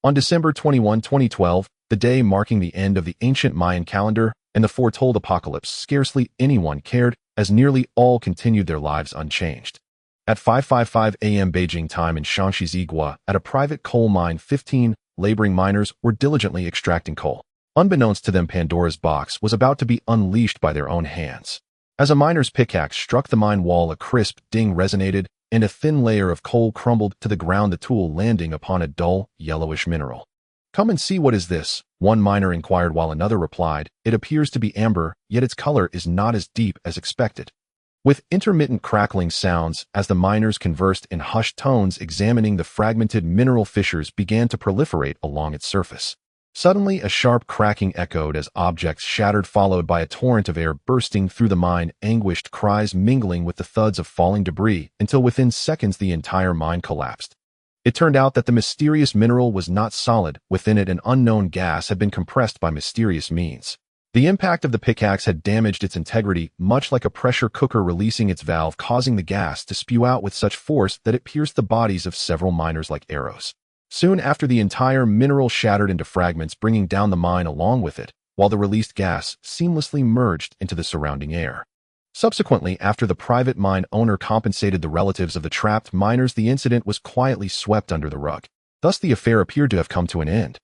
On December 21, 2012, the day marking the end of the ancient Mayan calendar and the foretold apocalypse, scarcely anyone cared, as nearly all continued their lives unchanged. At 5:55 a.m. Beijing time in Shaanxi Zhigua, at a private coal mine, 15 laboring miners were diligently extracting coal. Unbeknownst to them, Pandora's box was about to be unleashed by their own hands. As a miner's pickaxe struck the mine wall, a crisp ding resonated, and a thin layer of coal crumbled to the ground, the tool landing upon a dull, yellowish mineral. "Come and see what is this," one miner inquired, while another replied, "It appears to be amber, yet its color is not as deep as expected." With intermittent crackling sounds, as the miners conversed in hushed tones, examining the fragmented mineral, fissures began to proliferate along its surface. Suddenly, a sharp cracking echoed as objects shattered, followed by a torrent of air bursting through the mine, anguished cries mingling with the thuds of falling debris, until within seconds the entire mine collapsed. It turned out that the mysterious mineral was not solid. Within it, an unknown gas had been compressed by mysterious means. The impact of the pickaxe had damaged its integrity, much like a pressure cooker releasing its valve, causing the gas to spew out with such force that it pierced the bodies of several miners like arrows. Soon after, the entire mineral shattered into fragments, bringing down the mine along with it, while the released gas seamlessly merged into the surrounding air. Subsequently, after the private mine owner compensated the relatives of the trapped miners, the incident was quietly swept under the rug. Thus, the affair appeared to have come to an end.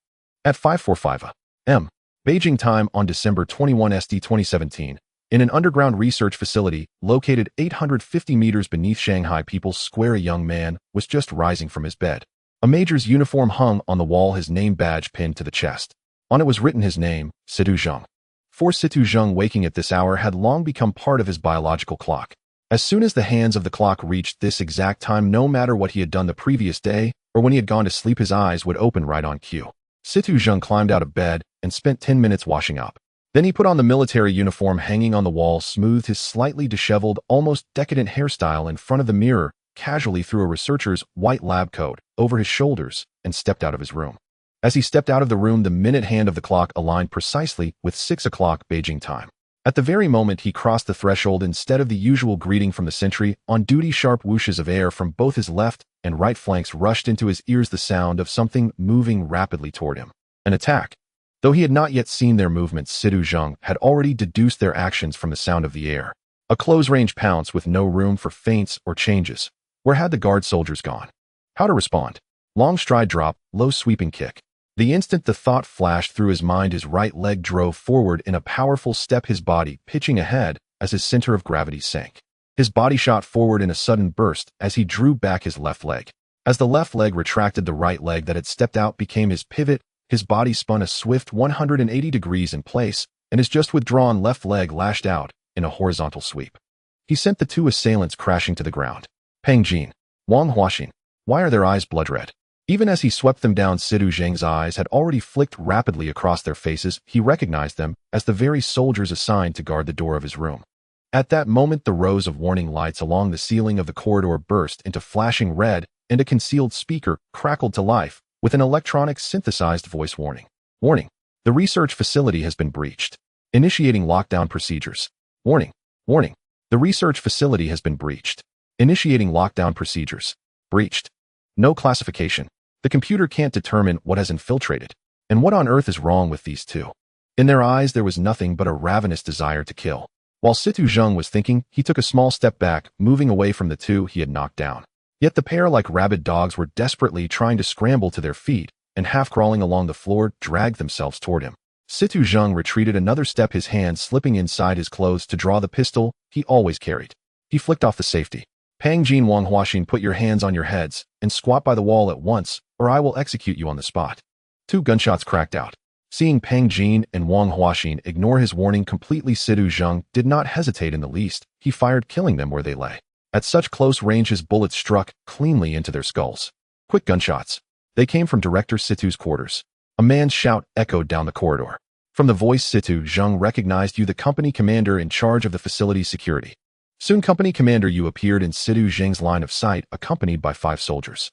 At 5:45 a.m. Beijing time on December 21, 2017, in an underground research facility located 850 meters beneath Shanghai People's Square, a young man was just rising from his bed. A major's uniform hung on the wall, his name badge pinned to the chest. On it was written his name, Situ Zheng. For Situ Zheng, waking at this hour had long become part of his biological clock. As soon as the hands of the clock reached this exact time, no matter what he had done the previous day or when he had gone to sleep, his eyes would open right on cue. Situ Zheng climbed out of bed and spent 10 minutes washing up. Then he put on the military uniform hanging on the wall, smoothed his slightly disheveled, almost decadent hairstyle in front of the mirror, casually threw a researcher's white lab coat over his shoulders, and stepped out of his room. As he stepped out of the room, the minute hand of the clock aligned precisely with 6 o'clock Beijing time. At the very moment he crossed the threshold, instead of the usual greeting from the sentry on duty, sharp whooshes of air from both his left and right flanks rushed into his ears, the sound of something moving rapidly toward him. An attack. Though he had not yet seen their movements, Situ Zheng had already deduced their actions from the sound of the air. A close-range pounce with no room for feints or changes. Where had the guard soldiers gone? How to respond? Long stride drop, low sweeping kick. The instant the thought flashed through his mind, his right leg drove forward in a powerful step, his body pitching ahead as his center of gravity sank. His body shot forward in a sudden burst as he drew back his left leg. As the left leg retracted, the right leg that had stepped out became his pivot. His body spun a swift 180 degrees in place, and his just withdrawn left leg lashed out in a horizontal sweep. He sent the two assailants crashing to the ground. Peng Jin, Wang Huaxin, why are their eyes blood red? Even as he swept them down, Situ Zheng's eyes had already flicked rapidly across their faces. He recognized them as the very soldiers assigned to guard the door of his room. At that moment, the rows of warning lights along the ceiling of the corridor burst into flashing red, and a concealed speaker crackled to life with an electronic synthesized voice warning. Warning. The research facility has been breached. Initiating lockdown procedures. Warning. Warning. The research facility has been breached. Initiating lockdown procedures. Breached. No classification. The computer can't determine what has infiltrated. And what on earth is wrong with these two? In their eyes there was nothing but a ravenous desire to kill. While Situ Zheng was thinking, he took a small step back, moving away from the two he had knocked down. Yet the pair, like rabid dogs, were desperately trying to scramble to their feet, and half crawling along the floor, dragged themselves toward him. Situ Zheng retreated another step, his hand slipping inside his clothes to draw the pistol he always carried. He flicked off the safety. Peng Jin, Wang Huaxin, put your hands on your heads and squat by the wall at once, or I will execute you on the spot. 2 gunshots cracked out. Seeing Peng Jin and Wang Huaxin ignore his warning completely, Situ Zheng did not hesitate in the least. He fired, killing them where they lay. At such close range, his bullets struck cleanly into their skulls. Quick gunshots. They came from Director Situ's quarters. A man's shout echoed down the corridor. From the voice, Situ Zheng recognized you, the company commander in charge of the facility's security. Soon, Company Commander Yu appeared in Situ Zheng's line of sight, accompanied by 5 soldiers.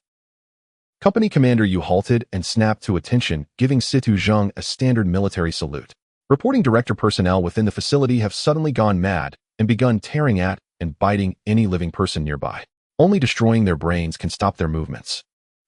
Company Commander Yu halted and snapped to attention, giving Situ Zheng a standard military salute. Reporting, director personnel within the facility have suddenly gone mad and begun tearing at and biting any living person nearby. Only destroying their brains can stop their movements.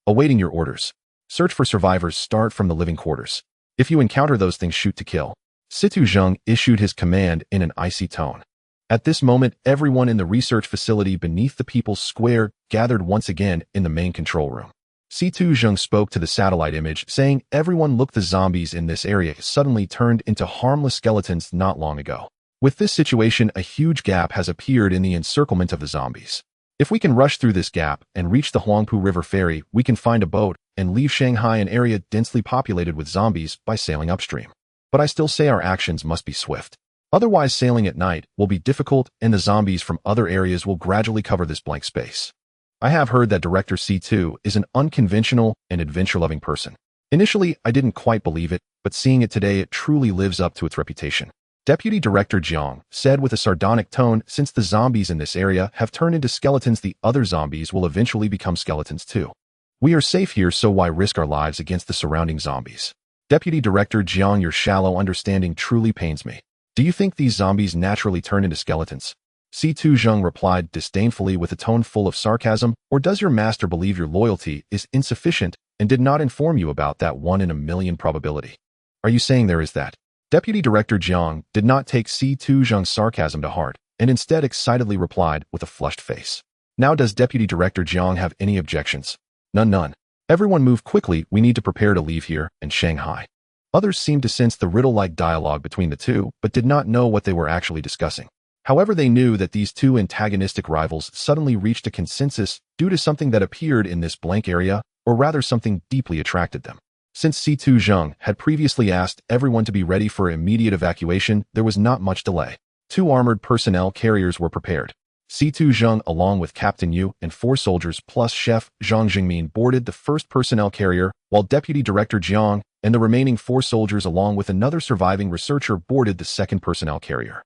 Awaiting your orders. Search for survivors. Start from the living quarters. If you encounter those things, shoot to kill. Situ Zheng issued his command in an icy tone. At this moment, everyone in the research facility beneath the People's Square gathered once again in the main control room. Situ Zheng spoke to the satellite image, saying, "Everyone look, the zombies in this area suddenly turned into harmless skeletons not long ago. With this situation, a huge gap has appeared in the encirclement of the zombies. If we can rush through this gap and reach the Huangpu River ferry, we can find a boat and leave Shanghai, an area densely populated with zombies, by sailing upstream. But I still say our actions must be swift. Otherwise, sailing at night will be difficult and the zombies from other areas will gradually cover this blank space." I have heard that Director C2 is an unconventional and adventure-loving person. Initially, I didn't quite believe it, but seeing it today, it truly lives up to its reputation. Deputy Director Jiang said with a sardonic tone, "Since the zombies in this area have turned into skeletons, the other zombies will eventually become skeletons too. We are safe here, so why risk our lives against the surrounding zombies?" Deputy Director Jiang, your shallow understanding truly pains me. Do you think these zombies naturally turn into skeletons? C2 Zheng replied disdainfully with a tone full of sarcasm, or does your master believe your loyalty is insufficient and did not inform you about that 1 in a million probability? Are you saying there is that? Deputy Director Jiang did not take C2 Zheng's sarcasm to heart and instead excitedly replied with a flushed face. Now does Deputy Director Jiang have any objections? None. Everyone move quickly, we need to prepare to leave here and Shanghai. Others seemed to sense the riddle-like dialogue between the two, but did not know what they were actually discussing. However, they knew that these two antagonistic rivals suddenly reached a consensus due to something that appeared in this blank area, or rather something deeply attracted them. Since C2 Zheng had previously asked everyone to be ready for immediate evacuation, there was not much delay. 2 armored personnel carriers were prepared. C2 Zheng, along with Captain Yu and 4 soldiers plus Chef Zhang Jingmin, boarded the first personnel carrier, while Deputy Director Jiang and the remaining 4 soldiers, along with another surviving researcher, boarded the second personnel carrier.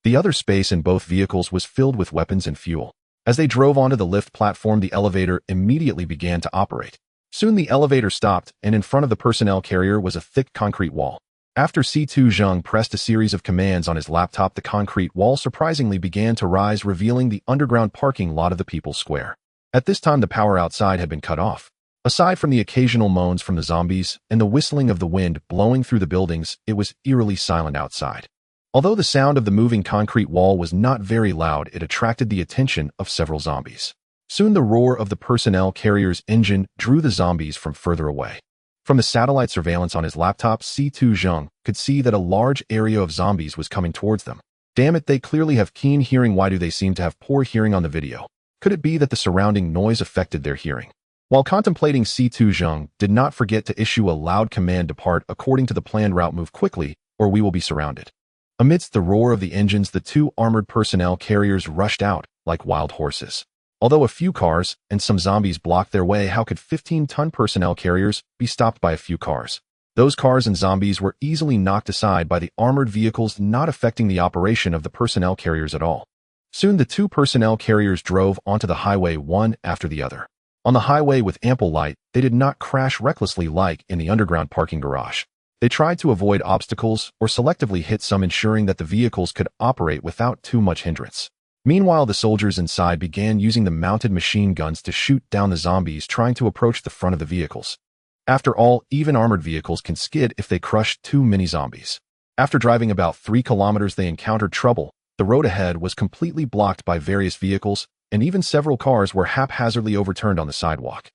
The other space in both vehicles was filled with weapons and fuel. As they drove onto the lift platform, the elevator immediately began to operate. Soon the elevator stopped, and in front of the personnel carrier was a thick concrete wall. After C2 Zheng pressed a series of commands on his laptop, the concrete wall surprisingly began to rise, revealing the underground parking lot of the People's Square. At this time, the power outside had been cut off. Aside from the occasional moans from the zombies and the whistling of the wind blowing through the buildings, it was eerily silent outside. Although the sound of the moving concrete wall was not very loud, it attracted the attention of several zombies. Soon the roar of the personnel carrier's engine drew the zombies from further away. From the satellite surveillance on his laptop, C2 Zheng could see that a large area of zombies was coming towards them. Damn it, they clearly have keen hearing. Why do they seem to have poor hearing on the video? Could it be that the surrounding noise affected their hearing? While contemplating, C2 Zheng did not forget to issue a loud command: depart according to the planned route, move quickly, or we will be surrounded. Amidst the roar of the engines, the 2 armored personnel carriers rushed out like wild horses. Although a few cars and some zombies blocked their way, how could 15-ton personnel carriers be stopped by a few cars? Those cars and zombies were easily knocked aside by the armored vehicles, not affecting the operation of the personnel carriers at all. Soon the 2 personnel carriers drove onto the highway one after the other. On the highway with ample light, they did not crash recklessly like in the underground parking garage. They tried to avoid obstacles or selectively hit some, ensuring that the vehicles could operate without too much hindrance. Meanwhile, the soldiers inside began using the mounted machine guns to shoot down the zombies trying to approach the front of the vehicles. After all, even armored vehicles can skid if they crush too many zombies. After driving about 3 kilometers, they encountered trouble. The road ahead was completely blocked by various vehicles, and even several cars were haphazardly overturned on the sidewalk.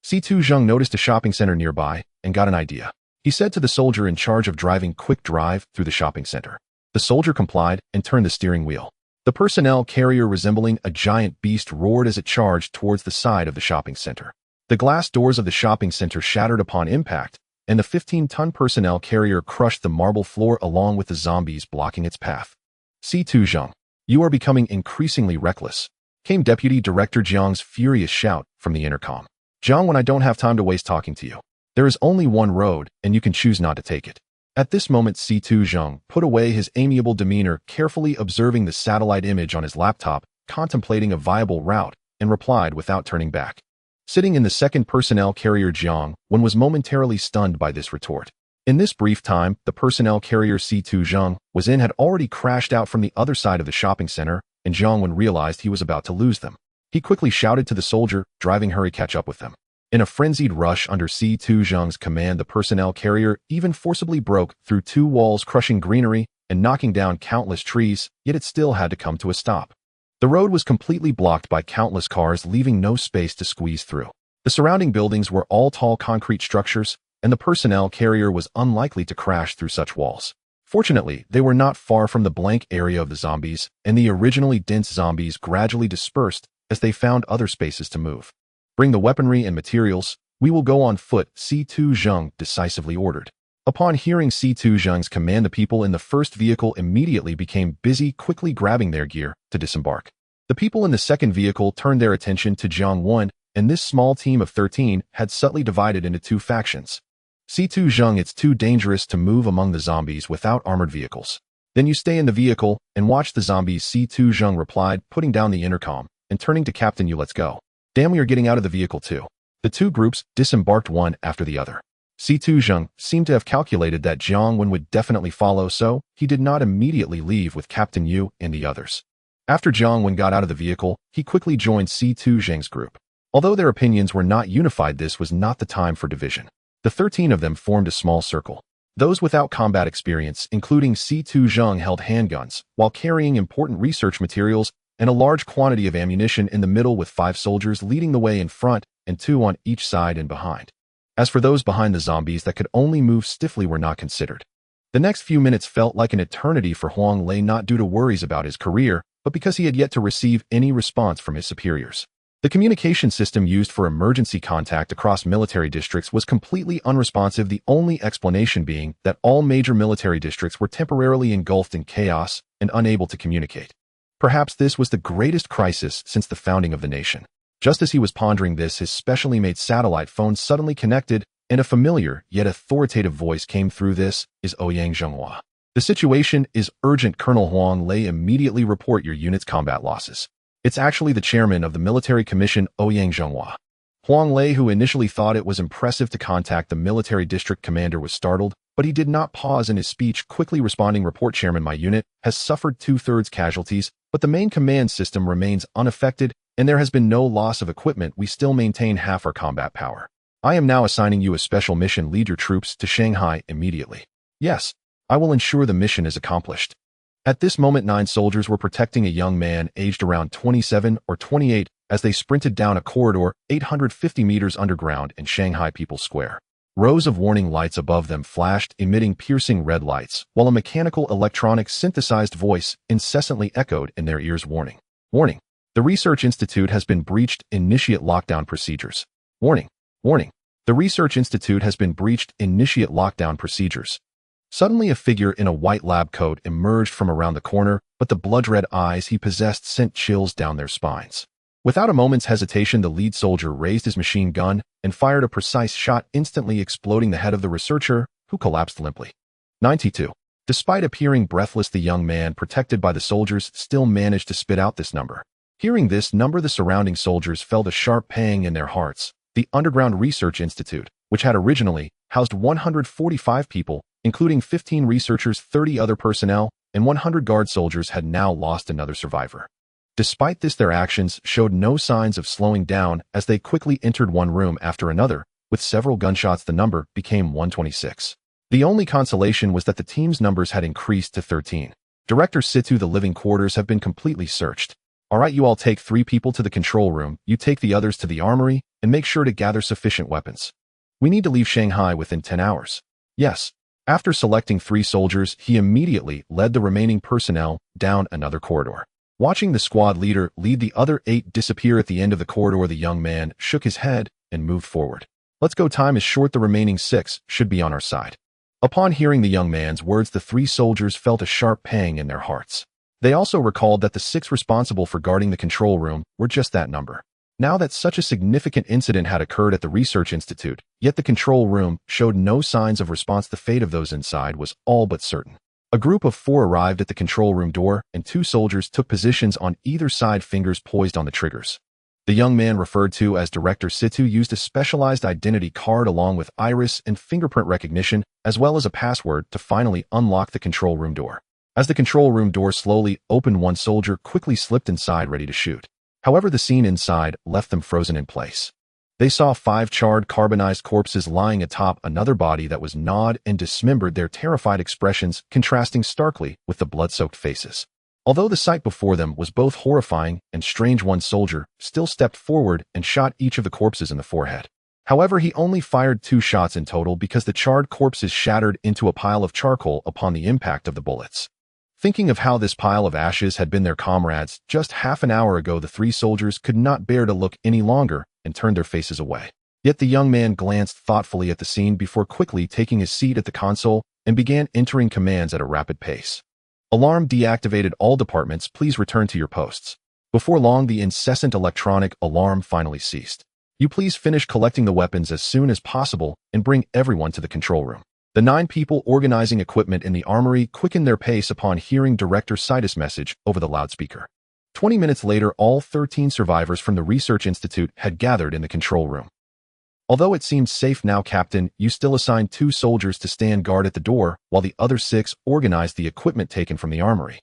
C2 Zheng noticed a shopping center nearby and got an idea. He said to the soldier in charge of driving, "Quick, drive through the shopping center." The soldier complied and turned the steering wheel. The personnel carrier, resembling a giant beast, roared as it charged towards the side of the shopping center. The glass doors of the shopping center shattered upon impact, and the 15-ton personnel carrier crushed the marble floor along with the zombies blocking its path. C2 Zheng, you are becoming increasingly reckless, came Deputy Director Jiang's furious shout from the intercom. Jiang, when I don't have time to waste talking to you. There is only one road, and you can choose not to take it. At this moment, C2 Zheng put away his amiable demeanor, carefully observing the satellite image on his laptop, contemplating a viable route, and replied without turning back. Sitting in the second personnel carrier, Jiang was momentarily stunned by this retort. In this brief time, the personnel carrier C2 Zheng was in had already crashed out from the other side of the shopping center, and Jiang realized he was about to lose them. He quickly shouted to the soldier, driving, "Hurry, catch up with them." In a frenzied rush under C2 Zheng's command, the personnel carrier even forcibly broke through two walls, crushing greenery and knocking down countless trees, yet it still had to come to a stop. The road was completely blocked by countless cars, leaving no space to squeeze through. The surrounding buildings were all tall concrete structures, and the personnel carrier was unlikely to crash through such walls. Fortunately, they were not far from the blank area of the zombies, and the originally dense zombies gradually dispersed as they found other spaces to move. Bring the weaponry and materials. We will go on foot, C2 Zheng decisively ordered. Upon hearing C2 Zheng's command, the people in the first vehicle immediately became busy quickly grabbing their gear to disembark. The people in the second vehicle turned their attention to Zheng 1, and this small team of 13 had subtly divided into two factions. C2 Zheng, it's too dangerous to move among the zombies without armored vehicles. Then you stay in the vehicle and watch the zombies, C2 Zheng replied, putting down the intercom and turning to Captain Yu. Let's go. Damn, we are getting out of the vehicle too. The two groups disembarked one after the other. C2 Zheng seemed to have calculated that Jiang Wen would definitely follow, so he did not immediately leave with Captain Yu and the others. After Jiang Wen got out of the vehicle, he quickly joined C2 Zheng's group. Although their opinions were not unified, this was not the time for division. The 13 of them formed a small circle. Those without combat experience, including C2 Zheng, held handguns, while carrying important research materials and a large quantity of ammunition in the middle, with 5 soldiers leading the way in front and 2 on each side and behind. As for those behind, the zombies that could only move stiffly were not considered. The next few minutes felt like an eternity for Huang Lei, not due to worries about his career, but because he had yet to receive any response from his superiors. The communication system used for emergency contact across military districts was completely unresponsive, the only explanation being that all major military districts were temporarily engulfed in chaos and unable to communicate. Perhaps this was the greatest crisis since the founding of the nation. Just as he was pondering this, his specially made satellite phone suddenly connected, and a familiar yet authoritative voice came through. This is Ouyang Zhenghua. The situation is urgent. Colonel Huang Lei, immediately report your unit's combat losses. It's actually the chairman of the military commission, Ouyang Zhenghua. Huang Lei, who initially thought it was impressive to contact the military district commander, was startled, but he did not pause in his speech, quickly responding, report chairman, my unit has suffered 2/3 casualties, but the main command system remains unaffected, and there has been no loss of equipment. We still maintain half our combat power. I am now assigning you a special mission. Lead your troops to Shanghai immediately. Yes, I will ensure the mission is accomplished. At this moment, 9 soldiers were protecting a young man aged around 27 or 28 as they sprinted down a corridor 850 meters underground in Shanghai People's Square. Rows of warning lights above them flashed, emitting piercing red lights, while a mechanical electronic synthesized voice incessantly echoed in their ears, warning. Warning. The Research Institute has been breached. Initiate lockdown procedures. Warning. Warning. The Research Institute has been breached. Initiate lockdown procedures. Suddenly, a figure in a white lab coat emerged from around the corner, but the blood-red eyes he possessed sent chills down their spines. Without a moment's hesitation, the lead soldier raised his machine gun and fired a precise shot, instantly exploding the head of the researcher, who collapsed limply. 92. Despite appearing breathless, the young man, protected by the soldiers, still managed to spit out this number. Hearing this number, the surrounding soldiers felt a sharp pang in their hearts. The Underground Research Institute, which had originally housed 145 people, including 15 researchers, 30 other personnel, and 100 guard soldiers, had now lost another survivor. Despite this, their actions showed no signs of slowing down as they quickly entered one room after another. With several gunshots, the number became 126. The only consolation was that the team's numbers had increased to 13. Director Situ, the living quarters have been completely searched. All right, you all take 3 people to the control room, you take the others to the armory, and make sure to gather sufficient weapons. We need to leave Shanghai within 10 hours. Yes. After selecting 3 soldiers, he immediately led the remaining personnel down another corridor. Watching the squad leader lead the other 8 disappear at the end of the corridor, the young man shook his head and moved forward. Let's go, time is short, the remaining 6 should be on our side. Upon hearing the young man's words, the 3 soldiers felt a sharp pang in their hearts. They also recalled that the 6 responsible for guarding the control room were just that number. Now that such a significant incident had occurred at the Research Institute, yet the control room showed no signs of response, the fate of those inside was all but certain. A group of 4 arrived at the control room door, and 2 soldiers took positions on either side, fingers poised on the triggers. The young man, referred to as Director Situ, used a specialized identity card along with iris and fingerprint recognition, as well as a password, to finally unlock the control room door. As the control room door slowly opened, one soldier quickly slipped inside, ready to shoot. However, the scene inside left them frozen in place. They saw 5 charred, carbonized corpses lying atop another body that was gnawed and dismembered, their terrified expressions contrasting starkly with the blood-soaked faces. Although the sight before them was both horrifying and strange, one soldier still stepped forward and shot each of the corpses in the forehead. However, he only fired 2 shots in total because the charred corpses shattered into a pile of charcoal upon the impact of the bullets. Thinking of how this pile of ashes had been their comrades just half an hour ago, the 3 soldiers could not bear to look any longer and turned their faces away. Yet the young man glanced thoughtfully at the scene before quickly taking his seat at the console and began entering commands at a rapid pace. Alarm deactivated. All departments, please return to your posts. Before long, the incessant electronic alarm finally ceased. You please finish collecting the weapons as soon as possible and bring everyone to the control room. The 9 people organizing equipment in the armory quickened their pace upon hearing Director Citus' message over the loudspeaker. 20 minutes later, all 13 survivors from the Research Institute had gathered in the control room. Although it seemed safe now, Captain, you still assigned 2 soldiers to stand guard at the door, while the other 6 organized the equipment taken from the armory.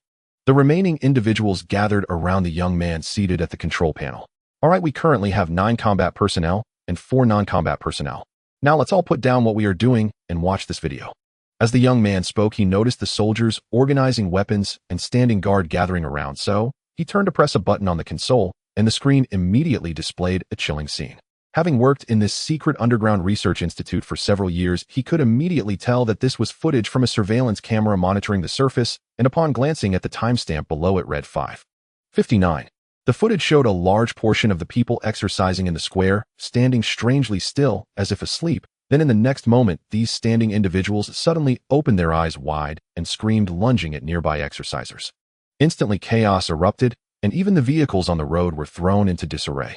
The remaining individuals gathered around the young man seated at the control panel. All right, we currently have 9 combat personnel and 4 non-combat personnel. Now let's all put down what we are doing and watch this video. As the young man spoke, he noticed the soldiers organizing weapons and standing guard gathering around, so he turned to press a button on the console, and the screen immediately displayed a chilling scene. Having worked in this secret underground research institute for several years, he could immediately tell that this was footage from a surveillance camera monitoring the surface, and upon glancing at the timestamp below it read 5:59. The footage showed a large portion of the people exercising in the square, standing strangely still, as if asleep. Then in the next moment, these standing individuals suddenly opened their eyes wide and screamed, lunging at nearby exercisers. Instantly, chaos erupted, and even the vehicles on the road were thrown into disarray.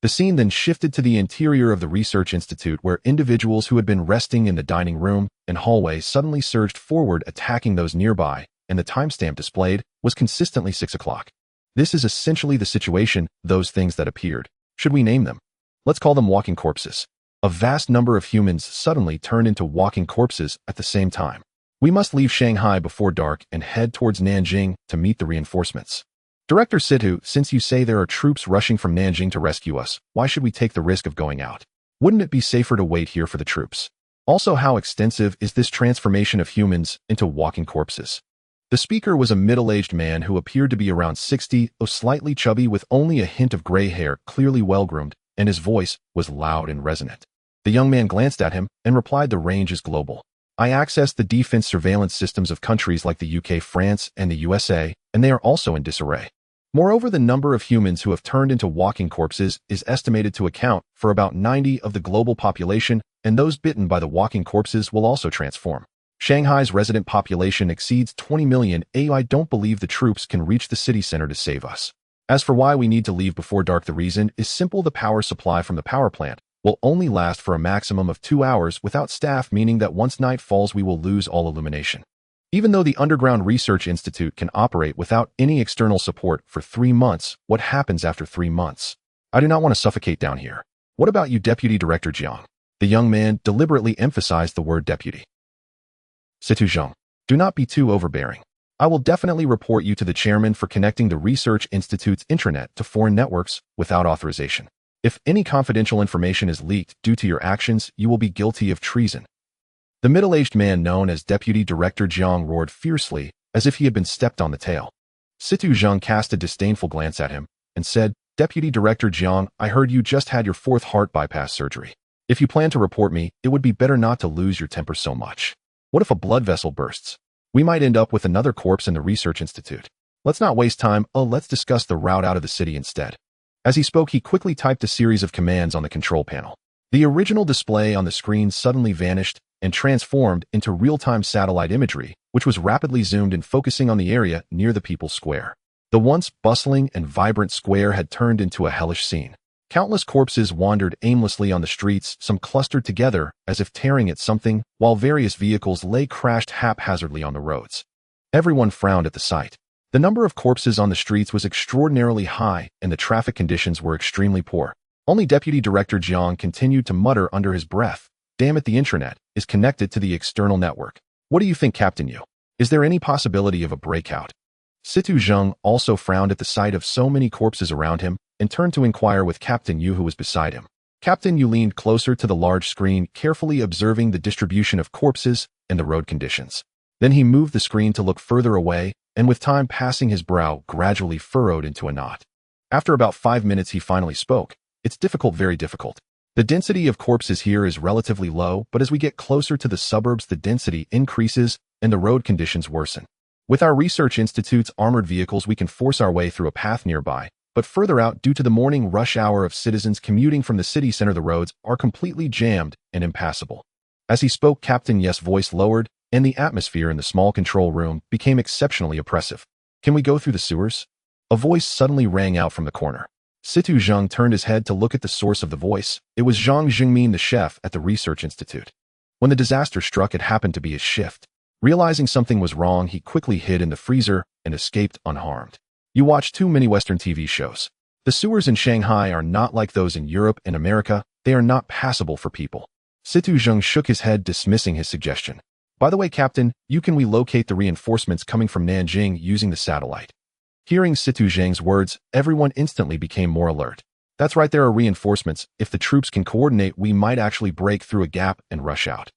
The scene then shifted to the interior of the Research Institute, where individuals who had been resting in the dining room and hallway suddenly surged forward, attacking those nearby, and the timestamp displayed was consistently 6 o'clock. This is essentially the situation, those things that appeared. Should we name them? Let's call them walking corpses. A vast number of humans suddenly turned into walking corpses at the same time. We must leave Shanghai before dark and head towards Nanjing to meet the reinforcements. Director Situ, since you say there are troops rushing from Nanjing to rescue us, why should we take the risk of going out? Wouldn't it be safer to wait here for the troops? Also, how extensive is this transformation of humans into walking corpses? The speaker was a middle-aged man who appeared to be around 60, though slightly chubby with only a hint of gray hair, clearly well-groomed, and his voice was loud and resonant. The young man glanced at him and replied, the range is global. I accessed the defense surveillance systems of countries like the UK, France, and the USA, and they are also in disarray. Moreover, the number of humans who have turned into walking corpses is estimated to account for about 90 of the global population, and those bitten by the walking corpses will also transform. Shanghai's resident population exceeds 20 million. I don't believe the troops can reach the city center to save us. As for why we need to leave before dark, the reason is simple. The power supply from the power plant will only last for a maximum of 2 hours without staff, meaning that once night falls we will lose all illumination. Even though the Underground Research Institute can operate without any external support for 3 months, what happens after 3 months? I do not want to suffocate down here. What about you, Deputy Director Jiang? The young man deliberately emphasized the word deputy. Situ Zheng, do not be too overbearing. I will definitely report you to the chairman for connecting the Research Institute's intranet to foreign networks without authorization. If any confidential information is leaked due to your actions, you will be guilty of treason. The middle-aged man known as Deputy Director Jiang roared fiercely, as if he had been stepped on the tail. Situ Zheng cast a disdainful glance at him and said, Deputy Director Jiang, I heard you just had your 4th heart bypass surgery. If you plan to report me, it would be better not to lose your temper so much. What if a blood vessel bursts? We might end up with another corpse in the Research Institute. Let's not waste time. Let's discuss the route out of the city instead. As he spoke, he quickly typed a series of commands on the control panel. The original display on the screen suddenly vanished and transformed into real-time satellite imagery, which was rapidly zoomed in, focusing on the area near the People's Square. The once bustling and vibrant square had turned into a hellish scene. Countless corpses wandered aimlessly on the streets, some clustered together as if tearing at something, while various vehicles lay crashed haphazardly on the roads. Everyone frowned at the sight. The number of corpses on the streets was extraordinarily high, and the traffic conditions were extremely poor. Only Deputy Director Jiang continued to mutter under his breath, damn it, the intranet is connected to the external network. What do you think, Captain Yu? Is there any possibility of a breakout? Situ Zheng also frowned at the sight of so many corpses around him and turned to inquire with Captain Yu, who was beside him. Captain Yu leaned closer to the large screen, carefully observing the distribution of corpses and the road conditions. Then he moved the screen to look further away, and with time passing, his brow gradually furrowed into a knot. After about 5 minutes, he finally spoke. It's difficult, very difficult. The density of corpses here is relatively low, but as we get closer to the suburbs, the density increases and the road conditions worsen. With our research institute's armored vehicles, we can force our way through a path nearby, but further out, due to the morning rush hour of citizens commuting from the city center, the roads are completely jammed and impassable. As he spoke, Captain Yes' voice lowered, and the atmosphere in the small control room became exceptionally oppressive. Can we go through the sewers? A voice suddenly rang out from the corner. Situ Zheng turned his head to look at the source of the voice. It was Zhang Jingmin, the chef at the research institute. When the disaster struck, it happened to be his shift. Realizing something was wrong, he quickly hid in the freezer and escaped unharmed. You watch too many Western TV shows. The sewers in Shanghai are not like those in Europe and America. They are not passable for people. Situ Zheng shook his head, dismissing his suggestion. By the way, Captain, can we locate the reinforcements coming from Nanjing using the satellite? Hearing Situ Zheng's words, everyone instantly became more alert. That's right, there are reinforcements. If the troops can coordinate, we might actually break through a gap and rush out.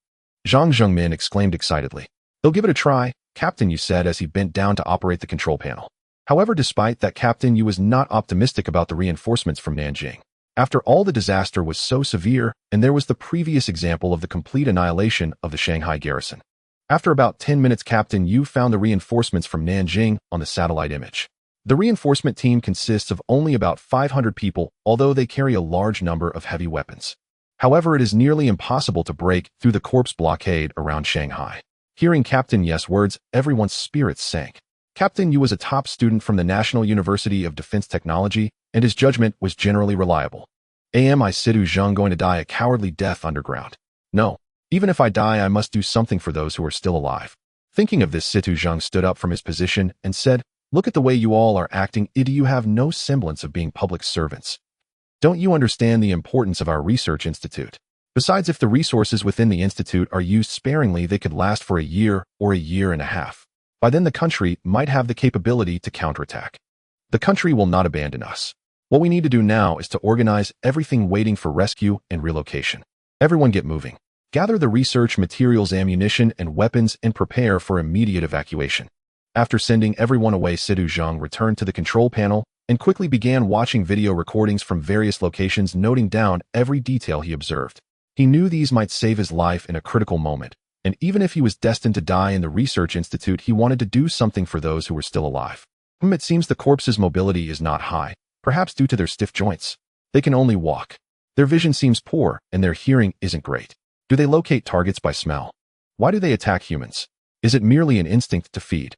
Zhang Zhengmin exclaimed excitedly. They'll give it a try, Captain Yu said as he bent down to operate the control panel. However, despite that, Captain Yu was not optimistic about the reinforcements from Nanjing. After all, the disaster was so severe, and there was the previous example of the complete annihilation of the Shanghai garrison. After about 10 minutes, Captain Yu found the reinforcements from Nanjing on the satellite image. The reinforcement team consists of only about 500 people, although they carry a large number of heavy weapons. However, it is nearly impossible to break through the corpse blockade around Shanghai. Hearing Captain Yes' words, everyone's spirits sank. Captain Yu was a top student from the National University of Defense Technology, and his judgment was generally reliable. Am I Situ Zheng going to die a cowardly death underground? No. Even if I die, I must do something for those who are still alive. Thinking of this, Situ Zheng stood up from his position and said, Look at the way you all are acting. You have no semblance of being public servants. Don't you understand the importance of our research institute? Besides, if the resources within the institute are used sparingly, they could last for a year or a year and a half. By then, the country might have the capability to counterattack. The country will not abandon us. What we need to do now is to organize everything waiting for rescue and relocation. Everyone get moving. Gather the research materials, ammunition, and weapons, and prepare for immediate evacuation. After sending everyone away, Situ Zheng returned to the control panel and quickly began watching video recordings from various locations, noting down every detail he observed. He knew these might save his life in a critical moment, and even if he was destined to die in the research institute, he wanted to do something for those who were still alive. It seems the corpse's mobility is not high, perhaps due to their stiff joints. They can only walk. Their vision seems poor, and their hearing isn't great. Do they locate targets by smell? Why do they attack humans? Is it merely an instinct to feed?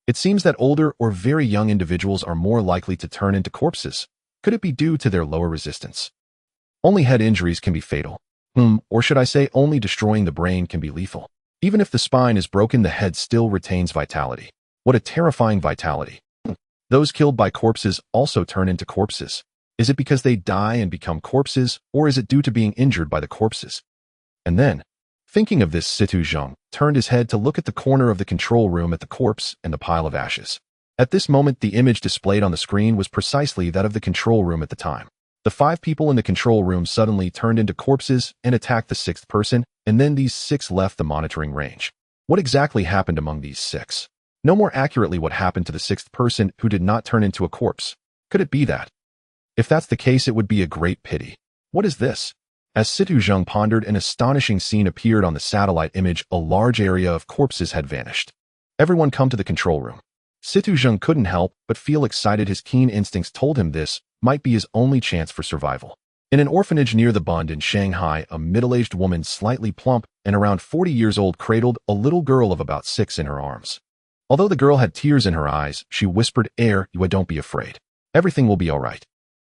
It seems that older or very young individuals are more likely to turn into corpses. Could it be due to their lower resistance? Only head injuries can be fatal. Or should I say only destroying the brain can be lethal. Even if the spine is broken, the head still retains vitality. What a terrifying vitality. Those killed by corpses also turn into corpses. Is it because they die and become corpses, or is it due to being injured by the corpses? And then, thinking of this, Situ Zheng turned his head to look at the corner of the control room at the corpse and the pile of ashes. At this moment, the image displayed on the screen was precisely that of the control room at the time. The 5 people in the control room suddenly turned into corpses and attacked the 6th person, and then these 6 left the monitoring range. What exactly happened among these 6? No, more accurately, what happened to the 6th person who did not turn into a corpse? Could it be that? If that's the case, it would be a great pity. What is this? As Situ Zheng pondered, an astonishing scene appeared on the satellite image. A large area of corpses had vanished. Everyone come to the control room. Situ Zheng couldn't help but feel excited. His keen instincts told him this might be his only chance for survival. In an orphanage near the Bund in Shanghai, a middle-aged woman, slightly plump and around 40 years old, cradled a little girl of about 6 in her arms. Although the girl had tears in her eyes, she whispered, "You don't be afraid. Everything will be all right."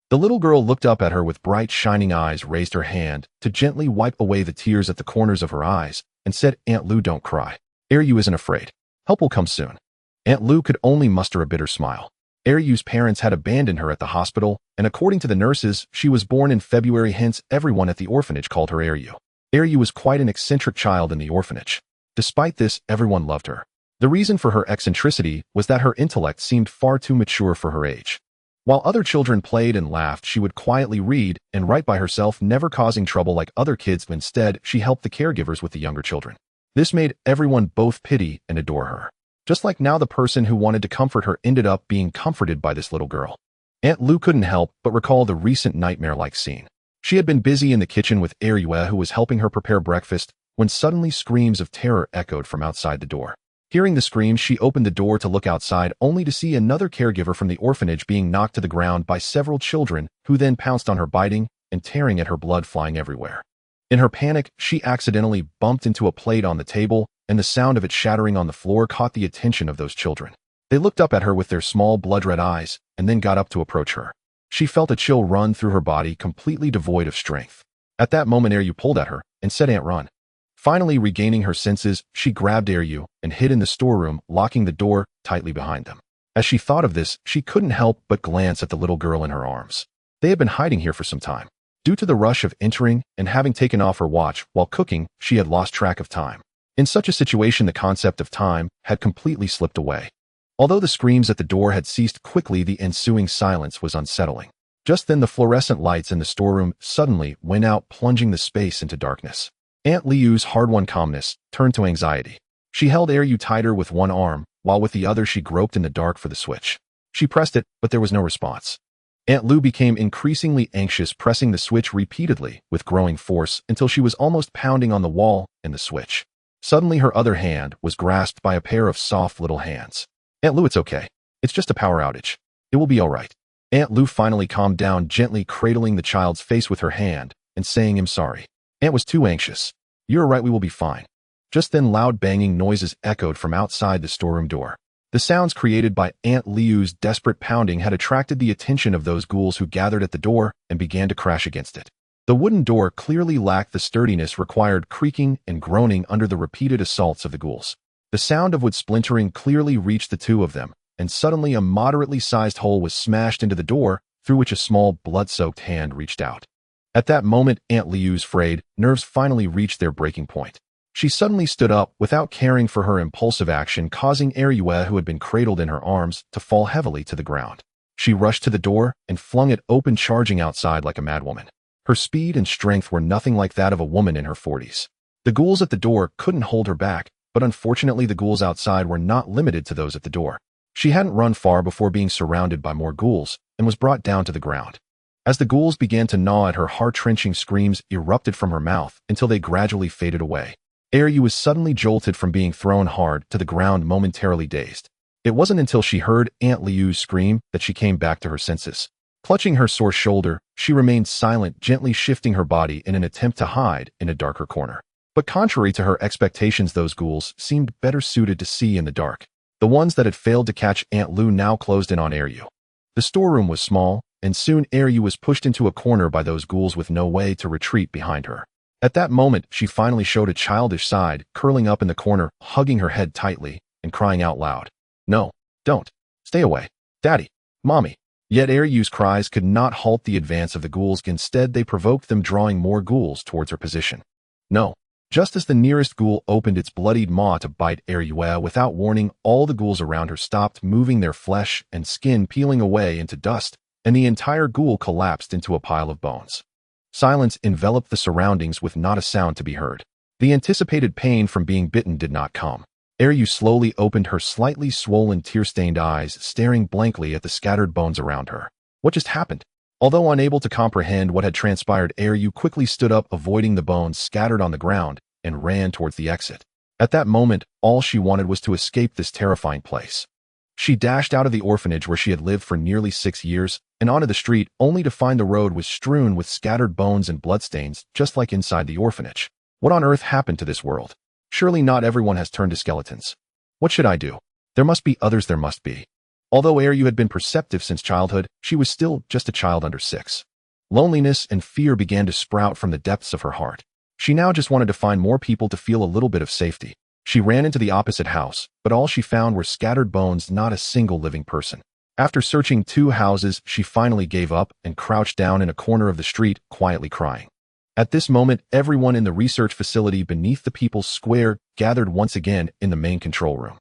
The little girl looked up at her with bright, shining eyes, raised her hand to gently wipe away the tears at the corners of her eyes, and said, "Aunt Lu, don't cry. You isn't afraid. Help will come soon." Aunt Lu could only muster a bitter smile. Yu's parents had abandoned her at the hospital, and according to the nurses, she was born in February, hence everyone at the orphanage called her Yu. Yu was quite an eccentric child in the orphanage. Despite this, everyone loved her. The reason for her eccentricity was that her intellect seemed far too mature for her age. While other children played and laughed, she would quietly read and write by herself, never causing trouble like other kids. Instead, she helped the caregivers with the younger children. This made everyone both pity and adore her. Just like now, the person who wanted to comfort her ended up being comforted by this little girl. Aunt Lou couldn't help but recall the recent nightmare-like scene. She had been busy in the kitchen with Ariue, who was helping her prepare breakfast, when suddenly screams of terror echoed from outside the door. Hearing the screams, she opened the door to look outside, only to see another caregiver from the orphanage being knocked to the ground by several children, who then pounced on her, biting and tearing at her, blood flying everywhere. In her panic, she accidentally bumped into a plate on the table, and the sound of it shattering on the floor caught the attention of those children. They looked up at her with their small blood-red eyes, and then got up to approach her. She felt a chill run through her body, completely devoid of strength. At that moment, Ariu pulled at her and said, "Aunt, run." Finally regaining her senses, she grabbed Ariu and hid in the storeroom, locking the door tightly behind them. As she thought of this, she couldn't help but glance at the little girl in her arms. They had been hiding here for some time. Due to the rush of entering and having taken off her watch while cooking, she had lost track of time. In such a situation, the concept of time had completely slipped away. Although the screams at the door had ceased quickly, the ensuing silence was unsettling. Just then, the fluorescent lights in the storeroom suddenly went out, plunging the space into darkness. Aunt Liu's hard-won calmness turned to anxiety. She held Ariu tighter with one arm, while with the other she groped in the dark for the switch. She pressed it, but there was no response. Aunt Lu became increasingly anxious, pressing the switch repeatedly with growing force until she was almost pounding on the wall and the switch. Suddenly, her other hand was grasped by a pair of soft little hands. "Aunt Lu, it's okay. It's just a power outage. It will be all right." Aunt Lu finally calmed down, gently cradling the child's face with her hand and saying, "I'm sorry." Aunt was too anxious. "You're right, we will be fine." Just then, loud banging noises echoed from outside the storeroom door. The sounds created by Aunt Liu's desperate pounding had attracted the attention of those ghouls who gathered at the door and began to crash against it. The wooden door clearly lacked the sturdiness required, creaking and groaning under the repeated assaults of the ghouls. The sound of wood splintering clearly reached the two of them, and suddenly a moderately sized hole was smashed into the door, through which a small blood-soaked hand reached out. At that moment, Aunt Liu's frayed nerves finally reached their breaking point. She suddenly stood up without caring for her impulsive action, causing Ariue, who had been cradled in her arms, to fall heavily to the ground. She rushed to the door and flung it open, charging outside like a madwoman. Her speed and strength were nothing like that of a woman in her 40s. The ghouls at the door couldn't hold her back, but unfortunately the ghouls outside were not limited to those at the door. She hadn't run far before being surrounded by more ghouls and was brought down to the ground. As the ghouls began to gnaw at her, heart-wrenching screams erupted from her mouth until they gradually faded away. Ariu was suddenly jolted from being thrown hard to the ground, momentarily dazed. It wasn't until she heard Aunt Liu's scream that she came back to her senses. Clutching her sore shoulder, she remained silent, gently shifting her body in an attempt to hide in a darker corner. But contrary to her expectations, those ghouls seemed better suited to see in the dark. The ones that had failed to catch Aunt Lu now closed in on Ariu. The storeroom was small, and soon Ariu was pushed into a corner by those ghouls with no way to retreat behind her. At that moment, she finally showed a childish side, curling up in the corner, hugging her head tightly, and crying out loud, "No, don't. Stay away. Daddy. Mommy." Yet Ariu's cries could not halt the advance of the ghouls. Instead, they provoked them, drawing more ghouls towards her position. "No." Just as the nearest ghoul opened its bloodied maw to bite Ariu, without warning, all the ghouls around her stopped moving, their flesh and skin peeling away into dust, and the entire ghoul collapsed into a pile of bones. Silence enveloped the surroundings with not a sound to be heard. The anticipated pain from being bitten did not come. Ariu slowly opened her slightly swollen, tear-stained eyes, staring blankly at the scattered bones around her. What just happened? Although unable to comprehend what had transpired, Ariu quickly stood up, avoiding the bones scattered on the ground, and ran towards the exit. At that moment, all she wanted was to escape this terrifying place. She dashed out of the orphanage where she had lived for nearly 6 years, and onto the street, only to find the road was strewn with scattered bones and bloodstains, just like inside the orphanage. What on earth happened to this world? Surely not everyone has turned to skeletons. What should I do? There must be others, there must be. Although Ariu had been perceptive since childhood, she was still just a child under 6. Loneliness and fear began to sprout from the depths of her heart. She now just wanted to find more people to feel a little bit of safety. She ran into the opposite house, but all she found were scattered bones, not a single living person. After searching 2 houses, she finally gave up and crouched down in a corner of the street, quietly crying. At this moment, everyone in the research facility beneath the People's Square gathered once again in the main control room.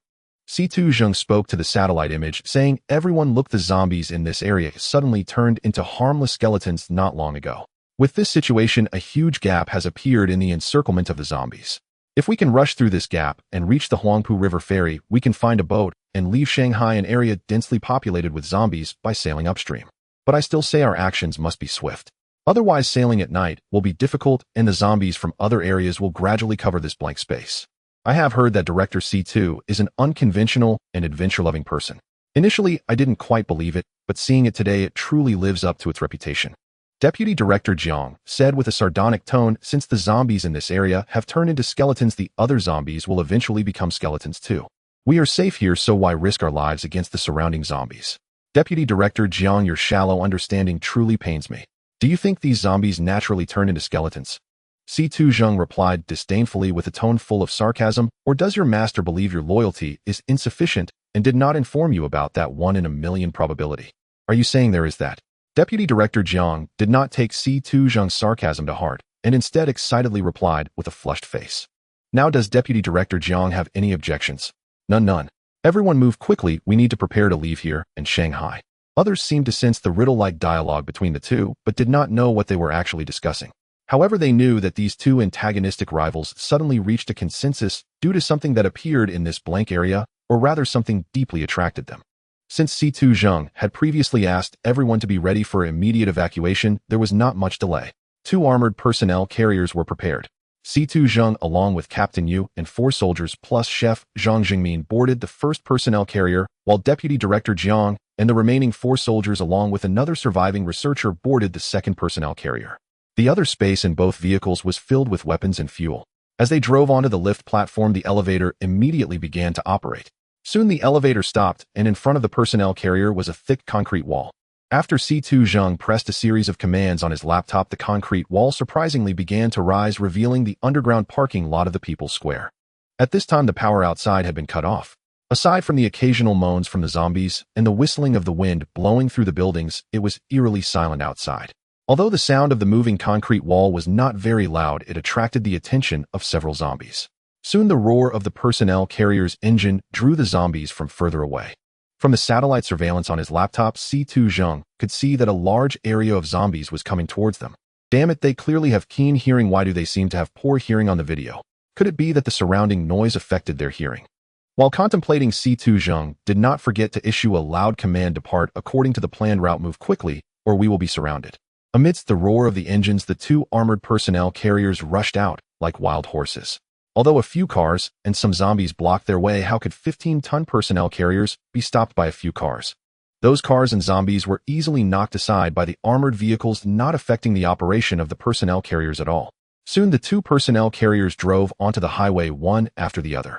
C2 Zheng spoke to the satellite image, saying, "Everyone look, the zombies in this area suddenly turned into harmless skeletons not long ago. With this situation, a huge gap has appeared in the encirclement of the zombies. If we can rush through this gap and reach the Huangpu River ferry, we can find a boat and leave Shanghai, an area densely populated with zombies, by sailing upstream. But I still say our actions must be swift. Otherwise, sailing at night will be difficult and the zombies from other areas will gradually cover this blank space." I have heard that Director C2 is an unconventional and adventure-loving person. Initially, I didn't quite believe it, but seeing it today, it truly lives up to its reputation. Deputy Director Jiang said with a sardonic tone, "Since the zombies in this area have turned into skeletons, the other zombies will eventually become skeletons too. We are safe here, so why risk our lives against the surrounding zombies?" Deputy Director Jiang, your shallow understanding truly pains me. Do you think these zombies naturally turn into skeletons? C2 Zheng replied disdainfully with a tone full of sarcasm, "Or does your master believe your loyalty is insufficient and did not inform you about that 1 in a million probability? Are you saying there is that?" Deputy Director Jiang did not take C2 Zheng's sarcasm to heart and instead excitedly replied with a flushed face. "Now does Deputy Director Jiang have any objections?" None. Everyone move quickly, we need to prepare to leave here and Shanghai." Others seemed to sense the riddle-like dialogue between the two, but did not know what they were actually discussing. However, they knew that these two antagonistic rivals suddenly reached a consensus due to something that appeared in this blank area, or rather something deeply attracted them. Since C2 Zheng had previously asked everyone to be ready for immediate evacuation, there was not much delay. 2 armored personnel carriers were prepared. C2 Zheng, along with Captain Yu and 4 soldiers plus Chef Zhang Jingmin, boarded the first personnel carrier, while Deputy Director Jiang and the remaining 4 soldiers, along with another surviving researcher, boarded the second personnel carrier. The other space in both vehicles was filled with weapons and fuel. As they drove onto the lift platform, the elevator immediately began to operate. Soon the elevator stopped, and in front of the personnel carrier was a thick concrete wall. After C2 Zheng pressed a series of commands on his laptop, the concrete wall surprisingly began to rise, revealing the underground parking lot of the People's Square. At this time, the power outside had been cut off. Aside from the occasional moans from the zombies and the whistling of the wind blowing through the buildings, it was eerily silent outside. Although the sound of the moving concrete wall was not very loud, it attracted the attention of several zombies. Soon the roar of the personnel carrier's engine drew the zombies from further away. From the satellite surveillance on his laptop, C2 Zheng could see that a large area of zombies was coming towards them. Damn it, they clearly have keen hearing. Why do they seem to have poor hearing on the video? Could it be that the surrounding noise affected their hearing? While contemplating, C2 Zheng did not forget to issue a loud command: "Depart according to the planned route, move quickly, or we will be surrounded." Amidst the roar of the engines, the 2 armored personnel carriers rushed out like wild horses. Although a few cars and some zombies blocked their way, how could 15-ton personnel carriers be stopped by a few cars? Those cars and zombies were easily knocked aside by the armored vehicles, not affecting the operation of the personnel carriers at all. Soon the 2 personnel carriers drove onto the highway one after the other.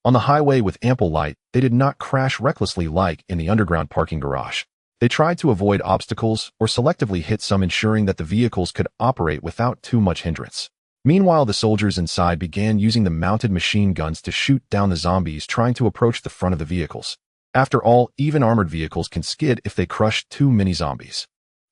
On the highway with ample light, they did not crash recklessly like in the underground parking garage. They tried to avoid obstacles or selectively hit some, ensuring that the vehicles could operate without too much hindrance. Meanwhile, the soldiers inside began using the mounted machine guns to shoot down the zombies trying to approach the front of the vehicles. After all, even armored vehicles can skid if they crush too many zombies.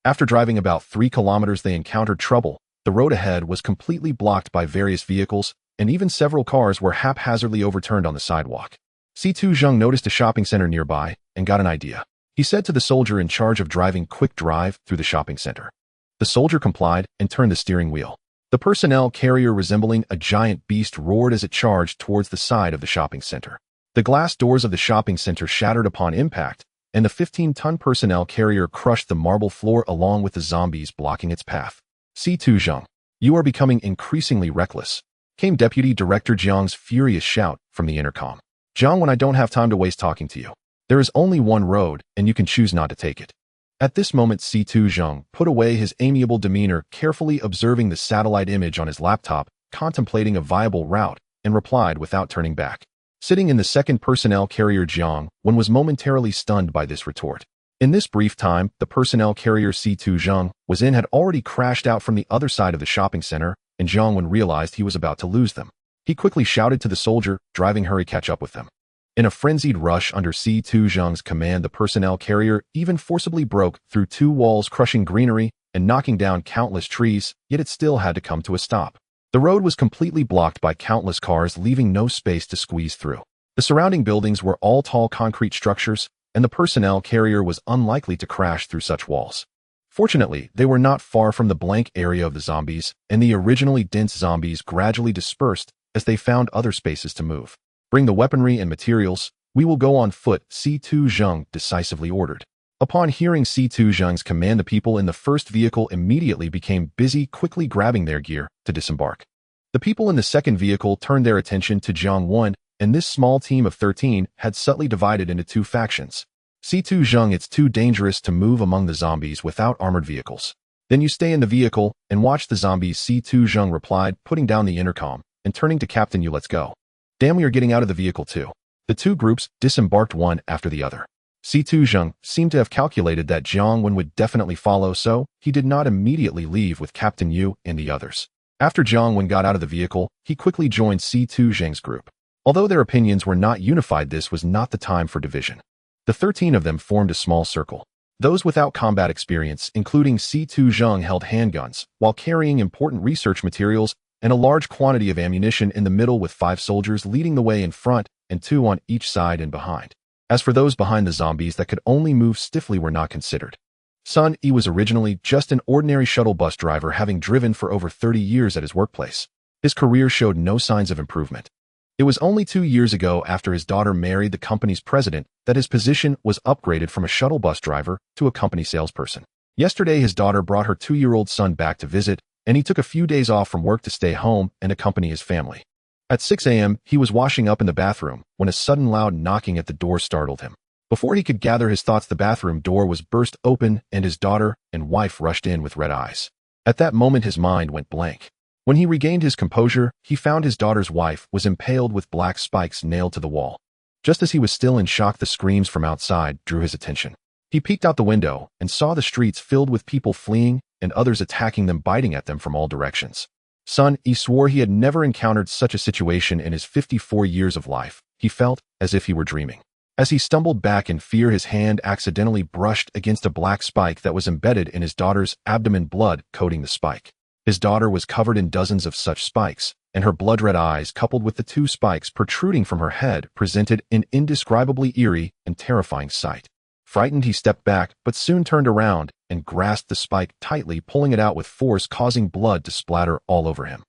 After driving about 3 kilometers, they encountered trouble. The road ahead was completely blocked by various vehicles, and even several cars were haphazardly overturned on the sidewalk. C2 Zheng noticed a shopping center nearby and got an idea. He said to the soldier in charge of driving, "Quick, drive through the shopping center." The soldier complied and turned the steering wheel. The personnel carrier, resembling a giant beast, roared as it charged towards the side of the shopping center. The glass doors of the shopping center shattered upon impact, and the 15-ton personnel carrier crushed the marble floor along with the zombies blocking its path. "C2 Zheng, you are becoming increasingly reckless," came Deputy Director Jiang's furious shout from the intercom. "Jiang, when I don't have time to waste talking to you. There is only one road, and you can choose not to take it." At this moment, C2 Zheng put away his amiable demeanor, carefully observing the satellite image on his laptop, contemplating a viable route, and replied without turning back. Sitting in the second personnel carrier, Jiang was momentarily stunned by this retort. In this brief time, the personnel carrier C2 Zheng was in had already crashed out from the other side of the shopping center, and Jiang realized he was about to lose them. He quickly shouted to the soldier driving, "Hurry, catch up with them." In a frenzied rush under C2 Zheng's command, the personnel carrier even forcibly broke through 2 walls, crushing greenery and knocking down countless trees, yet it still had to come to a stop. The road was completely blocked by countless cars, leaving no space to squeeze through. The surrounding buildings were all tall concrete structures, and the personnel carrier was unlikely to crash through such walls. Fortunately, they were not far from the blank area of the zombies, and the originally dense zombies gradually dispersed as they found other spaces to move. Bring the weaponry and materials. We will go on foot, C2 Zheng decisively ordered. Upon hearing C2 Zheng's command, the people in the first vehicle immediately became busy quickly grabbing their gear to disembark. The people in the second vehicle turned their attention to Zheng 1, and this small team of 13 had subtly divided into two factions. C2 Zheng, it's too dangerous to move among the zombies without armored vehicles. Then you stay in the vehicle and watch the zombies, C2 Zheng replied, putting down the intercom and turning to Captain Yu. Let's go. Damn, we are getting out of the vehicle too. The two groups disembarked one after the other. C2 Zheng seemed to have calculated that Jiang Wen would definitely follow, so he did not immediately leave with Captain Yu and the others. After Jiang Wen got out of the vehicle, he quickly joined C2 Zheng's group. Although their opinions were not unified, this was not the time for division. The 13 of them formed a small circle. Those without combat experience, including C2 Zheng, held handguns, while carrying important research materials and a large quantity of ammunition in the middle, with 5 soldiers leading the way in front and 2 on each side and behind. As for those behind, the zombies that could only move stiffly were not considered. Sun Yi was originally just an ordinary shuttle bus driver, having driven for over 30 years at his workplace. His career showed no signs of improvement. It was only 2 years ago, after his daughter married the company's president, that his position was upgraded from a shuttle bus driver to a company salesperson. Yesterday, his daughter brought her 2-year-old son back to visit, and he took a few days off from work to stay home and accompany his family. At 6 a.m., he was washing up in the bathroom when a sudden loud knocking at the door startled him. Before he could gather his thoughts, the bathroom door was burst open and his daughter and wife rushed in with red eyes. At that moment, his mind went blank. When he regained his composure, he found his daughter's wife was impaled with black spikes nailed to the wall. Just as he was still in shock, the screams from outside drew his attention. He peeked out the window and saw the streets filled with people fleeing and others attacking them, biting at them from all directions. Sun Yi swore he had never encountered such a situation in his 54 years of life. He felt as if he were dreaming. As he stumbled back in fear, his hand accidentally brushed against a black spike that was embedded in his daughter's abdomen, blood coating the spike. His daughter was covered in dozens of such spikes, and her blood-red eyes, coupled with the 2 spikes protruding from her head, presented an indescribably eerie and terrifying sight. Frightened, he stepped back, but soon turned around and grasped the spike tightly, pulling it out with force, causing blood to splatter all over him.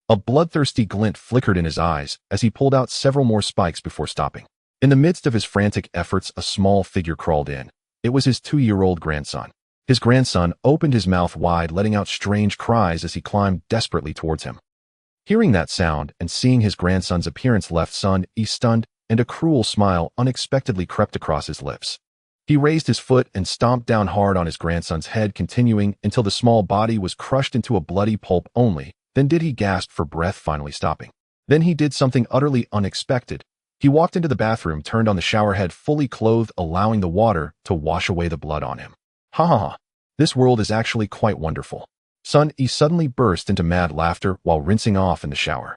A bloodthirsty glint flickered in his eyes as he pulled out several more spikes before stopping. In the midst of his frantic efforts, a small figure crawled in. It was his 2-year-old grandson. His grandson opened his mouth wide, letting out strange cries as he climbed desperately towards him. Hearing that sound and seeing his grandson's appearance left Sun Yi stunned, and a cruel smile unexpectedly crept across his lips. He raised his foot and stomped down hard on his grandson's head, continuing until the small body was crushed into a bloody pulp only. Then did he gasp for breath, finally stopping. Then he did something utterly unexpected. He walked into the bathroom, turned on the shower head, fully clothed, allowing the water to wash away the blood on him. Ha ha ha. This world is actually quite wonderful. Sun Yi suddenly burst into mad laughter while rinsing off in the shower.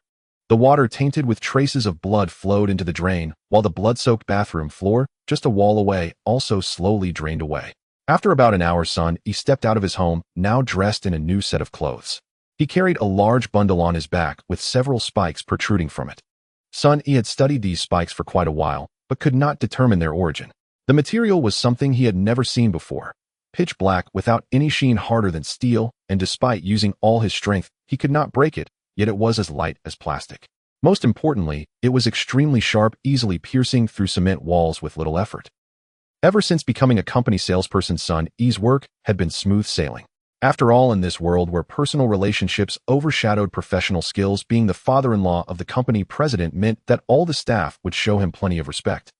The water, tainted with traces of blood, flowed into the drain, while the blood-soaked bathroom floor, just a wall away, also slowly drained away. After about an hour, Sun Yi stepped out of his home, now dressed in a new set of clothes. He carried a large bundle on his back with several spikes protruding from it. Sun Yi had studied these spikes for quite a while, but could not determine their origin. The material was something he had never seen before. Pitch black, without any sheen, harder than steel, and despite using all his strength, he could not break it, yet it was as light as plastic. Most importantly, it was extremely sharp, easily piercing through cement walls with little effort. Ever since becoming a company salesperson, Sun Yi's work had been smooth sailing. After all, in this world where personal relationships overshadowed professional skills, being the father-in-law of the company president meant that all the staff would show him plenty of respect.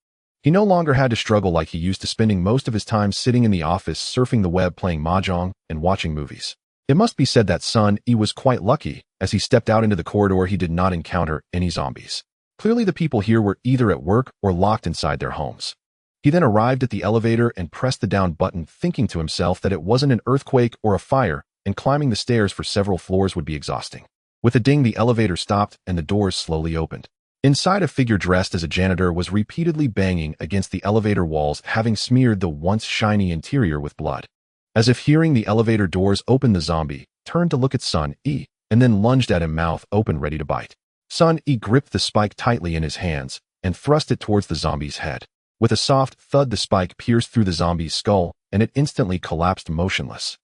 He no longer had to struggle like he used to, spending most of his time sitting in the office, surfing the web, playing mahjong, and watching movies. It must be said that Sun Yi was quite lucky. As he stepped out into the corridor, he did not encounter any zombies. Clearly the people here were either at work or locked inside their homes. He then arrived at the elevator and pressed the down button, thinking to himself that it wasn't an earthquake or a fire, and climbing the stairs for several floors would be exhausting. With a ding, the elevator stopped and the doors slowly opened. Inside, a figure dressed as a janitor was repeatedly banging against the elevator walls, having smeared the once shiny interior with blood. As if hearing the elevator doors open, the zombie turned to look at Sun Yi, and then lunged at him, mouth open, ready to bite. Sun Yi gripped the spike tightly in his hands, and thrust it towards the zombie's head. With a soft thud, the spike pierced through the zombie's skull, and it instantly collapsed motionless.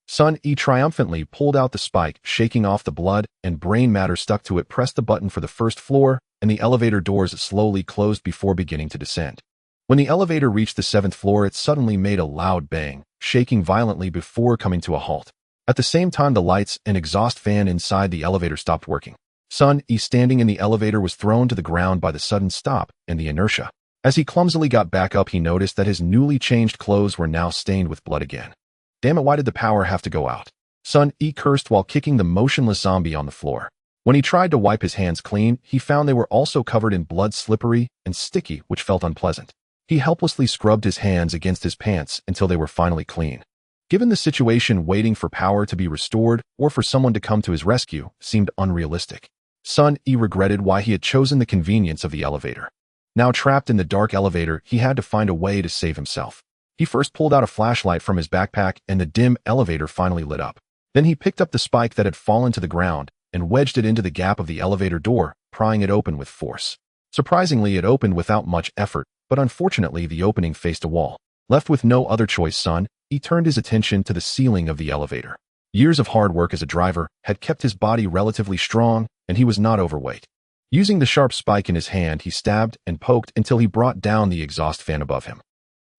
Sun-E triumphantly pulled out the spike, shaking off the blood and brain matter stuck to it, pressed the button for the first floor, and the elevator doors slowly closed before beginning to descend. When the elevator reached the 7th floor, it suddenly made a loud bang, shaking violently before coming to a halt. At the same time, the lights and exhaust fan inside the elevator stopped working. Sun-E, standing in the elevator, was thrown to the ground by the sudden stop and the inertia. As he clumsily got back up, he noticed that his newly changed clothes were now stained with blood again. Damn it, why did the power have to go out? Sun-E cursed while kicking the motionless zombie on the floor. When he tried to wipe his hands clean, he found they were also covered in blood, slippery and sticky, which felt unpleasant. He helplessly scrubbed his hands against his pants until they were finally clean. Given the situation, waiting for power to be restored or for someone to come to his rescue seemed unrealistic. Sun-E regretted why he had chosen the convenience of the elevator. Now trapped in the dark elevator, he had to find a way to save himself. He first pulled out a flashlight from his backpack, and the dim elevator finally lit up. Then he picked up the spike that had fallen to the ground and wedged it into the gap of the elevator door, prying it open with force. Surprisingly, it opened without much effort, but unfortunately the opening faced a wall. Left with no other choice, Sun-E turned his attention to the ceiling of the elevator. Years of hard work as a driver had kept his body relatively strong, and he was not overweight. Using the sharp spike in his hand, he stabbed and poked until he brought down the exhaust fan above him.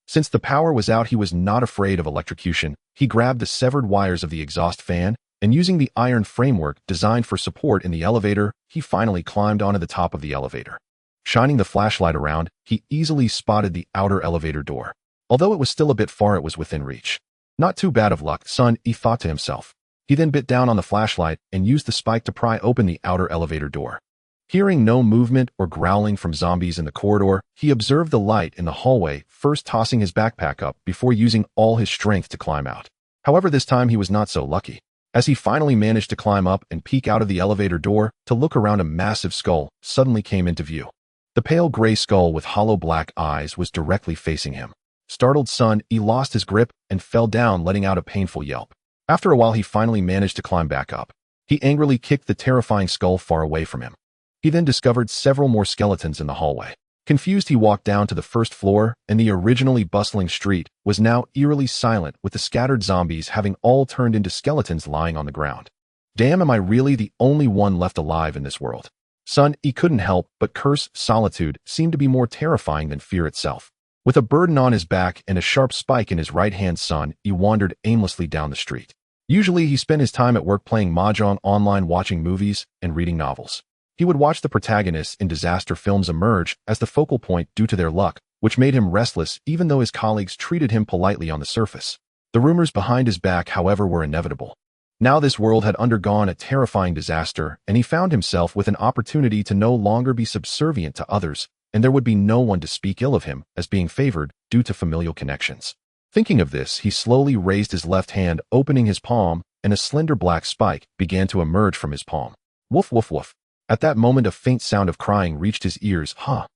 Since the power was out, he was not afraid of electrocution. He grabbed the severed wires of the exhaust fan, and using the iron framework designed for support in the elevator, he finally climbed onto the top of the elevator. Shining the flashlight around, he easily spotted the outer elevator door. Although it was still a bit far, it was within reach. Not too bad of luck, Sun-E thought to himself. He then bit down on the flashlight and used the spike to pry open the outer elevator door. Hearing no movement or growling from zombies in the corridor, he observed the light in the hallway, first tossing his backpack up before using all his strength to climb out. However, this time he was not so lucky. As he finally managed to climb up and peek out of the elevator door to look around, a massive skull suddenly came into view. The pale gray skull with hollow black eyes was directly facing him. Startled, Sun-E lost his grip and fell down, letting out a painful yelp. After a while, he finally managed to climb back up. He angrily kicked the terrifying skull far away from him. He then discovered several more skeletons in the hallway. Confused, he walked down to the first floor, and the originally bustling street was now eerily silent, with the scattered zombies having all turned into skeletons lying on the ground. Damn, am I really the only one left alive in this world? Sun-E couldn't help but curse. Solitude seemed to be more terrifying than fear itself. With a burden on his back and a sharp spike in his right hand, Sun-E wandered aimlessly down the street. Usually he spent his time at work playing mahjong online, watching movies, and reading novels. He would watch the protagonists in disaster films emerge as the focal point due to their luck, which made him restless even though his colleagues treated him politely on the surface. The rumors behind his back, however, were inevitable. Now this world had undergone a terrifying disaster, and he found himself with an opportunity to no longer be subservient to others, and there would be no one to speak ill of him as being favored due to familial connections. Thinking of this, he slowly raised his left hand, opening his palm, and a slender black spike began to emerge from his palm. Woof, woof, woof. At that moment, a faint sound of crying reached his ears. Huh.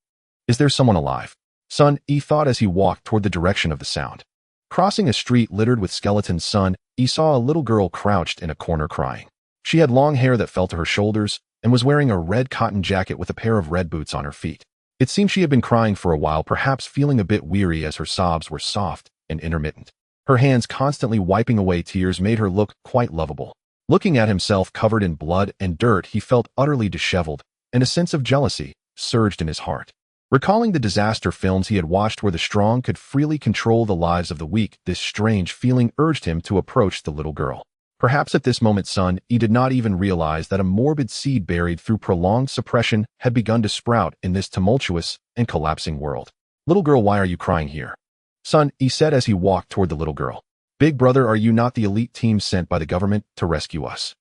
Is there someone alive? Sun-E thought as he walked toward the direction of the sound. Crossing a street littered with skeletons, Sun-E saw a little girl crouched in a corner crying. She had long hair that fell to her shoulders and was wearing a red cotton jacket with a pair of red boots on her feet. It seemed she had been crying for a while, perhaps feeling a bit weary as her sobs were soft and intermittent. Her hands constantly wiping away tears made her look quite lovable. Looking at himself covered in blood and dirt, he felt utterly disheveled, and a sense of jealousy surged in his heart. Recalling the disaster films he had watched where the strong could freely control the lives of the weak, this strange feeling urged him to approach the little girl. Perhaps at this moment, Sun-E did not even realize that a morbid seed buried through prolonged suppression had begun to sprout in this tumultuous and collapsing world. Little girl, why are you crying here? Sun-E said as he walked toward the little girl. Big brother, are you not the elite team sent by the government to rescue us?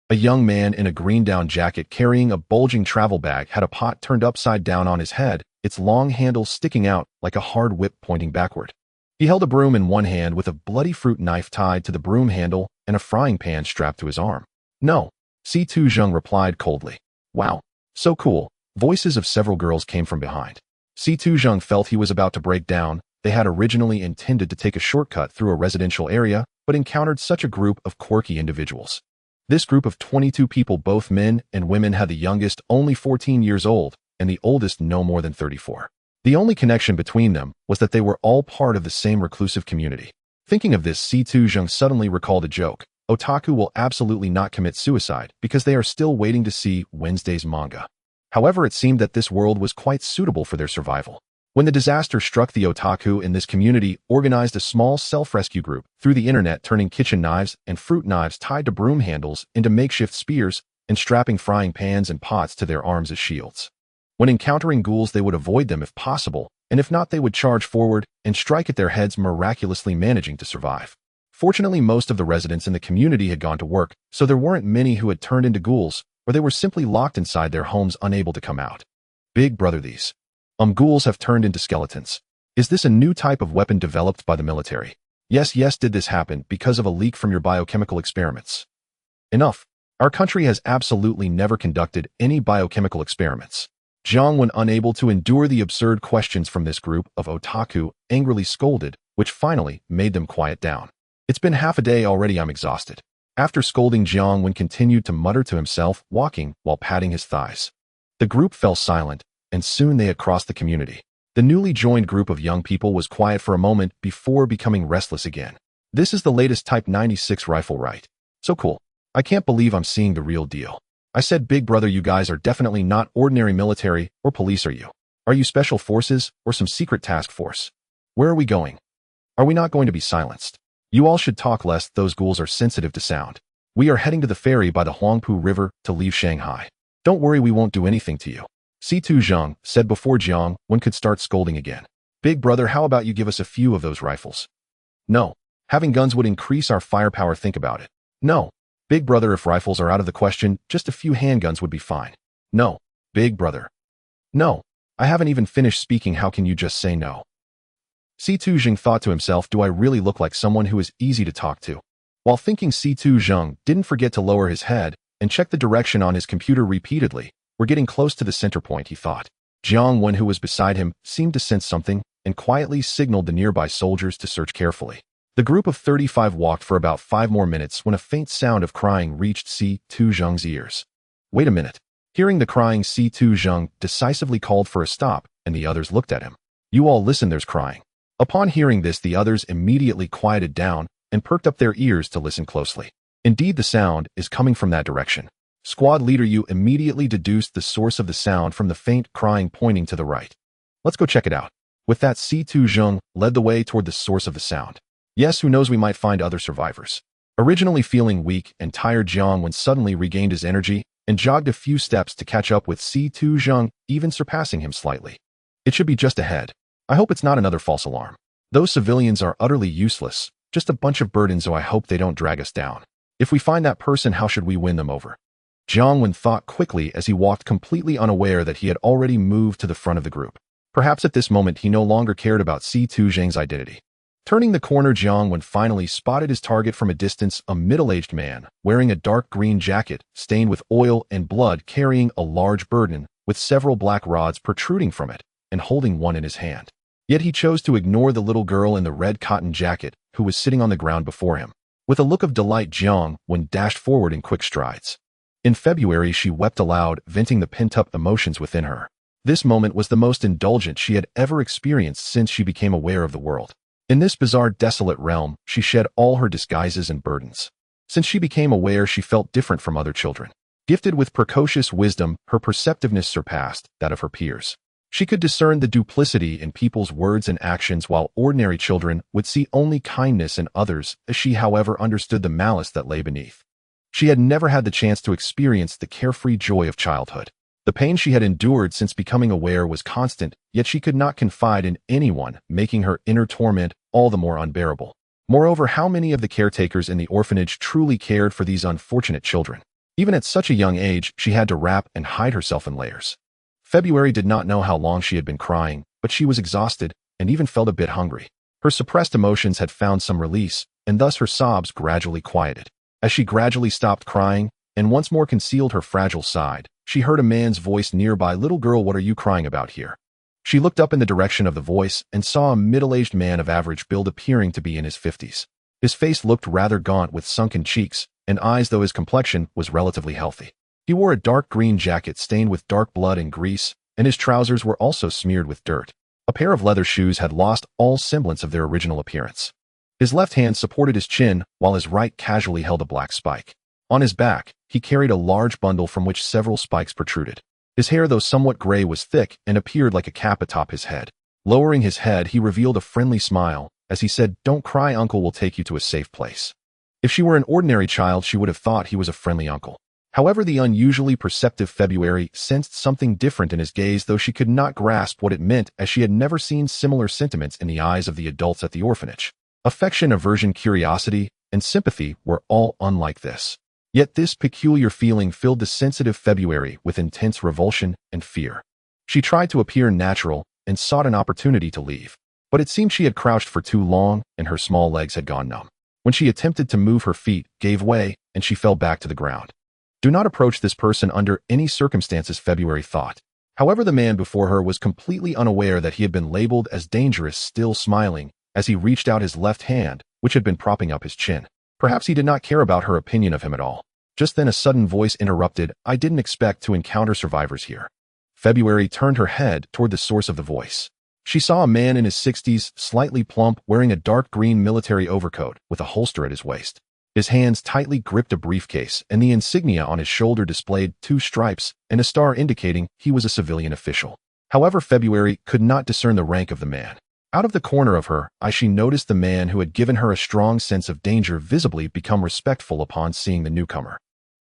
A young man in a green down jacket carrying a bulging travel bag had a pot turned upside down on his head, its long handle sticking out like a hard whip pointing backward. He held a broom in one hand with a bloody fruit knife tied to the broom handle and a frying pan strapped to his arm. No, Si Tu-jung replied coldly. Wow, so cool. Voices of several girls came from behind. Si Tu-jung felt he was about to break down. They had originally intended to take a shortcut through a residential area, but encountered such a group of quirky individuals. This group of 22 people, both men and women, had the youngest only 14 years old, and the oldest no more than 34. The only connection between them was that they were all part of the same reclusive community. Thinking of this, Si-Tu Zheng suddenly recalled a joke. Otaku will absolutely not commit suicide because they are still waiting to see Wednesday's manga. However, it seemed that this world was quite suitable for their survival. When the disaster struck, the otaku in this community organized a small self-rescue group through the internet, turning kitchen knives and fruit knives tied to broom handles into makeshift spears and strapping frying pans and pots to their arms as shields. When encountering ghouls, they would avoid them if possible, and if not, they would charge forward and strike at their heads, miraculously managing to survive. Fortunately, most of the residents in the community had gone to work, so there weren't many who had turned into ghouls, or they were simply locked inside their homes, unable to come out. Big brother, these ghouls have turned into skeletons. Is this a new type of weapon developed by the military? Yes, did this happen because of a leak from your biochemical experiments? Enough. Our country has absolutely never conducted any biochemical experiments. Jiang, when unable to endure the absurd questions from this group of otaku, angrily scolded, which finally made them quiet down. It's been half a day already, I'm exhausted. After scolding, Jiang Wen continued to mutter to himself, walking while patting his thighs. The group fell silent, and soon they had crossed the community. The newly joined group of young people was quiet for a moment before becoming restless again. This is the latest Type 96 rifle, right? So cool. I can't believe I'm seeing the real deal. I said, big brother, you guys are definitely not ordinary military or police, are you? Are you special forces or some secret task force? Where are we going? Are we not going to be silenced? You all should talk less, those ghouls are sensitive to sound. We are heading to the ferry by the Huangpu River to leave Shanghai. Don't worry, we won't do anything to you. Si-Tu Zheng said before Jiang Wen could start scolding again. Big brother, how about you give us a few of those rifles? No. Having guns would increase our firepower, think about it. No. Big brother, if rifles are out of the question, just a few handguns would be fine. No. Big brother. No. I haven't even finished speaking, how can you just say no? Si-Tu Zheng thought to himself, do I really look like someone who is easy to talk to? While thinking, Si-Tu Zheng didn't forget to lower his head and check the direction on his computer repeatedly. We're getting close to the center point, he thought. Jiang Wen, who was beside him, seemed to sense something and quietly signaled the nearby soldiers to search carefully. The group of 35 walked for about 5 more minutes when a faint sound of crying reached Si-Tu Zheng's ears. Wait a minute. Hearing the crying, Si-Tu Zheng decisively called for a stop, and the others looked at him. You all listen, there's crying. Upon hearing this, the others immediately quieted down and perked up their ears to listen closely. Indeed, the sound is coming from that direction. Squad leader, you immediately deduced the source of the sound from the faint crying pointing to the right. Let's go check it out. With that, Si-Tu Zheng led the way toward the source of the sound. Yes, who knows, we might find other survivors. Originally feeling weak and tired, Jiang Wen suddenly regained his energy and jogged a few steps to catch up with Si-Tu Zheng, even surpassing him slightly. It should be just ahead. I hope it's not another false alarm. Those civilians are utterly useless, just a bunch of burdens, so I hope they don't drag us down. If we find that person, how should we win them over? Jiang Wen thought quickly as he walked, completely unaware that he had already moved to the front of the group. Perhaps at this moment he no longer cared about Si-Tu Zheng's identity. Turning the corner, Jiang Wen finally spotted his target from a distance, a middle-aged man wearing a dark green jacket stained with oil and blood, carrying a large burden with several black rods protruding from it and holding one in his hand. Yet he chose to ignore the little girl in the red cotton jacket who was sitting on the ground before him. With a look of delight, Jiang Wen dashed forward in quick strides. In February, she wept aloud, venting the pent-up emotions within her. This moment was the most indulgent she had ever experienced since she became aware of the world. In this bizarre, desolate realm, she shed all her disguises and burdens. Since she became aware, she felt different from other children. Gifted with precocious wisdom, her perceptiveness surpassed that of her peers. She could discern the duplicity in people's words and actions, while ordinary children would see only kindness in others, as she, however, understood the malice that lay beneath. She had never had the chance to experience the carefree joy of childhood. The pain she had endured since becoming aware was constant, yet she could not confide in anyone, making her inner torment all the more unbearable. Moreover, how many of the caretakers in the orphanage truly cared for these unfortunate children? Even at such a young age, she had to wrap and hide herself in layers. February did not know how long she had been crying, but she was exhausted and even felt a bit hungry. Her suppressed emotions had found some release, and thus her sobs gradually quieted. As she gradually stopped crying and once more concealed her fragile side, she heard a man's voice nearby. Little girl, what are you crying about here? She looked up in the direction of the voice and saw a middle-aged man of average build appearing to be in his 50s. His face looked rather gaunt with sunken cheeks and eyes, though his complexion was relatively healthy. He wore a dark green jacket stained with dark blood and grease, and his trousers were also smeared with dirt. A pair of leather shoes had lost all semblance of their original appearance. His left hand supported his chin, while his right casually held a black spike. On his back, he carried a large bundle from which several spikes protruded. His hair, though somewhat gray, was thick and appeared like a cap atop his head. Lowering his head, he revealed a friendly smile as he said, "Don't cry, uncle will take you to a safe place." If she were an ordinary child, she would have thought he was a friendly uncle. However, the unusually perceptive February sensed something different in his gaze, though she could not grasp what it meant, as she had never seen similar sentiments in the eyes of the adults at the orphanage. Affection, aversion, curiosity, and sympathy were all unlike this. Yet this peculiar feeling filled the sensitive February with intense revulsion and fear. She tried to appear natural and sought an opportunity to leave. But it seemed she had crouched for too long and her small legs had gone numb. When she attempted to move, her feet gave way and she fell back to the ground. Do not approach this person under any circumstances, February thought. However, the man before her was completely unaware that he had been labeled as dangerous, still smiling as he reached out his left hand, which had been propping up his chin. Perhaps he did not care about her opinion of him at all. Just then a sudden voice interrupted, "I didn't expect to encounter survivors here." February turned her head toward the source of the voice. She saw a man in his 60s, slightly plump, wearing a dark green military overcoat with a holster at his waist. His hands tightly gripped a briefcase, and the insignia on his shoulder displayed 2 stripes and a star indicating he was a civilian official. However, February could not discern the rank of the man. Out of the corner of her eye, she noticed the man who had given her a strong sense of danger visibly become respectful upon seeing the newcomer.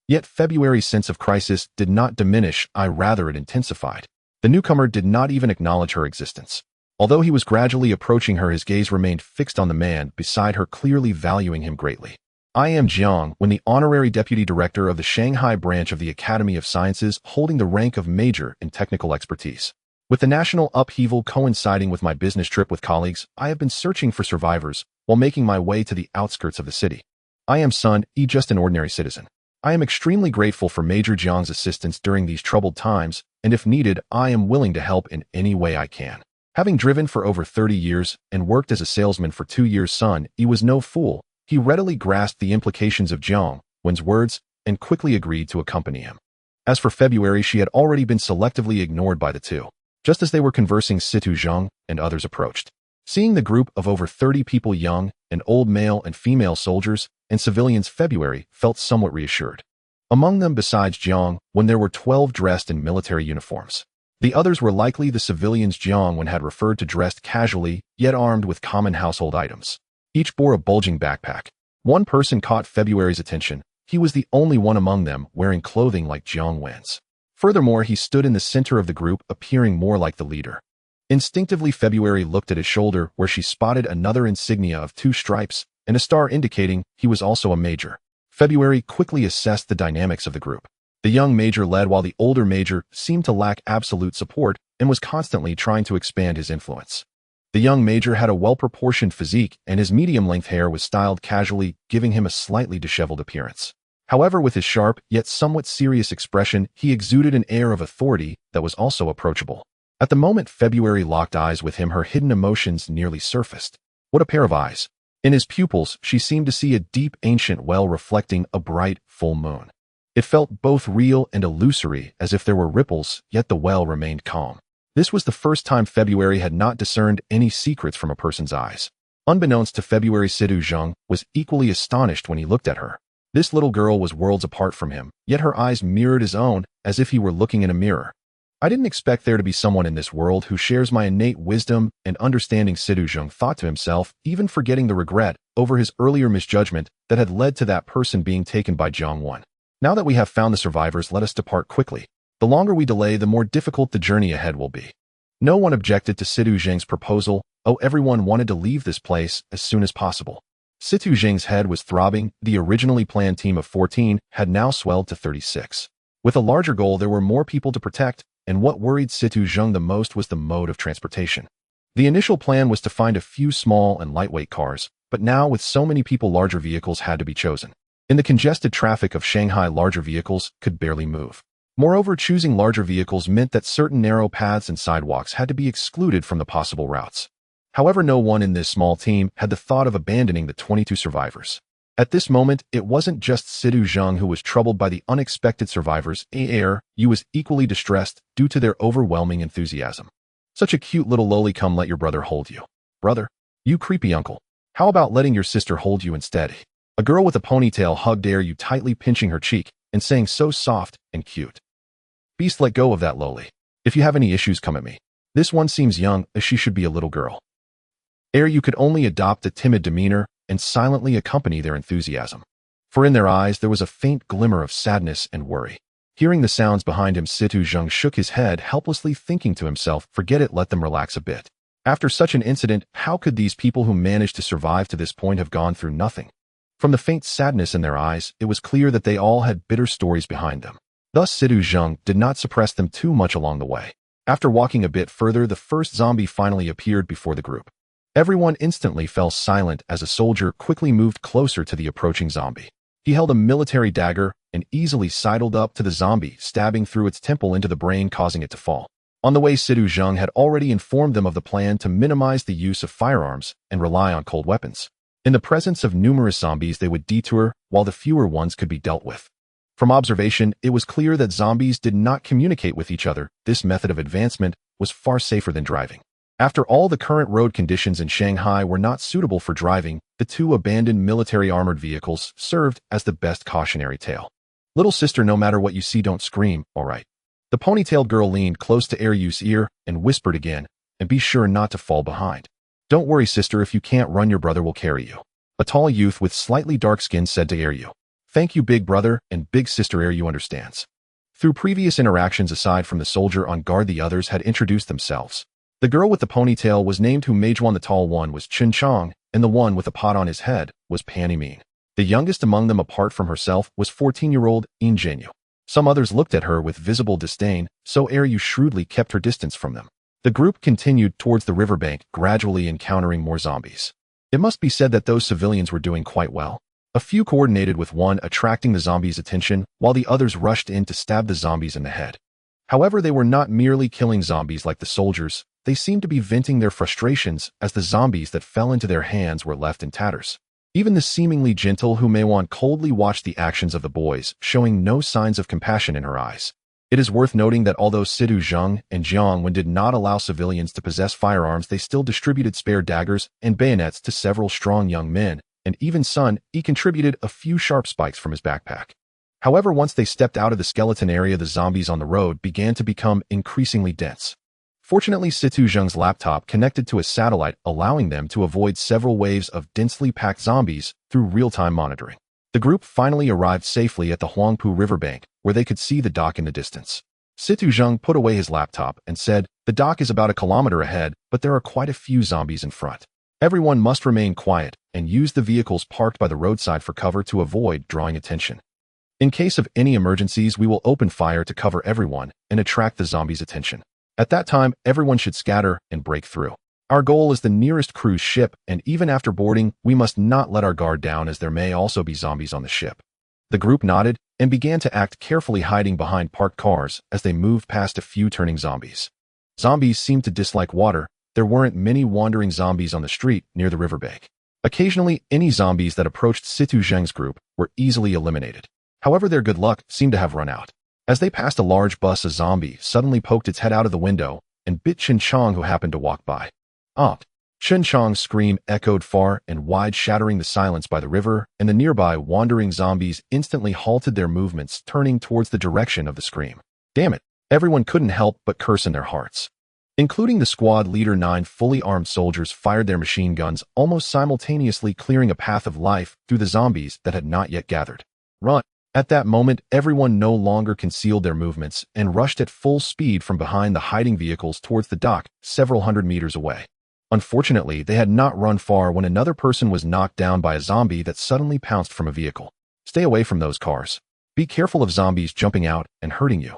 Yet February's sense of crisis did not diminish, rather it intensified. The newcomer did not even acknowledge her existence. Although he was gradually approaching her, his gaze remained fixed on the man beside her, clearly valuing him greatly. "I am Jiang, when the honorary deputy director of the Shanghai branch of the Academy of Sciences, holding the rank of major in technical expertise. With the national upheaval coinciding with my business trip with colleagues, I have been searching for survivors while making my way to the outskirts of the city. I am Sun E, just an ordinary citizen. I am extremely grateful for Major Jiang's assistance during these troubled times, and if needed, I am willing to help in any way I can." Having driven for over 30 years and worked as a salesman for 2 years, Sun E was no fool. He readily grasped the implications of Jiang Wen's words and quickly agreed to accompany him. As for February, she had already been selectively ignored by the two. Just as they were conversing, Situ Zheng and others approached. Seeing the group of over 30 people, young and old, male and female soldiers and civilians, February felt somewhat reassured. Among them, besides Jiang Wen, there were 12 dressed in military uniforms. The others were likely the civilians Jiang Wen had referred to, dressed casually, yet armed with common household items. Each bore a bulging backpack. One person caught February's attention. He was the only one among them wearing clothing like Jiang Wen's. Furthermore, he stood in the center of the group, appearing more like the leader. Instinctively, February looked at his shoulder, where she spotted another insignia of 2 stripes and a star indicating he was also a major. February quickly assessed the dynamics of the group. The young major led, while the older major seemed to lack absolute support and was constantly trying to expand his influence. The young major had a well-proportioned physique, and his medium-length hair was styled casually, giving him a slightly disheveled appearance. However, with his sharp yet somewhat serious expression, he exuded an air of authority that was also approachable. At the moment February locked eyes with him, her hidden emotions nearly surfaced. What a pair of eyes! In his pupils, she seemed to see a deep ancient well reflecting a bright, full moon. It felt both real and illusory, as if there were ripples, yet the well remained calm. This was the first time February had not discerned any secrets from a person's eyes. Unbeknownst to February, Situ Zheng was equally astonished when he looked at her. This little girl was worlds apart from him, yet her eyes mirrored his own, as if he were looking in a mirror. "I didn't expect there to be someone in this world who shares my innate wisdom and understanding," Situ Zheng thought to himself, even forgetting the regret over his earlier misjudgment that had led to that person being taken by Jiang Wen. "Now that we have found the survivors, let us depart quickly. The longer we delay, the more difficult the journey ahead will be." No one objected to Situ Zheng's proposal. Everyone wanted to leave this place as soon as possible. Situ Zheng's head was throbbing. The originally planned team of 14 had now swelled to 36. With a larger goal, there were more people to protect, and what worried Situ Zheng the most was the mode of transportation. The initial plan was to find a few small and lightweight cars, but now with so many people, larger vehicles had to be chosen. In the congested traffic of Shanghai, larger vehicles could barely move. Moreover, choosing larger vehicles meant that certain narrow paths and sidewalks had to be excluded from the possible routes. However, no one in this small team had the thought of abandoning the 22 survivors. At this moment, it wasn't just Sidu Zheng who was troubled by the unexpected survivors. AR was equally distressed due to their overwhelming enthusiasm. Such a cute little loli, come let your brother hold you. Brother? You creepy uncle. How about letting your sister hold you instead? A girl with a ponytail hugged you, tightly pinching her cheek and saying so soft and cute. Beast, let go of that loli. If you have any issues, come at me. This one seems young, as she should be a little girl. You could only adopt a timid demeanor and silently accompany their enthusiasm. For in their eyes there was a faint glimmer of sadness and worry. Hearing the sounds behind him, Situ Zheng shook his head helplessly, thinking to himself, forget it, let them relax a bit. After such an incident, how could these people who managed to survive to this point have gone through nothing? From the faint sadness in their eyes, it was clear that they all had bitter stories behind them. Thus Situ Zheng did not suppress them too much along the way. After walking a bit further, the first zombie finally appeared before the group. Everyone instantly fell silent as a soldier quickly moved closer to the approaching zombie. He held a military dagger and easily sidled up to the zombie, stabbing through its temple into the brain, causing it to fall. On the way, Sidu Zheng had already informed them of the plan to minimize the use of firearms and rely on cold weapons. In the presence of numerous zombies, they would detour, while the fewer ones could be dealt with. From observation, it was clear that zombies did not communicate with each other. This method of advancement was far safer than driving. After all, the current road conditions in Shanghai were not suitable for driving. The two abandoned military armored vehicles served as the best cautionary tale. Little sister, no matter what you see, don't scream, all right? The ponytailed girl leaned close to Ryu's ear and whispered again, and be sure not to fall behind. Don't worry, sister, if you can't run, your brother will carry you. A tall youth with slightly dark skin said to Ryu. Thank you, big brother, and big sister. Ryu understands. Through previous interactions, aside from the soldier on guard, the others had introduced themselves. The girl with the ponytail was named Hu Meijuan, the tall one was Chen Chong, and the one with a pot on his head was Panny Mean. The youngest among them, apart from herself, was 14-year-old In Jinyu. Some others looked at her with visible disdain, so Ryu shrewdly kept her distance from them. The group continued towards the riverbank, gradually encountering more zombies. It must be said that those civilians were doing quite well. A few coordinated with one, attracting the zombies' attention, while the others rushed in to stab the zombies in the head. However, they were not merely killing zombies like the soldiers. They seemed to be venting their frustrations as the zombies that fell into their hands were left in tatters. Even the seemingly gentle Hu Meijuan coldly watched the actions of the boys, showing no signs of compassion in her eyes. It is worth noting that although Sidu Zheng and Jiang Wen did not allow civilians to possess firearms, they still distributed spare daggers and bayonets to several strong young men, and even Sun Yi contributed a few sharp spikes from his backpack. However, once they stepped out of the skeleton area, the zombies on the road began to become increasingly dense. Fortunately, Situ Zheng's laptop connected to a satellite, allowing them to avoid several waves of densely packed zombies through real-time monitoring. The group finally arrived safely at the Huangpu riverbank, where they could see the dock in the distance. Situ Zheng put away his laptop and said, the dock is about a kilometer ahead, but there are quite a few zombies in front. Everyone must remain quiet and use the vehicles parked by the roadside for cover to avoid drawing attention. In case of any emergencies, we will open fire to cover everyone and attract the zombies' attention. At that time, everyone should scatter and break through. Our goal is the nearest cruise ship, and even after boarding, we must not let our guard down, as there may also be zombies on the ship. The group nodded and began to act carefully, hiding behind parked cars as they moved past a few turning zombies. Zombies seemed to dislike water. There weren't many wandering zombies on the street near the riverbank. Occasionally, any zombies that approached Situ Zheng's group were easily eliminated. However, their good luck seemed to have run out. As they passed a large bus, a zombie suddenly poked its head out of the window and bit Chen Chong, who happened to walk by. Chen Chong's scream echoed far and wide, shattering the silence by the river, and the nearby wandering zombies instantly halted their movements, turning towards the direction of the scream. Damn it! Everyone couldn't help but curse in their hearts. Including the squad leader, 9 fully armed soldiers fired their machine guns, almost simultaneously clearing a path of life through the zombies that had not yet gathered. Run! At that moment, everyone no longer concealed their movements and rushed at full speed from behind the hiding vehicles towards the dock, several hundred meters away. Unfortunately, they had not run far when another person was knocked down by a zombie that suddenly pounced from a vehicle. Stay away from those cars. Be careful of zombies jumping out and hurting you,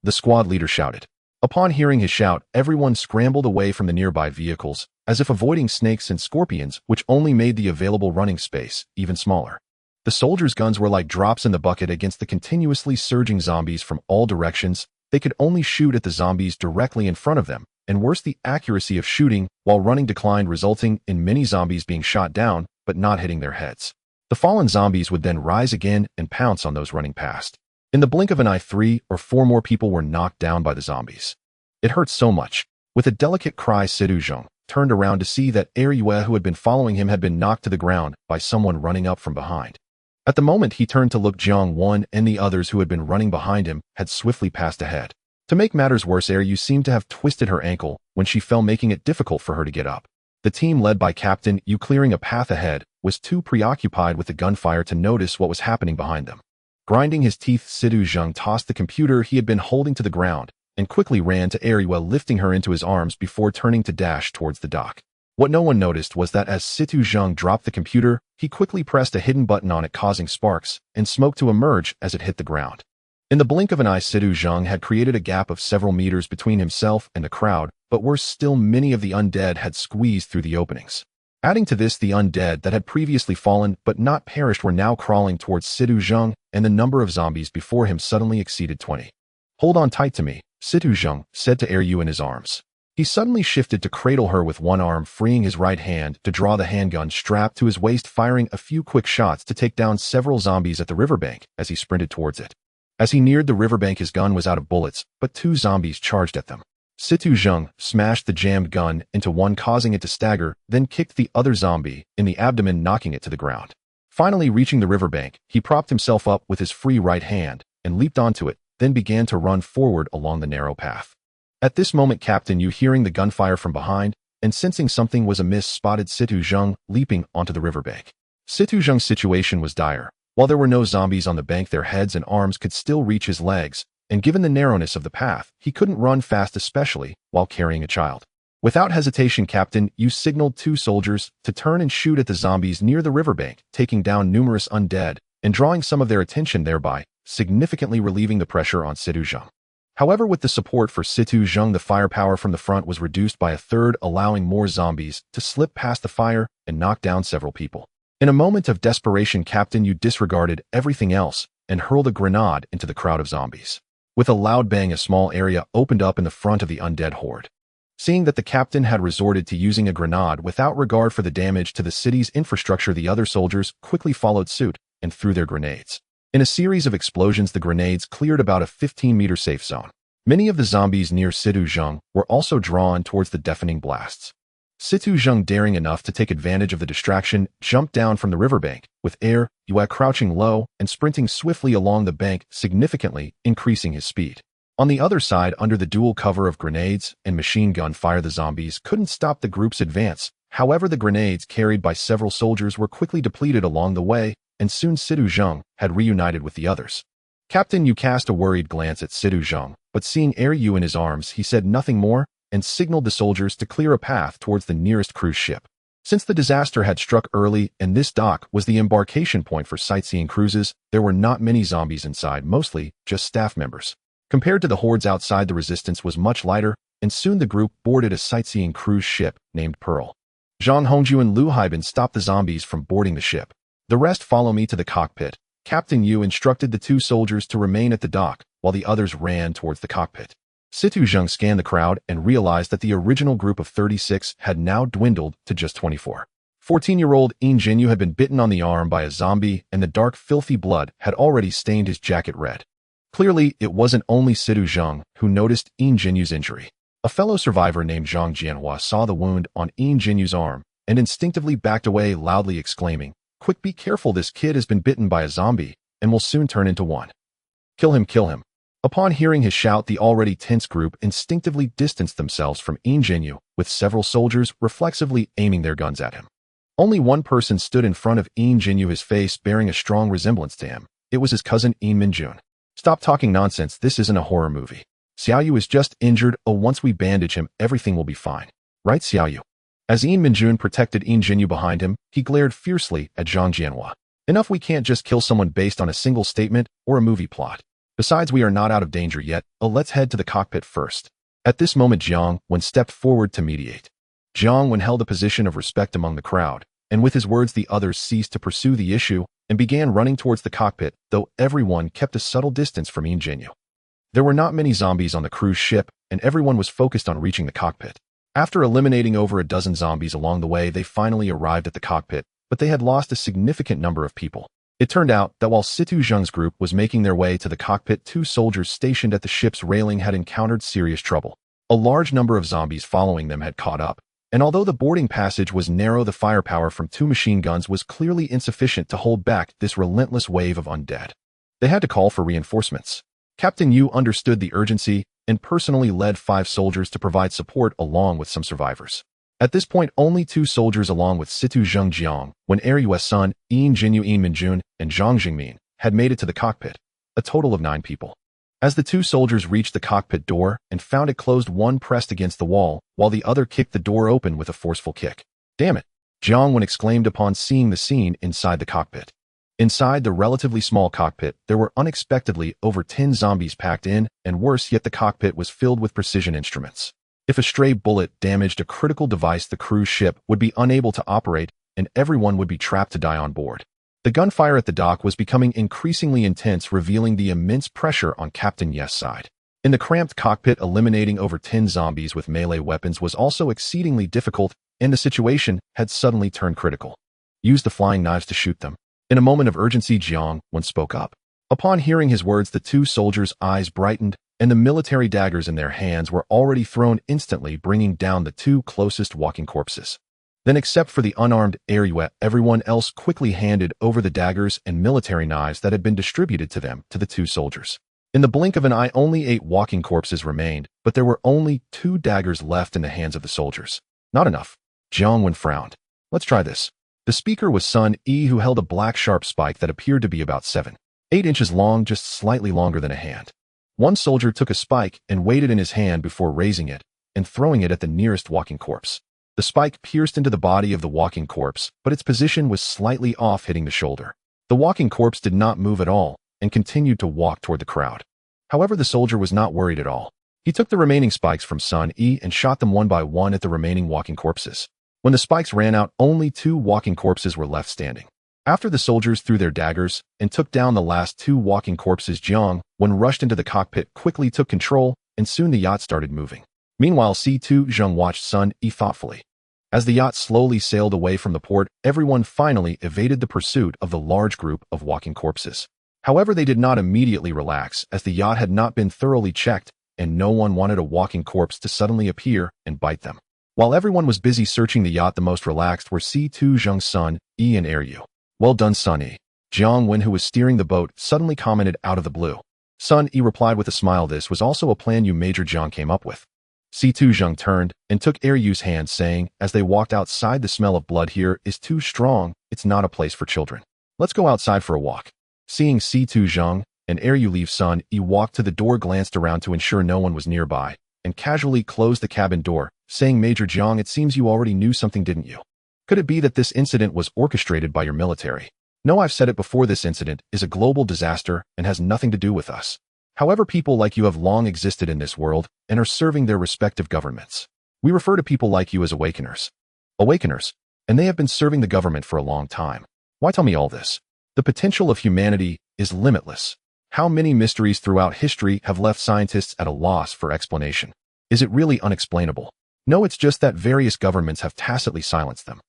the squad leader shouted. Upon hearing his shout, everyone scrambled away from the nearby vehicles, as if avoiding snakes and scorpions, which only made the available running space even smaller. The soldiers' guns were like drops in the bucket against the continuously surging zombies from all directions. They could only shoot at the zombies directly in front of them, and worse, the accuracy of shooting while running declined, resulting in many zombies being shot down but not hitting their heads. The fallen zombies would then rise again and pounce on those running past. In the blink of an eye, 3 or 4 more people were knocked down by the zombies. It hurt so much. With a delicate cry, Zhang turned around to see that Yue, who had been following him, had been knocked to the ground by someone running up from behind. At the moment he turned to look, Jiang Wan and the others who had been running behind him had swiftly passed ahead. To make matters worse, Yue seemed to have twisted her ankle when she fell, making it difficult for her to get up. The team led by Captain Yu, clearing a path ahead, was too preoccupied with the gunfire to notice what was happening behind them. Grinding his teeth, Zhang tossed the computer he had been holding to the ground and quickly ran to Yue, lifting her into his arms before turning to dash towards the dock. What no one noticed was that as Zhang dropped the computer, he quickly pressed a hidden button on it, causing sparks and smoke to emerge as it hit the ground. In the blink of an eye, Zhang had created a gap of several meters between himself and the crowd, but worse still, many of the undead had squeezed through the openings. Adding to this, the undead that had previously fallen but not perished were now crawling towards Zhang, and the number of zombies before him suddenly exceeded 20. "Hold on tight to me," Zhang said to Yue in his arms. He suddenly shifted to cradle her with one arm, freeing his right hand to draw the handgun strapped to his waist, firing a few quick shots to take down several zombies at the riverbank as he sprinted towards it. As he neared the riverbank, his gun was out of bullets, but 2 zombies charged at them. Zhang smashed the jammed gun into one, causing it to stagger, then kicked the other zombie in the abdomen, knocking it to the ground. Finally reaching the riverbank, he propped himself up with his free right hand and leaped onto it, then began to run forward along the narrow path. At this moment, Captain Yu, hearing the gunfire from behind and sensing something was amiss, spotted Zhang leaping onto the riverbank. Zhang's situation was dire. While there were no zombies on the bank, their heads and arms could still reach his legs, and given the narrowness of the path, he couldn't run fast, especially while carrying a child. Without hesitation, Captain Yu signaled 2 soldiers to turn and shoot at the zombies near the riverbank, taking down numerous undead and drawing some of their attention, thereby significantly relieving the pressure on Zhang. However, with the support for Zhang, the firepower from the front was reduced by a third, allowing more zombies to slip past the fire and knock down several people. In a moment of desperation, Captain Yu disregarded everything else and hurled a grenade into the crowd of zombies. With a loud bang, a small area opened up in the front of the undead horde. Seeing that the captain had resorted to using a grenade without regard for the damage to the city's infrastructure, the other soldiers quickly followed suit and threw their grenades. In a series of explosions, the grenades cleared about a 15-meter safe zone. Many of the zombies near Zhang were also drawn towards the deafening blasts. Zhang, daring enough to take advantage of the distraction, jumped down from the riverbank, with Yue crouching low and sprinting swiftly along the bank, significantly increasing his speed. On the other side, under the dual cover of grenades and machine gun fire, the zombies couldn't stop the group's advance. However, the grenades carried by several soldiers were quickly depleted along the way, and soon Zhang had reunited with the others. Captain Yu cast a worried glance at Zhang, but seeing Yue in his arms, he said nothing more and signaled the soldiers to clear a path towards the nearest cruise ship. Since the disaster had struck early and this dock was the embarkation point for sightseeing cruises, there were not many zombies inside, mostly just staff members. Compared to the hordes outside, the resistance was much lighter, and soon the group boarded a sightseeing cruise ship named Pearl. Zhang Hongju and Lu Haibin stopped the zombies from boarding the ship. "The rest follow me to the cockpit." Captain Yu instructed the 2 soldiers to remain at the dock, while the others ran towards the cockpit. Zhang scanned the crowd and realized that the original group of 36 had now dwindled to just 24. 14-year-old Jinyu had been bitten on the arm by a zombie, and the dark, filthy blood had already stained his jacket red. Clearly, it wasn't only Zhang who noticed Jinyu's injury. A fellow survivor named Zhang Jianhua saw the wound on Jinyu's arm and instinctively backed away, loudly exclaiming, "Quick, be careful, this kid has been bitten by a zombie and will soon turn into one. Kill him, kill him." Upon hearing his shout, the already tense group instinctively distanced themselves from Jinyu, with several soldiers reflexively aiming their guns at him. Only one person stood in front of Jinyu, his face bearing a strong resemblance to him. It was his cousin Minjun. "Stop talking nonsense, this isn't a horror movie. Xiaoyu is just injured. Oh, once we bandage him, everything will be fine. Right, Xiaoyu?" As Minjun protected Jinyu behind him, he glared fiercely at Zhang Jianhua. "Enough, we can't just kill someone based on a single statement or a movie plot. Besides, we are not out of danger yet. Let's head to the cockpit first." At this moment, Jiang Wen stepped forward to mediate. Jiang Wen held a position of respect among the crowd, and with his words the others ceased to pursue the issue and began running towards the cockpit, though everyone kept a subtle distance from Jinyu. There were not many zombies on the cruise ship, and everyone was focused on reaching the cockpit. After eliminating over a dozen zombies along the way, they finally arrived at the cockpit, but they had lost a significant number of people. It turned out that while Situ Zheng's group was making their way to the cockpit, 2 soldiers stationed at the ship's railing had encountered serious trouble. A large number of zombies following them had caught up, and although the boarding passage was narrow, the firepower from 2 machine guns was clearly insufficient to hold back this relentless wave of undead. They had to call for reinforcements. Captain Yu understood the urgency and personally led 5 soldiers to provide support along with some survivors. At this point, only 2 soldiers along with Situ Zheng Jiang, when Eryu's son, Yin Jinyu Yin Minjun, and Zhang Jingmin, had made it to the cockpit, a total of 9 people. As the 2 soldiers reached the cockpit door and found it closed, one pressed against the wall, while the other kicked the door open with a forceful kick. "Damn it!" Jiang Wen exclaimed upon seeing the scene inside the cockpit. Inside the relatively small cockpit, there were unexpectedly over 10 zombies packed in, and worse yet, the cockpit was filled with precision instruments. If a stray bullet damaged a critical device, the cruise ship would be unable to operate, and everyone would be trapped to die on board. The gunfire at the dock was becoming increasingly intense, revealing the immense pressure on Captain Ye's side. In the cramped cockpit, eliminating over 10 zombies with melee weapons was also exceedingly difficult, and the situation had suddenly turned critical. "Use the flying knives to shoot them." In a moment of urgency, Jiang Wen spoke up. Upon hearing his words, the 2 soldiers' eyes brightened, and the military daggers in their hands were already thrown instantly, bringing down the 2 closest walking corpses. Then, except for the unarmed Eryu, everyone else quickly handed over the daggers and military knives that had been distributed to them to the 2 soldiers. In the blink of an eye, only 8 walking corpses remained, but there were only 2 daggers left in the hands of the soldiers. "Not enough." Jiang Wen frowned. "Let's try this." The speaker was Sun Yi, who held a black sharp spike that appeared to be about 7-8 inches long, just slightly longer than a hand. One soldier took a spike and weighed it in his hand before raising it and throwing it at the nearest walking corpse. The spike pierced into the body of the walking corpse, but its position was slightly off, hitting the shoulder. The walking corpse did not move at all and continued to walk toward the crowd. However, the soldier was not worried at all. He took the remaining spikes from Sun Yi and shot them one by one at the remaining walking corpses. When the spikes ran out, only 2 walking corpses were left standing. After the soldiers threw their daggers and took down the last 2 walking corpses, Jiang Wen rushed into the cockpit, quickly took control, and soon the yacht started moving. Meanwhile, Situ Zheng watched Sun Yi thoughtfully. As the yacht slowly sailed away from the port, everyone finally evaded the pursuit of the large group of walking corpses. However, they did not immediately relax, as the yacht had not been thoroughly checked, and no one wanted a walking corpse to suddenly appear and bite them. While everyone was busy searching the yacht, the most relaxed were Situ Zheng's son, Yi and Eryu. "Well done, Sun Yi." Jiang Wen, who was steering the boat, suddenly commented out of the blue. Sun Yi replied with a smile, "This was also a plan you Major Jiang came up with." Situ Zheng turned and took Eryu's hand, saying, as they walked outside, "The smell of blood here is too strong. It's not a place for children. Let's go outside for a walk." Seeing Situ Zheng and Eryu leave, Sun Yi walked to the door, glanced around to ensure no one was nearby, and casually closed the cabin door, saying, "Major Jiang, it seems you already knew something, didn't you? Could it be that this incident was orchestrated by your military?" "No, I've said it before, this incident is a global disaster and has nothing to do with us. However, people like you have long existed in this world and are serving their respective governments. We refer to people like you as awakeners." "Awakeners? And they have been serving the government for a long time. Why tell me all this?" "The potential of humanity is limitless. How many mysteries throughout history have left scientists at a loss for explanation? Is it really unexplainable? No, it's just that various governments have tacitly silenced them.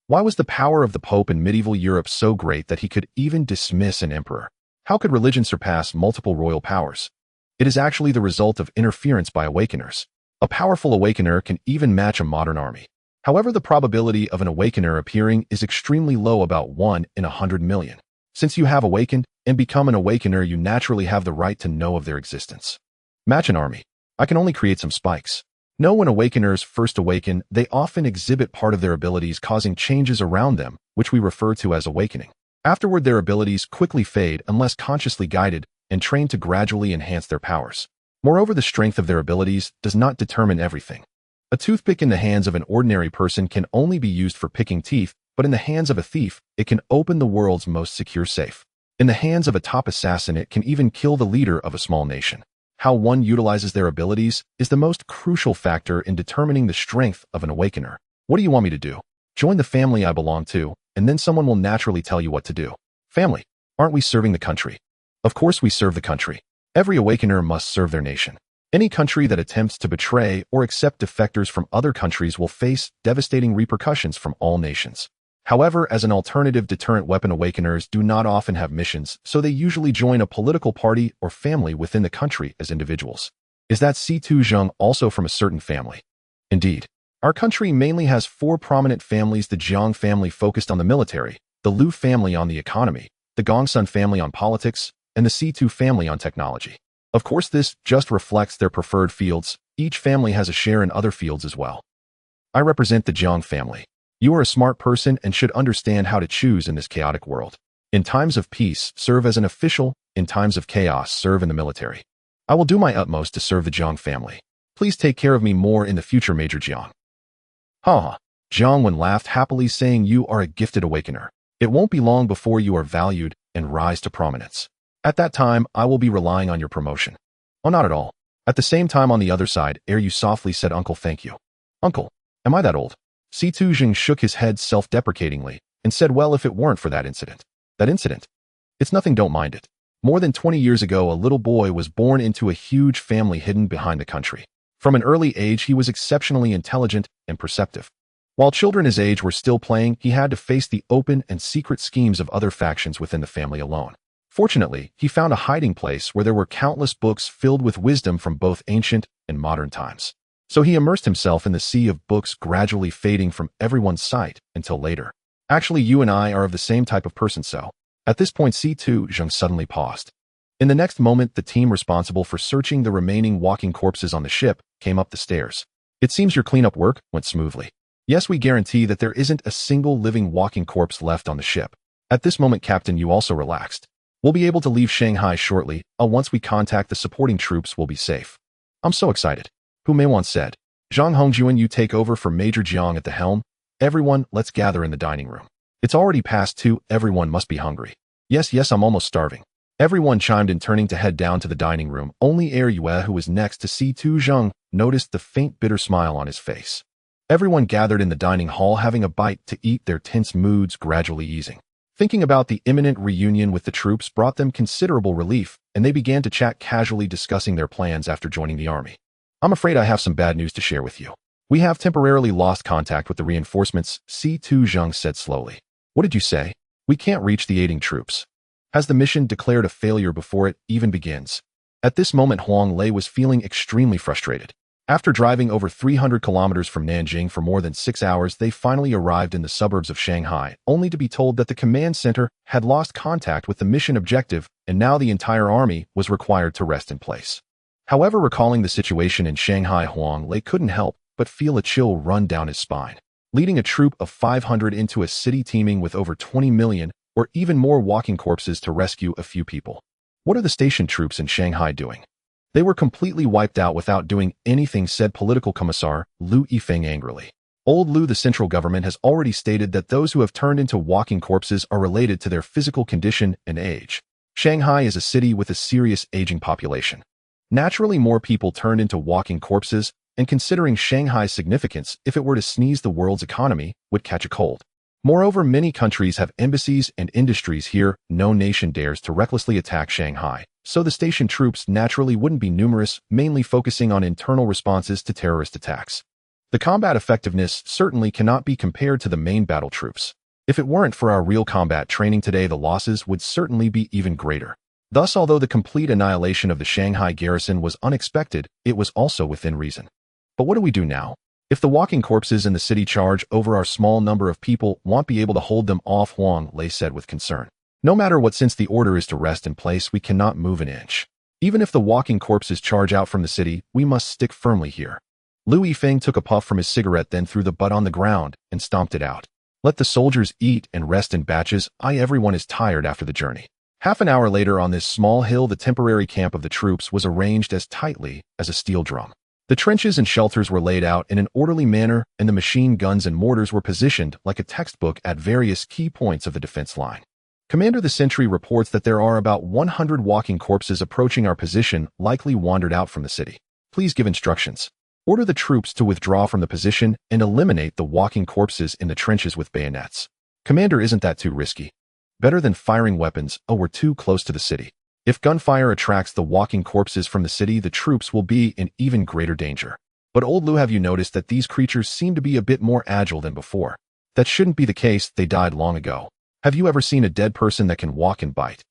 Why was the power of the Pope in medieval Europe so great that he could even dismiss an emperor? How could religion surpass multiple royal powers? It is actually the result of interference by awakeners. A powerful awakener can even match a modern army. However, the probability of an awakener appearing is extremely low, about 1 in 100 million. Since you have awakened and become an awakener, you naturally have the right to know of their existence. Match an army. I can only create some spikes. No, when awakeners first awaken, they often exhibit part of their abilities, causing changes around them, which we refer to as awakening. Afterward, their abilities quickly fade unless consciously guided and trained to gradually enhance their powers. Moreover, the strength of their abilities does not determine everything. A toothpick in the hands of an ordinary person can only be used for picking teeth, but in the hands of a thief, it can open the world's most secure safe. In the hands of a top assassin, it can even kill the leader of a small nation. How one utilizes their abilities is the most crucial factor in determining the strength of an awakener. What do you want me to do? Join the family I belong to, and then someone will naturally tell you what to do. Family. Aren't we serving the country? Of course we serve the country. Every awakener must serve their nation. Any country that attempts to betray or accept defectors from other countries will face devastating repercussions from all nations. However, as an alternative deterrent weapon, awakeners do not often have missions, so they usually join a political party or family within the country as individuals. Is that C2 Zheng also from a certain family? Indeed. Our country mainly has 4 prominent families: the Jiang family focused on the military, the Liu family on the economy, the Gongsun family on politics, and the C2 family on technology. Of course, this just reflects their preferred fields. Each family has a share in other fields as well. I represent the Jiang family. You are a smart person and should understand how to choose in this chaotic world. In times of peace, serve as an official. In times of chaos, serve in the military. I will do my utmost to serve the Jiang family. Please take care of me more in the future, Major Jiang. Ha! Jiang laughed happily, saying, you are a gifted awakener. It won't be long before you are valued and rise to prominence. At that time, I will be relying on your promotion. Oh, not at all. At the same time, on the other side, you softly said, Uncle, thank you. Uncle, am I that old? C2 Zheng shook his head self-deprecatingly and said, well, if it weren't for that incident. That incident? It's nothing, don't mind it. More than 20 years ago, a little boy was born into a huge family hidden behind the country. From an early age, he was exceptionally intelligent and perceptive. While children his age were still playing, he had to face the open and secret schemes of other factions within the family alone. Fortunately, he found a hiding place where there were countless books filled with wisdom from both ancient and modern times. So he immersed himself in the sea of books, gradually fading from everyone's sight until later. Actually, you and I are of the same type of person, so. At this point, C2 Zheng suddenly paused. In the next moment, the team responsible for searching the remaining walking corpses on the ship came up the stairs. It seems your cleanup work went smoothly. Yes, we guarantee that there isn't a single living walking corpse left on the ship. At this moment, Captain, you also relaxed. We'll be able to leave Shanghai shortly. Once we contact the supporting troops, we'll be safe. I'm so excited. Hu Meiwan said. Zhang Hongjuan, you take over for Major Jiang at the helm. Everyone, let's gather in the dining room. It's already past 2. Everyone must be hungry. Yes, I'm almost starving. Everyone chimed in, turning to head down to the dining room. Only Yue, who was next to C2 Zheng, noticed the faint bitter smile on his face. Everyone gathered in the dining hall having a bite to eat, their tense moods gradually easing. Thinking about the imminent reunion with the troops brought them considerable relief, and they began to chat casually, discussing their plans after joining the army. I'm afraid I have some bad news to share with you. We have temporarily lost contact with the reinforcements, C2 Zheng said slowly. What did you say? We can't reach the aiding troops. Has the mission declared a failure before it even begins? At this moment, Huang Lei was feeling extremely frustrated. After driving over 300 kilometers from Nanjing for more than 6 hours, they finally arrived in the suburbs of Shanghai, only to be told that the command center had lost contact with the mission objective, and now the entire army was required to rest in place. However, recalling the situation in Shanghai, Huang Lei couldn't help but feel a chill run down his spine. Leading a troop of 500 into a city teeming with over 20 million or even more walking corpses to rescue a few people. What are the station troops in Shanghai doing? They were completely wiped out without doing anything, said political commissar Liu Yifeng angrily. Old Liu, the central government has already stated that those who have turned into walking corpses are related to their physical condition and age. Shanghai is a city with a serious aging population. Naturally, more people turned into walking corpses, and considering Shanghai's significance, if it were to sneeze, the world's economy would catch a cold. Moreover, many countries have embassies and industries here. No nation dares to recklessly attack Shanghai, so the station troops naturally wouldn't be numerous, mainly focusing on internal responses to terrorist attacks. The combat effectiveness certainly cannot be compared to the main battle troops. If it weren't for our real combat training today, the losses would certainly be even greater. Thus, although the complete annihilation of the Shanghai garrison was unexpected, it was also within reason. But what do we do now? If the walking corpses in the city charge over our small number of people, won't be able to hold them off, Huang Lei said with concern. No matter what, since the order is to rest in place, we cannot move an inch. Even if the walking corpses charge out from the city, we must stick firmly here. Liu Yifeng took a puff from his cigarette, then threw the butt on the ground and stomped it out. Let the soldiers eat and rest in batches. Everyone is tired after the journey. Half an hour later, on this small hill, the temporary camp of the troops was arranged as tightly as a steel drum. The trenches and shelters were laid out in an orderly manner, and the machine guns and mortars were positioned like a textbook at various key points of the defense line. Commander, the sentry reports that there are about 100 walking corpses approaching our position, likely wandered out from the city. Please give instructions. Order the troops to withdraw from the position and eliminate the walking corpses in the trenches with bayonets. Commander, isn't that too risky? Better than firing weapons. We're too close to the city. If gunfire attracts the walking corpses from the city, the troops will be in even greater danger. But old Liu, have you noticed that these creatures seem to be a bit more agile than before? That shouldn't be the case, they died long ago. Have you ever seen a dead person that can walk and bite?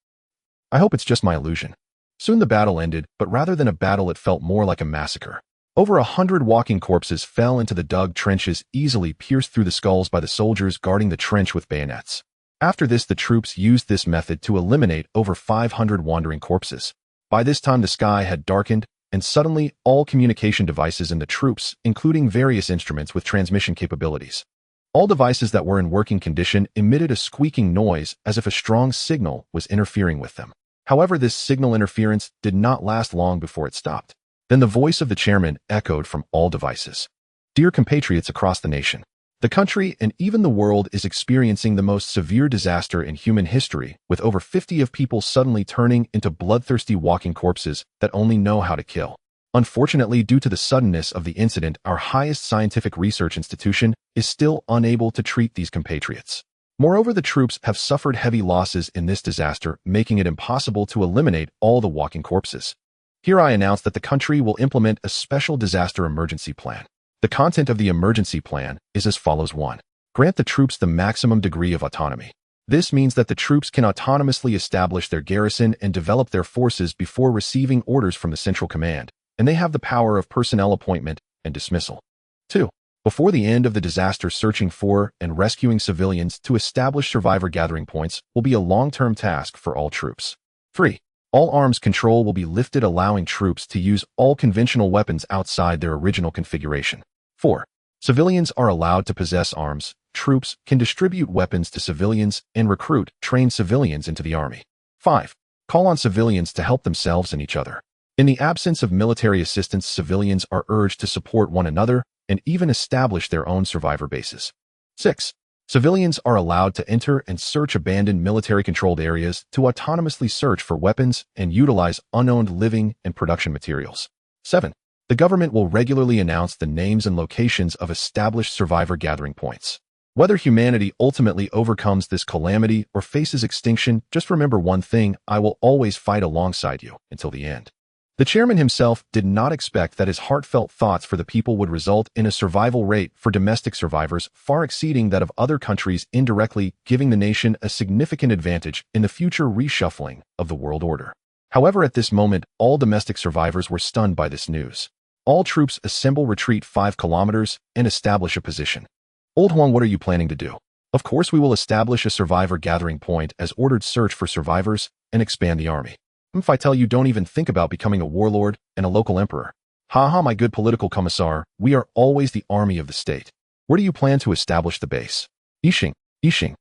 I hope it's just my illusion. Soon the battle ended, but rather than a battle it felt more like a massacre. Over 100 walking corpses fell into the dug trenches, easily pierced through the skulls by the soldiers guarding the trench with bayonets. After this, the troops used this method to eliminate over 500 wandering corpses. By this time the sky had darkened, and suddenly all communication devices in the troops, including various instruments with transmission capabilities. All devices that were in working condition emitted a squeaking noise as if a strong signal was interfering with them. However, this signal interference did not last long before it stopped. Then the voice of the chairman echoed from all devices. Dear compatriots across the nation, the country and even the world is experiencing the most severe disaster in human history, with over 50 of people suddenly turning into bloodthirsty walking corpses that only know how to kill. Unfortunately, due to the suddenness of the incident, our highest scientific research institution is still unable to treat these compatriots. Moreover, the troops have suffered heavy losses in this disaster, making it impossible to eliminate all the walking corpses. Here I announce that the country will implement a special disaster emergency plan. The content of the emergency plan is as follows. 1. Grant the troops the maximum degree of autonomy. This means that the troops can autonomously establish their garrison and develop their forces before receiving orders from the central command, and they have the power of personnel appointment and dismissal. 2. Before the end of the disaster, searching for and rescuing civilians to establish survivor gathering points will be a long-term task for all troops. 3. All arms control will be lifted, allowing troops to use all conventional weapons outside their original configuration. 4. Civilians are allowed to possess arms. Troops can distribute weapons to civilians and recruit trained civilians into the army. 5. Call on civilians to help themselves and each other. In the absence of military assistance, civilians are urged to support one another and even establish their own survivor bases. 6. Civilians are allowed to enter and search abandoned military-controlled areas to autonomously search for weapons and utilize unowned living and production materials. 7. The government will regularly announce the names and locations of established survivor gathering points. Whether humanity ultimately overcomes this calamity or faces extinction, just remember one thing: I will always fight alongside you until the end. The chairman himself did not expect that his heartfelt thoughts for the people would result in a survival rate for domestic survivors far exceeding that of other countries, indirectly giving the nation a significant advantage in the future reshuffling of the world order. However, at this moment, all domestic survivors were stunned by this news. All troops assemble, retreat 5 kilometers, and establish a position. Old Huang, what are you planning to do? Of course, we will establish a survivor gathering point as ordered, search for survivors, and expand the army. If I tell you, don't even think about becoming a warlord and a local emperor. Haha, my good political commissar, we are always the army of the state. Where do you plan to establish the base? Yixing.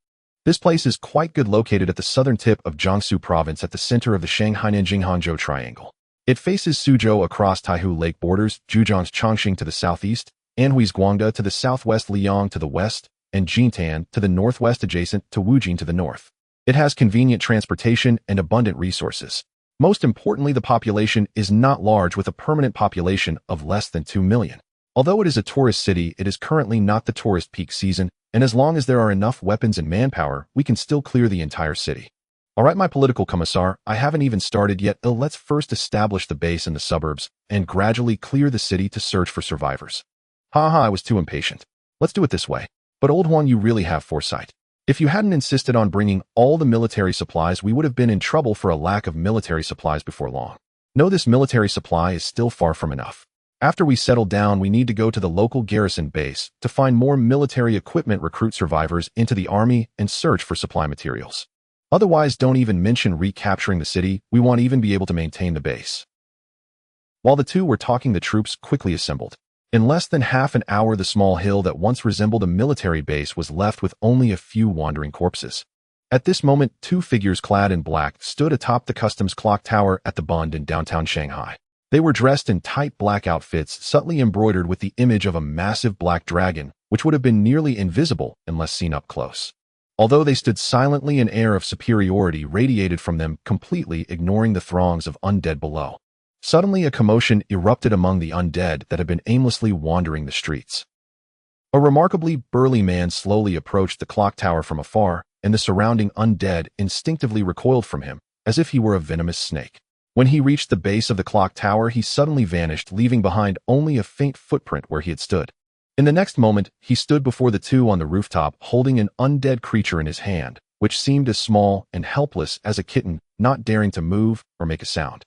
This place is quite good, located at the southern tip of Jiangsu province at the center of the Shanghai-Nanjing-Hanzhou triangle. It faces Suzhou across Taihu Lake borders, Zhejiang's Chongqing to the southeast, Anhui's Guangda to the southwest, Liang to the west, and Jintan to the northwest, adjacent to Wujing to the north. It has convenient transportation and abundant resources. Most importantly, the population is not large, with a permanent population of less than 2 million. Although it is a tourist city, it is currently not the tourist peak season, and as long as there are enough weapons and manpower, we can still clear the entire city. Alright, my political commissar, I haven't even started yet. Let's first establish the base in the suburbs and gradually clear the city to search for survivors. Haha, I was too impatient. Let's do it this way. But Old Huang, you really have foresight. If you hadn't insisted on bringing all the military supplies, we would have been in trouble for a lack of military supplies before long. No, this military supply is still far from enough. After we settle down, we need to go to the local garrison base to find more military equipment, recruit survivors into the army, and search for supply materials. Otherwise, don't even mention recapturing the city. We won't even be able to maintain the base. While the two were talking, the troops quickly assembled. In less than half an hour, the small hill that once resembled a military base was left with only a few wandering corpses. At this moment, 2 figures clad in black stood atop the customs clock tower at the Bund in downtown Shanghai. They were dressed in tight black outfits, subtly embroidered with the image of a massive black dragon, which would have been nearly invisible unless seen up close. Although they stood silently, an air of superiority radiated from them, completely ignoring the throngs of undead below. Suddenly, a commotion erupted among the undead that had been aimlessly wandering the streets. A remarkably burly man slowly approached the clock tower from afar, and the surrounding undead instinctively recoiled from him, as if he were a venomous snake. When he reached the base of the clock tower, he suddenly vanished, leaving behind only a faint footprint where he had stood. In the next moment, he stood before the two on the rooftop holding an undead creature in his hand, which seemed as small and helpless as a kitten, not daring to move or make a sound.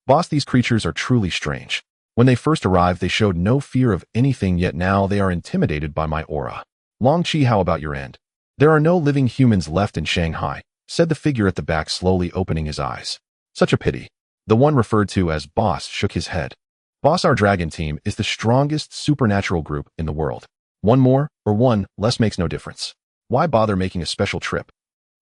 Boss, these creatures are truly strange. When they first arrived, they showed no fear of anything, yet now they are intimidated by my aura. Long Chi, how about your end? There are no living humans left in Shanghai, said the figure at the back, slowly opening his eyes. Such a pity. The one referred to as Boss shook his head. Boss, our dragon team is the strongest supernatural group in the world. One more or one less makes no difference. Why bother making a special trip?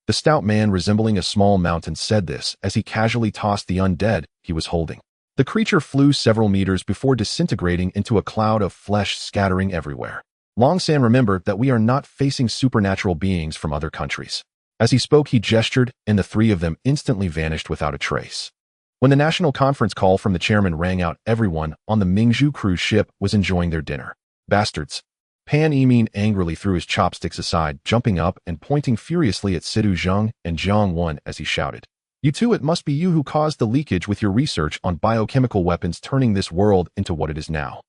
The stout man resembling a small mountain said this as he casually tossed the undead he was holding. The creature flew several meters before disintegrating into a cloud of flesh scattering everywhere. Long San, remember that we are not facing supernatural beings from other countries. As he spoke, he gestured, and the three of them instantly vanished without a trace. When the national conference call from the chairman rang out, everyone on the Mingzhu cruise ship was enjoying their dinner. Bastards. Pan Yimin angrily threw his chopsticks aside, jumping up and pointing furiously at Sidu Zheng and Jiang Wen as he shouted, "You two, it must be you who caused the leakage with your research on biochemical weapons, turning this world into what it is now.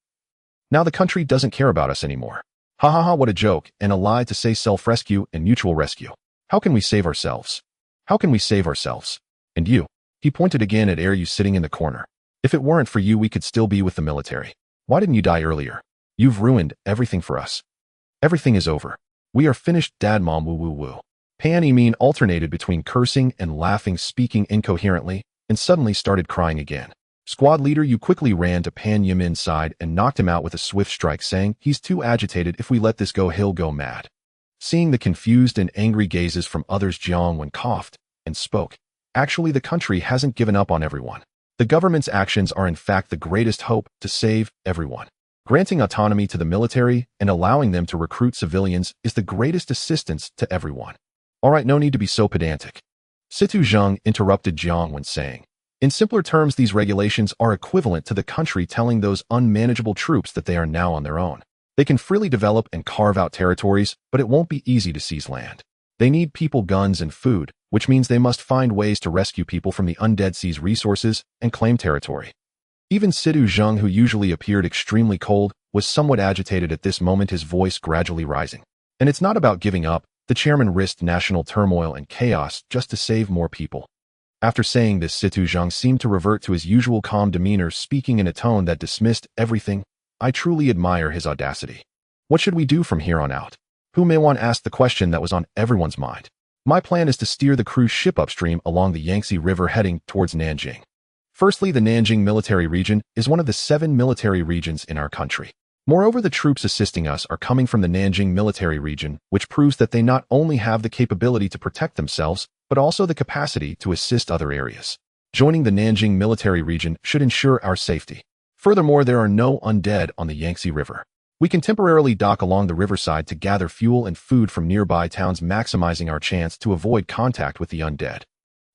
Now the country doesn't care about us anymore. Ha ha ha, what a joke, and a lie to say self-rescue and mutual rescue. How can we save ourselves? How can we save ourselves? And you?" He pointed again at you sitting in the corner. "If it weren't for you, we could still be with the military. Why didn't you die earlier? You've ruined everything for us. Everything is over. We are finished, Dad, Mom, woo woo woo." Pan Yimin alternated between cursing and laughing, speaking incoherently, and suddenly started crying again. Squad leader Yu quickly ran to Pan Yimin's side and knocked him out with a swift strike, saying, "He's too agitated. If we let this go, he'll go mad." Seeing the confused and angry gazes from others, Jiang Wen coughed and spoke. "Actually, the country hasn't given up on everyone. The government's actions are in fact the greatest hope to save everyone. Granting autonomy to the military and allowing them to recruit civilians is the greatest assistance to everyone." "All right, no need to be so pedantic." Situ Zheng interrupted Jiang Wen, saying, "In simpler terms, these regulations are equivalent to the country telling those unmanageable troops that they are now on their own. They can freely develop and carve out territories, but it won't be easy to seize land. They need people, guns, and food, which means they must find ways to rescue people from the undead, seize resources, and claim territory." Even Sidu Zheng, who usually appeared extremely cold, was somewhat agitated at this moment, his voice gradually rising. "And it's not about giving up." The chairman risked national turmoil and chaos just to save more people. After saying this, Situ Zheng seemed to revert to his usual calm demeanor, speaking in a tone that dismissed everything. "I truly admire his audacity. What should we do from here on out?" Hu Meiwan asked the question that was on everyone's mind. "My plan is to steer the cruise ship upstream along the Yangtze River, heading towards Nanjing. Firstly, the Nanjing military region is one of the 7 military regions in our country. Moreover, the troops assisting us are coming from the Nanjing military region, which proves that they not only have the capability to protect themselves, but also the capacity to assist other areas. Joining the Nanjing military region should ensure our safety. Furthermore, there are no undead on the Yangtze River. We can temporarily dock along the riverside to gather fuel and food from nearby towns, maximizing our chance to avoid contact with the undead."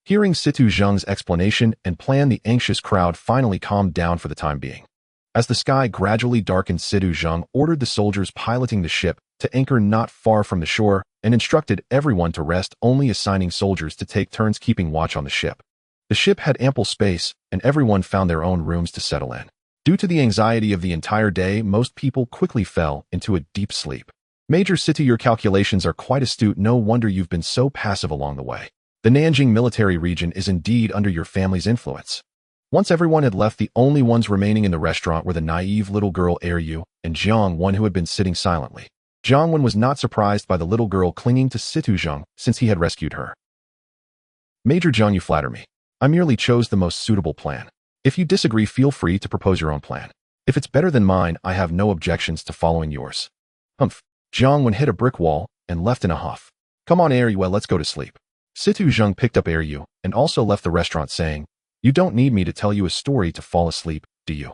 Hearing Situ Zheng's explanation and plan, the anxious crowd finally calmed down for the time being. As the sky gradually darkened, Situ Zheng ordered the soldiers piloting the ship to anchor not far from the shore and instructed everyone to rest, only assigning soldiers to take turns keeping watch on the ship. The ship had ample space, and everyone found their own rooms to settle in. Due to the anxiety of the entire day, most people quickly fell into a deep sleep. "Major Situ, your calculations are quite astute. No wonder you've been so passive along the way. The Nanjing military region is indeed under your family's influence." Once everyone had left, the only ones remaining in the restaurant were the naive little girl Yu and Jiang Wen, who had been sitting silently. Jiang Wen was not surprised by the little girl clinging to Situ Zheng, since he had rescued her. "Major Zheng, you flatter me. I merely chose the most suitable plan. If you disagree, feel free to propose your own plan. If it's better than mine, I have no objections to following yours." "Humph." Jiang Wen hit a brick wall and left in a huff. "Come on, Yu, well, let's go to sleep." Situ Zheng picked up Yu and also left the restaurant, saying, "You don't need me to tell you a story to fall asleep, do you?"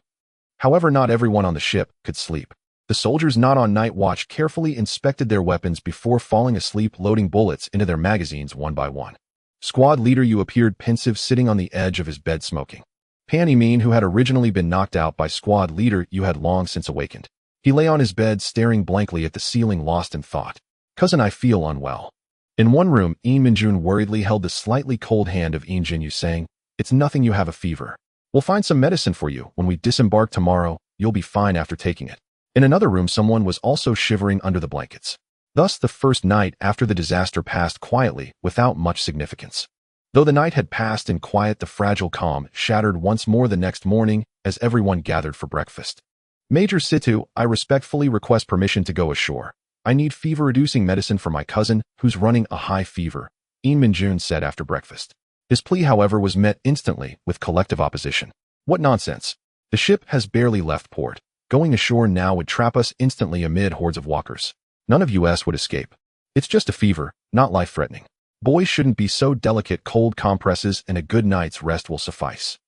However, not everyone on the ship could sleep. The soldiers not on night watch carefully inspected their weapons before falling asleep, loading bullets into their magazines one by one. Squad leader Yu appeared pensive, sitting on the edge of his bed smoking. Pan Yimin, who had originally been knocked out by squad leader Yu, had long since awakened. He lay on his bed staring blankly at the ceiling, lost in thought. "Cousin, I feel unwell." In one room, Yin Minjun worriedly held the slightly cold hand of Yin Jinyu, saying, "It's nothing, you have a fever. We'll find some medicine for you. When we disembark tomorrow, you'll be fine after taking it." In another room, someone was also shivering under the blankets. Thus, the first night after the disaster passed quietly, without much significance. Though the night had passed in quiet, the fragile calm shattered once more the next morning as everyone gathered for breakfast. Major Situ, I respectfully request permission to go ashore. I need fever-reducing medicine for my cousin, who's running a high fever, Min-jun said after breakfast. His plea, however, was met instantly with collective opposition. What nonsense! The ship has barely left port. Going ashore now would trap us instantly amid hordes of walkers. None of us would escape. It's just a fever, not life-threatening. Boys shouldn't be so delicate. Cold compresses and a good night's rest will suffice.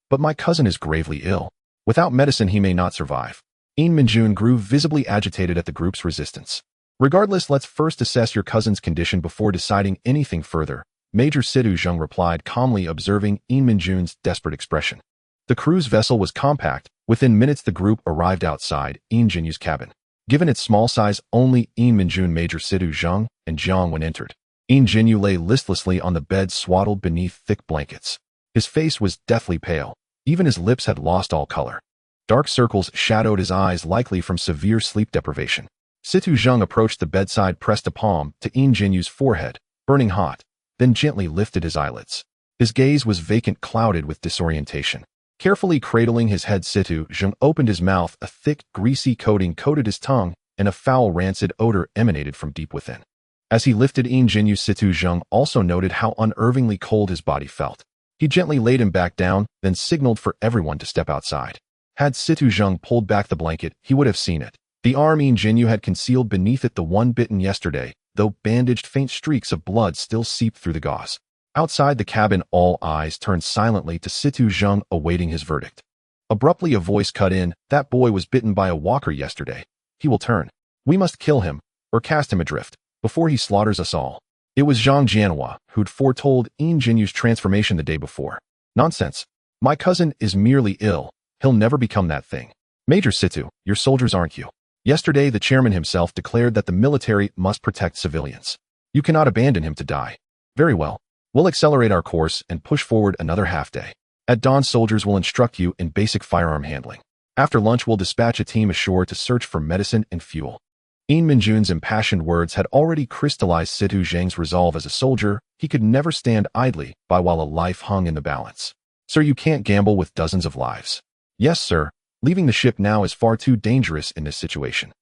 But my cousin is gravely ill. Without medicine he may not survive. Min-jun grew visibly agitated at the group's resistance. Regardless, let's first assess your cousin's condition before deciding anything further, Major Situ Zheng replied calmly, observing Min-jun's desperate expression. The cruise vessel was compact. Within minutes the group arrived outside Jinyu's cabin. Given its small size, only Min-jun, Major Situ Zheng, and Jiang Wen entered. Jinyu lay listlessly on the bed, swaddled beneath thick blankets. His face was deathly pale. Even his lips had lost all color. Dark circles shadowed his eyes, likely from severe sleep deprivation. Situ Zheng approached the bedside, pressed a palm to Jinyu's forehead, burning hot, then gently lifted his eyelids. His gaze was vacant, clouded with disorientation. Carefully cradling his head, Situ Zheng opened his mouth. A thick, greasy coating coated his tongue, and a foul, rancid odor emanated from deep within. As he lifted Jinyu, Situ Zheng also noted how unnervingly cold his body felt. He gently laid him back down, then signaled for everyone to step outside. Had Situ Zheng pulled back the blanket, he would have seen it. The arm Jinyu had concealed beneath it, the one bitten yesterday, though bandaged, faint streaks of blood still seeped through the gauze. Outside the cabin, all eyes turned silently to Situ Zheng, awaiting his verdict. Abruptly, a voice cut in. That boy was bitten by a walker yesterday. He will turn. We must kill him, or cast him adrift, before he slaughters us all. It was Zhang Jianhua, who'd foretold Jinyu's transformation the day before. Nonsense. My cousin is merely ill. He'll never become that thing. Major Situ, you're soldiers, aren't you? Yesterday, the chairman himself declared that the military must protect civilians. You cannot abandon him to die. Very well. We'll accelerate our course and push forward another half day. At dawn, soldiers will instruct you in basic firearm handling. After lunch, we'll dispatch a team ashore to search for medicine and fuel. Min-jun's impassioned words had already crystallized Situ Zheng's resolve. As a soldier, he could never stand idly by while a life hung in the balance. Sir, you can't gamble with dozens of lives. Yes, sir. Leaving the ship now is far too dangerous in this situation.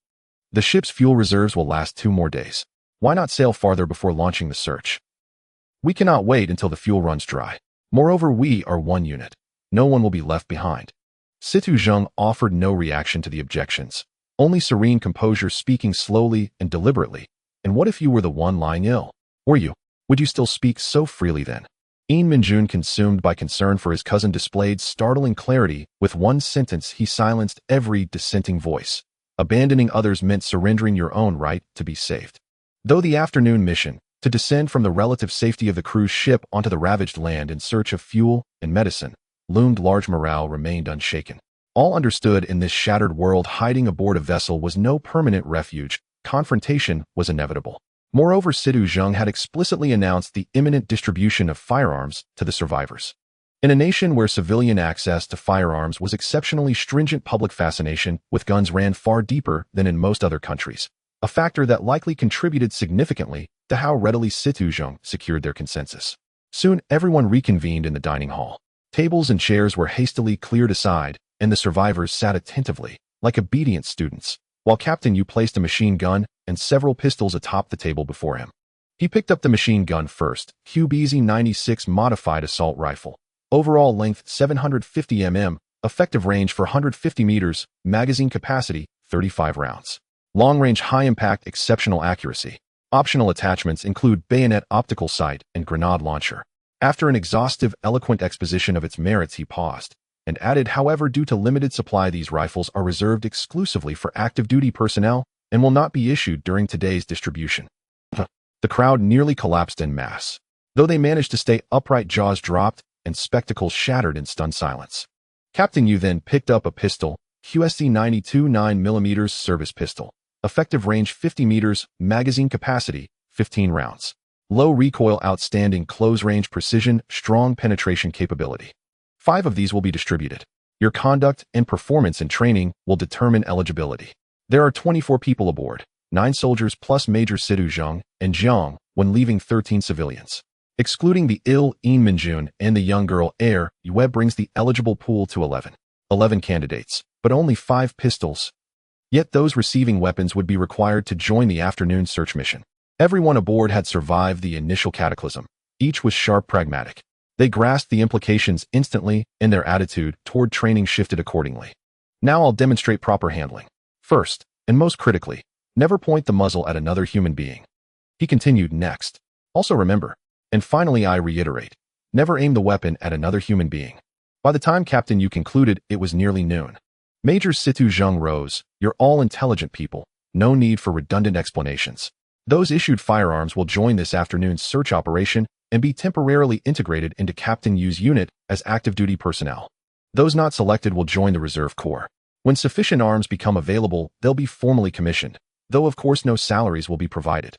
The ship's fuel reserves will last 2 more days. Why not sail farther before launching the search? We cannot wait until the fuel runs dry. Moreover, we are one unit. No one will be left behind. Situ Zheng offered no reaction to the objections, only serene composure, speaking slowly and deliberately. And what if you were the one lying ill? Were you? Would you still speak so freely then? Min-jun, consumed by concern for his cousin, displayed startling clarity. With one sentence, he silenced every dissenting voice. Abandoning others meant surrendering your own right to be saved. Though the afternoon mission, to descend from the relative safety of the cruise ship onto the ravaged land in search of fuel and medicine, loomed large, morale remained unshaken. All understood, in this shattered world, hiding aboard a vessel was no permanent refuge. Confrontation was inevitable. Moreover, Situ Zheng had explicitly announced the imminent distribution of firearms to the survivors. In a nation where civilian access to firearms was exceptionally stringent, public fascination with guns ran far deeper than in most other countries, a factor that likely contributed significantly to how readily Situ Zheng secured their consensus. Soon, everyone reconvened in the dining hall. Tables and chairs were hastily cleared aside, and the survivors sat attentively, like obedient students, while Captain Yu placed a machine gun and several pistols atop the table before him. He picked up the machine gun first, QBZ-96 modified assault rifle. Overall length 750 mm, effective range 450 meters, magazine capacity 35 rounds. Long range, high impact, exceptional accuracy. Optional attachments include bayonet, optical sight, and grenade launcher. After an exhaustive, eloquent exposition of its merits, he paused and added, however, due to limited supply, these rifles are reserved exclusively for active duty personnel and will not be issued during today's distribution. The crowd nearly collapsed en masse. Though they managed to stay upright, jaws dropped and spectacles shattered in stunned silence. Captain Yu then picked up a pistol, QSC-92 9mm service pistol. Effective range 50 meters, magazine capacity 15 rounds. Low recoil, outstanding close range precision, strong penetration capability. 5 of these will be distributed. Your conduct and performance in training will determine eligibility. There are 24 people aboard, 9 soldiers plus Major Sidu Zhang and Zhang, when leaving 13 civilians. Excluding the ill Een Minjun and the young girl Air, Yue brings the eligible pool to 11. 11 candidates, but only 5 pistols. Yet those receiving weapons would be required to join the afternoon search mission. Everyone aboard had survived the initial cataclysm. Each was sharp pragmatic. They grasped the implications instantly, and their attitude toward training shifted accordingly. Now I'll demonstrate proper handling. First, and most critically, never point the muzzle at another human being. He continued next. Also remember, and finally I reiterate, never aim the weapon at another human being. By the time Captain Yu concluded, it was nearly noon. Major Situ Zhang rose. You're all intelligent people. No need for redundant explanations. Those issued firearms will join this afternoon's search operation and be temporarily integrated into Captain Yu's unit as active duty personnel. Those not selected will join the reserve corps. When sufficient arms become available, they'll be formally commissioned, though of course no salaries will be provided.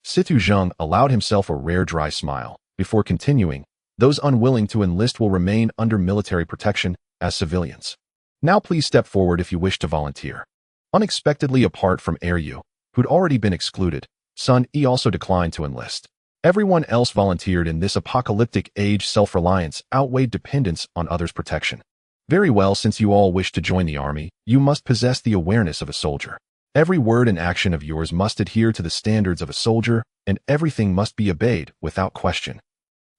Situ Zhang allowed himself a rare dry smile. Before continuing, those unwilling to enlist will remain under military protection as civilians. Now please step forward if you wish to volunteer. Unexpectedly apart from Air Yu, who'd already been excluded, Sun E also declined to enlist. Everyone else volunteered. In this apocalyptic age, self-reliance outweighed dependence on others' protection. Very well, since you all wish to join the army, you must possess the awareness of a soldier. Every word and action of yours must adhere to the standards of a soldier, and everything must be obeyed without question.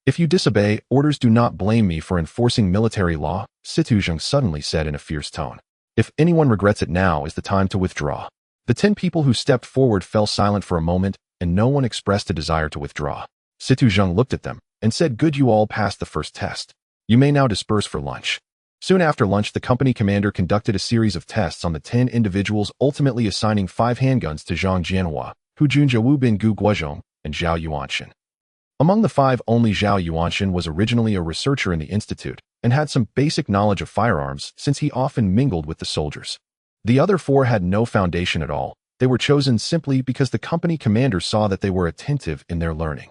If you disobey, orders do not blame me for enforcing military law, Situ Zhang suddenly said in a fierce tone. If anyone regrets it, now is the time to withdraw. The 10 people who stepped forward fell silent for a moment, and no one expressed a desire to withdraw. Situ Zhang looked at them and said, "Good, you all passed the first test. You may now disperse for lunch." Soon after lunch, the company commander conducted a series of tests on the 10 individuals, ultimately assigning 5 handguns to Zhang Jianhua, Hu Junjiawu bin Gu Guozhong, and Zhao Yuanshan. Among the 5, only Zhao Yuanshan was originally a researcher in the institute and had some basic knowledge of firearms since he often mingled with the soldiers. The other 4 had no foundation at all. They were chosen simply because the company commander saw that they were attentive in their learning.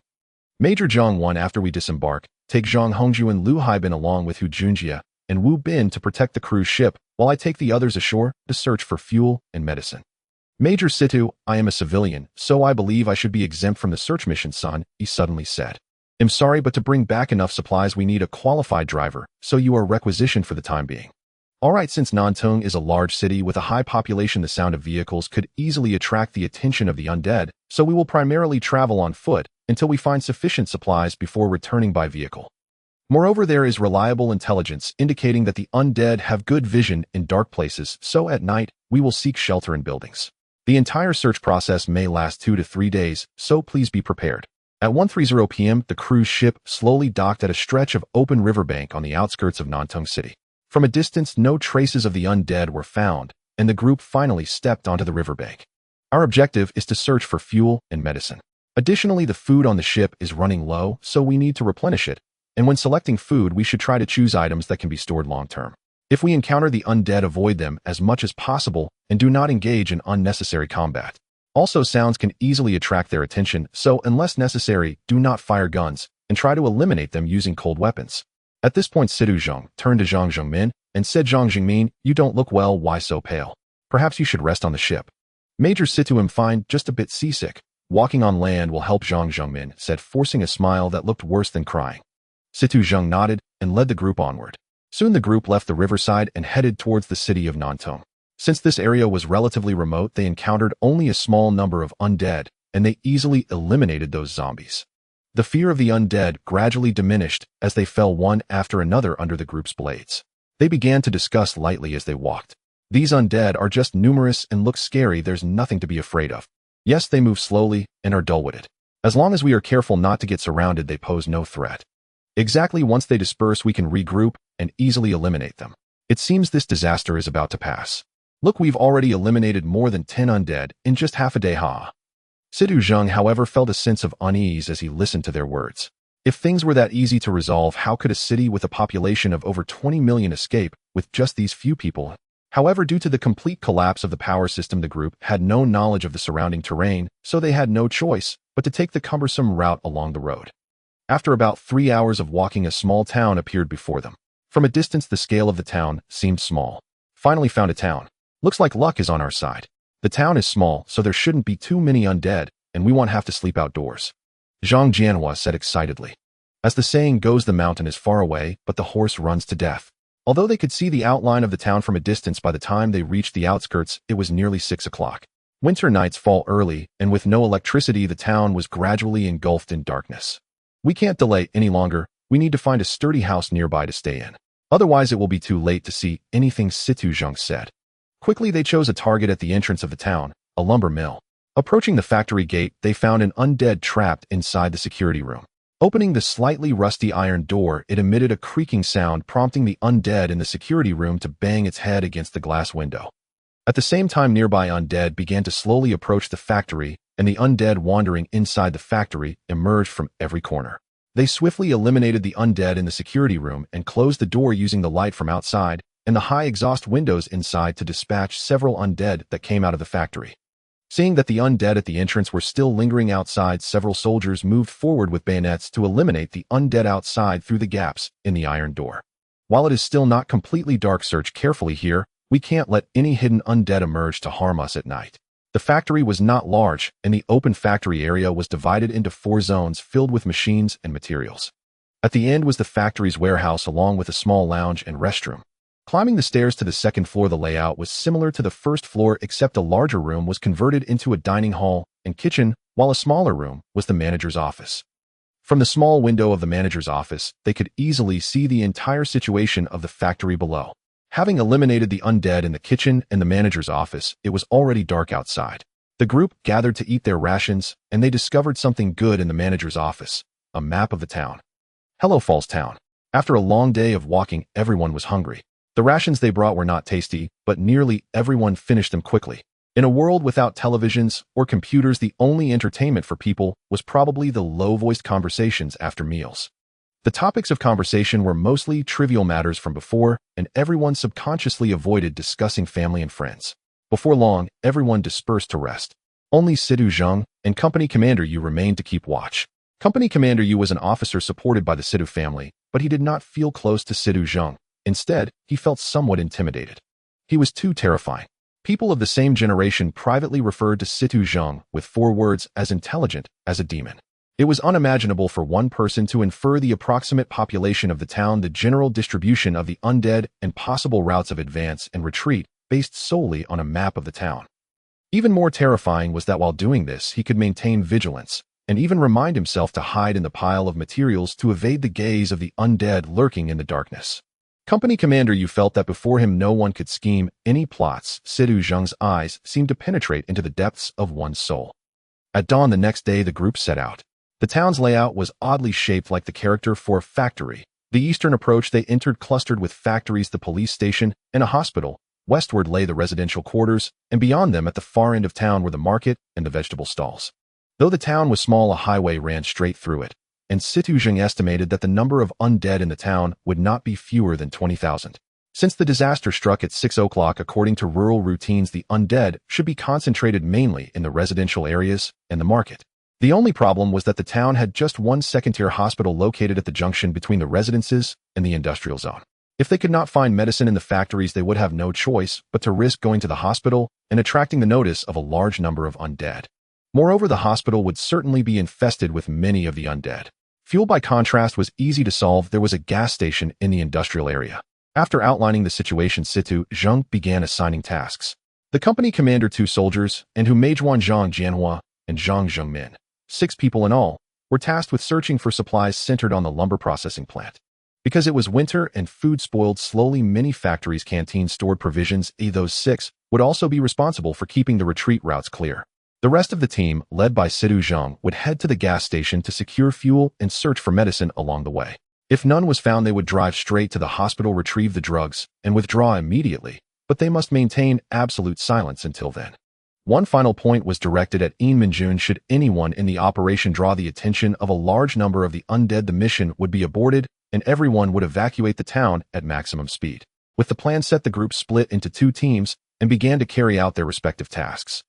Major Zhang won. After we disembark, take Zhang Hongju and Lu Haibin along with Hu Junjia and Wu Bin to protect the cruise ship, while I take the others ashore to search for fuel and medicine. Major Situ, I am a civilian, so I believe I should be exempt from the search mission, son, he suddenly said. I'm sorry, but to bring back enough supplies we need a qualified driver, so you are requisitioned for the time being. Alright, since Nantung is a large city with a high population, the sound of vehicles could easily attract the attention of the undead, so we will primarily travel on foot until we find sufficient supplies before returning by vehicle. Moreover, there is reliable intelligence indicating that the undead have good vision in dark places, so at night, we will seek shelter in buildings. The entire search process may last 2 to 3 days, so please be prepared. At 1:30 p.m., the cruise ship slowly docked at a stretch of open riverbank on the outskirts of Nantung City. From a distance, no traces of the undead were found, and the group finally stepped onto the riverbank. Our objective is to search for fuel and medicine. Additionally, the food on the ship is running low, so we need to replenish it, and when selecting food, we should try to choose items that can be stored long-term. If we encounter the undead, avoid them as much as possible and do not engage in unnecessary combat. Also, sounds can easily attract their attention, so unless necessary, do not fire guns and try to eliminate them using cold weapons. At this point, Situ Zhang turned to Zhang Zhengmin and said, Zhang Zhengmin, you don't look well. Why so pale? Perhaps you should rest on the ship. Major Situ, I'm fine, just a bit seasick. Walking on land will help, Zhang Zhengmin said, forcing a smile that looked worse than crying. Situ Zhang nodded and led the group onward. Soon the group left the riverside and headed towards the city of Nantung. Since this area was relatively remote, they encountered only a small number of undead, and they easily eliminated those zombies. The fear of the undead gradually diminished as they fell one after another under the group's blades. They began to discuss lightly as they walked. These undead are just numerous and look scary. There's nothing to be afraid of. Yes, they move slowly and are dull-witted. As long as we are careful not to get surrounded, they pose no threat. Exactly, once they disperse, we can regroup and easily eliminate them. It seems this disaster is about to pass. Look, we've already eliminated more than 10 undead in just half a day, ha. Situ Zhang, however, felt a sense of unease as he listened to their words. If things were that easy to resolve, how could a city with a population of over 20 million escape with just these few people? However, due to the complete collapse of the power system, the group had no knowledge of the surrounding terrain, so they had no choice but to take the cumbersome route along the road. After about 3 hours of walking, a small town appeared before them. From a distance, the scale of the town seemed small. Finally found a town. Looks like luck is on our side. The town is small, so there shouldn't be too many undead, and we won't have to sleep outdoors. Zhang Jianhua said excitedly. As the saying goes, the mountain is far away, but the horse runs to death. Although they could see the outline of the town from a distance, by the time they reached the outskirts, it was nearly 6 o'clock. Winter nights fall early, and with no electricity, the town was gradually engulfed in darkness. We can't delay any longer. We need to find a sturdy house nearby to stay in. Otherwise, it will be too late to see anything, Situ Zheng said. Quickly, they chose a target at the entrance of the town, a lumber mill. Approaching the factory gate, they found an undead trapped inside the security room. Opening the slightly rusty iron door, it emitted a creaking sound, prompting the undead in the security room to bang its head against the glass window. At the same time, nearby undead began to slowly approach the factory, and the undead wandering inside the factory emerged from every corner. They swiftly eliminated the undead in the security room and closed the door using the light from outside and the high exhaust windows inside to dispatch several undead that came out of the factory. Seeing that the undead at the entrance were still lingering outside, several soldiers moved forward with bayonets to eliminate the undead outside through the gaps in the iron door. While it is still not completely dark, search carefully here. We can't let any hidden undead emerge to harm us at night. The factory was not large, and the open factory area was divided into 4 zones filled with machines and materials. At the end was the factory's warehouse, along with a small lounge and restroom. Climbing the stairs to the second floor, the layout was similar to the first floor, except a larger room was converted into a dining hall and kitchen, while a smaller room was the manager's office. From the small window of the manager's office, they could easily see the entire situation of the factory below. Having eliminated the undead in the kitchen and the manager's office, it was already dark outside. The group gathered to eat their rations, and they discovered something good in the manager's office, a map of the town. Hello, Falls Town. After a long day of walking, everyone was hungry. The rations they brought were not tasty, but nearly everyone finished them quickly. In a world without televisions or computers, the only entertainment for people was probably the low-voiced conversations after meals. The topics of conversation were mostly trivial matters from before, and everyone subconsciously avoided discussing family and friends. Before long, everyone dispersed to rest. Only Situ Zheng and Company Commander Yu remained to keep watch. Company Commander Yu was an officer supported by the Situ family, but he did not feel close to Situ Zheng. Instead, he felt somewhat intimidated. He was too terrifying. People of the same generation privately referred to Situ Zheng with 4 words: as intelligent as a demon. It was unimaginable for one person to infer the approximate population of the town, the general distribution of the undead, and possible routes of advance and retreat based solely on a map of the town. Even more terrifying was that while doing this, he could maintain vigilance and even remind himself to hide in the pile of materials to evade the gaze of the undead lurking in the darkness. Company Commander Yu felt that before him no one could scheme any plots. Situ Zheng's eyes seemed to penetrate into the depths of one's soul. At dawn the next day, the group set out. The town's layout was oddly shaped like the character for a factory. The eastern approach they entered clustered with factories, the police station, and a hospital. Westward lay the residential quarters, and beyond them at the far end of town were the market and the vegetable stalls. Though the town was small, a highway ran straight through it, and Situ Zheng estimated that the number of undead in the town would not be fewer than 20,000. Since the disaster struck at 6 o'clock, according to rural routines, the undead should be concentrated mainly in the residential areas and the market. The only problem was that the town had just one second-tier hospital located at the junction between the residences and the industrial zone. If they could not find medicine in the factories, they would have no choice but to risk going to the hospital and attracting the notice of a large number of undead. Moreover, the hospital would certainly be infested with many of the undead. Fuel, by contrast, was easy to solve. There was a gas station in the industrial area. After outlining the situation, Situ Zheng began assigning tasks. The company commander, 2 soldiers, and Humajuan Zhang Jianhua and Zhang Zhengmin, 6 people in all, were tasked with searching for supplies centered on the lumber processing plant. Because it was winter and food spoiled slowly, many factories' canteens stored provisions. Those 6 would also be responsible for keeping the retreat routes clear. The rest of the team, led by Situ Zheng, would head to the gas station to secure fuel and search for medicine along the way. If none was found, they would drive straight to the hospital, retrieve the drugs, and withdraw immediately, but they must maintain absolute silence until then. One final point was directed at Minjun. Should anyone in the operation draw the attention of a large number of the undead, the mission would be aborted, and everyone would evacuate the town at maximum speed. With the plan set, the group split into 2 teams and began to carry out their respective tasks.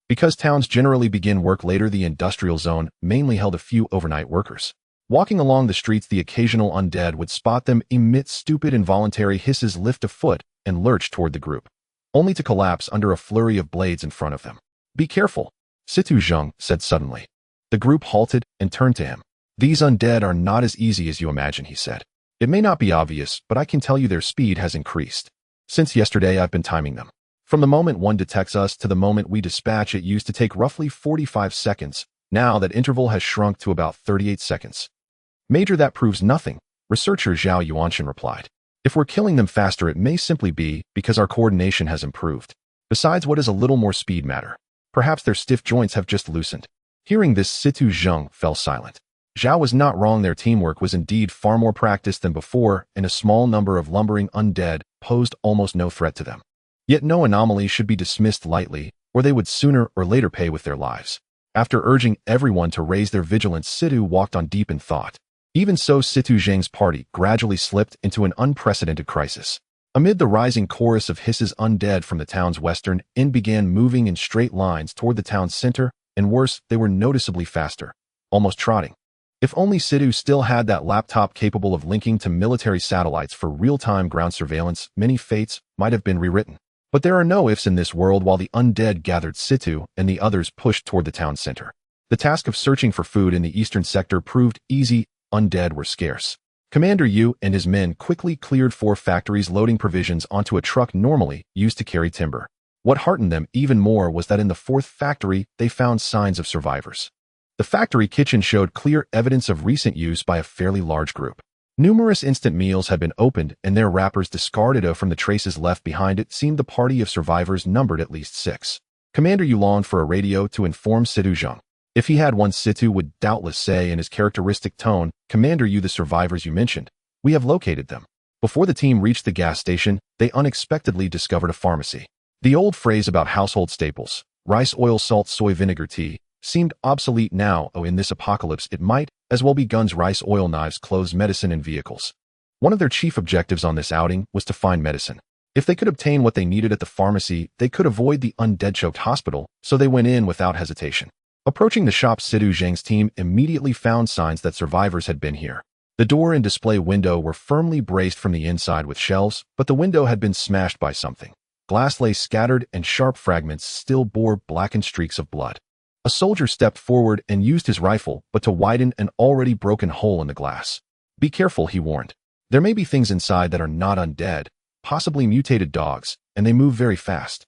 Because towns generally begin work later, the industrial zone mainly held a few overnight workers. Walking along the streets, the occasional undead would spot them, emit stupid involuntary hisses, lift a foot, and lurch toward the group. only to collapse under a flurry of blades in front of them. "Be careful," Situ Zheng said suddenly. The group halted and turned to him. "These undead are not as easy as you imagine," he said. "It may not be obvious, but I can tell you their speed has increased. Since yesterday, I've been timing them. From the moment one detects us to the moment we dispatch, it used to take roughly 45 seconds. Now that interval has shrunk to about 38 seconds. Major, that proves nothing," researcher Zhao Yuanshan replied. "If we're killing them faster, it may simply be because our coordination has improved. Besides, what does a little more speed matter? Perhaps their stiff joints have just loosened." Hearing this, Situ Zheng fell silent. Zhao was not wrong. Their teamwork was indeed far more practiced than before, and a small number of lumbering undead posed almost no threat to them. Yet no anomaly should be dismissed lightly, or they would sooner or later pay with their lives. After urging everyone to raise their vigilance, Situ walked on deep in thought. Even so, Situ Zheng's party gradually slipped into an unprecedented crisis. Amid the rising chorus of hisses, undead from the town's western end began moving in straight lines toward the town's center, and worse, they were noticeably faster, almost trotting. If only Situ still had that laptop capable of linking to military satellites for real-time ground surveillance, many fates might have been rewritten. But there are no ifs in this world. While the undead gathered, Situ and the others pushed toward the town center. The task of searching for food in the eastern sector proved easy. Undead were scarce. Commander Yu and his men quickly cleared 4 factories, loading provisions onto a truck normally used to carry timber. What heartened them even more was that in the 4th factory, they found signs of survivors. The factory kitchen showed clear evidence of recent use by a fairly large group. Numerous instant meals had been opened and their wrappers discarded. From the traces left behind, it seemed the party of survivors numbered at least 6. Commander Yu longed for a radio to inform Situ Zheng. If he had one, Situ would doubtless say in his characteristic tone, "Commander Yu, the survivors you mentioned, we have located them." Before the team reached the gas station, they unexpectedly discovered a pharmacy. The old phrase about household staples, rice, oil, salt, soy, vinegar, tea, seemed obsolete now. In this apocalypse, it might as well be guns, rice, oil, knives, clothes, medicine, and vehicles. One of their chief objectives on this outing was to find medicine. If they could obtain what they needed at the pharmacy, they could avoid the undead-choked hospital, so they went in without hesitation. Approaching the shop, Situ Zheng's team immediately found signs that survivors had been here. The door and display window were firmly braced from the inside with shelves, but the window had been smashed by something. Glass lay scattered, and sharp fragments still bore blackened streaks of blood. A soldier stepped forward and used his rifle, but to widen an already broken hole in the glass. "Be careful," he warned. "There may be things inside that are not undead, possibly mutated dogs, and they move very fast."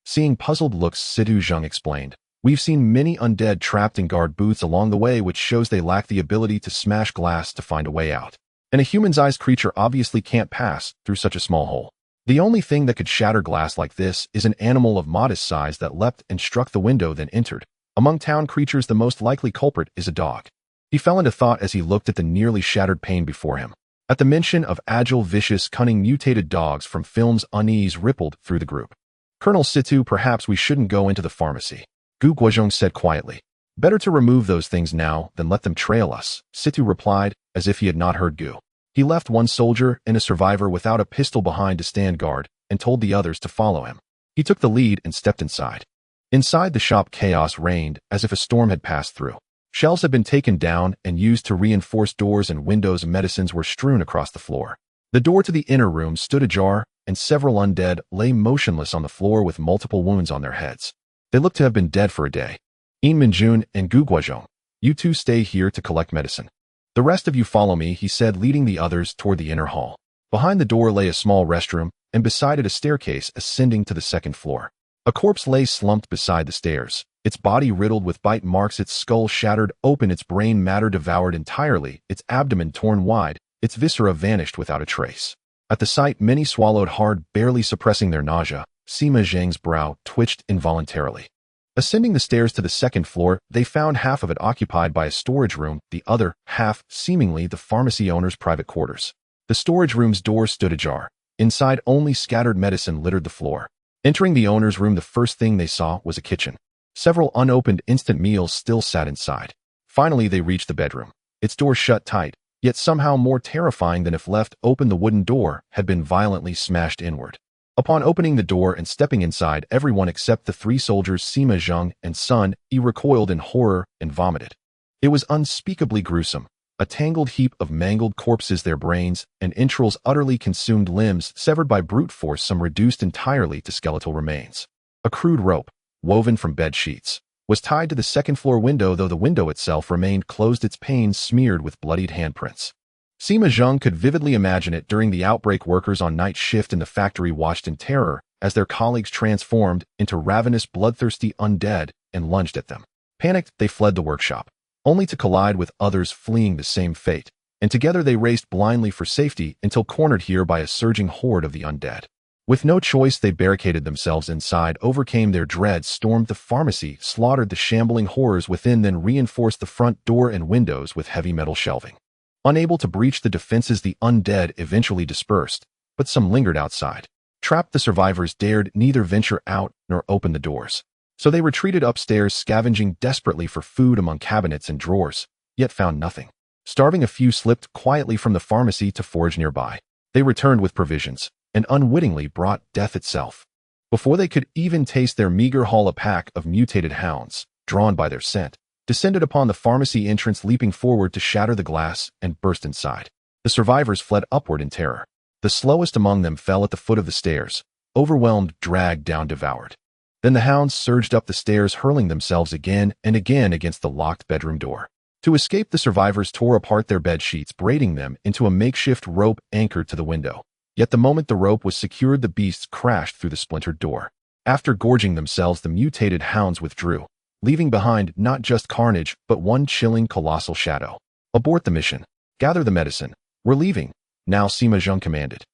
Seeing puzzled looks, Situ Zheng explained, "We've seen many undead trapped in guard booths along the way, which shows they lack the ability to smash glass to find a way out. And a human-sized creature obviously can't pass through such a small hole. The only thing that could shatter glass like this is an animal of modest size that leapt and struck the window, then entered. Among town creatures, the most likely culprit is a dog." He fell into thought as he looked at the nearly shattered pane before him. At the mention of agile, vicious, cunning, mutated dogs from films, unease rippled through the group. "Colonel Situ, perhaps we shouldn't go into the pharmacy," Gu Guozhong said quietly. "Better to remove those things now than let them trail us," Situ replied, as if he had not heard Gu. He left one soldier and a survivor without a pistol behind to stand guard, and told the others to follow him. He took the lead and stepped inside. Inside the shop, chaos reigned, as if a storm had passed through. Shelves had been taken down and used to reinforce doors, and windows and medicines were strewn across the floor. The door to the inner room stood ajar, and several undead lay motionless on the floor with multiple wounds on their heads. They looked to have been dead for a day. "In Minjun and Gu Guozhong, you two stay here to collect medicine. The rest of you follow me," he said, leading the others toward the inner hall. Behind the door lay a small restroom, and beside it a staircase ascending to the 2nd floor. A corpse lay slumped beside the stairs, its body riddled with bite marks, its skull shattered open, its brain matter devoured entirely, its abdomen torn wide, its viscera vanished without a trace. At the sight, many swallowed hard, barely suppressing their nausea. Sima Zhang's brow twitched involuntarily. Ascending the stairs to the 2nd floor, they found half of it occupied by a storage room, the other half, seemingly, the pharmacy owner's private quarters. The storage room's door stood ajar. Inside, only scattered medicine littered the floor. Entering the owner's room, the first thing they saw was a kitchen. Several unopened instant meals still sat inside. Finally, they reached the bedroom. Its door shut tight, yet somehow more terrifying than if left open. The wooden door had been violently smashed inward. Upon opening the door and stepping inside, everyone except the 3 soldiers, Sima Zheng and Sun Yi, recoiled in horror and vomited. It was unspeakably gruesome. a tangled heap of mangled corpses, their brains and entrails, utterly consumed limbs severed by brute force, some reduced entirely to skeletal remains. A crude rope, woven from bed sheets, was tied to the second-floor window, though the window itself remained closed, its panes smeared with bloodied handprints. Sima Zheng could vividly imagine it during the outbreak. Workers on night shift in the factory watched in terror as their colleagues transformed into ravenous, bloodthirsty undead and lunged at them. Panicked, they fled the workshop, only to collide with others fleeing the same fate, and together they raced blindly for safety until cornered here by a surging horde of the undead. With no choice, they barricaded themselves inside, overcame their dread, stormed the pharmacy, slaughtered the shambling horrors within, then reinforced the front door and windows with heavy metal shelving. Unable to breach the defenses, the undead eventually dispersed, but some lingered outside. Trapped, the survivors dared neither venture out nor open the doors. So they retreated upstairs, scavenging desperately for food among cabinets and drawers, yet found nothing. Starving, a few slipped quietly from the pharmacy to forage nearby. They returned with provisions, and unwittingly brought death itself. Before they could even taste their meager haul, a pack of mutated hounds, drawn by their scent, descended upon the pharmacy entrance, leaping forward to shatter the glass and burst inside. The survivors fled upward in terror. The slowest among them fell at the foot of the stairs, overwhelmed, dragged down, devoured. Then the hounds surged up the stairs, hurling themselves again and again against the locked bedroom door. To escape, the survivors tore apart their bed sheets, braiding them into a makeshift rope anchored to the window. Yet the moment the rope was secured, the beasts crashed through the splintered door. After gorging themselves, the mutated hounds withdrew, leaving behind not just carnage, but one chilling, colossal shadow. Abort the mission. Gather the medicine. We're leaving. Now, Sima Zheng commanded.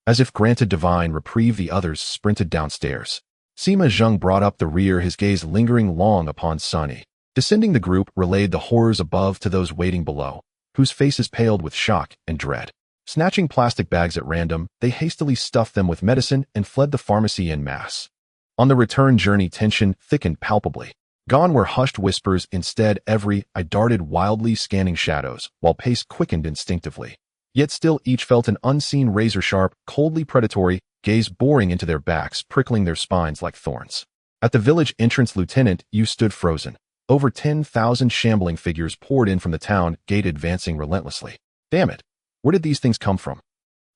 As if granted divine reprieve, the others sprinted downstairs. Sima Zheng brought up the rear, his gaze lingering long upon Sunny. Descending, the group relayed the horrors above to those waiting below, whose faces paled with shock and dread. Snatching plastic bags at random, they hastily stuffed them with medicine and fled the pharmacy en masse. On the return journey, tension thickened palpably. Gone were hushed whispers. Instead, every eye darted wildly, scanning shadows, while pace quickened instinctively. Yet still each felt an unseen razor-sharp, coldly predatory gaze boring into their backs, prickling their spines like thorns. At the village entrance, Lieutenant Yu stood frozen. Over 10,000 shambling figures poured in from the town gate, advancing relentlessly. Damn it! Where did these things come from?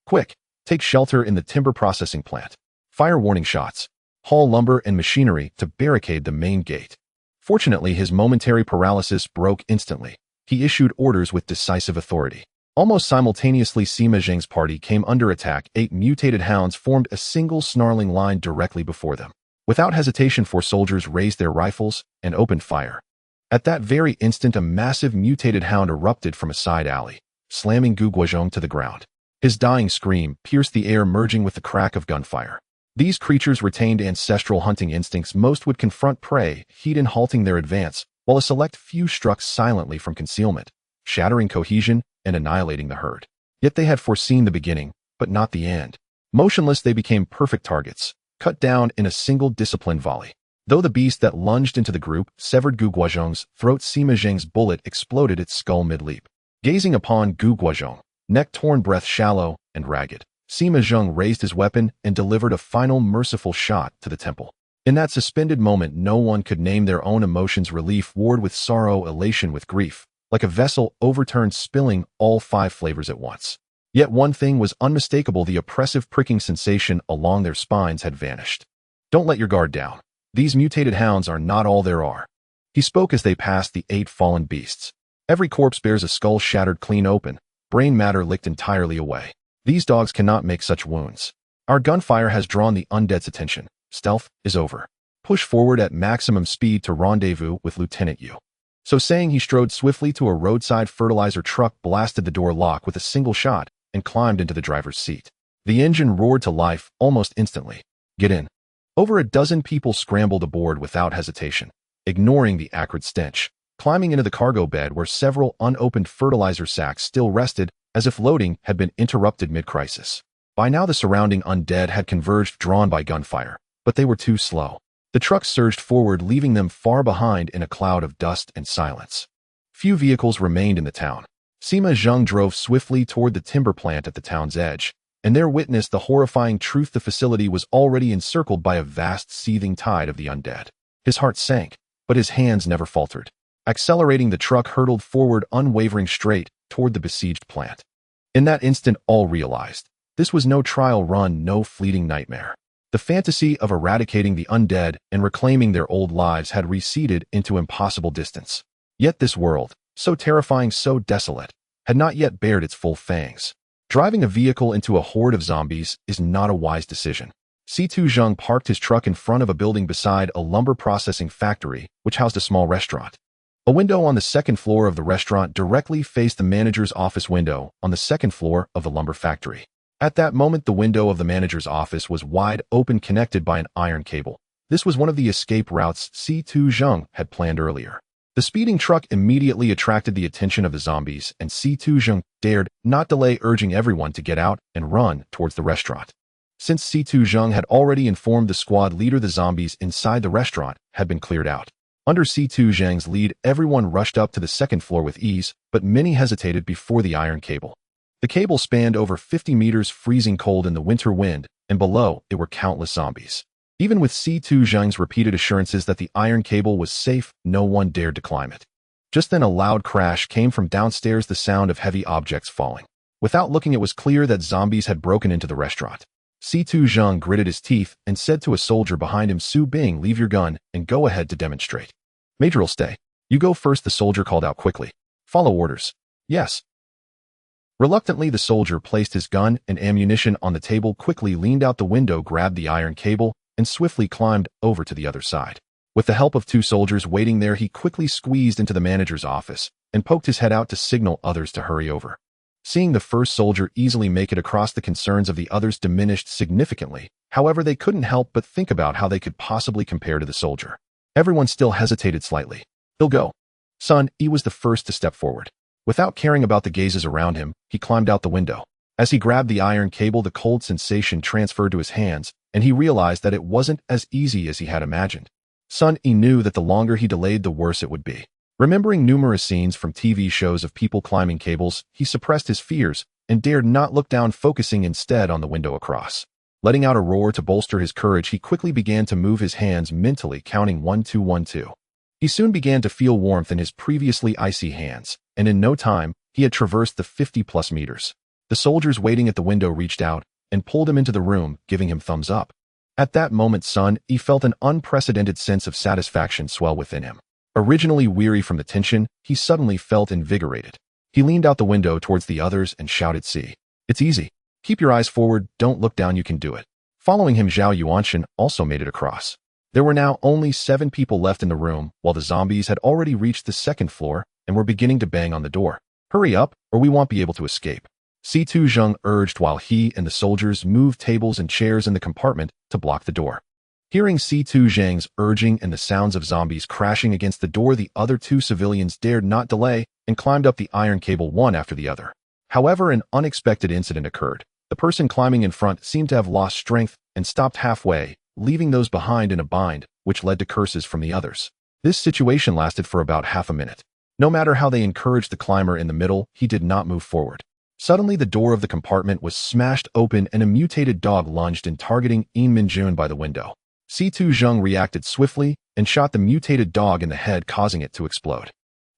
Quick! Take shelter in the timber processing plant. Fire warning shots. Haul lumber and machinery to barricade the main gate. Fortunately, his momentary paralysis broke instantly. He issued orders with decisive authority. Almost simultaneously, Sima Zheng's party came under attack. 8 mutated hounds formed a single snarling line directly before them. Without hesitation, 4 soldiers raised their rifles and opened fire. At that very instant, a massive mutated hound erupted from a side alley, slamming Gu Guozhong to the ground. His dying scream pierced the air, merging with the crack of gunfire. These creatures retained ancestral hunting instincts. Most would confront prey, heed in halting their advance, while a select few struck silently from concealment, shattering cohesion and annihilating the herd. Yet they had foreseen the beginning, but not the end. Motionless, they became perfect targets, cut down in a single disciplined volley. Though the beast that lunged into the group severed Gu Guozhong's throat, Sima Zheng's bullet exploded its skull mid-leap. Gazing upon Gu Guozhong, neck torn, breath shallow and ragged, Sima Zheng raised his weapon and delivered a final merciful shot to the temple. In that suspended moment, no one could name their own emotions: relief warred with sorrow, elation with grief, like a vessel overturned, spilling all 5 flavors at once. Yet one thing was unmistakable: the oppressive pricking sensation along their spines had vanished. Don't let your guard down. These mutated hounds are not all there are. He spoke as they passed the 8 fallen beasts. Every corpse bears a skull shattered clean open, brain matter licked entirely away. These dogs cannot make such wounds. Our gunfire has drawn the undead's attention. Stealth is over. Push forward at maximum speed to rendezvous with Lieutenant Yu. So saying, he strode swiftly to a roadside fertilizer truck, blasted the door lock with a single shot, and climbed into the driver's seat. The engine roared to life almost instantly. Get in. Over a dozen people scrambled aboard without hesitation, ignoring the acrid stench, climbing into the cargo bed where several unopened fertilizer sacks still rested, as if loading had been interrupted mid-crisis. By now the surrounding undead had converged, drawn by gunfire, but they were too slow. The truck surged forward, leaving them far behind in a cloud of dust and silence. Few vehicles remained in the town. Sima Zheng drove swiftly toward the timber plant at the town's edge, and there witnessed the horrifying truth: the facility was already encircled by a vast, seething tide of the undead. His heart sank, but his hands never faltered. Accelerating, the truck hurtled forward, unwavering, straight toward the besieged plant. In that instant, all realized. This was no trial run, no fleeting nightmare. The fantasy of eradicating the undead and reclaiming their old lives had receded into impossible distance. Yet this world, so terrifying, so desolate, had not yet bared its full fangs. Driving a vehicle into a horde of zombies is not a wise decision. C2 Zheng parked his truck in front of a building beside a lumber processing factory, which housed a small restaurant. A window on the second floor of the restaurant directly faced the manager's office window on the second floor of the lumber factory. At that moment, the window of the manager's office was wide open, connected by an iron cable. This was one of the escape routes C2 Zheng had planned earlier. The speeding truck immediately attracted the attention of the zombies, and C2 Zheng dared not delay, urging everyone to get out and run towards the restaurant. Since C2 Zheng had already informed the squad leader, the zombies inside the restaurant had been cleared out. Under C2 Zheng's lead, everyone rushed up to the second floor with ease, but many hesitated before the iron cable. The cable spanned over 50 meters, freezing cold in the winter wind, and below it were countless zombies. Even with C2 Zheng's repeated assurances that the iron cable was safe, no one dared to climb it. Just then a loud crash came from downstairs, the sound of heavy objects falling. Without looking, it was clear that zombies had broken into the restaurant. C2 Zheng gritted his teeth and said to a soldier behind him, "Su Bing, leave your gun and go ahead to demonstrate." "Major'll stay. You go first," the soldier called out quickly. "Follow orders." "Yes." Reluctantly, the soldier placed his gun and ammunition on the table, quickly leaned out the window, grabbed the iron cable, and swiftly climbed over to the other side. With the help of two soldiers waiting there, he quickly squeezed into the manager's office and poked his head out to signal others to hurry over. Seeing the first soldier easily make it across, the concerns of the others diminished significantly. However, they couldn't help but think about how they could possibly compare to the soldier. Everyone still hesitated slightly. "He'll go." Sun E was the first to step forward. Without caring about the gazes around him, he climbed out the window. As he grabbed the iron cable, the cold sensation transferred to his hands, and he realized that it wasn't as easy as he had imagined. Sun E knew that the longer he delayed, the worse it would be. Remembering numerous scenes from TV shows of people climbing cables, he suppressed his fears and dared not look down, focusing instead on the window across. Letting out a roar to bolster his courage, he quickly began to move his hands, mentally counting 1 2 1 2. He soon began to feel warmth in his previously icy hands, and in no time, he had traversed the 50+ meters. The soldiers waiting at the window reached out and pulled him into the room, giving him thumbs up. At that moment, Sun E felt an unprecedented sense of satisfaction swell within him. Originally weary from the tension, he suddenly felt invigorated. He leaned out the window towards the others and shouted, "See, it's easy. Keep your eyes forward, don't look down, you can do it." Following him, Zhao Yuanshan also made it across. There were now only 7 people left in the room, while the zombies had already reached the second floor and were beginning to bang on the door. "Hurry up, or we won't be able to escape," C2 Zheng urged while he and the soldiers moved tables and chairs in the compartment to block the door. Hearing C2 Zheng's urging and the sounds of zombies crashing against the door, the other 2 civilians dared not delay and climbed up the iron cable one after the other. However, an unexpected incident occurred. The person climbing in front seemed to have lost strength and stopped halfway, leaving those behind in a bind, which led to curses from the others. This situation lasted for about half a minute. No matter how they encouraged the climber in the middle, he did not move forward. Suddenly, the door of the compartment was smashed open and a mutated dog lunged in, targeting Yin Minjun by the window. C2 Zheng reacted swiftly and shot the mutated dog in the head, causing it to explode.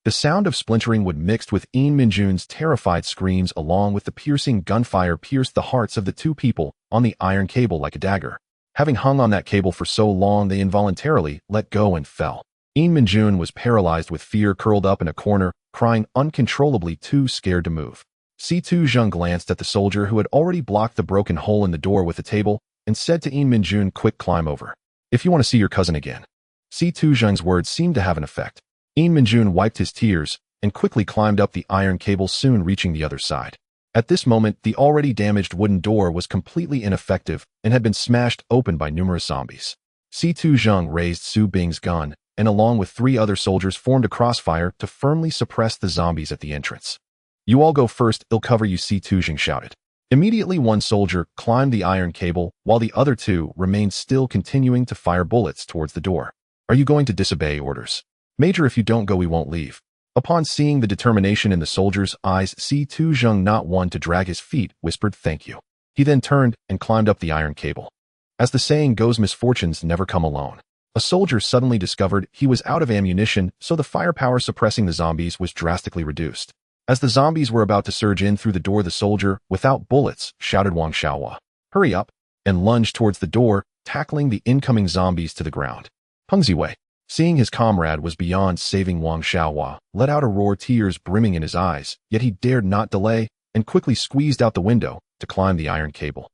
The sound of splintering wood mixed with Yin Minjun's terrified screams along with the piercing gunfire pierced the hearts of the 2 people on the iron cable like a dagger. Having hung on that cable for so long, they involuntarily let go and fell. Yin Minjun was paralyzed with fear, curled up in a corner, crying uncontrollably, too scared to move. C2 Zheng glanced at the soldier who had already blocked the broken hole in the door with a table and said to Yin Minjun, "Quick, climb over. If you want to see your cousin again." C2 Zheng's words seemed to have an effect. Yin Minjun wiped his tears and quickly climbed up the iron cable, soon reaching the other side. At this moment, the already damaged wooden door was completely ineffective and had been smashed open by numerous zombies. C2 Zheng raised Su Bing's gun and along with 3 other soldiers formed a crossfire to firmly suppress the zombies at the entrance. "You all go first, they'll cover you," C2 Zheng shouted. Immediately, 1 soldier climbed the iron cable while the other 2 remained still, continuing to fire bullets towards the door. "Are you going to disobey orders?" "Major, if you don't go, we won't leave." Upon seeing the determination in the soldier's eyes, C2 Zheng, not one to drag his feet, whispered, "Thank you." He then turned and climbed up the iron cable. As the saying goes, misfortunes never come alone. A soldier suddenly discovered he was out of ammunition, so the firepower suppressing the zombies was drastically reduced. As the zombies were about to surge in through the door, the soldier, without bullets, shouted Wang Xiaohua, "Hurry up!" and lunged towards the door, tackling the incoming zombies to the ground. Peng Ziwei, seeing his comrade was beyond saving Wang Xiaohua, let out a roar, tears brimming in his eyes, yet he dared not delay and quickly squeezed out the window to climb the iron cable.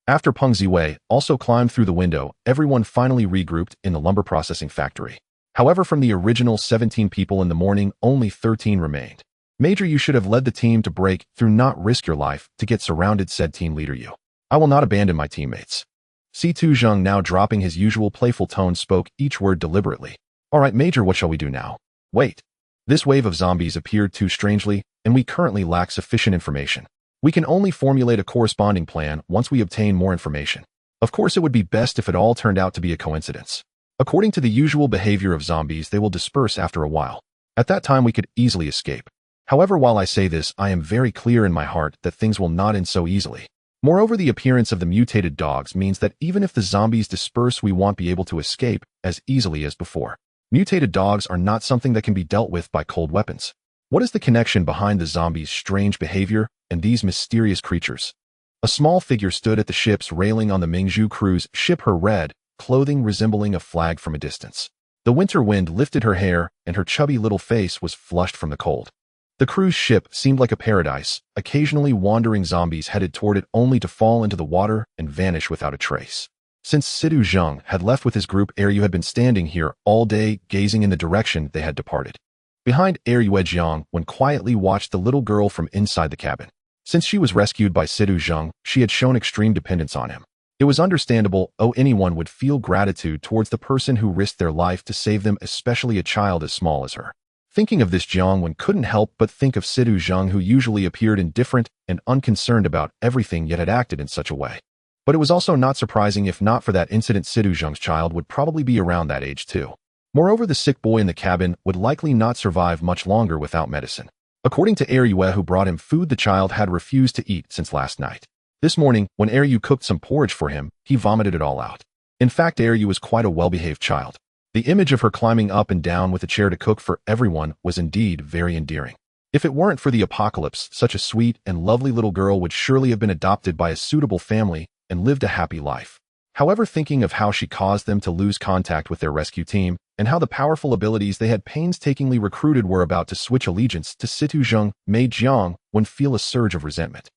After Peng Ziwei also climbed through the window, everyone finally regrouped in the lumber processing factory. However, from the original 17 people in the morning, only 13 remained. "Major, you should have led the team to break through, not risk your life to get surrounded," said team leader Yu. "I will not abandon my teammates." Situ Zheng, now dropping his usual playful tone, spoke each word deliberately. "All right, Major, what shall we do now?" "Wait. This wave of zombies appeared too strangely, and we currently lack sufficient information. We can only formulate a corresponding plan once we obtain more information. Of course, it would be best if it all turned out to be a coincidence. According to the usual behavior of zombies, they will disperse after a while. At that time, we could easily escape. However, while I say this, I am very clear in my heart that things will not end so easily. Moreover, the appearance of the mutated dogs means that even if the zombies disperse, we won't be able to escape as easily as before. Mutated dogs are not something that can be dealt with by cold weapons. What is the connection behind the zombies' strange behavior and these mysterious creatures?" A small figure stood at the ship's railing on the Mingzhu cruise ship, her red clothing resembling a flag from a distance. The winter wind lifted her hair, and her chubby little face was flushed from the cold. The cruise ship seemed like a paradise. Occasionally wandering zombies headed toward it only to fall into the water and vanish without a trace. Since Situ Zheng had left with his group, Eryu had been standing here all day, gazing in the direction they had departed. Behind Eryu, Jiang when quietly watched the little girl from inside the cabin. Since she was rescued by Situ Zheng, she had shown extreme dependence on him. It was understandable, anyone would feel gratitude towards the person who risked their life to save them, especially a child as small as her. Thinking of this, Jiang Wen couldn't help but think of Situ Zheng, who usually appeared indifferent and unconcerned about everything, yet had acted in such a way. But it was also not surprising. If not for that incident, Situ Zheng's child would probably be around that age too. Moreover, the sick boy in the cabin would likely not survive much longer without medicine. According to Eryu, who brought him food, the child had refused to eat since last night. This morning, when Eryu cooked some porridge for him, he vomited it all out. In fact, Eryu was quite a well-behaved child. The image of her climbing up and down with a chair to cook for everyone was indeed very endearing. If it weren't for the apocalypse, such a sweet and lovely little girl would surely have been adopted by a suitable family and lived a happy life. However, thinking of how she caused them to lose contact with their rescue team, and how the powerful abilities they had painstakingly recruited were about to switch allegiance to Situ Zheng, made Jiang Wen feel a surge of resentment.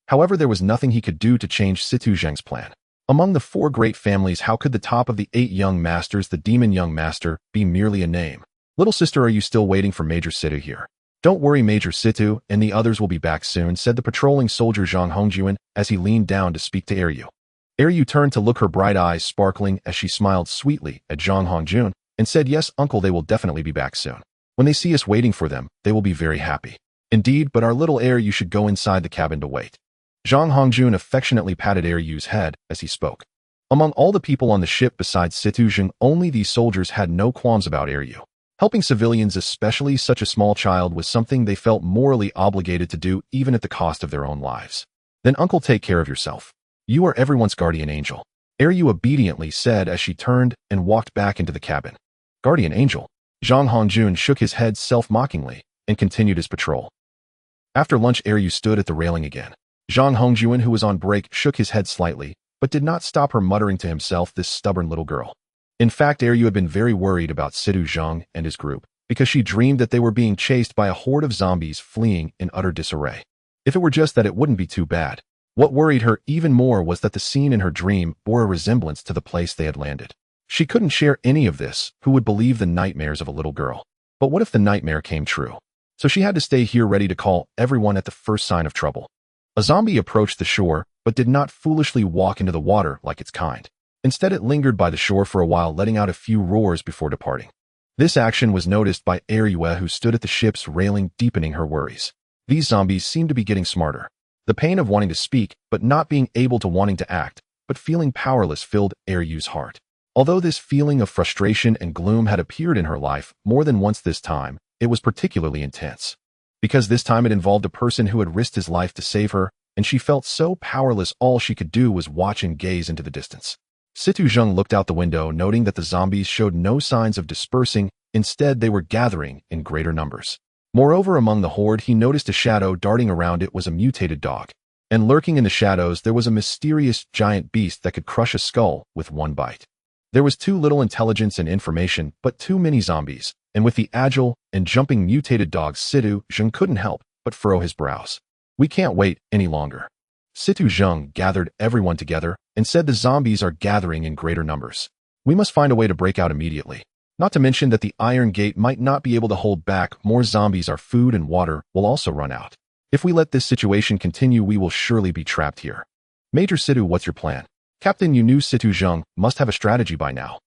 However, there was nothing he could do to change Situ Zheng's plan. Among the 4 great families, how could the top of the 8 young masters, the demon young master, be merely a name? "Little sister, are you still waiting for Major Situ here?" "Don't worry, Major Situ and the others will be back soon," said the patrolling soldier Zhang Hongjuan as he leaned down to speak to Eryu. Eryu turned to look, her bright eyes sparkling as she smiled sweetly at Zhang Hongjun and said, "Yes, uncle, they will definitely be back soon. When they see us waiting for them, they will be very happy." "Indeed, but our little Eryu should go inside the cabin to wait." Zhang Hongjun affectionately patted Eryu's head as he spoke. Among all the people on the ship besides Situ Zheng, only these soldiers had no qualms about Eryu. Helping civilians, especially such a small child, was something they felt morally obligated to do, even at the cost of their own lives. "Then uncle, take care of yourself. You are everyone's guardian angel," Eryu obediently said as she turned and walked back into the cabin. "Guardian angel?" Zhang Hongjun shook his head self-mockingly and continued his patrol. After lunch, Eryu stood at the railing again. Zhang Hongjuan, who was on break, shook his head slightly, but did not stop her, muttering to himself, "This stubborn little girl." In fact, Eryu had been very worried about Situ Zheng and his group, because she dreamed that they were being chased by a horde of zombies fleeing in utter disarray. If it were just that, it wouldn't be too bad. What worried her even more was that the scene in her dream bore a resemblance to the place they had landed. She couldn't share any of this. Who would believe the nightmares of a little girl? But what if the nightmare came true? So she had to stay here ready to call everyone at the first sign of trouble. A zombie approached the shore, but did not foolishly walk into the water like its kind. Instead, it lingered by the shore for a while, letting out a few roars before departing. This action was noticed by Eryu, who stood at the ship's railing, deepening her worries. These zombies seemed to be getting smarter. The pain of wanting to speak, but not being able to wanting to act, but feeling powerless, filled Eryu's heart. Although this feeling of frustration and gloom had appeared in her life more than once, this time, it was particularly intense. Because this time it involved a person who had risked his life to save her, and she felt so powerless all she could do was watch and gaze into the distance. Situ Zheng looked out the window, noting that the zombies showed no signs of dispersing. Instead, they were gathering in greater numbers. Moreover, among the horde, he noticed a shadow darting around. It was a mutated dog. And lurking in the shadows, there was a mysterious giant beast that could crush a skull with one bite. There was too little intelligence and information, but too many zombies, and with the agile and jumping mutated dog, Situ Zheng couldn't help but furrow his brows. We can't wait any longer. Situ Zheng gathered everyone together and said, the zombies are gathering in greater numbers. We must find a way to break out immediately. Not to mention that the iron gate might not be able to hold back more zombies. Our food and water will also run out. If we let this situation continue, we will surely be trapped here. Major Situ, what's your plan? Captain, you knew Situ Zheng must have a strategy by now.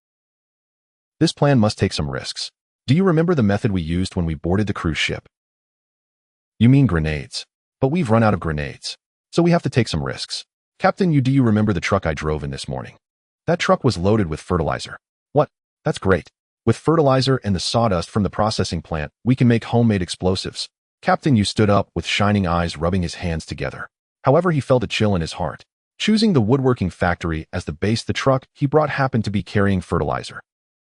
This plan must take some risks. Do you remember the method we used when we boarded the cruise ship? You mean grenades. But we've run out of grenades. So we have to take some risks. Captain, do you remember the truck I drove in this morning? That truck was loaded with fertilizer. What? That's great. With fertilizer and the sawdust from the processing plant, we can make homemade explosives. Captain, you stood up with shining eyes, rubbing his hands together. However, he felt a chill in his heart. Choosing the woodworking factory as the base, the truck he brought happened to be carrying fertilizer.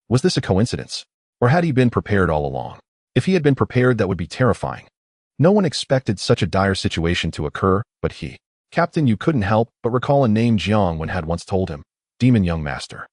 Was this a coincidence? Or had he been prepared all along? If he had been prepared, that would be terrifying. No one expected such a dire situation to occur, but he. Captain, you couldn't help but recall a name Jiang had once told him. Demon Young Master.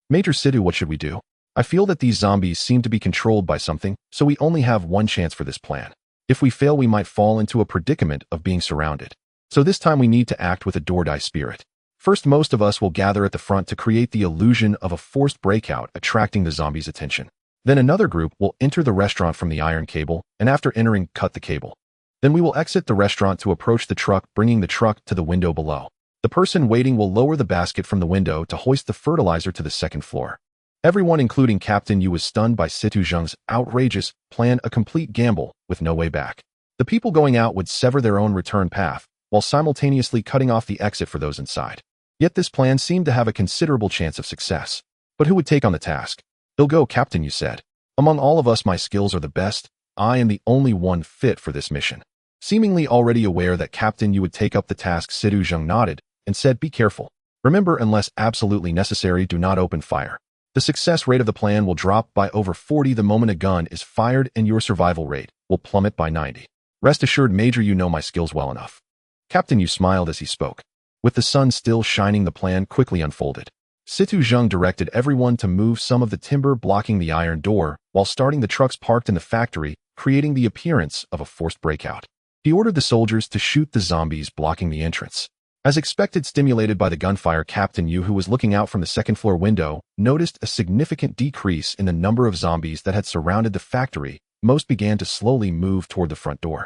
Major Situ, what should we do? I feel that these zombies seem to be controlled by something, so we only have one chance for this plan. If we fail, we might fall into a predicament of being surrounded. So this time we need to act with a do-or-die spirit. First, most of us will gather at the front to create the illusion of a forced breakout, attracting the zombies' attention. Then another group will enter the restaurant from the iron cable, and after entering, cut the cable. Then we will exit the restaurant to approach the truck, bringing the truck to the window below. The person waiting will lower the basket from the window to hoist the fertilizer to the second floor. Everyone, including Captain Yu, was stunned by Situ Zheng's outrageous plan, a complete gamble with no way back. The people going out would sever their own return path, while simultaneously cutting off the exit for those inside. Yet this plan seemed to have a considerable chance of success. But who would take on the task? They'll go, Captain Yu said. Among all of us, my skills are the best. I am the only one fit for this mission. Seemingly already aware that Captain Yu would take up the task, Situ Zheng nodded and said, be careful. Remember, unless absolutely necessary, do not open fire. The success rate of the plan will drop by over 40 the moment a gun is fired, and your survival rate will plummet by 90. Rest assured, Major, you know my skills well enough. Captain Yu smiled as he spoke. With the sun still shining, the plan quickly unfolded. Situ Zheng directed everyone to move some of the timber blocking the iron door, while starting the trucks parked in the factory, creating the appearance of a forced breakout. He ordered the soldiers to shoot the zombies blocking the entrance. As expected, stimulated by the gunfire, Captain Yu, who was looking out from the second-floor window, noticed a significant decrease in the number of zombies that had surrounded the factory. Most began to slowly move toward the front door.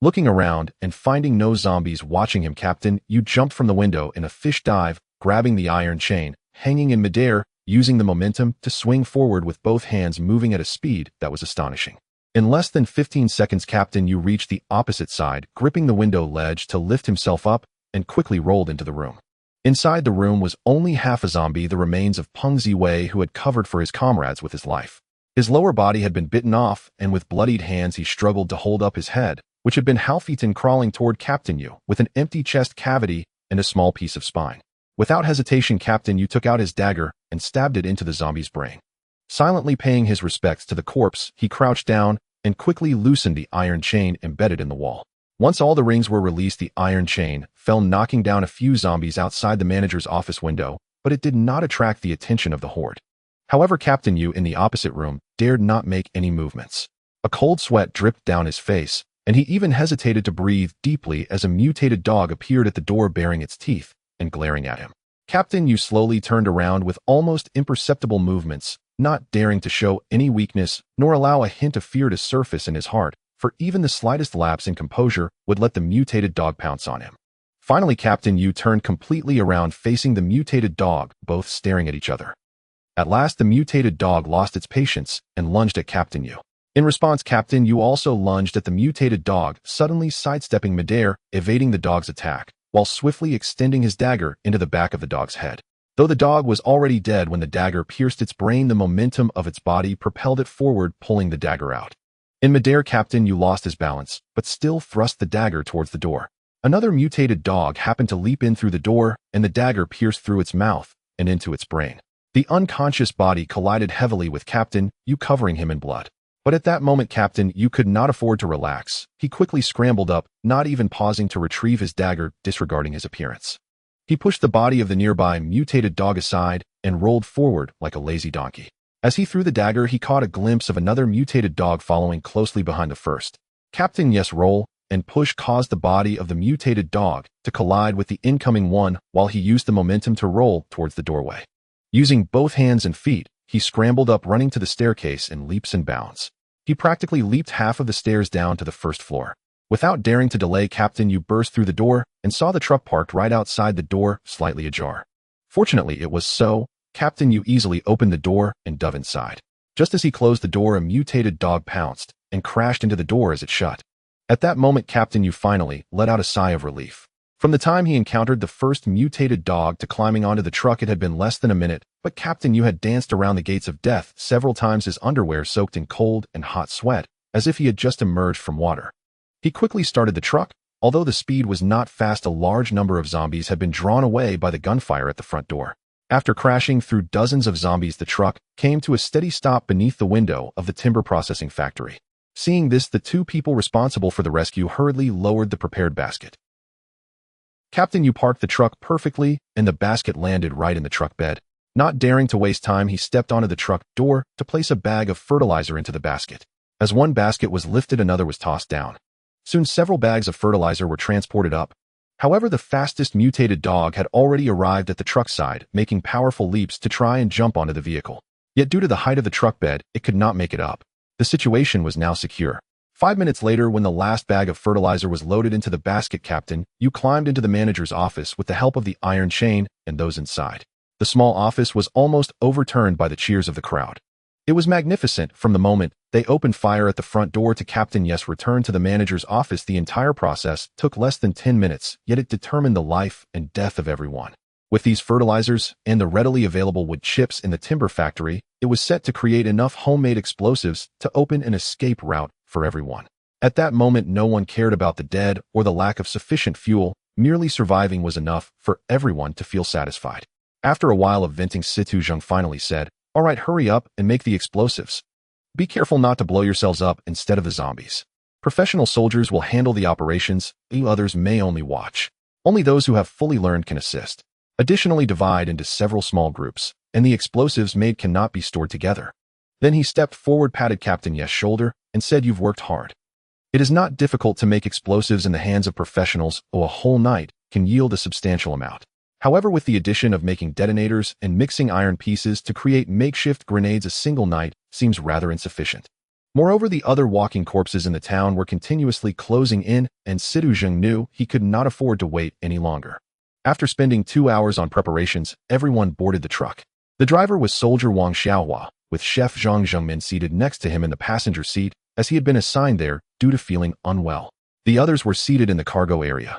Looking around and finding no zombies watching him, Captain Yu jumped from the window in a fish dive, grabbing the iron chain, hanging in midair, using the momentum to swing forward with both hands, moving at a speed that was astonishing. In less than 15 seconds, Captain Yu reached the opposite side, gripping the window ledge to lift himself up, and quickly rolled into the room. Inside the room was only half a zombie, the remains of Peng Ziwei, who had covered for his comrades with his life. His lower body had been bitten off, and with bloodied hands he struggled to hold up his head, which had been half-eaten, crawling toward Captain Yu with an empty chest cavity and a small piece of spine. Without hesitation, Captain Yu took out his dagger and stabbed it into the zombie's brain. Silently paying his respects to the corpse, he crouched down and quickly loosened the iron chain embedded in the wall. Once all the rings were released, the iron chain fell, knocking down a few zombies outside the manager's office window, but it did not attract the attention of the horde. However, Captain Yu in the opposite room dared not make any movements. A cold sweat dripped down his face, and he even hesitated to breathe deeply as a mutated dog appeared at the door, baring its teeth and glaring at him. Captain Yu slowly turned around with almost imperceptible movements, not daring to show any weakness nor allow a hint of fear to surface in his heart, for even the slightest lapse in composure would let the mutated dog pounce on him. Finally, Captain Yu turned completely around, facing the mutated dog, both staring at each other. At last, the mutated dog lost its patience and lunged at Captain Yu. In response, Captain Yu also lunged at the mutated dog, suddenly sidestepping midair, evading the dog's attack, while swiftly extending his dagger into the back of the dog's head. Though the dog was already dead when the dagger pierced its brain, the momentum of its body propelled it forward, pulling the dagger out. In midair, Captain Yu lost his balance, but still thrust the dagger towards the door. Another mutated dog happened to leap in through the door, and the dagger pierced through its mouth and into its brain. The unconscious body collided heavily with Captain Yu, covering him in blood. But at that moment, Captain, you could not afford to relax. He quickly scrambled up, not even pausing to retrieve his dagger, disregarding his appearance. He pushed the body of the nearby mutated dog aside and rolled forward like a lazy donkey. As he threw the dagger, he caught a glimpse of another mutated dog following closely behind the first. Captain Yes roll and push caused the body of the mutated dog to collide with the incoming one while he used the momentum to roll towards the doorway. Using both hands and feet, he scrambled up, running to the staircase in leaps and bounds. He practically leaped half of the stairs down to the first floor. Without daring to delay, Captain Yu burst through the door and saw the truck parked right outside the door, slightly ajar. Fortunately, it was so. Captain Yu easily opened the door and dove inside. Just as he closed the door, a mutated dog pounced and crashed into the door as it shut. At that moment, Captain Yu finally let out a sigh of relief. From the time he encountered the first mutated dog to climbing onto the truck, it had been less than a minute, but Captain Yu had danced around the gates of death several times, his underwear soaked in cold and hot sweat, as if he had just emerged from water. He quickly started the truck. Although the speed was not fast, a large number of zombies had been drawn away by the gunfire at the front door. After crashing through dozens of zombies, the truck came to a steady stop beneath the window of the timber processing factory. Seeing this, the two people responsible for the rescue hurriedly lowered the prepared basket. Captain Yu parked the truck perfectly, and the basket landed right in the truck bed. Not daring to waste time, he stepped onto the truck door to place a bag of fertilizer into the basket. As one basket was lifted, another was tossed down. Soon several bags of fertilizer were transported up. However, the fastest mutated dog had already arrived at the truck side, making powerful leaps to try and jump onto the vehicle. Yet due to the height of the truck bed, it could not make it up. The situation was now secure. 5 minutes later, when the last bag of fertilizer was loaded into the basket, Captain Yu climbed into the manager's office with the help of the iron chain and those inside. The small office was almost overturned by the cheers of the crowd. It was magnificent. From the moment they opened fire at the front door to Captain Yes return to the manager's office, the entire process took less than 10 minutes, yet it determined the life and death of everyone. With these fertilizers and the readily available wood chips in the timber factory, it was set to create enough homemade explosives to open an escape route for everyone. At that moment, no one cared about the dead or the lack of sufficient fuel. Merely surviving was enough for everyone to feel satisfied. After a while of venting, Situ Zheng finally said, "All right, hurry up and make the explosives. Be careful not to blow yourselves up instead of the zombies. Professional soldiers will handle the operations, you others may only watch. Only those who have fully learned can assist. Additionally, divide into several small groups, and the explosives made cannot be stored together." Then he stepped forward, patted Captain Yes' shoulder, and said, "You've worked hard. It is not difficult to make explosives in the hands of professionals, or a whole night can yield a substantial amount. However, with the addition of making detonators and mixing iron pieces to create makeshift grenades, a single night seems rather insufficient." Moreover, the other walking corpses in the town were continuously closing in, and Situ Zheng knew he could not afford to wait any longer. After spending 2 hours on preparations, everyone boarded the truck. The driver was Soldier Wang Xiaohua, with Chef Zhang Zhengmin seated next to him in the passenger seat, as he had been assigned there due to feeling unwell. The others were seated in the cargo area.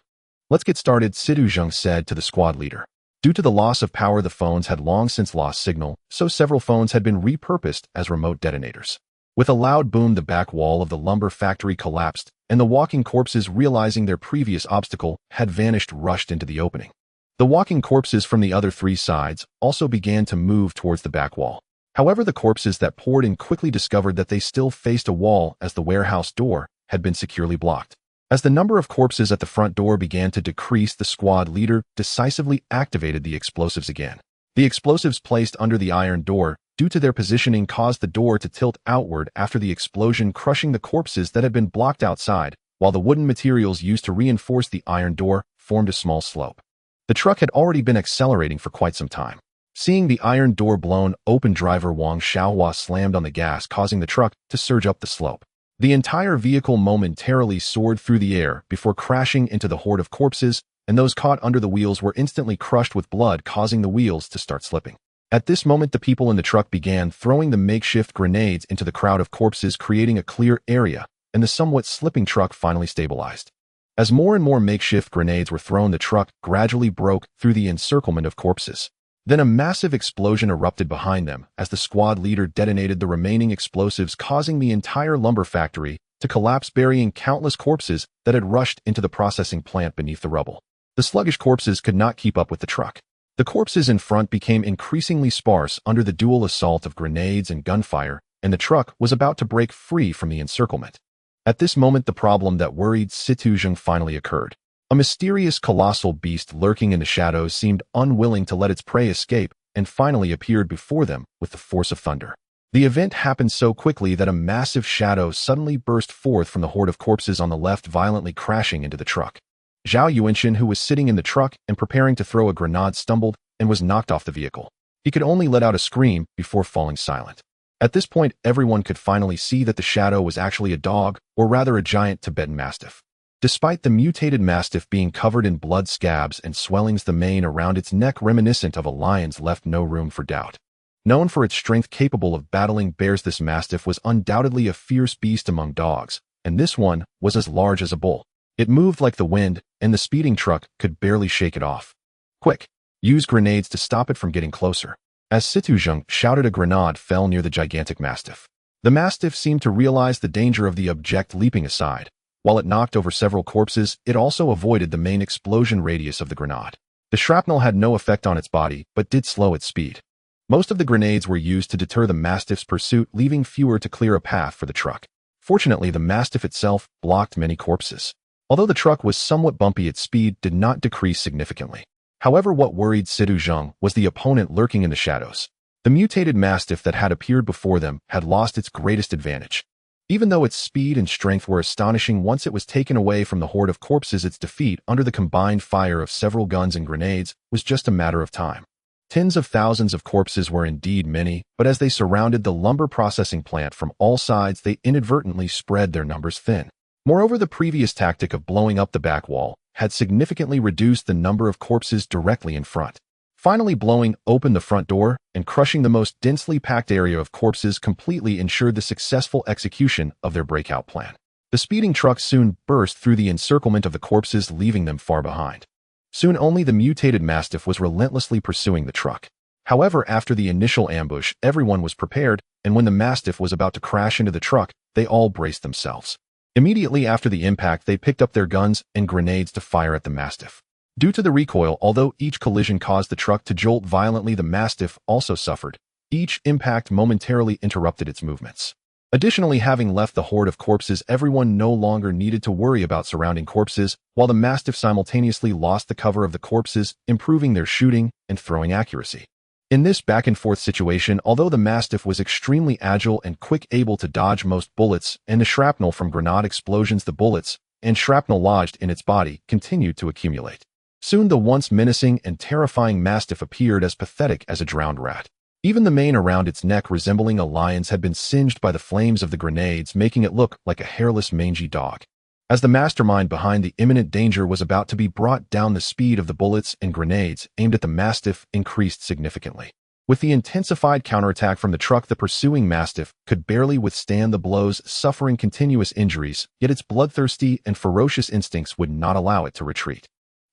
"Let's get started," Situ Zheng said to the squad leader. Due to the loss of power, the phones had long since lost signal, so several phones had been repurposed as remote detonators. With a loud boom, the back wall of the lumber factory collapsed, and the walking corpses, realizing their previous obstacle had vanished, rushed into the opening. The walking corpses from the other three sides also began to move towards the back wall. However, the corpses that poured in quickly discovered that they still faced a wall, as the warehouse door had been securely blocked. As the number of corpses at the front door began to decrease, the squad leader decisively activated the explosives again. The explosives placed under the iron door, due to their positioning, caused the door to tilt outward after the explosion, crushing the corpses that had been blocked outside, while the wooden materials used to reinforce the iron door formed a small slope. The truck had already been accelerating for quite some time. Seeing the iron door blown open, driver Wang Xiaohua slammed on the gas, causing the truck to surge up the slope. The entire vehicle momentarily soared through the air before crashing into the horde of corpses, and those caught under the wheels were instantly crushed with blood, causing the wheels to start slipping. At this moment, the people in the truck began throwing the makeshift grenades into the crowd of corpses, creating a clear area, and the somewhat slipping truck finally stabilized. As more and more makeshift grenades were thrown, the truck gradually broke through the encirclement of corpses. Then a massive explosion erupted behind them as the squad leader detonated the remaining explosives, causing the entire lumber factory to collapse, burying countless corpses that had rushed into the processing plant beneath the rubble. The sluggish corpses could not keep up with the truck. The corpses in front became increasingly sparse under the dual assault of grenades and gunfire, and the truck was about to break free from the encirclement. At this moment, the problem that worried Situzheng finally occurred. A mysterious colossal beast lurking in the shadows seemed unwilling to let its prey escape and finally appeared before them with the force of thunder. The event happened so quickly that a massive shadow suddenly burst forth from the horde of corpses on the left, violently crashing into the truck. Zhao Yuanxin, who was sitting in the truck and preparing to throw a grenade, stumbled and was knocked off the vehicle. He could only let out a scream before falling silent. At this point, everyone could finally see that the shadow was actually a dog, or rather a giant Tibetan Mastiff. Despite the mutated Mastiff being covered in blood scabs and swellings, the mane around its neck reminiscent of a lion's left no room for doubt. Known for its strength capable of battling bears, this Mastiff was undoubtedly a fierce beast among dogs, and this one was as large as a bull. It moved like the wind, and the speeding truck could barely shake it off. "Quick! Use grenades to stop it from getting closer." As Situzheng shouted, a grenade fell near the gigantic Mastiff. The Mastiff seemed to realize the danger of the object, leaping aside. While it knocked over several corpses, it also avoided the main explosion radius of the grenade. The shrapnel had no effect on its body, but did slow its speed. Most of the grenades were used to deter the Mastiff's pursuit, leaving fewer to clear a path for the truck. Fortunately, the Mastiff itself blocked many corpses. Although the truck was somewhat bumpy, its speed did not decrease significantly. However, what worried Situzheng was the opponent lurking in the shadows. The mutated Mastiff that had appeared before them had lost its greatest advantage. Even though its speed and strength were astonishing, once it was taken away from the horde of corpses, its defeat under the combined fire of several guns and grenades was just a matter of time. Tens of thousands of corpses were indeed many, but as they surrounded the lumber processing plant from all sides, they inadvertently spread their numbers thin. Moreover, the previous tactic of blowing up the back wall had significantly reduced the number of corpses directly in front. Finally, blowing open the front door and crushing the most densely packed area of corpses completely ensured the successful execution of their breakout plan. The speeding truck soon burst through the encirclement of the corpses, leaving them far behind. Soon only the mutated Mastiff was relentlessly pursuing the truck. However, after the initial ambush, everyone was prepared, and when the Mastiff was about to crash into the truck, they all braced themselves. Immediately after the impact, they picked up their guns and grenades to fire at the Mastiff. Due to the recoil, although each collision caused the truck to jolt violently, the Mastiff also suffered. Each impact momentarily interrupted its movements. Additionally, having left the horde of corpses, everyone no longer needed to worry about surrounding corpses, while the Mastiff simultaneously lost the cover of the corpses, improving their shooting and throwing accuracy. In this back-and-forth situation, although the Mastiff was extremely agile and quick, able to dodge most bullets and the shrapnel from grenade explosions, the bullets and shrapnel lodged in its body continued to accumulate. Soon the once menacing and terrifying Mastiff appeared as pathetic as a drowned rat. Even the mane around its neck, resembling a lion's, had been singed by the flames of the grenades, making it look like a hairless, mangy dog. As the mastermind behind the imminent danger was about to be brought down, the speed of the bullets and grenades aimed at the Mastiff increased significantly. With the intensified counterattack from the truck, the pursuing Mastiff could barely withstand the blows, suffering continuous injuries, yet its bloodthirsty and ferocious instincts would not allow it to retreat.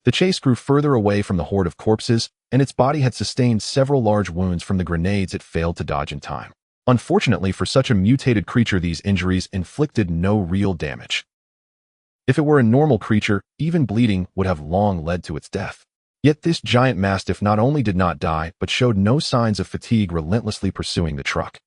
The chase grew further away from the horde of corpses, and its body had sustained several large wounds from the grenades it failed to dodge in time. Unfortunately for such a mutated creature, these injuries inflicted no real damage. If it were a normal creature, even bleeding would have long led to its death. Yet this giant Mastiff not only did not die, but showed no signs of fatigue, relentlessly pursuing the truck.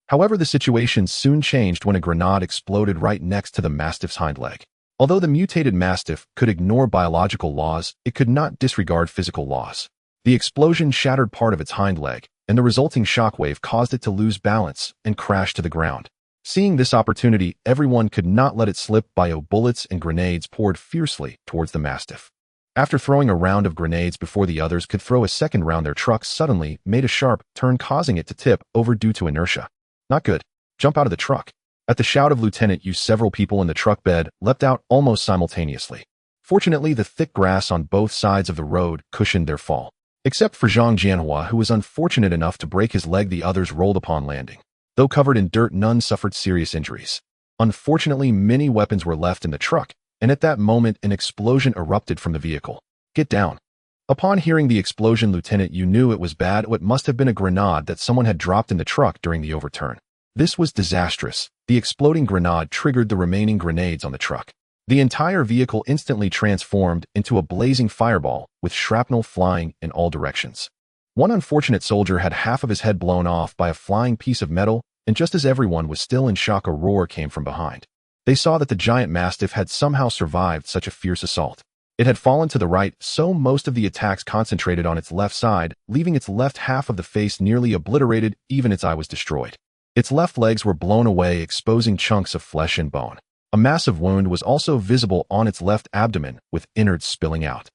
However, the situation soon changed when a grenade exploded right next to the Mastiff's hind leg. Although the mutated Mastiff could ignore biological laws, it could not disregard physical laws. The explosion shattered part of its hind leg, and the resulting shockwave caused it to lose balance and crash to the ground. Seeing this opportunity, everyone could not let it slip by. Bullets and grenades poured fiercely towards the Mastiff. After throwing a round of grenades before the others could throw a second round, their truck suddenly made a sharp turn, causing it to tip over due to inertia. Not good. Jump out of the truck. At the shout of Lieutenant Yu, several people in the truck bed leapt out almost simultaneously. Fortunately, the thick grass on both sides of the road cushioned their fall. Except for Zhang Jianhua, who was unfortunate enough to break his leg, the others rolled upon landing. Though covered in dirt, none suffered serious injuries. Unfortunately, many weapons were left in the truck, and at that moment an explosion erupted from the vehicle. "Get down." Upon hearing the explosion, Lieutenant Yu knew it was bad. It must have been a grenade that someone had dropped in the truck during the overturn. This was disastrous. The exploding grenade triggered the remaining grenades on the truck. The entire vehicle instantly transformed into a blazing fireball, with shrapnel flying in all directions. One unfortunate soldier had half of his head blown off by a flying piece of metal, and just as everyone was still in shock, a roar came from behind. They saw that the giant mastiff had somehow survived such a fierce assault. It had fallen to the right, so most of the attacks concentrated on its left side, leaving its left half of the face nearly obliterated, even its eye was destroyed. Its left legs were blown away, exposing chunks of flesh and bone. A massive wound was also visible on its left abdomen, with innards spilling out.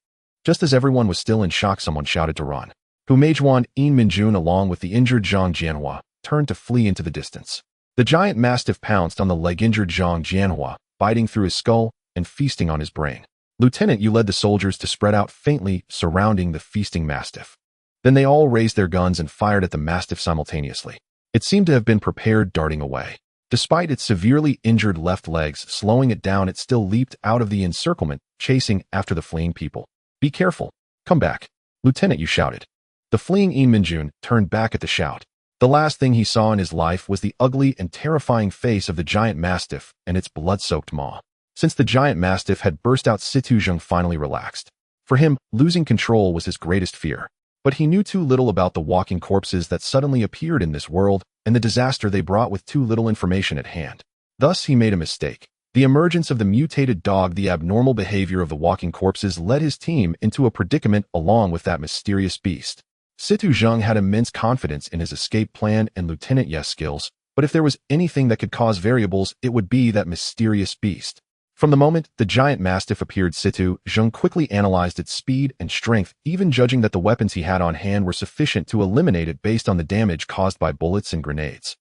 Just as everyone was still in shock, someone shouted to run. Ryn-animation, along with the injured Zhang Jianhua, turned to flee into the distance. The giant mastiff pounced on the leg-injured Zhang Jianhua, biting through his skull and feasting on his brain. Lieutenant Yu led the soldiers to spread out faintly, surrounding the feasting mastiff. Then they all raised their guns and fired at the mastiff simultaneously. It seemed to have been prepared, darting away. Despite its severely injured left legs slowing it down, it still leaped out of the encirclement, chasing after the fleeing people. "Be careful. Come back," Lieutenant Yu shouted. The fleeing Ryn-animation turned back at the shout. The last thing he saw in his life was the ugly and terrifying face of the giant mastiff and its blood-soaked maw. Since the giant mastiff had burst out, Zhang finally relaxed. For him, losing control was his greatest fear. But he knew too little about the walking corpses that suddenly appeared in this world and the disaster they brought with too little information at hand. Thus, he made a mistake. The emergence of the mutated dog, the abnormal behavior of the walking corpses led his team into a predicament along with that mysterious beast. Zhang had immense confidence in his escape plan and Lieutenant Yu's skills, but if there was anything that could cause variables, it would be that mysterious beast. From the moment the giant mastiff appeared, Zhang quickly analyzed its speed and strength, even judging that the weapons he had on hand were sufficient to eliminate it based on the damage caused by bullets and grenades.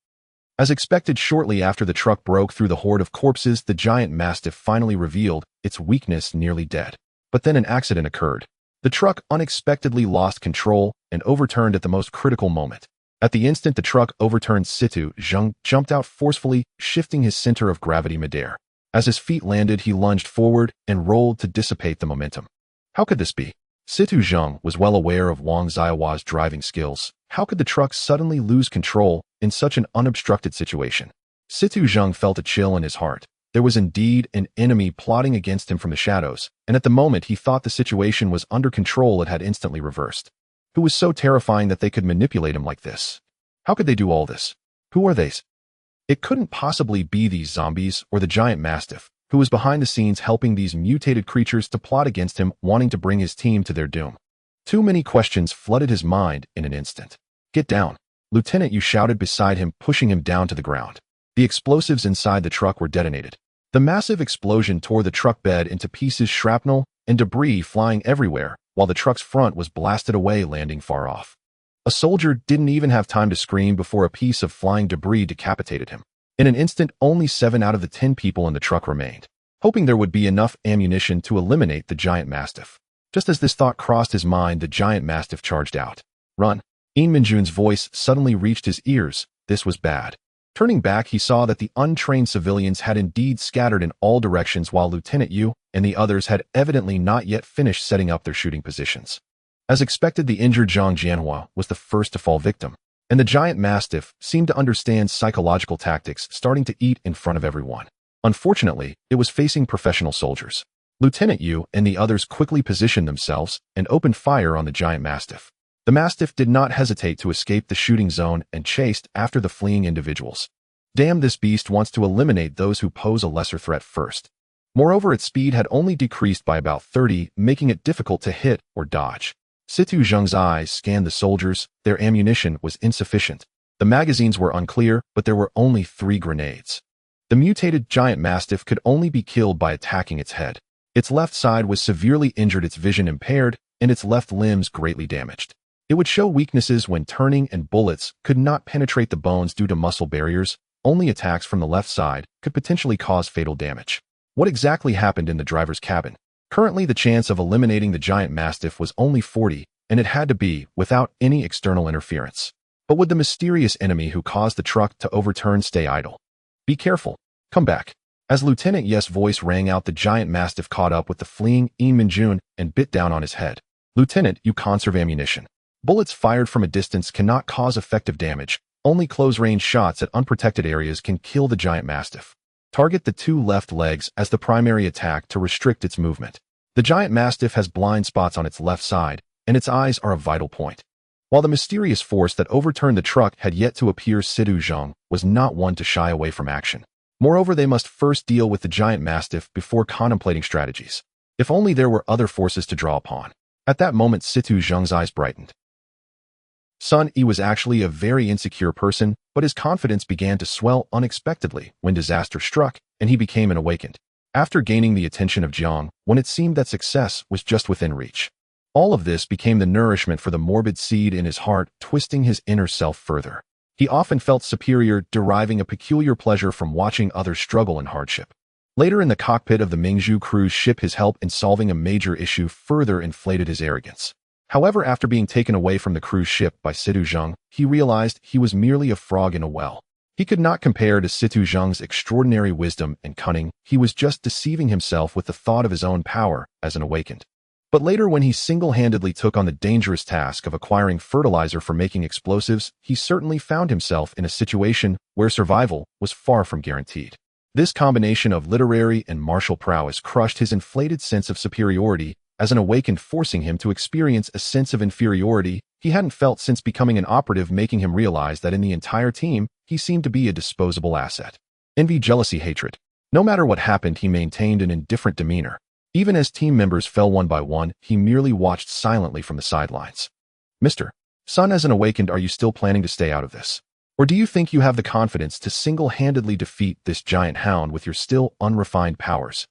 As expected, shortly after the truck broke through the horde of corpses, the giant mastiff finally revealed its weakness, nearly dead. But then an accident occurred. The truck unexpectedly lost control and overturned at the most critical moment. At the instant the truck overturned, Zhang jumped out forcefully, shifting his center of gravity midair. As his feet landed, he lunged forward and rolled to dissipate the momentum. How could this be? Zhang was well aware of Wang Xiaohua's driving skills. How could the truck suddenly lose control in such an unobstructed situation? Zhang felt a chill in his heart. There was indeed an enemy plotting against him from the shadows, and at the moment he thought the situation was under control, it had instantly reversed. Who was so terrifying that they could manipulate him like this? How could they do all this? Who are they? It couldn't possibly be these zombies or the giant mastiff, who was behind the scenes helping these mutated creatures to plot against him, wanting to bring his team to their doom. Too many questions flooded his mind in an instant. "Get down," Lieutenant Yu shouted beside him, pushing him down to the ground. The explosives inside the truck were detonated. The massive explosion tore the truck bed into pieces, shrapnel and debris flying everywhere, while the truck's front was blasted away, landing far off. A soldier didn't even have time to scream before a piece of flying debris decapitated him. In an instant, only 7 out of the 10 people in the truck remained, hoping there would be enough ammunition to eliminate the giant mastiff. Just as this thought crossed his mind, the giant mastiff charged out. "Run!" Ryn-animation's voice suddenly reached his ears. This was bad. Turning back, he saw that the untrained civilians had indeed scattered in all directions, while Lieutenant Yu and the others had evidently not yet finished setting up their shooting positions. As expected, the injured Zhang Jianhua was the first to fall victim, and the giant mastiff seemed to understand psychological tactics, starting to eat in front of everyone. Unfortunately, it was facing professional soldiers. Lieutenant Yu and the others quickly positioned themselves and opened fire on the giant mastiff. The mastiff did not hesitate to escape the shooting zone and chased after the fleeing individuals. Damn, this beast wants to eliminate those who pose a lesser threat first. Moreover, its speed had only decreased by about 30, making it difficult to hit or dodge. Zhang's eyes scanned the soldiers. Their ammunition was insufficient. The magazines were unclear, but there were only 3 grenades. The mutated giant mastiff could only be killed by attacking its head. Its left side was severely injured, its vision impaired, and its left limbs greatly damaged. It would show weaknesses when turning, and bullets could not penetrate the bones due to muscle barriers. Only attacks from the left side could potentially cause fatal damage. What exactly happened in the driver's cabin? Currently, the chance of eliminating the giant mastiff was only 40, and it had to be without any external interference. But would the mysterious enemy who caused the truck to overturn stay idle? "Be careful. Come back." As Lieutenant Yu's voice rang out, the giant mastiff caught up with the fleeing Ryn-animation and bit down on his head. "Lieutenant Yu, conserve ammunition. Bullets fired from a distance cannot cause effective damage. Only close-range shots at unprotected areas can kill the giant mastiff. Target the 2 left legs as the primary attack to restrict its movement. The giant mastiff has blind spots on its left side, and its eyes are a vital point. While the mysterious force that overturned the truck had yet to appear, Sidu Zheng was not one to shy away from action. Moreover, they must first deal with the giant mastiff before contemplating strategies. If only there were other forces to draw upon. At that moment, Situ Zheng's eyes brightened. Sun Yi was actually a very insecure person, but his confidence began to swell unexpectedly when disaster struck, and he became an awakened. After gaining the attention of Jiang, when it seemed that success was just within reach. All of this became the nourishment for the morbid seed in his heart, twisting his inner self further. He often felt superior, deriving a peculiar pleasure from watching others struggle in hardship. Later in the cockpit of the Mingzhu cruise ship, his help in solving a major issue further inflated his arrogance. However, after being taken away from the cruise ship by Situ Zheng, he realized he was merely a frog in a well. He could not compare to Situ Zheng's extraordinary wisdom and cunning. He was just deceiving himself with the thought of his own power as an awakened. But later, when he single-handedly took on the dangerous task of acquiring fertilizer for making explosives, he certainly found himself in a situation where survival was far from guaranteed. This combination of literary and martial prowess crushed his inflated sense of superiority as an awakened, forcing him to experience a sense of inferiority he hadn't felt since becoming an operative, making him realize that in the entire team, he seemed to be a disposable asset. Envy, jealousy, hatred. No matter what happened, he maintained an indifferent demeanor. Even as team members fell one by one, he merely watched silently from the sidelines. Mr. Sun, as an awakened, are you still planning to stay out of this? Or do you think you have the confidence to single-handedly defeat this giant hound with your still unrefined powers?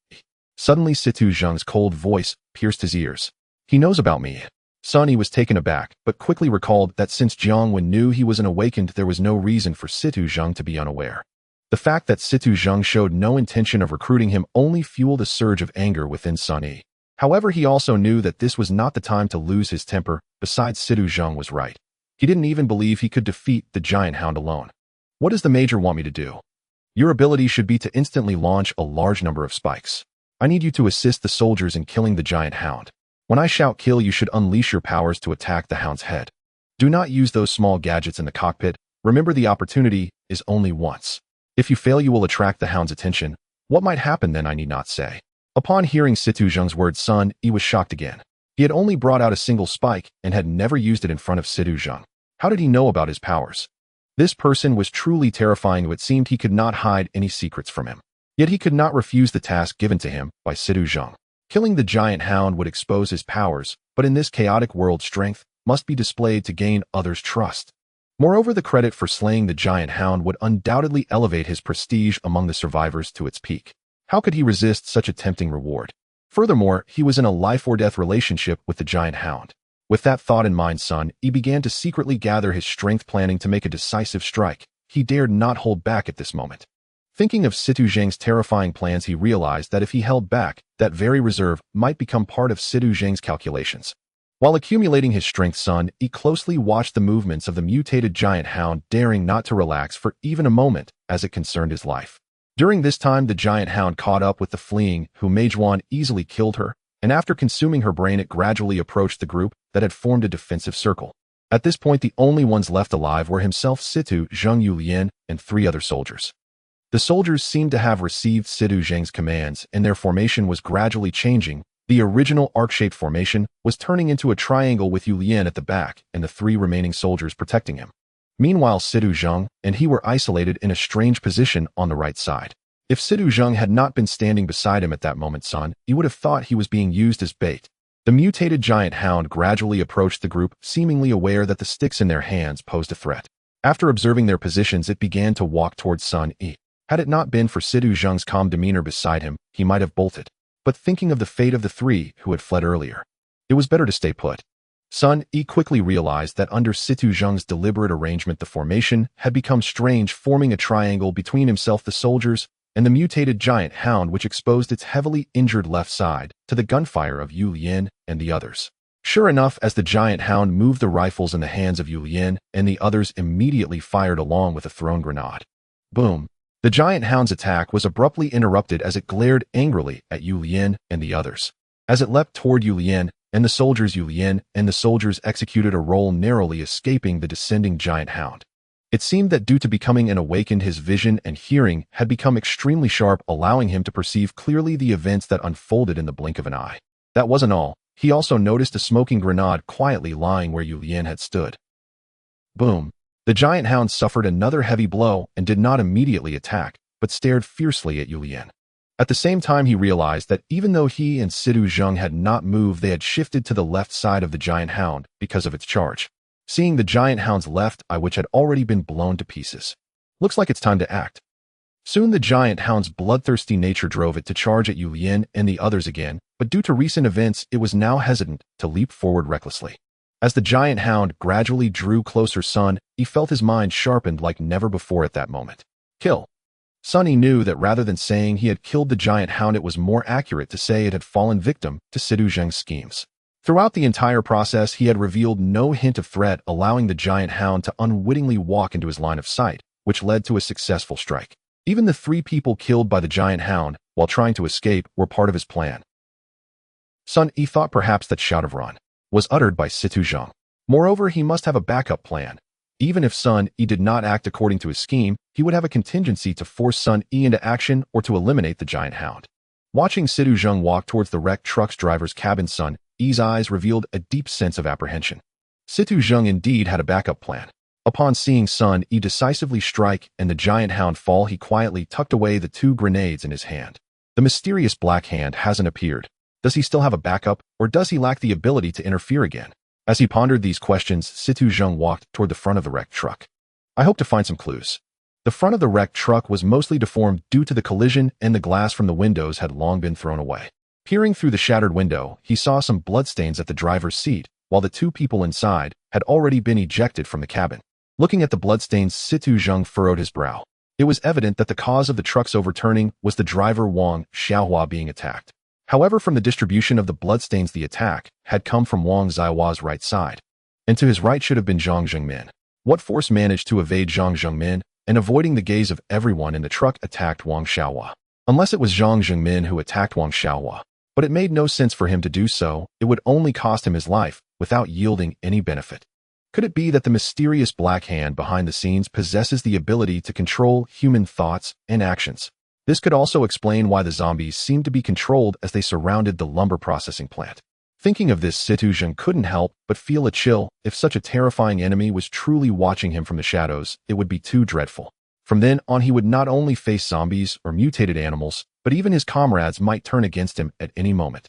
Suddenly, Situ Zheng's cold voice pierced his ears. He knows about me. Sun Yi was taken aback, but quickly recalled that since Jiang Wen knew he was an awakened, there was no reason for Situ Zheng to be unaware. The fact that Situ Zheng showed no intention of recruiting him only fueled a surge of anger within Sun Yi. However, he also knew that this was not the time to lose his temper. Besides, Situ Zheng was right. He didn't even believe he could defeat the giant hound alone. What does the Major want me to do? Your ability should be to instantly launch a large number of spikes. I need you to assist the soldiers in killing the giant hound. When I shout kill, you should unleash your powers to attack the hound's head. Do not use those small gadgets in the cockpit. Remember, the opportunity is only once. If you fail, you will attract the hound's attention. What might happen then, I need not say. Upon hearing Situ Zheng's words, Sun Yi was shocked again. He had only brought out a single spike and had never used it in front of Situ Zheng. How did he know about his powers? This person was truly terrifying. It seemed he could not hide any secrets from him. Yet he could not refuse the task given to him by Situ Zheng. Killing the giant hound would expose his powers, but in this chaotic world, strength must be displayed to gain others' trust. Moreover, the credit for slaying the giant hound would undoubtedly elevate his prestige among the survivors to its peak. How could he resist such a tempting reward? Furthermore, he was in a life-or-death relationship with the giant hound. With that thought in mind, Sun Yi began to secretly gather his strength, planning to make a decisive strike. He dared not hold back at this moment. Thinking of Situ Zheng's terrifying plans, he realized that if he held back, that very reserve might become part of Situ Zheng's calculations. While accumulating his strength, Sun Yi closely watched the movements of the mutated giant hound, daring not to relax for even a moment as it concerned his life. During this time, the giant hound caught up with the fleeing Hu Meijuan, easily killed her, and after consuming her brain, it gradually approached the group that had formed a defensive circle. At this point, the only ones left alive were himself, Situ Zheng, Yu Lian, and 3 other soldiers. The soldiers seemed to have received Situ Zheng's commands, and their formation was gradually changing. The original arc-shaped formation was turning into a triangle with Yu Lian at the back and the 3 remaining soldiers protecting him. Meanwhile, Situ Zheng and he were isolated in a strange position on the right side. If Situ Zheng had not been standing beside him at that moment, Sun Yi would have thought he was being used as bait. The mutated giant hound gradually approached the group, seemingly aware that the sticks in their hands posed a threat. After observing their positions, it began to walk towards Sun Yi. Had it not been for Situ Zheng's calm demeanor beside him, he might have bolted. But thinking of the fate of the 3 who had fled earlier, it was better to stay put. Sun Yi quickly realized that under Situ Zheng's deliberate arrangement, the formation had become strange, forming a triangle between himself, the soldiers, and the mutated giant hound, which exposed its heavily injured left side to the gunfire of Yu Lian and the others. Sure enough, as the giant hound moved, the rifles in the hands of Yu Lian and the others immediately fired along with a thrown grenade. Boom! The giant hound's attack was abruptly interrupted as it glared angrily at Yu Lian and the others. As it leapt toward Yu Lian and the soldiers, Yu Lian and the soldiers executed a roll, narrowly escaping the descending giant hound. It seemed that due to becoming an awakened, his vision and hearing had become extremely sharp, allowing him to perceive clearly the events that unfolded in the blink of an eye. That wasn't all. He also noticed a smoking grenade quietly lying where Yu Lian had stood. Boom. The giant hound suffered another heavy blow and did not immediately attack, but stared fiercely at Yulian. At the same time, he realized that even though he and Situ Zheng had not moved, they had shifted to the left side of the giant hound because of its charge. Seeing the giant hound's left eye, which had already been blown to pieces. Looks like it's time to act. Soon the giant hound's bloodthirsty nature drove it to charge at Yulian and the others again, but due to recent events, it was now hesitant to leap forward recklessly. As the giant hound gradually drew closer, Sun, he felt his mind sharpened like never before at that moment. Kill. Sunny knew that rather than saying he had killed the giant hound, it was more accurate to say it had fallen victim to Situ Zheng's schemes. Throughout the entire process, he had revealed no hint of threat, allowing the giant hound to unwittingly walk into his line of sight, which led to a successful strike. Even the 3 people killed by the giant hound, while trying to escape, were part of his plan. Sun Yi thought perhaps that shout of run was uttered by Situ Zheng. Moreover, he must have a backup plan. Even if Sun Yi did not act according to his scheme, he would have a contingency to force Sun Yi into action or to eliminate the giant hound. Watching Situ Zheng walk towards the wrecked truck's driver's cabin, Sun Yi's eyes revealed a deep sense of apprehension. Situ Zheng indeed had a backup plan. Upon seeing Sun Yi decisively strike and the giant hound fall, he quietly tucked away the 2 grenades in his hand. The mysterious black hand hasn't appeared. Does he still have a backup, or does he lack the ability to interfere again? As he pondered these questions, Situ Zheng walked toward the front of the wrecked truck. I hope to find some clues. The front of the wrecked truck was mostly deformed due to the collision, and the glass from the windows had long been thrown away. Peering through the shattered window, he saw some bloodstains at the driver's seat, while the 2 people inside had already been ejected from the cabin. Looking at the bloodstains, Situ Zheng furrowed his brow. It was evident that the cause of the truck's overturning was the driver Wang Xiaohua being attacked. However, from the distribution of the bloodstains, the attack had come from Wang Zaihua's right side, and to his right should have been Zhang Zhengmin. What force managed to evade Zhang Zhengmin and, avoiding the gaze of everyone in the truck, attacked Wang Xiaohua? Unless it was Zhang Zhengmin who attacked Wang Xiaohua. But it made no sense for him to do so. It would only cost him his life without yielding any benefit. Could it be that the mysterious black hand behind the scenes possesses the ability to control human thoughts and actions? This could also explain why the zombies seemed to be controlled as they surrounded the lumber processing plant. Thinking of this, Situ Zheng couldn't help but feel a chill. If such a terrifying enemy was truly watching him from the shadows, it would be too dreadful. From then on, he would not only face zombies or mutated animals, but even his comrades might turn against him at any moment.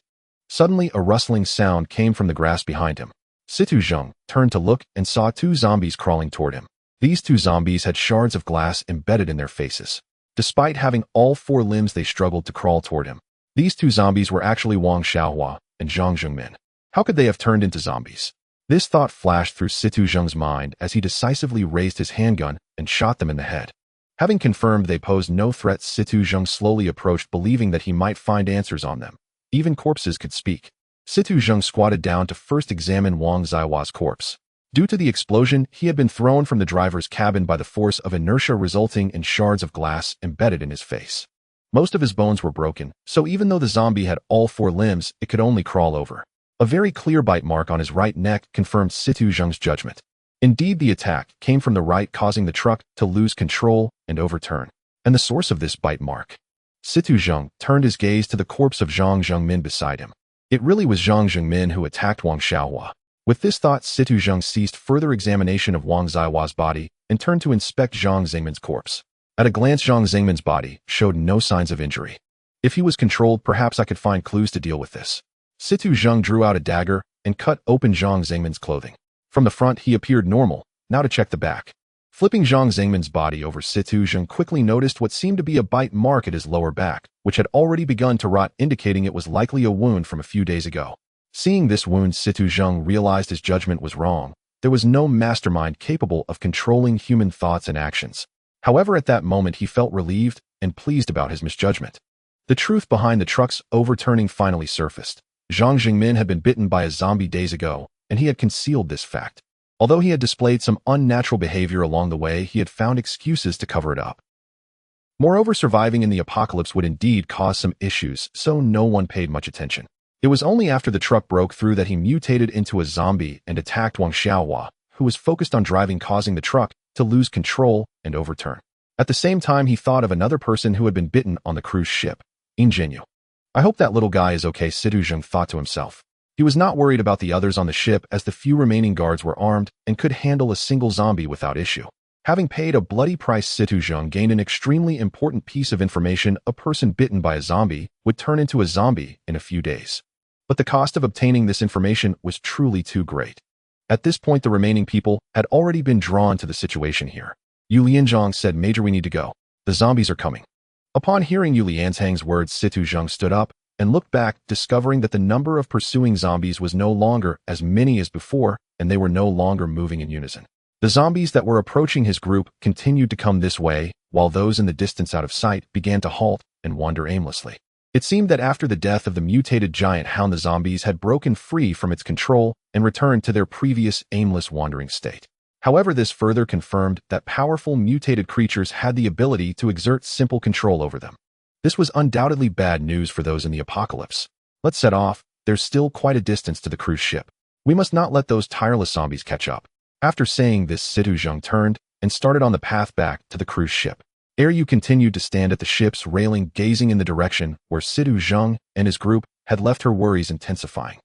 Suddenly, a rustling sound came from the grass behind him. Situ Zheng turned to look and saw 2 zombies crawling toward him. These 2 zombies had shards of glass embedded in their faces. Despite having all 4 limbs, they struggled to crawl toward him. These 2 zombies were actually Wang Xiaohua and Zhang Zhengmin. How could they have turned into zombies? This thought flashed through Situ Zheng's mind as he decisively raised his handgun and shot them in the head. Having confirmed they posed no threat, Situ Zheng slowly approached, believing that he might find answers on them. Even corpses could speak. Situ Zheng squatted down to first examine Wang Zaihua's corpse. Due to the explosion, he had been thrown from the driver's cabin by the force of inertia, resulting in shards of glass embedded in his face. Most of his bones were broken, so even though the zombie had all 4 limbs, it could only crawl over. A very clear bite mark on his right neck confirmed Situ Zheng's judgment. Indeed, the attack came from the right, causing the truck to lose control and overturn. And the source of this bite mark? Situ Zheng turned his gaze to the corpse of Zhang Zhengmin beside him. It really was Zhang Zhengmin who attacked Wang Xiaohua. With this thought, Situ Zheng ceased further examination of Wang Zaihua's body and turned to inspect Zhang Zhengmin's corpse. At a glance, Zhang Zhengmin's body showed no signs of injury. If he was controlled, perhaps I could find clues to deal with this. Situ Zheng drew out a dagger and cut open Zhang Zhengmin's clothing. From the front, he appeared normal. Now to check the back. Flipping Zhang Zhengmin's body over, Situ Zheng quickly noticed what seemed to be a bite mark at his lower back, which had already begun to rot, indicating it was likely a wound from a few days ago. Seeing this wound, Situ Zheng realized his judgment was wrong. There was no mastermind capable of controlling human thoughts and actions. However, at that moment, he felt relieved and pleased about his misjudgment. The truth behind the truck's overturning finally surfaced. Zhang Zhengmin had been bitten by a zombie days ago, and he had concealed this fact. Although he had displayed some unnatural behavior along the way, he had found excuses to cover it up. Moreover, surviving in the apocalypse would indeed cause some issues, so no one paid much attention. It was only after the truck broke through that he mutated into a zombie and attacked Wang Xiaohua, who was focused on driving, causing the truck to lose control and overturn. At the same time, he thought of another person who had been bitten on the cruise ship, Ingenu. I hope that little guy is okay, Situ Zheng thought to himself. He was not worried about the others on the ship as the few remaining guards were armed and could handle a single zombie without issue. Having paid a bloody price, Situ Zheng gained an extremely important piece of information: a person bitten by a zombie would turn into a zombie in a few days. But the cost of obtaining this information was truly too great. At this point, the remaining people had already been drawn to the situation here. Yu Lianzhang said, "Major, we need to go. The zombies are coming." Upon hearing Yu Lianzhang's words, Situ Zheng stood up and looked back, discovering that the number of pursuing zombies was no longer as many as before, and they were no longer moving in unison. The zombies that were approaching his group continued to come this way, while those in the distance out of sight began to halt and wander aimlessly. It seemed that after the death of the mutated giant hound, the zombies had broken free from its control and returned to their previous aimless wandering state. However, this further confirmed that powerful mutated creatures had the ability to exert simple control over them. This was undoubtedly bad news for those in the apocalypse. "Let's set off. There's still quite a distance to the cruise ship. We must not let those tireless zombies catch up." After saying this, Situ Zheng turned and started on the path back to the cruise ship. Yu continued to stand at the ship's railing, gazing in the direction where Situ Zheng and his group had left, her worries intensifying.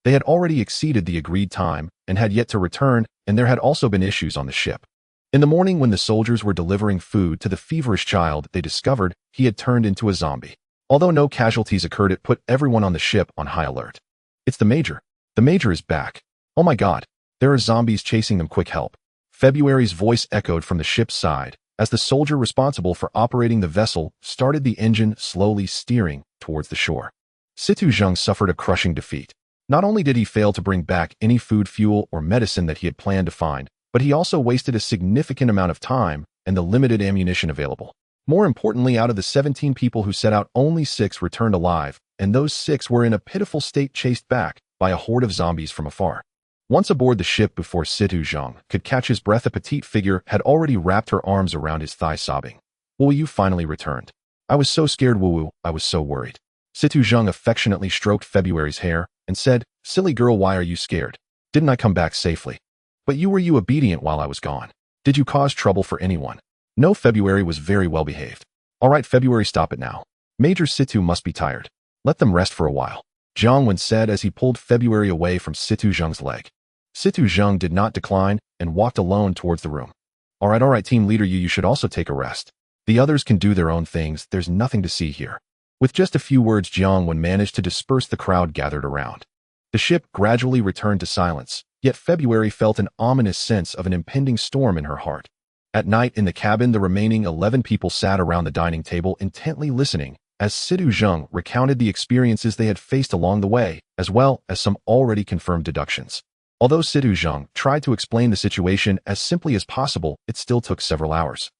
They had already exceeded the agreed time and had yet to return, and there had also been issues on the ship. In the morning, when the soldiers were delivering food to the feverish child, they discovered he had turned into a zombie. Although no casualties occurred, it put everyone on the ship on high alert. "It's the Major. The Major is back. Oh my God. There are zombies chasing them. Quick help." February's voice echoed from the ship's side as the soldier responsible for operating the vessel started the engine, slowly steering towards the shore. Situ Zheng suffered a crushing defeat. Not only did he fail to bring back any food, fuel, or medicine that he had planned to find, but he also wasted a significant amount of time and the limited ammunition available. More importantly, out of the 17 people who set out, only 6 returned alive, and those 6 were in a pitiful state, chased back by a horde of zombies from afar. Once aboard the ship, before Situ Zheng could catch his breath, a petite figure had already wrapped her arms around his thigh, sobbing. "Wu, you finally returned. I was so scared, Wu. I was so worried." Situ Zheng affectionately stroked February's hair and said, "Silly girl, why are you scared? Didn't I come back safely? But were you obedient while I was gone? Did you cause trouble for anyone?" "No, February was very well behaved." "All right, February, stop it now. Major Situ must be tired. Let them rest for a while," Jiang Wen said as he pulled February away from Situ Zheng's leg. Situ Zheng did not decline and walked alone towards the room. All right, team leader, you should also take a rest. The others can do their own things. There's nothing to see here." With just a few words, Jiang Wen managed to disperse the crowd gathered around. The ship gradually returned to silence, yet February felt an ominous sense of an impending storm in her heart. At night, in the cabin, the remaining 11 people sat around the dining table, intently listening as Situ Zheng recounted the experiences they had faced along the way, as well as some already confirmed deductions. Although Situ Zheng tried to explain the situation as simply as possible, it still took several hours.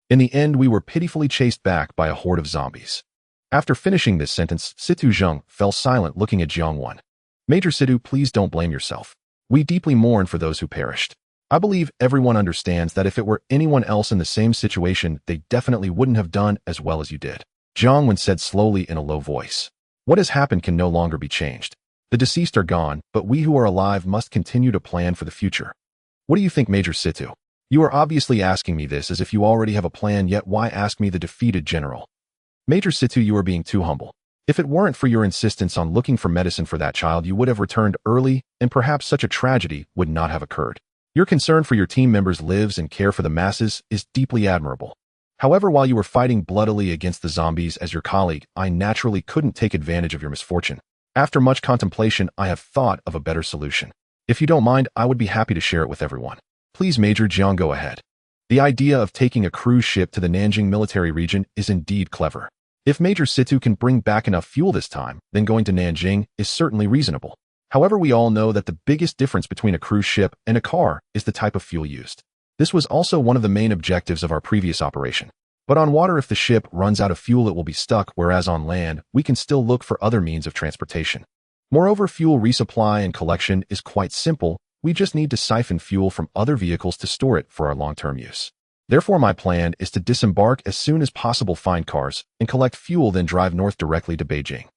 "In the end, we were pitifully chased back by a horde of zombies." After finishing this sentence, Situ Zheng fell silent, looking at Jiang Wen. "Major Situ, please don't blame yourself. We deeply mourn for those who perished. I believe everyone understands that if it were anyone else in the same situation, they definitely wouldn't have done as well as you did." Jiang Wen said slowly in a low voice. "What has happened can no longer be changed. The deceased are gone, but we who are alive must continue to plan for the future. What do you think, Major Situ? You are obviously asking me this as if you already have a plan, yet why ask me, the defeated general?" "Major Situ, you are being too humble. If it weren't for your insistence on looking for medicine for that child, you would have returned early, and perhaps such a tragedy would not have occurred. Your concern for your team members' lives and care for the masses is deeply admirable. However, while you were fighting bloodily against the zombies as your colleague, I naturally couldn't take advantage of your misfortune. After much contemplation, I have thought of a better solution. If you don't mind, I would be happy to share it with everyone." "Please, Major Jiang, go ahead. The idea of taking a cruise ship to the Nanjing military region is indeed clever. If Major Situ can bring back enough fuel this time, then going to Nanjing is certainly reasonable. However, we all know that the biggest difference between a cruise ship and a car is the type of fuel used. This was also one of the main objectives of our previous operation. But on water, if the ship runs out of fuel, it will be stuck, whereas on land, we can still look for other means of transportation. Moreover, fuel resupply and collection is quite simple. We just need to siphon fuel from other vehicles to store it for our long-term use. Therefore, my plan is to disembark as soon as possible, find cars, and collect fuel, then drive north directly to Beijing."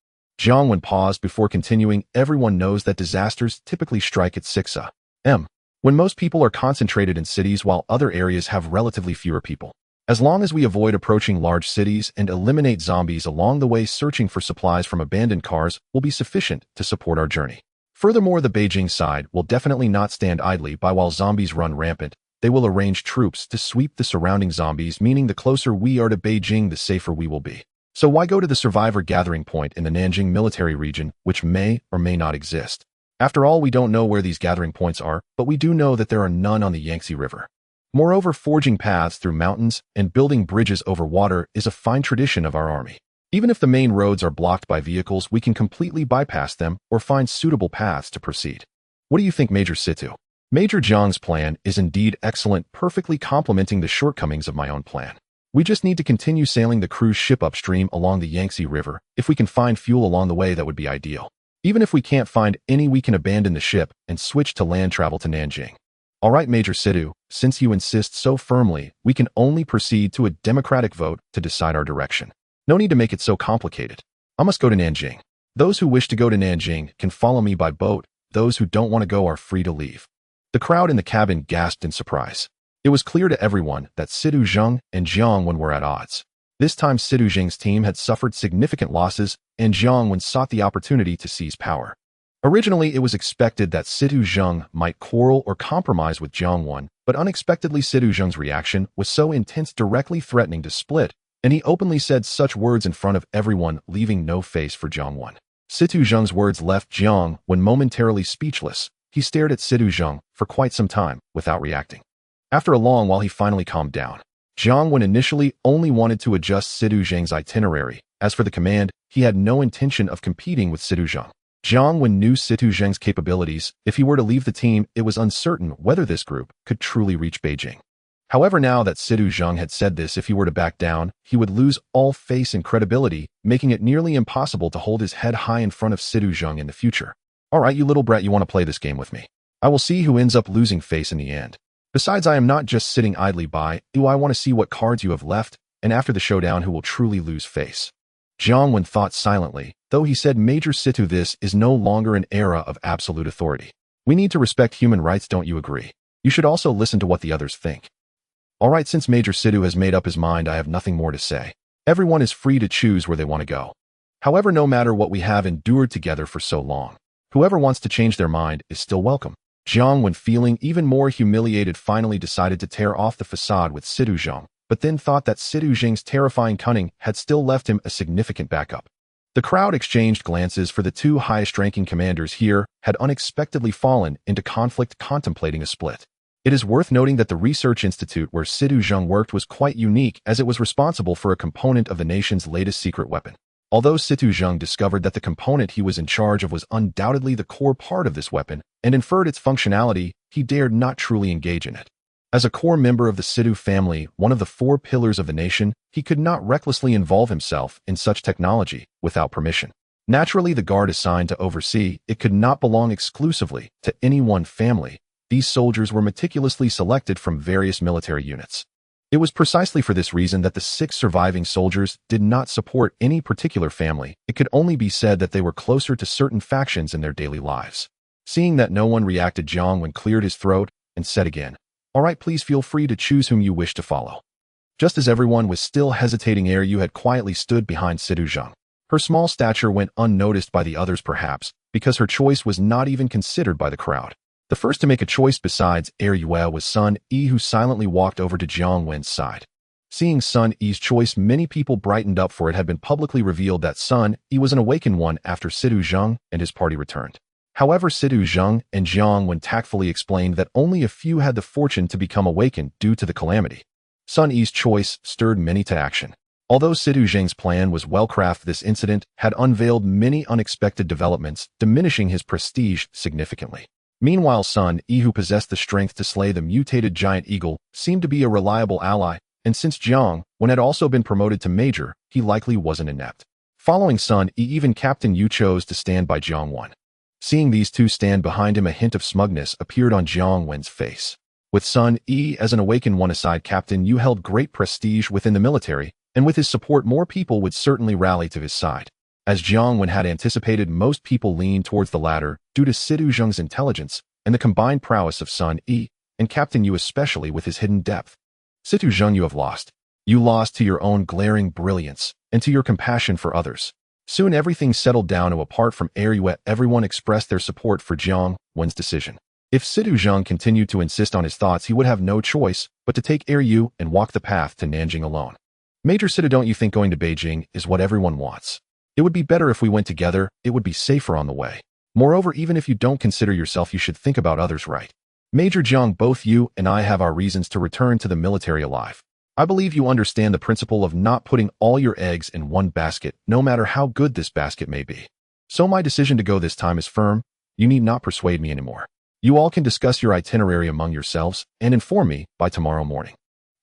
Jiang Wen paused before continuing. "Everyone knows that disasters typically strike at 6 a.m. when most people are concentrated in cities while other areas have relatively fewer people. As long as we avoid approaching large cities and eliminate zombies along the way, searching for supplies from abandoned cars will be sufficient to support our journey. Furthermore, the Beijing side will definitely not stand idly by while zombies run rampant. They will arrange troops to sweep the surrounding zombies, meaning the closer we are to Beijing, the safer we will be. So why go to the survivor gathering point in the Nanjing military region, which may or may not exist? After all, we don't know where these gathering points are, but we do know that there are none on the Yangtze River. Moreover, forging paths through mountains and building bridges over water is a fine tradition of our army. Even if the main roads are blocked by vehicles, we can completely bypass them or find suitable paths to proceed. What do you think, Major Situ? Major Jiang's plan is indeed excellent, perfectly complementing the shortcomings of my own plan. We just need to continue sailing the cruise ship upstream along the Yangtze River. If we can find fuel along the way, that would be ideal. Even if we can't find any, we can abandon the ship and switch to land travel to Nanjing. All right, Major Situ, since you insist so firmly, we can only proceed to a democratic vote to decide our direction. No need to make it so complicated. I must go to Nanjing. Those who wish to go to Nanjing can follow me by boat. Those who don't want to go are free to leave. The crowd in the cabin gasped in surprise. It was clear to everyone that Situ Zheng and Jiang Wen were at odds. This time, Situ Zheng's team had suffered significant losses, and Jiang Wen sought the opportunity to seize power. Originally, it was expected that Situ Zheng might quarrel or compromise with Jiang Wen, but unexpectedly Situ Zheng's reaction was so intense, directly threatening to split, and he openly said such words in front of everyone, leaving no face for Jiang Wen. Situ Zheng's words left Jiang Wen momentarily speechless. He stared at Situ Zheng for quite some time without reacting. After a long while, he finally calmed down. Jiang Wen initially only wanted to adjust Situ Zheng's itinerary. As for the command, he had no intention of competing with Situ Zheng. Jiang Wen knew Situ Zheng's capabilities. If he were to leave the team, it was uncertain whether this group could truly reach Beijing. However, now that Situ Zheng had said this, if he were to back down, he would lose all face and credibility, making it nearly impossible to hold his head high in front of Situ Zheng in the future. All right, you little brat, you want to play this game with me? I will see who ends up losing face in the end. Besides, I am not just sitting idly by. I want to see what cards you have left, and after the showdown, who will truly lose face. Jiang Wen thought silently, though he said, Major Situ, this is no longer an era of absolute authority. We need to respect human rights, don't you agree? You should also listen to what the others think. All right, since Major Situ has made up his mind, I have nothing more to say. Everyone is free to choose where they want to go. However, no matter what we have endured together for so long, whoever wants to change their mind is still welcome. Jiang Wen, feeling even more humiliated, finally decided to tear off the facade with Situ Zheng, but then thought that Situ Zheng's terrifying cunning had still left him a significant backup. The crowd exchanged glances, for the two highest-ranking commanders here had unexpectedly fallen into conflict, contemplating a split. It is worth noting that the research institute where Situ Zheng worked was quite unique, as it was responsible for a component of the nation's latest secret weapon. Although Situ Zheng discovered that the component he was in charge of was undoubtedly the core part of this weapon and inferred its functionality, he dared not truly engage in it. As a core member of the Situ family, one of the four pillars of the nation, he could not recklessly involve himself in such technology without permission. Naturally, the guard assigned to oversee it could not belong exclusively to any one family. These soldiers were meticulously selected from various military units. It was precisely for this reason that the 6 surviving soldiers did not support any particular family. It could only be said that they were closer to certain factions in their daily lives. Seeing that no one reacted, Jiang Wen cleared his throat and said again, All right, please feel free to choose whom you wish to follow. Just as everyone was still hesitating, you had quietly stood behind Situ Zheng. Her small stature went unnoticed by the others, perhaps because her choice was not even considered by the crowd. The first to make a choice besides Yue was Sun Yi, who silently walked over to Jiang Wen's side. Seeing Sun Yi's choice, many people brightened up, for it had been publicly revealed that Sun Yi was an awakened one after Situ Zheng and his party returned. However, Situ Zheng and Jiang Wen tactfully explained that only a few had the fortune to become awakened due to the calamity. Sun Yi's choice stirred many to action. Although Situ Zheng's plan was well-crafted, this incident had unveiled many unexpected developments, diminishing his prestige significantly. Meanwhile, Sun Yi, who possessed the strength to slay the mutated giant eagle, seemed to be a reliable ally, and since Jiang Wen had also been promoted to major, he likely wasn't inept. Following Sun Yi, even Captain Yu chose to stand by Jiang Wen. Seeing these two stand behind him, a hint of smugness appeared on Jiang Wen's face. With Sun Yi as an awakened one aside, Captain Yu held great prestige within the military, and with his support, more people would certainly rally to his side. As Jiang Wen had anticipated, most people leaned towards the latter due to Situ Zheng's intelligence and the combined prowess of Sun Yi, and Captain Yu especially with his hidden depth. Situ Zheng, you have lost. You lost to your own glaring brilliance and to your compassion for others. Soon everything settled down to apart from Eryu. Everyone expressed their support for Jiang Wen's decision. If Situ Zhang continued to insist on his thoughts, he would have no choice but to take Eryu and walk the path to Nanjing alone. Major Situ, don't you think going to Beijing is what everyone wants? It would be better if we went together, it would be safer on the way. Moreover, even if you don't consider yourself, you should think about others, right? Major Jiang, both you and I have our reasons to return to the military alive. I believe you understand the principle of not putting all your eggs in one basket, no matter how good this basket may be. So my decision to go this time is firm. You need not persuade me anymore. You all can discuss your itinerary among yourselves and inform me by tomorrow morning.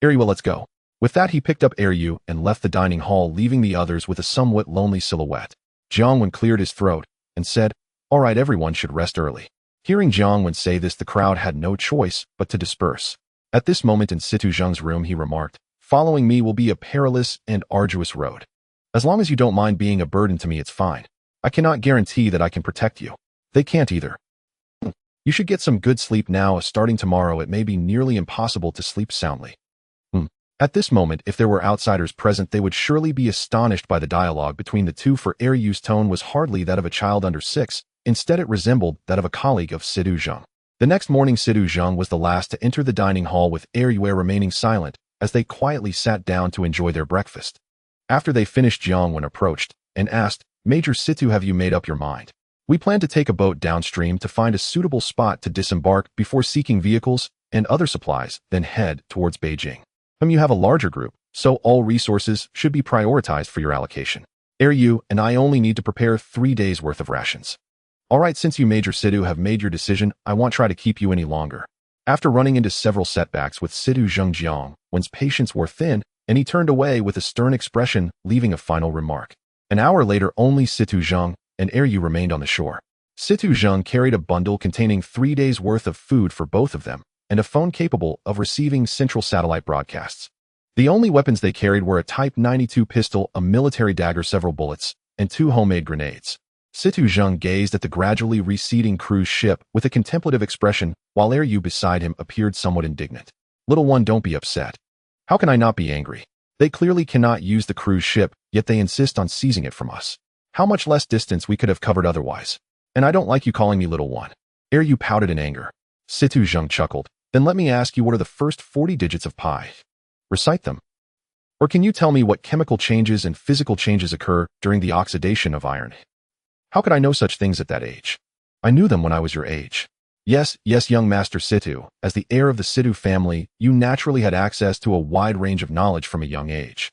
Eryu, let's go. With that, he picked up Eryu and left the dining hall, leaving the others with a somewhat lonely silhouette. Jiang Wen cleared his throat and said, "All right, everyone should rest early." Hearing Jiang Wen say this, the crowd had no choice but to disperse. At this moment in Situ Zhang's room, he remarked, "Following me will be a perilous and arduous road. As long as you don't mind being a burden to me, it's fine. I cannot guarantee that I can protect you. They can't either. You should get some good sleep now, as starting tomorrow it may be nearly impossible to sleep soundly." At this moment, if there were outsiders present, they would surely be astonished by the dialogue between the two, for Eryu's tone was hardly that of a child under 6. Instead, it resembled that of a colleague of Situ Zhang. The next morning, Situ Zhang was the last to enter the dining hall, with Eryu remaining silent as they quietly sat down to enjoy their breakfast. After they finished, Jiang Wen approached and asked, "Major Situ, have you made up your mind? We plan to take a boat downstream to find a suitable spot to disembark before seeking vehicles and other supplies, then head towards Beijing. You have a larger group, so all resources should be prioritized for your allocation. Eryu and I only need to prepare 3 days' worth of rations." "All right, since you, Major Situ, have made your decision, I won't try to keep you any longer." After running into several setbacks with Situ Zhang, Jiang Wen's patience wore thin, and he turned away with a stern expression, leaving a final remark. An hour later, only Situ Zhang and Eryu remained on the shore. Situ Zhang carried a bundle containing 3 days' worth of food for both of them, and a phone capable of receiving central satellite broadcasts. The only weapons they carried were a Type 92 pistol, a military dagger, several bullets, and 2 homemade grenades. Situ Zhang gazed at the gradually receding cruise ship with a contemplative expression, while Eryu beside him appeared somewhat indignant. "Little one, don't be upset. How can I not be angry? They clearly cannot use the cruise ship, yet they insist on seizing it from us. How much less distance we could have covered otherwise. And I don't like you calling me little one." Eryu pouted in anger. Situ Zhang chuckled. "Then let me ask you, what are the first 40 digits of pi? Recite them. Or can you tell me what chemical changes and physical changes occur during the oxidation of iron? How could I know such things at that age? I knew them when I was your age." Yes, young Master Situ, as the heir of the Situ family, you naturally had access to a wide range of knowledge from a young age.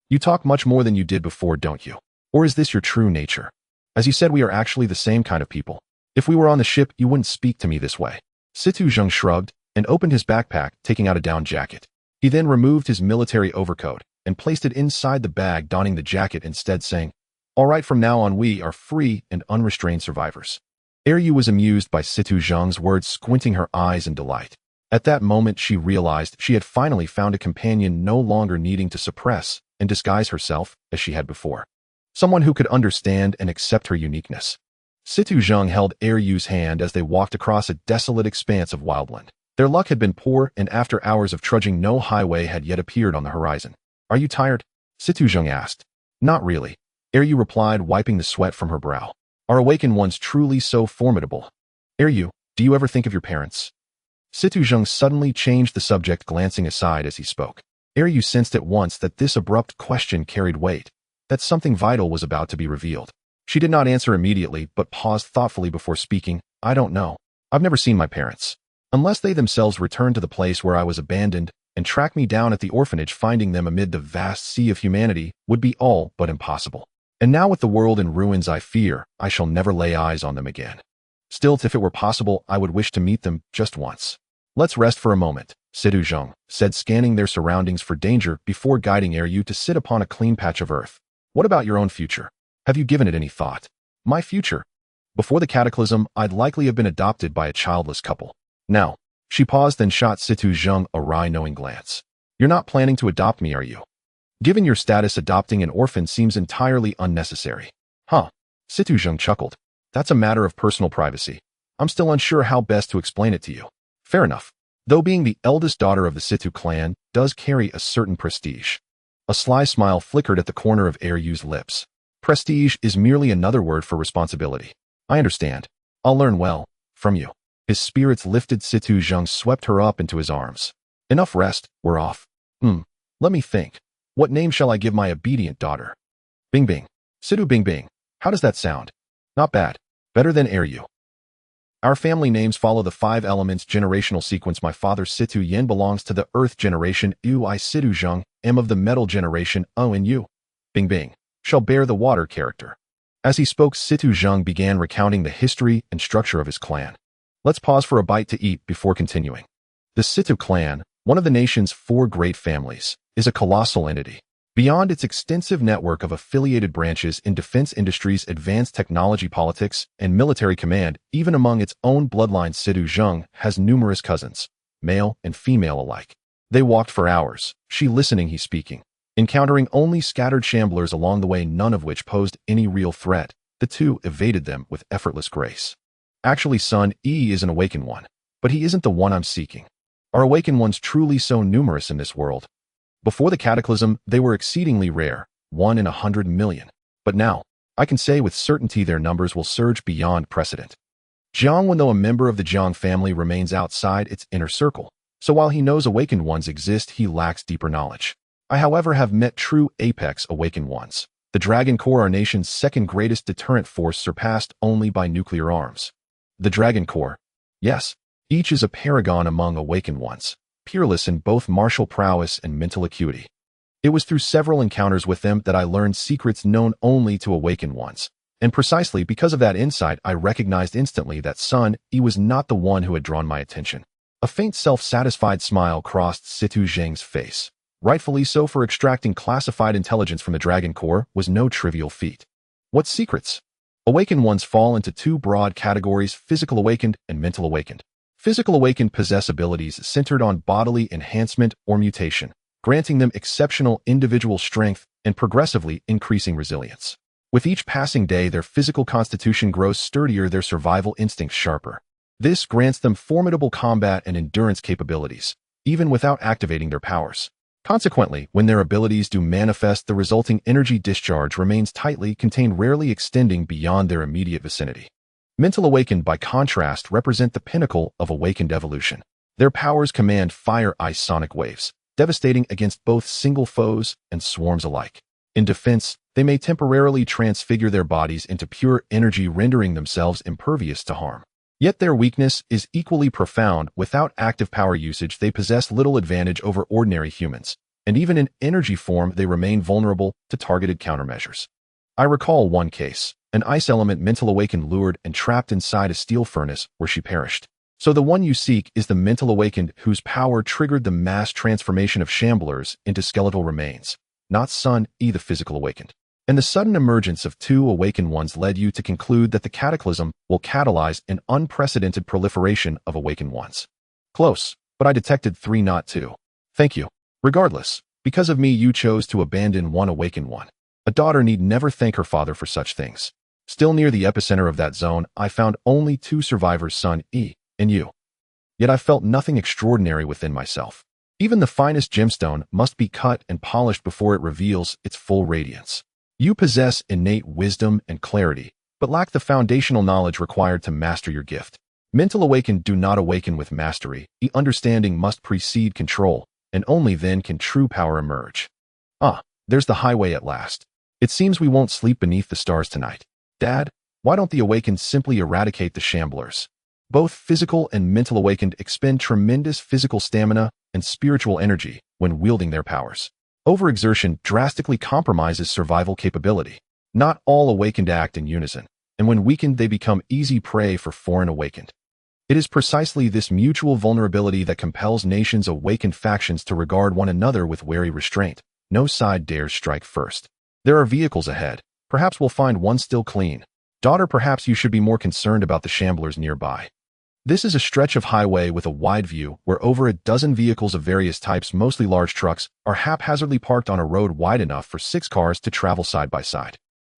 You talk much more than you did before, don't you? Or is this your true nature? As you said, we are actually the same kind of people. If we were on the ship, you wouldn't speak to me this way." Situ Zhang shrugged and opened his backpack, taking out a down jacket. He then removed his military overcoat and placed it inside the bag, donning the jacket instead, saying, "All right, from now on we are free and unrestrained survivors." Eryu was amused by Situ Zhang's words, squinting her eyes in delight. At that moment, she realized she had finally found a companion, no longer needing to suppress and disguise herself as she had before. Someone who could understand and accept her uniqueness. Situ Zhang held Eryu's hand as they walked across a desolate expanse of wildland. Their luck had been poor, and after hours of trudging, no highway had yet appeared on the horizon. "Are you tired?" Situ Zhang asked. "Not really," Eryu replied, wiping the sweat from her brow. "Are awakened ones truly so formidable? Eryu, do you ever think of your parents?" Situ Zhang suddenly changed the subject, glancing aside as he spoke. Eryu sensed at once that this abrupt question carried weight, that something vital was about to be revealed. She did not answer immediately, but paused thoughtfully before speaking. "I don't know. I've never seen my parents. Unless they themselves return to the place where I was abandoned and track me down at the orphanage, finding them amid the vast sea of humanity would be all but impossible. And now with the world in ruins, I fear I shall never lay eyes on them again. Still, if it were possible, I would wish to meet them just once." "Let's rest for a moment," Situ Zhang said, scanning their surroundings for danger before guiding Eryu to sit upon a clean patch of earth. "What about your own future? Have you given it any thought?" "My future? Before the cataclysm, I'd likely have been adopted by a childless couple. Now," she paused, then shot Situ Zhang a wry, knowing glance. "You're not planning to adopt me, are you? Given your status, adopting an orphan seems entirely unnecessary." "Huh?" Situ Zhang chuckled. "That's a matter of personal privacy. I'm still unsure how best to explain it to you." "Fair enough. Though being the eldest daughter of the Situ clan does carry a certain prestige." A sly smile flickered at the corner of Eryu's lips. Prestige is merely another word for responsibility. I understand. I'll learn well from you. His spirits lifted. Situ Zheng swept her up into his arms. Enough rest, we're off. Let me think. What name shall I give my obedient daughter? Bing Bing. Situ Bing Bing. How does that sound? Not bad. Better than Yu. Our family names follow the 5 elements generational sequence. My father Situ Yin belongs to the earth generation. I Situ Zheng am of the metal generation. And you, Bing Bing, shall bear the water character. As he spoke, Situ Zheng began recounting the history and structure of his clan. Let's pause for a bite to eat before continuing. The Situ clan, one of the nation's 4 great families, is a colossal entity. Beyond its extensive network of affiliated branches in defense industries, advanced technology, politics, and military command, even among its own bloodline, Situ Zheng has numerous cousins, male and female alike. They walked for hours, she listening, he speaking, encountering only scattered shamblers along the way, none of which posed any real threat. The two evaded them with effortless grace. Actually, son, is an awakened one, but he isn't the one I'm seeking. Are awakened ones truly so numerous in this world? Before the cataclysm, they were exceedingly rare, 1 in 100 million. But now, I can say with certainty their numbers will surge beyond precedent. Jiang, though a member of the Jiang family, remains outside its inner circle, so while he knows awakened ones exist, he lacks deeper knowledge. I, however, have met true apex awakened ones. The Dragon Corps, our nation's 2nd greatest deterrent force, surpassed only by nuclear arms. The Dragon Corps. Yes, each is a paragon among awakened ones, peerless in both martial prowess and mental acuity. It was through several encounters with them that I learned secrets known only to awakened ones, and precisely because of that insight, I recognized instantly that Sun E was not the one who had drawn my attention. A faint self-satisfied smile crossed Situ Zheng's face. Rightfully so, for extracting classified intelligence from the Dragon Corps was no trivial feat. What secrets? Awakened ones fall into 2 broad categories: physical awakened and mental awakened. Physical awakened possess abilities centered on bodily enhancement or mutation, granting them exceptional individual strength and progressively increasing resilience. With each passing day, their physical constitution grows sturdier, their survival instincts sharper. This grants them formidable combat and endurance capabilities, even without activating their powers. Consequently, when their abilities do manifest, the resulting energy discharge remains tightly contained, rarely extending beyond their immediate vicinity. Mental awakened, by contrast, represent the pinnacle of awakened evolution. Their powers command fire, ice, sonic waves, devastating against both single foes and swarms alike. In defense, they may temporarily transfigure their bodies into pure energy, rendering themselves impervious to harm. Yet their weakness is equally profound. Without active power usage, they possess little advantage over ordinary humans, and even in energy form, they remain vulnerable to targeted countermeasures. I recall one case. An ice element mental awakened lured and trapped inside a steel furnace where she perished. So the one you seek is the mental awakened whose power triggered the mass transformation of shamblers into skeletal remains, not Sun E, the physical awakened. And the sudden emergence of 2 awakened ones led you to conclude that the cataclysm will catalyze an unprecedented proliferation of awakened ones. Close, but I detected 3, not 2. Thank you. Regardless, because of me you chose to abandon 1 awakened one. A daughter need never thank her father for such things. Still near the epicenter of that zone, I found only 2 survivors, Sun E and you. Yet I felt nothing extraordinary within myself. Even the finest gemstone must be cut and polished before it reveals its full radiance. You possess innate wisdom and clarity, but lack the foundational knowledge required to master your gift. Mental awakened do not awaken with mastery. The understanding must precede control, and only then can true power emerge. There's the highway at last. It seems we won't sleep beneath the stars tonight. Dad, why don't the awakened simply eradicate the shamblers? Both physical and mental awakened expend tremendous physical stamina and spiritual energy when wielding their powers. Overexertion drastically compromises survival capability. Not all awakened act in unison, and when weakened they become easy prey for foreign awakened. It is precisely this mutual vulnerability that compels nations' awakened factions to regard one another with wary restraint. No side dares strike first. There are vehicles ahead. Perhaps we'll find one still clean. Daughter, perhaps you should be more concerned about the shamblers nearby. This is a stretch of highway with a wide view where over a dozen vehicles of various types, mostly large trucks, are haphazardly parked on a road wide enough for 6 cars to travel side by side.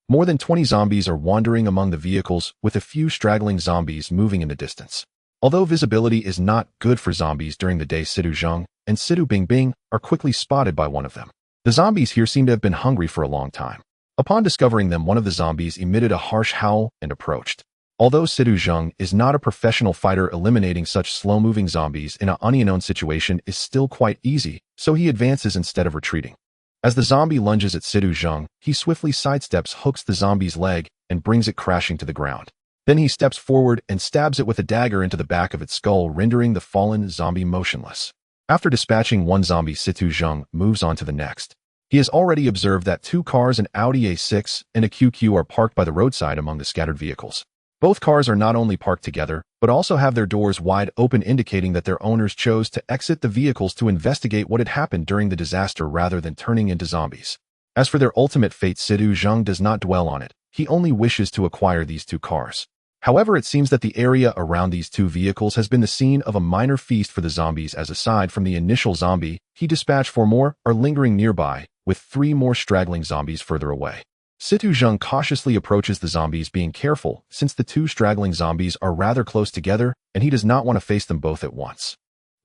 More than 20 zombies are wandering among the vehicles, with a few straggling zombies moving in the distance. Although visibility is not good for zombies during the day, Situ Zheng and Situ Bing Bing are quickly spotted by one of them. The zombies here seem to have been hungry for a long time. Upon discovering them, one of the zombies emitted a harsh howl and approached. Although Situ Zheng is not a professional fighter, eliminating such slow-moving zombies in an unknown situation is still quite easy, so he advances instead of retreating. As the zombie lunges at Situ Zheng, he swiftly sidesteps, hooks the zombie's leg, and brings it crashing to the ground. Then he steps forward and stabs it with a dagger into the back of its skull, rendering the fallen zombie motionless. After dispatching one zombie, Situ Zheng moves on to the next. He has already observed that 2 cars, an Audi A6 and a QQ, are parked by the roadside among the scattered vehicles. Both cars are not only parked together, but also have their doors wide open, indicating that their owners chose to exit the vehicles to investigate what had happened during the disaster rather than turning into zombies. As for their ultimate fate, Situ Zheng does not dwell on it. He only wishes to acquire these 2 cars. However, it seems that the area around these 2 vehicles has been the scene of a minor feast for the zombies, as aside from the initial zombie he dispatched, 4 more are lingering nearby, with 3 more straggling zombies further away. Situ Zheng cautiously approaches the zombies, being careful since the 2 straggling zombies are rather close together and he does not want to face them both at once.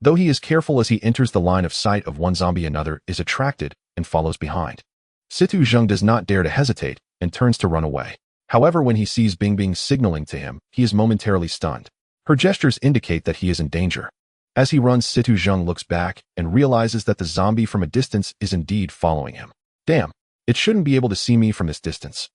Though he is careful as he enters the line of sight of one zombie, another is attracted and follows behind. Situ Zheng does not dare to hesitate and turns to run away. However, when he sees Bingbing signaling to him, he is momentarily stunned. Her gestures indicate that he is in danger. As he runs, Situ Zheng looks back and realizes that the zombie from a distance is indeed following him. Damn, it shouldn't be able to see me from this distance.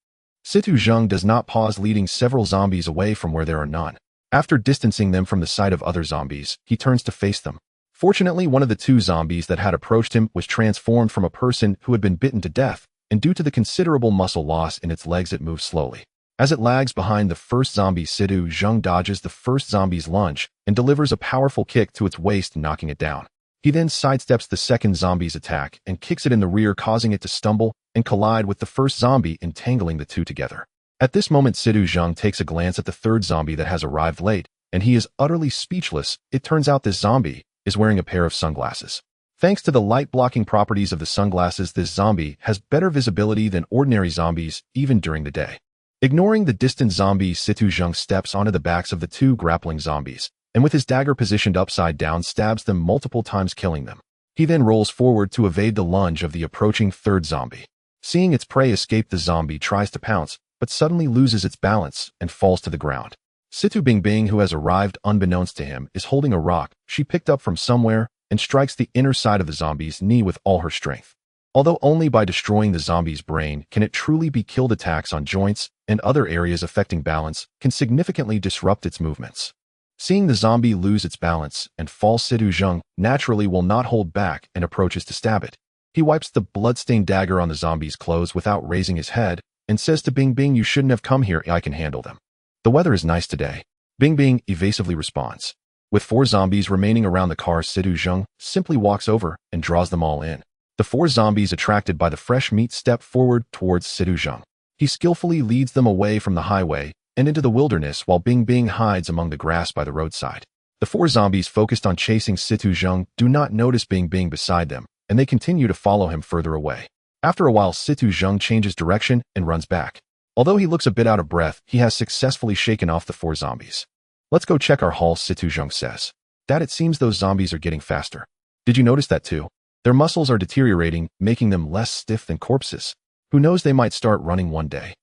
Situ Zheng does not pause, leading several zombies away from where there are none. After distancing them from the sight of other zombies, he turns to face them. Fortunately, one of the 2 zombies that had approached him was transformed from a person who had been bitten to death, and due to the considerable muscle loss in its legs, it moves slowly. As it lags behind the first zombie, Situ Zheng dodges the first zombie's lunge and delivers a powerful kick to its waist, knocking it down. He then sidesteps the second zombie's attack and kicks it in the rear, causing it to stumble and collide with the first zombie, entangling the 2 together. At this moment, Situ Zheng takes a glance at the third zombie that has arrived late, and he is utterly speechless. It turns out this zombie is wearing a pair of sunglasses. Thanks to the light-blocking properties of the sunglasses, this zombie has better visibility than ordinary zombies, even during the day. Ignoring the distant zombies, Situ Zheng steps onto the backs of the 2 grappling zombies, and with his dagger positioned upside down, stabs them multiple times, killing them. He then rolls forward to evade the lunge of the approaching third zombie. Seeing its prey escape, the zombie tries to pounce, but suddenly loses its balance and falls to the ground. Situ Bingbing, who has arrived unbeknownst to him, is holding a rock she picked up from somewhere and strikes the inner side of the zombie's knee with all her strength. Although only by destroying the zombie's brain can it truly be killed, attacks on joints and other areas affecting balance can significantly disrupt its movements. Seeing the zombie lose its balance and fall, Situ Zheng naturally will not hold back and approaches to stab it. He wipes the blood-stained dagger on the zombie's clothes without raising his head and says to Bingbing, "You shouldn't have come here, I can handle them. The weather is nice today." Bingbing evasively responds. With 4 zombies remaining around the car, Situ Zheng simply walks over and draws them all in. The 4 zombies, attracted by the fresh meat, step forward towards Situ Zheng. He skillfully leads them away from the highway and into the wilderness, while Bingbing hides among the grass by the roadside. The 4 zombies focused on chasing Situ Zheng do not notice Bingbing beside them, and they continue to follow him further away. After a while, Situ Zheng changes direction and runs back. Although he looks a bit out of breath, he has successfully shaken off the 4 zombies. "Let's go check our haul," Situ Zheng says. "Dad, it seems those zombies are getting faster. Did you notice that too? Their muscles are deteriorating, making them less stiff than corpses. Who knows, they might start running one day.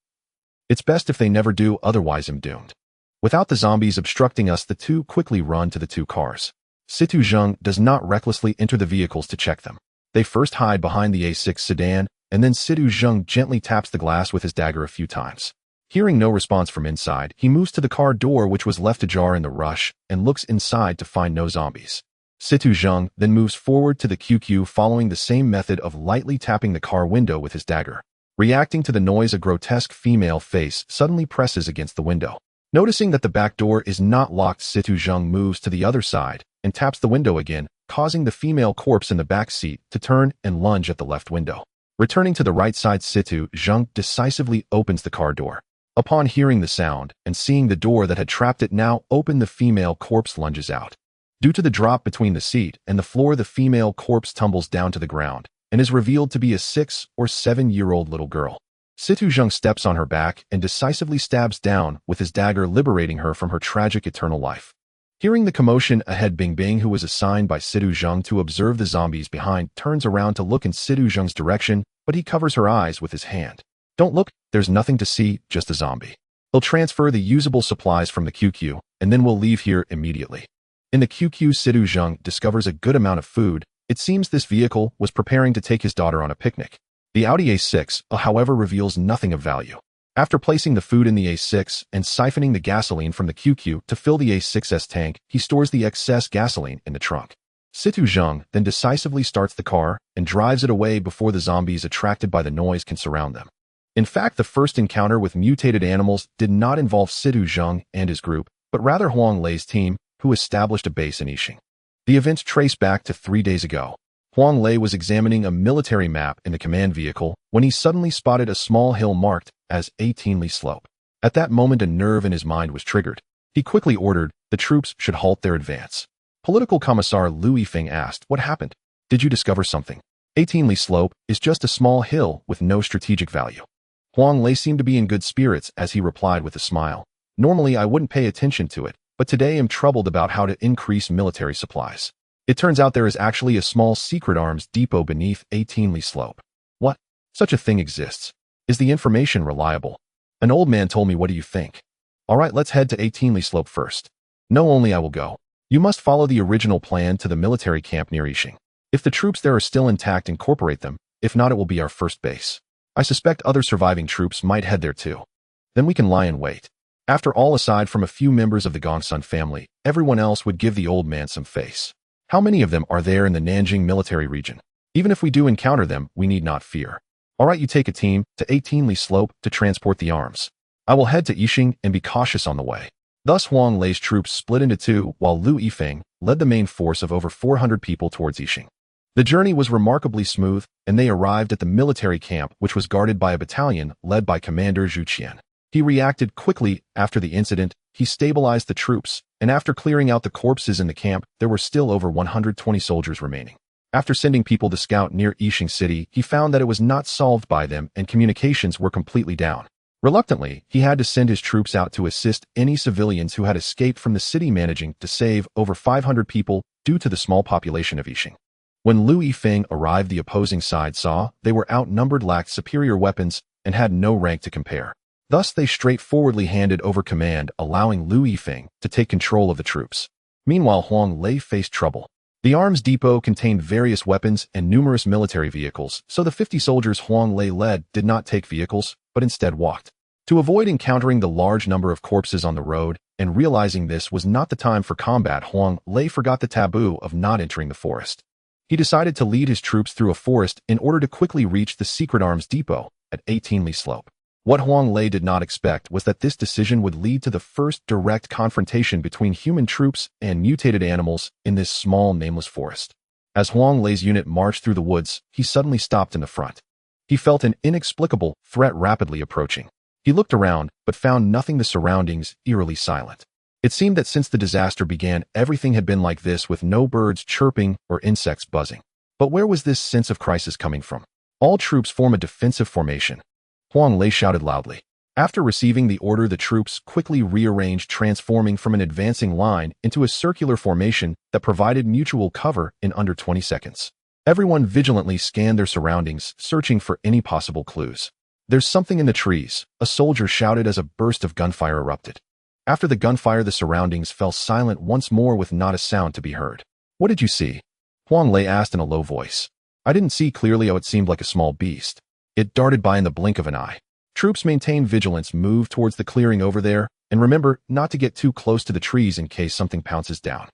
It's best if they never do, otherwise I'm doomed." Without the zombies obstructing us, the 2 quickly run to the 2 cars. Situ Zheng does not recklessly enter the vehicles to check them. They first hide behind the A6 sedan, and then Situ Zheng gently taps the glass with his dagger a few times. Hearing no response from inside, he moves to the car door, which was left ajar in the rush, and looks inside to find no zombies. Situ Zheng then moves forward to the QQ, following the same method of lightly tapping the car window with his dagger. Reacting to the noise, a grotesque female face suddenly presses against the window. Noticing that the back door is not locked, Situ Zheng moves to the other side and taps the window again, causing the female corpse in the back seat to turn and lunge at the left window. Returning to the right side, Situ Zheng decisively opens the car door. Upon hearing the sound and seeing the door that had trapped it now open, the female corpse lunges out. Due to the drop between the seat and the floor, the female corpse tumbles down to the ground and is revealed to be a 6 or 7-year-old little girl. Situ Zheng steps on her back and decisively stabs down with his dagger, liberating her from her tragic eternal life. Hearing the commotion ahead, Bingbing, who was assigned by Situ Zheng to observe the zombies behind, turns around to look in Situ Zheng's direction, but he covers her eyes with his hand. Don't look, there's nothing to see, just a zombie. He'll transfer the usable supplies from the QQ, and then we'll leave here immediately. In the QQ, Sidu Zheng discovers a good amount of food. It seems this vehicle was preparing to take his daughter on a picnic. The Audi A6, however, reveals nothing of value. After placing the food in the A6 and siphoning the gasoline from the QQ to fill the A6's tank, he stores the excess gasoline in the trunk. Situ Zheng then decisively starts the car and drives it away before the zombies attracted by the noise can surround them. In fact, the first encounter with mutated animals did not involve Situ Zheng and his group, but rather Huang Lei's team, who established a base in Yixing. The events trace back to 3 days ago. Huang Lei was examining a military map in the command vehicle when he suddenly spotted a small hill marked as 18 Li Slope. At that moment, a nerve in his mind was triggered. He quickly ordered the troops should halt their advance. Political Commissar Lu Yifeng asked, "What happened? Did you discover something?" 18 Li Slope is just a small hill with no strategic value. Huang Lei seemed to be in good spirits as he replied with a smile. "Normally I wouldn't pay attention to it, but today I'm troubled about how to increase military supplies. It turns out there is actually a small secret arms depot beneath 18 Li Slope." "What? Such a thing exists? Is the information reliable?" "An old man told me. What do you think?" "All right, let's head to 18 Li Slope first." "No, only I will go. You must follow the original plan to the military camp near Yixing. If the troops there are still intact, incorporate them. If not, it will be our first base. I suspect other surviving troops might head there too. Then we can lie in wait." After all, aside from a few members of the Gongsun family, everyone else would give the old man some face. How many of them are there in the Nanjing military region? Even if we do encounter them, we need not fear. All right, you take a team to 18 Li Slope to transport the arms. I will head to Yixing and be cautious on the way. Thus Huang Lei's troops split into two, while Lu Yifeng led the main force of over 400 people towards Yixing. The journey was remarkably smooth, and they arrived at the military camp, which was guarded by a battalion led by Commander Zhu Qian. He reacted quickly after the incident. He stabilized the troops, and after clearing out the corpses in the camp, there were still over 120 soldiers remaining. After sending people to scout near Yixing City, he found that it was not solved by them and communications were completely down. Reluctantly, he had to send his troops out to assist any civilians who had escaped from the city, managing to save over 500 people due to the small population of Yixing. When Lu Yifeng arrived, the opposing side saw they were outnumbered, lacked superior weapons, and had no rank to compare. Thus, they straightforwardly handed over command, allowing Lu Yifeng to take control of the troops. Meanwhile, Huang Lei faced trouble. The arms depot contained various weapons and numerous military vehicles, so the 50 soldiers Huang Lei led did not take vehicles, but instead walked. To avoid encountering the large number of corpses on the road, and realizing this was not the time for combat, Huang Lei forgot the taboo of not entering the forest. He decided to lead his troops through a forest in order to quickly reach the secret arms depot at 18 Li Slope. What Huang Lei did not expect was that this decision would lead to the first direct confrontation between human troops and mutated animals in this small, nameless forest. As Huang Lei's unit marched through the woods, he suddenly stopped in the front. He felt an inexplicable threat rapidly approaching. He looked around, but found nothing, the surroundings eerily silent. It seemed that since the disaster began, everything had been like this, with no birds chirping or insects buzzing. But where was this sense of crisis coming from? All troops form a defensive formation. Huang Lei shouted loudly. After receiving the order, the troops quickly rearranged, transforming from an advancing line into a circular formation that provided mutual cover in under 20 seconds. Everyone vigilantly scanned their surroundings, searching for any possible clues. "There's something in the trees," a soldier shouted as a burst of gunfire erupted. After the gunfire, the surroundings fell silent once more, with not a sound to be heard. "What did you see?" Huang Lei asked in a low voice. "I didn't see clearly. It seemed like a small beast. It darted by in the blink of an eye." Troops maintain vigilance, move towards the clearing over there, and remember not to get too close to the trees in case something pounces down.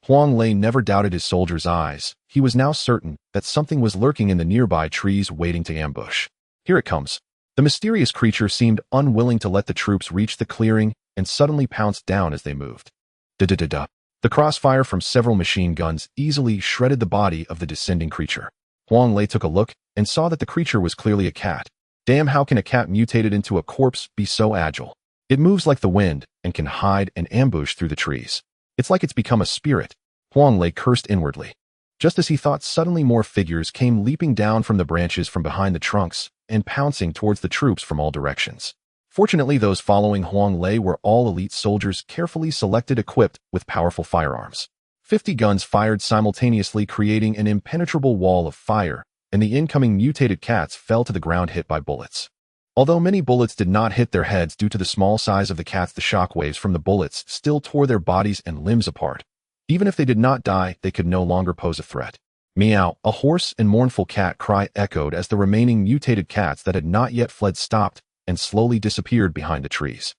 Huang Lei never doubted his soldiers' eyes. He was now certain that something was lurking in the nearby trees, waiting to ambush. Here it comes. The mysterious creature seemed unwilling to let the troops reach the clearing and suddenly pounced down as they moved. Da-da-da-da. The crossfire from several machine guns easily shredded the body of the descending creature. Huang Lei took a look and saw that the creature was clearly a cat. Damn, how can a cat mutated into a corpse be so agile? It moves like the wind and can hide and ambush through the trees. It's like it's become a spirit. Huang Lei cursed inwardly. Just as he thought, suddenly more figures came leaping down from the branches from behind the trunks and pouncing towards the troops from all directions. Fortunately, those following Huang Lei were all elite soldiers, carefully selected, equipped with powerful firearms. 50 guns fired simultaneously, creating an impenetrable wall of fire, and the incoming mutated cats fell to the ground, hit by bullets. Although many bullets did not hit their heads due to the small size of the cats, the shockwaves from the bullets still tore their bodies and limbs apart. Even if they did not die, they could no longer pose a threat. Meow, a hoarse and mournful cat cry echoed as the remaining mutated cats that had not yet fled stopped and slowly disappeared behind the trees.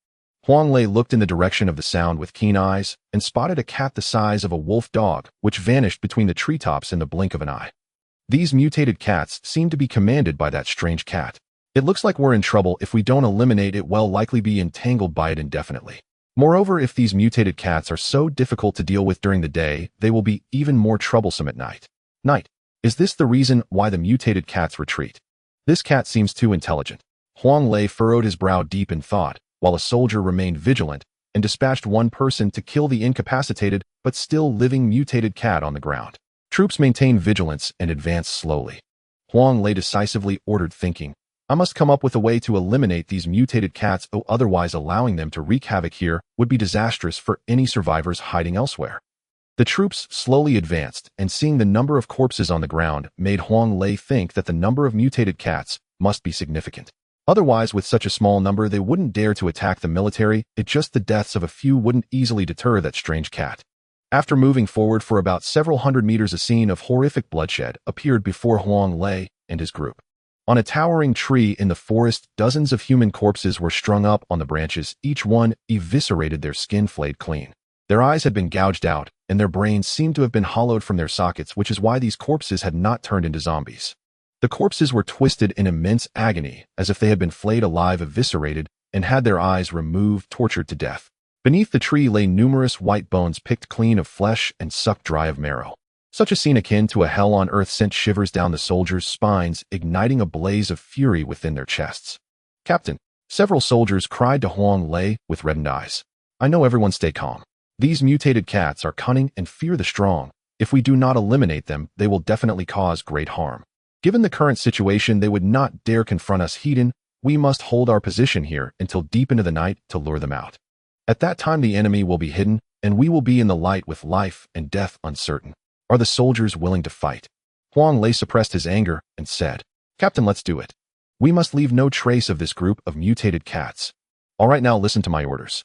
Huang Lei looked in the direction of the sound with keen eyes and spotted a cat the size of a wolf dog, which vanished between the treetops in the blink of an eye. These mutated cats seemed to be commanded by that strange cat. It looks like we're in trouble. If we don't eliminate it, we'll likely be entangled by it indefinitely. Moreover, if these mutated cats are so difficult to deal with during the day, they will be even more troublesome at night. Is this the reason why the mutated cats retreat? This cat seems too intelligent. Huang Lei furrowed his brow deep in thought, while a soldier remained vigilant and dispatched one person to kill the incapacitated but still living mutated cat on the ground. Troops maintained vigilance and advanced slowly. Huang Lei decisively ordered, thinking, I must come up with a way to eliminate these mutated cats, otherwise allowing them to wreak havoc here would be disastrous for any survivors hiding elsewhere. The troops slowly advanced, and seeing the number of corpses on the ground made Huang Lei think that the number of mutated cats must be significant. Otherwise, with such a small number, they wouldn't dare to attack the military. Just the deaths of a few wouldn't easily deter that strange cat. After moving forward for about several hundred meters, a scene of horrific bloodshed appeared before Huang Lei and his group. On a towering tree in the forest, dozens of human corpses were strung up on the branches, each one eviscerated, their skin flayed clean. Their eyes had been gouged out, and their brains seemed to have been hollowed from their sockets, which is why these corpses had not turned into zombies. The corpses were twisted in immense agony, as if they had been flayed alive, eviscerated, and had their eyes removed, tortured to death. Beneath the tree lay numerous white bones picked clean of flesh and sucked dry of marrow. Such a scene, akin to a hell on earth, sent shivers down the soldiers' spines, igniting a blaze of fury within their chests. Captain, several soldiers cried to Huang Lei with reddened eyes. I know, everyone, stay calm. These mutated cats are cunning and fear the strong. If we do not eliminate them, they will definitely cause great harm. Given the current situation, they would not dare confront us heathen. We must hold our position here until deep into the night to lure them out. At that time, the enemy will be hidden, and we will be in the light with life and death uncertain. Are the soldiers willing to fight? Huang Lei suppressed his anger and said, Captain, let's do it. We must leave no trace of this group of mutated cats. All right, now listen to my orders.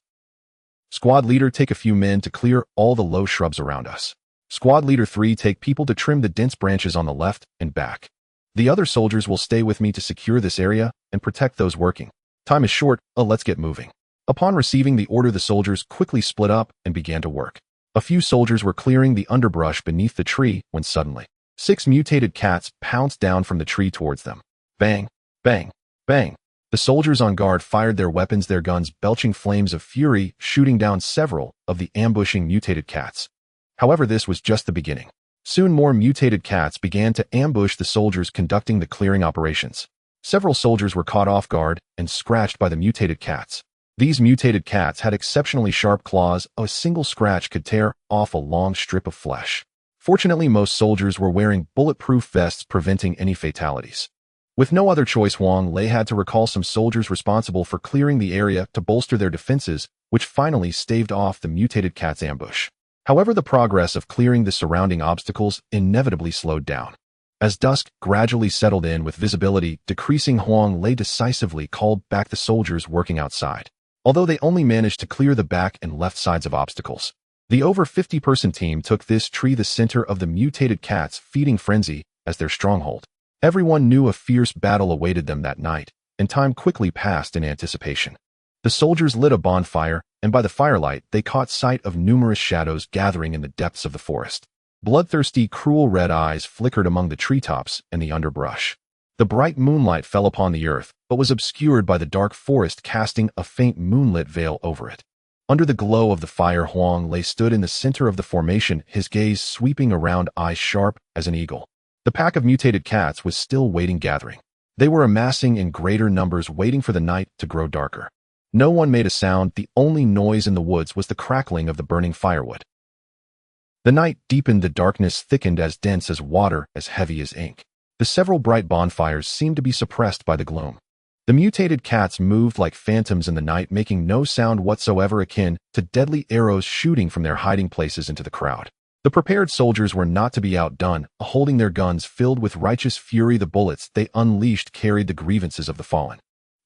Squad Leader, take a few men to clear all the low shrubs around us. Squad Leader 3, take people to trim the dense branches on the left and back. The other soldiers will stay with me to secure this area and protect those working. Time is short, let's get moving. Upon receiving the order, the soldiers quickly split up and began to work. A few soldiers were clearing the underbrush beneath the tree when suddenly 6 mutated cats pounced down from the tree towards them. Bang, bang, bang. The soldiers on guard fired their weapons, their guns belching flames of fury, shooting down several of the ambushing mutated cats. However, this was just the beginning. Soon more mutated cats began to ambush the soldiers conducting the clearing operations. Several soldiers were caught off guard and scratched by the mutated cats. These mutated cats had exceptionally sharp claws. A single scratch could tear off a long strip of flesh. Fortunately, most soldiers were wearing bulletproof vests, preventing any fatalities. With no other choice, Huang Lei had to recall some soldiers responsible for clearing the area to bolster their defenses, which finally staved off the mutated cat's ambush. However, the progress of clearing the surrounding obstacles inevitably slowed down. As dusk gradually settled in with visibility decreasing, Huang Lei decisively called back the soldiers working outside. Although they only managed to clear the back and left sides of obstacles, the over 50-person team took this tree, the center of the mutated cat's feeding frenzy, as their stronghold. Everyone knew a fierce battle awaited them that night, and time quickly passed in anticipation. The soldiers lit a bonfire, and by the firelight they caught sight of numerous shadows gathering in the depths of the forest. Bloodthirsty, cruel red eyes flickered among the treetops and the underbrush. The bright moonlight fell upon the earth, but was obscured by the dark forest, casting a faint moonlit veil over it. Under the glow of the fire, Huang Lei stood in the center of the formation, his gaze sweeping around, eyes sharp as an eagle. The pack of mutated cats was still waiting, gathering. They were amassing in greater numbers, waiting for the night to grow darker. No one made a sound. The only noise in the woods was the crackling of the burning firewood. The night deepened, the darkness thickened, as dense as water, as heavy as ink. The several bright bonfires seemed to be suppressed by the gloom. The mutated cats moved like phantoms in the night, making no sound whatsoever, akin to deadly arrows shooting from their hiding places into the crowd. The prepared soldiers were not to be outdone, holding their guns filled with righteous fury. The bullets they unleashed carried the grievances of the fallen.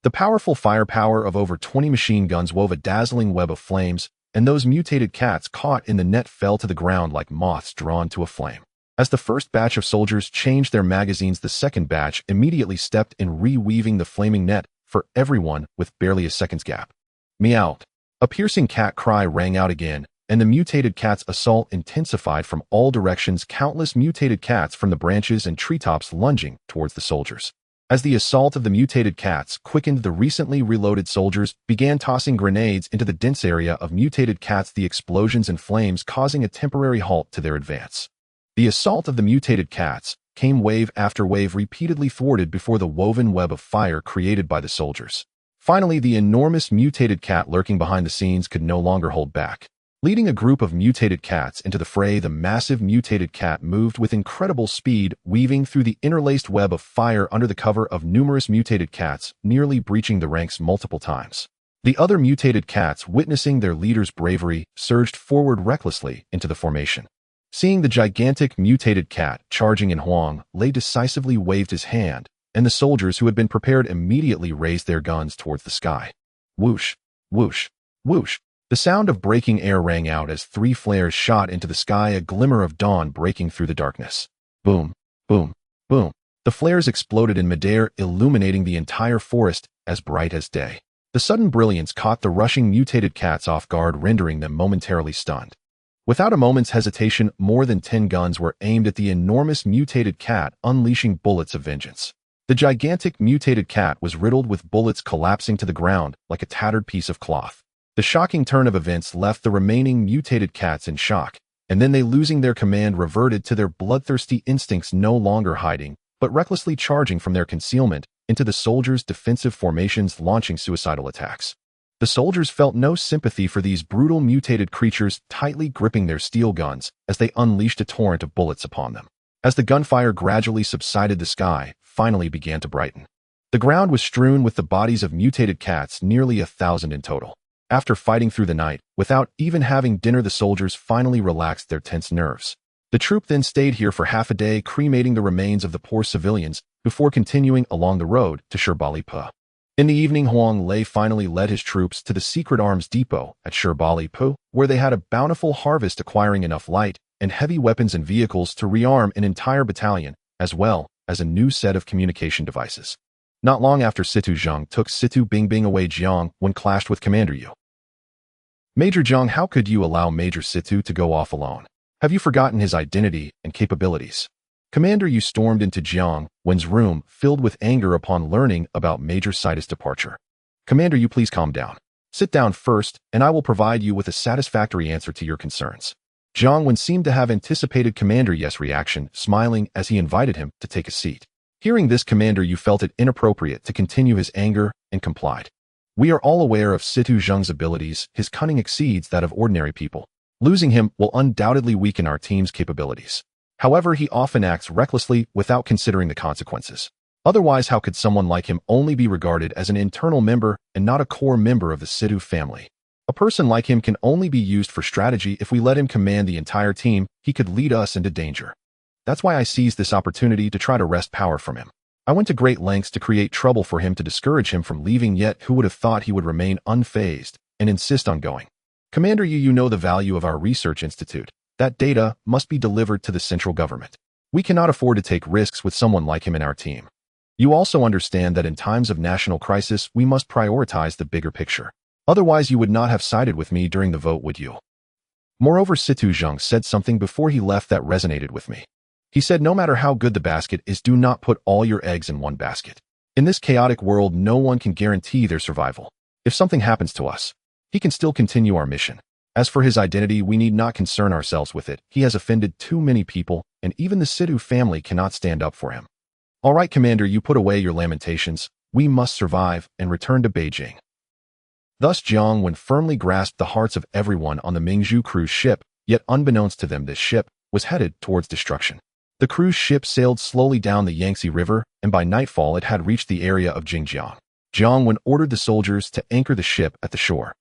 The powerful firepower of over 20 machine guns wove a dazzling web of flames, and those mutated cats caught in the net fell to the ground like moths drawn to a flame. As the first batch of soldiers changed their magazines, the second batch immediately stepped in, reweaving the flaming net for everyone with barely a second's gap. Meowed. A piercing cat cry rang out again, and the mutated cat's assault intensified from all directions, countless mutated cats from the branches and treetops lunging towards the soldiers. As the assault of the mutated cats quickened, the recently reloaded soldiers began tossing grenades into the dense area of mutated cats, the explosions and flames causing a temporary halt to their advance. The assault of the mutated cats came wave after wave, repeatedly thwarted before the woven web of fire created by the soldiers. Finally, the enormous mutated cat lurking behind the scenes could no longer hold back. Leading a group of mutated cats into the fray, the massive mutated cat moved with incredible speed, weaving through the interlaced web of fire under the cover of numerous mutated cats, nearly breaching the ranks multiple times. The other mutated cats, witnessing their leader's bravery, surged forward recklessly into the formation. Seeing the gigantic mutated cat charging in, Huang Lei decisively waved his hand, and the soldiers who had been prepared immediately raised their guns towards the sky. Whoosh, whoosh, whoosh. The sound of breaking air rang out as 3 flares shot into the sky, a glimmer of dawn breaking through the darkness. Boom, boom, boom. The flares exploded in midair, illuminating the entire forest as bright as day. The sudden brilliance caught the rushing mutated cats off guard, rendering them momentarily stunned. Without a moment's hesitation, more than 10 guns were aimed at the enormous mutated cat, unleashing bullets of vengeance. The gigantic mutated cat was riddled with bullets, collapsing to the ground like a tattered piece of cloth. The shocking turn of events left the remaining mutated cats in shock, and then they, losing their command, reverted to their bloodthirsty instincts, no longer hiding, but recklessly charging from their concealment into the soldiers' defensive formations, launching suicidal attacks. The soldiers felt no sympathy for these brutal mutated creatures, tightly gripping their steel guns as they unleashed a torrent of bullets upon them. As the gunfire gradually subsided, the sky finally began to brighten. The ground was strewn with the bodies of mutated cats, nearly 1,000 in total. After fighting through the night, without even having dinner, the soldiers finally relaxed their tense nerves. The troop then stayed here for half a day, cremating the remains of the poor civilians before continuing along the road to Shirbali-pu. In the evening, Huang Lei finally led his troops to the secret arms depot at Shirbali-pu, where they had a bountiful harvest, acquiring enough light and heavy weapons and vehicles to rearm an entire battalion, as well as a new set of communication devices. Not long after, Situ Zhang took Situ Bingbing away Jiang when clashed with Commander Yu. Major Jiang, how could you allow Major Situ to go off alone? Have you forgotten his identity and capabilities? Commander Yu stormed into Jiang Wen's room, filled with anger upon learning about Major Sito's departure. Commander Yu, please calm down. Sit down first, and I will provide you with a satisfactory answer to your concerns. Jiang Wen seemed to have anticipated Commander Yu's reaction, smiling as he invited him to take a seat. Hearing this, Commander Yu felt it inappropriate to continue his anger and complied. We are all aware of Situ Zhang's abilities. His cunning exceeds that of ordinary people. Losing him will undoubtedly weaken our team's capabilities. However, he often acts recklessly without considering the consequences. Otherwise, how could someone like him only be regarded as an internal member and not a core member of the Situ family? A person like him can only be used for strategy. If we let him command the entire team, he could lead us into danger. That's why I seized this opportunity to try to wrest power from him. I went to great lengths to create trouble for him, to discourage him from leaving, yet who would have thought he would remain unfazed and insist on going? Commander Yu, you know the value of our research institute. That data must be delivered to the central government. We cannot afford to take risks with someone like him in our team. You also understand that in times of national crisis, we must prioritize the bigger picture. Otherwise, you would not have sided with me during the vote, would you? Moreover, Situ Zhang said something before he left that resonated with me. He said, no matter how good the basket is, do not put all your eggs in one basket. In this chaotic world, no one can guarantee their survival. If something happens to us, he can still continue our mission. As for his identity, we need not concern ourselves with it. He has offended too many people, and even the Situ family cannot stand up for him. All right, Commander, you put away your lamentations. We must survive and return to Beijing. Thus Jiang Wen firmly grasped the hearts of everyone on the Mingzhu cruise ship, yet unbeknownst to them, this ship was headed towards destruction. The cruise ship sailed slowly down the Yangtze River, and by nightfall it had reached the area of Jingjiang. Jiang Wen ordered the soldiers to anchor the ship at the shore.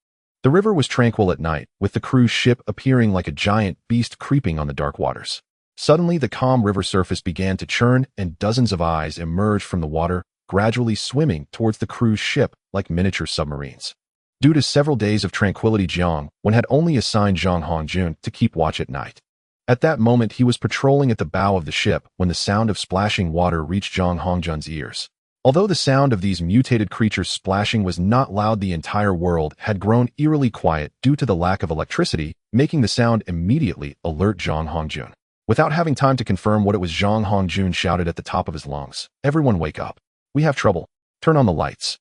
The river was tranquil at night, with the cruise ship appearing like a giant beast creeping on the dark waters. Suddenly, the calm river surface began to churn, and dozens of eyes emerged from the water, gradually swimming towards the crew's ship like miniature submarines. Due to several days of tranquility, Jiang Wen had only assigned Zhang Hongjun to keep watch at night. At that moment, he was patrolling at the bow of the ship when the sound of splashing water reached Zhang Hongjun's ears. Although the sound of these mutated creatures splashing was not loud, the entire world had grown eerily quiet due to the lack of electricity, making the sound immediately alert Zhang Hongjun. Without having time to confirm what it was, Zhang Hongjun shouted at the top of his lungs, "Everyone wake up. We have trouble. Turn on the lights."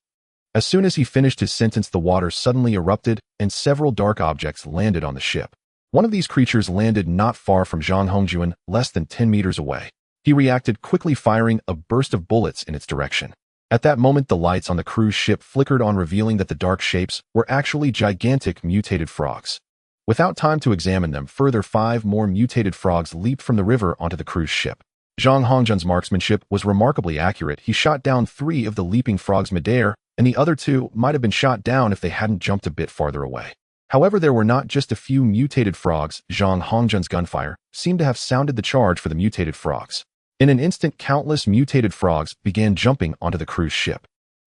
As soon as he finished his sentence, the water suddenly erupted and several dark objects landed on the ship. One of these creatures landed not far from Zhang Hongjun, less than 10 meters away. He reacted quickly, firing a burst of bullets in its direction. At that moment, the lights on the cruise ship flickered on, revealing that the dark shapes were actually gigantic mutated frogs. Without time to examine them further, 5 more mutated frogs leaped from the river onto the cruise ship. Zhang Hongjun's marksmanship was remarkably accurate. He shot down 3 of the leaping frogs midair, and the other 2 might have been shot down if they hadn't jumped a bit farther away. However, there were not just a few mutated frogs. Zhang Hongjun's gunfire seemed to have sounded the charge for the mutated frogs. In an instant, countless mutated frogs began jumping onto the cruise ship.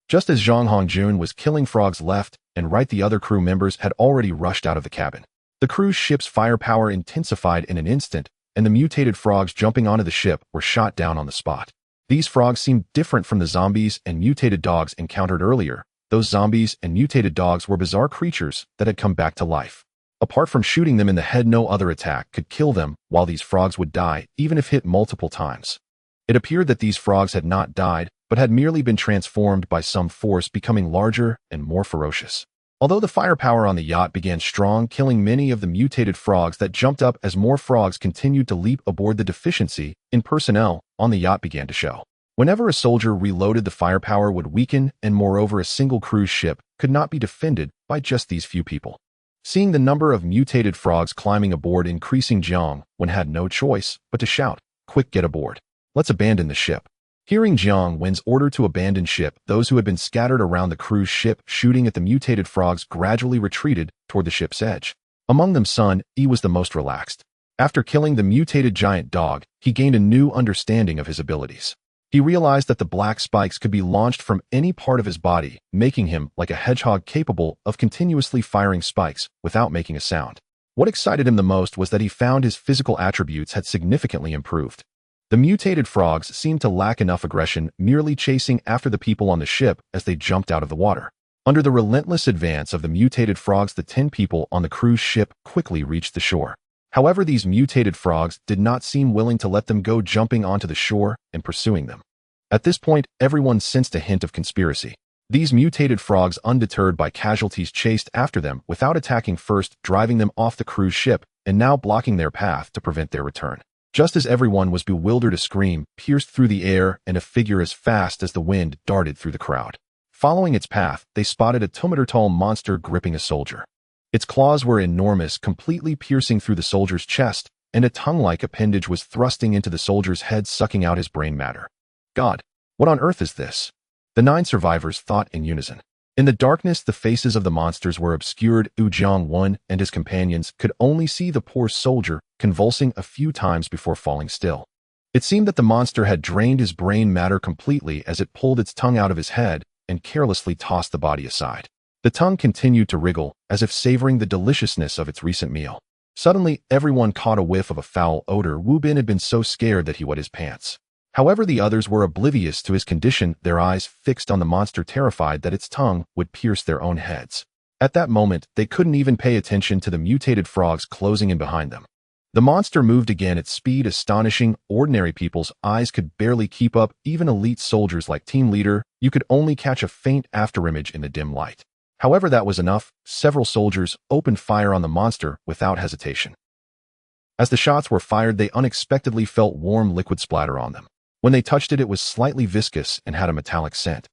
Just as Zhang Hongjun was killing frogs left and right, the other crew members had already rushed out of the cabin. The cruise ship's firepower intensified in an instant, and the mutated frogs jumping onto the ship were shot down on the spot. These frogs seemed different from the zombies and mutated dogs encountered earlier. Those zombies and mutated dogs were bizarre creatures that had come back to life. Apart from shooting them in the head, no other attack could kill them, while these frogs would die, even if hit multiple times. It appeared that these frogs had not died, but had merely been transformed by some force, becoming larger and more ferocious. Although the firepower on the yacht began strong, killing many of the mutated frogs that jumped up as more frogs continued to leap aboard, the deficiency in personnel on the yacht began to show. Whenever a soldier reloaded, the firepower would weaken, and moreover, a single cruise ship could not be defended by just these few people. Seeing the number of mutated frogs climbing aboard increasing, Jiang Wen had no choice but to shout, "Quick, get aboard. Let's abandon the ship." Hearing Jiang Wen's order to abandon ship, those who had been scattered around the cruise ship shooting at the mutated frogs gradually retreated toward the ship's edge. Among them, Sun Yi was the most relaxed. After killing the mutated giant dog, he gained a new understanding of his abilities. He realized that the black spikes could be launched from any part of his body, making him like a hedgehog capable of continuously firing spikes without making a sound. What excited him the most was that he found his physical attributes had significantly improved. The mutated frogs seemed to lack enough aggression, merely chasing after the people on the ship as they jumped out of the water. Under the relentless advance of the mutated frogs, the 10 people on the cruise ship quickly reached the shore. However, these mutated frogs did not seem willing to let them go, jumping onto the shore and pursuing them. At this point, everyone sensed a hint of conspiracy. These mutated frogs, undeterred by casualties, chased after them without attacking first, driving them off the cruise ship and now blocking their path to prevent their return. Just as everyone was bewildered, a scream pierced through the air and a figure as fast as the wind darted through the crowd. Following its path, they spotted a 2-meter-tall monster gripping a soldier. Its claws were enormous, completely piercing through the soldier's chest, and a tongue-like appendage was thrusting into the soldier's head, sucking out his brain matter. "God, what on earth is this?" the 9 survivors thought in unison. In the darkness, the faces of the monsters were obscured. Jiang Wen and his companions could only see the poor soldier convulsing a few times before falling still. It seemed that the monster had drained his brain matter completely as it pulled its tongue out of his head and carelessly tossed the body aside. The tongue continued to wriggle, as if savoring the deliciousness of its recent meal. Suddenly, everyone caught a whiff of a foul odor. Wu Bin had been so scared that he wet his pants. However, the others were oblivious to his condition, their eyes fixed on the monster, terrified that its tongue would pierce their own heads. At that moment, they couldn't even pay attention to the mutated frogs closing in behind them. The monster moved again, its speed astonishing. Ordinary people's eyes could barely keep up. Even elite soldiers like Team Leader, you could only catch a faint afterimage in the dim light. However, that was enough. Several soldiers opened fire on the monster without hesitation. As the shots were fired, they unexpectedly felt warm liquid splatter on them. When they touched it, it was slightly viscous and had a metallic scent.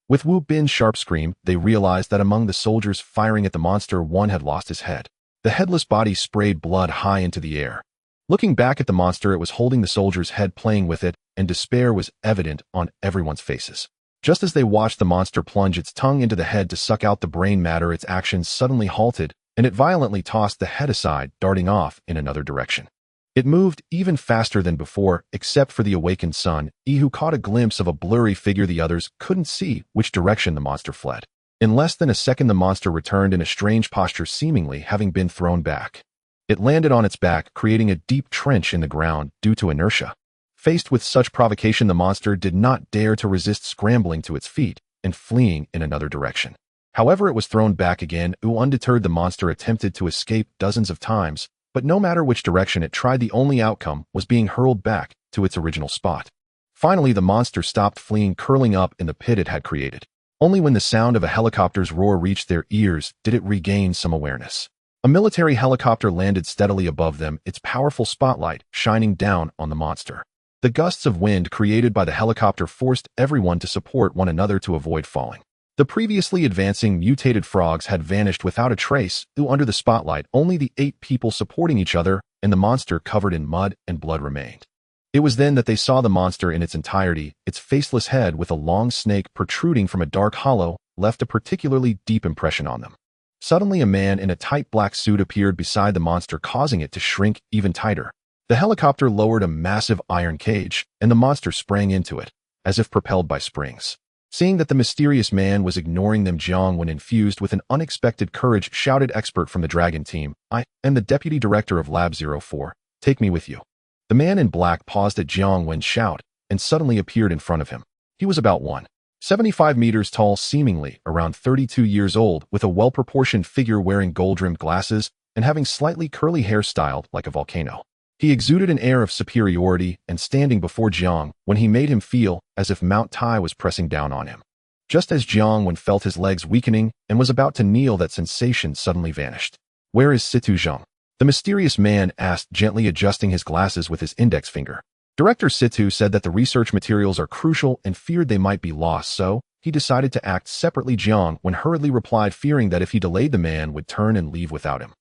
With Wu Bin's sharp scream, they realized that among the soldiers firing at the monster, one had lost his head. The headless body sprayed blood high into the air. Looking back at the monster, it was holding the soldier's head, playing with it, and despair was evident on everyone's faces. Just as they watched the monster plunge its tongue into the head to suck out the brain matter, its actions suddenly halted, and it violently tossed the head aside, darting off in another direction. It moved even faster than before, except for the awakened Sun, who caught a glimpse of a blurry figure the others couldn't see which direction the monster fled. In less than a second, the monster returned in a strange posture, seemingly having been thrown back. It landed on its back, creating a deep trench in the ground due to inertia. Faced with such provocation, the monster did not dare to resist, scrambling to its feet and fleeing in another direction. However, it was thrown back again. Undeterred, the monster attempted to escape dozens of times, but no matter which direction it tried, the only outcome was being hurled back to its original spot. Finally, the monster stopped fleeing, curling up in the pit it had created. Only when the sound of a helicopter's roar reached their ears did it regain some awareness. A military helicopter landed steadily above them, its powerful spotlight shining down on the monster. The gusts of wind created by the helicopter forced everyone to support one another to avoid falling. The previously advancing mutated frogs had vanished without a trace. Under the spotlight, only the 8 people supporting each other and the monster covered in mud and blood remained. It was then that they saw the monster in its entirety. Its faceless head with a long snake protruding from a dark hollow left a particularly deep impression on them. Suddenly, a man in a tight black suit appeared beside the monster, causing it to shrink even tighter. The helicopter lowered a massive iron cage, and the monster sprang into it, as if propelled by springs. Seeing that the mysterious man was ignoring them, Jiang, when infused with an unexpected courage, shouted, "Expert from the Dragon team, I am the deputy director of Lab 04. Take me with you." The man in black paused at Jiang Wen's shout and suddenly appeared in front of him. He was about 1.75 meters tall, seemingly around 32 years old, with a well-proportioned figure, wearing gold-rimmed glasses and having slightly curly hair styled like a volcano. He exuded an air of superiority, and standing before Jiang Wen, he made him feel as if Mount Tai was pressing down on him. Just as Jiang Wen felt his legs weakening and was about to kneel, that sensation suddenly vanished. "Where is Situ Zhang?" the mysterious man asked, gently adjusting his glasses with his index finger. Director Situ said that the research materials are crucial and feared they might be lost, so he decided to act separately. Jiang Wen hurriedly replied, fearing that if he delayed, the man would turn and leave without him.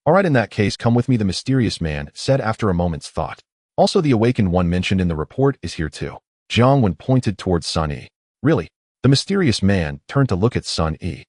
"All right, in that case, come with me," the mysterious man said after a moment's thought. "Also, the awakened one mentioned in the report is here too." Jiang Wen pointed towards Sun Yi. "Really?" The mysterious man turned to look at Sun Yi.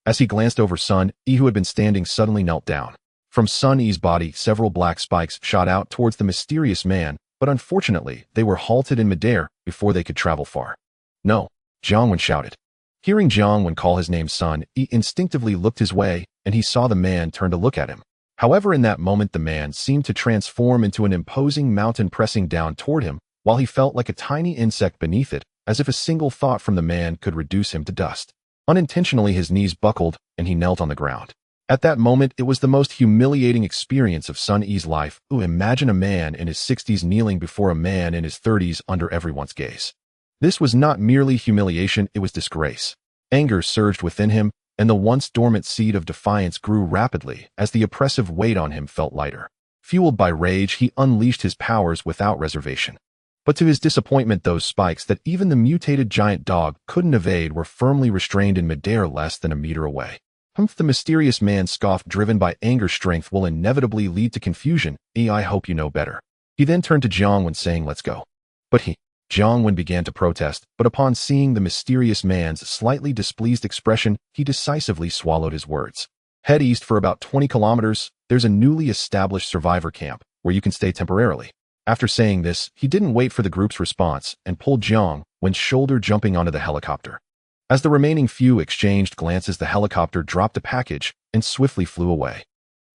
As he glanced over, Sun Yi, who had been standing, suddenly knelt down. From Sun Yi's body, several black spikes shot out towards the mysterious man, but unfortunately, they were halted in midair before they could travel far. "No!" Jiang Wen shouted. Hearing Jiang Wen call his name, Sun Yi instinctively looked his way, and he saw the man turn to look at him. However, in that moment, the man seemed to transform into an imposing mountain, pressing down toward him, while he felt like a tiny insect beneath it, as if a single thought from the man could reduce him to dust. Unintentionally, his knees buckled, and he knelt on the ground. At that moment, it was the most humiliating experience of Sun Yi's life. Imagine a man in his 60s kneeling before a man in his 30s under everyone's gaze. This was not merely humiliation, it was disgrace. Anger surged within him, and the once dormant seed of defiance grew rapidly as the oppressive weight on him felt lighter. Fueled by rage, he unleashed his powers without reservation. But to his disappointment, those spikes that even the mutated giant dog couldn't evade were firmly restrained in midair less than a meter away. "Humph," the mysterious man scoffed, driven by anger. "Strength will inevitably lead to confusion. I hope you know better." He then turned to Jiang Wen, saying, "Let's go." But Jiang Wen began to protest, but upon seeing the mysterious man's slightly displeased expression, he decisively swallowed his words. "Head east for about 20 kilometers. There's a newly established survivor camp where you can stay temporarily." After saying this, he didn't wait for the group's response and pulled Jiang Wen's shoulder, jumping onto the helicopter. As the remaining few exchanged glances, the helicopter dropped a package and swiftly flew away.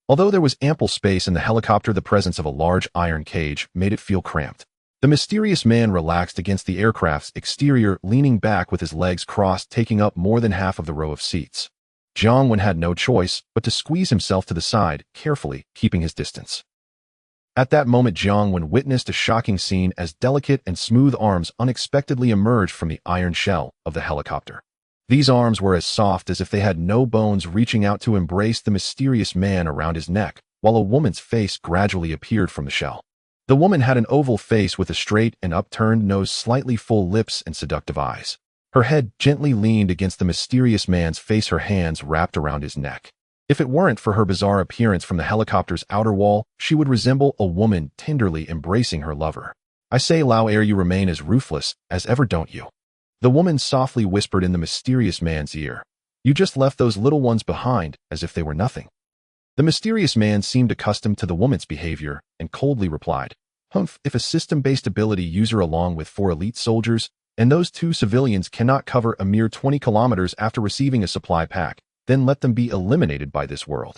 Although there was ample space in the helicopter, the presence of a large iron cage made it feel cramped. The mysterious man relaxed against the aircraft's exterior, leaning back with his legs crossed, taking up more than half of the row of seats. Jiang Wen had no choice but to squeeze himself to the side, carefully keeping his distance. At that moment, Jiang Wen witnessed a shocking scene as delicate and smooth arms unexpectedly emerged from the iron shell of the helicopter. These arms were as soft as if they had no bones, reaching out to embrace the mysterious man around his neck, while a woman's face gradually appeared from the shell. The woman had an oval face with a straight and upturned nose, slightly full lips, and seductive eyes. Her head gently leaned against the mysterious man's face, her hands wrapped around his neck. If it weren't for her bizarre appearance from the helicopter's outer wall, she would resemble a woman tenderly embracing her lover. "I say, Lao Air, you remain as ruthless as ever, don't you?" The woman softly whispered in the mysterious man's ear. "You just left those little ones behind as if they were nothing." The mysterious man seemed accustomed to the woman's behavior and coldly replied, "Humph, if a system-based ability user along with 4 elite soldiers and those 2 civilians cannot cover a mere 20 kilometers after receiving a supply pack, then let them be eliminated by this world.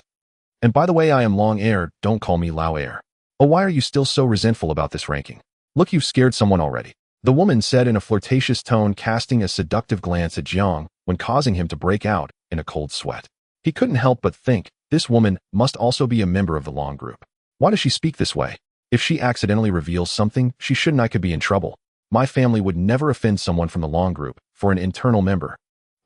And by the way, I am Long Air, don't call me Lao Air. Oh, why are you still so resentful about this ranking? Look, you've scared someone already," the woman said in a flirtatious tone, casting a seductive glance at Jiang when causing him to break out in a cold sweat. He couldn't help but think, this woman must also be a member of the Long group. Why does she speak this way? If she accidentally reveals something she shouldn't, I could be in trouble. My family would never offend someone from the Long group for an internal member.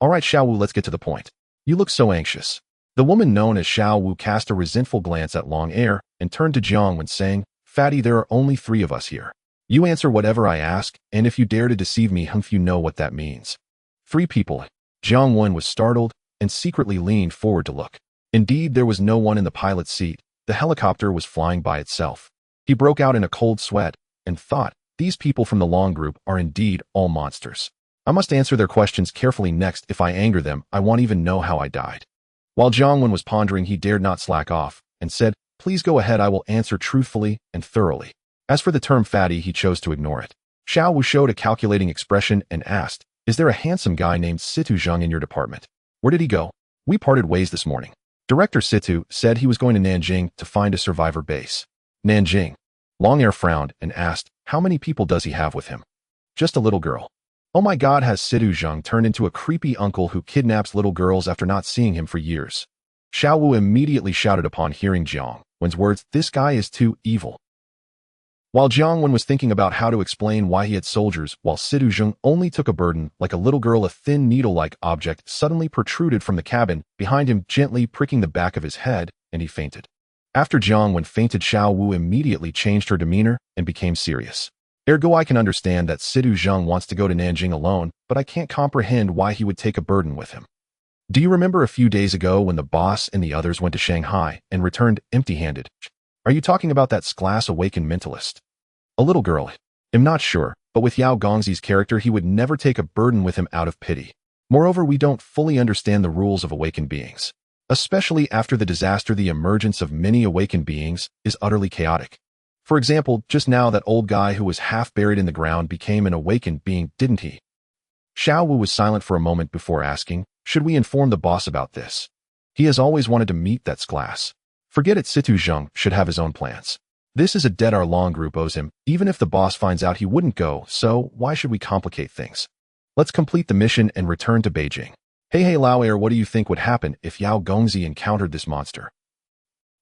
All right, Xiao Wu, let's get to the point. You look so anxious. The woman known as Xiao Wu cast a resentful glance at Long Air and turned to Jiang when saying, "Fatty, there are only 3 of us here. You answer whatever I ask, and if you dare to deceive me, humph, you know what that means." 3 people. Jiang Wen was startled and secretly leaned forward to look. Indeed, there was no one in the pilot's seat. The helicopter was flying by itself. He broke out in a cold sweat and thought, these people from the Long group are indeed all monsters. I must answer their questions carefully next. If I anger them, I won't even know how I died. While Jiang Wen was pondering, he dared not slack off and said, "Please go ahead, I will answer truthfully and thoroughly." As for the term fatty, he chose to ignore it. Xiao Wu showed a calculating expression and asked, "Is there a handsome guy named Situ Zheng in your department? Where did he go?" "We parted ways this morning. Director Situ said he was going to Nanjing to find a survivor base." "Nanjing?" Long Air frowned and asked, "How many people does he have with him?" "Just a little girl." "Oh my God, has Situ Zheng turned into a creepy uncle who kidnaps little girls after not seeing him for years?" Xiao Wu immediately shouted upon hearing Jiang Wen's words, "This guy is too evil." While Jiang Wen was thinking about how to explain why he had soldiers, while Situ Zheng only took a burden like a little girl, a thin needle-like object suddenly protruded from the cabin behind him, gently pricking the back of his head, and he fainted. After Jiang Wen fainted, Xiao Wu immediately changed her demeanor and became serious. "Ergo, I can understand that Situ Zheng wants to go to Nanjing alone, but I can't comprehend why he would take a burden with him. Do you remember a few days ago when the boss and the others went to Shanghai and returned empty-handed? Are you talking about that class awakened mentalist?" "A little girl. I'm not sure, but with Yao Gongzi's character, he would never take a burden with him out of pity. Moreover, we don't fully understand the rules of awakened beings. Especially after the disaster, the emergence of many awakened beings is utterly chaotic. For example, just now that old guy who was half buried in the ground became an awakened being, didn't he?" Xiao Wu was silent for a moment before asking, "Should we inform the boss about this? He has always wanted to meet that class." "Forget it, Situ Zheng should have his own plans. This is a debt our Long group owes him. Even if the boss finds out, he wouldn't go, so why should we complicate things? Let's complete the mission and return to Beijing." Hey Lao Air, what do you think would happen if Yao Gongzi encountered this monster?"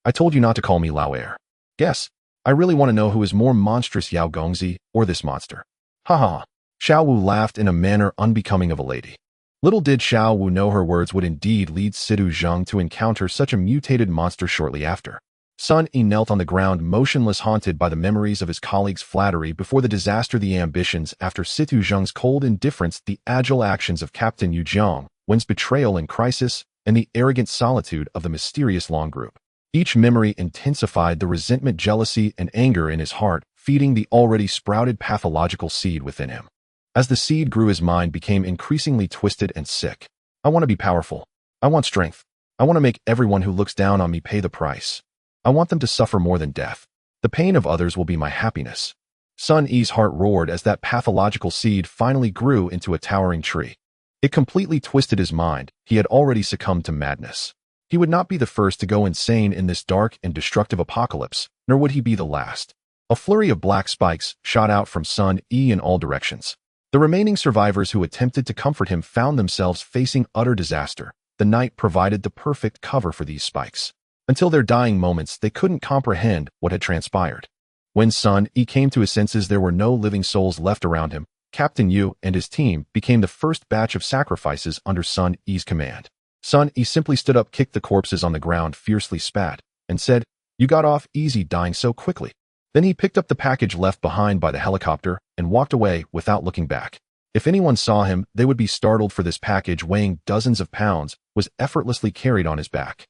"I told you not to call me Lao Air. Guess. I really want to know who is more monstrous, Yao Gongzi or this monster." "Ha ha." Xiao Wu laughed in a manner unbecoming of a lady. Little did Xiao Wu know her words would indeed lead Situ Zheng to encounter such a mutated monster shortly after. Sun Yi knelt on the ground, motionless, haunted by the memories of his colleagues' flattery before the disaster, the ambitions after Situ Zheng's cold indifference, the agile actions of Captain Yu Jiang Wen's betrayal in crisis, and the arrogant solitude of the mysterious Long group. Each memory intensified the resentment, jealousy, and anger in his heart, feeding the already sprouted pathological seed within him. As the seed grew, his mind became increasingly twisted and sick. "I want to be powerful. I want strength. I want to make everyone who looks down on me pay the price. I want them to suffer more than death. The pain of others will be my happiness." Sun Yi's heart roared as that pathological seed finally grew into a towering tree. It completely twisted his mind. He had already succumbed to madness. He would not be the first to go insane in this dark and destructive apocalypse, nor would he be the last. A flurry of black spikes shot out from Sun Yi in all directions. The remaining survivors who attempted to comfort him found themselves facing utter disaster. The night provided the perfect cover for these spikes. Until their dying moments, they couldn't comprehend what had transpired. When Sun Yi came to his senses, there were no living souls left around him. Captain Yu and his team became the first batch of sacrifices under Sun Yi's command. Sun Yi simply stood up, kicked the corpses on the ground, fiercely spat, and said, "You got off easy dying so quickly." Then he picked up the package left behind by the helicopter and walked away without looking back. If anyone saw him, they would be startled, for this package, weighing dozens of pounds, was effortlessly carried on his back.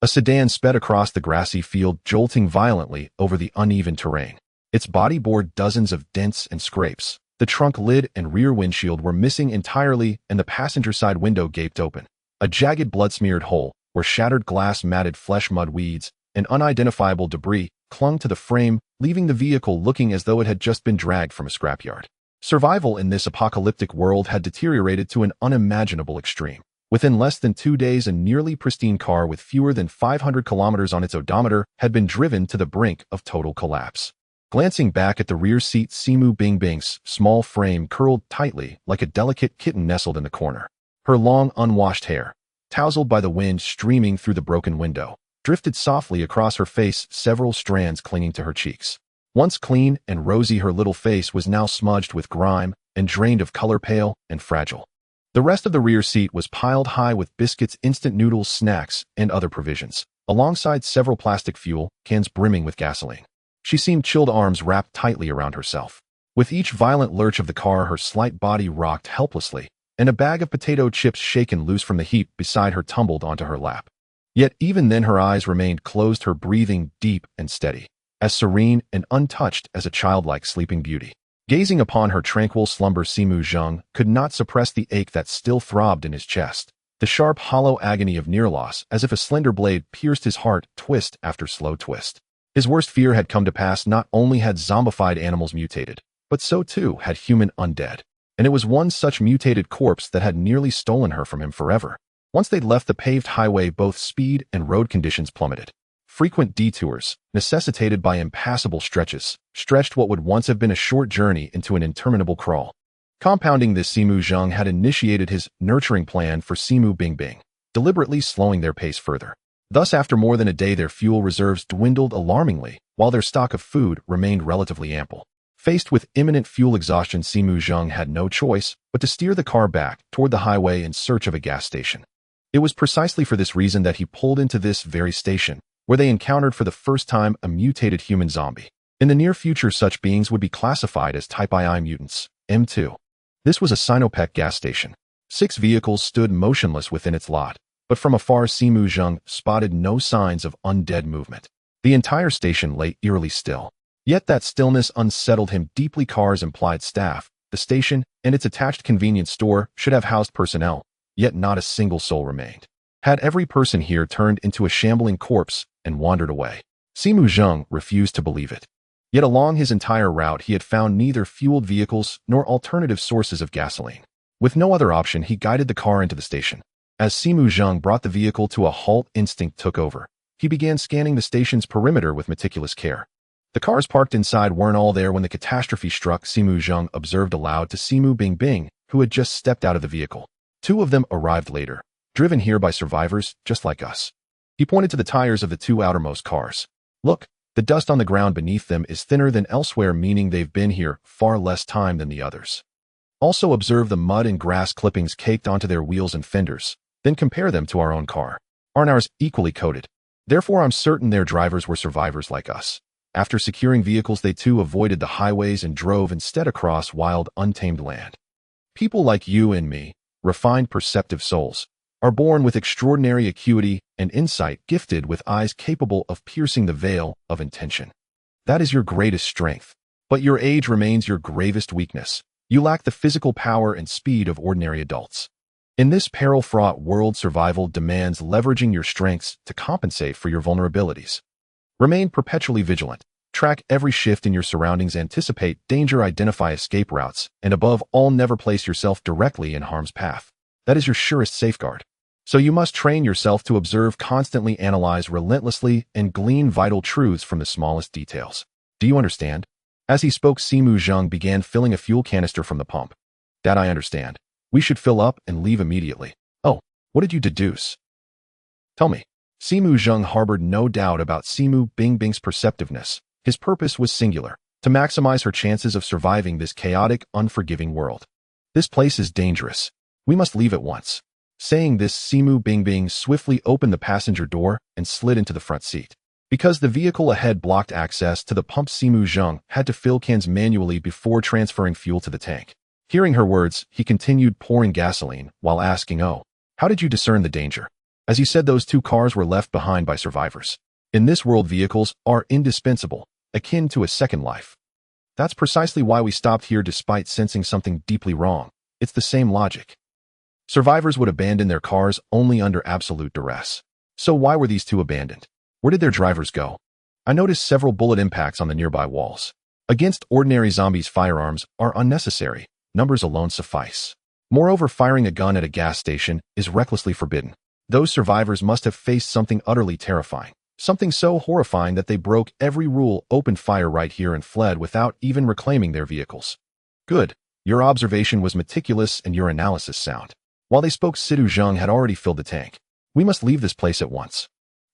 A sedan sped across the grassy field, jolting violently over the uneven terrain. Its body bore dozens of dents and scrapes. The trunk lid and rear windshield were missing entirely, and the passenger side window gaped open. A jagged, blood-smeared hole where shattered glass, matted flesh, mud, weeds, and unidentifiable debris clung to the frame, leaving the vehicle looking as though it had just been dragged from a scrapyard. Survival in this apocalyptic world had deteriorated to an unimaginable extreme. Within less than 2 days, a nearly pristine car with fewer than 500 kilometers on its odometer had been driven to the brink of total collapse. Glancing back at the rear seat, Simu Bingbing's small frame curled tightly like a delicate kitten nestled in the corner. Her long, unwashed hair, tousled by the wind streaming through the broken window, drifted softly across her face, several strands clinging to her cheeks. Once clean and rosy, her little face was now smudged with grime and drained of color, pale and fragile. The rest of the rear seat was piled high with biscuits, instant noodles, snacks, and other provisions, alongside several plastic fuel cans brimming with gasoline. She seemed chilled, arms wrapped tightly around herself. With each violent lurch of the car, her slight body rocked helplessly, and a bag of potato chips shaken loose from the heap beside her tumbled onto her lap. Yet even then her eyes remained closed, her breathing deep and steady, as serene and untouched as a childlike sleeping beauty. Gazing upon her tranquil slumber, Simu Zheng could not suppress the ache that still throbbed in his chest, the sharp, hollow agony of near loss, as if a slender blade pierced his heart, twist after slow twist. His worst fear had come to pass. Not only had zombified animals mutated, but so too had human undead. And it was one such mutated corpse that had nearly stolen her from him forever. Once they'd left the paved highway, both speed and road conditions plummeted. Frequent detours, necessitated by impassable stretches, stretched what would once have been a short journey into an interminable crawl. Compounding this, Simu Zheng had initiated his nurturing plan for Simu Bingbing, deliberately slowing their pace further. Thus, after more than a day, their fuel reserves dwindled alarmingly, while their stock of food remained relatively ample. Faced with imminent fuel exhaustion, Simu Zheng had no choice but to steer the car back toward the highway in search of a gas station. It was precisely for this reason that he pulled into this very station, where they encountered for the first time a mutated human zombie. In the near future, such beings would be classified as Type II mutants, M2. This was a Sinopec gas station. 6 vehicles stood motionless within its lot, but from afar Simu Zheng spotted no signs of undead movement. The entire station lay eerily still. Yet that stillness unsettled him deeply. Cars implied staff. The station and its attached convenience store should have housed personnel, yet not a single soul remained. Had every person here turned into a shambling corpse and wandered away? Simu Zheng refused to believe it. Yet along his entire route he had found neither fueled vehicles nor alternative sources of gasoline. With no other option, he guided the car into the station. As Simu Zheng brought the vehicle to a halt, instinct took over. He began scanning the station's perimeter with meticulous care. The cars parked inside weren't all there when the catastrophe struck, Simu Zheng observed aloud to Simu Bingbing, who had just stepped out of the vehicle. 2 of them arrived later, driven here by survivors just like us. He pointed to the tires of the 2 outermost cars. Look, the dust on the ground beneath them is thinner than elsewhere, meaning they've been here far less time than the others. Also observe the mud and grass clippings caked onto their wheels and fenders, then compare them to our own car. Aren't ours equally coated? Therefore, I'm certain their drivers were survivors like us. After securing vehicles, they too avoided the highways and drove instead across wild, untamed land. People like you and me, refined, perceptive souls, are born with extraordinary acuity and insight, gifted with eyes capable of piercing the veil of intention. That is your greatest strength. But your age remains your gravest weakness. You lack the physical power and speed of ordinary adults. In this peril-fraught world, survival demands leveraging your strengths to compensate for your vulnerabilities. Remain perpetually vigilant. Track every shift in your surroundings, anticipate danger, identify escape routes, and above all, never place yourself directly in harm's path. That is your surest safeguard. So you must train yourself to observe, constantly analyze relentlessly, and glean vital truths from the smallest details. Do you understand? As he spoke, Simu Zheng began filling a fuel canister from the pump. That I understand. We should fill up and leave immediately. Oh, what did you deduce? Tell me. Simu Zheng harbored no doubt about Simu Bingbing's perceptiveness. His purpose was singular, to maximize her chances of surviving this chaotic, unforgiving world. This place is dangerous. We must leave at once. Saying this, Simu Bingbing swiftly opened the passenger door and slid into the front seat. Because the vehicle ahead blocked access to the pump, Simu Zheng had to fill cans manually before transferring fuel to the tank. Hearing her words, he continued pouring gasoline while asking, "Oh, how did you discern the danger?" As he said, those 2 cars were left behind by survivors. In this world, vehicles are indispensable, akin to a second life. That's precisely why we stopped here despite sensing something deeply wrong. It's the same logic. Survivors would abandon their cars only under absolute duress. So why were these two abandoned? Where did their drivers go? I noticed several bullet impacts on the nearby walls. Against ordinary zombies, firearms are unnecessary. Numbers alone suffice. Moreover, firing a gun at a gas station is recklessly forbidden. Those survivors must have faced something utterly terrifying. Something so horrifying that they broke every rule, opened fire right here, and fled without even reclaiming their vehicles. Good. Your observation was meticulous and your analysis sound. While they spoke, Situ Zheng had already filled the tank. We must leave this place at once.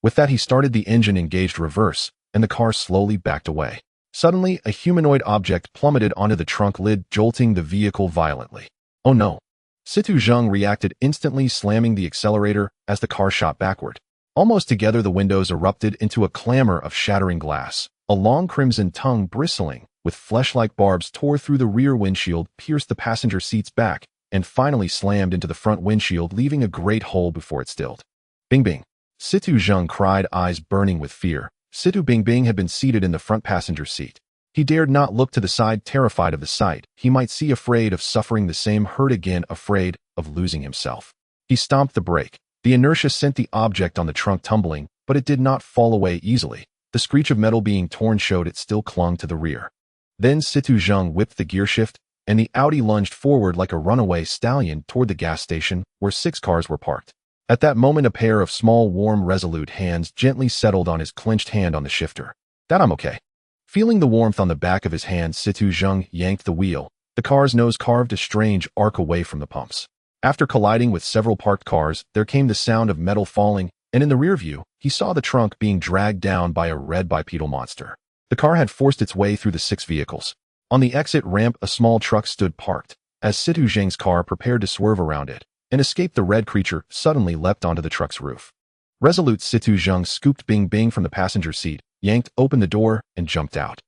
With that, he started the engine, engaged reverse, and the car slowly backed away. Suddenly, a humanoid object plummeted onto the trunk lid, jolting the vehicle violently. Oh no. Situ Zheng reacted instantly, slamming the accelerator as the car shot backward. Almost together, the windows erupted into a clamor of shattering glass. A long crimson tongue, bristling with flesh-like barbs, tore through the rear windshield, pierced the passenger seat's back, and finally slammed into the front windshield, leaving a great hole before it stilled. Bing bing. Situ Zheng cried, eyes burning with fear. Situ Bing Bing had been seated in the front passenger seat. He dared not look to the side, terrified of the sight he might see, afraid of suffering the same hurt again, afraid of losing himself. He stomped the brake. The inertia sent the object on the trunk tumbling, but it did not fall away easily. The screech of metal being torn showed it still clung to the rear. Then Situ Zheng whipped the gearshift, and the Audi lunged forward like a runaway stallion toward the gas station where 6 cars were parked. At that moment, a pair of small, warm, resolute hands gently settled on his clenched hand on the shifter. That I'm okay. Feeling the warmth on the back of his hand, Situ Zheng yanked the wheel. The car's nose carved a strange arc away from the pumps. After colliding with several parked cars, there came the sound of metal falling, and in the rear view, he saw the trunk being dragged down by a red bipedal monster. The car had forced its way through the 6 vehicles. On the exit ramp, a small truck stood parked. As Situ Zheng's car prepared to swerve around it and escape, the red creature suddenly leapt onto the truck's roof. Resolute, Situ Zheng scooped Bing Bing from the passenger seat, yanked open the door, and jumped out.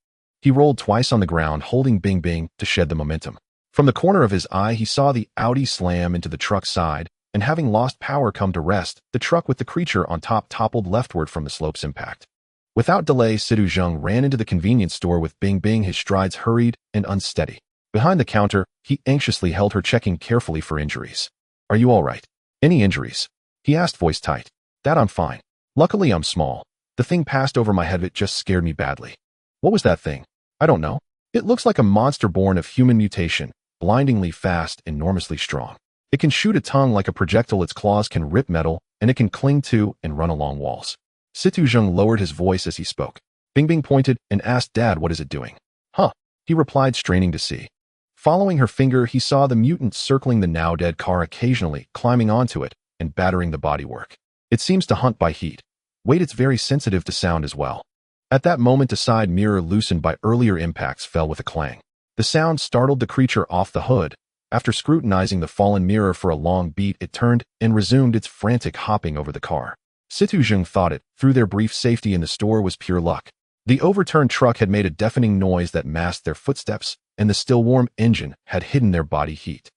He rolled twice on the ground, holding Bing Bing to shed the momentum. From the corner of his eye, he saw the Audi slam into the truck's side, and having lost power come to rest, the truck with the creature on top toppled leftward from the slope's impact. Without delay, Situ Zheng ran into the convenience store with Bing Bing, his strides hurried and unsteady. Behind the counter, he anxiously held her, checking carefully for injuries. Are you all right? Any injuries? He asked, voice tight. That I'm fine. Luckily I'm small. The thing passed over my head. It just scared me badly. What was that thing? I don't know. It looks like a monster born of human mutation, blindingly fast, enormously strong. It can shoot a tongue like a projectile, its claws can rip metal, and it can cling to and run along walls. Situ Zheng lowered his voice as he spoke. Bing Bing pointed and asked, Dad, what is it doing? Huh, he replied, straining to see. Following her finger, he saw the mutant circling the now dead car, occasionally climbing onto it and battering the bodywork. It seems to hunt by heat. Wait, it's very sensitive to sound as well. At that moment, a side mirror loosened by earlier impacts fell with a clang. The sound startled the creature off the hood. After scrutinizing the fallen mirror for a long beat, it turned and resumed its frantic hopping over the car. Situ Zheng thought it, through their brief safety in the store, was pure luck. The overturned truck had made a deafening noise that masked their footsteps, and the still warm engine had hidden their body heat.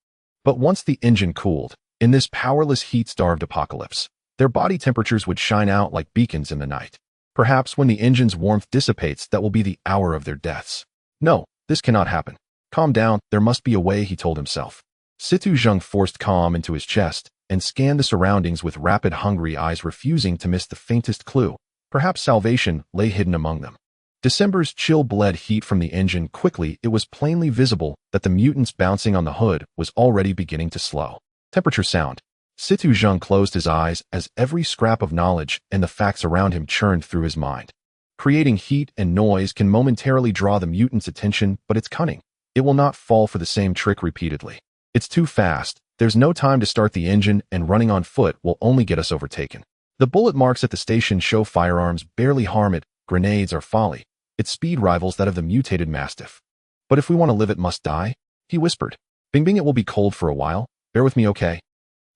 But once the engine cooled, in this powerless, heat-starved apocalypse, their body temperatures would shine out like beacons in the night. Perhaps when the engine's warmth dissipates, that will be the hour of their deaths. No, this cannot happen. Calm down, there must be a way, he told himself. Situ Zheng forced calm into his chest and scanned the surroundings with rapid, hungry eyes, refusing to miss the faintest clue. Perhaps salvation lay hidden among them. December's chill bled heat from the engine. Quickly, it was plainly visible that the mutant's bouncing on the hood was already beginning to slow. Temperature sound. Situ Zheng closed his eyes as every scrap of knowledge and the facts around him churned through his mind. Creating heat and noise can momentarily draw the mutant's attention, but it's cunning. It will not fall for the same trick repeatedly. It's too fast. There's no time to start the engine, and running on foot will only get us overtaken. The bullet marks at the station show firearms barely harm it. Grenades are folly. Its speed rivals that of the mutated mastiff. But if we want to live, it must die, he whispered. Bing Bing, it will be cold for a while. Bear with me, okay?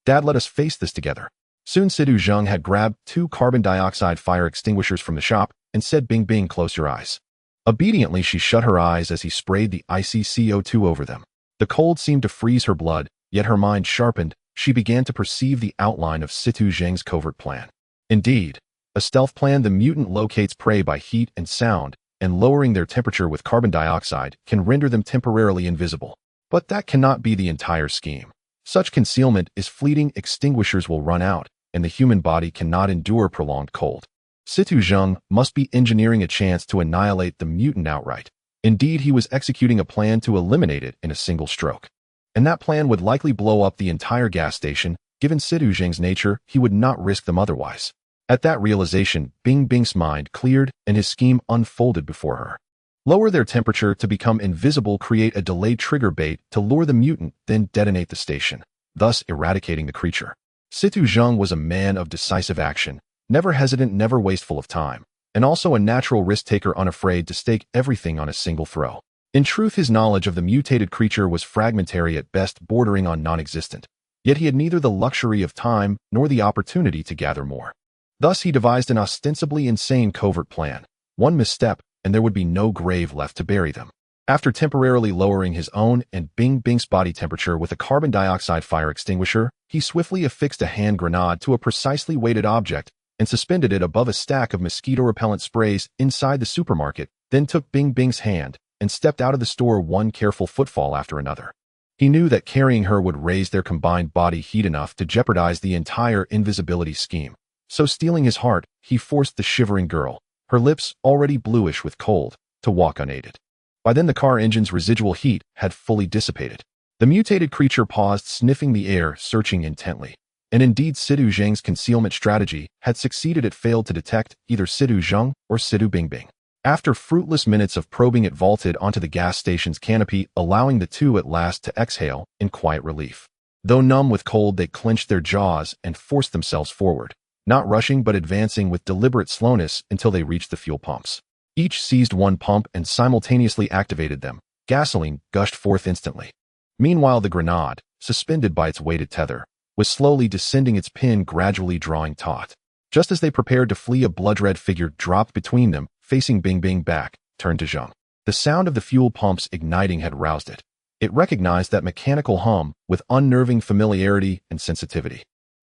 Dad, let us face this together. Soon Situ Zheng had grabbed 2 carbon dioxide fire extinguishers from the shop and said, Bing Bing, close your eyes. Obediently, she shut her eyes as he sprayed the icy CO2 over them. The cold seemed to freeze her blood, yet her mind sharpened. She began to perceive the outline of Situ Zheng's covert plan. Indeed, a stealth plan. The mutant locates prey by heat and sound, and lowering their temperature with carbon dioxide can render them temporarily invisible. But that cannot be the entire scheme. Such concealment is fleeting. Extinguishers will run out, and the human body cannot endure prolonged cold. Situ Zheng must be engineering a chance to annihilate the mutant outright. Indeed, he was executing a plan to eliminate it in a single stroke. And that plan would likely blow up the entire gas station. Given Situ Zheng's nature, he would not risk them otherwise. At that realization, Bing Bing's mind cleared and his scheme unfolded before her. Lower their temperature to become invisible, create a delayed trigger bait to lure the mutant, then detonate the station, thus eradicating the creature. Situ Zheng was a man of decisive action, never hesitant, never wasteful of time, and also a natural risk-taker, unafraid to stake everything on a single throw. In truth, his knowledge of the mutated creature was fragmentary at best, bordering on non-existent. Yet he had neither the luxury of time nor the opportunity to gather more. Thus he devised an ostensibly insane covert plan. One misstep, and there would be no grave left to bury them. After temporarily lowering his own and Bing Bing's body temperature with a carbon dioxide fire extinguisher, he swiftly affixed a hand grenade to a precisely weighted object and suspended it above a stack of mosquito-repellent sprays inside the supermarket, then took Bing Bing's hand and stepped out of the store, one careful footfall after another. He knew that carrying her would raise their combined body heat enough to jeopardize the entire invisibility scheme. So stealing his heart, he forced the shivering girl, her lips already bluish with cold, to walk unaided. By then the car engine's residual heat had fully dissipated. The mutated creature paused, sniffing the air, searching intently. And indeed, Situ Zheng's concealment strategy had succeeded. It failed to detect either Situ Zheng or Situ Bing Bing. After fruitless minutes of probing, it vaulted onto the gas station's canopy, allowing the two at last to exhale in quiet relief. Though numb with cold, they clenched their jaws and forced themselves forward, not rushing but advancing with deliberate slowness until they reached the fuel pumps. Each seized one pump and simultaneously activated them. Gasoline gushed forth instantly. Meanwhile, the grenade, suspended by its weighted tether, was slowly descending, its pin gradually drawing taut. Just as they prepared to flee, a blood-red figure dropped between them, facing Bing Bing back, turned to Zheng. The sound of the fuel pumps igniting had roused it. It recognized that mechanical hum with unnerving familiarity and sensitivity.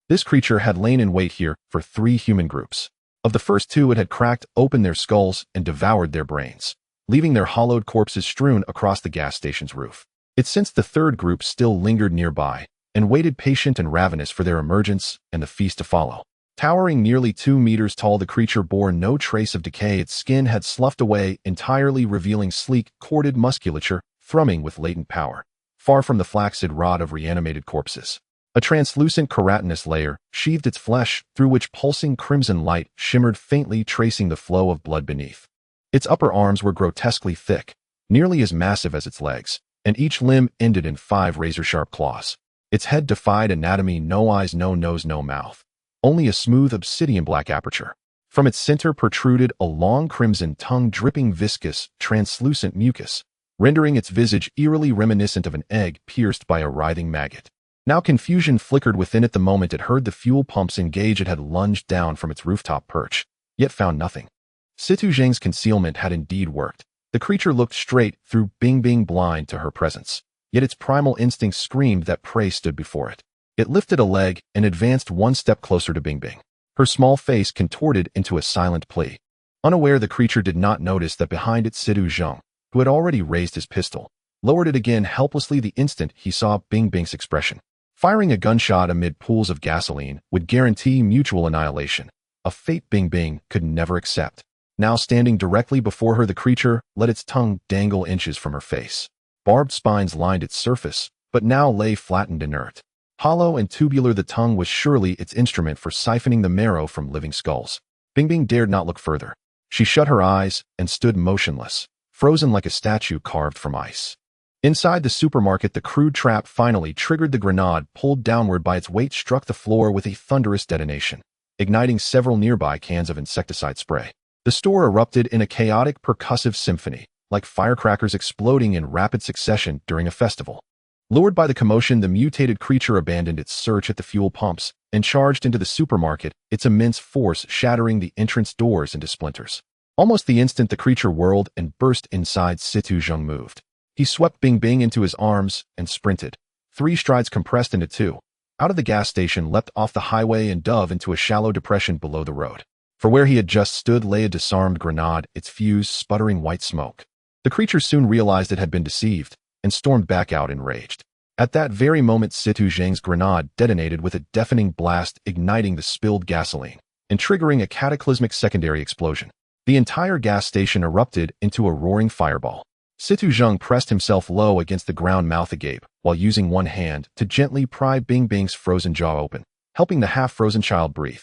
This creature had lain in wait here for 3 human groups. Of the first 2, it had cracked open their skulls and devoured their brains, leaving their hollowed corpses strewn across the gas station's roof. It sensed the 3rd group still lingered nearby and waited, patient and ravenous, for their emergence and the feast to follow. Towering nearly 2 meters tall, the creature bore no trace of decay. Its skin had sloughed away entirely, revealing sleek, corded musculature thrumming with latent power, far from the flaccid rod of reanimated corpses. A translucent keratinous layer sheathed its flesh, through which pulsing crimson light shimmered faintly, tracing the flow of blood beneath. Its upper arms were grotesquely thick, nearly as massive as its legs, and each limb ended in 5 razor-sharp claws. Its head defied anatomy: no eyes, no nose, no mouth. Only a smooth obsidian-black aperture. From its center protruded a long crimson tongue, dripping viscous, translucent mucus, rendering its visage eerily reminiscent of an egg pierced by a writhing maggot. Now confusion flickered within it the moment it heard the fuel pumps engage. It had lunged down from its rooftop perch, yet found nothing. Situ Zheng's concealment had indeed worked. The creature looked straight through Bing Bing, blind to her presence, yet its primal instincts screamed that prey stood before it. It lifted a leg and advanced 1 step closer to Bing Bing, her small face contorted into a silent plea. Unaware, the creature did not notice that behind it Situ Zheng, who had already raised his pistol, lowered it again helplessly the instant he saw Bing Bing's expression. Firing a gunshot amid pools of gasoline would guarantee mutual annihilation, a fate Bing Bing could never accept. Now standing directly before her, the creature let its tongue dangle inches from her face. Barbed spines lined its surface, but now lay flattened inert. Hollow and tubular, the tongue was surely its instrument for siphoning the marrow from living skulls. Bing Bing dared not look further. She shut her eyes and stood motionless, frozen like a statue carved from ice. Inside the supermarket, the crude trap finally triggered. The grenade, pulled downward by its weight, struck the floor with a thunderous detonation, igniting several nearby cans of insecticide spray. The store erupted in a chaotic, percussive symphony, like firecrackers exploding in rapid succession during a festival. Lured by the commotion, the mutated creature abandoned its search at the fuel pumps and charged into the supermarket, its immense force shattering the entrance doors into splinters. Almost the instant the creature whirled and burst inside, Situ Zheng moved. He swept Bing Bing into his arms and sprinted. 3 strides compressed into 2. Out of the gas station, leapt off the highway and dove into a shallow depression below the road. For where he had just stood lay a disarmed grenade, its fuse sputtering white smoke. The creature soon realized it had been deceived and stormed back out enraged. At that very moment, Situ Zhang's grenade detonated with a deafening blast, igniting the spilled gasoline and triggering a cataclysmic secondary explosion. The entire gas station erupted into a roaring fireball. Situ Zhang pressed himself low against the ground, mouth agape, while using one hand to gently pry Bing Bing's frozen jaw open, helping the half-frozen child breathe.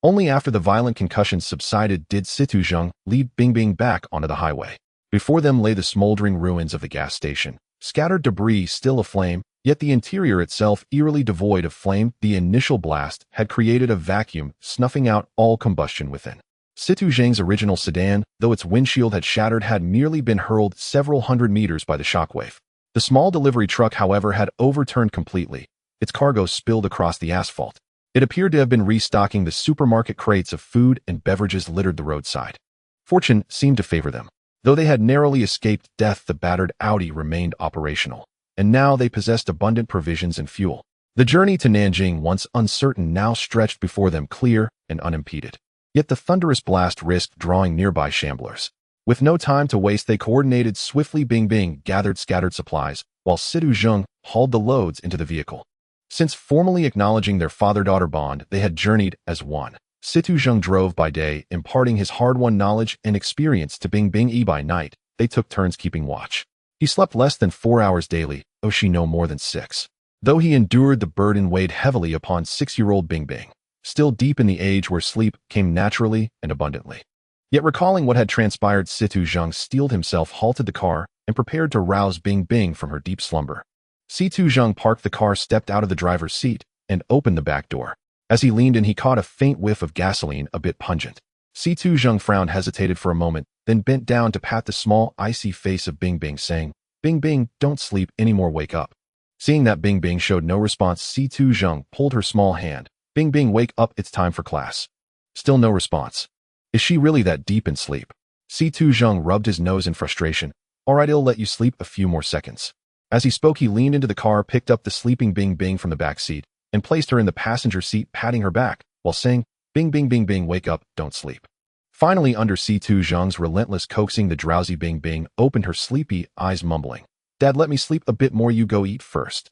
Only after the violent concussion subsided did Situ Zhang lead Bing Bing back onto the highway. Before them lay the smoldering ruins of the gas station, scattered debris still aflame, yet the interior itself eerily devoid of flame. The initial blast had created a vacuum, snuffing out all combustion within. Situ Zhang's original sedan, though its windshield had shattered, had merely been hurled several hundred meters by the shockwave. The small delivery truck, however, had overturned completely. Its cargo spilled across the asphalt. It appeared to have been restocking the supermarket. Crates of food and beverages littered the roadside. Fortune seemed to favor them. Though they had narrowly escaped death, the battered Audi remained operational, and now they possessed abundant provisions and fuel. The journey to Nanjing, once uncertain, now stretched before them clear and unimpeded. Yet the thunderous blast risked drawing nearby shamblers. With no time to waste, they coordinated swiftly. Bing Bing gathered scattered supplies, while Situ Zhang hauled the loads into the vehicle. Since formally acknowledging their father-daughter bond, they had journeyed as one. Situ Zhang drove by day, imparting his hard-won knowledge and experience to Bing Bing. By night, they took turns keeping watch. He slept less than 4 hours daily, though she no more than 6. Though he endured, the burden weighed heavily upon 6-year-old Bing Bing, still deep in the age where sleep came naturally and abundantly. Yet recalling what had transpired, Situ Zhang steeled himself, halted the car, and prepared to rouse Bing Bing from her deep slumber. Situ Zhang parked the car, stepped out of the driver's seat, and opened the back door. As he leaned in, he caught a faint whiff of gasoline, a bit pungent. Situ Zhang frowned, hesitated for a moment, then bent down to pat the small, icy face of Bing Bing, saying, "Bing Bing, don't sleep anymore, wake up." Seeing that Bing Bing showed no response, Situ Zhang pulled her small hand. "Bing Bing, wake up, it's time for class." Still no response. Is she really that deep in sleep? Situ Zhang rubbed his nose in frustration. "All right, I'll let you sleep a few more seconds." As he spoke, he leaned into the car, picked up the sleeping Bing Bing from the back seat, and placed her in the passenger seat, patting her back, while saying, "Bing Bing, Bing Bing, wake up, don't sleep." Finally, under Situ Zhang's relentless coaxing, the drowsy Bing Bing opened her sleepy eyes, mumbling, "Dad, let me sleep a bit more, you go eat first."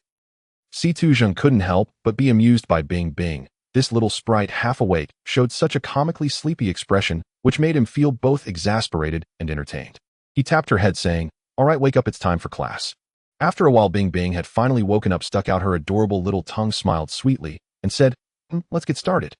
Situ Zhang couldn't help but be amused by Bing Bing. This little sprite, half awake, showed such a comically sleepy expression, which made him feel both exasperated and entertained. He tapped her head, saying, "All right, wake up, it's time for class." After a while, Bing Bing had finally woken up, stuck out her adorable little tongue, smiled sweetly, and said, "Let's get started."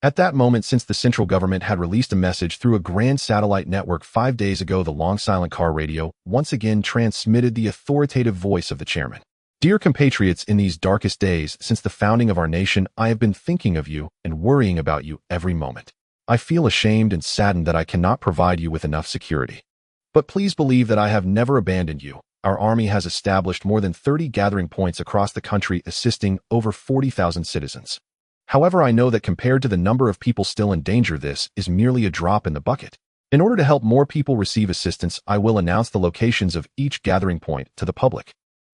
At that moment, since the central government had released a message through a grand satellite network 5 days ago, the long silent car radio once again transmitted the authoritative voice of the chairman. "Dear compatriots, in these darkest days since the founding of our nation, I have been thinking of you and worrying about you every moment. I feel ashamed and saddened that I cannot provide you with enough security. But please believe that I have never abandoned you. Our army has established more than 30 gathering points across the country, assisting over 40,000 citizens. However, I know that compared to the number of people still in danger, this is merely a drop in the bucket. In order to help more people receive assistance, I will announce the locations of each gathering point to the public.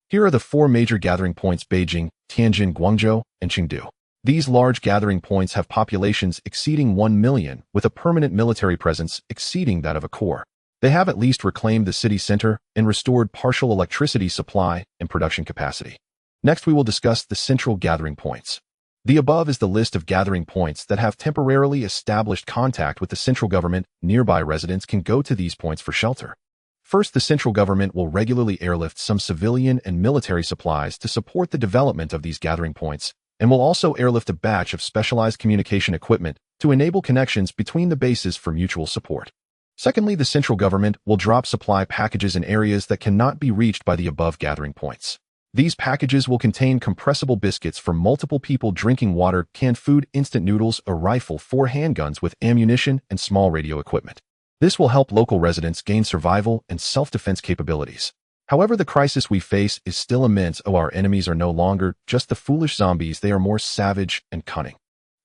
Here are the 4 major gathering points: Beijing, Tianjin, Guangzhou, and Chengdu. These large gathering points have populations exceeding 1 million, with a permanent military presence exceeding that of a corps. They have at least reclaimed the city center and restored partial electricity supply and production capacity. Next, we will discuss the central gathering points. The above is the list of gathering points that have temporarily established contact with the central government. Nearby residents can go to these points for shelter. First, the central government will regularly airlift some civilian and military supplies to support the development of these gathering points, and will also airlift a batch of specialized communication equipment to enable connections between the bases for mutual support. Secondly, the central government will drop supply packages in areas that cannot be reached by the above gathering points. These packages will contain compressible biscuits for multiple people, drinking water, canned food, instant noodles, a rifle, 4 handguns with ammunition, and small radio equipment. This will help local residents gain survival and self-defense capabilities. However, the crisis we face is still immense. Our enemies are no longer just the foolish zombies, they are more savage and cunning.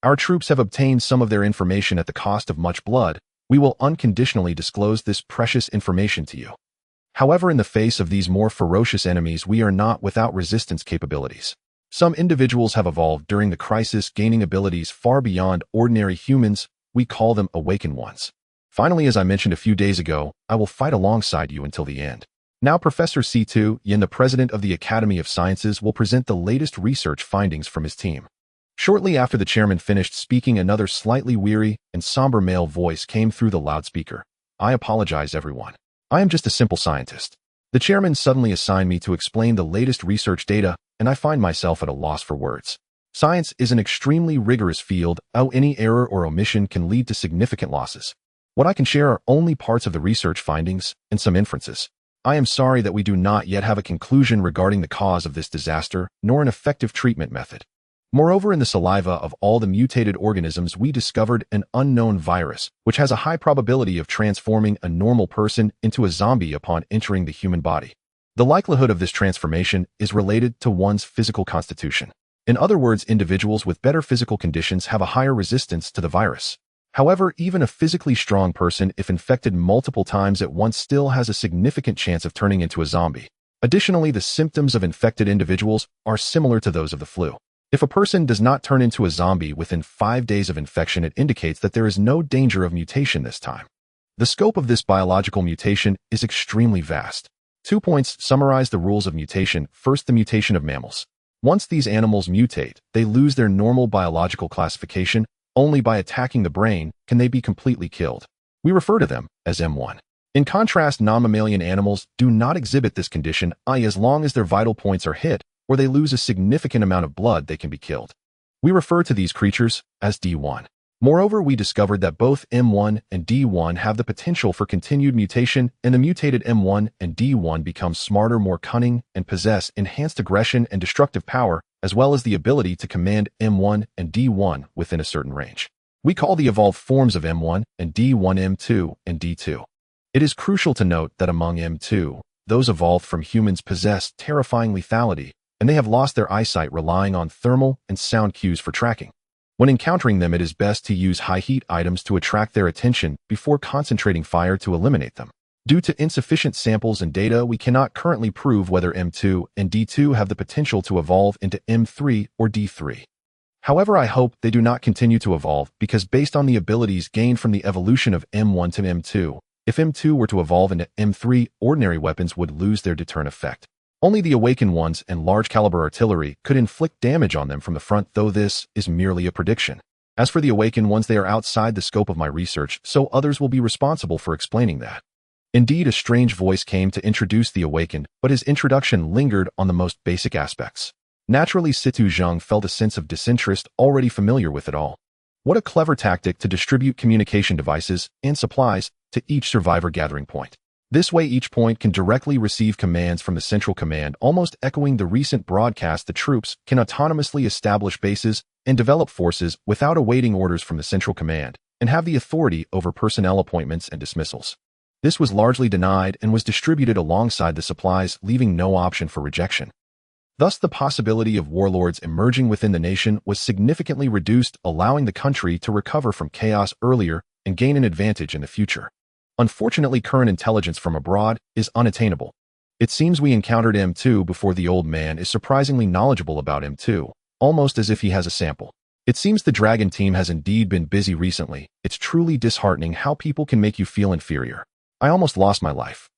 Our troops have obtained some of their information at the cost of much blood. We will unconditionally disclose this precious information to you. However, in the face of these more ferocious enemies, we are not without resistance capabilities. Some individuals have evolved during the crisis, gaining abilities far beyond ordinary humans. We call them awakened ones. Finally, as I mentioned a few days ago, I will fight alongside you until the end. Now Professor C2 Yin, the president of the Academy of Sciences, will present the latest research findings from his team. Shortly after the chairman finished speaking, another slightly weary and somber male voice came through the loudspeaker. I apologize, everyone. I am just a simple scientist. The chairman suddenly assigned me to explain the latest research data, and I find myself at a loss for words. Science is an extremely rigorous field, how any error or omission can lead to significant losses. What I can share are only parts of the research findings and some inferences. I am sorry that we do not yet have a conclusion regarding the cause of this disaster, nor an effective treatment method. Moreover, in the saliva of all the mutated organisms, we discovered an unknown virus, which has a high probability of transforming a normal person into a zombie upon entering the human body. The likelihood of this transformation is related to one's physical constitution. In other words, individuals with better physical conditions have a higher resistance to the virus. However, even a physically strong person, if infected multiple times at once, still has a significant chance of turning into a zombie. Additionally, the symptoms of infected individuals are similar to those of the flu. If a person does not turn into a zombie within 5 days of infection, it indicates that there is no danger of mutation this time. The scope of this biological mutation is extremely vast. 2 points summarize the rules of mutation. First, the mutation of mammals. Once these animals mutate, they lose their normal biological classification. Only by attacking the brain can they be completely killed. We refer to them as M1. In contrast, non-mammalian animals do not exhibit this condition, i.e., as long as their vital points are hit, or they lose a significant amount of blood, they can be killed. We refer to these creatures as D1. Moreover, we discovered that both M1 and D1 have the potential for continued mutation, and the mutated M1 and D1 become smarter, more cunning, and possess enhanced aggression and destructive power, as well as the ability to command M1 and D1 within a certain range. We call the evolved forms of M1 and D1 M2 and D2. It is crucial to note that among M2, those evolved from humans possess terrifying lethality, and they have lost their eyesight, relying on thermal and sound cues for tracking. When encountering them, it is best to use high-heat items to attract their attention before concentrating fire to eliminate them. Due to insufficient samples and data, we cannot currently prove whether M2 and D2 have the potential to evolve into M3 or D3. However, I hope they do not continue to evolve, because based on the abilities gained from the evolution of M1 to M2, if M2 were to evolve into M3, ordinary weapons would lose their deterrent effect. Only the awakened ones and large-caliber artillery could inflict damage on them from the front, though this is merely a prediction. As for the awakened ones, they are outside the scope of my research, so others will be responsible for explaining that. Indeed, a strange voice came to introduce the awakened, but his introduction lingered on the most basic aspects. Naturally, Situ Zheng felt a sense of disinterest, already familiar with it all. What a clever tactic to distribute communication devices and supplies to each survivor gathering point. This way, each point can directly receive commands from the central command, almost echoing the recent broadcast. The troops can autonomously establish bases and develop forces without awaiting orders from the central command, and have the authority over personnel appointments and dismissals. This was largely denied and was distributed alongside the supplies, leaving no option for rejection. Thus, the possibility of warlords emerging within the nation was significantly reduced, allowing the country to recover from chaos earlier and gain an advantage in the future. Unfortunately, current intelligence from abroad is unattainable. It seems we encountered M2 before the old man is surprisingly knowledgeable about M2, almost as if he has a sample. It seems the Dragon team has indeed been busy recently. It's truly disheartening how people can make you feel inferior. I almost lost my life.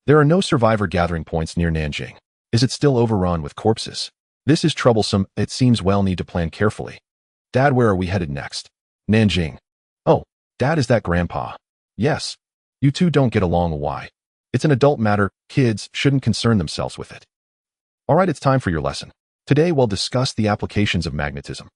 There are no survivor gathering points near Nanjing. Is it still overrun with corpses? This is troublesome. It seems we'll need to plan carefully. Dad, where are we headed next? Nanjing. Oh, Dad, is that Grandpa? Yes. You two don't get along. Why? It's an adult matter. Kids shouldn't concern themselves with it. All right, it's time for your lesson. Today we'll discuss the applications of magnetism.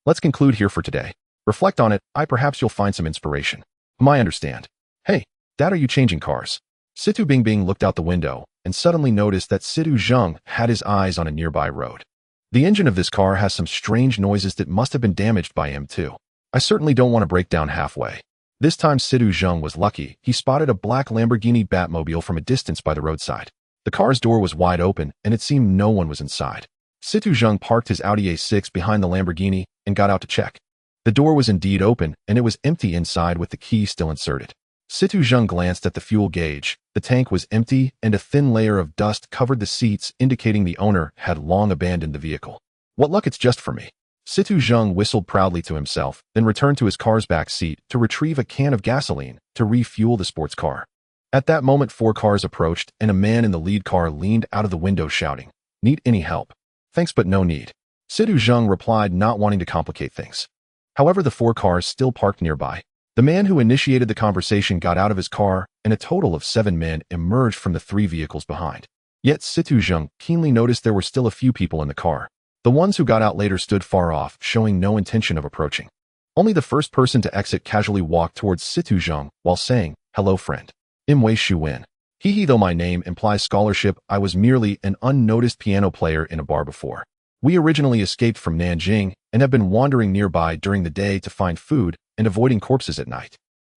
Let's conclude here for today. Reflect on it. Perhaps you'll find some inspiration. I understand. Hey, Dad, are you changing cars? Situ Bingbing looked out the window and suddenly noticed that Situ Zheng had his eyes on a nearby road. The engine of this car has some strange noises that must have been damaged by M2. I certainly don't want to break down halfway. This time Situ Zheng was lucky. He spotted a black Lamborghini Batmobile from a distance by the roadside. The car's door was wide open, and it seemed no one was inside. Situ Zheng parked his Audi A6 behind the Lamborghini and got out to check. The door was indeed open, and it was empty inside with the key still inserted. Situ Zheng glanced at the fuel gauge. The tank was empty, and a thin layer of dust covered the seats, indicating the owner had long abandoned the vehicle. What luck, it's just for me. Situ Zheng whistled proudly to himself, then returned to his car's back seat to retrieve a can of gasoline to refuel the sports car. At that moment, 4 cars approached, and a man in the lead car leaned out of the window shouting, "Need any help?" "Thanks, but no need," Situ Zheng replied, not wanting to complicate things. However, the 4 cars still parked nearby. The man who initiated the conversation got out of his car, and a total of 7 men emerged from the 3 vehicles behind. Yet Situ Zheng keenly noticed there were still a few people in the car. The ones who got out later stood far off, showing no intention of approaching. Only the first person to exit casually walked towards Situ Zheng while saying, "Hello, friend. I'm Wei Shuwen. Though my name implies scholarship, I was merely an unnoticed piano player in a bar before. We originally escaped from Nanjing and have been wandering nearby during the day to find food and avoiding corpses at night.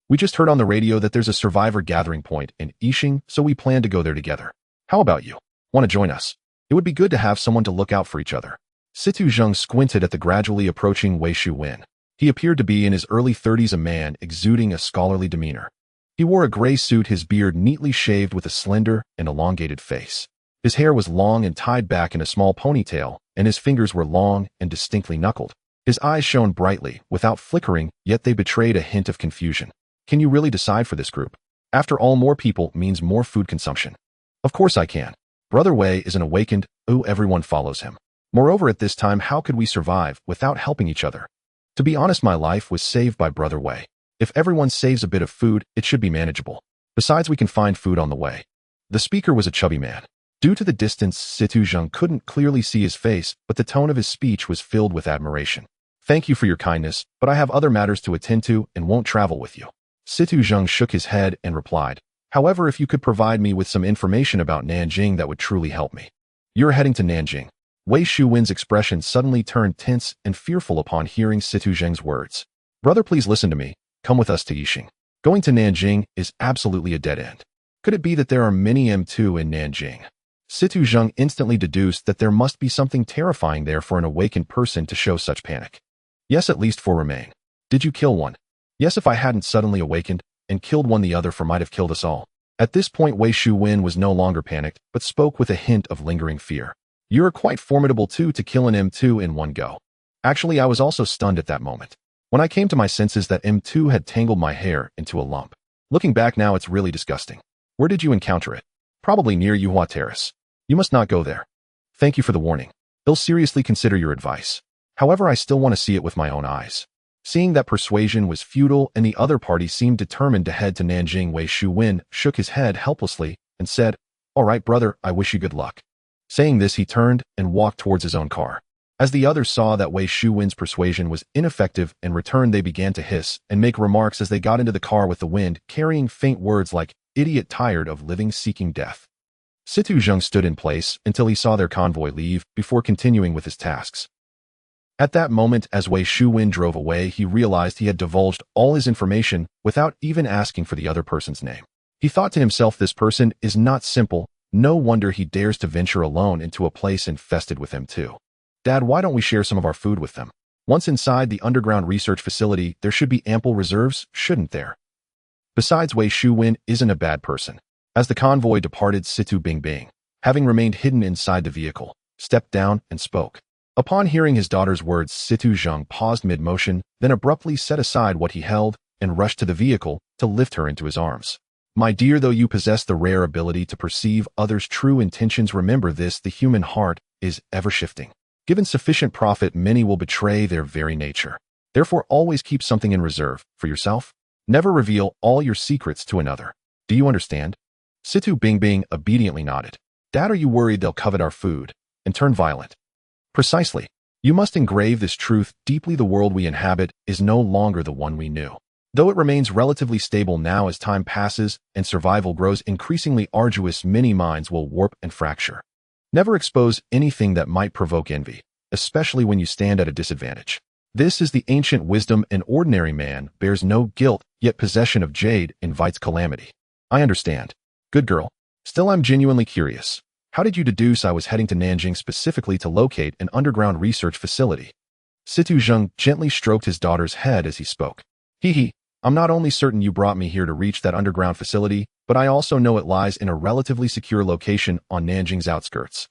We just heard on the radio that there's a survivor gathering point in Yixing, so we plan to go there together. How about you? Want to join us? It would be good to have someone to look out for each other." Situ Zheng squinted at the gradually approaching Wei Shuwen. He appeared to be in his early 30s, a man exuding a scholarly demeanor. He wore a gray suit, his beard neatly shaved with a slender and elongated face. His hair was long and tied back in a small ponytail, and his fingers were long and distinctly knuckled. His eyes shone brightly, without flickering, yet they betrayed a hint of confusion. "Can you really decide for this group? After all, more people means more food consumption." "Of course I can. Brother Wei is an awakened, everyone follows him. Moreover, at this time, how could we survive without helping each other? To be honest, my life was saved by Brother Wei. If everyone saves a bit of food, it should be manageable. Besides, we can find food on the way." The speaker was a chubby man. Due to the distance, Situ Zheng couldn't clearly see his face, but the tone of his speech was filled with admiration. "Thank you for your kindness, but I have other matters to attend to and won't travel with you." Situ Zheng shook his head and replied, "However, if you could provide me with some information about Nanjing, that would truly help me." "You're heading to Nanjing." Wei Shuwen's expression suddenly turned tense and fearful upon hearing Situ Zheng's words. "Brother, please listen to me. Come with us to Yixing. Going to Nanjing is absolutely a dead end. Could it be that there are many M2 in Nanjing?" Situ Zheng instantly deduced that there must be something terrifying there for an awakened person to show such panic. "Yes, at least 4 remain. Did you kill one?" "Yes, if I hadn't suddenly awakened and killed one, the other 4 might have killed us all." At this point, Wei Shuwen was no longer panicked, but spoke with a hint of lingering fear. "You're quite formidable too, to kill an M2 in one go." Actually, I was also stunned at that moment. When I came to my senses, that M2 had tangled my hair into a lump. Looking back now, it's really disgusting. "Where did you encounter it?" "Probably near Yuhua Terrace." "You must not go there." "Thank you for the warning. I'll seriously consider your advice. However, I still want to see it with my own eyes." Seeing that persuasion was futile and the other party seemed determined to head to Nanjing, Wei Shuwen shook his head helplessly and said, "All right, brother, I wish you good luck." Saying this, he turned and walked towards his own car. As the others saw that Wei Shuwen's persuasion was ineffective and returned, they began to hiss and make remarks as they got into the car with the wind, carrying faint words like, "Idiot, tired of living, seeking death." Situ Zheng stood in place until he saw their convoy leave before continuing with his tasks. At that moment, as Wei Shuwen drove away, he realized he had divulged all his information without even asking for the other person's name. He thought to himself, this person is not simple. No wonder he dares to venture alone into a place infested with him too. "Dad, why don't we share some of our food with them? Once inside the underground research facility, there should be ample reserves, shouldn't there?" Besides, Wei Shuwen isn't a bad person. As the convoy departed, Situ Bingbing, having remained hidden inside the vehicle, stepped down and spoke. Upon hearing his daughter's words, Situ Zheng paused mid-motion, then abruptly set aside what he held and rushed to the vehicle to lift her into his arms. "My dear, though you possess the rare ability to perceive others' true intentions, remember this: the human heart is ever shifting. Given sufficient profit, many will betray their very nature. Therefore, always keep something in reserve for yourself. Never reveal all your secrets to another. Do you understand?" Situ Bingbing obediently nodded. "Dad, are you worried they'll covet our food and turn violent?" "Precisely. You must engrave this truth deeply: the world we inhabit is no longer the one we knew. Though it remains relatively stable now, as time passes and survival grows increasingly arduous, many minds will warp and fracture. Never expose anything that might provoke envy, especially when you stand at a disadvantage. This is the ancient wisdom: an ordinary man bears no guilt, yet possession of jade invites calamity." "I understand. Good girl. Still, I'm genuinely curious. How did you deduce I was heading to Nanjing specifically to locate an underground research facility?" Situ Zheng gently stroked his daughter's head as he spoke. I'm not only certain you brought me here to reach that underground facility, but I also know it lies in a relatively secure location on Nanjing's outskirts."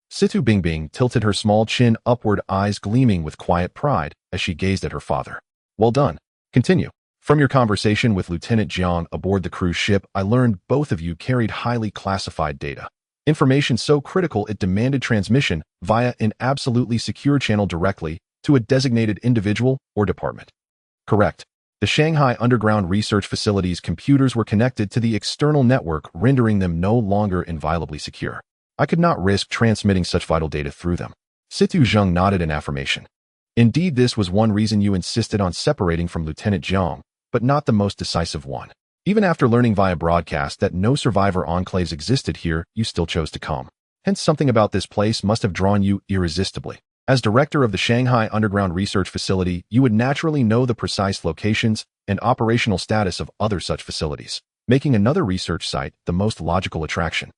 Situ Bingbing tilted her small chin upward, eyes gleaming with quiet pride as she gazed at her father. "Well done. Continue." From your conversation with Lieutenant Jiang aboard the cruise ship, I learned both of you carried highly classified data. Information so critical it demanded transmission via an absolutely secure channel directly to a designated individual or department. Correct. The Shanghai Underground Research Facility's computers were connected to the external network, rendering them no longer inviolably secure. I could not risk transmitting such vital data through them. Situ Zheng nodded in affirmation. Indeed, this was one reason you insisted on separating from Lieutenant Jiang, but not the most decisive one. Even after learning via broadcast that no survivor enclaves existed here, you still chose to come. Hence, something about this place must have drawn you irresistibly. As director of the Shanghai Underground Research Facility, you would naturally know the precise locations and operational status of other such facilities, making another research site the most logical attraction.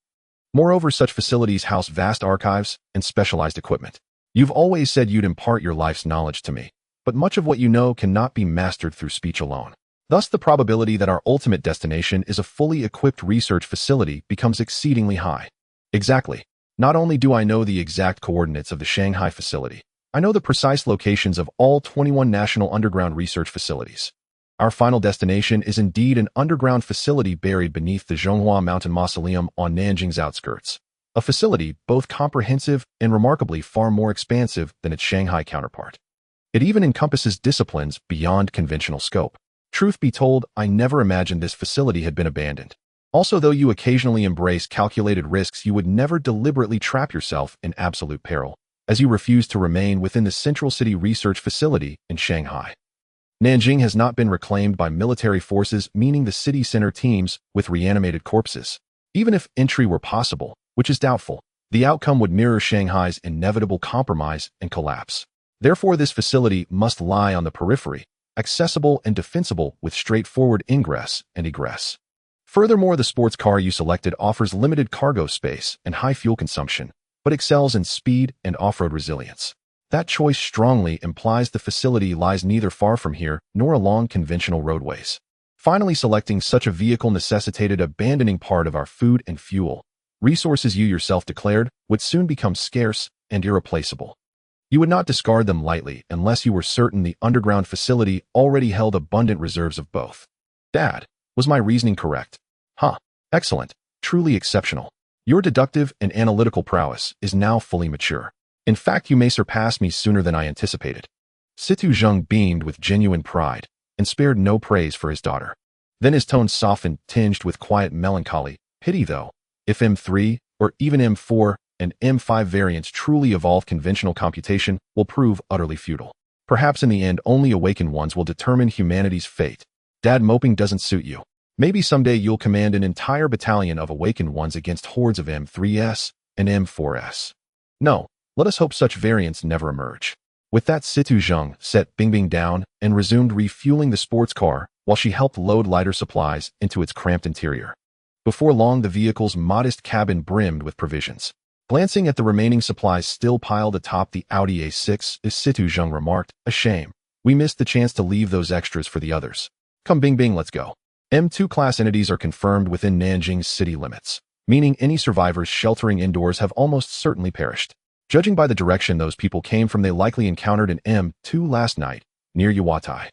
Moreover, such facilities house vast archives and specialized equipment. You've always said you'd impart your life's knowledge to me, but much of what you know cannot be mastered through speech alone. Thus, the probability that our ultimate destination is a fully equipped research facility becomes exceedingly high. Exactly. Not only do I know the exact coordinates of the Shanghai facility, I know the precise locations of all 21 national underground research facilities. Our final destination is indeed an underground facility buried beneath the Zhonghua Mountain Mausoleum on Nanjing's outskirts. A facility both comprehensive and remarkably far more expansive than its Shanghai counterpart. It even encompasses disciplines beyond conventional scope. Truth be told, I never imagined this facility had been abandoned. Also, though you occasionally embrace calculated risks, you would never deliberately trap yourself in absolute peril, as you refuse to remain within the Central City Research Facility in Shanghai. Nanjing has not been reclaimed by military forces, meaning the city center teams with reanimated corpses. Even if entry were possible, which is doubtful, the outcome would mirror Shanghai's inevitable compromise and collapse. Therefore, this facility must lie on the periphery, accessible and defensible with straightforward ingress and egress. Furthermore, the sports car you selected offers limited cargo space and high fuel consumption, but excels in speed and off-road resilience. That choice strongly implies the facility lies neither far from here nor along conventional roadways. Finally, selecting such a vehicle necessitated abandoning part of our food and fuel. Resources you yourself declared would soon become scarce and irreplaceable. You would not discard them lightly unless you were certain the underground facility already held abundant reserves of both. Dad, was my reasoning correct? Huh. Excellent. Truly exceptional. Your deductive and analytical prowess is now fully mature. In fact, you may surpass me sooner than I anticipated. Situ Zheng beamed with genuine pride and spared no praise for his daughter. Then his tone softened, tinged with quiet melancholy. Pity, though. If M3, or even M4, and M5 variants truly evolve, conventional computation will prove utterly futile. Perhaps in the end, only awakened ones will determine humanity's fate. Dad, moping doesn't suit you. Maybe someday you'll command an entire battalion of awakened ones against hordes of M3S and M4S. No, let us hope such variants never emerge. With that, Situ Zheng set Bingbing down and resumed refueling the sports car while she helped load lighter supplies into its cramped interior. Before long, the vehicle's modest cabin brimmed with provisions. Glancing at the remaining supplies still piled atop the Audi A6, Situ Zheng remarked, "A shame. We missed the chance to leave those extras for the others. Come Bingbing, let's go." M2 class entities are confirmed within Nanjing's city limits, meaning any survivors sheltering indoors have almost certainly perished. Judging by the direction those people came from, they likely encountered an M2 last night, near Yuwatai.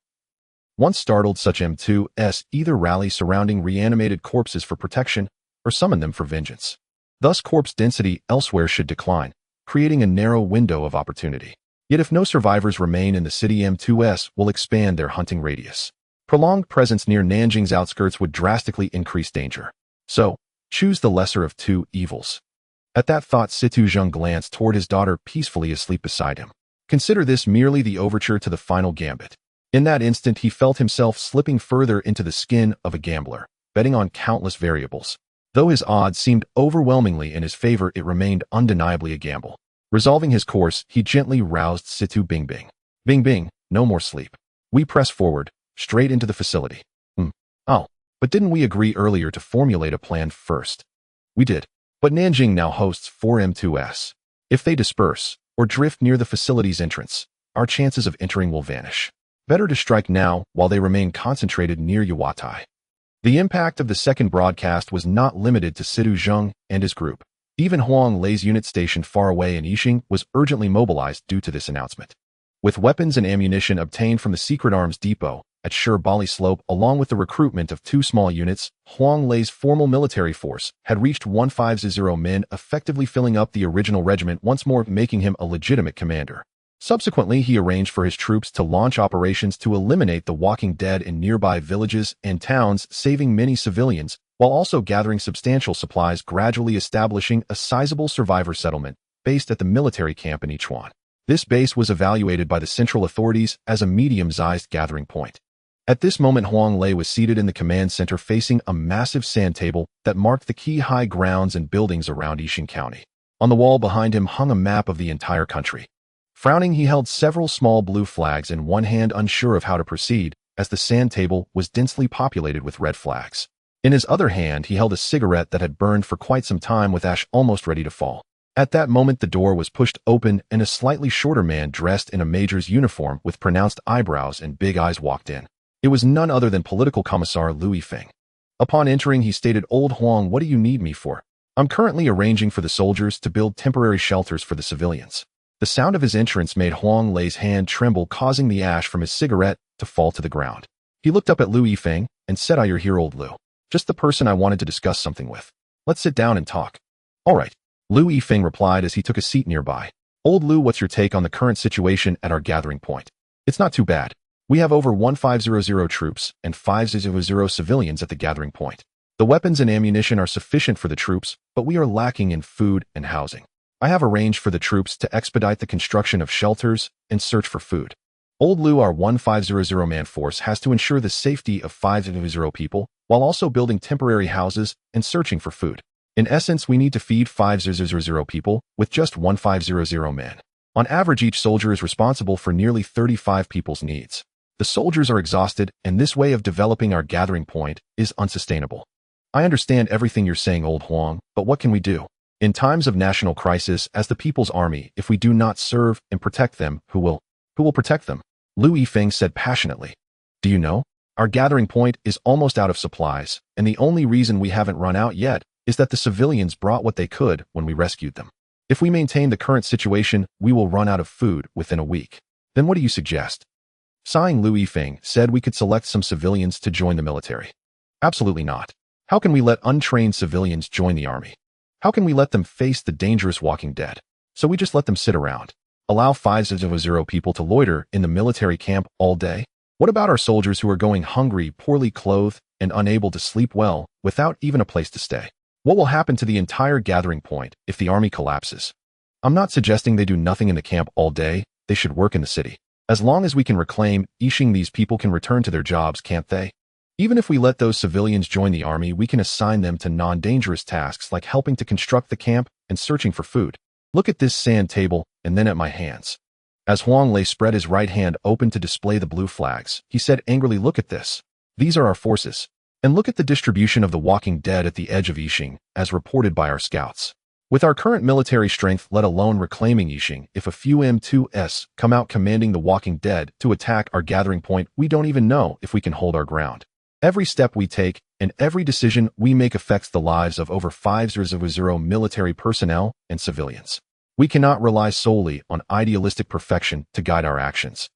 Once startled, such M2s either rally surrounding reanimated corpses for protection or summon them for vengeance. Thus, corpse density elsewhere should decline, creating a narrow window of opportunity. Yet if no survivors remain in the city, M2s will expand their hunting radius. Prolonged presence near Nanjing's outskirts would drastically increase danger. So, choose the lesser of two evils. At that thought, Situ Zheng glanced toward his daughter peacefully asleep beside him. Consider this merely the overture to the final gambit. In that instant, he felt himself slipping further into the skin of a gambler, betting on countless variables. Though his odds seemed overwhelmingly in his favor, it remained undeniably a gamble. Resolving his course, he gently roused Situ Bingbing. Bingbing, no more sleep. We press forward, straight into the facility. Oh, but didn't we agree earlier to formulate a plan first? We did. But Nanjing now hosts 4 M2s. If they disperse, or drift near the facility's entrance, our chances of entering will vanish. Better to strike now while they remain concentrated near Yuwatai. The impact of the second broadcast was not limited to Situ Zheng and his group. Even Huang Lei's unit stationed far away in Yixing was urgently mobilized due to this announcement. With weapons and ammunition obtained from the secret arms depot, at Shur Bali Slope, along with the recruitment of 2 small units, Huang Lei's formal military force had reached 150 men, effectively filling up the original regiment, once more making him a legitimate commander. Subsequently, he arranged for his troops to launch operations to eliminate the walking dead in nearby villages and towns, saving many civilians, while also gathering substantial supplies, gradually establishing a sizable survivor settlement based at the military camp in each one. This base was evaluated by the central authorities as a medium-sized gathering point. At this moment, Huang Lei was seated in the command center facing a massive sand table that marked the key high grounds and buildings around Yixing County. On the wall behind him hung a map of the entire country. Frowning, he held several small blue flags in one hand, unsure of how to proceed, as the sand table was densely populated with red flags. In his other hand, he held a cigarette that had burned for quite some time, with ash almost ready to fall. At that moment, the door was pushed open and a slightly shorter man dressed in a major's uniform with pronounced eyebrows and big eyes walked in. It was none other than Political Commissar Liu Yifeng. Upon entering, he stated, "Old Huang, what do you need me for? I'm currently arranging for the soldiers to build temporary shelters for the civilians." The sound of his entrance made Huang Lei's hand tremble, causing the ash from his cigarette to fall to the ground. He looked up at Liu Yifeng and said, "You're here, old Liu. Just the person I wanted to discuss something with. Let's sit down and talk." "All right," Liu Yifeng replied as he took a seat nearby. "Old Liu, what's your take on the current situation at our gathering point?" "It's not too bad. We have over 1500 troops and 500 civilians at the gathering point. The weapons and ammunition are sufficient for the troops, but we are lacking in food and housing. I have arranged for the troops to expedite the construction of shelters and search for food. Old Liu, our 1500-man force has to ensure the safety of 500 people while also building temporary houses and searching for food. In essence, we need to feed 500 people with just 1500 men. On average, each soldier is responsible for nearly 35 people's needs. The soldiers are exhausted, and this way of developing our gathering point is unsustainable." "I understand everything you're saying, Old Huang, but what can we do? In times of national crisis, as the people's army, if we do not serve and protect them, who will protect them?" Liu Yifeng said passionately. "Do you know? Our gathering point is almost out of supplies, and the only reason we haven't run out yet is that the civilians brought what they could when we rescued them. If we maintain the current situation, we will run out of food within a week. Then what do you suggest?" Sighing, Liu Yifeng said, "We could select some civilians to join the military." "Absolutely not. How can we let untrained civilians join the army? How can we let them face the dangerous walking dead? So we just let them sit around. Allow 500 people to loiter in the military camp all day? What about our soldiers who are going hungry, poorly clothed, and unable to sleep well, without even a place to stay? What will happen to the entire gathering point if the army collapses? I'm not suggesting they do nothing in the camp all day. They should work in the city. As long as we can reclaim Yixing, these people can return to their jobs, can't they? Even if we let those civilians join the army, we can assign them to non-dangerous tasks like helping to construct the camp and searching for food. Look at this sand table, and then at my hands." As Huang Lei spread his right hand open to display the blue flags, he said angrily, "Look at this. These are our forces. And look at the distribution of the walking dead at the edge of Yixing, as reported by our scouts. With our current military strength, let alone reclaiming Yixing, if a few M2s come out commanding the walking dead to attack our gathering point, we don't even know if we can hold our ground. Every step we take and every decision we make affects the lives of over 500 military personnel and civilians. We cannot rely solely on idealistic perfection to guide our actions.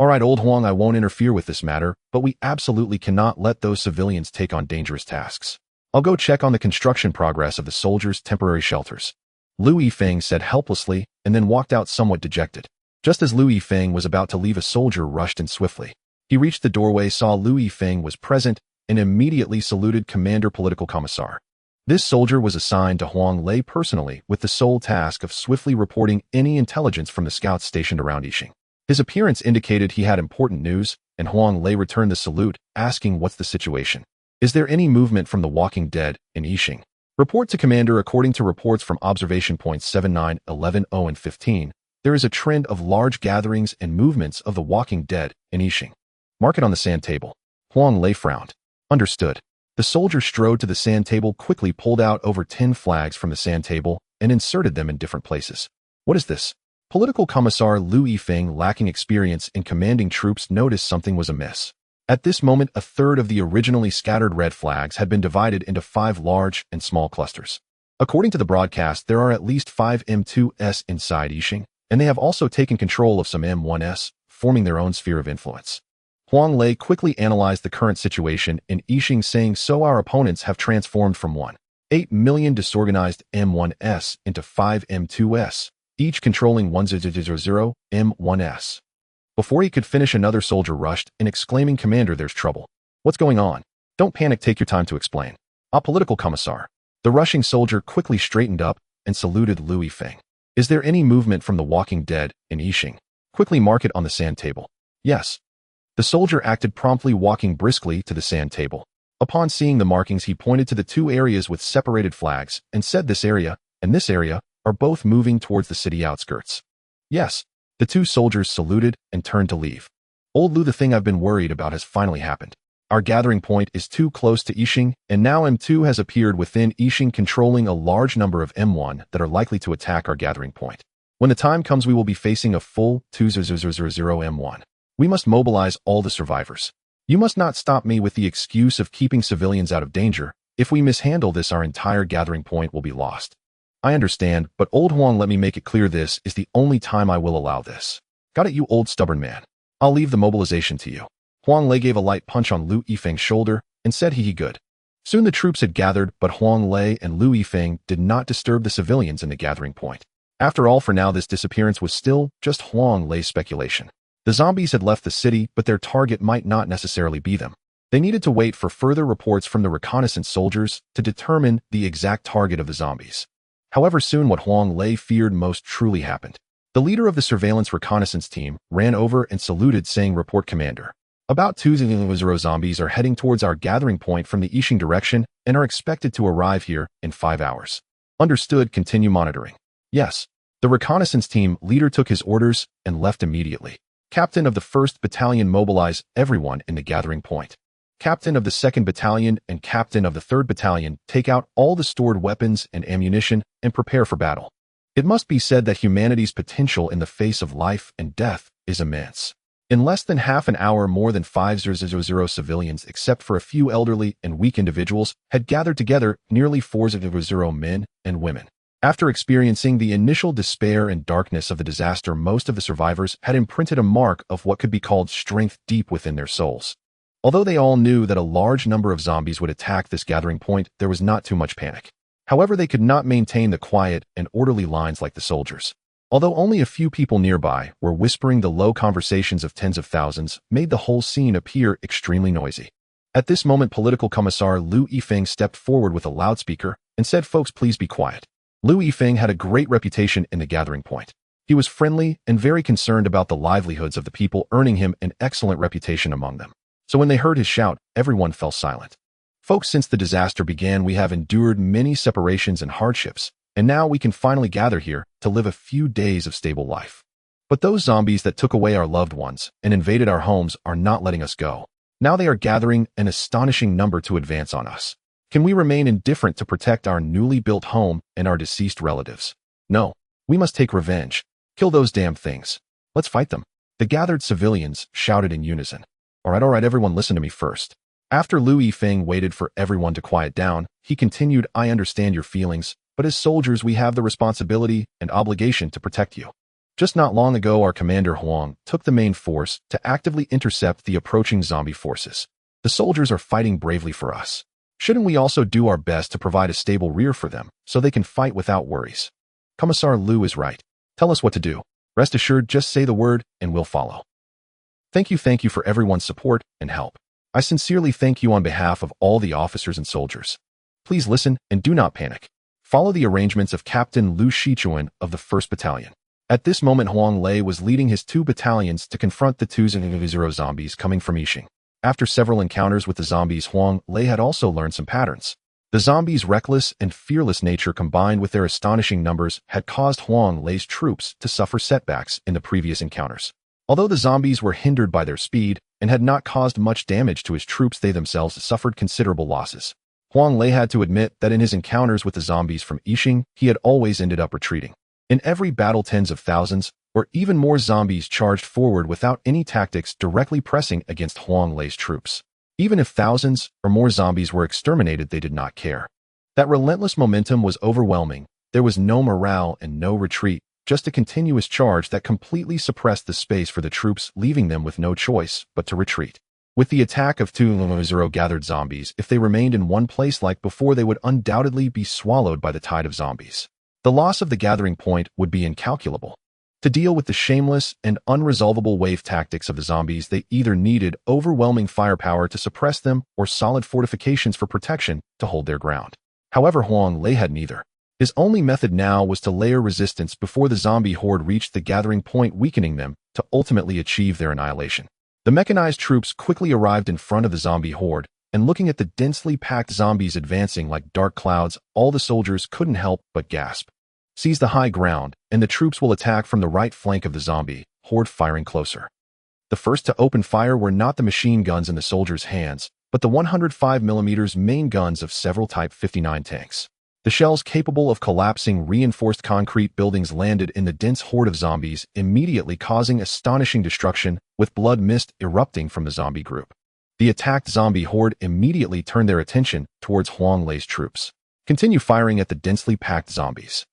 All right, Old Huang, I won't interfere with this matter, but we absolutely cannot let those civilians take on dangerous tasks. I'll go check on the construction progress of the soldiers' temporary shelters." Liu Yifeng said helplessly and then walked out somewhat dejected. Just as Liu Yifeng was about to leave, a soldier rushed in swiftly. He reached the doorway, saw Liu Yifeng was present, and immediately saluted Commander Political Commissar. This soldier was assigned to Huang Lei personally with the sole task of swiftly reporting any intelligence from the scouts stationed around Yixing. His appearance indicated he had important news, and Huang Lei returned the salute, asking, "What's the situation? Is there any movement from the walking dead in Yixing?" "Report to Commander. According to reports from observation points 7, 9, 11, 0, and 15, there is a trend of large gatherings and movements of the walking dead in Yixing. Mark it on the sand table." Huang Lei frowned. "Understood." The soldier strode to the sand table, quickly pulled out over 10 flags from the sand table, and inserted them in different places. "What is this?" Political Commissar Liu Yifeng, lacking experience in commanding troops, noticed something was amiss. At this moment, a third of the originally scattered red flags had been divided into 5 large and small clusters. According to the broadcast, there are at least 5 M2s inside Yixing, and they have also taken control of some M1s, forming their own sphere of influence. Huang Lei quickly analyzed the current situation in Yixing, saying, so our opponents have transformed from 1.8 million disorganized M1s into 5 M2s, each controlling 100 M1s. Before he could finish, another soldier rushed in, exclaiming, Commander, there's trouble. What's going on? Don't panic, take your time to explain. A political commissar. The rushing soldier quickly straightened up and saluted Lu Yifeng. Is there any movement from the walking dead in Yixing? Quickly mark it on the sand table. Yes. The soldier acted promptly, walking briskly to the sand table. Upon seeing the markings, he pointed to the two areas with separated flags and said, this area and this area are both moving towards the city outskirts. Yes. The two soldiers saluted and turned to leave. Old Lu, the thing I've been worried about has finally happened. Our gathering point is too close to Yixing, and now M2 has appeared within Yixing, controlling a large number of M1 that are likely to attack our gathering point. When the time comes, we will be facing a full 2000 M1. We must mobilize all the survivors. You must not stop me with the excuse of keeping civilians out of danger. If we mishandle this, our entire gathering point will be lost. I understand, but old Huang, let me make it clear, this is the only time I will allow this. Got it, you old stubborn man. I'll leave the mobilization to you. Huang Lei gave a light punch on Lu Yifeng's shoulder and said, he good. Soon the troops had gathered, but Huang Lei and Lu Yifeng did not disturb the civilians in the gathering point. After all, for now, this disappearance was still just Huang Lei's speculation. The zombies had left the city, but their target might not necessarily be them. They needed to wait for further reports from the reconnaissance soldiers to determine the exact target of the zombies. However, soon what Huang Lei feared most truly happened. The leader of the surveillance reconnaissance team ran over and saluted, saying, report, Commander. About 200 zombies are heading towards our gathering point from the Yixing direction and are expected to arrive here in 5 hours. Understood, continue monitoring. Yes. The reconnaissance team leader took his orders and left immediately. Captain of the 1st Battalion, mobilize everyone in the gathering point. Captain of the 2nd Battalion and Captain of the 3rd Battalion, take out all the stored weapons and ammunition and prepare for battle. It must be said that humanity's potential in the face of life and death is immense. In less than half an hour, more than 500 civilians, except for a few elderly and weak individuals, had gathered together, nearly 400 men and women. After experiencing the initial despair and darkness of the disaster, most of the survivors had imprinted a mark of what could be called strength deep within their souls. Although they all knew that a large number of zombies would attack this gathering point, there was not too much panic. However, they could not maintain the quiet and orderly lines like the soldiers. Although only a few people nearby were whispering, the low conversations of tens of thousands made the whole scene appear extremely noisy. At this moment, political commissar Lu Yifeng stepped forward with a loudspeaker and said, folks, please be quiet. Lu Yifeng had a great reputation in the gathering point. He was friendly and very concerned about the livelihoods of the people, earning him an excellent reputation among them. So when they heard his shout, everyone fell silent. Folks, since the disaster began, we have endured many separations and hardships, and now we can finally gather here to live a few days of stable life. But those zombies that took away our loved ones and invaded our homes are not letting us go. Now they are gathering an astonishing number to advance on us. Can we remain indifferent to protect our newly built home and our deceased relatives? No, we must take revenge. Kill those damn things. Let's fight them. The gathered civilians shouted in unison. All right, everyone, listen to me first. After Lu Yifeng waited for everyone to quiet down, he continued, I understand your feelings, but as soldiers, we have the responsibility and obligation to protect you. Just not long ago, our commander Huang took the main force to actively intercept the approaching zombie forces. The soldiers are fighting bravely for us. Shouldn't we also do our best to provide a stable rear for them so they can fight without worries? Commissar Lu is right. Tell us what to do. Rest assured, just say the word and we'll follow. Thank you for everyone's support and help. I sincerely thank you on behalf of all the officers and soldiers. Please listen and do not panic. Follow the arrangements of Captain Lu Shichuan of the 1st Battalion. At this moment, Huang Lei was leading his 2 battalions to confront the 200 zombies coming from Yixing. After several encounters with the zombies, Huang Lei had also learned some patterns. The zombies' reckless and fearless nature combined with their astonishing numbers had caused Huang Lei's troops to suffer setbacks in the previous encounters. Although the zombies were hindered by their speed and had not caused much damage to his troops, they themselves suffered considerable losses. Huang Lei had to admit that in his encounters with the zombies from Yixing, he had always ended up retreating. In every battle, tens of thousands, or even more zombies charged forward without any tactics, directly pressing against Huang Lei's troops. Even if thousands or more zombies were exterminated, they did not care. That relentless momentum was overwhelming. There was no morale and no retreat, just a continuous charge that completely suppressed the space for the troops, leaving them with no choice but to retreat. With the attack of 2-0 gathered zombies, if they remained in one place like before, they would undoubtedly be swallowed by the tide of zombies. The loss of the gathering point would be incalculable. To deal with the shameless and unresolvable wave tactics of the zombies, they either needed overwhelming firepower to suppress them or solid fortifications for protection to hold their ground. However, Huang Lei had neither. His only method now was to layer resistance before the zombie horde reached the gathering point, weakening them to ultimately achieve their annihilation. The mechanized troops quickly arrived in front of the zombie horde, and looking at the densely packed zombies advancing like dark clouds, all the soldiers couldn't help but gasp. Seize the high ground, and the troops will attack from the right flank of the zombie horde, firing closer. The first to open fire were not the machine guns in the soldiers' hands, but the 105mm main guns of several Type 59 tanks. The shells capable of collapsing reinforced concrete buildings landed in the dense horde of zombies, immediately causing astonishing destruction, with blood mist erupting from the zombie group. The attacked zombie horde immediately turned their attention towards Huang Lei's troops. Continue firing at the densely packed zombies.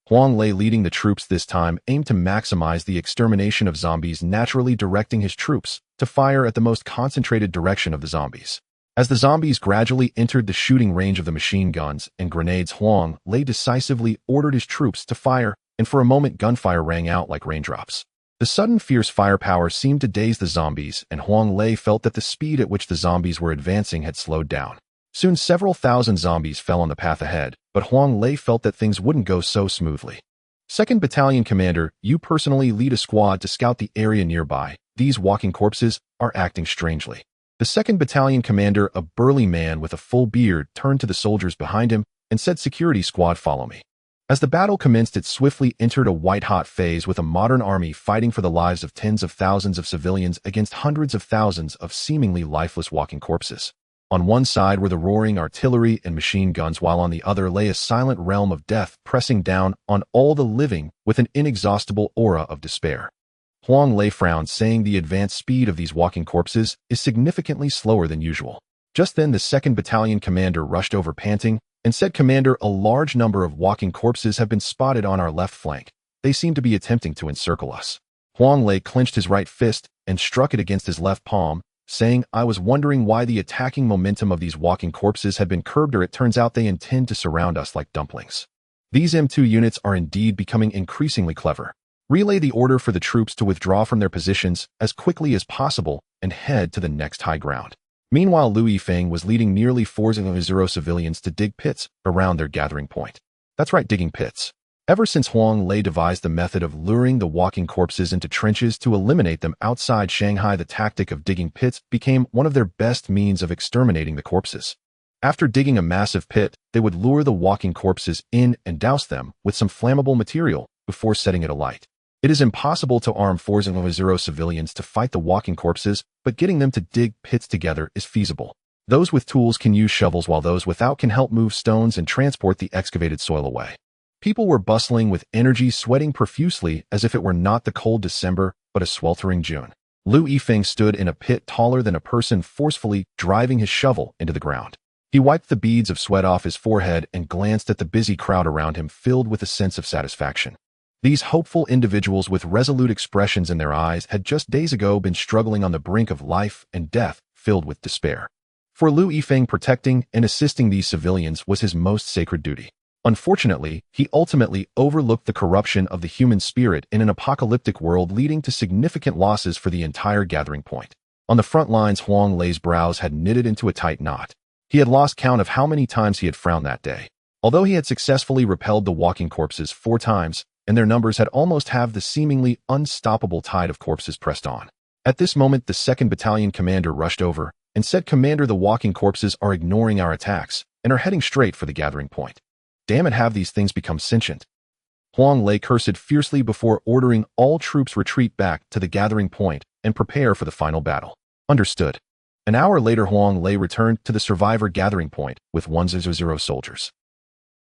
Huang Lei, leading the troops this time, aimed to maximize the extermination of zombies, naturally directing his troops to fire at the most concentrated direction of the zombies. As the zombies gradually entered the shooting range of the machine guns and grenades, Huang Lei decisively ordered his troops to fire, and for a moment gunfire rang out like raindrops. The sudden fierce firepower seemed to daze the zombies, and Huang Lei felt that the speed at which the zombies were advancing had slowed down. Soon several thousand zombies fell on the path ahead, but Huang Lei felt that things wouldn't go so smoothly. 2nd Battalion Commander, you personally lead a squad to scout the area nearby. These walking corpses are acting strangely. The 2nd Battalion Commander, a burly man with a full beard, turned to the soldiers behind him and said, "Security squad, follow me." As the battle commenced, it swiftly entered a white-hot phase, with a modern army fighting for the lives of tens of thousands of civilians against hundreds of thousands of seemingly lifeless walking corpses. On one side were the roaring artillery and machine guns, while on the other lay a silent realm of death, pressing down on all the living with an inexhaustible aura of despair. Huang Lei frowned, saying, "The advance speed of these walking corpses is significantly slower than usual." Just then the 2nd Battalion Commander rushed over, panting, and said, "Commander, a large number of walking corpses have been spotted on our left flank. They seem to be attempting to encircle us." Huang Lei clenched his right fist and struck it against his left palm, saying, "I was wondering why the attacking momentum of these walking corpses had been curbed, or it turns out they intend to surround us like dumplings. These M2 units are indeed becoming increasingly clever. Relay the order for the troops to withdraw from their positions as quickly as possible and head to the next high ground." Meanwhile, Lu Yifeng was leading nearly 400 civilians to dig pits around their gathering point. That's right, digging pits. Ever since Huang Lei devised the method of luring the walking corpses into trenches to eliminate them outside Shanghai, the tactic of digging pits became one of their best means of exterminating the corpses. After digging a massive pit, they would lure the walking corpses in and douse them with some flammable material before setting it alight. It is impossible to arm 400 civilians to fight the walking corpses, but getting them to dig pits together is feasible. Those with tools can use shovels, while those without can help move stones and transport the excavated soil away. People were bustling with energy, sweating profusely as if it were not the cold December, but a sweltering June. Lu Yifeng stood in a pit taller than a person, forcefully driving his shovel into the ground. He wiped the beads of sweat off his forehead and glanced at the busy crowd around him, filled with a sense of satisfaction. These hopeful individuals with resolute expressions in their eyes had just days ago been struggling on the brink of life and death, filled with despair. For Lu Yifeng, protecting and assisting these civilians was his most sacred duty. Unfortunately, he ultimately overlooked the corruption of the human spirit in an apocalyptic world, leading to significant losses for the entire gathering point. On the front lines, Huang Lei's brows had knitted into a tight knot. He had lost count of how many times he had frowned that day. Although he had successfully repelled the walking corpses 4 times, and their numbers had almost halved, the seemingly unstoppable tide of corpses pressed on. At this moment, the 2nd Battalion Commander rushed over and said, "Commander, the walking corpses are ignoring our attacks and are heading straight for the gathering point. Damn it, have these things become sentient?" Huang Lei cursed fiercely before ordering all troops retreat back to the gathering point and prepare for the final battle. Understood. An hour later, Huang Lei returned to the survivor gathering point with 100 soldiers.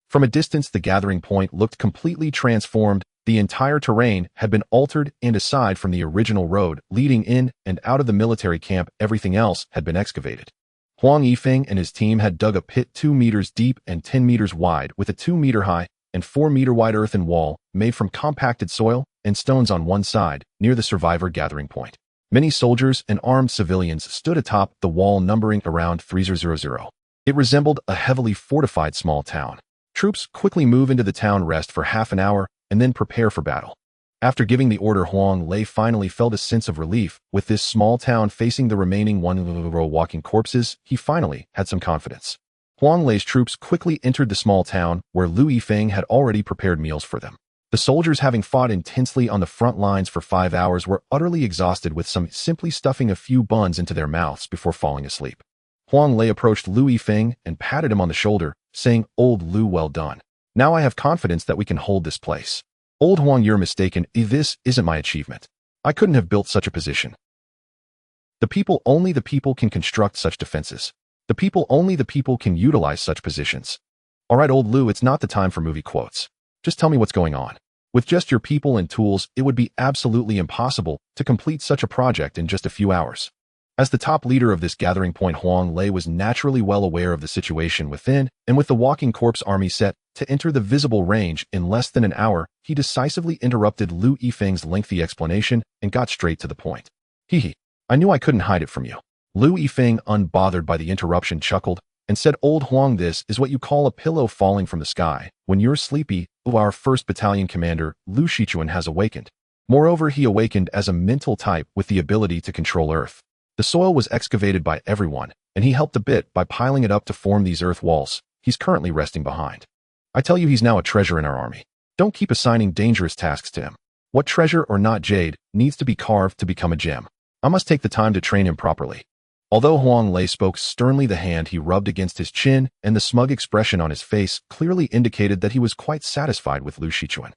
From a distance, the gathering point looked completely transformed. The entire terrain had been altered, and aside from the original road leading in and out of the military camp, everything else had been excavated. Huang Yifeng and his team had dug a pit 2 meters deep and 10 meters wide with a 2-meter high and 4-meter-wide earthen wall made from compacted soil and stones on one side, near the survivor gathering point. Many soldiers and armed civilians stood atop the wall, numbering around 300. It resembled a heavily fortified small town. Troops quickly move into the town, rest for half an hour, and then prepare for battle. After giving the order, Huang Lei finally felt a sense of relief. With this small town facing the remaining walking corpses, he finally had some confidence. Huang Lei's troops quickly entered the small town, where Lu Yifeng had already prepared meals for them. The soldiers, having fought intensely on the front lines for 5 hours, were utterly exhausted, with some simply stuffing a few buns into their mouths before falling asleep. Huang Lei approached Lu Yifeng and patted him on the shoulder, saying, "Old Lu, well done. Now I have confidence that we can hold this place." "Old Huang, you're mistaken. This isn't my achievement. I couldn't have built such a position. Only the people can construct such defenses. Only the people can utilize such positions." "All right, old Lu, it's not the time for movie quotes. Just tell me what's going on. With just your people and tools, it would be absolutely impossible to complete such a project in just a few hours." As the top leader of this gathering point, Huang Lei was naturally well aware of the situation within, and with the walking corpse army set to enter the visible range in less than an hour, he decisively interrupted Lu Yifeng's lengthy explanation and got straight to the point. "Hehe, I knew I couldn't hide it from you." Lu Yifeng, unbothered by the interruption, chuckled and said, "Old Huang, this is what you call a pillow falling from the sky. When you're sleepy, our 1st Battalion commander, Lu Shichuan, has awakened. Moreover, he awakened as a mental type with the ability to control earth. The soil was excavated by everyone, and he helped a bit by piling it up to form these earth walls. He's currently resting behind. I tell you, he's now a treasure in our army. Don't keep assigning dangerous tasks to him. What treasure or not jade needs to be carved to become a gem? I must take the time to train him properly." Although Huang Lei spoke sternly, the hand he rubbed against his chin and the smug expression on his face clearly indicated that he was quite satisfied with Lu Shichuan.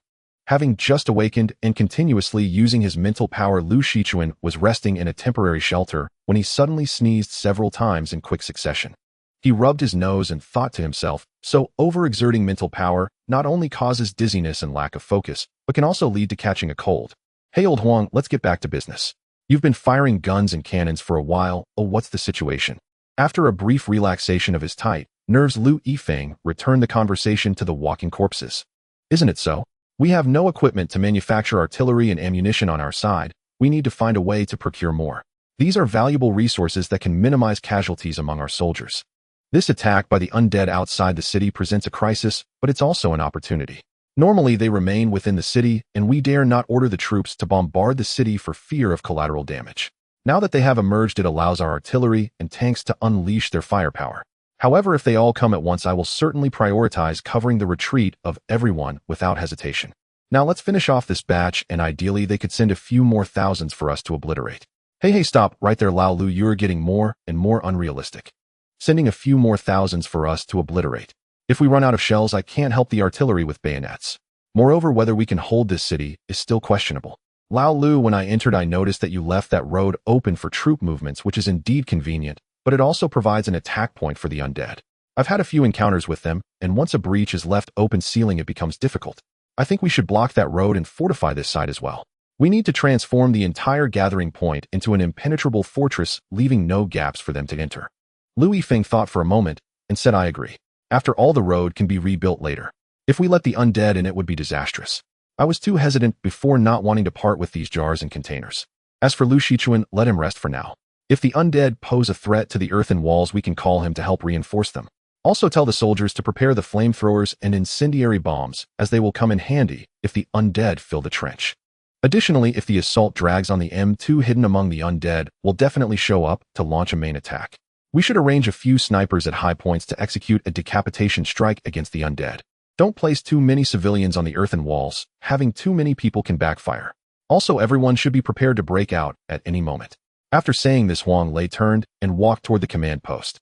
Having just awakened and continuously using his mental power, Lu Shichuan was resting in a temporary shelter when he suddenly sneezed several times in quick succession. He rubbed his nose and thought to himself, so overexerting mental power not only causes dizziness and lack of focus, but can also lead to catching a cold. "Hey, old Huang, let's get back to business. You've been firing guns and cannons for a while. Oh, what's the situation?" After a brief relaxation of his tight nerves, Lu Yifeng returned the conversation to the walking corpses. "Isn't it so? We have no equipment to manufacture artillery and ammunition on our side. We need to find a way to procure more. These are valuable resources that can minimize casualties among our soldiers. This attack by the undead outside the city presents a crisis, but it's also an opportunity. Normally they remain within the city, and we dare not order the troops to bombard the city for fear of collateral damage. Now that they have emerged, it allows our artillery and tanks to unleash their firepower. However, if they all come at once, I will certainly prioritize covering the retreat of everyone without hesitation. Now let's finish off this batch, and ideally they could send a few more thousands for us to obliterate." Hey, stop right there, Lao Lu, you're getting more and more unrealistic. Sending a few more thousands for us to obliterate. If we run out of shells, I can't help the artillery with bayonets. Moreover, whether we can hold this city is still questionable. Lao Lu, when I entered, I noticed that you left that road open for troop movements, which is indeed convenient, but it also provides an attack point for the undead. I've had a few encounters with them, and once a breach is left open, sealing it becomes difficult. I think we should block that road and fortify this side as well. We need to transform the entire gathering point into an impenetrable fortress, leaving no gaps for them to enter." Lu Yifeng thought for a moment and said, "I agree. After all, the road can be rebuilt later. If we let the undead in, it would be disastrous." I was too hesitant before, not wanting to part with these jars and containers. As for Lu Shichuan, let him rest for now. If the undead pose a threat to the earthen walls, we can call him to help reinforce them. Also tell the soldiers to prepare the flamethrowers and incendiary bombs, as they will come in handy if the undead fill the trench. Additionally, if the assault drags on, the M2 hidden among the undead will definitely show up to launch a main attack. We should arrange a few snipers at high points to execute a decapitation strike against the undead. Don't place too many civilians on the earthen walls. Having too many people can backfire. Also, everyone should be prepared to break out at any moment. After saying this, Huang Lei turned and walked toward the command post.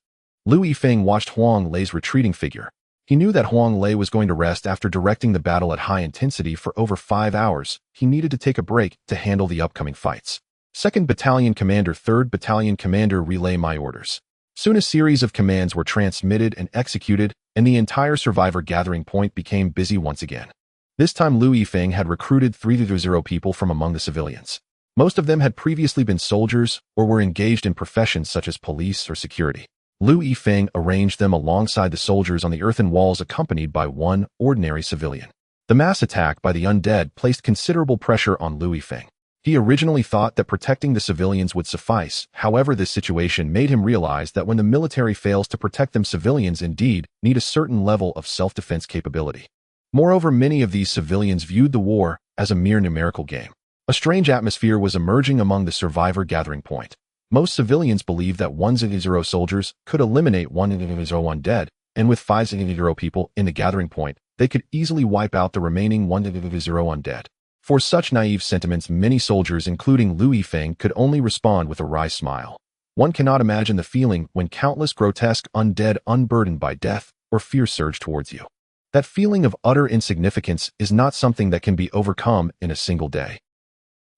Lu Yifeng watched Huang Lei's retreating figure. He knew that Huang Lei was going to rest after directing the battle at high intensity for over 5 hours. He needed to take a break to handle the upcoming fights. 2nd Battalion Commander, 3rd Battalion Commander, relay my orders. Soon a series of commands were transmitted and executed, and the entire survivor gathering point became busy once again. This time Lu Yifeng had recruited 300 people from among the civilians. Most of them had previously been soldiers or were engaged in professions such as police or security. Liu Yifeng arranged them alongside the soldiers on the earthen walls accompanied by one ordinary civilian. The mass attack by the undead placed considerable pressure on Liu Yifeng. He originally thought that protecting the civilians would suffice, however this situation made him realize that when the military fails to protect them, civilians indeed need a certain level of self-defense capability. Moreover, many of these civilians viewed the war as a mere numerical game. A strange atmosphere was emerging among the survivor gathering point. Most civilians believed that 1-0 soldiers could eliminate 1-0 undead, and with 5-0 people in the gathering point, they could easily wipe out the remaining 1-0 undead. For such naive sentiments, many soldiers, including Liu Yifeng, could only respond with a wry smile. One cannot imagine the feeling when countless grotesque undead unburdened by death or fear surge towards you. That feeling of utter insignificance is not something that can be overcome in a single day.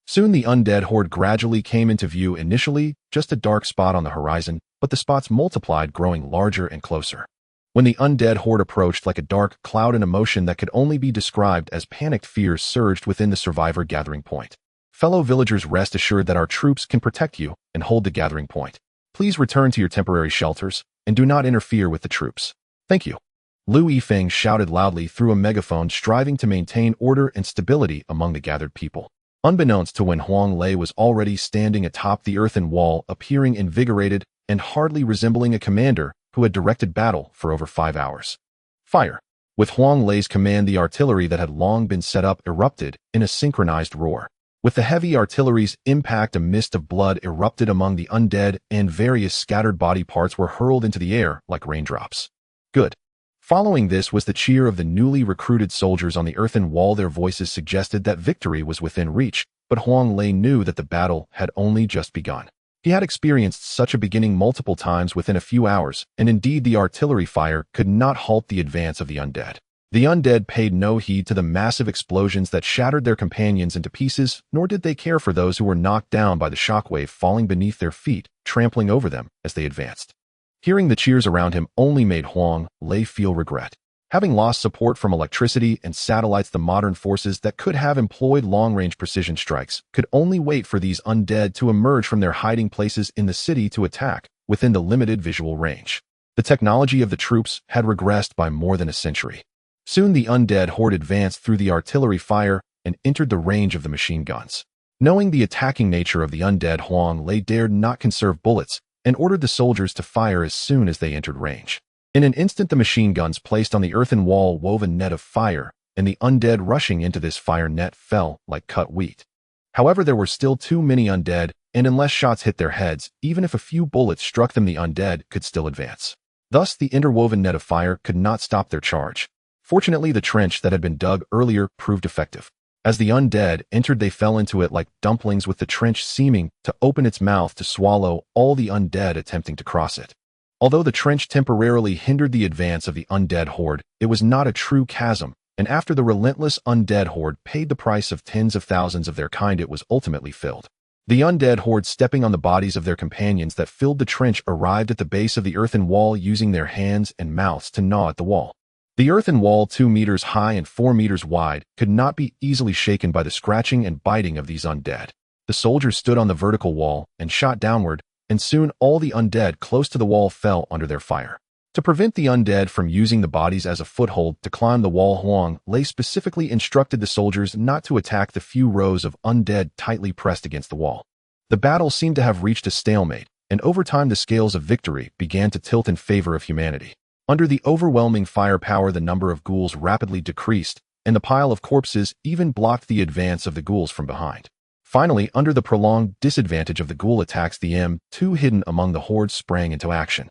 Soon the undead horde gradually came into view, initially just a dark spot on the horizon, but the spots multiplied, growing larger and closer. When the undead horde approached like a dark cloud, an emotion that could only be described as panicked fear surged within the survivor gathering point. Fellow villagers, rest assured that our troops can protect you and hold the gathering point. Please return to your temporary shelters and do not interfere with the troops. Thank you. Liu Yifeng shouted loudly through a megaphone, striving to maintain order and stability among the gathered people. Unbeknownst to Wen, Huang Lei was already standing atop the earthen wall, appearing invigorated and hardly resembling a commander who had directed battle for over 5 hours. Fire! With Huang Lei's command, the artillery that had long been set up erupted in a synchronized roar. With the heavy artillery's impact, a mist of blood erupted among the undead, and various scattered body parts were hurled into the air like raindrops. Good. Following this was the cheer of the newly recruited soldiers on the earthen wall. Their voices suggested that victory was within reach, but Huang Lei knew that the battle had only just begun. He had experienced such a beginning multiple times within a few hours, and indeed the artillery fire could not halt the advance of the undead. The undead paid no heed to the massive explosions that shattered their companions into pieces, nor did they care for those who were knocked down by the shockwave falling beneath their feet, trampling over them as they advanced. Hearing the cheers around him only made Huang Lei feel regret. Having lost support from electricity and satellites, the modern forces that could have employed long-range precision strikes could only wait for these undead to emerge from their hiding places in the city to attack within the limited visual range. The technology of the troops had regressed by more than a century. Soon the undead horde advanced through the artillery fire and entered the range of the machine guns. Knowing the attacking nature of the undead, Huang Lei dared not conserve bullets and ordered the soldiers to fire as soon as they entered range. In an instant, the machine guns placed on the earthen wall wove a net of fire, and the undead rushing into this fire net fell like cut wheat. However, there were still too many undead, and unless shots hit their heads, even if a few bullets struck them, the undead could still advance. Thus, the interwoven net of fire could not stop their charge. Fortunately, the trench that had been dug earlier proved effective. As the undead entered, they fell into it like dumplings, with the trench seeming to open its mouth to swallow all the undead attempting to cross it. Although the trench temporarily hindered the advance of the undead horde, it was not a true chasm, and after the relentless undead horde paid the price of tens of thousands of their kind, it was ultimately filled. The undead horde, stepping on the bodies of their companions that filled the trench, arrived at the base of the earthen wall, using their hands and mouths to gnaw at the wall. The earthen wall, 2 meters high and 4 meters wide, could not be easily shaken by the scratching and biting of these undead. The soldiers stood on the vertical wall and shot downward, and soon all the undead close to the wall fell under their fire. To prevent the undead from using the bodies as a foothold to climb the wall, Huang Lei specifically instructed the soldiers not to attack the few rows of undead tightly pressed against the wall. The battle seemed to have reached a stalemate, and over time the scales of victory began to tilt in favor of humanity. Under the overwhelming firepower, the number of ghouls rapidly decreased, and the pile of corpses even blocked the advance of the ghouls from behind. Finally, under the prolonged disadvantage of the ghoul attacks, the M2 hidden among the horde sprang into action.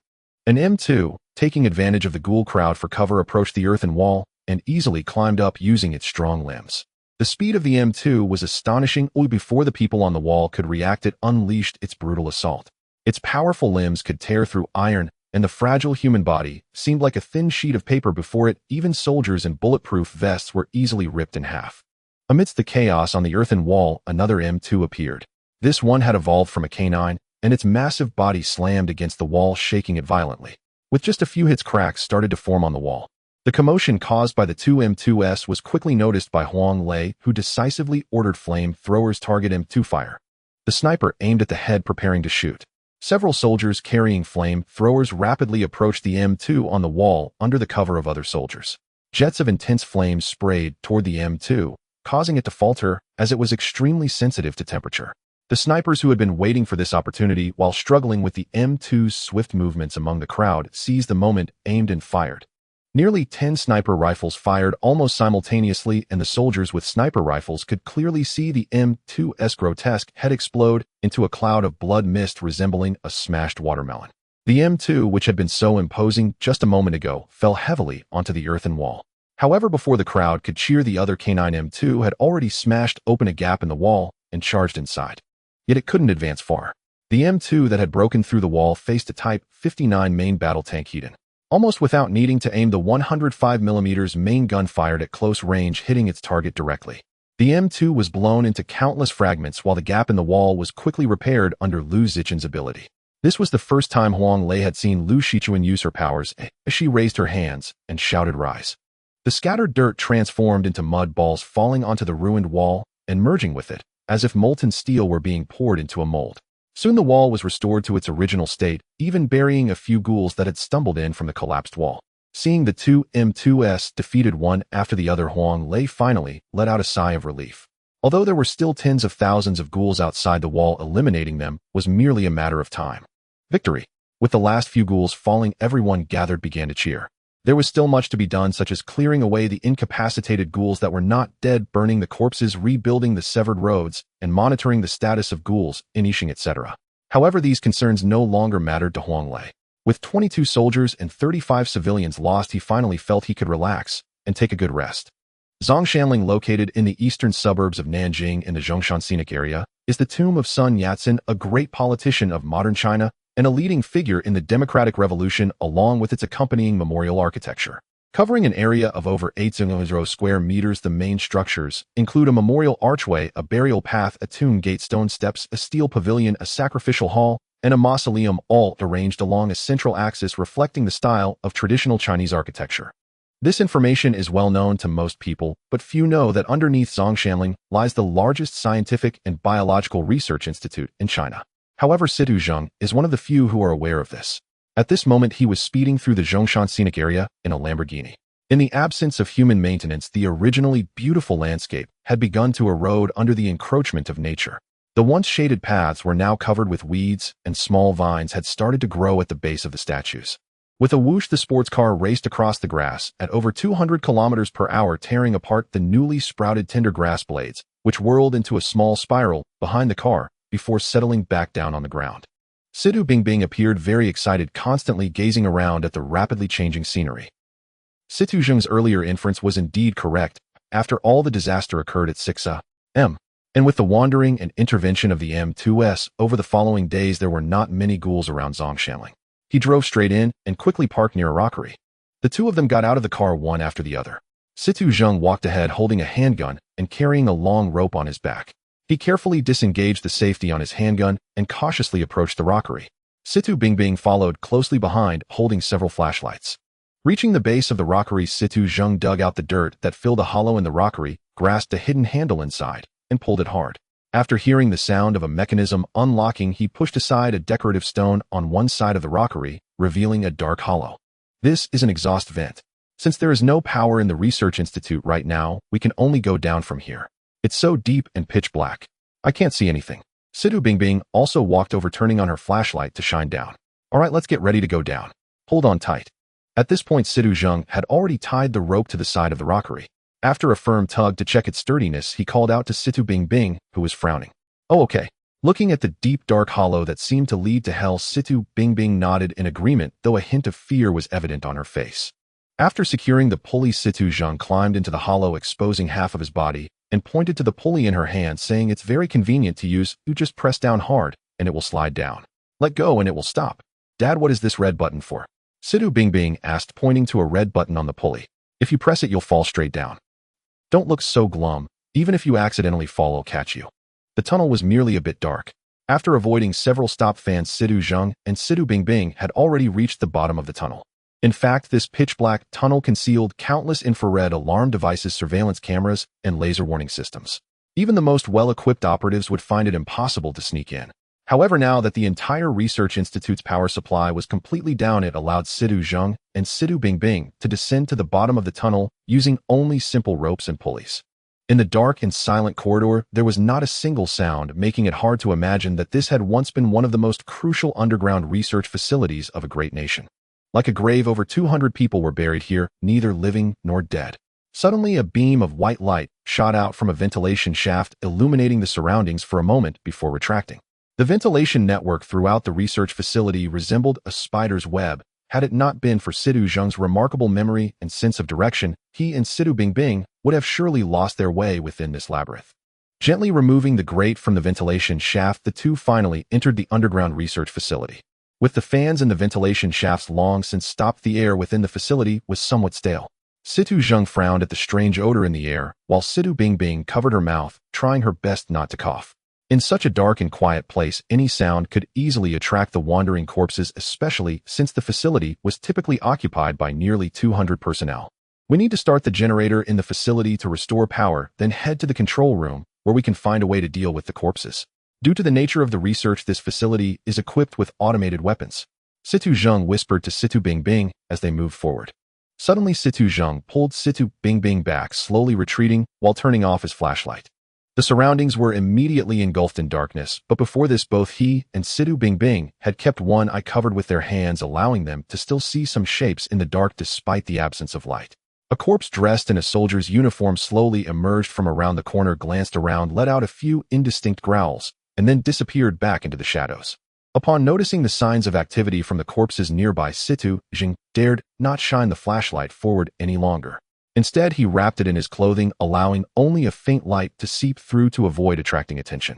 An M2, taking advantage of the ghoul crowd for cover, approached the earthen wall and easily climbed up using its strong limbs. The speed of the M2 was astonishing. Before the people on the wall could react, it unleashed its brutal assault. Its powerful limbs could tear through iron, and the fragile human body seemed like a thin sheet of paper before it. Even soldiers in bulletproof vests were easily ripped in half. Amidst the chaos on the earthen wall, another M2 appeared. This one had evolved from a canine, and its massive body slammed against the wall, shaking it violently. With just a few hits, cracks started to form on the wall. The commotion caused by the two M2s was quickly noticed by Huang Lei, who decisively ordered flame throwers target M2 fire. The sniper aimed at the head, preparing to shoot. Several soldiers carrying flame-throwers rapidly approached the M2 on the wall under the cover of other soldiers. Jets of intense flames sprayed toward the M2, causing it to falter as it was extremely sensitive to temperature. The snipers who had been waiting for this opportunity while struggling with the M2's swift movements among the crowd seized the moment, aimed and fired. Nearly 10 sniper rifles fired almost simultaneously, and the soldiers with sniper rifles could clearly see the M2's grotesque head explode into a cloud of blood mist resembling a smashed watermelon. The M2, which had been so imposing just a moment ago, fell heavily onto the earthen wall. However, before the crowd could cheer, the other K9 M2 had already smashed open a gap in the wall and charged inside. Yet it couldn't advance far. The M2 that had broken through the wall faced a Type 59 main battle tank Hedon. Almost without needing to aim, the 105mm main gun fired at close range, hitting its target directly. The M2 was blown into countless fragments while the gap in the wall was quickly repaired under Lu Zichen's ability. This was the first time Huang Lei had seen Lu Shichuan use her powers, as she raised her hands and shouted, "Rise." The scattered dirt transformed into mud balls falling onto the ruined wall and merging with it, as if molten steel were being poured into a mold. Soon the wall was restored to its original state, even burying a few ghouls that had stumbled in from the collapsed wall. Seeing the two M2s defeated one after the other, Huang Lei finally let out a sigh of relief. Although there were still tens of thousands of ghouls outside the wall, eliminating them was merely a matter of time. Victory! With the last few ghouls falling, everyone gathered began to cheer. There was still much to be done, such as clearing away the incapacitated ghouls that were not dead, burning the corpses, rebuilding the severed roads, and monitoring the status of ghouls, inishing, etc. However, these concerns no longer mattered to Huang Lei. With 22 soldiers and 35 civilians lost, he finally felt he could relax and take a good rest. Zongshanling, located in the eastern suburbs of Nanjing in the Zhongshan Scenic area, is the tomb of Sun Yat-sen, a great politician of modern China and a leading figure in the democratic revolution, along with its accompanying memorial architecture. Covering an area of over 800 square meters, the main structures include a memorial archway, a burial path, a tomb gate, stone steps, a steel pavilion, a sacrificial hall, and a mausoleum, all arranged along a central axis reflecting the style of traditional Chinese architecture. This information is well known to most people, but few know that underneath Zongshanling lies the largest scientific and biological research institute in China. However, Situ Zheng is one of the few who are aware of this. At this moment, he was speeding through the Zhongshan Scenic area in a Lamborghini. In the absence of human maintenance, the originally beautiful landscape had begun to erode under the encroachment of nature. The once shaded paths were now covered with weeds, and small vines had started to grow at the base of the statues. With a whoosh, the sports car raced across the grass at over 200 kilometers per hour, tearing apart the newly sprouted tender grass blades, which whirled into a small spiral behind the car before settling back down on the ground. Situ Bingbing appeared very excited, constantly gazing around at the rapidly changing scenery. Situ Zheng's earlier inference was indeed correct. After all, the disaster occurred at 6 a.m. And with the wandering and intervention of the M2s over the following days, there were not many ghouls around Zongshanling. He drove straight in and quickly parked near a rockery. The two of them got out of the car one after the other. Situ Zheng walked ahead holding a handgun and carrying a long rope on his back. He carefully disengaged the safety on his handgun and cautiously approached the rockery. Situ Bingbing followed closely behind, holding several flashlights. Reaching the base of the rockery, Situ Zheng dug out the dirt that filled a hollow in the rockery, grasped a hidden handle inside, and pulled it hard. After hearing the sound of a mechanism unlocking, he pushed aside a decorative stone on one side of the rockery, revealing a dark hollow. This is an exhaust vent. Since there is no power in the research institute right now, we can only go down from here. It's so deep and pitch black. I can't see anything. Situ Bingbing also walked over, turning on her flashlight to shine down. All right, let's get ready to go down. Hold on tight. At this point, Situ Zheng had already tied the rope to the side of the rockery. After a firm tug to check its sturdiness, he called out to Situ Bingbing, who was frowning. Oh, okay. Looking at the deep dark hollow that seemed to lead to hell, Situ Bingbing nodded in agreement, though a hint of fear was evident on her face. After securing the pulley, Situ Zheng climbed into the hollow, exposing half of his body, and pointed to the pulley in her hand, saying, "It's very convenient to use. You just press down hard, and it will slide down. Let go and it will stop." "Dad, what is this red button for?" Situ Bingbing asked, pointing to a red button on the pulley. "If you press it, you'll fall straight down. Don't look so glum. Even if you accidentally fall, I'll catch you." The tunnel was merely a bit dark. After avoiding several stop fans, Situ Zheng and Situ Bingbing had already reached the bottom of the tunnel. In fact, this pitch-black tunnel concealed countless infrared alarm devices, surveillance cameras, and laser warning systems. Even the most well-equipped operatives would find it impossible to sneak in. However, now that the entire research institute's power supply was completely down, it allowed Situ Zheng and Situ Bingbing to descend to the bottom of the tunnel using only simple ropes and pulleys. In the dark and silent corridor, there was not a single sound, making it hard to imagine that this had once been one of the most crucial underground research facilities of a great nation. Like a grave, over 200 people were buried here, neither living nor dead. Suddenly, a beam of white light shot out from a ventilation shaft, illuminating the surroundings for a moment before retracting. The ventilation network throughout the research facility resembled a spider's web. Had it not been for Situ Zheng's remarkable memory and sense of direction, he and Situ Bingbing would have surely lost their way within this labyrinth. Gently removing the grate from the ventilation shaft, the two finally entered the underground research facility. With the fans in the ventilation shafts long since stopped, the air within the facility was somewhat stale. Situ Zheng frowned at the strange odor in the air, while Situ Bingbing covered her mouth, trying her best not to cough. In such a dark and quiet place, any sound could easily attract the wandering corpses, especially since the facility was typically occupied by nearly 200 personnel. We need to start the generator in the facility to restore power, then head to the control room, where we can find a way to deal with the corpses. Due to the nature of the research, this facility is equipped with automated weapons. Situ Zheng whispered to Situ Bingbing as they moved forward. Suddenly, Situ Zheng pulled Situ Bingbing back, slowly retreating while turning off his flashlight. The surroundings were immediately engulfed in darkness, but before this, both he and Situ Bingbing had kept one eye covered with their hands, allowing them to still see some shapes in the dark despite the absence of light. A corpse dressed in a soldier's uniform slowly emerged from around the corner, glanced around, let out a few indistinct growls, and then disappeared back into the shadows. Upon noticing the signs of activity from the corpses nearby, Situ Zheng dared not shine the flashlight forward any longer. Instead, he wrapped it in his clothing, allowing only a faint light to seep through to avoid attracting attention.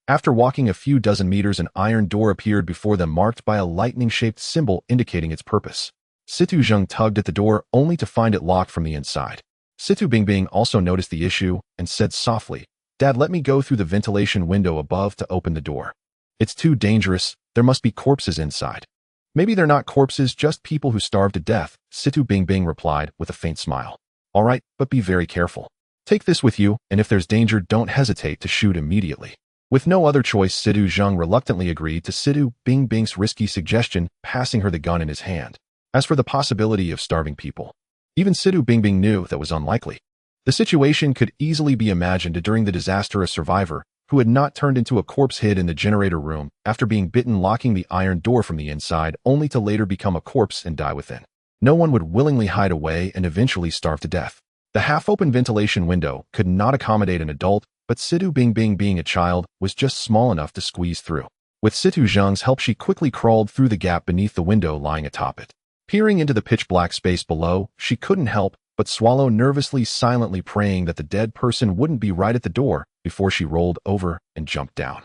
After walking a few dozen meters, an iron door appeared before them, marked by a lightning-shaped symbol indicating its purpose. Situ Zheng tugged at the door, only to find it locked from the inside. Situ Bingbing also noticed the issue and said softly, "Dad, let me go through the ventilation window above to open the door. It's too dangerous. There must be corpses inside." "Maybe they're not corpses, just people who starved to death," Situ Bingbing replied with a faint smile. "All right, but be very careful. Take this with you, and if there's danger, don't hesitate to shoot immediately." With no other choice, Situ Zheng reluctantly agreed to Situ Bingbing's risky suggestion, passing her the gun in his hand. As for the possibility of starving people, even Situ Bingbing knew that was unlikely. The situation could easily be imagined during the disaster. A survivor who had not turned into a corpse hid in the generator room after being bitten, locking the iron door from the inside, only to later become a corpse and die within. No one would willingly hide away and eventually starve to death. The half-open ventilation window could not accommodate an adult, but Situ Bingbing, being a child, was just small enough to squeeze through. With Situ Zheng's help, she quickly crawled through the gap beneath the window lying atop it. Peering into the pitch-black space below, she couldn't help but swallow nervously, silently praying that the dead person wouldn't be right at the door before she rolled over and jumped down.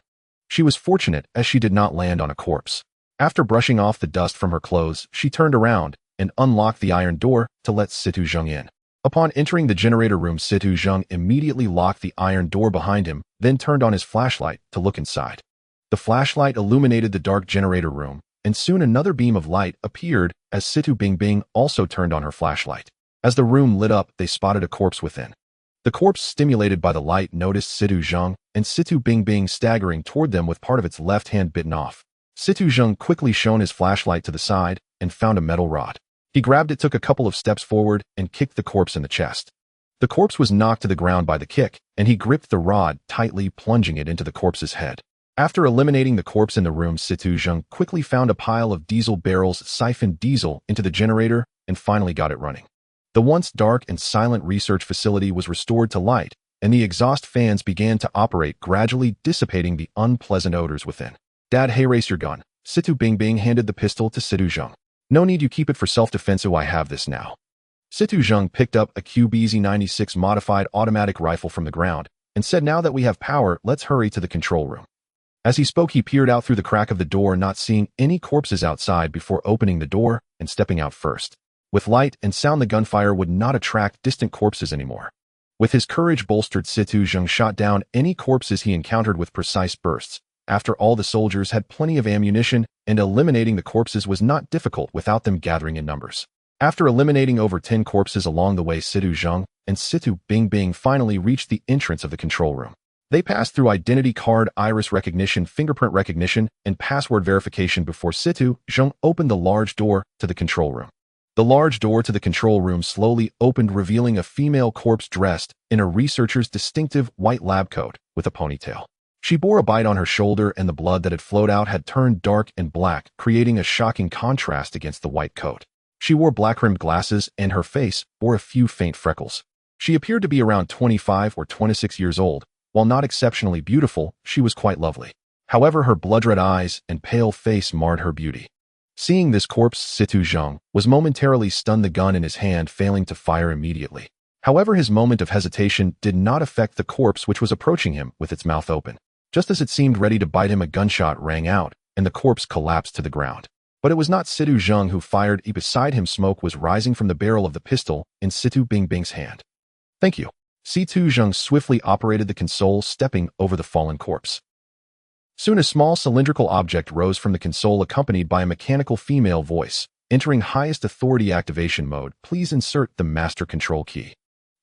She was fortunate, as she did not land on a corpse. After brushing off the dust from her clothes, she turned around and unlocked the iron door to let Situ Zheng in. Upon entering the generator room, Situ Zheng immediately locked the iron door behind him, then turned on his flashlight to look inside. The flashlight illuminated the dark generator room, and soon another beam of light appeared as Situ Bingbing also turned on her flashlight. As the room lit up, they spotted a corpse within. The corpse, stimulated by the light, noticed Situ Zheng and Situ Bingbing staggering toward them with part of its left hand bitten off. Situ Zheng quickly shone his flashlight to the side and found a metal rod. He grabbed it, took a couple of steps forward, and kicked the corpse in the chest. The corpse was knocked to the ground by the kick, and he gripped the rod tightly, plunging it into the corpse's head. After eliminating the corpse in the room, Situ Zheng quickly found a pile of diesel barrels, siphoned diesel into the generator, and finally got it running. The once dark and silent research facility was restored to light, and the exhaust fans began to operate, gradually dissipating the unpleasant odors within. "Dad, hey, raise your gun." Situ Bingbing handed the pistol to Situ Zheng. "No need, you keep it for self-defense. I have this now." Situ Zheng picked up a QBZ-96 modified automatic rifle from the ground and said, "Now that we have power, let's hurry to the control room." As he spoke, he peered out through the crack of the door, not seeing any corpses outside before opening the door and stepping out first. With light and sound, the gunfire would not attract distant corpses anymore. With his courage bolstered, Situ Zheng shot down any corpses he encountered with precise bursts. After all, the soldiers had plenty of ammunition, and eliminating the corpses was not difficult without them gathering in numbers. After eliminating over 10 corpses along the way, Situ Zheng and Situ Bingbing finally reached the entrance of the control room. They passed through identity card, iris recognition, fingerprint recognition, and password verification before Situ Zheng opened the large door to the control room. The large door to the control room slowly opened, revealing a female corpse dressed in a researcher's distinctive white lab coat with a ponytail. She bore a bite on her shoulder, and the blood that had flowed out had turned dark and black, creating a shocking contrast against the white coat. She wore black-rimmed glasses, and her face bore a few faint freckles. She appeared to be around 25 or 26 years old. While not exceptionally beautiful, she was quite lovely. However, her blood-red eyes and pale face marred her beauty. Seeing this corpse, Situ Zheng was momentarily stunned, the gun in his hand failing to fire immediately. However, his moment of hesitation did not affect the corpse, which was approaching him with its mouth open. Just as it seemed ready to bite him, a gunshot rang out, and the corpse collapsed to the ground. But it was not Situ Zheng who fired. Beside him, smoke was rising from the barrel of the pistol in Situ Bingbing's hand. "Thank you." Situ Zheng swiftly operated the console, stepping over the fallen corpse. Soon a small cylindrical object rose from the console, accompanied by a mechanical female voice. Entering highest authority activation mode, please insert the master control key.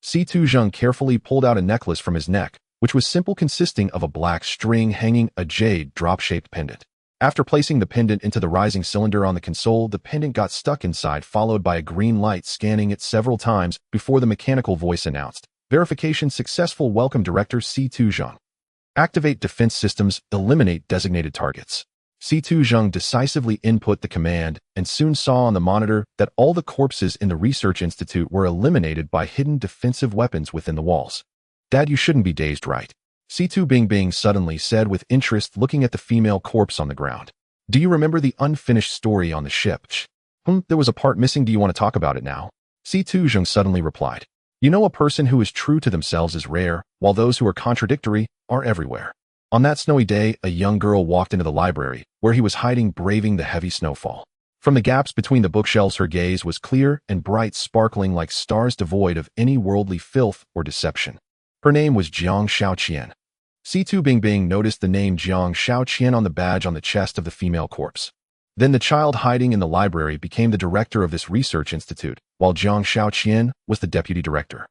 Situ Zheng carefully pulled out a necklace from his neck, which was simple, consisting of a black string hanging a jade drop-shaped pendant. After placing the pendant into the rising cylinder on the console, the pendant got stuck inside, followed by a green light scanning it several times before the mechanical voice announced, "Verification successful. Welcome, Director Situ Zheng. Activate defense systems, eliminate designated targets." Situ Zheng decisively input the command and soon saw on the monitor that all the corpses in the research institute were eliminated by hidden defensive weapons within the walls. "Dad, you shouldn't be dazed, right?" Situ Bingbing suddenly said with interest, looking at the female corpse on the ground. "Do you remember the unfinished story on the ship?" There was a part missing. Do you want to talk about it now?" Situ Zheng suddenly replied. "You know, a person who is true to themselves is rare, while those who are contradictory are everywhere." On that snowy day, a young girl walked into the library, where he was hiding, braving the heavy snowfall. From the gaps between the bookshelves, her gaze was clear and bright, sparkling like stars, devoid of any worldly filth or deception. Her name was Jiang Shaoqian. Situ Bingbing noticed the name Jiang Shaoqian on the badge on the chest of the female corpse. Then the child hiding in the library became the director of this research institute, while Jiang Shaoqian was the deputy director.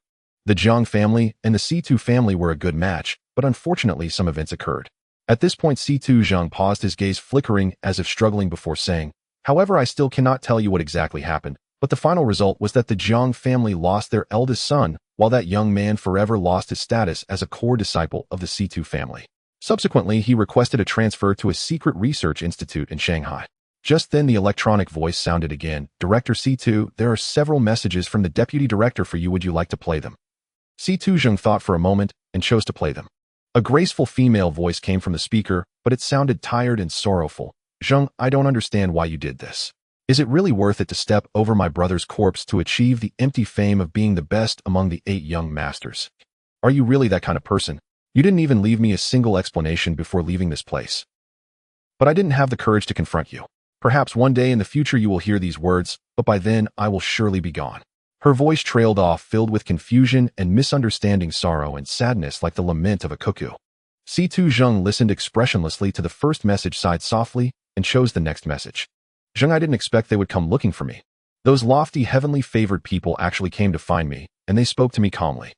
The Jiang family and the Situ family were a good match, but unfortunately some events occurred. At this point, Situ Zheng paused, his gaze flickering as if struggling before saying, "However, I still cannot tell you what exactly happened, but the final result was that the Jiang family lost their eldest son, while that young man forever lost his status as a core disciple of the Situ family. Subsequently, he requested a transfer to a secret research institute in Shanghai." Just then the electronic voice sounded again. "Director Situ, there are several messages from the deputy director for you. Would you like to play them?" Situ Zheng thought for a moment and chose to play them. A graceful female voice came from the speaker, but it sounded tired and sorrowful. "Zheng, I don't understand why you did this. Is it really worth it to step over my brother's corpse to achieve the empty fame of being the best among the 8 young masters? Are you really that kind of person? You didn't even leave me a single explanation before leaving this place. But I didn't have the courage to confront you. Perhaps one day in the future you will hear these words, but by then I will surely be gone." Her voice trailed off, filled with confusion and misunderstanding, sorrow and sadness, like the lament of a cuckoo. Situ Zheng listened expressionlessly to the first message, sighed softly, and chose the next message. "Zheng, I didn't expect they would come looking for me. Those lofty, heavenly favored people actually came to find me, and they spoke to me calmly."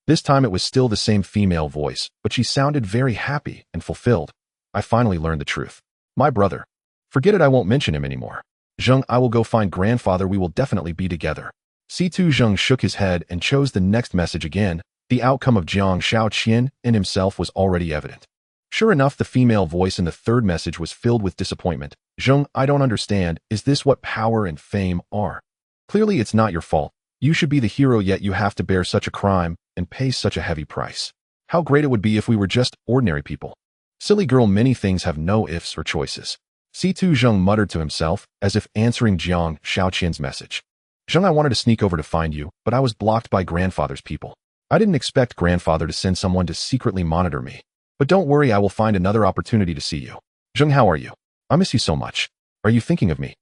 This time it was still the same female voice, but she sounded very happy and fulfilled. "I finally learned the truth. My brother. Forget it, I won't mention him anymore. Zheng, I will go find grandfather. We will definitely be together." Situ Zheng shook his head and chose the next message again. The outcome of Jiang Shaoqian and himself was already evident. Sure enough, the female voice in the third message was filled with disappointment. "Zheng, I don't understand. Is this what power and fame are? Clearly it's not your fault. You should be the hero, yet you have to bear such a crime and pay such a heavy price. How great it would be if we were just ordinary people. Silly girl, many things have no ifs or choices." Situ Zheng muttered to himself, as if answering Jiang Shaoqian's message. "Zheng, I wanted to sneak over to find you, but I was blocked by grandfather's people. I didn't expect grandfather to send someone to secretly monitor me. But don't worry, I will find another opportunity to see you. Zheng, how are you? I miss you so much. Are you thinking of me?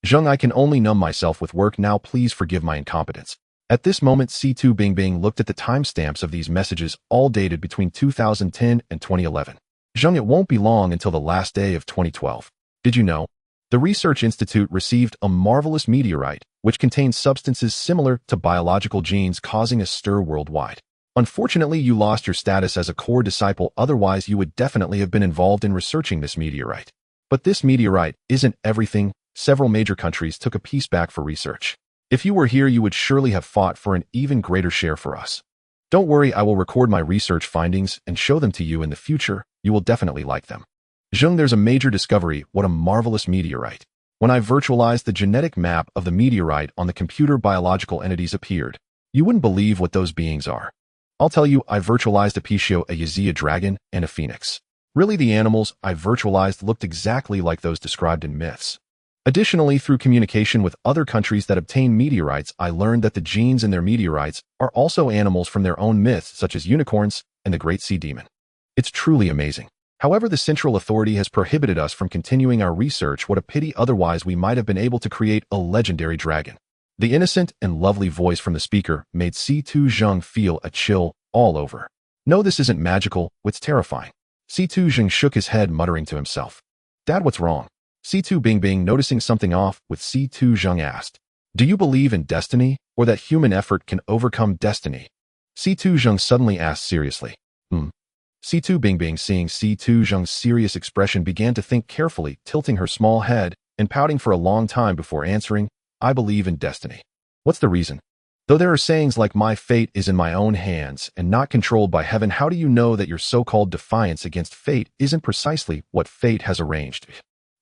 Zheng, I can only numb myself with work now. Please forgive my incompetence." At this moment, Situ Bingbing looked at the timestamps of these messages, all dated between 2010 and 2011. "Zheng, it won't be long until the last day of 2012. Did you know? The Research Institute received a marvelous meteorite, which contains substances similar to biological genes, causing a stir worldwide. Unfortunately, you lost your status as a core disciple, otherwise you would definitely have been involved in researching this meteorite. But this meteorite isn't everything. Several major countries took a piece back for research. If you were here, you would surely have fought for an even greater share for us. Don't worry, I will record my research findings and show them to you in the future. You will definitely like them. Zheng, there's a major discovery. What a marvelous meteorite. When I virtualized the genetic map of the meteorite on the computer, biological entities appeared. You wouldn't believe what those beings are. I'll tell you, I virtualized a Pishio, a Yazia dragon, and a phoenix. Really, the animals I virtualized looked exactly like those described in myths. Additionally, through communication with other countries that obtain meteorites, I learned that the genes in their meteorites are also animals from their own myths, such as unicorns and the Great Sea Demon. It's truly amazing. However, the Central Authority has prohibited us from continuing our research. What a pity, otherwise we might have been able to create a legendary dragon. The innocent and lovely voice from the speaker made C2 Zheng feel a chill all over. No, this isn't magical, it's terrifying. C2 Zheng shook his head, muttering to himself. Dad, what's wrong? C2 Bingbing, noticing something off with C2 Zheng, asked. Do you believe in destiny, or that human effort can overcome destiny? C2 Zheng suddenly asked seriously. C2 Bingbing, seeing C2 Zheng's serious expression, began to think carefully, tilting her small head and pouting for a long time before answering. I believe in destiny. What's the reason? Though there are sayings like my fate is in my own hands and not controlled by heaven, how do you know that your so-called defiance against fate isn't precisely what fate has arranged?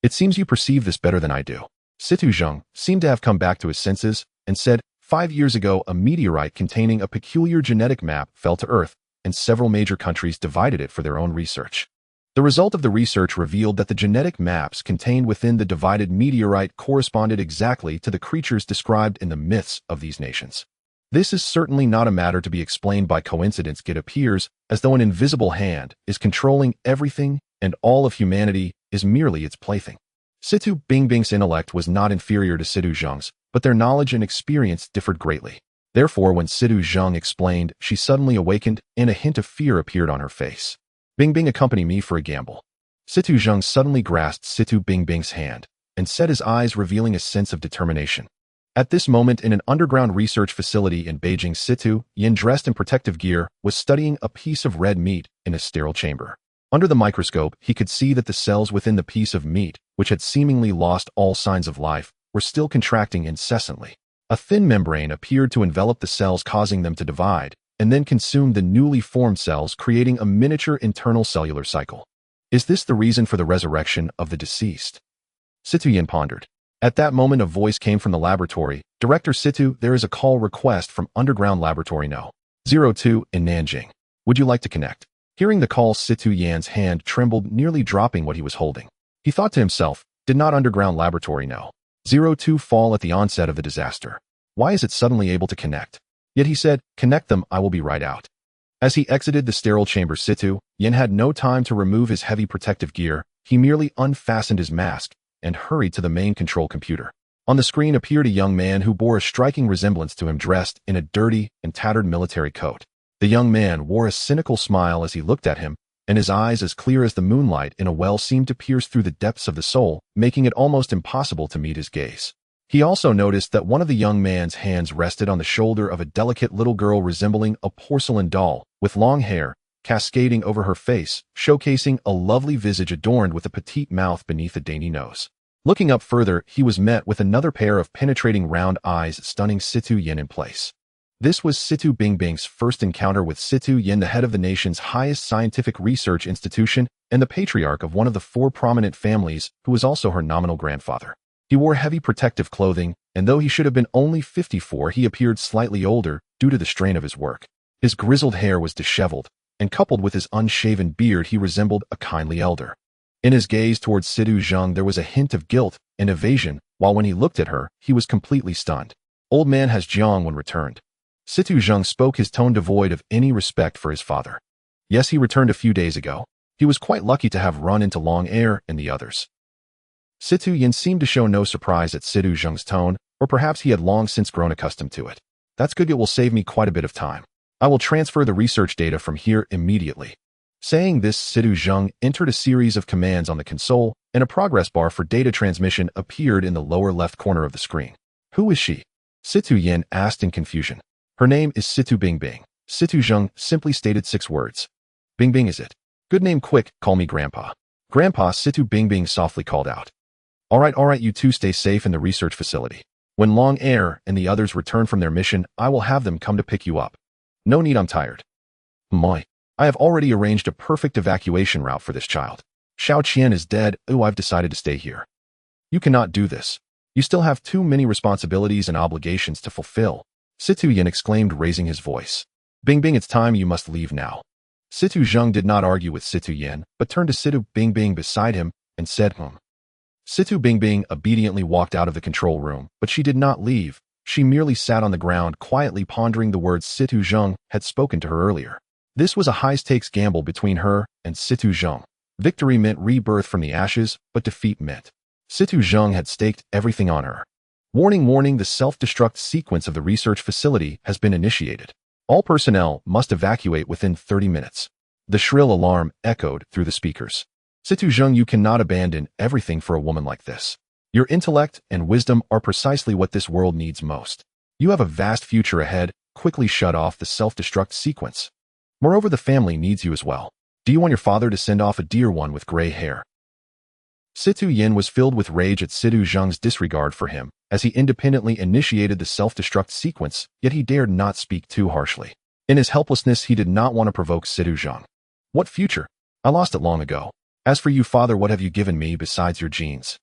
It seems you perceive this better than I do. C2 Zheng seemed to have come back to his senses and said, 5 years ago, a meteorite containing a peculiar genetic map fell to Earth, and several major countries divided it for their own research. The result of the research revealed that the genetic maps contained within the divided meteorite corresponded exactly to the creatures described in the myths of these nations. This is certainly not a matter to be explained by coincidence. It appears as though an invisible hand is controlling everything, and all of humanity is merely its plaything. C2 Bingbing's intellect was not inferior to C2 Zheng's, but their knowledge and experience differed greatly. Therefore, when C2 Zheng explained, she suddenly awakened, and a hint of fear appeared on her face. Bingbing, accompany me for a gamble. C2 Zheng suddenly grasped C2 Bingbing's hand and set his eyes, revealing a sense of determination. At this moment, in an underground research facility in Beijing, C2 Yin, dressed in protective gear, was studying a piece of red meat in a sterile chamber. Under the microscope, he could see that the cells within the piece of meat, which had seemingly lost all signs of life, were still contracting incessantly. A thin membrane appeared to envelop the cells, causing them to divide, and then consume the newly formed cells, creating a miniature internal cellular cycle. Is this the reason for the resurrection of the deceased? C2 Yin pondered. At that moment, a voice came from the laboratory. Director C2, there is a call request from Underground Laboratory No. 02 in Nanjing. Would you like to connect? Hearing the call, C2 Yan's hand trembled, nearly dropping what he was holding. He thought to himself, did not Underground Laboratory No. 02 fall at the onset of the disaster? Why is it suddenly able to connect? Yet he said, connect them, I will be right out. As he exited the sterile chamber, C2 Yin had no time to remove his heavy protective gear. He merely unfastened his mask and hurried to the main control computer. On the screen appeared a young man who bore a striking resemblance to him, dressed in a dirty and tattered military coat. The young man wore a cynical smile as he looked at him, and his eyes, as clear as the moonlight in a well, seemed to pierce through the depths of the soul, making it almost impossible to meet his gaze. He also noticed that one of the young man's hands rested on the shoulder of a delicate little girl resembling a porcelain doll, with long hair cascading over her face, showcasing a lovely visage adorned with a petite mouth beneath a dainty nose. Looking up further, he was met with another pair of penetrating round eyes, stunning C2 Yin in place. This was C2 Bingbing's first encounter with C2 Yin, the head of the nation's highest scientific research institution and the patriarch of one of the 4 prominent families, who was also her nominal grandfather. He wore heavy protective clothing, and though he should have been only 54, he appeared slightly older due to the strain of his work. His grizzled hair was disheveled, and coupled with his unshaven beard, he resembled a kindly elder. In his gaze towards C2 Zheng, there was a hint of guilt and evasion, while when he looked at her, he was completely stunned. Old man, has Jiang returned? C2 Zheng spoke, his tone devoid of any respect for his father. Yes, he returned a few days ago. He was quite lucky to have run into Long Air and the others. C2 Yin seemed to show no surprise at C2 Zheng's tone, or perhaps he had long since grown accustomed to it. That's good, it will save me quite a bit of time. I will transfer the research data from here immediately. Saying this, C2 Zheng entered a series of commands on the console, and a progress bar for data transmission appeared in the lower left corner of the screen. Who is she? C2 Yin asked in confusion. Her name is C2 Bingbing. Situ Zheng simply stated 6 words. Bing Bing is it? Good name, quick, call me Grandpa. Grandpa, Situ Bing Bing softly called out. All right, you two stay safe in the research facility. When Long Air and the others return from their mission, I will have them come to pick you up. No need, I'm tired. Moi. I have already arranged a perfect evacuation route for this child. Xiao Qian is dead. I've decided to stay here. You cannot do this. You still have too many responsibilities and obligations to fulfill. Situ Yin exclaimed, raising his voice. Bing Bing, it's time you must leave now. Situ Zheng did not argue with Situ Yin, but turned to Situ Bing Bing beside him and said, Situ Bing Bing obediently walked out of the control room, but she did not leave. She merely sat on the ground, quietly pondering the words Situ Zheng had spoken to her earlier. This was a high-stakes gamble between her and Situ Zheng. Victory meant rebirth from the ashes, but defeat meant. Situ Zheng had staked everything on her. Warning, the self-destruct sequence of the research facility has been initiated. All personnel must evacuate within 30 minutes. The shrill alarm echoed through the speakers. Situ Zheng, you cannot abandon everything for a woman like this. Your intellect and wisdom are precisely what this world needs most. You have a vast future ahead. Quickly shut off the self-destruct sequence. Moreover, the family needs you as well. Do you want your father to send off a dear one with gray hair? Situ Yin was filled with rage at Situ Zheng's disregard for him, as he independently initiated the self-destruct sequence, yet he dared not speak too harshly. In his helplessness, he did not want to provoke Situ Zheng. What future? I lost it long ago. As for you, father, what have you given me besides your genes?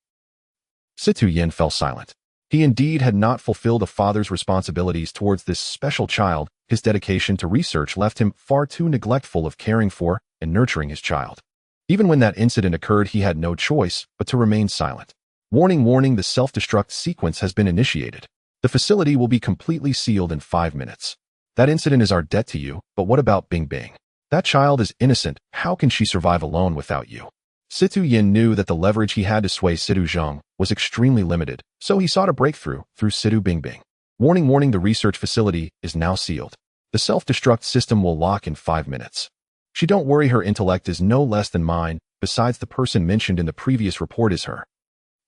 Situ Yin fell silent. He indeed had not fulfilled a father's responsibilities towards this special child. His dedication to research left him far too neglectful of caring for and nurturing his child. Even when that incident occurred, he had no choice but to remain silent. Warning, the self-destruct sequence has been initiated. The facility will be completely sealed in 5 minutes. That incident is our debt to you, but what about Bing Bing? That child is innocent. How can she survive alone without you? Situ Yin knew that the leverage he had to sway Situ Zheng was extremely limited, so he sought a breakthrough through Situ Bing Bing. Warning, the research facility is now sealed. The self-destruct system will lock in 5 minutes. She don't worry, her intellect is no less than mine, besides the person mentioned in the previous report is her.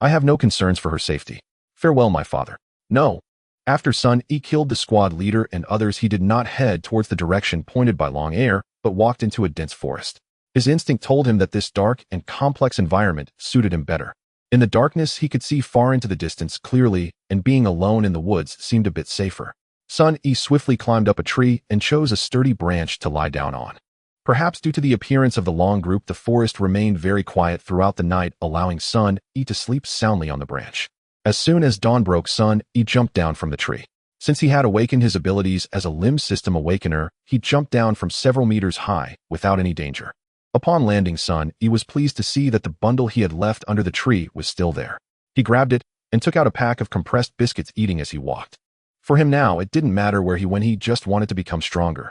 I have no concerns for her safety. Farewell, my father. No. After Sun Yi killed the squad leader and others, he did not head towards the direction pointed by Long Air, but walked into a dense forest. His instinct told him that this dark and complex environment suited him better. In the darkness, he could see far into the distance clearly, and being alone in the woods seemed a bit safer. Sun Yi swiftly climbed up a tree and chose a sturdy branch to lie down on. Perhaps due to the appearance of the long group, the forest remained very quiet throughout the night, allowing Sun Yi to sleep soundly on the branch. As soon as dawn broke, Sun Yi jumped down from the tree. Since he had awakened his abilities as a limb system awakener, he jumped down from several meters high without any danger. Upon landing, Sun Yi was pleased to see that the bundle he had left under the tree was still there. He grabbed it and took out a pack of compressed biscuits, eating as he walked. For him now, it didn't matter where he went, he just wanted to become stronger.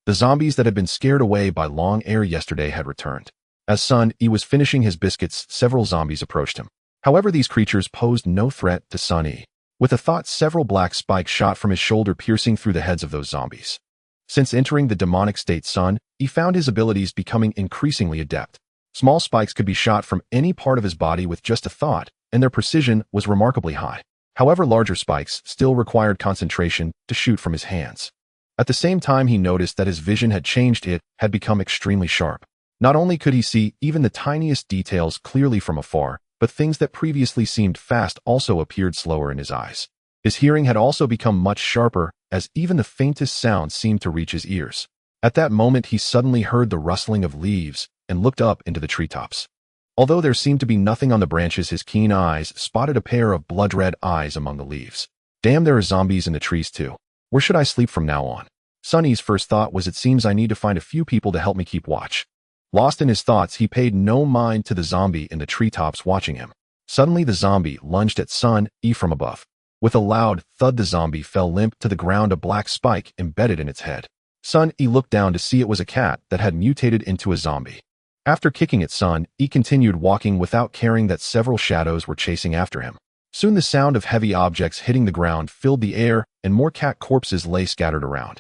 The zombies that had been scared away by Long Air yesterday had returned. As Sun Yi was finishing his biscuits, several zombies approached him. However, these creatures posed no threat to Sun Yi. With a thought, several black spikes shot from his shoulder, piercing through the heads of those zombies. Since entering the demonic state, Sun Yi found his abilities becoming increasingly adept. Small spikes could be shot from any part of his body with just a thought, and their precision was remarkably high. However, larger spikes still required concentration to shoot from his hands. At the same time, he noticed that his vision had changed. It had become extremely sharp. Not only could he see even the tiniest details clearly from afar, but things that previously seemed fast also appeared slower in his eyes. His hearing had also become much sharper, as even the faintest sound seemed to reach his ears. At that moment, he suddenly heard the rustling of leaves and looked up into the treetops. Although there seemed to be nothing on the branches, his keen eyes spotted a pair of blood-red eyes among the leaves. Damn, there are zombies in the trees too. Where should I sleep from now on? Sun Yi's first thought was, it seems I need to find a few people to help me keep watch. Lost in his thoughts, he paid no mind to the zombie in the treetops watching him. Suddenly, the zombie lunged at Sun Yi from above. With a loud thud, the zombie fell limp to the ground, a black spike embedded in its head. Sun Yi looked down to see it was a cat that had mutated into a zombie. After kicking it, Sun Yi continued walking without caring that several shadows were chasing after him. Soon the sound of heavy objects hitting the ground filled the air, and more cat corpses lay scattered around.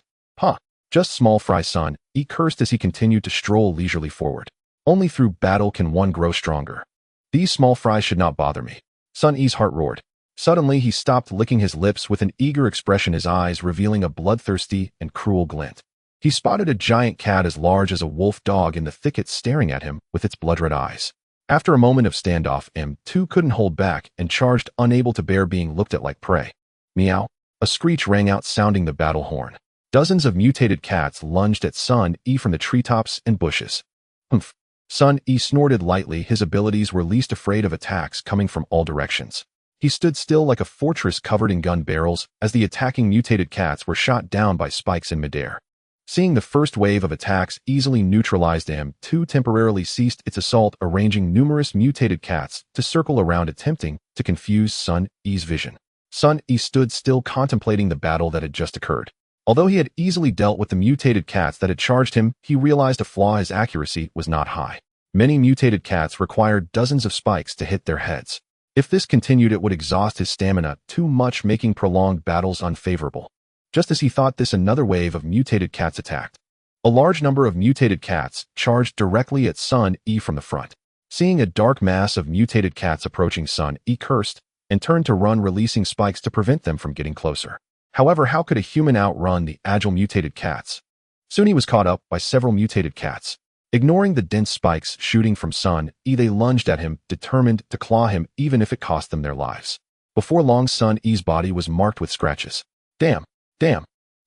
Just small fry, Sun Yi cursed as he continued to stroll leisurely forward. Only through battle can one grow stronger. These small fries should not bother me. Sun Yi's heart roared. Suddenly, he stopped licking his lips with an eager expression, his eyes revealing a bloodthirsty and cruel glint. He spotted a giant cat as large as a wolf dog in the thicket staring at him with its blood-red eyes. After a moment of standoff, M2 couldn't hold back and charged, unable to bear being looked at like prey. Meow. A screech rang out, sounding the battle horn. Dozens of mutated cats lunged at Sun E from the treetops and bushes. Humph. Sun E snorted lightly. His abilities were least afraid of attacks coming from all directions. He stood still like a fortress covered in gun barrels as the attacking mutated cats were shot down by spikes in midair. Seeing the first wave of attacks easily neutralized, M2 temporarily ceased its assault, arranging numerous mutated cats to circle around, attempting to confuse Sun E's vision. Sun E stood still, contemplating the battle that had just occurred. Although he had easily dealt with the mutated cats that had charged him, he realized a flaw: his accuracy was not high. Many mutated cats required dozens of spikes to hit their heads. If this continued, it would exhaust his stamina too much, making prolonged battles unfavorable. Just as he thought this, another wave of mutated cats attacked. A large number of mutated cats charged directly at Sun E from the front. Seeing a dark mass of mutated cats approaching, Sun E cursed and turned to run, releasing spikes to prevent them from getting closer. However, how could a human outrun the agile mutated cats? Soon he was caught up by several mutated cats. Ignoring the dense spikes shooting from Sun E, they lunged at him, determined to claw him even if it cost them their lives. Before long, Sun E's body was marked with scratches. Damn. Damn.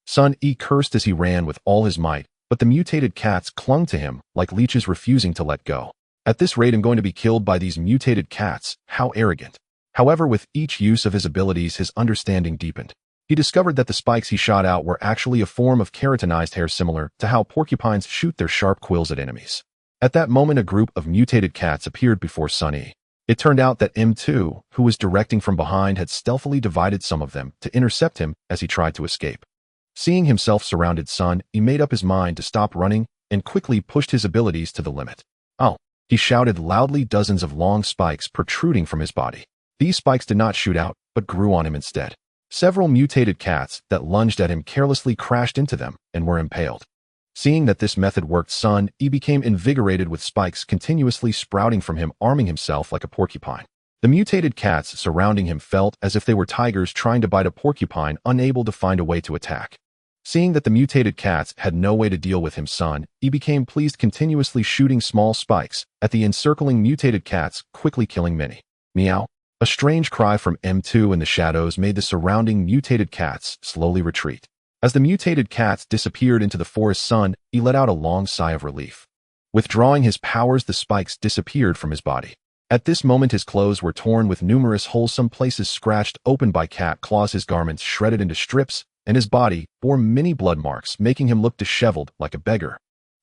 Sun E cursed as he ran with all his might, but the mutated cats clung to him like leeches, refusing to let go. At this rate, I'm going to be killed by these mutated cats. How arrogant. However, with each use of his abilities, his understanding deepened. He discovered that the spikes he shot out were actually a form of keratinized hair, similar to how porcupines shoot their sharp quills at enemies. At that moment, a group of mutated cats appeared before Sun E. It turned out that M2, who was directing from behind, had stealthily divided some of them to intercept him as he tried to escape. Seeing himself surrounded, Sun E made up his mind to stop running and quickly pushed his abilities to the limit. Oh! He shouted loudly, dozens of long spikes protruding from his body. These spikes did not shoot out, but grew on him instead. Several mutated cats that lunged at him carelessly crashed into them and were impaled. Seeing that this method worked, Sun E became invigorated with spikes continuously sprouting from him, arming himself like a porcupine. The mutated cats surrounding him felt as if they were tigers trying to bite a porcupine, unable to find a way to attack. Seeing that the mutated cats had no way to deal with him, Sun E became pleased, continuously shooting small spikes at the encircling mutated cats, quickly killing many. Meow. A strange cry from M2 in the shadows made the surrounding mutated cats slowly retreat. As the mutated cats disappeared into the forest, Sun E let out a long sigh of relief. Withdrawing his powers, the spikes disappeared from his body. At this moment, his clothes were torn with numerous holes, some places scratched open by cat claws, his garments shredded into strips, and his body bore many blood marks, making him look disheveled like a beggar.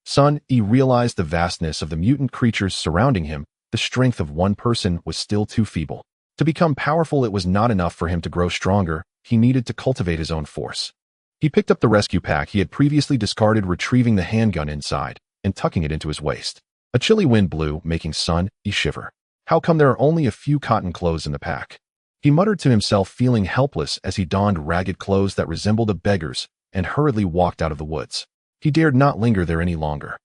Sun E realized the vastness of the mutant creatures surrounding him. The strength of one person was still too feeble. To become powerful, it was not enough for him to grow stronger. He needed to cultivate his own force. He picked up the rescue pack he had previously discarded, retrieving the handgun inside and tucking it into his waist. A chilly wind blew, making Sun E shiver. How come there are only a few cotton clothes in the pack? He muttered to himself, feeling helpless as he donned ragged clothes that resembled a beggar's and hurriedly walked out of the woods. He dared not linger there any longer.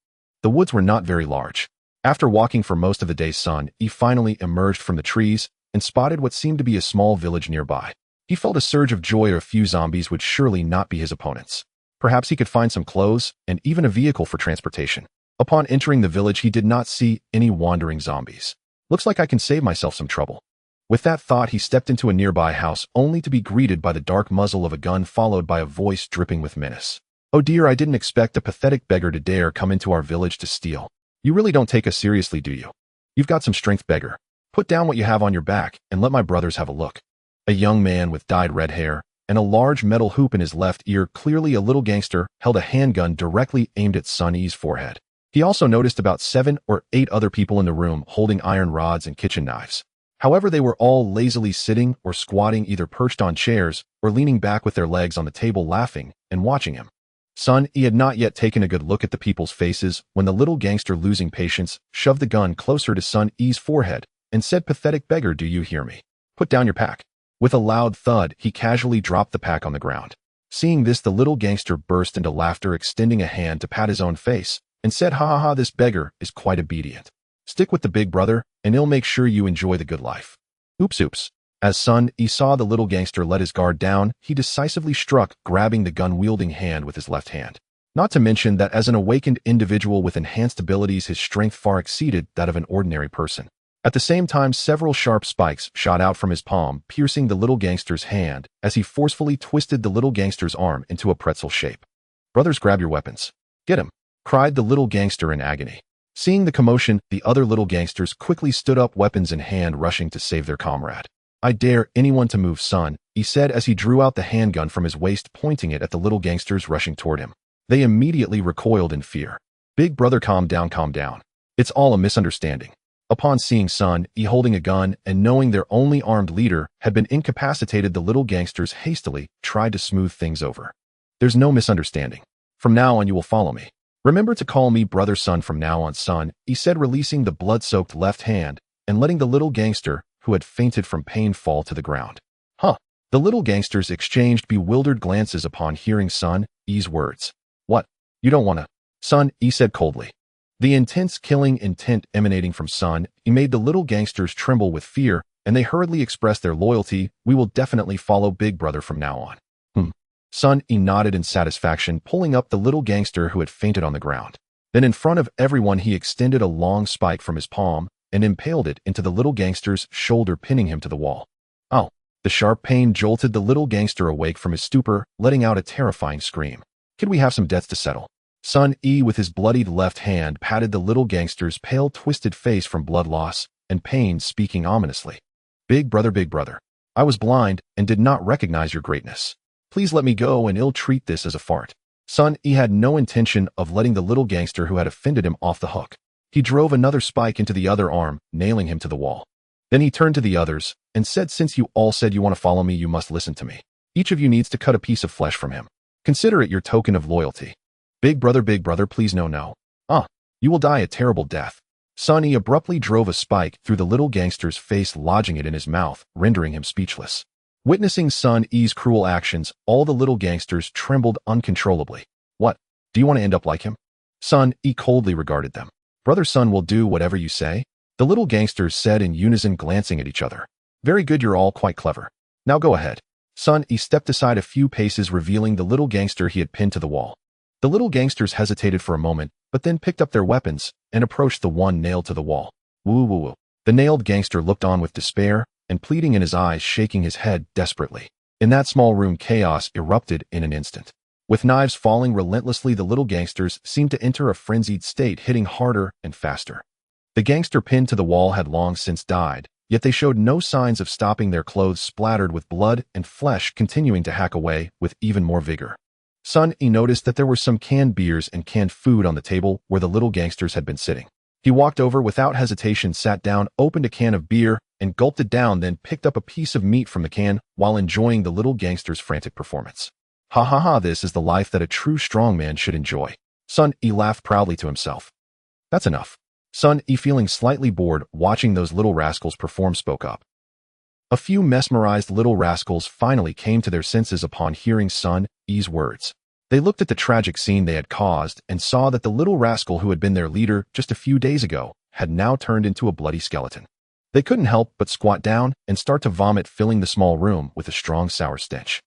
The woods were not very large. After walking for most of the day, Sun E finally emerged from the trees and spotted what seemed to be a small village nearby. He felt a surge of joy. A few zombies would surely not be his opponents. Perhaps he could find some clothes and even a vehicle for transportation. Upon entering the village, he did not see any wandering zombies. Looks like I can save myself some trouble. With that thought, he stepped into a nearby house, only to be greeted by the dark muzzle of a gun, followed by a voice dripping with menace. Oh dear, I didn't expect a pathetic beggar to dare come into our village to steal. You really don't take us seriously, do you? You've got some strength, beggar. Put down what you have on your back and let my brothers have a look. A young man with dyed red hair and a large metal hoop in his left ear, clearly a little gangster, held a handgun directly aimed at Sun E's forehead. He also noticed about 7 or 8 other people in the room holding iron rods and kitchen knives. However, they were all lazily sitting or squatting, either perched on chairs or leaning back with their legs on the table, laughing and watching him. Sun E had not yet taken a good look at the people's faces when the little gangster, losing patience, shoved the gun closer to Sun E's forehead and said, "Pathetic beggar, do you hear me? Put down your pack." With a loud thud, he casually dropped the pack on the ground. Seeing this, the little gangster burst into laughter, extending a hand to pat his own face, and said, "Ha ha ha, this beggar is quite obedient. Stick with the big brother, and he'll make sure you enjoy the good life." Oops oops. As Sun E saw the little gangster let his guard down, he decisively struck, grabbing the gun-wielding hand with his left hand. Not to mention that as an awakened individual with enhanced abilities, his strength far exceeded that of an ordinary person. At the same time, several sharp spikes shot out from his palm, piercing the little gangster's hand as he forcefully twisted the little gangster's arm into a pretzel shape. "Brothers, grab your weapons. Get him!" cried the little gangster in agony. Seeing the commotion, the other little gangsters quickly stood up, weapons in hand, rushing to save their comrade. "I dare anyone to move, son," he said as he drew out the handgun from his waist, pointing it at the little gangsters rushing toward him. They immediately recoiled in fear. "Big brother, calm down, calm down. It's all a misunderstanding." Upon seeing Sun E holding a gun and knowing their only armed leader had been incapacitated, the little gangsters hastily tried to smooth things over. "There's no misunderstanding. From now on you will follow me. Remember to call me brother Sun from now on, son," he said, releasing the blood-soaked left hand and letting the little gangster, who had fainted from pain, fall to the ground. "Huh." The little gangsters exchanged bewildered glances upon hearing Sun E's words. "What? You don't want to?" Sun E said coldly. The intense killing intent emanating from Sun E made the little gangsters tremble with fear, and they hurriedly expressed their loyalty. "We will definitely follow Big Brother from now on." Sun E nodded in satisfaction, pulling up the little gangster who had fainted on the ground. Then in front of everyone he extended a long spike from his palm and impaled it into the little gangster's shoulder, pinning him to the wall. "Ow!" The sharp pain jolted the little gangster awake from his stupor, letting out a terrifying scream. "Could we have some debts to settle?" Sun E with his bloodied left hand patted the little gangster's pale, twisted face from blood loss and pain, speaking ominously. Big brother, I was blind and did not recognize your greatness. Please let me go and ill-treat this as a fart." Sun E had no intention of letting the little gangster who had offended him off the hook. He drove another spike into the other arm, nailing him to the wall. Then he turned to the others and said, "Since you all said you want to follow me, you must listen to me. Each of you needs to cut a piece of flesh from him. Consider it your token of loyalty. Big brother, please no. You will die a terrible death." Sun E abruptly drove a spike through the little gangster's face, lodging it in his mouth, rendering him speechless. Witnessing Sun E's cruel actions, all the little gangsters trembled uncontrollably. "What? Do you want to end up like him?" Sun E coldly regarded them. "Brother Sun will do whatever you say," the little gangsters said in unison, glancing at each other. "Very good, you're all quite clever. Now go ahead." Sun E stepped aside a few paces, revealing the little gangster he had pinned to the wall. The little gangsters hesitated for a moment, but then picked up their weapons and approached the one nailed to the wall. Woo. The nailed gangster looked on with despair and pleading in his eyes, shaking his head desperately. In that small room, chaos erupted in an instant. With knives falling relentlessly, the little gangsters seemed to enter a frenzied state, hitting harder and faster. The gangster pinned to the wall had long since died, yet they showed no signs of stopping, their clothes splattered with blood and flesh continuing to hack away with even more vigor. Sun E noticed that there were some canned beers and canned food on the table where the little gangsters had been sitting. He walked over without hesitation, sat down, opened a can of beer, and gulped it down, then picked up a piece of meat from the can while enjoying the little gangster's frantic performance. Ha, this is the life that a true strongman should enjoy. Sun E laughed proudly to himself. "That's enough." Sun E, feeling slightly bored watching those little rascals perform, spoke up. A few mesmerized little rascals finally came to their senses upon hearing Sun E's words. They looked at the tragic scene they had caused and saw that the little rascal who had been their leader just a few days ago had now turned into a bloody skeleton. They couldn't help but squat down and start to vomit, filling the small room with a strong sour stench.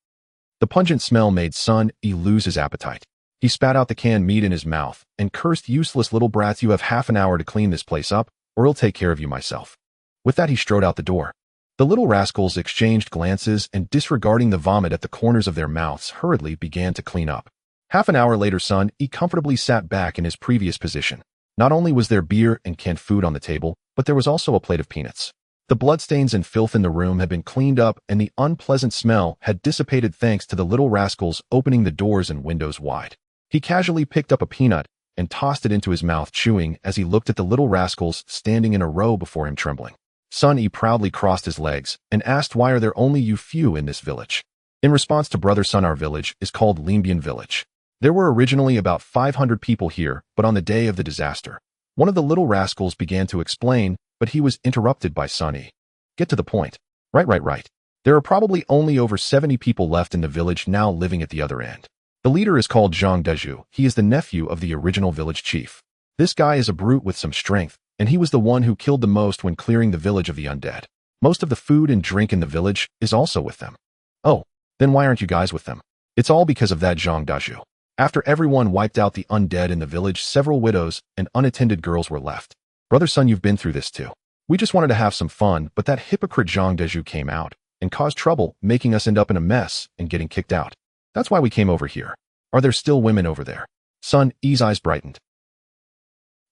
The pungent smell made Sun E lose his appetite. He spat out the canned meat in his mouth and cursed, "Useless little brats, you have half an hour to clean this place up, or I'll take care of you myself." With that, he strode out the door. The little rascals exchanged glances and, disregarding the vomit at the corners of their mouths, hurriedly began to clean up. Half an hour later, Sun E comfortably sat back in his previous position. Not only was there beer and canned food on the table, but there was also a plate of peanuts. The bloodstains and filth in the room had been cleaned up, and the unpleasant smell had dissipated thanks to the little rascals opening the doors and windows wide. He casually picked up a peanut and tossed it into his mouth, chewing as he looked at the little rascals standing in a row before him, trembling. Sun E proudly crossed his legs and asked, "Why are there only you few in this village?" In response to Brother Sun, "Our village is called Limbian Village. There were originally about 500 people here, but on the day of the disaster," one of the little rascals began to explain, but he was interrupted by Sun E. "Get to the point." Right. There are probably only over 70 people left in the village now, living at the other end. The leader is called Zhang Deju. He is the nephew of the original village chief. This guy is a brute with some strength, and he was the one who killed the most when clearing the village of the undead. Most of the food and drink in the village is also with them." "Oh, then why aren't you guys with them?" "It's all because of that Zhang Deju. After everyone wiped out the undead in the village, several widows and unattended girls were left. Brother Sun, you've been through this too. We just wanted to have some fun, but that hypocrite Zhang Deju came out and caused trouble, making us end up in a mess and getting kicked out. That's why we came over here. Are there still women over there? Sun Yi's eyes brightened.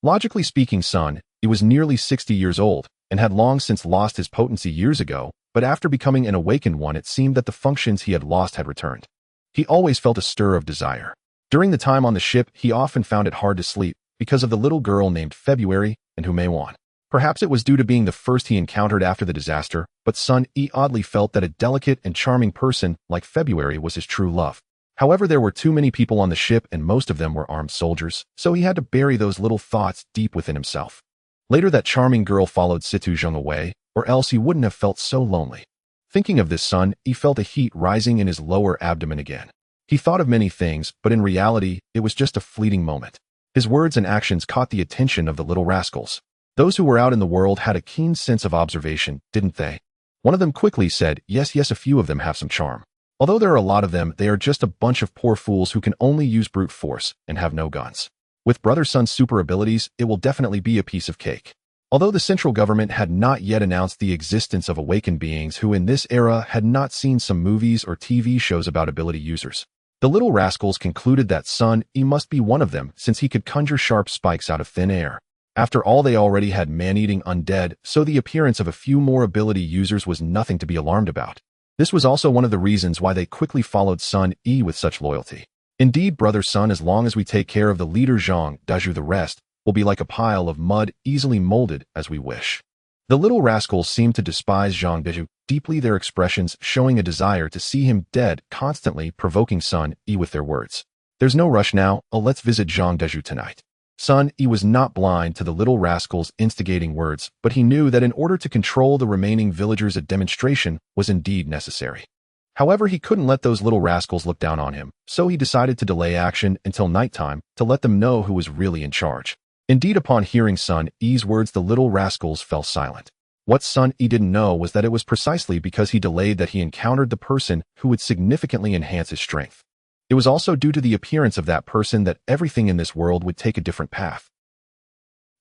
Logically speaking, Sun Yi was nearly 60 years old and had long since lost his potency years ago, but after becoming an awakened one, it seemed that the functions he had lost had returned. He always felt a stir of desire. During the time on the ship, he often found it hard to sleep because of the little girl named February and Mayan. Perhaps it was due to being the first he encountered after the disaster, but Sun Yi oddly felt that a delicate and charming person like February was his true love. However, there were too many people on the ship and most of them were armed soldiers, so he had to bury those little thoughts deep within himself. Later, that charming girl followed Situ Zheng away, or else he wouldn't have felt so lonely. Thinking of this, Sun Yi felt a heat rising in his lower abdomen again. He thought of many things, but in reality, it was just a fleeting moment. His words and actions caught the attention of the little rascals. Those who were out in the world had a keen sense of observation, didn't they? One of them quickly said, yes, a few of them have some charm. Although there are a lot of them, they are just a bunch of poor fools who can only use brute force and have no guns. With Brother Sun's super abilities, it will definitely be a piece of cake. Although the central government had not yet announced the existence of awakened beings who in this era had not seen some movies or TV shows about ability users, the little rascals concluded that Sun Yi must be one of them since he could conjure sharp spikes out of thin air. After all, they already had man-eating undead, so the appearance of a few more ability users was nothing to be alarmed about. This was also one of the reasons why they quickly followed Sun Yi with such loyalty. Indeed, Brother Sun, as long as we take care of the leader Zhang Deju, the rest will be like a pile of mud, easily molded as we wish. The little rascals seemed to despise Zhang Deju deeply, their expressions showing a desire to see him dead, constantly provoking Sun Yi with their words. There's no rush now, let's visit Zhang Deju tonight. Sun Yi was not blind to the little rascals' instigating words, but he knew that in order to control the remaining villagers, a demonstration was indeed necessary. However, he couldn't let those little rascals look down on him, so he decided to delay action until nighttime to let them know who was really in charge. Indeed, upon hearing Sun Yi's words, the little rascals fell silent. What Sun Yi didn't know was that it was precisely because he delayed that he encountered the person who would significantly enhance his strength. It was also due to the appearance of that person that everything in this world would take a different path.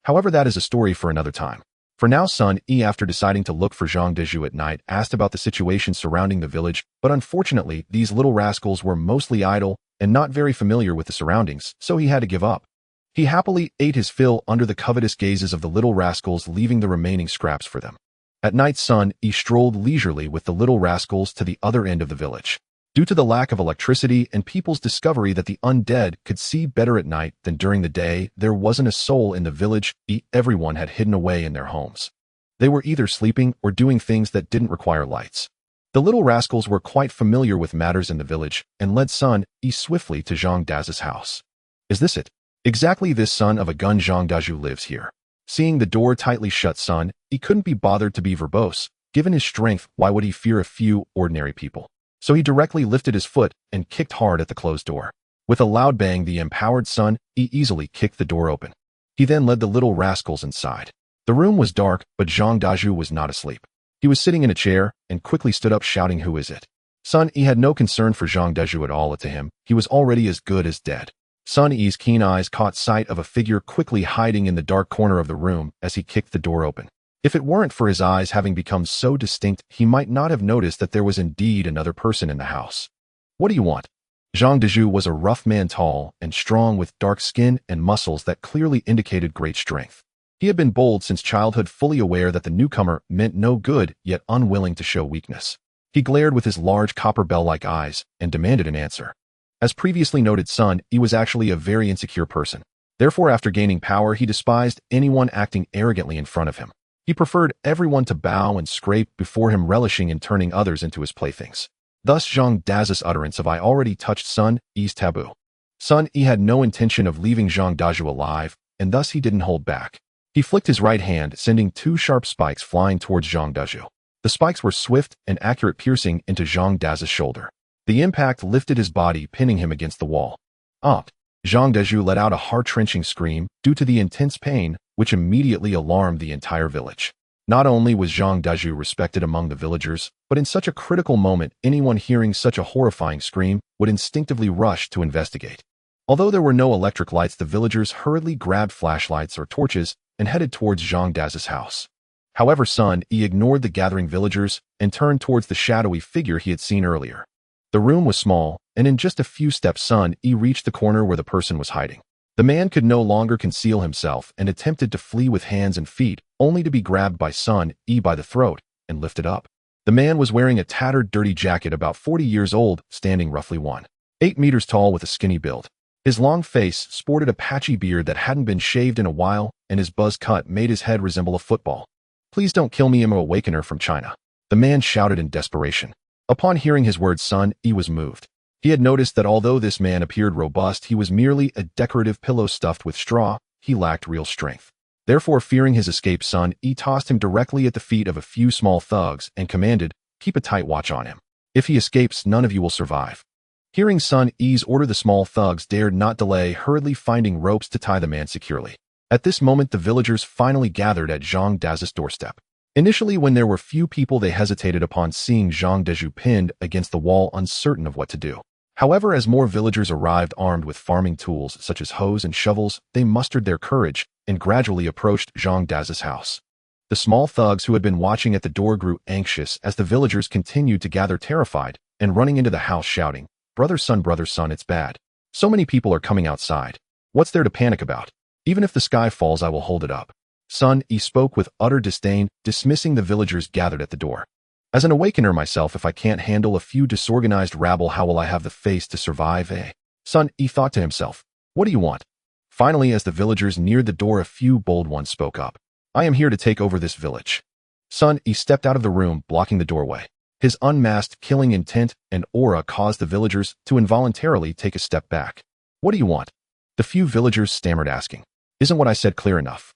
However, that is a story for another time. For now, Sun Yi, after deciding to look for Zhang Deju at night, asked about the situation surrounding the village, but unfortunately, these little rascals were mostly idle and not very familiar with the surroundings, so he had to give up. He happily ate his fill under the covetous gazes of the little rascals, leaving the remaining scraps for them. At night, Sun Yi strolled leisurely with the little rascals to the other end of the village. Due to the lack of electricity and people's discovery that the undead could see better at night than during the day, there wasn't a soul in the village. Everyone had hidden away in their homes. They were either sleeping or doing things that didn't require lights. The little rascals were quite familiar with matters in the village and led Sun Yi swiftly to Zhang Dazu's house. Is this it? Exactly, this son of a gun Zhang Deju lives here. Seeing the door tightly shut, Sun Yi couldn't be bothered to be verbose. Given his strength, why would he fear a few ordinary people? So he directly lifted his foot and kicked hard at the closed door. With a loud bang, the empowered Sun Yi easily kicked the door open. He then led the little rascals inside. The room was dark, but Zhang Deju was not asleep. He was sitting in a chair and quickly stood up, shouting, "Who is it?" Sun Yi had no concern for Zhang Deju at all. To him, he was already as good as dead. Sun Yi's keen eyes caught sight of a figure quickly hiding in the dark corner of the room as he kicked the door open. If it weren't for his eyes having become so distinct, he might not have noticed that there was indeed another person in the house. "What do you want?" Zhang Deju was a rough man, tall and strong with dark skin and muscles that clearly indicated great strength. He had been bold since childhood, fully aware that the newcomer meant no good, yet unwilling to show weakness. He glared with his large copper bell-like eyes and demanded an answer. As previously noted, Sun Yi was actually a very insecure person. Therefore, after gaining power, he despised anyone acting arrogantly in front of him. He preferred everyone to bow and scrape before him, relishing in turning others into his playthings. Thus Zhang Dazu's utterance of "I already touched Sun Yi's taboo." Sun Yi had no intention of leaving Zhang Deju alive, and thus he didn't hold back. He flicked his right hand, sending two sharp spikes flying towards Zhang Deju. The spikes were swift and accurate, piercing into Zhang Dazu's shoulder. The impact lifted his body, pinning him against the wall. Zhang Deju let out a heart-wrenching scream due to the intense pain, which immediately alarmed the entire village. Not only was Zhang Deju respected among the villagers, but in such a critical moment, anyone hearing such a horrifying scream would instinctively rush to investigate. Although there were no electric lights, the villagers hurriedly grabbed flashlights or torches and headed towards Zhang Daz's house. However, Sun Yi ignored the gathering villagers and turned towards the shadowy figure he had seen earlier. The room was small, and in just a few steps Sun Yi reached the corner where the person was hiding. The man could no longer conceal himself and attempted to flee with hands and feet, only to be grabbed by Sun Yi by the throat and lifted up. The man was wearing a tattered, dirty jacket about 40 years old, standing roughly 1.8 meters tall with a skinny build. His long face sported a patchy beard that hadn't been shaved in a while, and his buzz cut made his head resemble a football. "Please don't kill me, I'm an awakener from China," the man shouted in desperation. Upon hearing his words, Sun Yi was moved. He had noticed that although this man appeared robust, he was merely a decorative pillow stuffed with straw. He lacked real strength. Therefore, fearing his escape, Sun Yi tossed him directly at the feet of a few small thugs and commanded, "Keep a tight watch on him. If he escapes, none of you will survive." Hearing Sun Yi's order, the small thugs dared not delay, hurriedly finding ropes to tie the man securely. At this moment, the villagers finally gathered at Zhang Daz's doorstep. Initially, when there were few people, they hesitated upon seeing Zhang Deju pinned against the wall, uncertain of what to do. However, as more villagers arrived armed with farming tools such as hoes and shovels, they mustered their courage and gradually approached Zhang Daz's house. The small thugs who had been watching at the door grew anxious as the villagers continued to gather, terrified, and running into the house shouting, brother son, it's bad. So many people are coming outside. What's there to panic about? Even if the sky falls, I will hold it up." Sun Yi spoke with utter disdain, dismissing the villagers gathered at the door. "As an awakener myself, if I can't handle a few disorganized rabble, how will I have the face to survive, eh?" Sun Yi thought to himself. "What do you want?" Finally, as the villagers neared the door, a few bold ones spoke up. "I am here to take over this village." Sun Yi stepped out of the room, blocking the doorway. His unmasked killing intent and aura caused the villagers to involuntarily take a step back. "What do you want?" The few villagers stammered, asking. "Isn't what I said clear enough?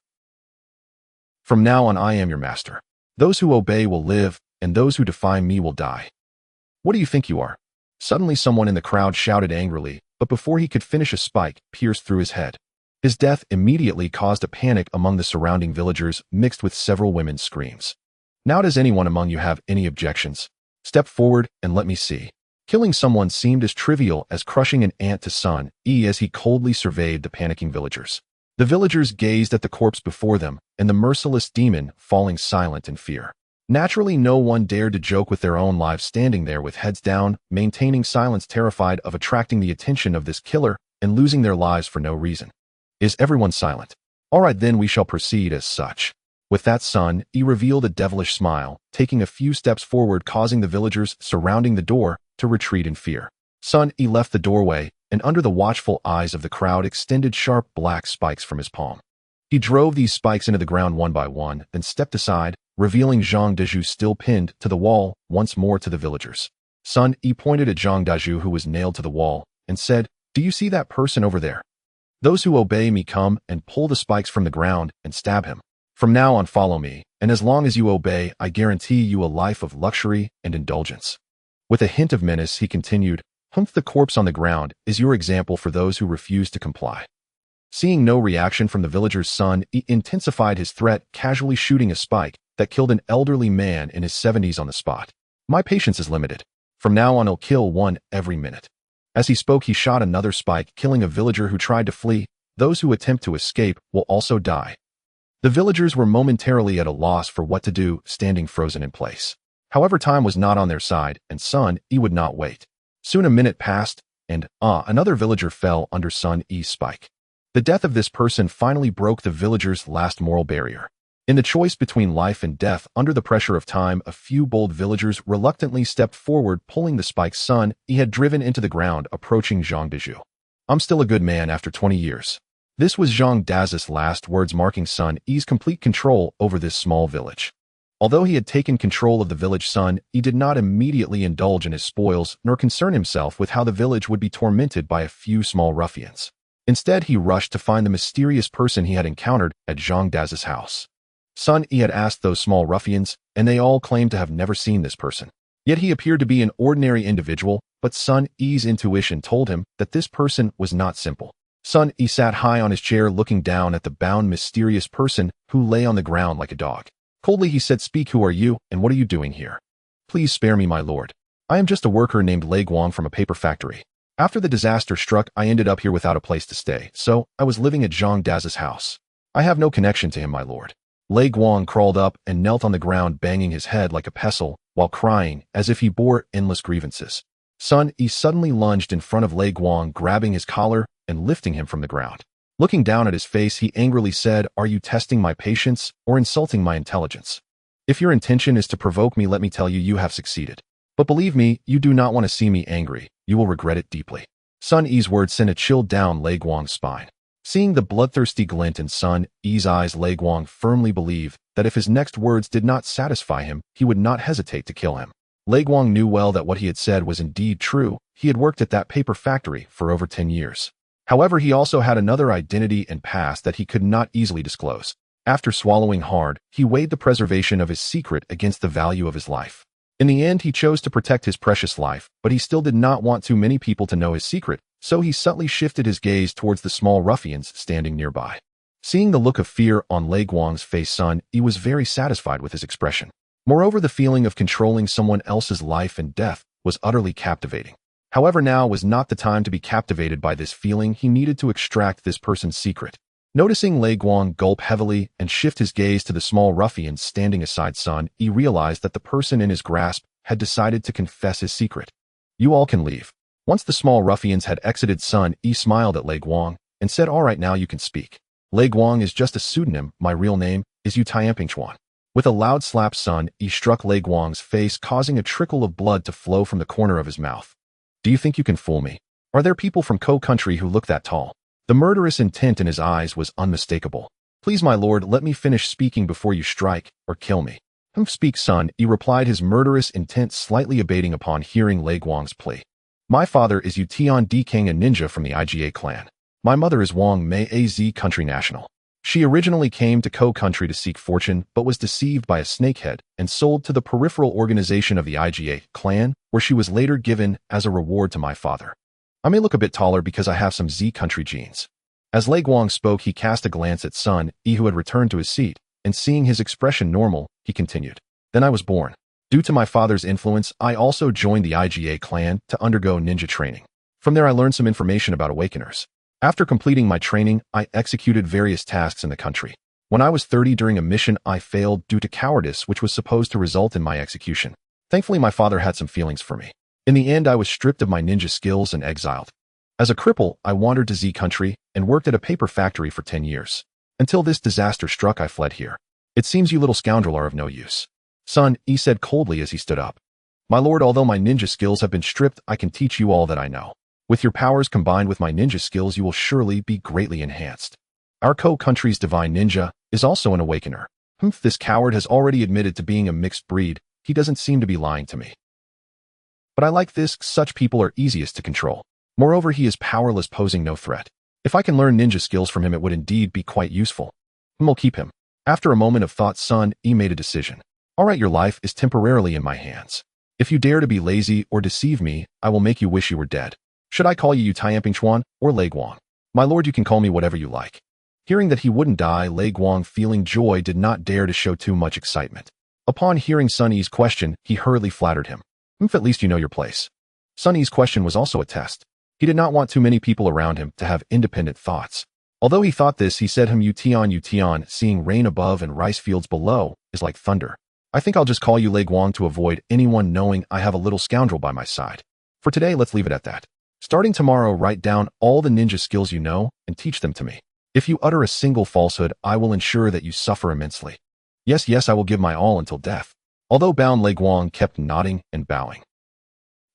From now on, I am your master. Those who obey will live, and those who defy me will die. What do you think you are?" Suddenly, someone in the crowd shouted angrily, but before he could finish, a spike pierced through his head. His death immediately caused a panic among the surrounding villagers, mixed with several women's screams. "Now, does anyone among you have any objections? Step forward and let me see." Killing someone seemed as trivial as crushing an ant to Sun Yi as he coldly surveyed the panicking villagers. The villagers gazed at the corpse before them and the merciless demon, falling silent in fear. Naturally, no one dared to joke with their own lives, standing there with heads down, maintaining silence, terrified of attracting the attention of this killer and losing their lives for no reason. Is everyone silent? All right, then we shall proceed as such. With that, Sun Yi revealed a devilish smile, taking a few steps forward, causing the villagers surrounding the door to retreat in fear. Sun Yi left the doorway, and under the watchful eyes of the crowd extended sharp black spikes from his palm. He drove these spikes into the ground one by one, then stepped aside, revealing Zhang Deju still pinned to the wall once more to the villagers. Sun Yi pointed at Zhang Deju, who was nailed to the wall, and said, "Do you see that person over there? Those who obey me come and pull the spikes from the ground and stab him. From now on, follow me, and as long as you obey, I guarantee you a life of luxury and indulgence." With a hint of menace, he continued, "Humph, the corpse on the ground is your example for those who refuse to comply." Seeing no reaction from the villagers, Sun Yi intensified his threat, casually shooting a spike that killed an elderly man in his 70s on the spot. "My patience is limited. From now on, I'll kill one every minute." As he spoke, he shot another spike, killing a villager who tried to flee. "Those who attempt to escape will also die." The villagers were momentarily at a loss for what to do, standing frozen in place. However, time was not on their side, and Sun Yi would not wait. Soon a minute passed, and another villager fell under Sun Yi's spike. The death of this person finally broke the villagers' last moral barrier. In the choice between life and death, under the pressure of time, a few bold villagers reluctantly stepped forward, pulling the spikes Sun Yi had driven into the ground, approaching Zhang Deju. "I'm still a good man after 20 years. This was Zhang Daz's last words, marking Sun Yi's complete control over this small village. Although he had taken control of the village, Sun Yi did not immediately indulge in his spoils, nor concern himself with how the village would be tormented by a few small ruffians. Instead, he rushed to find the mysterious person he had encountered at Zhang Daz's house. Sun Yi had asked those small ruffians, and they all claimed to have never seen this person. Yet he appeared to be an ordinary individual, but Sun Yi's intuition told him that this person was not simple. Sun Yi sat high on his chair, looking down at the bound mysterious person who lay on the ground like a dog. Coldly he said, "Speak, who are you, and what are you doing here?" "Please spare me, my lord. I am just a worker named Lei Guang from a paper factory. After the disaster struck, I ended up here without a place to stay, so I was living at Zhang Daz's house. I have no connection to him, my lord. Lei Guang crawled up and knelt on the ground, banging his head like a pestle, while crying, as if he bore endless grievances. Sun Yi suddenly lunged in front of Lei Guang, grabbing his collar and lifting him from the ground. Looking down at his face, he angrily said, "Are you testing my patience or insulting my intelligence? If your intention is to provoke me, let me tell you, you have succeeded. But believe me, you do not want to see me angry. You will regret it deeply." Sun Yi's words sent a chill down Lei Guang's spine. Seeing the bloodthirsty glint in Sun Yi's eyes, Lei Guang firmly believed that if his next words did not satisfy him, he would not hesitate to kill him. Lei Guang knew well that what he had said was indeed true. He had worked at that paper factory for over 10 years. However, he also had another identity and past that he could not easily disclose. After swallowing hard, he weighed the preservation of his secret against the value of his life. In the end, he chose to protect his precious life, but he still did not want too many people to know his secret, so he subtly shifted his gaze towards the small ruffians standing nearby. Seeing the look of fear on Lei Guang's face, Sun Yi was very satisfied with his expression. Moreover, the feeling of controlling someone else's life and death was utterly captivating. However, now was not the time to be captivated by this feeling. He needed to extract this person's secret. Noticing Lei Guang gulp heavily and shift his gaze to the small ruffian standing aside Sun, he realized that the person in his grasp had decided to confess his secret. "You all can leave." Once the small ruffians had exited, Sun Yi smiled at Lei Guang and said, "All right, now you can speak. Lei Guang is just a pseudonym. My real name is Untitled Chapter." With a loud slap, Sun Yi struck Lei Guang's face, causing a trickle of blood to flow from the corner of his mouth. "Do you think you can fool me? Are there people from Ko country who look that tall?" The murderous intent in his eyes was unmistakable. "Please, my lord, let me finish speaking before you strike or kill me." "Speak, Sun Yi," replied, his murderous intent slightly abating upon hearing Lei Guang's plea. "My father is Utian D. King, a ninja from the Iga clan. My mother is Wang Mei, a Z country national. She originally came to Ko country to seek fortune, but was deceived by a snakehead and sold to the peripheral organization of the Iga clan, where she was later given as a reward to my father. I may look a bit taller because I have some Z country genes." As Lei Guang spoke, he cast a glance at Sun Yi, who had returned to his seat, and seeing his expression normal, he continued. "Then I was born. Due to my father's influence, I also joined the Iga clan to undergo ninja training. From there, I learned some information about awakeners. After completing my training, I executed various tasks in the country. When I was 30 during a mission, I failed due to cowardice, which was supposed to result in my execution. Thankfully, my father had some feelings for me. In the end, I was stripped of my ninja skills and exiled. As a cripple, I wandered to Z country and worked at a paper factory for 10 years. Until this disaster struck, I fled here. It seems you little scoundrel are of no use." Sun Yi said coldly as he stood up. "My lord, although my ninja skills have been stripped, I can teach you all that I know. With your powers combined with my ninja skills, you will surely be greatly enhanced. Our Ko country's divine ninja is also an awakener. This coward has already admitted to being a mixed breed. He doesn't seem to be lying to me. But I like this. Such people are easiest to control. Moreover, he is powerless, posing no threat. If I can learn ninja skills from him, it would indeed be quite useful. I'll keep him." After a moment of thought, Sun Yi made a decision. "All right, your life is temporarily in my hands. If you dare to be lazy or deceive me, I will make you wish you were dead. Should I call you Taiyang Chuan or Lei Guang? My lord, you can call me whatever you like." Hearing that he wouldn't die, Lei Guang, feeling joy, did not dare to show too much excitement. Upon hearing Sun Yi's question, he hurriedly flattered him. "At least you know your place." Sun Yi's question was also a test. He did not want too many people around him to have independent thoughts. Although he thought this, he said, Utian, seeing rain above and rice fields below is like thunder. I think I'll just call you Lei Guang to avoid anyone knowing I have a little scoundrel by my side. For today, let's leave it at that. Starting tomorrow, write down all the ninja skills you know and teach them to me. If you utter a single falsehood, I will ensure that you suffer immensely. Yes, I will give my all until death." Although bound, Lei Guang kept nodding and bowing.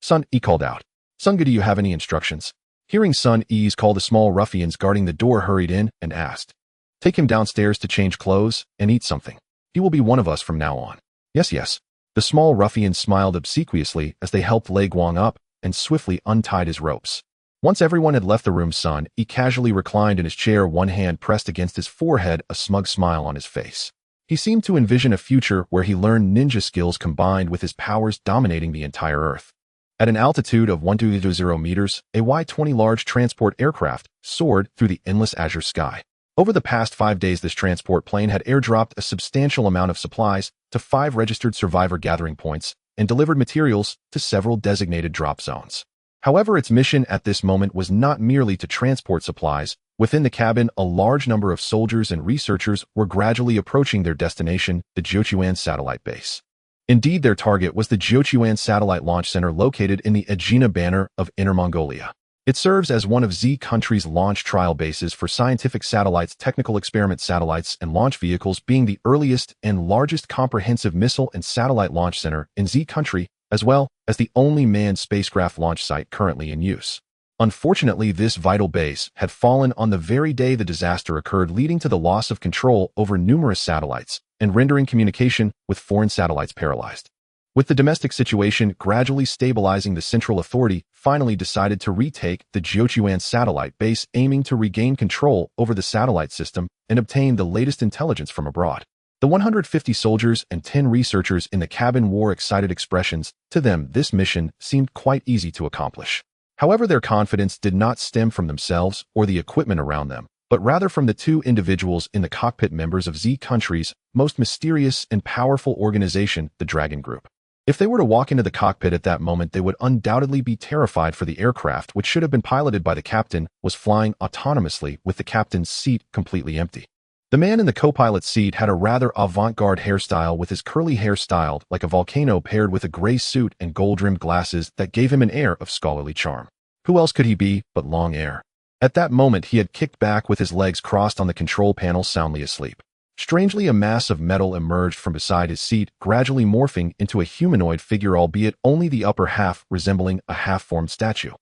Sun Yi called out, "Sunga, do you have any instructions?" Hearing Sun Yi's call, the small ruffians guarding the door hurried in and asked, "Take him downstairs to change clothes and eat something. He will be one of us from now on." Yes. The small ruffians smiled obsequiously as they helped Lei Guang up and swiftly untied his ropes. Once everyone had left the room, Sun Yi casually reclined in his chair, one hand pressed against his forehead, a smug smile on his face. He seemed to envision a future where he learned ninja skills combined with his powers dominating the entire Earth. At an altitude of 120 meters, a Y-20 large transport aircraft soared through the endless azure sky. Over the past 5 days, this transport plane had airdropped a substantial amount of supplies to 5 registered survivor gathering points and delivered materials to several designated drop zones. However, its mission at this moment was not merely to transport supplies. Within the cabin, a large number of soldiers and researchers were gradually approaching their destination, the Jiuquan satellite base. Indeed, their target was the Jiuquan Satellite Launch Center located in the Aegina Banner of Inner Mongolia. It serves as one of Z country's launch trial bases for scientific satellites, technical experiment satellites, and launch vehicles, being the earliest and largest comprehensive missile and satellite launch center in Z country, as well as the only manned spacecraft launch site currently in use. Unfortunately, this vital base had fallen on the very day the disaster occurred, leading to the loss of control over numerous satellites and rendering communication with foreign satellites paralyzed. With the domestic situation gradually stabilizing, the Central Authority finally decided to retake the Jiuquan satellite base, aiming to regain control over the satellite system and obtain the latest intelligence from abroad. The 150 soldiers and 10 researchers in the cabin wore excited expressions. To them, this mission seemed quite easy to accomplish. However, their confidence did not stem from themselves or the equipment around them, but rather from the two individuals in the cockpit, members of Z country's most mysterious and powerful organization, the Dragon Group. If they were to walk into the cockpit at that moment, they would undoubtedly be terrified, for the aircraft, which should have been piloted by the captain, was flying autonomously with the captain's seat completely empty. The man in the co-pilot's seat had a rather avant-garde hairstyle, with his curly hair styled like a volcano, paired with a gray suit and gold-rimmed glasses that gave him an air of scholarly charm. Who else could he be but Long Air? At that moment, he had kicked back with his legs crossed on the control panel, soundly asleep. Strangely, a mass of metal emerged from beside his seat, gradually morphing into a humanoid figure, albeit only the upper half resembling a half-formed statue.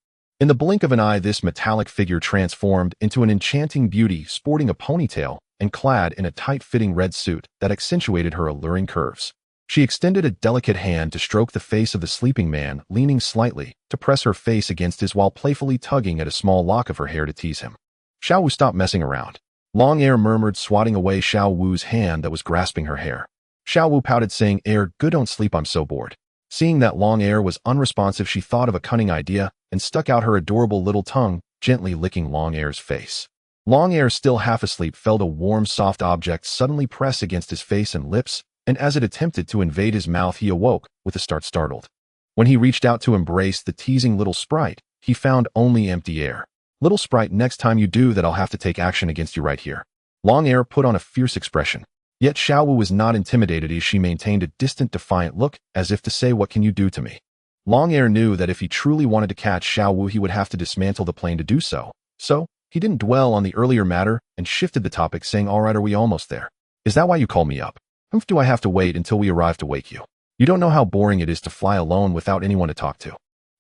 In the blink of an eye, this metallic figure transformed into an enchanting beauty, sporting a ponytail and clad in a tight-fitting red suit that accentuated her alluring curves. She extended a delicate hand to stroke the face of the sleeping man, leaning slightly to press her face against his while playfully tugging at a small lock of her hair to tease him. "Xiao Wu, stop messing around," Long Air murmured, swatting away Xiao Wu's hand that was grasping her hair. Xiao Wu pouted, saying, "Air, good, don't sleep, I'm so bored." Seeing that Long Air was unresponsive, she thought of a cunning idea and stuck out her adorable little tongue, gently licking Long Air's face. Long Air, still half asleep, felt a warm, soft object suddenly press against his face and lips, and as it attempted to invade his mouth, he awoke with a start, startled. When he reached out to embrace the teasing little sprite, he found only empty air. "Little sprite, next time you do that, I'll have to take action against you right here." Long Air put on a fierce expression. Yet Xiao Wu was not intimidated, as she maintained a distant, defiant look, as if to say, "What can you do to me?" Long Air knew that if he truly wanted to catch Xiao Wu, he would have to dismantle the plane to do so. So, he didn't dwell on the earlier matter and shifted the topic, saying, "All right, are we almost there? Is that why you called me up? Humph, do I have to wait until we arrive to wake you? You don't know how boring it is to fly alone without anyone to talk to."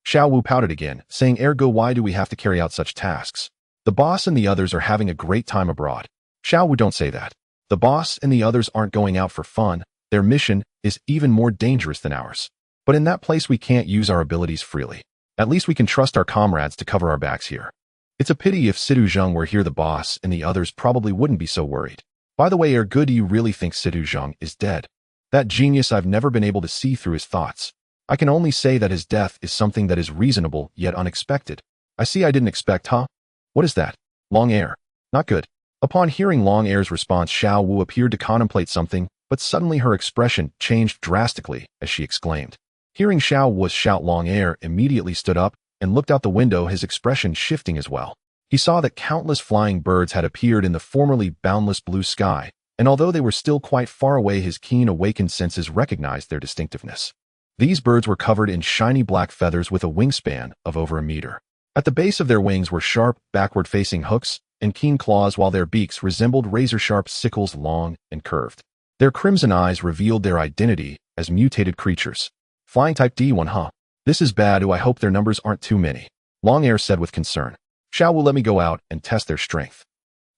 Xiao Wu pouted again, saying, "Ergo, why do we have to carry out such tasks? The boss and the others are having a great time abroad." "Xiao Wu, don't say that. The boss and the others aren't going out for fun. Their mission is even more dangerous than ours. But in that place, we can't use our abilities freely. At least we can trust our comrades to cover our backs here. It's a pity. If Sidu Zheng were here, the boss and the others probably wouldn't be so worried. By the way, Ergo, do you really think Sidu Zheng is dead? That genius, I've never been able to see through his thoughts. I can only say that his death is something that is reasonable yet unexpected." "I see, I didn't expect, huh? What is that?" "Long Air. Not good." Upon hearing Long Air's response, Xiao Wu appeared to contemplate something, but suddenly her expression changed drastically as she exclaimed. Hearing Xiao Wu's shout, Long Air immediately stood up and looked out the window, his expression shifting as well. He saw that countless flying birds had appeared in the formerly boundless blue sky, and although they were still quite far away, his keen awakened senses recognized their distinctiveness. These birds were covered in shiny black feathers with a wingspan of over a meter. At the base of their wings were sharp, backward-facing hooks and keen claws, while their beaks resembled razor-sharp sickles, long and curved. Their crimson eyes revealed their identity as mutated creatures. "Flying type D1, huh? This is bad. I hope their numbers aren't too many," Long Air said with concern. "Xiao Wu, let me go out and test their strength."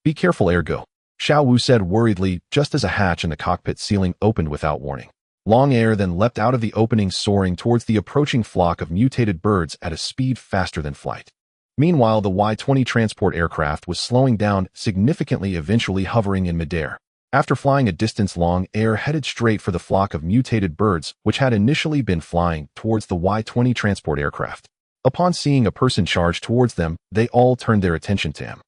"Be careful, Ergo," Xiao Wu said worriedly, just as a hatch in the cockpit ceiling opened without warning. Long Air then leapt out of the opening, soaring towards the approaching flock of mutated birds at a speed faster than flight. Meanwhile, the Y-20 transport aircraft was slowing down significantly, eventually hovering in midair. After flying a distance, Long Air headed straight for the flock of mutated birds, which had initially been flying towards the Y-20 transport aircraft. Upon seeing a person charge towards them, they all turned their attention to him.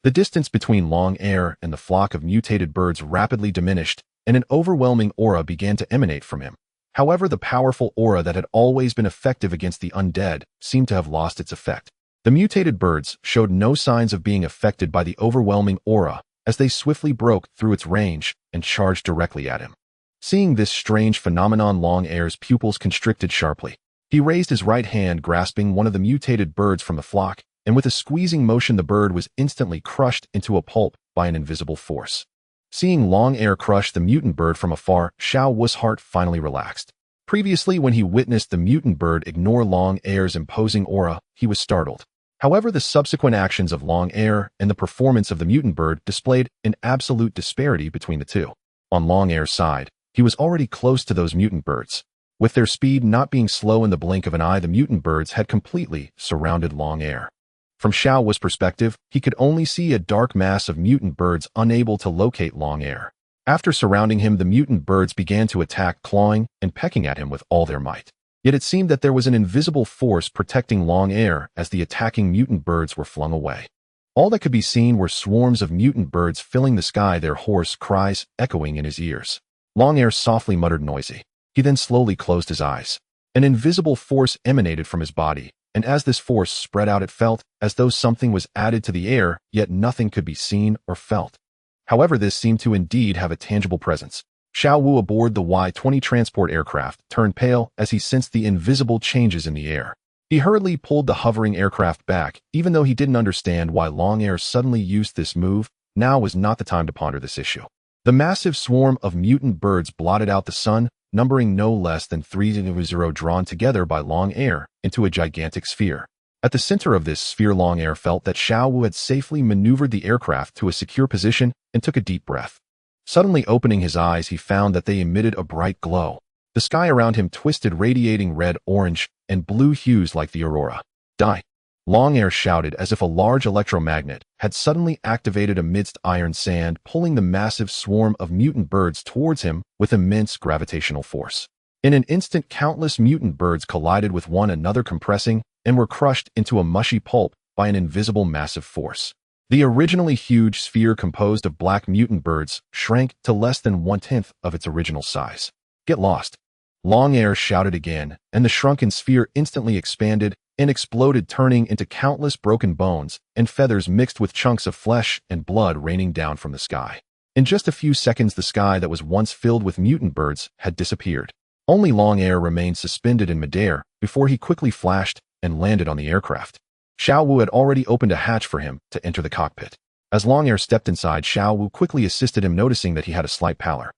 The distance between Long Air and the flock of mutated birds rapidly diminished, and an overwhelming aura began to emanate from him. However, the powerful aura that had always been effective against the undead seemed to have lost its effect. The mutated birds showed no signs of being affected by the overwhelming aura as they swiftly broke through its range and charged directly at him. Seeing this strange phenomenon, Long-Air's pupils constricted sharply. He raised his right hand, grasping one of the mutated birds from the flock, and with a squeezing motion the bird was instantly crushed into a pulp by an invisible force. Seeing Long-Air crush the mutant bird from afar, Xiao Wu's heart finally relaxed. Previously, when he witnessed the mutant bird ignore Long-Air's imposing aura, he was startled. However, the subsequent actions of Long-Air and the performance of the mutant bird displayed an absolute disparity between the two. On Long-Air's side, he was already close to those mutant birds. With their speed not being slow in the blink of an eye, the mutant birds had completely surrounded Long-Air. From Xiao Wu's perspective, he could only see a dark mass of mutant birds unable to locate Long-Air. After surrounding him, the mutant birds began to attack, clawing and pecking at him with all their might. Yet it seemed that there was an invisible force protecting Long-Air as the attacking mutant birds were flung away. All that could be seen were swarms of mutant birds filling the sky, their hoarse cries echoing in his ears. Long-Air softly muttered noisy. He then slowly closed his eyes. An invisible force emanated from his body, and as this force spread out, it felt as though something was added to the air, yet nothing could be seen or felt. However, this seemed to indeed have a tangible presence. Xiao Wu aboard the Y-20 transport aircraft turned pale as he sensed the invisible changes in the air. He hurriedly pulled the hovering aircraft back, even though he didn't understand why Long-Air suddenly used this move. Now was not the time to ponder this issue. The massive swarm of mutant birds blotted out the sun, numbering no less than 300, drawn together by Long-Air into a gigantic sphere. At the center of this sphere, Long-Air felt that Xiao Wu had safely maneuvered the aircraft to a secure position and took a deep breath. Suddenly opening his eyes, he found that they emitted a bright glow. The sky around him twisted, radiating red, orange, and blue hues like the aurora. Die! Long-Air shouted as if a large electromagnet had suddenly activated amidst iron sand, pulling the massive swarm of mutant birds towards him with immense gravitational force. In an instant, countless mutant birds collided with one another, compressing, and were crushed into a mushy pulp by an invisible massive force. The originally huge sphere composed of black mutant birds shrank to less than 1/10 of its original size. Get lost! Long-Air shouted again, and the shrunken sphere instantly expanded and exploded, turning into countless broken bones and feathers mixed with chunks of flesh and blood raining down from the sky. In just a few seconds, the sky that was once filled with mutant birds had disappeared. Only Long-Air remained suspended in midair before he quickly flashed and landed on the aircraft. Xiao Wu had already opened a hatch for him to enter the cockpit. As Long-Air stepped inside, Xiao Wu quickly assisted him, noticing that he had a slight pallor.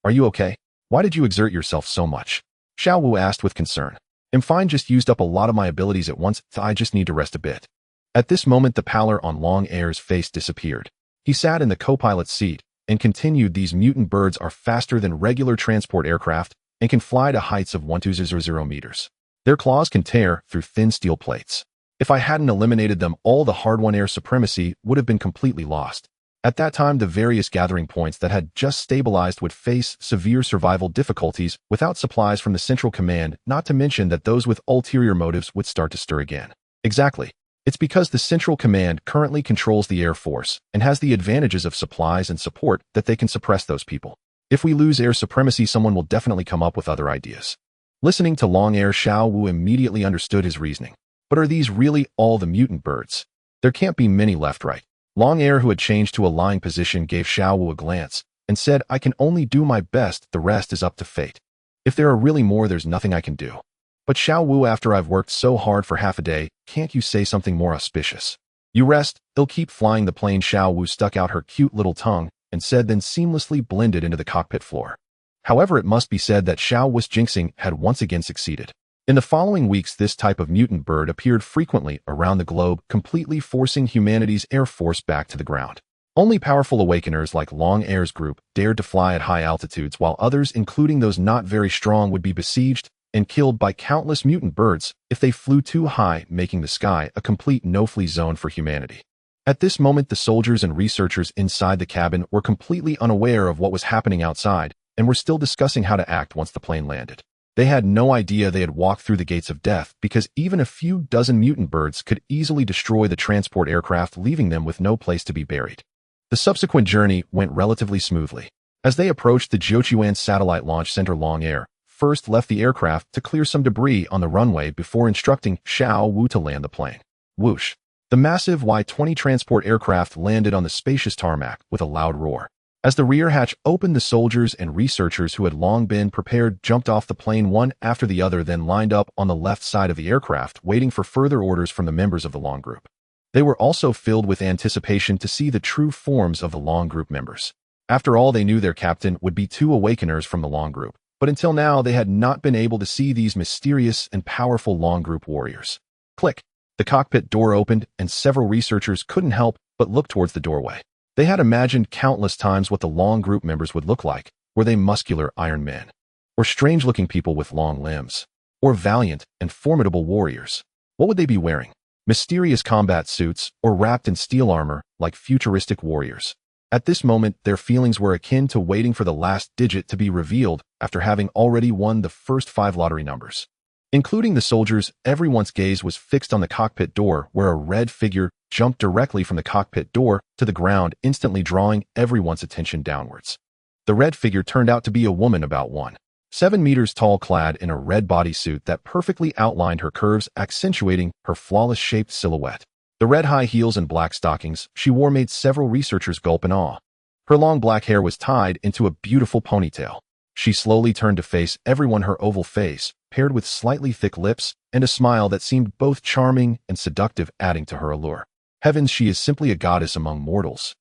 Are you okay? Why did you exert yourself so much? Xiao Wu asked with concern. I'm fine, just used up a lot of my abilities at once, so I just need to rest a bit. At this moment, the pallor on Long-Air's face disappeared. He sat in the co-pilot's seat and continued. These mutant birds are faster than regular transport aircraft and can fly to heights of 1,200 meters. Their claws can tear through thin steel plates. If I hadn't eliminated them, all the hard-won air supremacy would have been completely lost. At that time, the various gathering points that had just stabilized would face severe survival difficulties without supplies from the Central Command, not to mention that those with ulterior motives would start to stir again. Exactly. It's because the Central Command currently controls the Air Force and has the advantages of supplies and support that they can suppress those people. If we lose air supremacy, someone will definitely come up with other ideas. Listening to Long-Air, Xiao Wu immediately understood his reasoning. But are these really all the mutant birds? There can't be many left, right? Long-Air, who had changed to a lying position, gave Xiao Wu a glance and said, I can only do my best, the rest is up to fate. If there are really more, there's nothing I can do. But Xiao Wu, after I've worked so hard for half a day, can't you say something more auspicious? You rest, they'll keep flying the plane. Xiao Wu stuck out her cute little tongue and said, then seamlessly blended into the cockpit floor. However, it must be said that Xiao Wu's jinxing had once again succeeded. In the following weeks, this type of mutant bird appeared frequently around the globe, completely forcing humanity's air force back to the ground. Only powerful awakeners like Long-Air's group dared to fly at high altitudes, while others, including those not very strong, would be besieged and killed by countless mutant birds if they flew too high, making the sky a complete no-fly zone for humanity. At this moment, the soldiers and researchers inside the cabin were completely unaware of what was happening outside and were still discussing how to act once the plane landed. They had no idea they had walked through the gates of death, because even a few dozen mutant birds could easily destroy the transport aircraft, leaving them with no place to be buried. The subsequent journey went relatively smoothly. As they approached the Jiuquan Satellite Launch Center, Long-Air first left the aircraft to clear some debris on the runway before instructing Xiao Wu to land the plane. Whoosh! The massive Y-20 transport aircraft landed on the spacious tarmac with a loud roar. As the rear hatch opened, the soldiers and researchers who had long been prepared jumped off the plane one after the other, then lined up on the left side of the aircraft, waiting for further orders from the members of the Long Group. They were also filled with anticipation to see the true forms of the Long Group members. After all, they knew their captain would be two awakeners from the Long Group, but until now they had not been able to see these mysterious and powerful Long Group warriors. Click! The cockpit door opened, and several researchers couldn't help but look towards the doorway. They had imagined countless times what the Long Group members would look like. Were they muscular iron men? Or strange-looking people with long limbs? Or valiant and formidable warriors? What would they be wearing? Mysterious combat suits, or wrapped in steel armor like futuristic warriors? At this moment, their feelings were akin to waiting for the last digit to be revealed after having already won the first 5 lottery numbers. Including the soldiers, everyone's gaze was fixed on the cockpit door, where a red figure jumped directly from the cockpit door to the ground, instantly drawing everyone's attention downwards. The red figure turned out to be a woman about 1.7 meters tall, clad in a red bodysuit that perfectly outlined her curves, accentuating her flawless-shaped silhouette. The red high heels and black stockings she wore made several researchers gulp in awe. Her long black hair was tied into a beautiful ponytail. She slowly turned to face everyone, her oval face, paired with slightly thick lips, and a smile that seemed both charming and seductive, adding to her allure. Heavens, she is simply a goddess among mortals.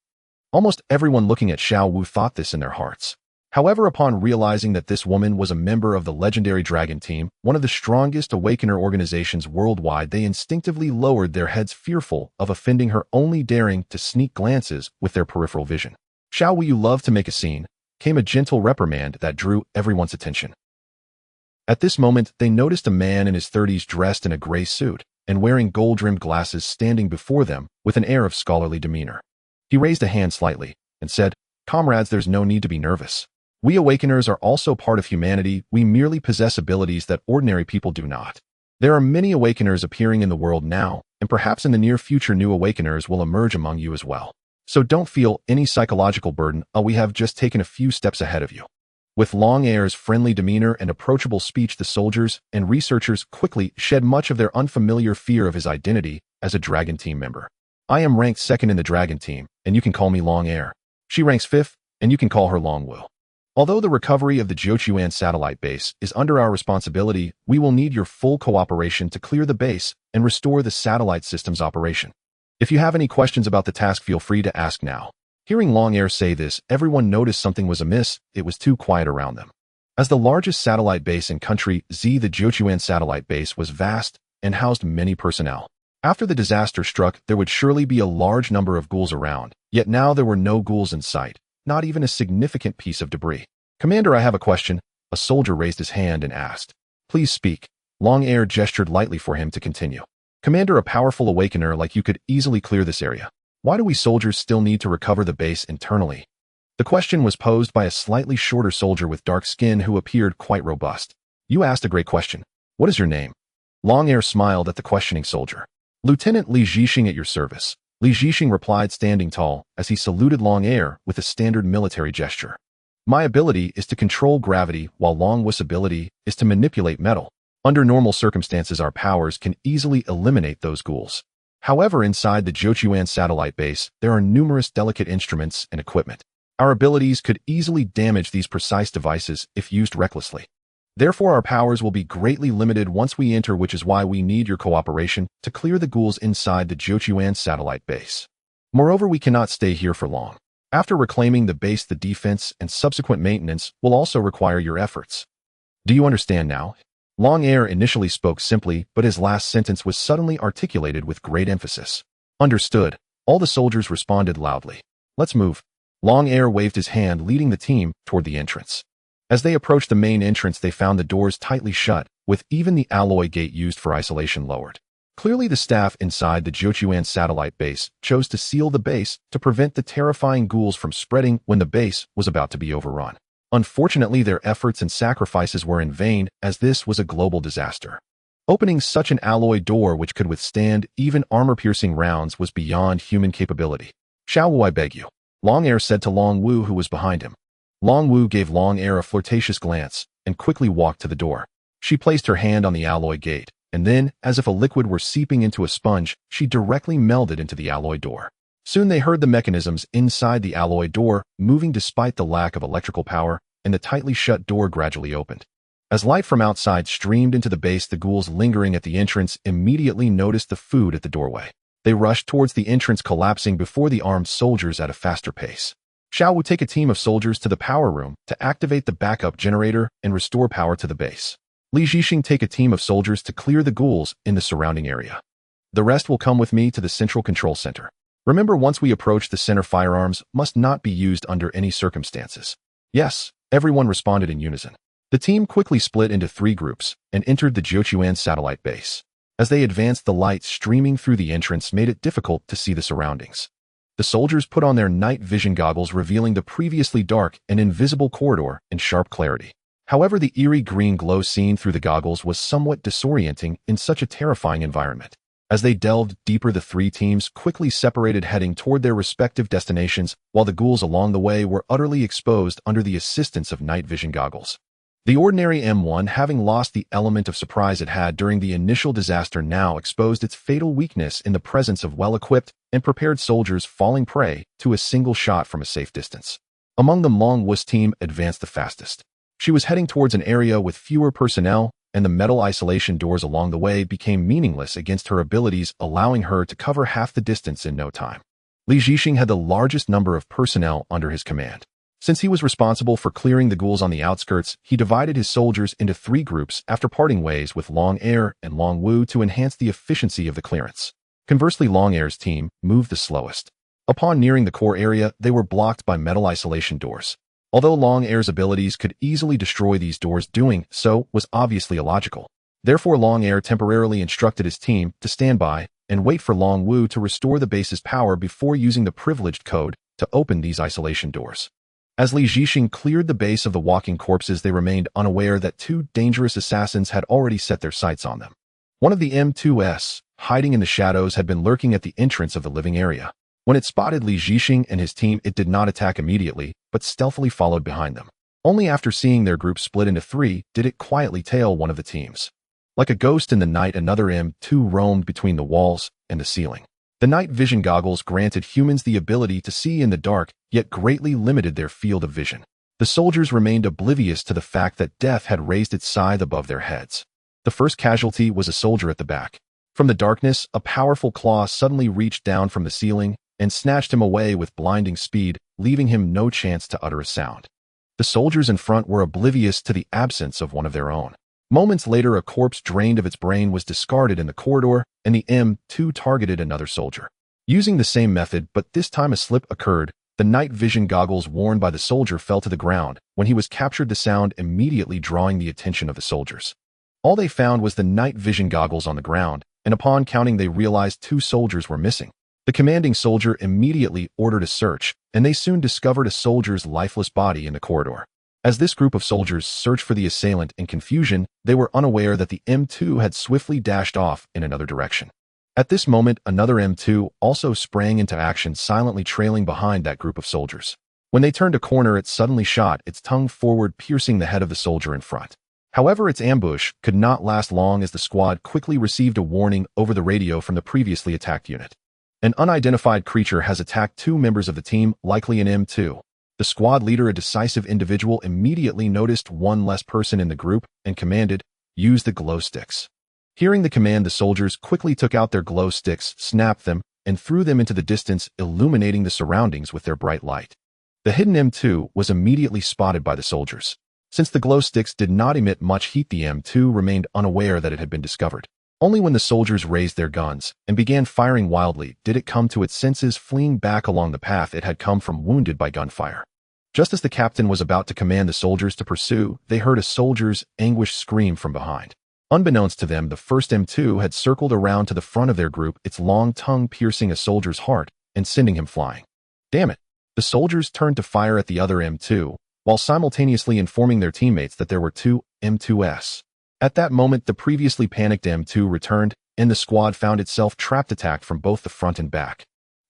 Almost everyone looking at Xiao Wu thought this in their hearts. However, upon realizing that this woman was a member of the legendary Dragon Team, one of the strongest awakener organizations worldwide, they instinctively lowered their heads, fearful of offending her, only daring to sneak glances with their peripheral vision. "Xiao Wu, you love to make a scene," came a gentle reprimand that drew everyone's attention. At this moment, they noticed a man in his 30s dressed in a gray suit and wearing gold-rimmed glasses standing before them with an air of scholarly demeanor. He raised a hand slightly and said, "Comrades, there's no need to be nervous. We Awakeners are also part of humanity. We merely possess abilities that ordinary people do not. There are many Awakeners appearing in the world now, and perhaps in the near future new Awakeners will emerge among you as well. So don't feel any psychological burden. We have just taken a few steps ahead of you." With Long Air's friendly demeanor and approachable speech, the soldiers and researchers quickly shed much of their unfamiliar fear of his identity as a Dragon Team member. "I am ranked 2nd in the Dragon Team, and you can call me Long Air. She ranks 5th, and you can call her Long Wu. Although the recovery of the Jiuquan satellite base is under our responsibility, we will need your full cooperation to clear the base and restore the satellite system's operation. If you have any questions about the task, feel free to ask now." Hearing Long Air say this, everyone noticed something was amiss. It was too quiet around them. As the largest satellite base in Country Z, the Jiuquan satellite base was vast and housed many personnel. After the disaster struck, there would surely be a large number of ghouls around, yet now there were no ghouls in sight, not even a significant piece of debris. "Commander, I have a question." A soldier raised his hand and asked. "Please speak." Long Air gestured lightly for him to continue. "Commander, a powerful awakener like you could easily clear this area. Why do we soldiers still need to recover the base internally?" The question was posed by a slightly shorter soldier with dark skin who appeared quite robust. "You asked a great question. What is your name?" Long Air smiled at the questioning soldier. "Lieutenant Li Zhixing, at your service." Li Zhixing replied, standing tall, as he saluted Long Air with a standard military gesture. "My ability is to control gravity, while Long Wu's ability is to manipulate metal. Under normal circumstances, our powers can easily eliminate those ghouls. However, inside the Jiuquan satellite base, there are numerous delicate instruments and equipment. Our abilities could easily damage these precise devices if used recklessly. Therefore, our powers will be greatly limited once we enter, which is why we need your cooperation to clear the ghouls inside the Jiuquan satellite base. Moreover, we cannot stay here for long. After reclaiming the base, the defense and subsequent maintenance will also require your efforts. Do you understand now?" Long Air initially spoke simply, but his last sentence was suddenly articulated with great emphasis. "Understood." All the soldiers responded loudly. "Let's move." Long Air waved his hand, leading the team toward the entrance. As they approached the main entrance, they found the doors tightly shut, with even the alloy gate used for isolation lowered. Clearly, the staff inside the Jiuquan satellite base chose to seal the base to prevent the terrifying ghouls from spreading when the base was about to be overrun. Unfortunately, their efforts and sacrifices were in vain, as this was a global disaster. Opening such an alloy door which could withstand even armor-piercing rounds was beyond human capability. "Xiao Wu, I beg you," Long Air said to Long Wu, who was behind him. Long Wu gave Long Air a flirtatious glance, and quickly walked to the door. She placed her hand on the alloy gate, and then, as if a liquid were seeping into a sponge, she directly melded into the alloy door. Soon they heard the mechanisms inside the alloy door moving despite the lack of electrical power, and the tightly shut door gradually opened. As light from outside streamed into the base, the ghouls lingering at the entrance immediately noticed the food at the doorway. They rushed towards the entrance, collapsing before the armed soldiers at a faster pace. Xiao Wu take a team of soldiers to the power room to activate the backup generator and restore power to the base. Li Zhixing take a team of soldiers to clear the ghouls in the surrounding area. The rest will come with me to the central control center. Remember, once we approach the center, firearms must not be used under any circumstances. Yes, everyone responded in unison. The team quickly split into 3 groups and entered the Jiuquan satellite base. As they advanced, the light streaming through the entrance made it difficult to see the surroundings. The soldiers put on their night vision goggles, revealing the previously dark and invisible corridor in sharp clarity. However, the eerie green glow seen through the goggles was somewhat disorienting in such a terrifying environment. As they delved deeper, the 3 teams quickly separated, heading toward their respective destinations, while the ghouls along the way were utterly exposed under the assistance of night vision goggles. The ordinary M1, having lost the element of surprise it had during the initial disaster, now exposed its fatal weakness in the presence of well-equipped and prepared soldiers falling prey to a single shot from a safe distance. Among them, Long Wu's team advanced the fastest. She was heading towards an area with fewer personnel, and the metal isolation doors along the way became meaningless against her abilities, allowing her to cover half the distance in no time. Li Zhixing had the largest number of personnel under his command. Since he was responsible for clearing the ghouls on the outskirts, he divided his soldiers into 3 groups after parting ways with Long Air and Long Wu to enhance the efficiency of the clearance. Conversely, Long Air's team moved the slowest. Upon nearing the core area, they were blocked by metal isolation doors. Although Long Air's abilities could easily destroy these doors, doing so was obviously illogical. Therefore, Long Air temporarily instructed his team to stand by and wait for Long Wu to restore the base's power before using the privileged code to open these isolation doors. As Li Zhixing cleared the base of the walking corpses, they remained unaware that 2 dangerous assassins had already set their sights on them. One of the M2s, hiding in the shadows, had been lurking at the entrance of the living area. When it spotted Li Zhixing and his team, it did not attack immediately, but stealthily followed behind them. Only after seeing their group split into 3 did it quietly tail one of the teams. Like a ghost in the night, another M2 roamed between the walls and the ceiling. The night vision goggles granted humans the ability to see in the dark, yet greatly limited their field of vision. The soldiers remained oblivious to the fact that death had raised its scythe above their heads. The first casualty was a soldier at the back. From the darkness, a powerful claw suddenly reached down from the ceiling and snatched him away with blinding speed, leaving him no chance to utter a sound. The soldiers in front were oblivious to the absence of one of their own. Moments later, a corpse drained of its brain was discarded in the corridor, and the M2 targeted another soldier. Using the same method, but this time a slip occurred. The night vision goggles worn by the soldier fell to the ground. When he was captured, the sound immediately drawing the attention of the soldiers. All they found was the night vision goggles on the ground, and upon counting they realized 2 soldiers were missing. The commanding soldier immediately ordered a search, and they soon discovered a soldier's lifeless body in the corridor. As this group of soldiers searched for the assailant in confusion, they were unaware that the M2 had swiftly dashed off in another direction. At this moment, another M2 also sprang into action, silently trailing behind that group of soldiers. When they turned a corner, it suddenly shot its tongue forward, piercing the head of the soldier in front. However, its ambush could not last long, as the squad quickly received a warning over the radio from the previously attacked unit. An unidentified creature has attacked 2 members of the team, likely an M2. The squad leader, a decisive individual, immediately noticed one less person in the group and commanded, "Use the glow sticks." Hearing the command, the soldiers quickly took out their glow sticks, snapped them, and threw them into the distance, illuminating the surroundings with their bright light. The hidden M2 was immediately spotted by the soldiers. Since the glow sticks did not emit much heat, the M2 remained unaware that it had been discovered. Only when the soldiers raised their guns and began firing wildly did it come to its senses, fleeing back along the path it had come from, wounded by gunfire. Just as the captain was about to command the soldiers to pursue, they heard a soldier's anguished scream from behind. Unbeknownst to them, the first M2 had circled around to the front of their group, its long tongue piercing a soldier's heart and sending him flying. Damn it! The soldiers turned to fire at the other M2, while simultaneously informing their teammates that there were 2 M2s. At that moment, the previously panicked M2 returned, and the squad found itself trapped, attacked from both the front and back.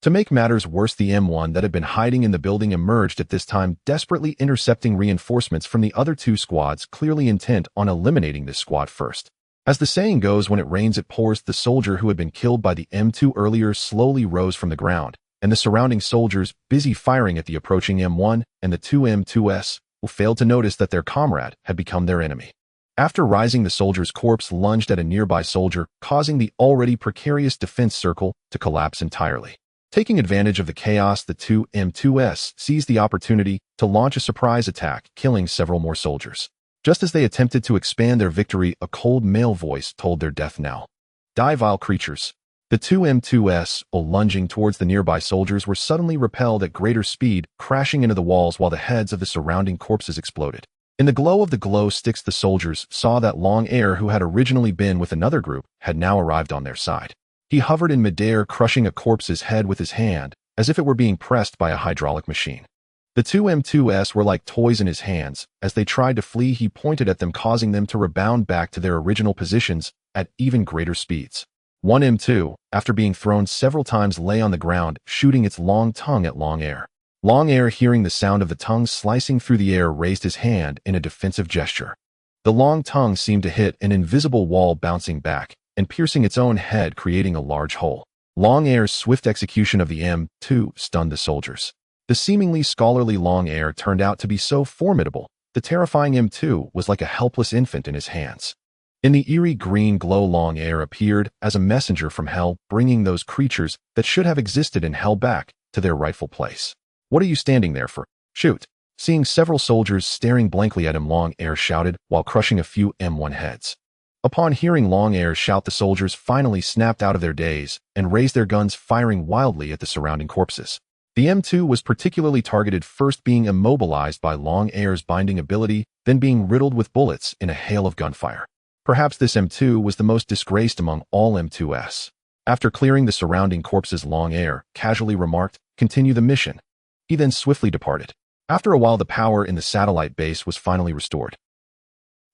To make matters worse, the M1 that had been hiding in the building emerged at this time, desperately intercepting reinforcements from the other two squads, clearly intent on eliminating this squad first. As the saying goes, when it rains it pours. The soldier who had been killed by the M2 earlier slowly rose from the ground, and the surrounding soldiers, busy firing at the approaching M1 and the two M2s, who failed to notice that their comrade had become their enemy. After rising, the soldier's corpse lunged at a nearby soldier, causing the already precarious defense circle to collapse entirely. Taking advantage of the chaos, the two M2s seized the opportunity to launch a surprise attack, killing several more soldiers. Just as they attempted to expand their victory, a cold male voice told their death knell. Die, vile creatures. The two M2s, lunging towards the nearby soldiers, were suddenly repelled at greater speed, crashing into the walls while the heads of the surrounding corpses exploded. In the glow of the glow sticks, the soldiers saw that Long Air, who had originally been with another group, had now arrived on their side. He hovered in midair, crushing a corpse's head with his hand, as if it were being pressed by a hydraulic machine. The two M2s were like toys in his hands. As they tried to flee, he pointed at them, causing them to rebound back to their original positions at even greater speeds. One M2, after being thrown several times, lay on the ground, shooting its long tongue at Long Air. Long Air, hearing the sound of the tongue slicing through the air, raised his hand in a defensive gesture. The long tongue seemed to hit an invisible wall, bouncing back and piercing its own head, creating a large hole. Long Air's swift execution of the M2 stunned the soldiers. The seemingly scholarly Long Air turned out to be so formidable. The terrifying M2 was like a helpless infant in his hands. In the eerie green glow, Long Air appeared as a messenger from hell, bringing those creatures that should have existed in hell back to their rightful place. What are you standing there for? Shoot! Seeing several soldiers staring blankly at him, Long Air shouted while crushing a few M1 heads. Upon hearing Long Air shout, the soldiers finally snapped out of their daze and raised their guns, firing wildly at the surrounding corpses. The M2 was particularly targeted, first being immobilized by Long Air's binding ability, then being riddled with bullets in a hail of gunfire. Perhaps this M2 was the most disgraced among all M2s. After clearing the surrounding corpses, Long Air casually remarked, "Continue the mission." He then swiftly departed. After a while, the power in the satellite base was finally restored.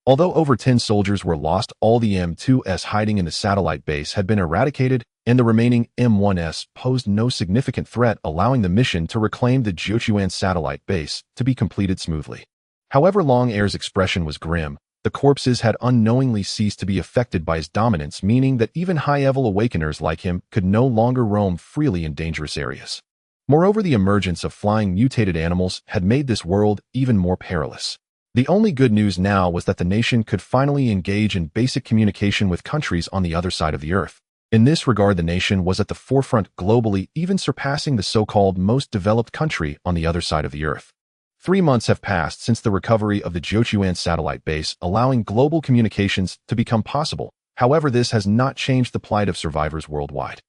Although over 10 soldiers were lost, all the M2s hiding in the satellite base had been eradicated, and the remaining M1s posed no significant threat, allowing the mission to reclaim the Jiuquan satellite base to be completed smoothly. However, Long Air's expression was grim. The corpses had unknowingly ceased to be affected by his dominance, meaning that even high-level awakeners like him could no longer roam freely in dangerous areas. Moreover, the emergence of flying mutated animals had made this world even more perilous. The only good news now was that the nation could finally engage in basic communication with countries on the other side of the earth. In this regard, the nation was at the forefront globally, even surpassing the so-called most developed country on the other side of the earth. 3 months have passed since the recovery of the Jiuquan satellite base, allowing global communications to become possible. However, this has not changed the plight of survivors worldwide.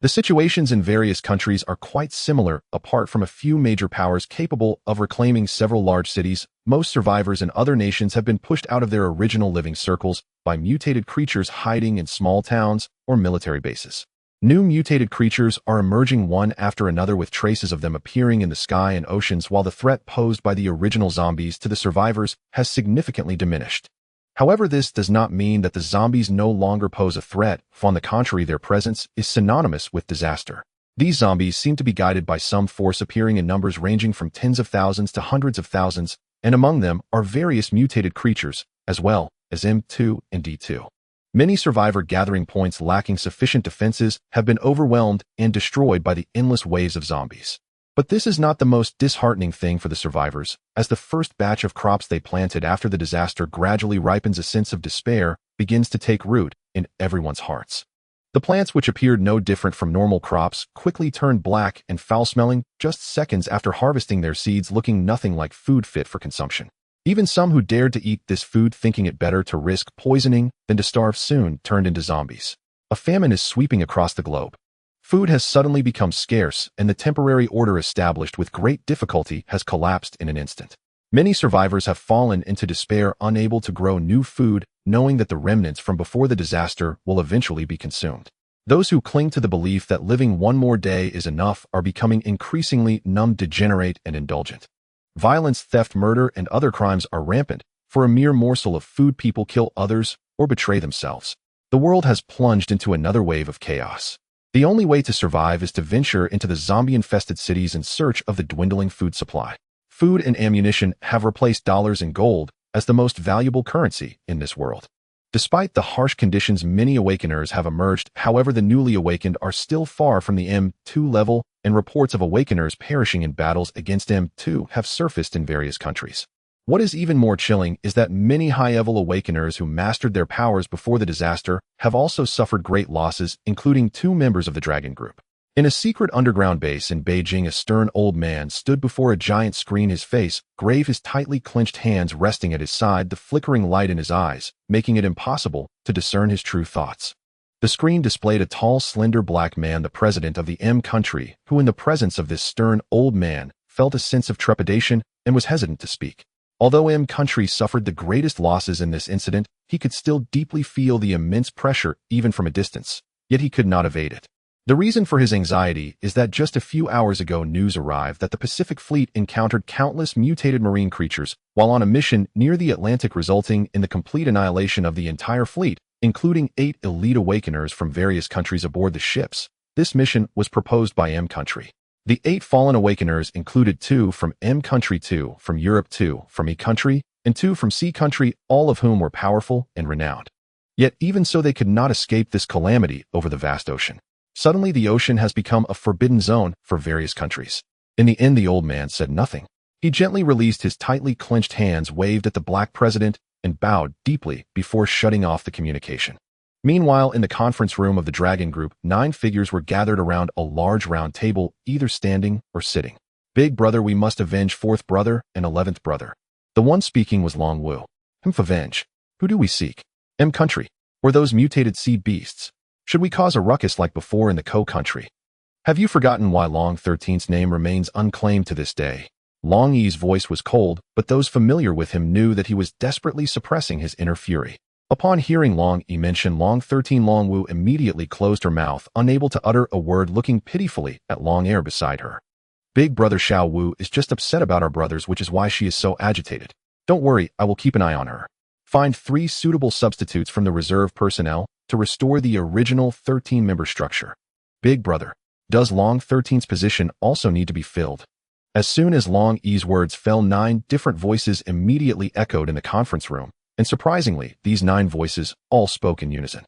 The situations in various countries are quite similar. Apart from a few major powers capable of reclaiming several large cities, most survivors in other nations have been pushed out of their original living circles by mutated creatures hiding in small towns or military bases. New mutated creatures are emerging one after another, with traces of them appearing in the sky and oceans, while the threat posed by the original zombies to the survivors has significantly diminished. However, this does not mean that the zombies no longer pose a threat. On the contrary, their presence is synonymous with disaster. These zombies seem to be guided by some force, appearing in numbers ranging from tens of thousands to hundreds of thousands, and among them are various mutated creatures, as well as M2 and D2. Many survivor gathering points lacking sufficient defenses have been overwhelmed and destroyed by the endless waves of zombies. But this is not the most disheartening thing for the survivors. As the first batch of crops they planted after the disaster gradually ripens, a sense of despair begins to take root in everyone's hearts. The plants, which appeared no different from normal crops, quickly turned black and foul-smelling just seconds after harvesting their seeds, looking nothing like food fit for consumption. Even some who dared to eat this food, thinking it better to risk poisoning than to starve, soon turned into zombies. A famine is sweeping across the globe. Food has suddenly become scarce, and the temporary order established with great difficulty has collapsed in an instant. Many survivors have fallen into despair, unable to grow new food, knowing that the remnants from before the disaster will eventually be consumed. Those who cling to the belief that living one more day is enough are becoming increasingly numb, degenerate, and indulgent. Violence, theft, murder, and other crimes are rampant. For a mere morsel of food, people kill others or betray themselves. The world has plunged into another wave of chaos. The only way to survive is to venture into the zombie-infested cities in search of the dwindling food supply. Food and ammunition have replaced dollars and gold as the most valuable currency in this world. Despite the harsh conditions, many awakeners have emerged. However, the newly awakened are still far from the M2 level, and reports of awakeners perishing in battles against M2 have surfaced in various countries. What is even more chilling is that many high-level awakeners who mastered their powers before the disaster have also suffered great losses, including 2 members of the Dragon Group. In a secret underground base in Beijing, a stern old man stood before a giant screen, his face grave, his tightly clenched hands resting at his side, the flickering light in his eyes, making it impossible to discern his true thoughts. The screen displayed a tall, slender black man, the president of the M country, who in the presence of this stern old man felt a sense of trepidation and was hesitant to speak. Although M country suffered the greatest losses in this incident, he could still deeply feel the immense pressure even from a distance, yet he could not evade it. The reason for his anxiety is that just a few hours ago news arrived that the Pacific Fleet encountered countless mutated marine creatures while on a mission near the Atlantic, resulting in the complete annihilation of the entire fleet, including 8 elite awakeners from various countries aboard the ships. This mission was proposed by M country. The 8 fallen awakeners included 2 from M country, 2 from Europe, 2 from E country, and 2 from C country, all of whom were powerful and renowned. Yet even so, they could not escape this calamity over the vast ocean. Suddenly, the ocean has become a forbidden zone for various countries. In the end, the old man said nothing. He gently released his tightly clenched hands, waved at the black president, and bowed deeply before shutting off the communication. Meanwhile, in the conference room of the Dragon Group, 9 figures were gathered around a large round table, either standing or sitting. Big brother, we must avenge 4th brother and 11th brother. The one speaking was Long Wu. Avenge? Who do we seek? M country? Or those mutated sea beasts? Should we cause a ruckus like before in the Co country? Have you forgotten why Long 13's name remains unclaimed to this day? Long Yi's voice was cold, but those familiar with him knew that he was desperately suppressing his inner fury. Upon hearing Long Yi mention Long 13, Long Wu immediately closed her mouth, unable to utter a word, looking pitifully at Long Air beside her. Big brother Xiao Wu is just upset about our brothers, which is why she is so agitated. Don't worry, I will keep an eye on her. Find 3 suitable substitutes from the reserve personnel to restore the original 13-member structure. Big brother, does Long 13's position also need to be filled? As soon as Long Yi's words fell, 9 different voices immediately echoed in the conference room, and surprisingly, these 9 voices all spoke in unison.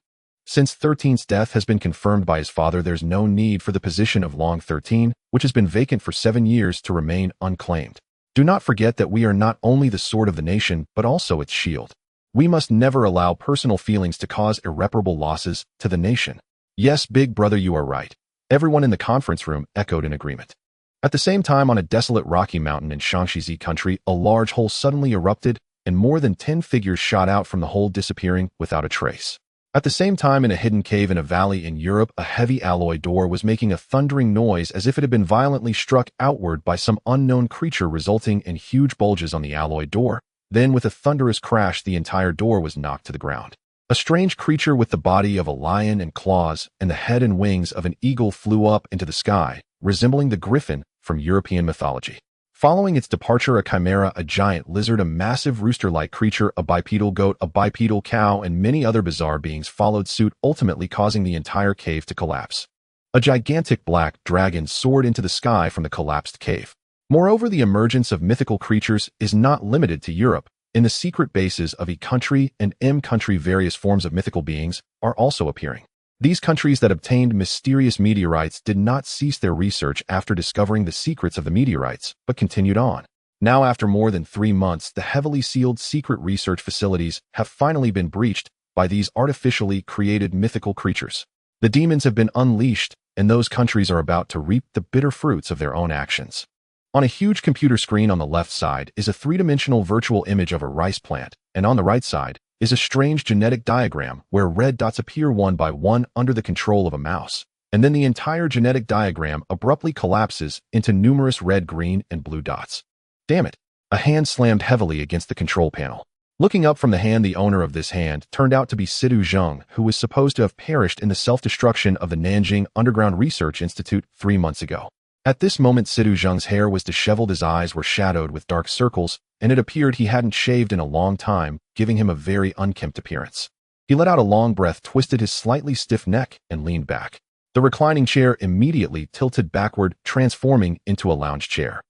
Since 13's death has been confirmed by his father, there's no need for the position of Long 13, which has been vacant for 7 years, to remain unclaimed. Do not forget that we are not only the sword of the nation, but also its shield. We must never allow personal feelings to cause irreparable losses to the nation. Yes, big brother, you are right. Everyone in the conference room echoed in agreement. At the same time, on a desolate rocky mountain in Shaanxi country, a large hole suddenly erupted, and more than 10 figures shot out from the hole, disappearing without a trace. At the same time, in a hidden cave in a valley in Europe, a heavy alloy door was making a thundering noise as if it had been violently struck outward by some unknown creature, resulting in huge bulges on the alloy door. Then, with a thunderous crash, the entire door was knocked to the ground. A strange creature with the body of a lion and claws and the head and wings of an eagle flew up into the sky, resembling the griffin from European mythology. Following its departure, a chimera, a giant lizard, a massive rooster-like creature, a bipedal goat, a bipedal cow, and many other bizarre beings followed suit, ultimately causing the entire cave to collapse. A gigantic black dragon soared into the sky from the collapsed cave. Moreover, the emergence of mythical creatures is not limited to Europe. In the secret bases of E country and M country, various forms of mythical beings are also appearing. These countries that obtained mysterious meteorites did not cease their research after discovering the secrets of the meteorites, but continued on. Now, after more than 3 months, the heavily sealed secret research facilities have finally been breached by these artificially created mythical creatures. The demons have been unleashed, and those countries are about to reap the bitter fruits of their own actions. On a huge computer screen on the left side is a 3-dimensional virtual image of a rice plant, and on the right side is a strange genetic diagram where red dots appear one by one under the control of a mouse, and then the entire genetic diagram abruptly collapses into numerous red, green, and blue dots. Damn it! A hand slammed heavily against the control panel. Looking up from the hand, the owner of this hand turned out to be Sidu Zheng, who was supposed to have perished in the self-destruction of the Nanjing Underground Research Institute 3 months ago. At this moment, Sidu Zheng's hair was disheveled, his eyes were shadowed with dark circles, and it appeared he hadn't shaved in a long time, giving him a very unkempt appearance. He let out a long breath, twisted his slightly stiff neck, and leaned back. The reclining chair immediately tilted backward, transforming into a lounge chair.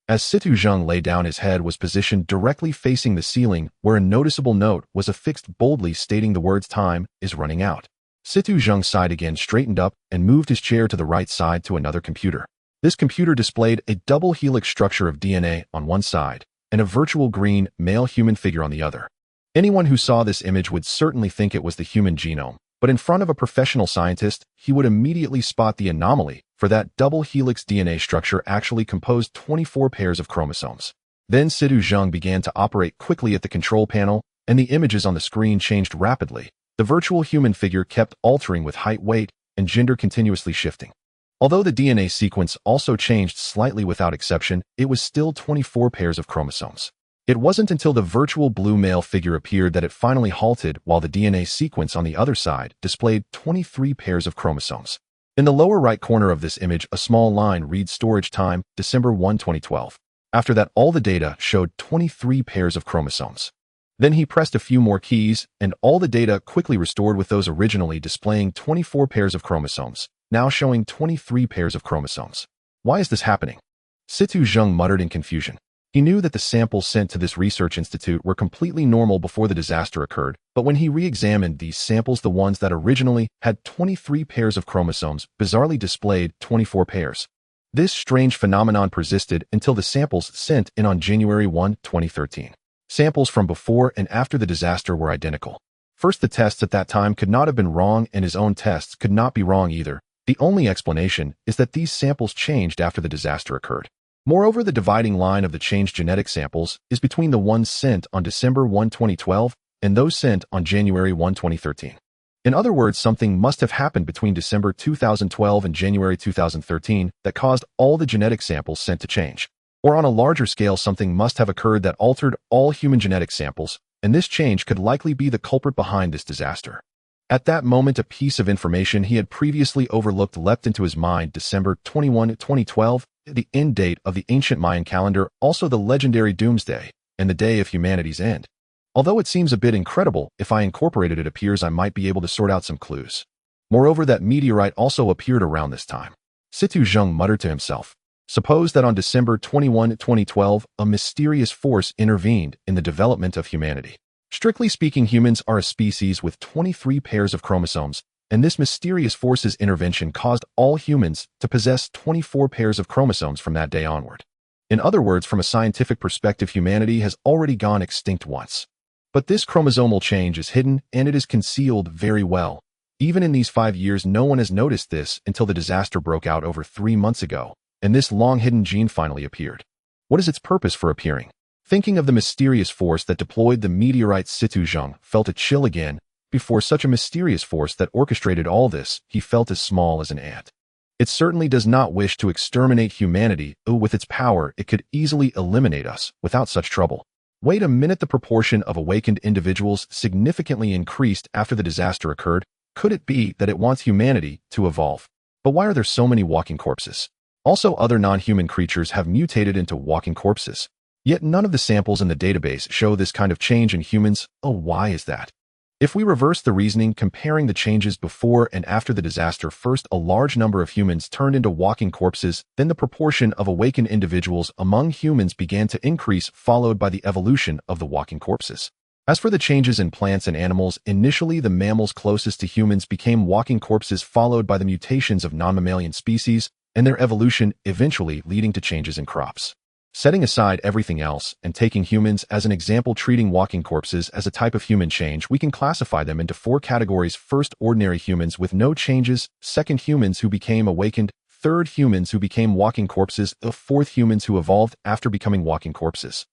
As Situ Zheng lay down, his head was positioned directly facing the ceiling, where a noticeable note was affixed boldly stating the words "Time is running out." Situ Zheng sighed again, straightened up, and moved his chair to the right side to another computer. This computer displayed a double helix structure of DNA on one side and a virtual green male human figure on the other. Anyone who saw this image would certainly think it was the human genome, but in front of a professional scientist, he would immediately spot the anomaly, for that double helix DNA structure actually composed 24 pairs of chromosomes. Then Situ Zheng began to operate quickly at the control panel, and the images on the screen changed rapidly. The virtual human figure kept altering with height, weight, and gender continuously shifting. Although the DNA sequence also changed slightly without exception, it was still 24 pairs of chromosomes. It wasn't until the virtual blue male figure appeared that it finally halted, while the DNA sequence on the other side displayed 23 pairs of chromosomes. In the lower right corner of this image, a small line reads "Storage time, December 1, 2012. After that, all the data showed 23 pairs of chromosomes. Then he pressed a few more keys, and all the data quickly restored, with those originally displaying 24 pairs of chromosomes, now showing 23 pairs of chromosomes. Why is this happening? Situ Zheng muttered in confusion. He knew that the samples sent to this research institute were completely normal before the disaster occurred, but when he re-examined these samples, the ones that originally had 23 pairs of chromosomes bizarrely displayed 24 pairs. This strange phenomenon persisted until the samples sent in on January 1, 2013. Samples from before and after the disaster were identical. First, the tests at that time could not have been wrong, and his own tests could not be wrong either. The only explanation is that these samples changed after the disaster occurred. Moreover, the dividing line of the changed genetic samples is between the ones sent on December 1, 2012 and those sent on January 1, 2013. In other words, something must have happened between December 2012 and January 2013 that caused all the genetic samples sent to change. Or on a larger scale, something must have occurred that altered all human genetic samples, and this change could likely be the culprit behind this disaster. At that moment, a piece of information he had previously overlooked leapt into his mind: December 21, 2012, the end date of the ancient Mayan calendar, also the legendary doomsday, and the day of humanity's end. Although it seems a bit incredible, if I incorporated it appears I might be able to sort out some clues. Moreover, that meteorite also appeared around this time. Situ Zheng muttered to himself. Suppose that on December 21, 2012, a mysterious force intervened in the development of humanity. Strictly speaking, humans are a species with 23 pairs of chromosomes, and this mysterious force's intervention caused all humans to possess 24 pairs of chromosomes from that day onward. In other words, from a scientific perspective, humanity has already gone extinct once. But this chromosomal change is hidden, and it is concealed very well. Even in these 5 years, no one has noticed this until the disaster broke out over 3 months ago, and this long-hidden gene finally appeared. What is its purpose for appearing? Thinking of the mysterious force that deployed the meteorite, Situ Zheng felt a chill again. Before such a mysterious force that orchestrated all this, he felt as small as an ant. It certainly does not wish to exterminate humanity. With its power, it could easily eliminate us without such trouble. Wait a minute, the proportion of awakened individuals significantly increased after the disaster occurred. Could it be that it wants humanity to evolve? But why are there so many walking corpses? Also, other non-human creatures have mutated into walking corpses. Yet none of the samples in the database show this kind of change in humans. Why is that? If we reverse the reasoning, comparing the changes before and after the disaster, first a large number of humans turned into walking corpses, then the proportion of awakened individuals among humans began to increase, followed by the evolution of the walking corpses. As for the changes in plants and animals, initially the mammals closest to humans became walking corpses, followed by the mutations of non-mammalian species and their evolution, eventually leading to changes in crops. Setting aside everything else and taking humans as an example, treating walking corpses as a type of human change, we can classify them into 4 categories. First, ordinary humans with no changes. Second, humans who became awakened. Third, humans who became walking corpses. Fourth, humans who evolved after becoming walking corpses.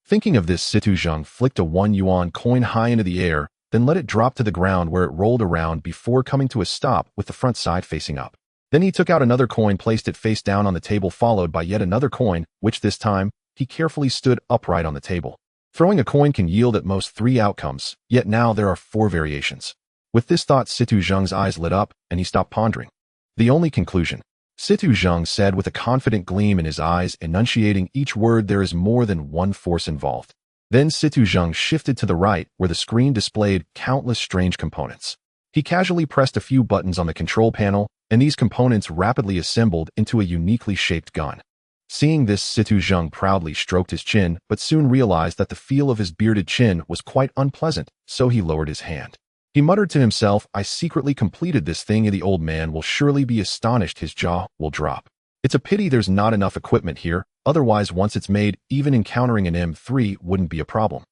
Thinking of this, Situ Zheng flicked a 1 yuan coin high into the air, then let it drop to the ground, where it rolled around before coming to a stop with the front side facing up. Then he took out another coin, placed it face down on the table, followed by yet another coin, which this time he carefully stood upright on the table. Throwing a coin can yield at most 3 outcomes, yet now there are 4 variations. With this thought, Situ Zheng's eyes lit up, and he stopped pondering. The only conclusion. Situ Zheng said with a confident gleam in his eyes, enunciating each word, there is more than one force involved. Then Situ Zheng shifted to the right, where the screen displayed countless strange components. He casually pressed a few buttons on the control panel, and these components rapidly assembled into a uniquely shaped gun. Seeing this, Situ Zheng proudly stroked his chin, but soon realized that the feel of his bearded chin was quite unpleasant, so he lowered his hand. He muttered to himself, "I secretly completed this thing and the old man will surely be astonished, his jaw will drop. It's a pity there's not enough equipment here, otherwise once it's made, even encountering an M3 wouldn't be a problem.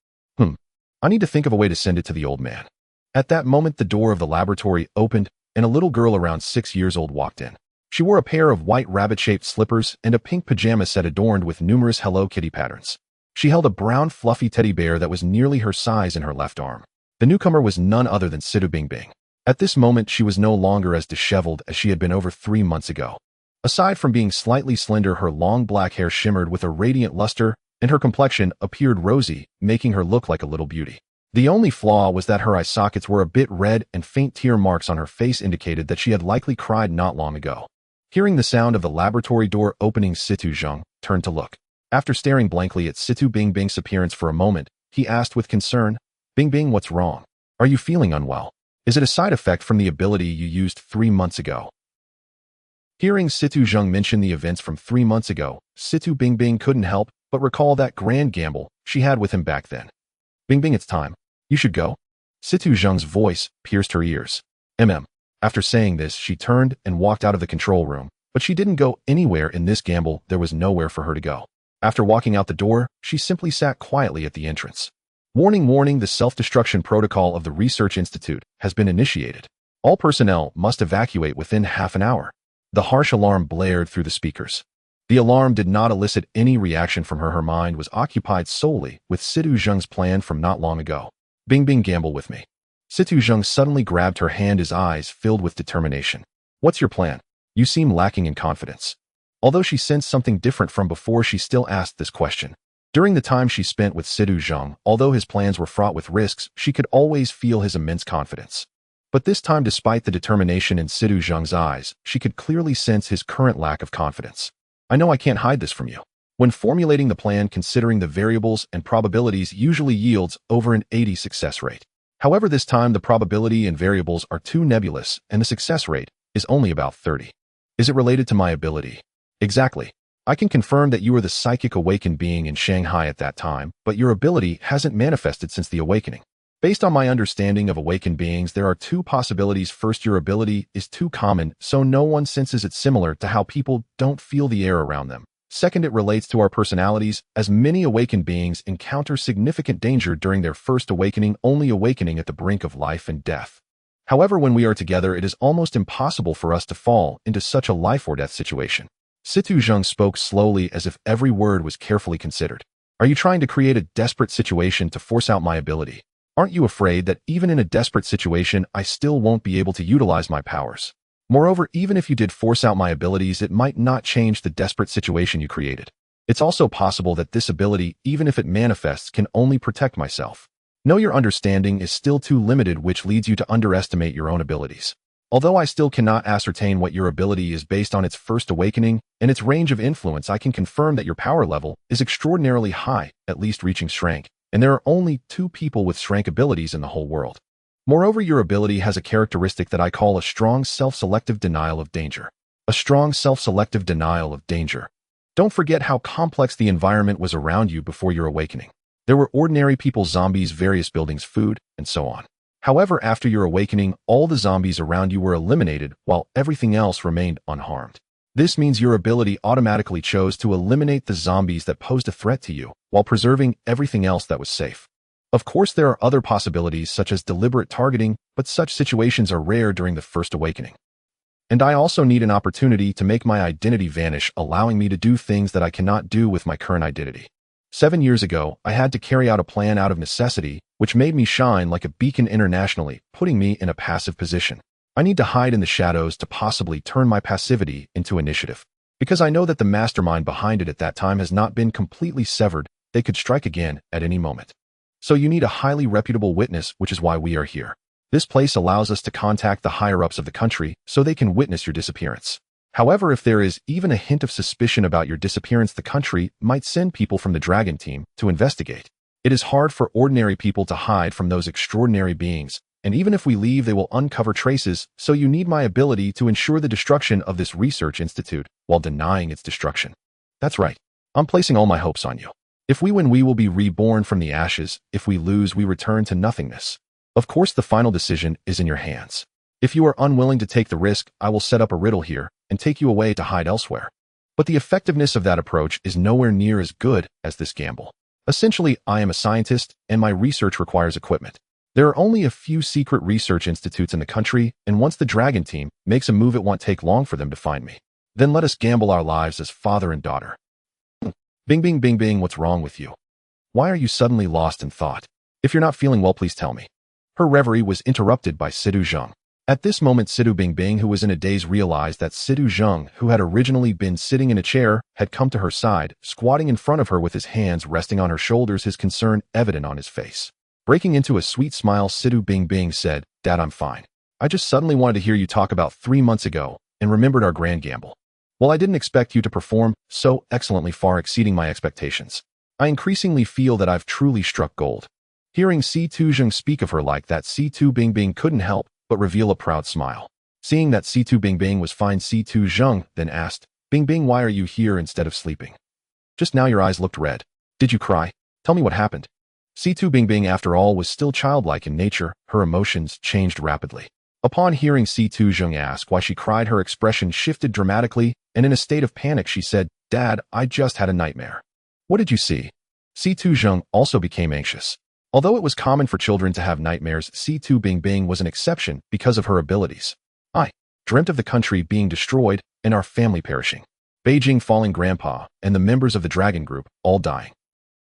I need to think of a way to send it to the old man." At that moment, the door of the laboratory opened, and a little girl around 6 years old walked in. She wore a pair of white rabbit-shaped slippers and a pink pajama set adorned with numerous Hello Kitty patterns. She held a brown fluffy teddy bear that was nearly her size in her left arm. The newcomer was none other than Situ Bingbing. At this moment, she was no longer as disheveled as she had been over 3 months ago. Aside from being slightly slender, her long black hair shimmered with a radiant luster, and her complexion appeared rosy, making her look like a little beauty. The only flaw was that her eye sockets were a bit red and faint tear marks on her face indicated that she had likely cried not long ago. Hearing the sound of the laboratory door opening, Situ Zheng turned to look. After staring blankly at Situ Bingbing's appearance for a moment, he asked with concern, "Bingbing, what's wrong? Are you feeling unwell? Is it a side effect from the ability you used 3 months ago?" Hearing Situ Zheng mention the events from 3 months ago, Situ Bingbing couldn't help but recall that grand gamble she had with him back then. "Bingbing, it's time. You should go." Situ Zheng's voice pierced her ears. After saying this, she turned and walked out of the control room, but she didn't go anywhere in this gamble. There was nowhere for her to go. After walking out the door, she simply sat quietly at the entrance. Warning, warning, the self-destruction protocol of the Research Institute has been initiated. All personnel must evacuate within half an hour. The harsh alarm blared through the speakers. The alarm did not elicit any reaction from her. Her mind was occupied solely with Situ Zheng's plan from not long ago. "Bingbing, gamble with me." Situ Zheng suddenly grabbed her hand, his eyes filled with determination. "What's your plan? You seem lacking in confidence." Although she sensed something different from before, she still asked this question. During the time she spent with Situ Zheng, although his plans were fraught with risks, she could always feel his immense confidence. But this time, despite the determination in Situ Zheng's eyes, she could clearly sense his current lack of confidence. "I know I can't hide this from you. When formulating the plan, considering the variables and probabilities usually yields over an 80% success rate. However, this time the probability and variables are too nebulous and the success rate is only about 30. Is it related to my ability?" "Exactly. I can confirm that you were the psychic awakened being in Shanghai at that time, but your ability hasn't manifested since the awakening. Based on my understanding of awakened beings, there are 2 possibilities. First, your ability is too common, so no one senses it, similar to how people don't feel the air around them. Second, it relates to our personalities, as many awakened beings encounter significant danger during their first awakening, only awakening at the brink of life and death. However, when we are together, it is almost impossible for us to fall into such a life or death situation." Situ Zheng spoke slowly, as if every word was carefully considered. "Are you trying to create a desperate situation to force out my ability? Aren't you afraid that even in a desperate situation, I still won't be able to utilize my powers? Moreover, even if you did force out my abilities, it might not change the desperate situation you created. It's also possible that this ability, even if it manifests, can only protect myself. No, your understanding is still too limited, which leads you to underestimate your own abilities. Although I still cannot ascertain what your ability is based on its first awakening and its range of influence, I can confirm that your power level is extraordinarily high, at least reaching Shrank, and there are only 2 people with Shrank abilities in the whole world. Moreover, your ability has a characteristic that I call a strong self-selective denial of danger. A strong self-selective denial of danger. Don't forget how complex the environment was around you before your awakening. There were ordinary people, zombies, various buildings, food, and so on. However, after your awakening, all the zombies around you were eliminated while everything else remained unharmed. This means your ability automatically chose to eliminate the zombies that posed a threat to you, while preserving everything else that was safe. Of course, there are other possibilities such as deliberate targeting, but such situations are rare during the first awakening. And I also need an opportunity to make my identity vanish, allowing me to do things that I cannot do with my current identity. 7 years ago, I had to carry out a plan out of necessity, which made me shine like a beacon internationally, putting me in a passive position. I need to hide in the shadows to possibly turn my passivity into initiative. Because I know that the mastermind behind it at that time has not been completely severed, they could strike again at any moment. So you need a highly reputable witness, which is why we are here. This place allows us to contact the higher-ups of the country so they can witness your disappearance. However, if there is even a hint of suspicion about your disappearance, the country might send people from the Dragon team to investigate. It is hard for ordinary people to hide from those extraordinary beings, And even if we leave, they will uncover traces, so you need my ability to ensure the destruction of this research institute while denying its destruction. That's right. I'm placing all my hopes on you. If we win, we will be reborn from the ashes. If we lose, we return to nothingness. Of course, the final decision is in your hands. If you are unwilling to take the risk, I will set up a riddle here and take you away to hide elsewhere. But the effectiveness of that approach is nowhere near as good as this gamble. Essentially, I am a scientist, and my research requires equipment. There are only a few secret research institutes in the country, and once the dragon team makes a move, it won't take long for them to find me. Then let us gamble our lives as father and daughter. Bing, bing, bing, bing, what's wrong with you? Why are you suddenly lost in thought? If you're not feeling well, please tell me. Her reverie was interrupted by Sidu Zheng. At this moment, Sidu Bingbing, who was in a daze, realized that Sidu Zheng, who had originally been sitting in a chair, had come to her side, squatting in front of her with his hands resting on her shoulders, his concern evident on his face. Breaking into a sweet smile, Sidu Bingbing said, "Dad, I'm fine. I just suddenly wanted to hear you talk about 3 months ago and remembered our grand gamble. Well, I didn't expect you to perform so excellently, far exceeding my expectations. I increasingly feel that I've truly struck gold." Hearing Situ Zheng speak of her like that, Situ Bingbing couldn't help but reveal a proud smile. Seeing that Situ Bingbing was fine, Situ Zheng then asked, "Bingbing, why are you here instead of sleeping? Just now your eyes looked red. Did you cry? Tell me what happened." Situ Bingbing, after all, was still childlike in nature. Her emotions changed rapidly. Upon hearing Situ Zheng ask why she cried, her expression shifted dramatically, and in a state of panic she said, "Dad, I just had a nightmare." "What did you see?" Situ Zheng also became anxious. Although it was common for children to have nightmares, Situ Bingbing was an exception because of her abilities. "I dreamt of the country being destroyed and our family perishing. Beijing falling, Grandpa, and the members of the dragon group all dying."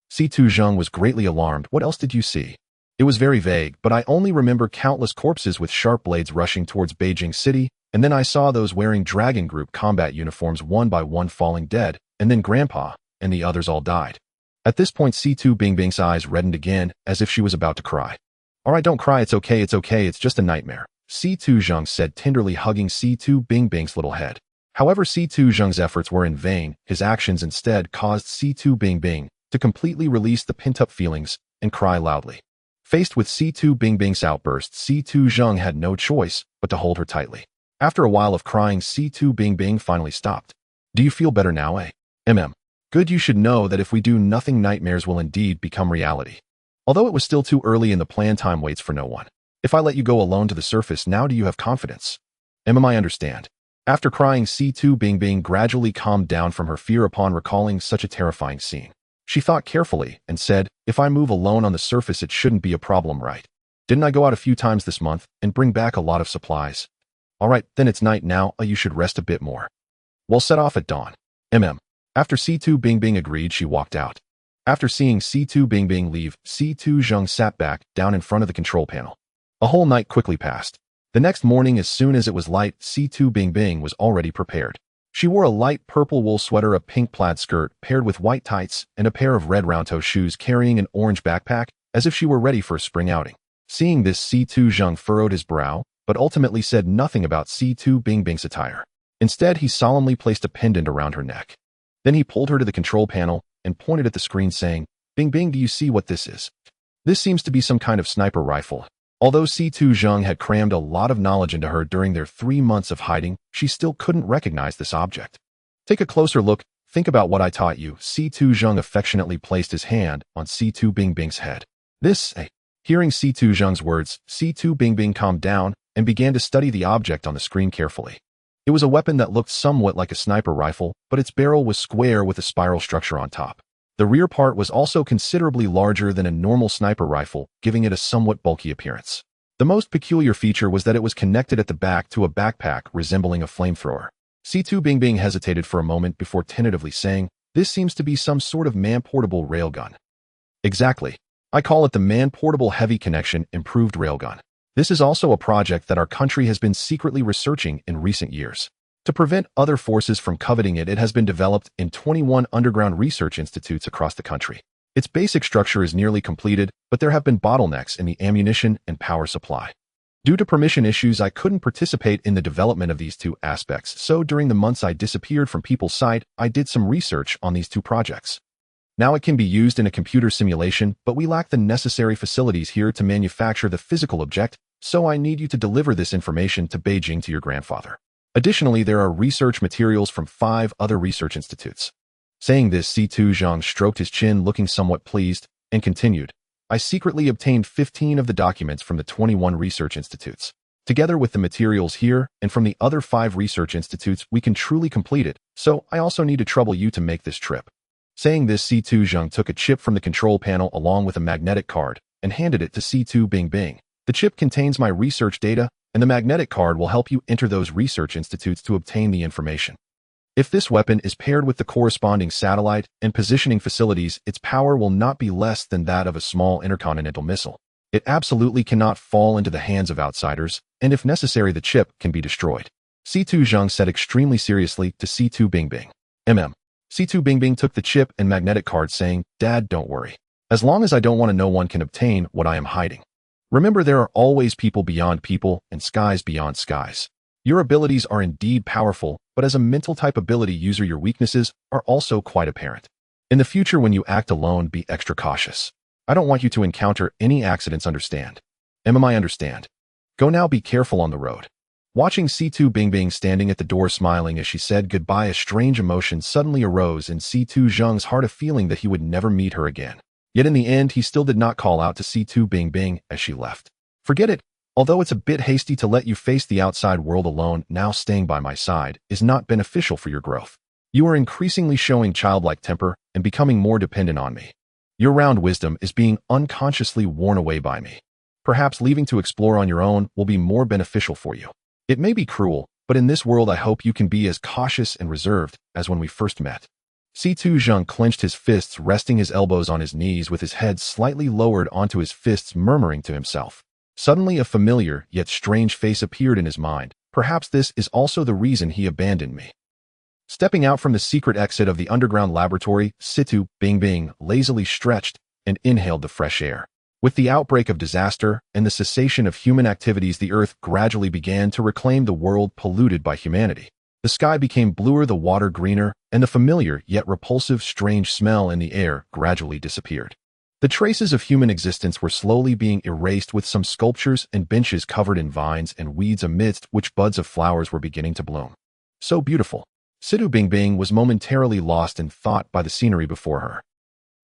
Situ Zheng was greatly alarmed. "What else did you see?" "It was very vague, but I only remember countless corpses with sharp blades rushing towards Beijing City, and then I saw those wearing dragon group combat uniforms one by one falling dead, and then Grandpa and the others all died." At this point, Situ Bingbing's eyes reddened again, as if she was about to cry. "All right, don't cry, it's okay, it's just a nightmare," Situ Zheng said tenderly, hugging Situ Bingbing's little head. However, Situ Zheng's efforts were in vain. His actions instead caused Situ Bingbing to completely release the pent-up feelings and cry loudly. Faced with Situ Bingbing's outburst, Situ Zheng had no choice but to hold her tightly. After a while of crying, Situ Bingbing finally stopped. "Do you feel better now, eh? Good, you should know that if we do nothing, nightmares will indeed become reality." Although it was still too early in the plan, time waits for no one. "If I let you go alone to the surface, now do you have confidence?" I understand." After crying, Situ Bingbing gradually calmed down from her fear upon recalling such a terrifying scene. She thought carefully and said, "If I move alone on the surface, it shouldn't be a problem, right? Didn't I go out a few times this month and bring back a lot of supplies?" "All right, then it's night now, you should rest a bit more. We'll set off at dawn." After Situ Bingbing agreed, she walked out. After seeing Situ Bingbing leave, Situ Zheng sat back down in front of the control panel. A whole night quickly passed. The next morning, as soon as it was light, Situ Bingbing was already prepared. She wore a light purple wool sweater, a pink plaid skirt paired with white tights, and a pair of red round-toe shoes, carrying an orange backpack, as if she were ready for a spring outing. Seeing this, Situ Zheng furrowed his brow, but ultimately said nothing about Situ Bingbing's attire. Instead, he solemnly placed a pendant around her neck. Then he pulled her to the control panel and pointed at the screen, saying, "Bingbing, do you see what this is? This seems to be some kind of sniper rifle." Although Situ Zheng had crammed a lot of knowledge into her during their 3 months of hiding, she still couldn't recognize this object. "Take a closer look. Think about what I taught you." Situ Zheng affectionately placed his hand on Situ Bingbing's head. Hearing Situ Zheng's words, Situ Bingbing calmed down and began to study the object on the screen carefully. It was a weapon that looked somewhat like a sniper rifle, but its barrel was square with a spiral structure on top. The rear part was also considerably larger than a normal sniper rifle, giving it a somewhat bulky appearance. The most peculiar feature was that it was connected at the back to a backpack resembling a flamethrower. Situ Bingbing hesitated for a moment before tentatively saying, "This seems to be some sort of man-portable railgun." "Exactly. I call it the Man-Portable Heavy Connection Improved Railgun. This is also a project that our country has been secretly researching in recent years. To prevent other forces from coveting it, it has been developed in 21 underground research institutes across the country. Its basic structure is nearly completed, but there have been bottlenecks in the ammunition and power supply. Due to permission issues, I couldn't participate in the development of these two aspects, so during the months I disappeared from people's sight, I did some research on these two projects. Now it can be used in a computer simulation, but we lack the necessary facilities here to manufacture the physical object, so I need you to deliver this information to Beijing to your grandfather. Additionally, there are research materials from 5 other research institutes. Saying this, Situ Zhang stroked his chin, looking somewhat pleased, and continued, I secretly obtained 15 of the documents from the 21 research institutes. Together with the materials here and from the other 5 research institutes, we can truly complete it, so I also need to trouble you to make this trip. Saying this, Situ Zhang took a chip from the control panel along with a magnetic card and handed it to Situ Bingbing. The chip contains my research data, and the magnetic card will help you enter those research institutes to obtain the information. If this weapon is paired with the corresponding satellite and positioning facilities, its power will not be less than that of a small intercontinental missile. It absolutely cannot fall into the hands of outsiders, and if necessary, the chip can be destroyed. Situ Zhang said extremely seriously to Situ Bingbing. Situ Bingbing took the chip and magnetic card, saying, Dad, don't worry. As long as I don't want to, no one can obtain what I am hiding. Remember, there are always people beyond people and skies beyond skies. Your abilities are indeed powerful, but as a mental type ability user, your weaknesses are also quite apparent. In the future, when you act alone, be extra cautious. I don't want you to encounter any accidents, understand? I understand. Go now, be careful on the road. Watching Situ Bingbing standing at the door smiling as she said goodbye, a strange emotion suddenly arose in Situ Zhang's heart, a feeling that he would never meet her again. Yet in the end, he still did not call out to Situ Bingbing as she left. Forget it. Although it's a bit hasty to let you face the outside world alone, now staying by my side is not beneficial for your growth. You are increasingly showing childlike temper and becoming more dependent on me. Your round wisdom is being unconsciously worn away by me. Perhaps leaving to explore on your own will be more beneficial for you. It may be cruel, but in this world I hope you can be as cautious and reserved as when we first met. Situ Zhang clenched his fists, resting his elbows on his knees with his head slightly lowered onto his fists, murmuring to himself. Suddenly a familiar yet strange face appeared in his mind. Perhaps this is also the reason he abandoned me. Stepping out from the secret exit of the underground laboratory, Situ Bingbing lazily stretched and inhaled the fresh air. With the outbreak of disaster and the cessation of human activities, the Earth gradually began to reclaim the world polluted by humanity. The sky became bluer, the water greener, and the familiar yet repulsive strange smell in the air gradually disappeared. The traces of human existence were slowly being erased, with some sculptures and benches covered in vines and weeds amidst which buds of flowers were beginning to bloom. So beautiful. Situ Bingbing was momentarily lost in thought by the scenery before her.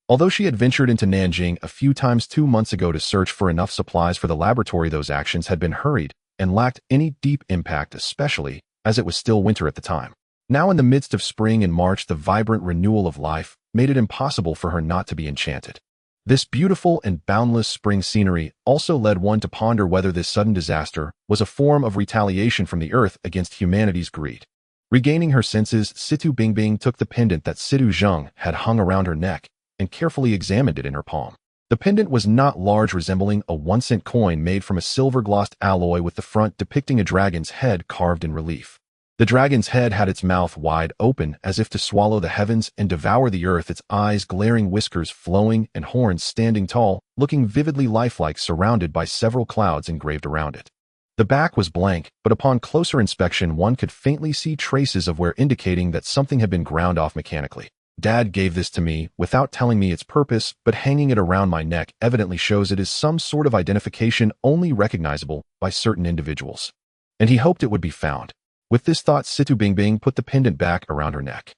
Although she had ventured into Nanjing a few times 2 months ago to search for enough supplies for the laboratory, those actions had been hurried and lacked any deep impact, especially as it was still winter at the time. Now in the midst of spring and March, the vibrant renewal of life made it impossible for her not to be enchanted. This beautiful and boundless spring scenery also led one to ponder whether this sudden disaster was a form of retaliation from the Earth against humanity's greed. Regaining her senses, Situ Bingbing took the pendant that Situ Zhang had hung around her neck and carefully examined it in her palm. The pendant was not large, resembling a 1-cent coin made from a silver-glossed alloy with the front depicting a dragon's head carved in relief. The dragon's head had its mouth wide open as if to swallow the heavens and devour the earth, its eyes glaring, whiskers flowing, and horns standing tall, looking vividly lifelike, surrounded by several clouds engraved around it. The back was blank, but upon closer inspection one could faintly see traces of wear, indicating that something had been ground off mechanically. Dad gave this to me without telling me its purpose, but hanging it around my neck evidently shows it is some sort of identification only recognizable by certain individuals. And he hoped it would be found. With this thought, Situ Bingbing put the pendant back around her neck.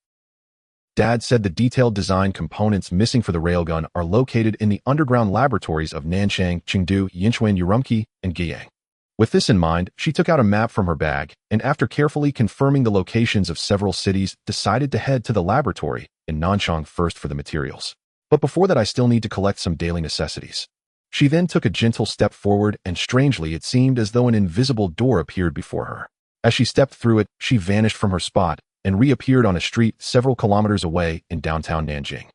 Dad said the detailed design components missing for the railgun are located in the underground laboratories of Nanchang, Chengdu, Yinchuan, Urumqi, and Guiyang. With this in mind, she took out a map from her bag, and after carefully confirming the locations of several cities, decided to head to the laboratory in Nanchang first for the materials. But before that, I still need to collect some daily necessities. She then took a gentle step forward, and strangely it seemed as though an invisible door appeared before her. As she stepped through it, she vanished from her spot and reappeared on a street several kilometers away in downtown Nanjing.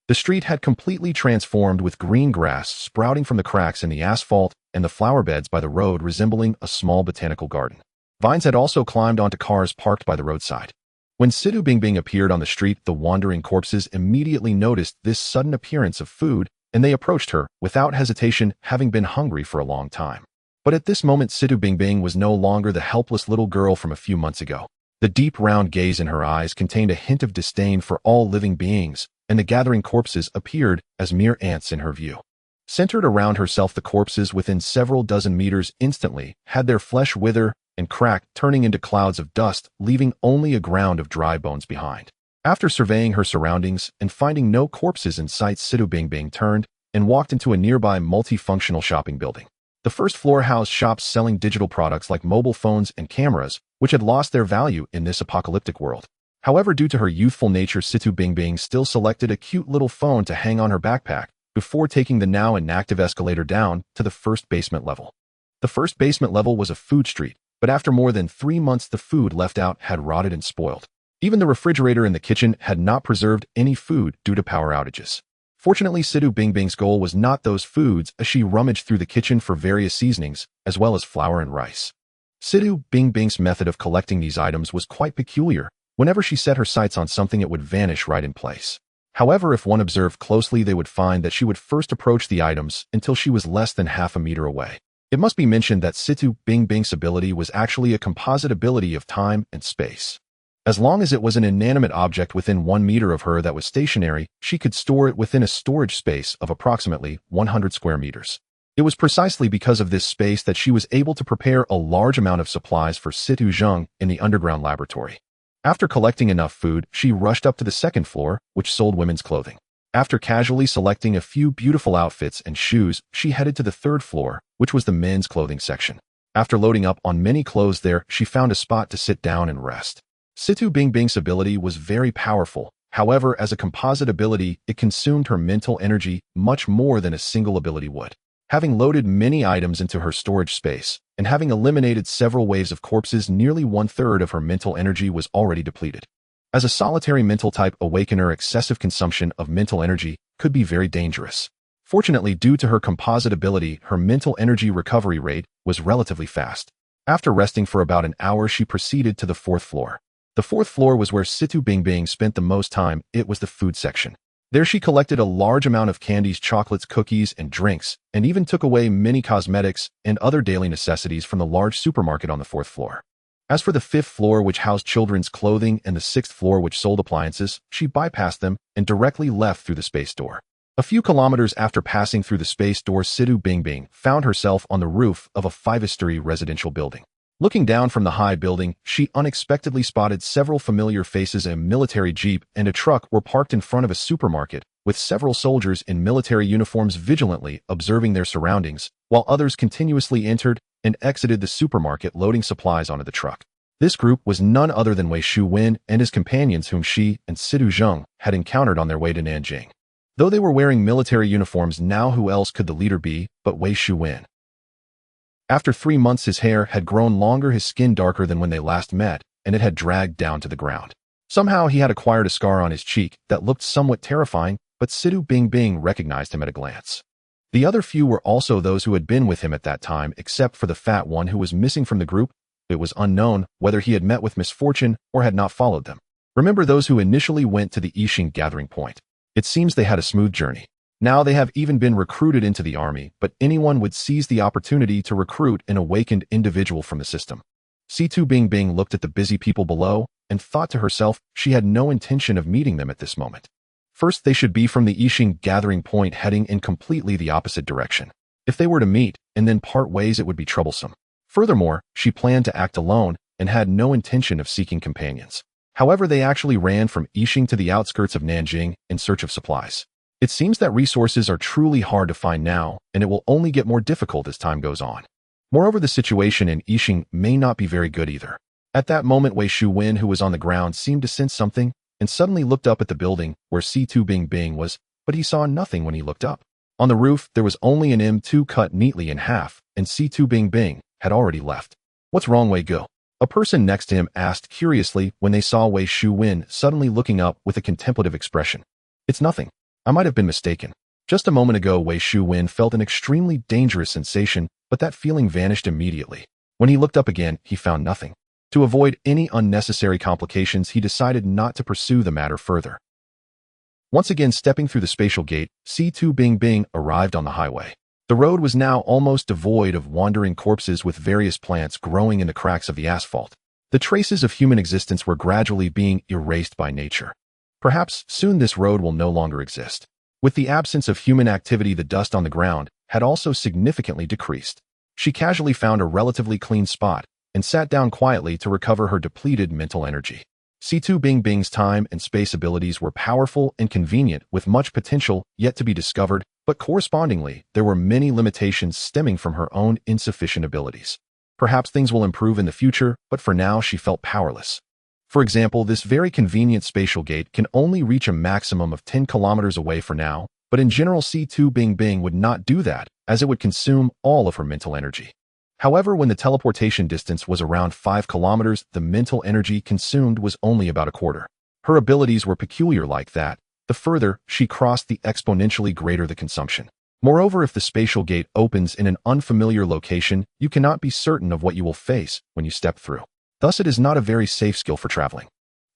The street had completely transformed, with green grass sprouting from the cracks in the asphalt and the flower beds by the road resembling a small botanical garden. Vines had also climbed onto cars parked by the roadside. When Situ Bingbing appeared on the street, the wandering corpses immediately noticed this sudden appearance of food, and they approached her without hesitation, having been hungry for a long time. But at this moment, Situ Bingbing was no longer the helpless little girl from a few months ago. The deep round gaze in her eyes contained a hint of disdain for all living beings, and the gathering corpses appeared as mere ants in her view. Centered around herself, the corpses within several dozen meters instantly had their flesh wither and crack, turning into clouds of dust, leaving only a ground of dry bones behind. After surveying her surroundings and finding no corpses in sight, Situ Bingbing turned and walked into a nearby multifunctional shopping building. The first floor housed shops selling digital products like mobile phones and cameras, which had lost their value in this apocalyptic world. However, due to her youthful nature, Situ Bingbing still selected a cute little phone to hang on her backpack before taking the now inactive escalator down to the first basement level. The first basement level was a food street, but after more than 3 months the food left out had rotted and spoiled. Even the refrigerator in the kitchen had not preserved any food due to power outages. Fortunately, Situ Bingbing's goal was not those foods, as she rummaged through the kitchen for various seasonings, as well as flour and rice. Situ Bingbing's method of collecting these items was quite peculiar. Whenever she set her sights on something, it would vanish right in place. However, if one observed closely, they would find that she would first approach the items until she was less than half a meter away. It must be mentioned that Situ Bingbing's ability was actually a composite ability of time and space. As long as it was an inanimate object within 1 meter of her that was stationary, she could store it within a storage space of approximately 100 square meters. It was precisely because of this space that she was able to prepare a large amount of supplies for Situ Zheng in the underground laboratory. After collecting enough food, she rushed up to the second floor, which sold women's clothing. After casually selecting a few beautiful outfits and shoes, she headed to the third floor, which was the men's clothing section. After loading up on many clothes there, she found a spot to sit down and rest. Situ Bingbing's ability was very powerful. However, as a composite ability, it consumed her mental energy much more than a single ability would. Having loaded many items into her storage space, and having eliminated several waves of corpses, nearly 1/3 of her mental energy was already depleted. As a solitary mental type awakener, excessive consumption of mental energy could be very dangerous. Fortunately, due to her composite ability, her mental energy recovery rate was relatively fast. After resting for about an hour, she proceeded to the fourth floor. The fourth floor was where Situ Bingbing spent the most time. It was the food section. There she collected a large amount of candies, chocolates, cookies, and drinks, and even took away many cosmetics and other daily necessities from the large supermarket on the fourth floor. As for the fifth floor, which housed children's clothing, and the sixth floor, which sold appliances, she bypassed them and directly left through the space door. A few kilometers after passing through the space door, Situ Bingbing found herself on the roof of a 5-story residential building. Looking down from the high building, she unexpectedly spotted several familiar faces. A military jeep and a truck were parked in front of a supermarket, with several soldiers in military uniforms vigilantly observing their surroundings, while others continuously entered and exited the supermarket loading supplies onto the truck. This group was none other than Wei Shuwen and his companions, whom she and Situ Zheng had encountered on their way to Nanjing. Though they were wearing military uniforms now, who else could the leader be but Wei Shuwen? After 3 months, his hair had grown longer, his skin darker than when they last met, and it had dragged down to the ground. Somehow he had acquired a scar on his cheek that looked somewhat terrifying, but Situ Bingbing recognized him at a glance. The other few were also those who had been with him at that time, except for the fat one who was missing from the group. It was unknown whether he had met with misfortune or had not followed them. Remember those who initially went to the Yixing gathering point? It seems they had a smooth journey. Now they have even been recruited into the army, but anyone would seize the opportunity to recruit an awakened individual from the system. Situ Bingbing looked at the busy people below and thought to herself she had no intention of meeting them at this moment. First, they should be from the Yixing gathering point, heading in completely the opposite direction. If they were to meet and then part ways, it would be troublesome. Furthermore, she planned to act alone and had no intention of seeking companions. However, they actually ran from Yixing to the outskirts of Nanjing in search of supplies. It seems that resources are truly hard to find now, and it will only get more difficult as time goes on. Moreover, the situation in Yixing may not be very good either. At that moment, Wei Shuwen, who was on the ground, seemed to sense something and suddenly looked up at the building where Situ Bingbing was, but he saw nothing when he looked up. On the roof, there was only an M2 cut neatly in half, and Situ Bingbing had already left. "What's wrong, Wei Go?" A person next to him asked curiously when they saw Wei Shuwen suddenly looking up with a contemplative expression. "It's nothing. I might have been mistaken." Just a moment ago, Wei Shuwen felt an extremely dangerous sensation, but that feeling vanished immediately. When he looked up again, he found nothing. To avoid any unnecessary complications, he decided not to pursue the matter further. Once again stepping through the spatial gate, Situ Bingbing arrived on the highway. The road was now almost devoid of wandering corpses, with various plants growing in the cracks of the asphalt. The traces of human existence were gradually being erased by nature. Perhaps soon this road will no longer exist. With the absence of human activity, the dust on the ground had also significantly decreased. She casually found a relatively clean spot and sat down quietly to recover her depleted mental energy. C2 Bingbing's time and space abilities were powerful and convenient, with much potential yet to be discovered, but correspondingly, there were many limitations stemming from her own insufficient abilities. Perhaps things will improve in the future, but for now she felt powerless. For example, this very convenient spatial gate can only reach a maximum of 10 kilometers away for now, but in general C2 Bingbing would not do that, as it would consume all of her mental energy. However, when the teleportation distance was around 5 kilometers, the mental energy consumed was only about a quarter. Her abilities were peculiar like that. The further she crossed, the exponentially greater the consumption. Moreover, if the spatial gate opens in an unfamiliar location, you cannot be certain of what you will face when you step through. Thus, it is not a very safe skill for traveling.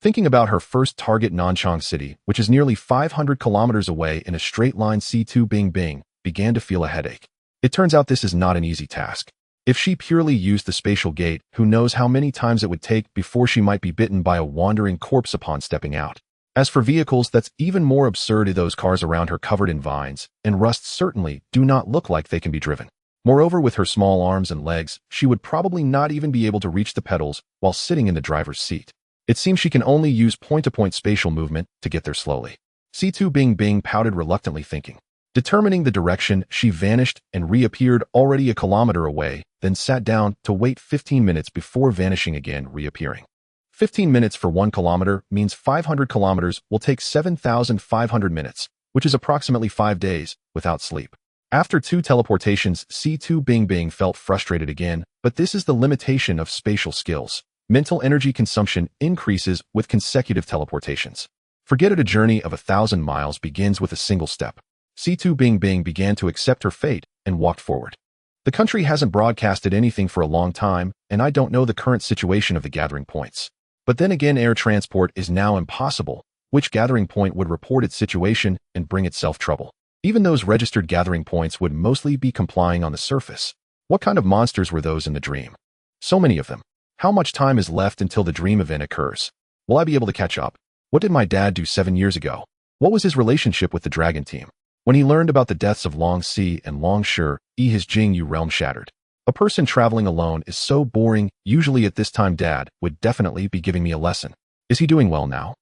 Thinking about her first target, Nanchang City, which is nearly 500 kilometers away in a straight line, C2 Bingbing began to feel a headache. It turns out this is not an easy task. If she purely used the spatial gate, who knows how many times it would take before she might be bitten by a wandering corpse upon stepping out. As for vehicles, that's even more absurd. Those cars around her covered in vines and rust certainly do not look like they can be driven. Moreover, with her small arms and legs, she would probably not even be able to reach the pedals while sitting in the driver's seat. It seems she can only use point-to-point spatial movement to get there slowly. C2 Bingbing pouted reluctantly, thinking. Determining the direction, she vanished and reappeared already a kilometer away, then sat down to wait 15 minutes before vanishing again, reappearing. 15 minutes for 1 kilometer means 500 kilometers will take 7,500 minutes, which is approximately 5 days, without sleep. After 2 teleportations, C2 Bingbing felt frustrated again, but this is the limitation of spatial skills. Mental energy consumption increases with consecutive teleportations. Forget it, a journey of 1,000 miles begins with a single step. C2 Bingbing began to accept her fate and walked forward. The country hasn't broadcasted anything for a long time, and I don't know the current situation of the gathering points. But then again, air transport is now impossible. Which gathering point would report its situation and bring itself trouble? Even those registered gathering points would mostly be complying on the surface. What kind of monsters were those in the dream? So many of them. How much time is left until the dream event occurs? Will I be able to catch up? What did my dad do 7 years ago? What was his relationship with the dragon team? When he learned about the deaths of Long Si and Long Shi, his Jingyu realm shattered. A person traveling alone is so boring. Usually at this time, Dad would definitely be giving me a lesson. Is he doing well now?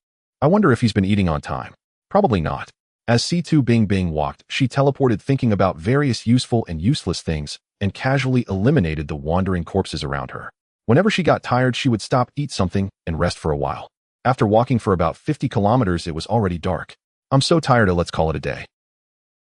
I wonder if he's been eating on time. Probably not. As C2 Bingbing walked, she teleported, thinking about various useful and useless things, and casually eliminated the wandering corpses around her. Whenever she got tired, she would stop, eat something, and rest for a while. After walking for about 50 kilometers, it was already dark. I'm so tired, let's call it a day.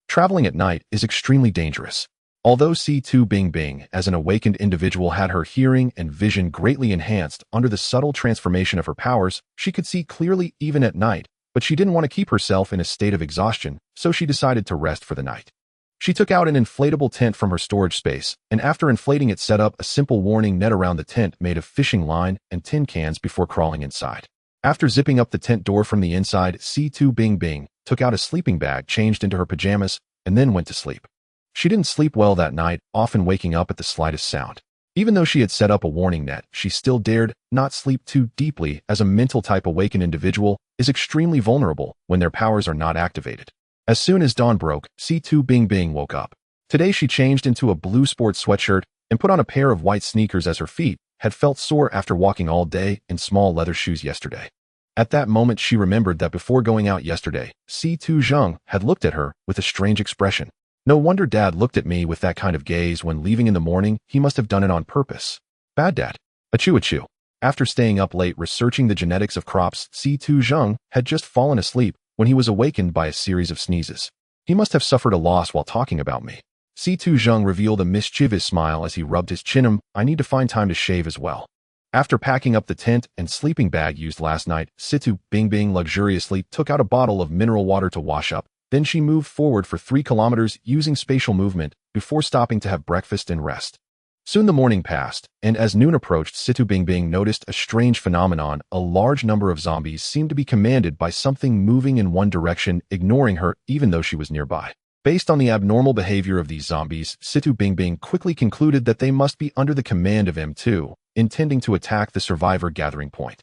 Traveling at night is extremely dangerous. Although C2 Bingbing, as an awakened individual, had her hearing and vision greatly enhanced under the subtle transformation of her powers, she could see clearly even at night, but she didn't want to keep herself in a state of exhaustion, so she decided to rest for the night. She took out an inflatable tent from her storage space, and after inflating it, set up a simple warning net around the tent made of fishing line and tin cans before crawling inside. After zipping up the tent door from the inside, C2 Bingbing took out a sleeping bag, changed into her pajamas, and then went to sleep. She didn't sleep well that night, often waking up at the slightest sound. Even though she had set up a warning net, she still dared not sleep too deeply, as a mental-type awakened individual is extremely vulnerable when their powers are not activated. As soon as dawn broke, C2 Bingbing woke up. Today she changed into a blue sports sweatshirt and put on a pair of white sneakers, as her feet had felt sore after walking all day in small leather shoes yesterday. At that moment, she remembered that before going out yesterday, C2 Zheng had looked at her with a strange expression. No wonder Dad looked at me with that kind of gaze when leaving in the morning. He must have done it on purpose. Bad Dad. Achoo achoo. After staying up late researching the genetics of crops, C2 Zheng had just fallen asleep when he was awakened by a series of sneezes. He must have suffered a loss while talking about me. C2 Zheng revealed a mischievous smile as he rubbed his chin. I need to find time to shave as well. After packing up the tent and sleeping bag used last night, C2 Bingbing luxuriously took out a bottle of mineral water to wash up. Then she moved forward for 3 kilometers using spatial movement before stopping to have breakfast and rest. Soon the morning passed, and as noon approached, C2 Bingbing noticed a strange phenomenon. A large number of zombies seemed to be commanded by something moving in one direction, ignoring her even though she was nearby. Based on the abnormal behavior of these zombies, C2 Bingbing quickly concluded that they must be under the command of M2, intending to attack the survivor gathering point.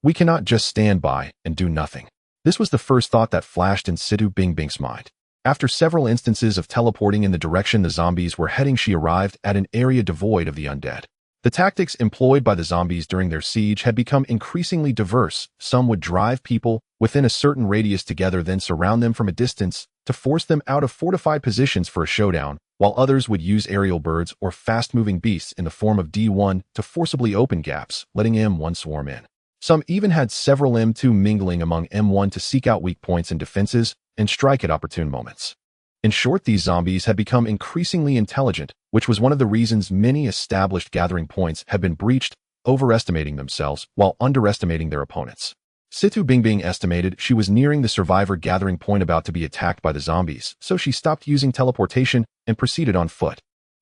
We cannot just stand by and do nothing. This was the first thought that flashed in C2 Bingbing's mind. After several instances of teleporting in the direction the zombies were heading, she arrived at an area devoid of the undead. The tactics employed by the zombies during their siege had become increasingly diverse. Some would drive people within a certain radius together, then surround them from a distance to force them out of fortified positions for a showdown, while others would use aerial birds or fast-moving beasts in the form of D1 to forcibly open gaps, letting M1 swarm in. Some even had several M2 mingling among M1 to seek out weak points and defenses and strike at opportune moments. In short, these zombies had become increasingly intelligent, which was one of the reasons many established gathering points had been breached, overestimating themselves while underestimating their opponents. Situ Bingbing estimated she was nearing the survivor gathering point about to be attacked by the zombies, so she stopped using teleportation and proceeded on foot.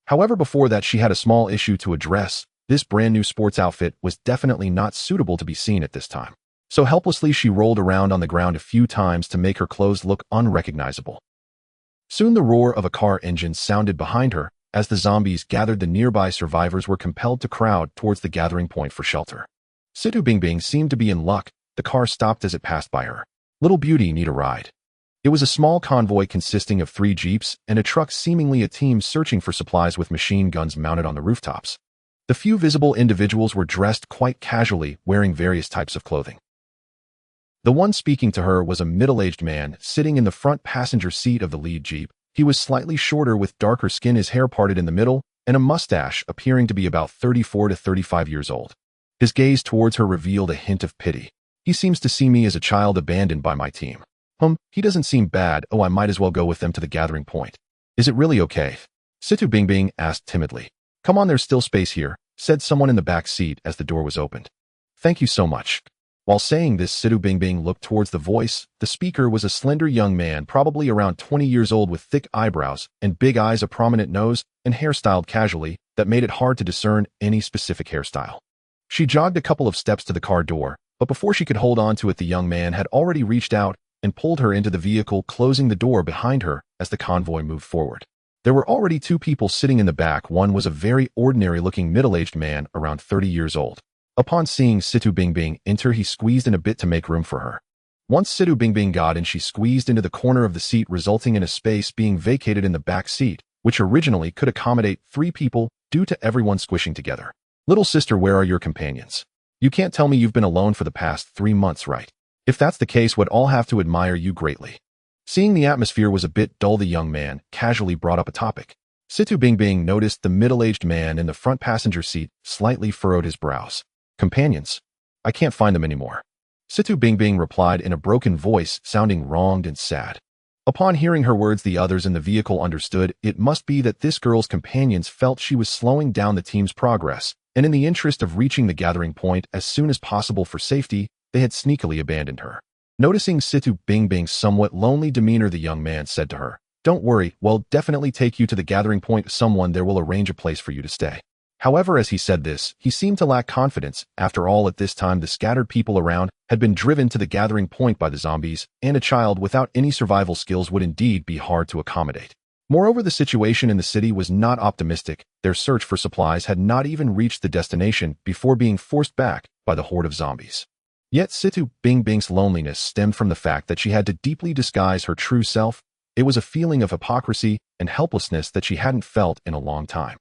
However, before that she had a small issue to address. This brand new sports outfit was definitely not suitable to be seen at this time. So helplessly she rolled around on the ground a few times to make her clothes look unrecognizable. Soon the roar of a car engine sounded behind her. As the zombies gathered, the nearby survivors were compelled to crowd towards the gathering point for shelter. Situ Bingbing seemed to be in luck. The car stopped as it passed by her. Little beauty, need a ride. It was a small convoy consisting of 3 jeeps and a truck, seemingly a team searching for supplies with machine guns mounted on the rooftops. The few visible individuals were dressed quite casually, wearing various types of clothing. The one speaking to her was a middle-aged man sitting in the front passenger seat of the lead jeep. He was slightly shorter with darker skin, his hair parted in the middle, and a mustache, appearing to be about 34 to 35 years old. His gaze towards her revealed a hint of pity. He seems to see me as a child abandoned by my team. He doesn't seem bad. Oh, I might as well go with them to the gathering point. Is it really okay? Situ Bingbing asked timidly. Come on, there's still space here, said someone in the back seat as the door was opened. Thank you so much. While saying this, Situ Bingbing looked towards the voice. The speaker was a slender young man, probably around 20 years old, with thick eyebrows and big eyes, a prominent nose, and hair styled casually that made it hard to discern any specific hairstyle. She jogged a couple of steps to the car door, but before she could hold on to it, the young man had already reached out and pulled her into the vehicle, closing the door behind her as the convoy moved forward. There were already 2 people sitting in the back. One was a very ordinary-looking middle-aged man around 30 years old. Upon seeing Situ Bingbing enter, he squeezed in a bit to make room for her. Once Situ Bingbing got in, she squeezed into the corner of the seat, resulting in a space being vacated in the back seat, which originally could accommodate 3 people due to everyone squishing together. Little sister, where are your companions? You can't tell me you've been alone for the past 3 months, right? If that's the case, we'd all have to admire you greatly. Seeing the atmosphere was a bit dull, the young man casually brought up a topic. Situ Bingbing noticed the middle-aged man in the front passenger seat slightly furrowed his brows. Companions? I can't find them anymore. Situ Bingbing replied in a broken voice, sounding wronged and sad. Upon hearing her words, the others in the vehicle understood it must be that this girl's companions felt she was slowing down the team's progress, and in the interest of reaching the gathering point as soon as possible for safety, they had sneakily abandoned her. Noticing Situ Bingbing's somewhat lonely demeanor, the young man said to her, Don't worry, we'll definitely take you to the gathering point. Someone there will arrange a place for you to stay. However, as he said this, he seemed to lack confidence. After all, at this time the scattered people around had been driven to the gathering point by the zombies, and a child without any survival skills would indeed be hard to accommodate. Moreover, the situation in the city was not optimistic. Their search for supplies had not even reached the destination before being forced back by the horde of zombies. Yet Situ Bingbing's loneliness stemmed from the fact that she had to deeply disguise her true self. It was a feeling of hypocrisy and helplessness that she hadn't felt in a long time.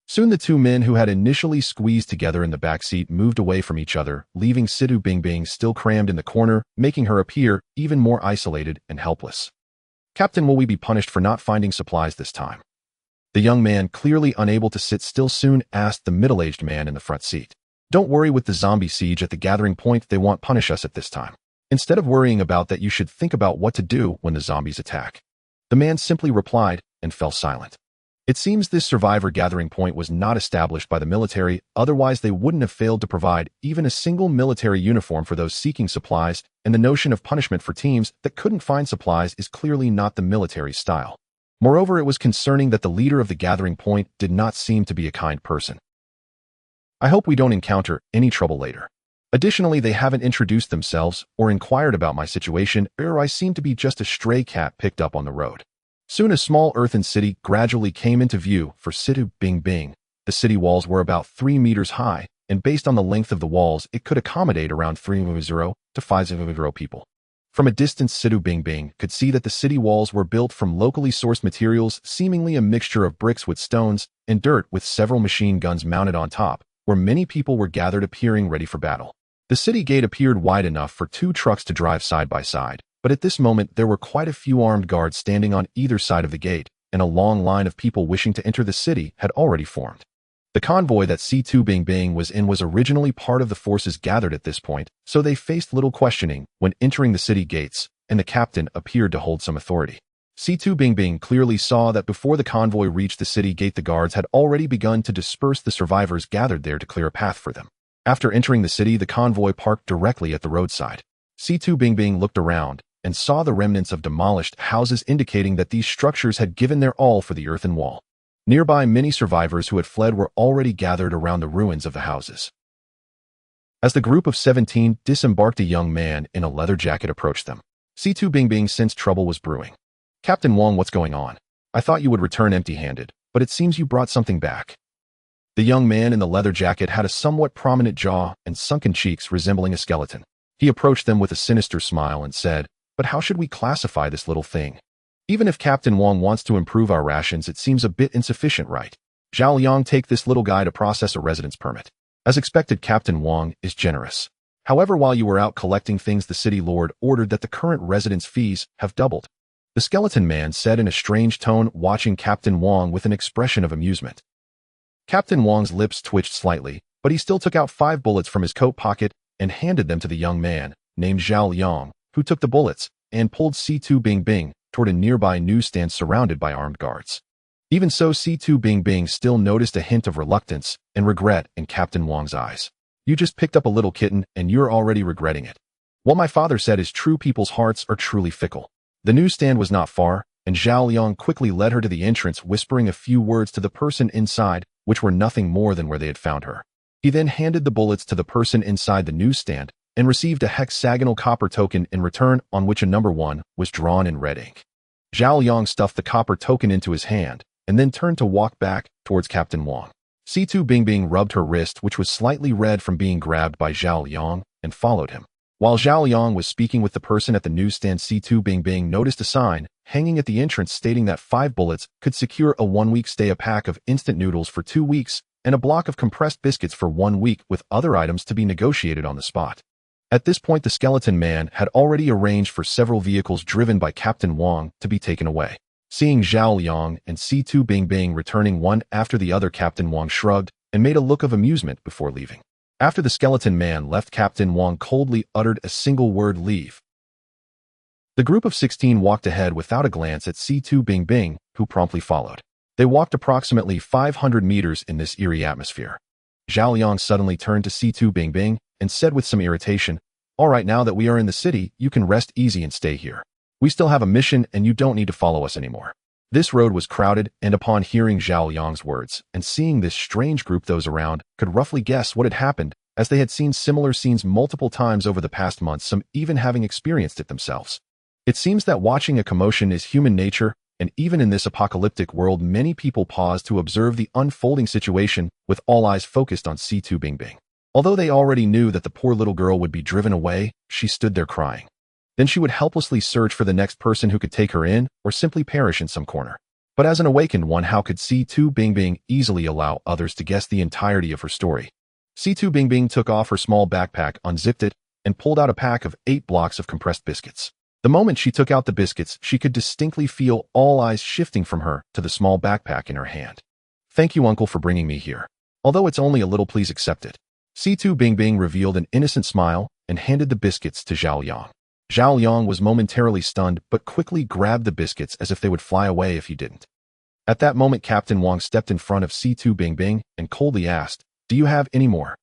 Soon the 2 men who had initially squeezed together in the back seat moved away from each other, leaving Situ Bingbing still crammed in the corner, making her appear even more isolated and helpless. Captain, will we be punished for not finding supplies this time? The young man, clearly unable to sit still, soon asked the middle-aged man in the front seat. Don't worry, with the zombie siege at the gathering point, they won't punish us at this time. Instead of worrying about that, you should think about what to do when the zombies attack. The man simply replied and fell silent. It seems this survivor gathering point was not established by the military, otherwise they wouldn't have failed to provide even a single military uniform for those seeking supplies, and the notion of punishment for teams that couldn't find supplies is clearly not the military style. Moreover, it was concerning that the leader of the gathering point did not seem to be a kind person. I hope we don't encounter any trouble later. Additionally, they haven't introduced themselves or inquired about my situation, or I seem to be just a stray cat picked up on the road. Soon a small earthen city gradually came into view for Situ Bingbing. The city walls were about 3 meters high, and based on the length of the walls, it could accommodate around 300 to 500 people. From a distance, Situ Bingbing could see that the city walls were built from locally sourced materials, seemingly a mixture of bricks with stones and dirt, with several machine guns mounted on top, where many people were gathered, appearing ready for battle. The city gate appeared wide enough for 2 trucks to drive side by side, but at this moment there were quite a few armed guards standing on either side of the gate, and a long line of people wishing to enter the city had already formed. The convoy that Situ Bingbing was in was originally part of the forces gathered at this point, so they faced little questioning when entering the city gates, and the captain appeared to hold some authority. Situ Bingbing clearly saw that before the convoy reached the city gate, the guards had already begun to disperse the survivors gathered there to clear a path for them. After entering the city, the convoy parked directly at the roadside. Situ Bingbing looked around and saw the remnants of demolished houses, indicating that these structures had given their all for the earthen wall. Nearby, many survivors who had fled were already gathered around the ruins of the houses. As the group of 17 disembarked, a young man in a leather jacket approached them. Situ Bingbing sensed trouble was brewing. "Captain Wong, what's going on? I thought you would return empty-handed, but it seems you brought something back." The young man in the leather jacket had a somewhat prominent jaw and sunken cheeks resembling a skeleton. He approached them with a sinister smile and said, "But how should we classify this little thing? Even if Captain Wong wants to improve our rations, it seems a bit insufficient, right? Zhao Liang, take this little guy to process a residence permit." As expected, Captain Wong is generous. However, while you were out collecting things, the city lord ordered that the current residence fees have doubled. The skeleton man said in a strange tone, watching Captain Wong with an expression of amusement. Captain Wong's lips twitched slightly, but he still took out 5 bullets from his coat pocket and handed them to the young man, named Zhao Liang, who took the bullets and pulled Situ Bingbing toward a nearby newsstand surrounded by armed guards. Even so, Situ Bingbing still noticed a hint of reluctance and regret in Captain Wong's eyes. "You just picked up a little kitten and you're already regretting it. What my father said is true, people's hearts are truly fickle." The newsstand was not far, and Zhao Liang quickly led her to the entrance, whispering a few words to the person inside, which were nothing more than where they had found her. He then handed the bullets to the person inside the newsstand and received a hexagonal copper token in return, on which a number 1 was drawn in red ink. Zhao Liang stuffed the copper token into his hand and then turned to walk back towards Captain Wong. Situ Bingbing rubbed her wrist, which was slightly red from being grabbed by Zhao Liang, and followed him. While Zhao Liang was speaking with the person at the newsstand, Situ Bingbing noticed a sign hanging at the entrance stating that 5 bullets could secure a 1-week stay, a pack of instant noodles for 2 weeks, and a block of compressed biscuits for 1 week, with other items to be negotiated on the spot. At this point, the skeleton man had already arranged for several vehicles driven by Captain Wong to be taken away. Seeing Zhao Liang and Situ Bingbing returning one after the other, Captain Wong shrugged and made a look of amusement before leaving. After the skeleton man left, Captain Wong coldly uttered a single word: "Leave." The group of 16 walked ahead without a glance at Situ Bingbing, who promptly followed. They walked approximately 500 meters in this eerie atmosphere. Zhao Liang suddenly turned to Situ Bingbing and said with some irritation, "All right, now that we are in the city, you can rest easy and stay here. We still have a mission and you don't need to follow us anymore." This road was crowded, and upon hearing Zhao Liang's words and seeing this strange group, those around could roughly guess what had happened, as they had seen similar scenes multiple times over the past months, some even having experienced it themselves. It seems that watching a commotion is human nature, and even in this apocalyptic world, many people pause to observe the unfolding situation, with all eyes focused on Situ Bingbing. Although they already knew that the poor little girl would be driven away, she stood there crying. Then she would helplessly search for the next person who could take her in, or simply perish in some corner. But as an awakened one, how could Situ Bingbing easily allow others to guess the entirety of her story? Situ Bingbing took off her small backpack, unzipped it, and pulled out a pack of 8 blocks of compressed biscuits. The moment she took out the biscuits, she could distinctly feel all eyes shifting from her to the small backpack in her hand. "Thank you, uncle, for bringing me here. Although it's only a little, please accept it." Situ Bingbing revealed an innocent smile and handed the biscuits to Zhao Liang. Zhao Liang was momentarily stunned, but quickly grabbed the biscuits as if they would fly away if he didn't. At that moment, Captain Wong stepped in front of Situ Bingbing and coldly asked, "Do you have any more?"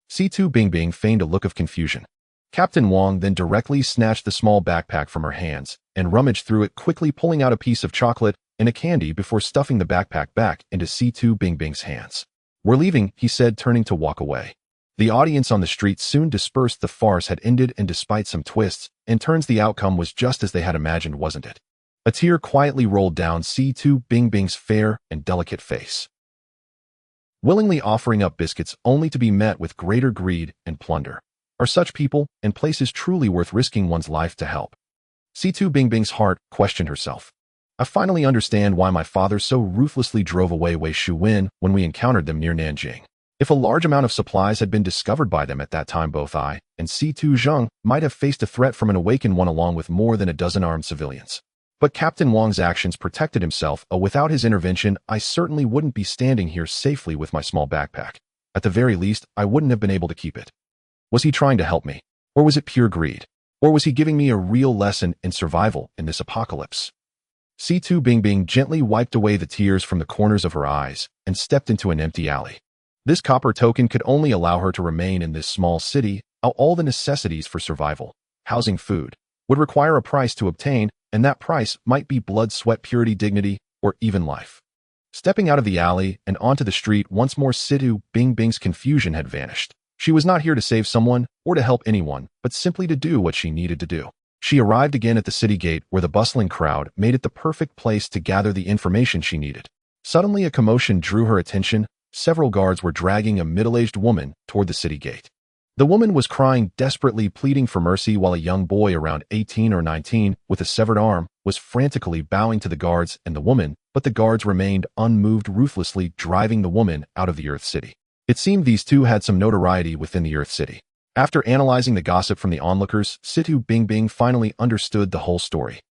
Situ Bingbing feigned a look of confusion. Captain Wong then directly snatched the small backpack from her hands and rummaged through it, quickly pulling out a piece of chocolate and a candy before stuffing the backpack back into Situ Bingbing's hands. "We're leaving," he said, turning to walk away. The audience on the street soon dispersed. The farce had ended, and despite some twists and turns, the outcome was just as they had imagined, wasn't it? A tear quietly rolled down Situ Bingbing's fair and delicate face. Willingly offering up biscuits only to be met with greater greed and plunder. Are such people and places truly worth risking one's life to help? C2 Bingbing's heart questioned herself. I finally understand why my father so ruthlessly drove away Wei Shuwen when we encountered them near Nanjing. If a large amount of supplies had been discovered by them at that time, both I and C2 Zheng might have faced a threat from an awakened one along with more than a dozen armed civilians. But Captain Wang's actions protected himself. Without his intervention, I certainly wouldn't be standing here safely with my small backpack. At the very least, I wouldn't have been able to keep it. Was he trying to help me? Or was it pure greed? Or was he giving me a real lesson in survival in this apocalypse? C2 Bingbing gently wiped away the tears from the corners of her eyes and stepped into an empty alley. This copper token could only allow her to remain in this small city. All the necessities for survival, housing, food, would require a price to obtain, and that price might be blood, sweat, purity, dignity, or even life. Stepping out of the alley and onto the street once more, C2 Bingbing's confusion had vanished. She was not here to save someone or to help anyone, but simply to do what she needed to do. She arrived again at the city gate where the bustling crowd made it the perfect place to gather the information she needed. Suddenly a commotion drew her attention. Several guards were dragging a middle-aged woman toward the city gate. The woman was crying desperately, pleading for mercy, while a young boy around 18 or 19 with a severed arm was frantically bowing to the guards and the woman, but the guards remained unmoved, ruthlessly driving the woman out of the Earth City. It seemed these two had some notoriety within the Earth City. After analyzing the gossip from the onlookers, C2 Bingbing finally understood the whole story.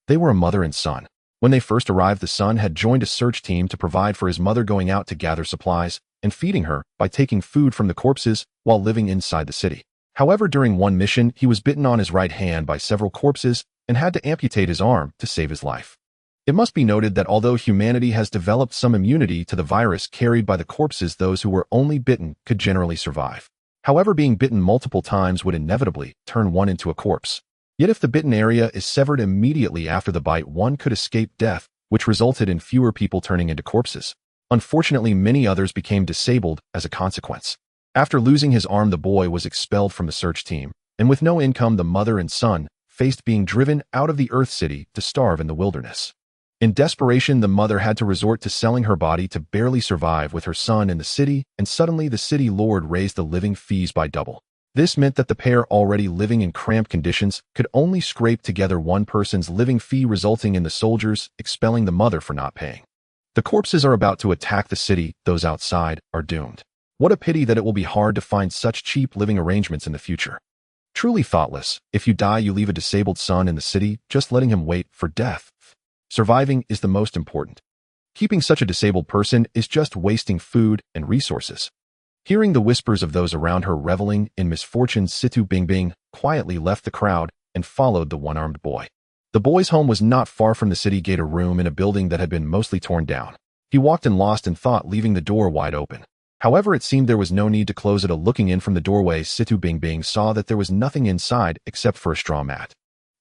They were a mother and son. When they first arrived, the son had joined a search team to provide for his mother, going out to gather supplies and feeding her by taking food from the corpses while living inside the city. However, during one mission, he was bitten on his right hand by several corpses and had to amputate his arm to save his life. It must be noted that although humanity has developed some immunity to the virus carried by the corpses, those who were only bitten could generally survive. However, being bitten multiple times would inevitably turn one into a corpse. Yet if the bitten area is severed immediately after the bite, one could escape death, which resulted in fewer people turning into corpses. Unfortunately, many others became disabled as a consequence. After losing his arm, the boy was expelled from the search team, and with no income, the mother and son faced being driven out of the Earth City to starve in the wilderness. In desperation, the mother had to resort to selling her body to barely survive with her son in the city, and suddenly the city lord raised the living fees by double. This meant that the pair, already living in cramped conditions, could only scrape together one person's living fee, resulting in the soldiers expelling the mother for not paying. The corpses are about to attack the city. Those outside are doomed. What a pity that it will be hard to find such cheap living arrangements in the future. Truly thoughtless. If you die, you leave a disabled son in the city, just letting him wait for death. Surviving is the most important. Keeping such a disabled person is just wasting food and resources. Hearing the whispers of those around her reveling in misfortune, C2 Bingbing quietly left the crowd and followed the one-armed boy. The boy's home was not far from the city gate, a room in a building that had been mostly torn down. He walked in lost in thought, leaving the door wide open. However, it seemed there was no need to close it. Looking in from the doorway, C2 Bingbing saw that there was nothing inside except for a straw mat.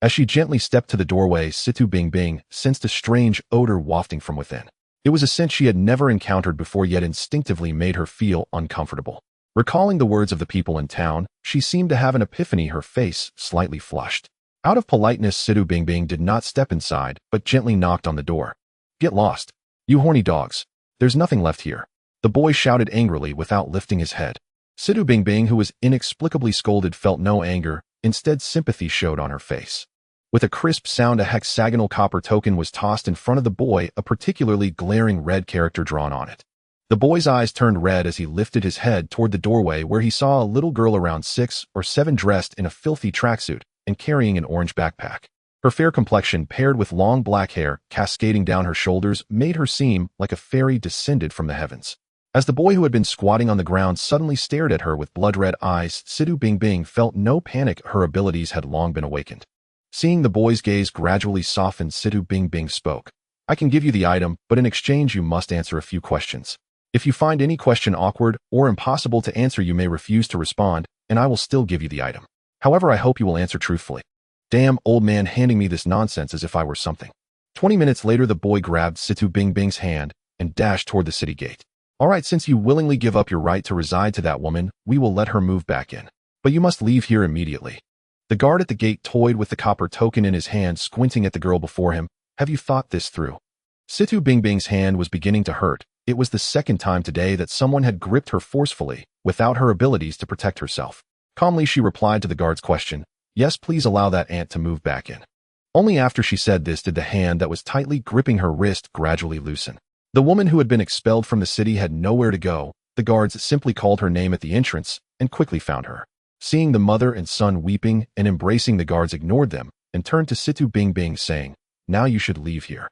As she gently stepped to the doorway, C2 Bingbing sensed a strange odor wafting from within. It was a scent she had never encountered before, yet instinctively made her feel uncomfortable. Recalling the words of the people in town, she seemed to have an epiphany, her face slightly flushed. Out of politeness, C2 Bingbing did not step inside, but gently knocked on the door. "Get lost, you horny dogs. There's nothing left here," the boy shouted angrily without lifting his head. C2 Bingbing, who was inexplicably scolded, felt no anger. Instead, sympathy showed on her face. With a crisp sound, a hexagonal copper token was tossed in front of the boy, a particularly glaring red character drawn on it. The boy's eyes turned red as he lifted his head toward the doorway, where he saw a little girl around 6 or 7 dressed in a filthy tracksuit and carrying an orange backpack. Her fair complexion, paired with long black hair cascading down her shoulders, made her seem like a fairy descended from the heavens. As the boy, who had been squatting on the ground, suddenly stared at her with blood-red eyes, C2 Bingbing felt no panic. Her abilities had long been awakened. Seeing the boy's gaze gradually soften, C2 Bingbing spoke. "I can give you the item, but in exchange you must answer a few questions. If you find any question awkward or impossible to answer, you may refuse to respond, and I will still give you the item. However, I hope you will answer truthfully." "Damn, old man, handing me this nonsense as if I were something." 20 minutes later, the boy grabbed C2 Bingbing's hand and dashed toward the city gate. "All right, since you willingly give up your right to reside to that woman, we will let her move back in. But you must leave here immediately." The guard at the gate toyed with the copper token in his hand, squinting at the girl before him. "Have you thought this through?" C2 Bingbing's hand was beginning to hurt. It was the second time today that someone had gripped her forcefully, without her abilities to protect herself. Calmly she replied to the guard's question, "Yes, please allow that ant to move back in." Only after she said this did the hand that was tightly gripping her wrist gradually loosen. The woman who had been expelled from the city had nowhere to go. The guards simply called her name at the entrance and quickly found her. Seeing the mother and son weeping and embracing, the guards ignored them and turned to Situ Bingbing saying, "Now you should leave here."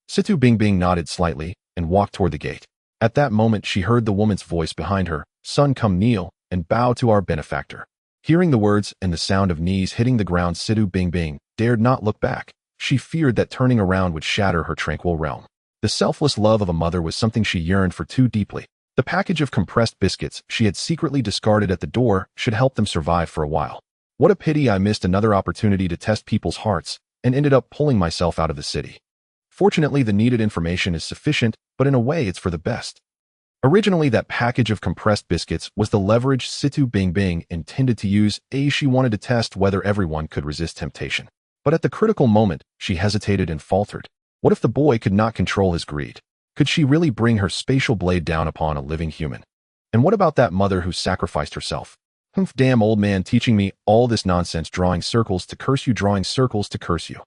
Situ Bingbing nodded slightly and walked toward the gate. At that moment she heard the woman's voice behind her, "Son, come kneel and bow to our benefactor." Hearing the words and the sound of knees hitting the ground, Situ Bingbing dared not look back. She feared that turning around would shatter her tranquil realm. The selfless love of a mother was something she yearned for too deeply. The package of compressed biscuits she had secretly discarded at the door should help them survive for a while. What a pity I missed another opportunity to test people's hearts and ended up pulling myself out of the city. Fortunately, the needed information is sufficient, but in a way it's for the best. Originally, that package of compressed biscuits was the leverage Situ Bingbing intended to use. She wanted to test whether everyone could resist temptation. But at the critical moment, she hesitated and faltered. What if the boy could not control his greed? Could she really bring her spatial blade down upon a living human? And what about that mother who sacrificed herself? Humph, damn old man teaching me all this nonsense, drawing circles to curse you, drawing circles to curse you.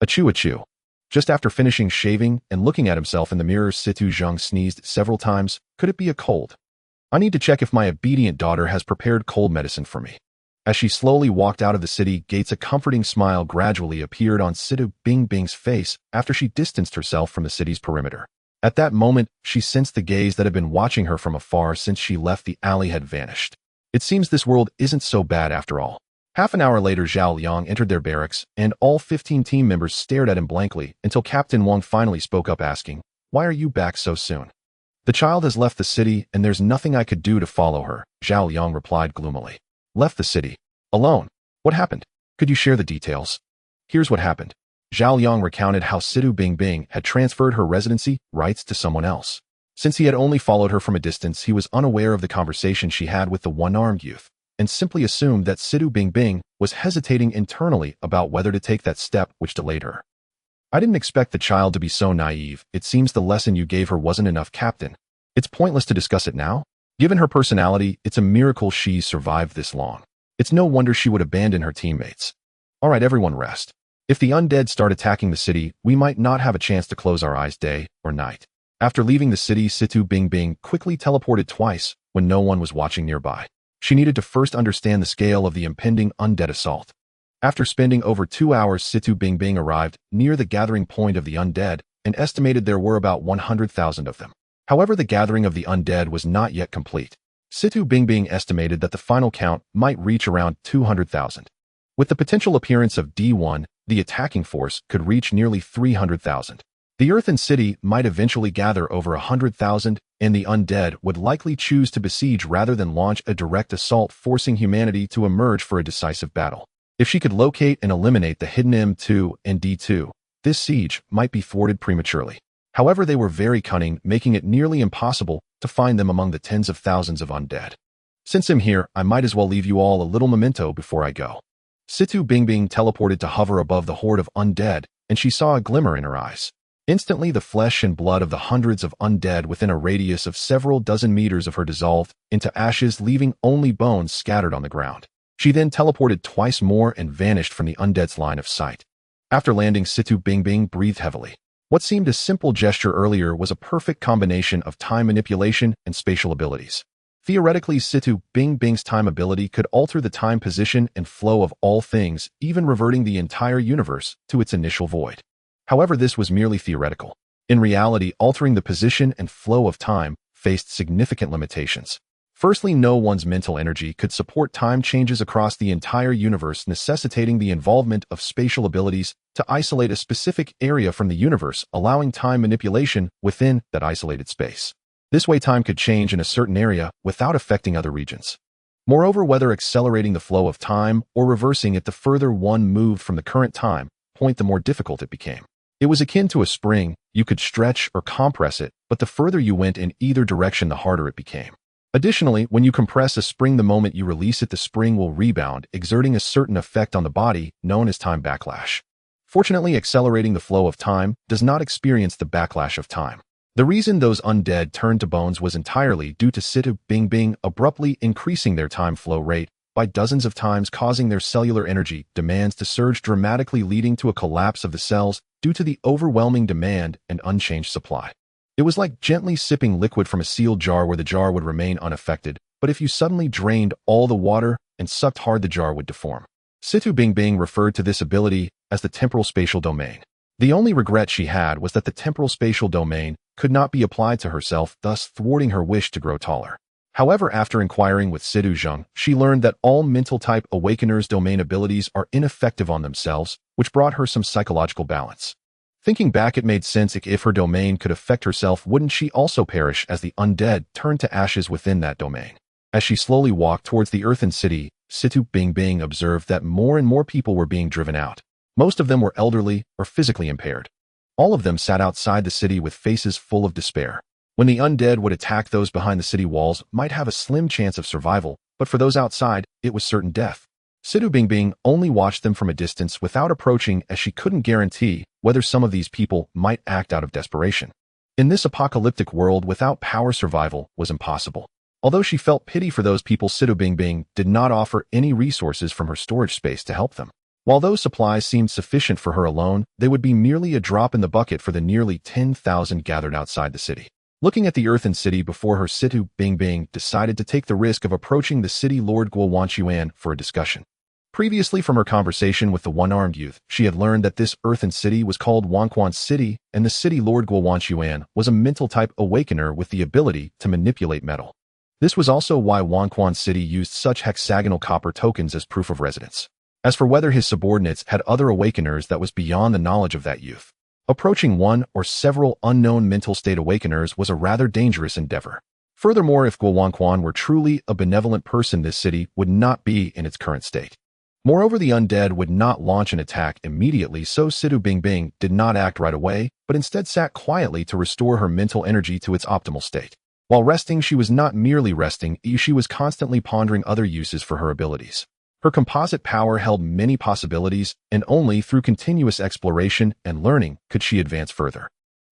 Achoo, achoo. Just after finishing shaving and looking at himself in the mirror, Situ Zhang sneezed several times. Could it be a cold? I need to check if my obedient daughter has prepared cold medicine for me. As she slowly walked out of the city gates, a comforting smile gradually appeared on Situ Bingbing's face after she distanced herself from the city's perimeter. At that moment, she sensed the gaze that had been watching her from afar since she left the alley had vanished. It seems this world isn't so bad after all. Half an hour later, Zhao Liang entered their barracks, and all 15 team members stared at him blankly until Captain Wang finally spoke up asking, "Why are you back so soon?" "The child has left the city, and there's nothing I could do to follow her," Zhao Liang replied gloomily. "Left the city? Alone? What happened? Could you share the details?" "Here's what happened." Zhao Liang recounted how Situ Bingbing had transferred her residency rights to someone else. Since he had only followed her from a distance, he was unaware of the conversation she had with the one-armed youth, and simply assumed that Situ Bingbing was hesitating internally about whether to take that step which delayed her. "I didn't expect the child to be so naive. It seems the lesson you gave her wasn't enough, Captain. It's pointless to discuss it now. Given her personality, it's a miracle she's survived this long. It's no wonder she would abandon her teammates. All right, everyone rest. If the undead start attacking the city, we might not have a chance to close our eyes day or night." After leaving the city, Situ Bingbing quickly teleported twice when no one was watching nearby. She needed to first understand the scale of the impending undead assault. After spending over 2 hours, Situ Bingbing arrived near the gathering point of the undead and estimated there were about 100,000 of them. However, the gathering of the undead was not yet complete. Situ Bingbing estimated that the final count might reach around 200,000. With the potential appearance of D1, the attacking force could reach nearly 300,000. The Earthen City might eventually gather over 100,000, and the undead would likely choose to besiege rather than launch a direct assault, forcing humanity to emerge for a decisive battle. If she could locate and eliminate the hidden M2 and D2, this siege might be thwarted prematurely. However, they were very cunning, making it nearly impossible to find them among the tens of thousands of undead. "Since I'm here, I might as well leave you all a little memento before I go." Situ Bingbing teleported to hover above the horde of undead, and she saw a glimmer in her eyes. Instantly, the flesh and blood of the hundreds of undead within a radius of several dozen meters of her dissolved into ashes, leaving only bones scattered on the ground. She then teleported twice more and vanished from the undead's line of sight. After landing, Situ Bingbing breathed heavily. What seemed a simple gesture earlier was a perfect combination of time manipulation and spatial abilities. Theoretically, Situ Bingbing's time ability could alter the time position and flow of all things, even reverting the entire universe to its initial void. However, this was merely theoretical. In reality, altering the position and flow of time faced significant limitations. Firstly, no one's mental energy could support time changes across the entire universe, necessitating the involvement of spatial abilities to isolate a specific area from the universe, allowing time manipulation within that isolated space. This way, time could change in a certain area without affecting other regions. Moreover, whether accelerating the flow of time or reversing it, the further one moved from the current time point, the more difficult it became. It was akin to a spring. You could stretch or compress it, but the further you went in either direction, the harder it became. Additionally, when you compress a spring, the moment you release it, the spring will rebound, exerting a certain effect on the body known as time backlash. Fortunately, accelerating the flow of time does not experience the backlash of time. The reason those undead turned to bones was entirely due to Situ Bing abruptly increasing their time flow rate by dozens of times, causing their cellular energy demands to surge dramatically, leading to a collapse of the cells due to the overwhelming demand and unchanged supply. It was like gently sipping liquid from a sealed jar where the jar would remain unaffected, but if you suddenly drained all the water and sucked hard, the jar would deform. Situ Bing referred to this ability as the temporal spatial domain. The only regret she had was that the temporal spatial domain could not be applied to herself, thus thwarting her wish to grow taller. However, after inquiring with Situ Zheng, she learned that all mental-type awakeners' domain abilities are ineffective on themselves, which brought her some psychological balance. Thinking back, it made sense. If her domain could affect herself, wouldn't she also perish as the undead turned to ashes within that domain? As she slowly walked towards the earthen city, Situ Bing observed that more and more people were being driven out. Most of them were elderly or physically impaired. All of them sat outside the city with faces full of despair. When the undead would attack, those behind the city walls might have a slim chance of survival, but for those outside, it was certain death. Situ Bing only watched them from a distance without approaching, as she couldn't guarantee whether some of these people might act out of desperation. In this apocalyptic world, without power, survival was impossible. Although she felt pity for those people, Situ Bing did not offer any resources from her storage space to help them. While those supplies seemed sufficient for her alone, they would be merely a drop in the bucket for the nearly 10,000 gathered outside the city. Looking at the earthen city before her, Situ Bing decided to take the risk of approaching the city lord Guo Wanchuan for a discussion. Previously, from her conversation with the one-armed youth, she had learned that this earthen city was called Wanquan City, and the city lord Guo Wanchuan was a mental-type awakener with the ability to manipulate metal. This was also why Wanquan City used such hexagonal copper tokens as proof of residence. As for whether his subordinates had other awakeners, that was beyond the knowledge of that youth. Approaching one or several unknown mental state awakeners was a rather dangerous endeavor. Furthermore, if Guo Wanquan were truly a benevolent person, this city would not be in its current state. Moreover, the undead would not launch an attack immediately, so Situ Bing did not act right away, but instead sat quietly to restore her mental energy to its optimal state. While resting, she was not merely resting, she was constantly pondering other uses for her abilities. Her composite power held many possibilities, and only through continuous exploration and learning could she advance further.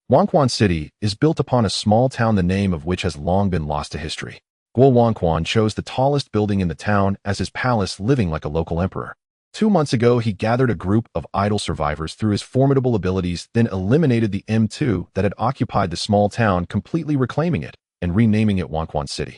Wanquan City is built upon a small town, the name of which has long been lost to history. Guo Wanquan chose the tallest building in the town as his palace, living like a local emperor. 2 months ago, he gathered a group of idle survivors through his formidable abilities, then eliminated the M2 that had occupied the small town, completely reclaiming it and renaming it Wanquan City.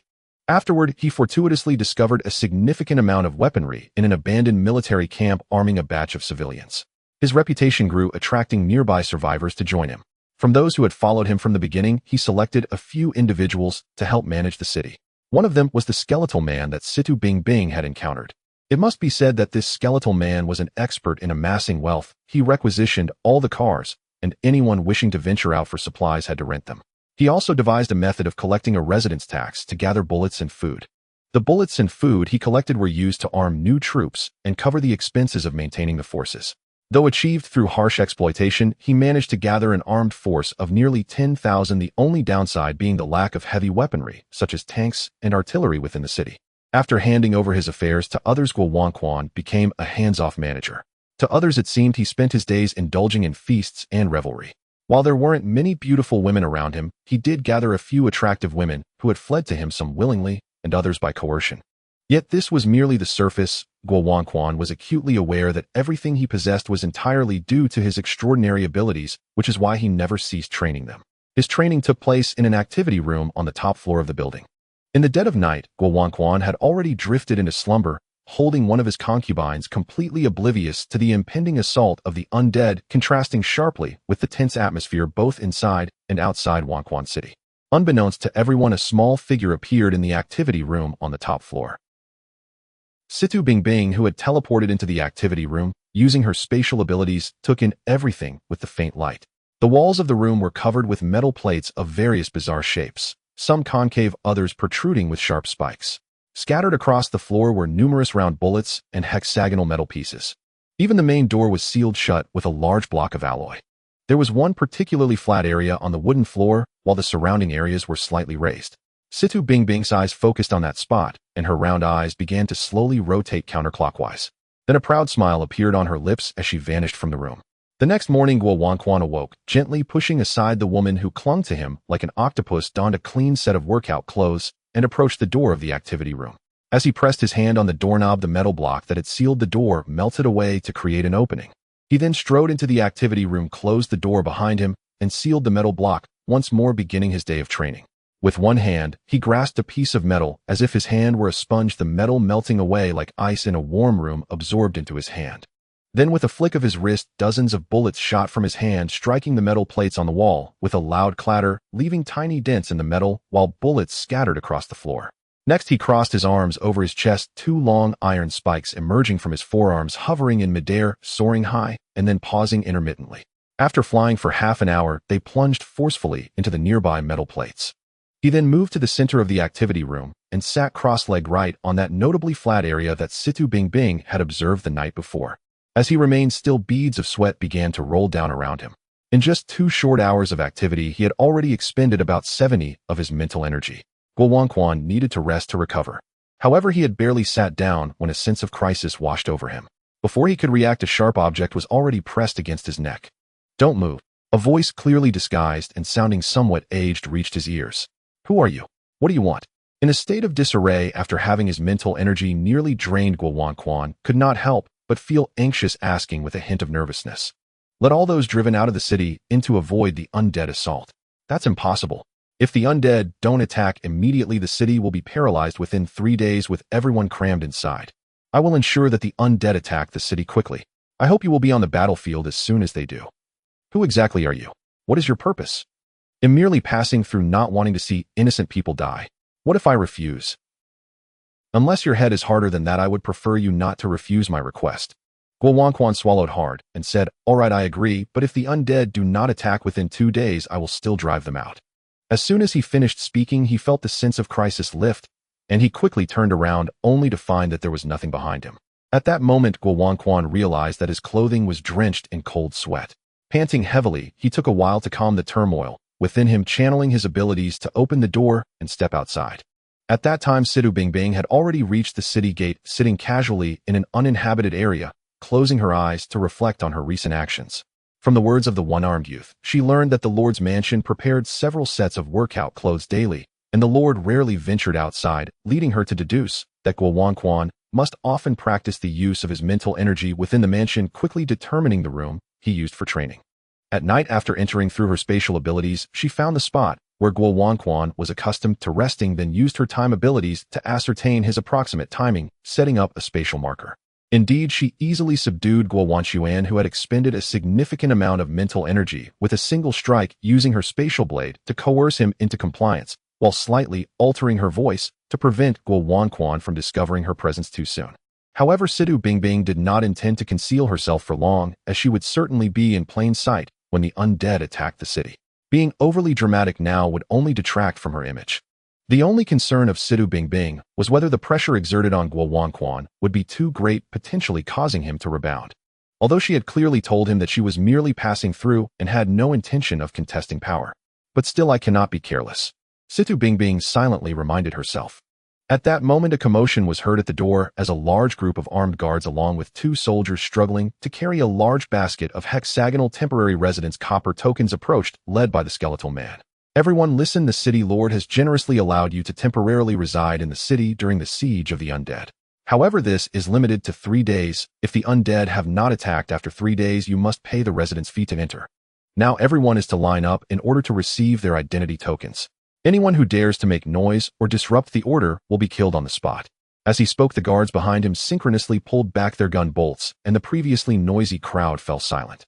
Afterward, he fortuitously discovered a significant amount of weaponry in an abandoned military camp, arming a batch of civilians. His reputation grew, attracting nearby survivors to join him. From those who had followed him from the beginning, he selected a few individuals to help manage the city. One of them was the skeletal man that Situ Bing had encountered. It must be said that this skeletal man was an expert in amassing wealth. He requisitioned all the cars, and anyone wishing to venture out for supplies had to rent them. He also devised a method of collecting a residence tax to gather bullets and food. The bullets and food he collected were used to arm new troops and cover the expenses of maintaining the forces. Though achieved through harsh exploitation, he managed to gather an armed force of nearly 10,000, the only downside being the lack of heavy weaponry, such as tanks and artillery within the city. After handing over his affairs to others, Guo Wanquan became a hands-off manager. To others, it seemed he spent his days indulging in feasts and revelry. While there weren't many beautiful women around him, he did gather a few attractive women who had fled to him, some willingly and others by coercion. Yet this was merely the surface. Guo Wanquan was acutely aware that everything he possessed was entirely due to his extraordinary abilities, which is why he never ceased training them. His training took place in an activity room on the top floor of the building. In the dead of night, Guo Wanquan had already drifted into slumber, holding one of his concubines, completely oblivious to the impending assault of the undead, contrasting sharply with the tense atmosphere both inside and outside Wanquan City. Unbeknownst to everyone, a small figure appeared in the activity room on the top floor. Situ Bing, who had teleported into the activity room, using her spatial abilities, took in everything with the faint light. The walls of the room were covered with metal plates of various bizarre shapes, some concave, others protruding with sharp spikes. Scattered across the floor were numerous round bullets and hexagonal metal pieces. Even the main door was sealed shut with a large block of alloy. There was one particularly flat area on the wooden floor, while the surrounding areas were slightly raised. Situ Bing's eyes focused on that spot, and her round eyes began to slowly rotate counterclockwise. Then a proud smile appeared on her lips as she vanished from the room. The next morning, Guo Wanquan awoke, gently pushing aside the woman who clung to him like an octopus, donned a clean set of workout clothes, and approached the door of the activity room. As he pressed his hand on the doorknob, the metal block that had sealed the door melted away to create an opening. He then strode into the activity room, closed the door behind him, and sealed the metal block, once more beginning his day of training. With one hand, he grasped a piece of metal, as if his hand were a sponge, the metal melting away like ice in a warm room absorbed into his hand. Then with a flick of his wrist, dozens of bullets shot from his hand, striking the metal plates on the wall with a loud clatter, leaving tiny dents in the metal while bullets scattered across the floor. Next, he crossed his arms over his chest, two long iron spikes emerging from his forearms, hovering in midair, soaring high, and then pausing intermittently. After flying for half an hour, they plunged forcefully into the nearby metal plates. He then moved to the center of the activity room and sat cross-legged right on that notably flat area that Situ Bingbing had observed the night before. As he remained still, beads of sweat began to roll down around him. In just 2 short hours of activity, he had already expended about 70 of his mental energy. Guo Wanquan needed to rest to recover. However, he had barely sat down when a sense of crisis washed over him. Before he could react, a sharp object was already pressed against his neck. "Don't move." A voice clearly disguised and sounding somewhat aged reached his ears. "Who are you? What do you want?" In a state of disarray after having his mental energy nearly drained, Guo Wanquan could not help but feel anxious, asking with a hint of nervousness. "Let all those driven out of the city in to avoid the undead assault." "That's impossible. If the undead don't attack immediately, the city will be paralyzed within 3 days with everyone crammed inside. I will ensure that the undead attack the city quickly. I hope you will be on the battlefield as soon as they do." "Who exactly are you? What is your purpose?" "I'm merely passing through, not wanting to see innocent people die." "What if I refuse?" "Unless your head is harder than that, I would prefer you not to refuse my request." Guo Wanquan swallowed hard and said, "All right, I agree, but if the undead do not attack within 2 days, I will still drive them out." As soon as he finished speaking, he felt the sense of crisis lift, and he quickly turned around only to find that there was nothing behind him. At that moment, Guo Wanquan realized that his clothing was drenched in cold sweat. Panting heavily, he took a while to calm the turmoil within him, channeling his abilities to open the door and step outside. At that time, Situ Bingbing had already reached the city gate, sitting casually in an uninhabited area, closing her eyes to reflect on her recent actions. From the words of the one-armed youth, she learned that the Lord's mansion prepared several sets of workout clothes daily, and the Lord rarely ventured outside, leading her to deduce that Guo Wanquan must often practice the use of his mental energy within the mansion, quickly determining the room he used for training. At night, after entering through her spatial abilities, she found the spot where Guo Wanquan was accustomed to resting, then used her time abilities to ascertain his approximate timing, setting up a spatial marker. Indeed, she easily subdued Guo Wanquan, who had expended a significant amount of mental energy, with a single strike, using her spatial blade to coerce him into compliance, while slightly altering her voice to prevent Guo Wanquan from discovering her presence too soon. However, Situ Bingbing did not intend to conceal herself for long, as she would certainly be in plain sight when the undead attacked the city. Being overly dramatic now would only detract from her image. The only concern of Situ Bingbing was whether the pressure exerted on Guo Wanquan would be too great, potentially causing him to rebound. Although she had clearly told him that she was merely passing through and had no intention of contesting power. "But still, I cannot be careless," Situ Bingbing silently reminded herself. At that moment, a commotion was heard at the door as a large group of armed guards, along with 2 soldiers struggling to carry a large basket of hexagonal temporary residence copper tokens, approached, led by the skeletal man. "Everyone listen, the city lord has generously allowed you to temporarily reside in the city during the siege of the undead. However, this is limited to 3 days. If the undead have not attacked after 3 days, you must pay the residence fee to enter. Now everyone is to line up in order to receive their identity tokens. Anyone who dares to make noise or disrupt the order will be killed on the spot." As he spoke, the guards behind him synchronously pulled back their gun bolts, and the previously noisy crowd fell silent.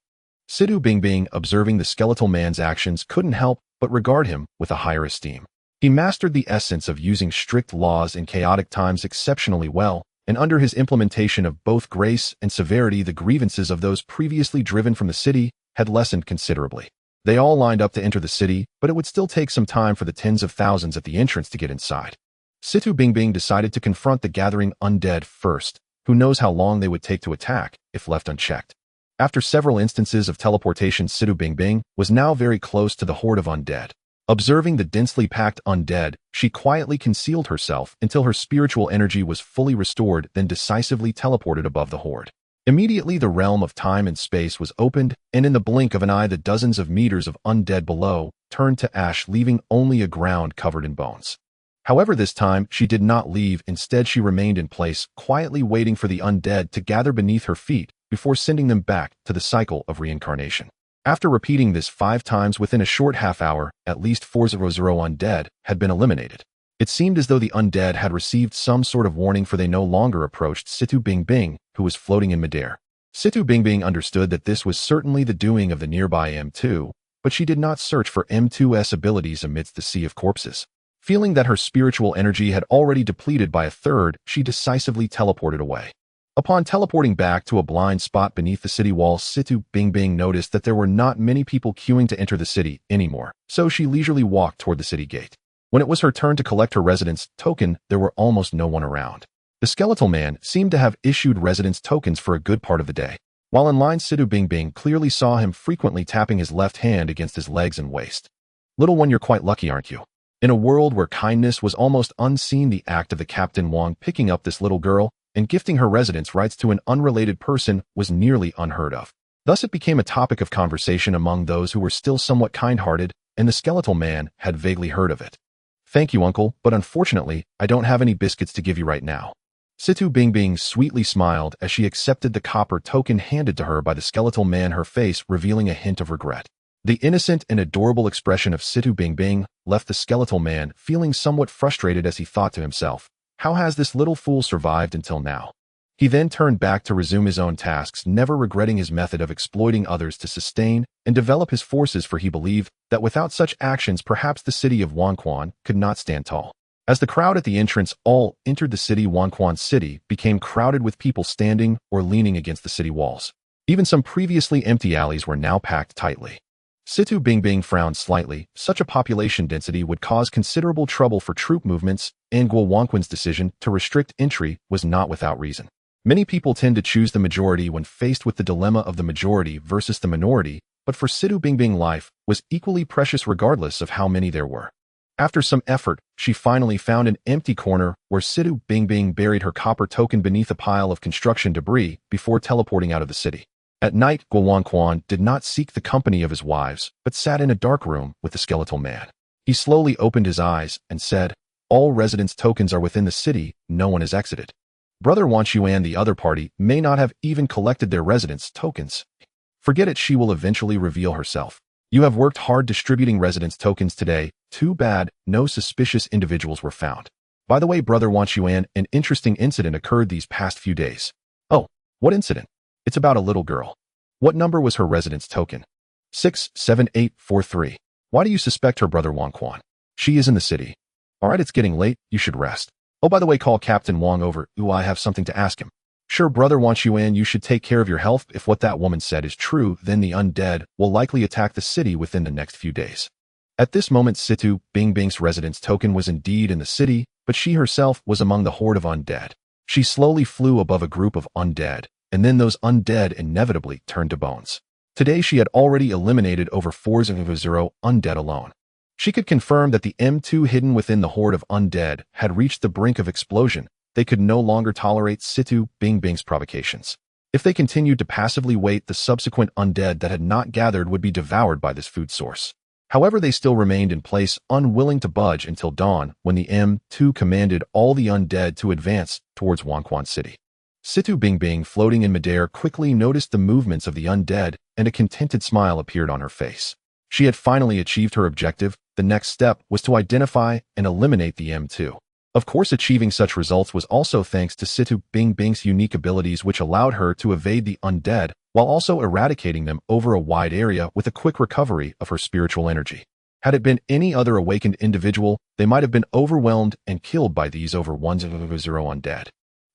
Situ Bingbing, observing the skeletal man's actions, couldn't help but regard him with a higher esteem. He mastered the essence of using strict laws in chaotic times exceptionally well, and under his implementation of both grace and severity, the grievances of those previously driven from the city had lessened considerably. They all lined up to enter the city, but it would still take some time for the tens of thousands at the entrance to get inside. Situ Bingbing decided to confront the gathering undead first. Who knows how long they would take to attack if left unchecked. After several instances of teleportation, Situ Bingbing was now very close to the horde of undead. Observing the densely packed undead, she quietly concealed herself until her spiritual energy was fully restored, then decisively teleported above the horde. Immediately the realm of time and space was opened, and in the blink of an eye the dozens of meters of undead below turned to ash, leaving only a ground covered in bones. However, this time she did not leave. Instead, she remained in place, quietly waiting for the undead to gather beneath her feet before sending them back to the cycle of reincarnation. After repeating this 5 times within a short half hour, at least 400 undead had been eliminated. It seemed as though the undead had received some sort of warning, for they no longer approached Situ Bingbing, who was floating in midair. Situ Bingbing understood that this was certainly the doing of the nearby M2, but she did not search for M2's abilities amidst the sea of corpses. Feeling that her spiritual energy had already depleted by a third, she decisively teleported away. Upon teleporting back to a blind spot beneath the city wall, Situ Bingbing noticed that there were not many people queuing to enter the city anymore, so she leisurely walked toward the city gate. When it was her turn to collect her residence token, there were almost no one around. The skeletal man seemed to have issued residence tokens for a good part of the day. While in line, Situ Bingbing clearly saw him frequently tapping his left hand against his legs and waist. Little one, you're quite lucky, aren't you? In a world where kindness was almost unseen, the act of the Captain Wong picking up this little girl and gifting her residence rights to an unrelated person was nearly unheard of. Thus it became a topic of conversation among those who were still somewhat kind-hearted, and the skeletal man had vaguely heard of it. Thank you, uncle, but unfortunately, I don't have any biscuits to give you right now. Situ Bingbing sweetly smiled as she accepted the copper token handed to her by the skeletal man, her face revealing a hint of regret. The innocent and adorable expression of Situ Bingbing left the skeletal man feeling somewhat frustrated as he thought to himself, how has this little fool survived until now? He then turned back to resume his own tasks, never regretting his method of exploiting others to sustain and develop his forces, for he believed that without such actions perhaps the city of Wanquan could not stand tall. As the crowd at the entrance all entered the city, Wanquan City became crowded with people standing or leaning against the city walls. Even some previously empty alleys were now packed tightly. Situ Bingbing frowned slightly. Such a population density would cause considerable trouble for troop movements, and Guo Wanquan's decision to restrict entry was not without reason. Many people tend to choose the majority when faced with the dilemma of the majority versus the minority, but for Situ Bingbing, life was equally precious regardless of how many there were. After some effort, she finally found an empty corner where Situ Bingbing buried her copper token beneath a pile of construction debris before teleporting out of the city. At night, Guo Wanquan did not seek the company of his wives, but sat in a dark room with the skeletal man. He slowly opened his eyes and said, all residence tokens are within the city, no one has exited. Brother Wanchuan and the other party may not have even collected their residence tokens. Forget it, she will eventually reveal herself. You have worked hard distributing residence tokens today. Too bad, no suspicious individuals were found. By the way, Brother Wanchuan, an interesting incident occurred these past few days. Oh, what incident? It's about a little girl. What number was her residence token? 67843. Why do you suspect her, Brother Wanquan? She is in the city. Alright, it's getting late, you should rest. Oh, by the way, call Captain Wong over. Ooh, I have something to ask him. Sure, Brother Wanchuan, you should take care of your health. If what that woman said is true, then the undead will likely attack the city within the next few days. At this moment, Situ Bingbing's residence token was indeed in the city, but she herself was among the horde of undead. She slowly flew above a group of undead, and then those undead inevitably turned to bones. Today she had already eliminated over 400 undead alone. She could confirm that the M2 hidden within the horde of undead had reached the brink of explosion. They could no longer tolerate Situ Bingbing's provocations. If they continued to passively wait, the subsequent undead that had not gathered would be devoured by this food source. However, they still remained in place, unwilling to budge until dawn, when the M2 commanded all the undead to advance towards Wanquan City. Situ Bingbing, floating in midair, quickly noticed the movements of the undead, and a contented smile appeared on her face. She had finally achieved her objective. The next step was to identify and eliminate the M2. Of course, achieving such results was also thanks to Situ Bingbing's unique abilities, which allowed her to evade the undead while also eradicating them over a wide area with a quick recovery of her spiritual energy. Had it been any other awakened individual, they might have been overwhelmed and killed by these over 100 undead.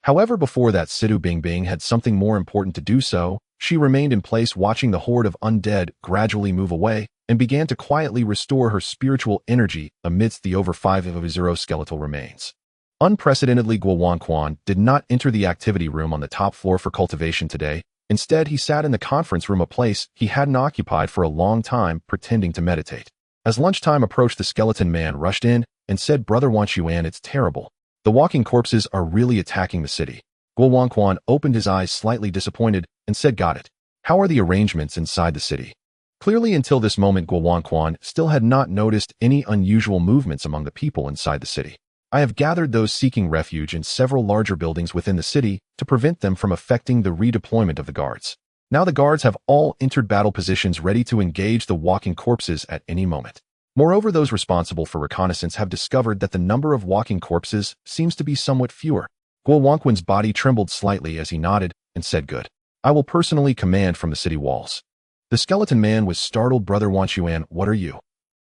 However, before that, Situ Bingbing had something more important to do, so she remained in place, watching the horde of undead gradually move away, and began to quietly restore her spiritual energy amidst the over 500 skeletal remains. Unprecedentedly, Guo Wanquan did not enter the activity room on the top floor for cultivation today. Instead, he sat in the conference room, a place he hadn't occupied for a long time, pretending to meditate. As lunchtime approached, the skeleton man rushed in and said, Brother Wanchuan, it's terrible. The walking corpses are really attacking the city. Guo opened his eyes slightly disappointed and said, "Got it. How are the arrangements inside the city?" Clearly until this moment Guo still had not noticed any unusual movements among the people inside the city. "I have gathered those seeking refuge in several larger buildings within the city to prevent them from affecting the redeployment of the guards. Now the guards have all entered battle positions ready to engage the walking corpses at any moment. Moreover, those responsible for reconnaissance have discovered that the number of walking corpses seems to be somewhat fewer." Guo's body trembled slightly as he nodded and said, "Good. I will personally command from the city walls." The skeleton man was startled. "Brother Wanchuan, what are you?"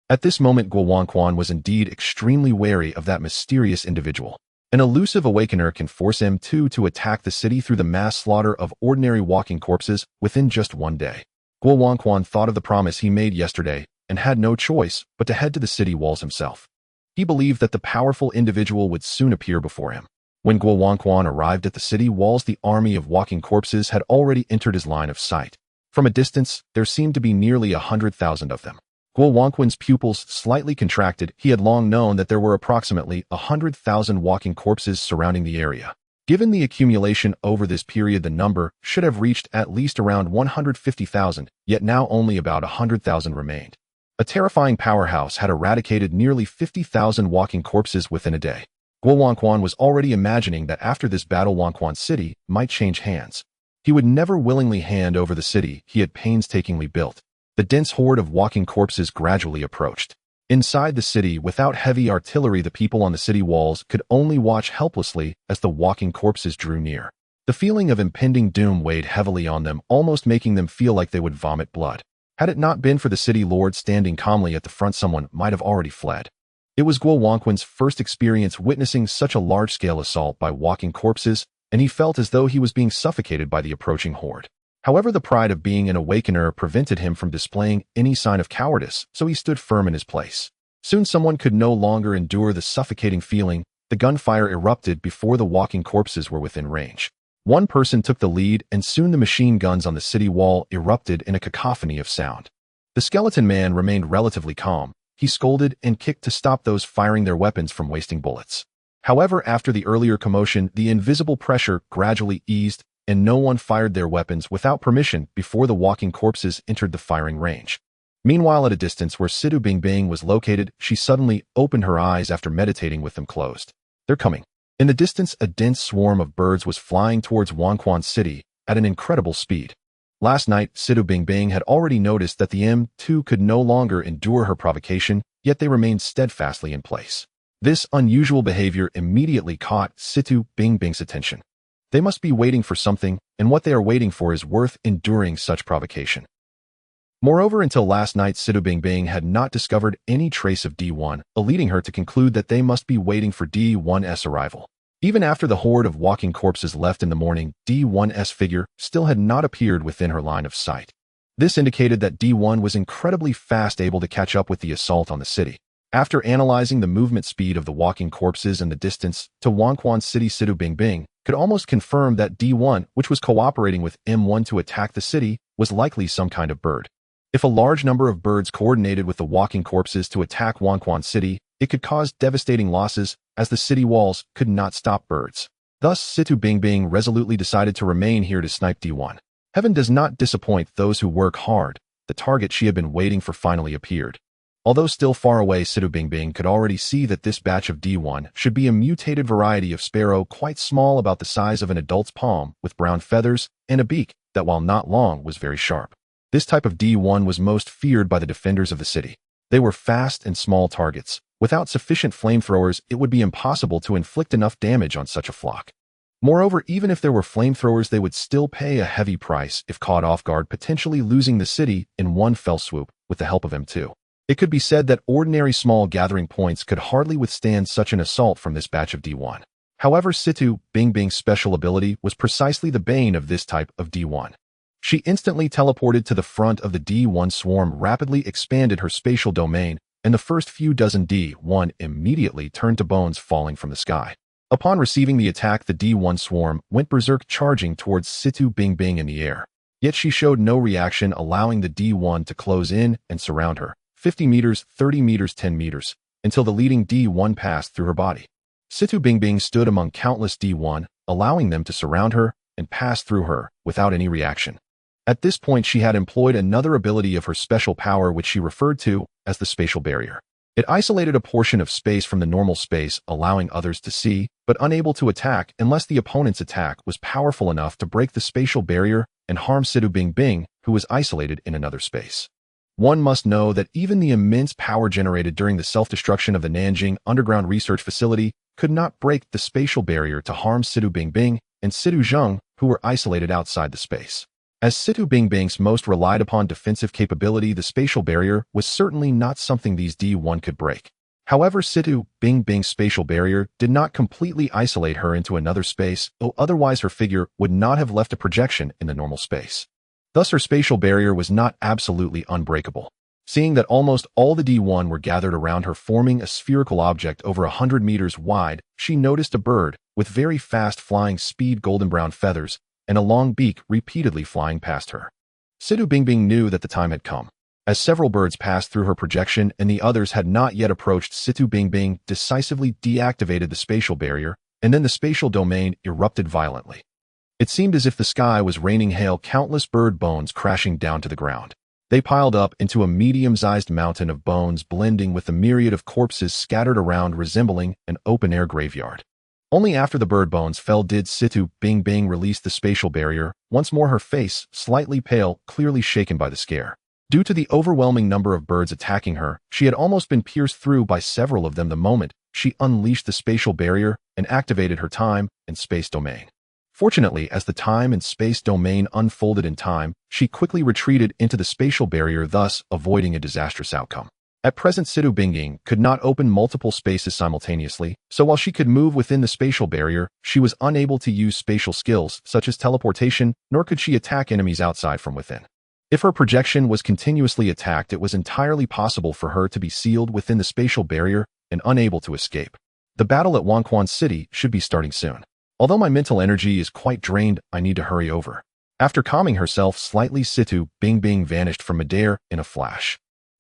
At this moment Guo was indeed extremely wary of that mysterious individual. An elusive awakener can force M2 to attack the city through the mass slaughter of ordinary walking corpses within just one day. Guo thought of the promise he made yesterday and had no choice but to head to the city walls himself. He believed that the powerful individual would soon appear before him. When Guo arrived at the city walls, the army of walking corpses had already entered his line of sight. From a distance, there seemed to be nearly 100,000 of them. Guo's pupils slightly contracted. He had long known that there were approximately 100,000 walking corpses surrounding the area. Given the accumulation over this period, the number should have reached at least around 150,000, yet now only about 100,000 remained. A terrifying powerhouse had eradicated nearly 50,000 walking corpses within a day. Guo was already imagining that after this battle Wanquan City might change hands. He would never willingly hand over the city he had painstakingly built. The dense horde of walking corpses gradually approached. Inside the city, without heavy artillery, the people on the city walls could only watch helplessly as the walking corpses drew near. The feeling of impending doom weighed heavily on them, almost making them feel like they would vomit blood. Had it not been for the city lord standing calmly at the front, someone might have already fled. It was Guo's first experience witnessing such a large-scale assault by walking corpses, and he felt as though he was being suffocated by the approaching horde. However, the pride of being an awakener prevented him from displaying any sign of cowardice, so he stood firm in his place. Soon someone could no longer endure the suffocating feeling. The gunfire erupted before the walking corpses were within range. One person took the lead, and soon the machine guns on the city wall erupted in a cacophony of sound. The skeleton man remained relatively calm. He scolded and kicked to stop those firing their weapons from wasting bullets. However, after the earlier commotion, the invisible pressure gradually eased, and no one fired their weapons without permission before the walking corpses entered the firing range. Meanwhile, at a distance where Situ Bingbing was located, she suddenly opened her eyes after meditating with them closed. "They're coming." In the distance, a dense swarm of birds was flying towards Wanquan City at an incredible speed. Last night, Situ Bingbing had already noticed that the M2 could no longer endure her provocation, yet they remained steadfastly in place. This unusual behavior immediately caught Situ Bingbing's attention. They must be waiting for something, and what they are waiting for is worth enduring such provocation. Moreover, until last night, Situ Bingbing had not discovered any trace of D1, leading her to conclude that they must be waiting for D1's arrival. Even after the horde of walking corpses left in the morning, D1's figure still had not appeared within her line of sight. This indicated that D1 was incredibly fast, able to catch up with the assault on the city. After analyzing the movement speed of the walking corpses and the distance to Wanquan City, Situ Bingbing could almost confirm that D1, which was cooperating with M1 to attack the city, was likely some kind of bird. If a large number of birds coordinated with the walking corpses to attack Wanquan City, it could cause devastating losses, as the city walls could not stop birds. Thus, Situ Bingbing resolutely decided to remain here to snipe D1. Heaven does not disappoint those who work hard. The target she had been waiting for finally appeared. Although still far away, Situ Bingbing could already see that this batch of D1 should be a mutated variety of sparrow, quite small, about the size of an adult's palm, with brown feathers and a beak that, while not long, was very sharp. This type of D1 was most feared by the defenders of the city. They were fast and small targets. Without sufficient flamethrowers, it would be impossible to inflict enough damage on such a flock. Moreover, even if there were flamethrowers, they would still pay a heavy price if caught off guard, potentially losing the city in one fell swoop with the help of M2. It could be said that ordinary small gathering points could hardly withstand such an assault from this batch of D1. However, Situ Bingbing's special ability was precisely the bane of this type of D1. She instantly teleported to the front of the D1 swarm, rapidly expanded her spatial domain, and the first few dozen D1 immediately turned to bones falling from the sky. Upon receiving the attack, the D1 swarm went berserk, charging towards Situ Bingbing in the air. Yet she showed no reaction, allowing the D1 to close in and surround her. 50 meters, 30 meters, 10 meters, until the leading D1 passed through her body. Situ Bingbing stood among countless D1, allowing them to surround her and pass through her without any reaction. At this point, she had employed another ability of her special power, which she referred to as the spatial barrier. It isolated a portion of space from the normal space, allowing others to see, but unable to attack unless the opponent's attack was powerful enough to break the spatial barrier and harm Situ Bingbing, who was isolated in another space. One must know that even the immense power generated during the self-destruction of the Nanjing underground research facility could not break the spatial barrier to harm Situ Bingbing and Situ Zheng, who were isolated outside the space. As Situ Bingbing's most relied upon defensive capability, the spatial barrier was certainly not something these D1 could break. However, Situ Bingbing's spatial barrier did not completely isolate her into another space, though otherwise her figure would not have left a projection in the normal space. Thus, her spatial barrier was not absolutely unbreakable. Seeing that almost all the D1 were gathered around her, forming a spherical object over 100 meters wide, she noticed a bird with very fast flying speed, golden brown feathers, and a long beak repeatedly flying past her. Situ Bingbing knew that the time had come. As several birds passed through her projection and the others had not yet approached, Situ Bingbing decisively deactivated the spatial barrier, and then the spatial domain erupted violently. It seemed as if the sky was raining hail, countless bird bones crashing down to the ground. They piled up into a medium-sized mountain of bones, blending with the myriad of corpses scattered around, resembling an open-air graveyard. Only after the bird bones fell did Situ Bingbing release the spatial barrier, once more her face slightly pale, clearly shaken by the scare. Due to the overwhelming number of birds attacking her, she had almost been pierced through by several of them the moment she unleashed the spatial barrier and activated her time and space domain. Fortunately, as the time and space domain unfolded in time, she quickly retreated into the spatial barrier, thus avoiding a disastrous outcome. At present, Situ Bingbing could not open multiple spaces simultaneously, so while she could move within the spatial barrier, she was unable to use spatial skills such as teleportation, nor could she attack enemies outside from within. If her projection was continuously attacked, it was entirely possible for her to be sealed within the spatial barrier and unable to escape. The battle at Wanquan City should be starting soon. Although my mental energy is quite drained, I need to hurry over. After calming herself slightly, Situ Bingbing vanished from midair in a flash.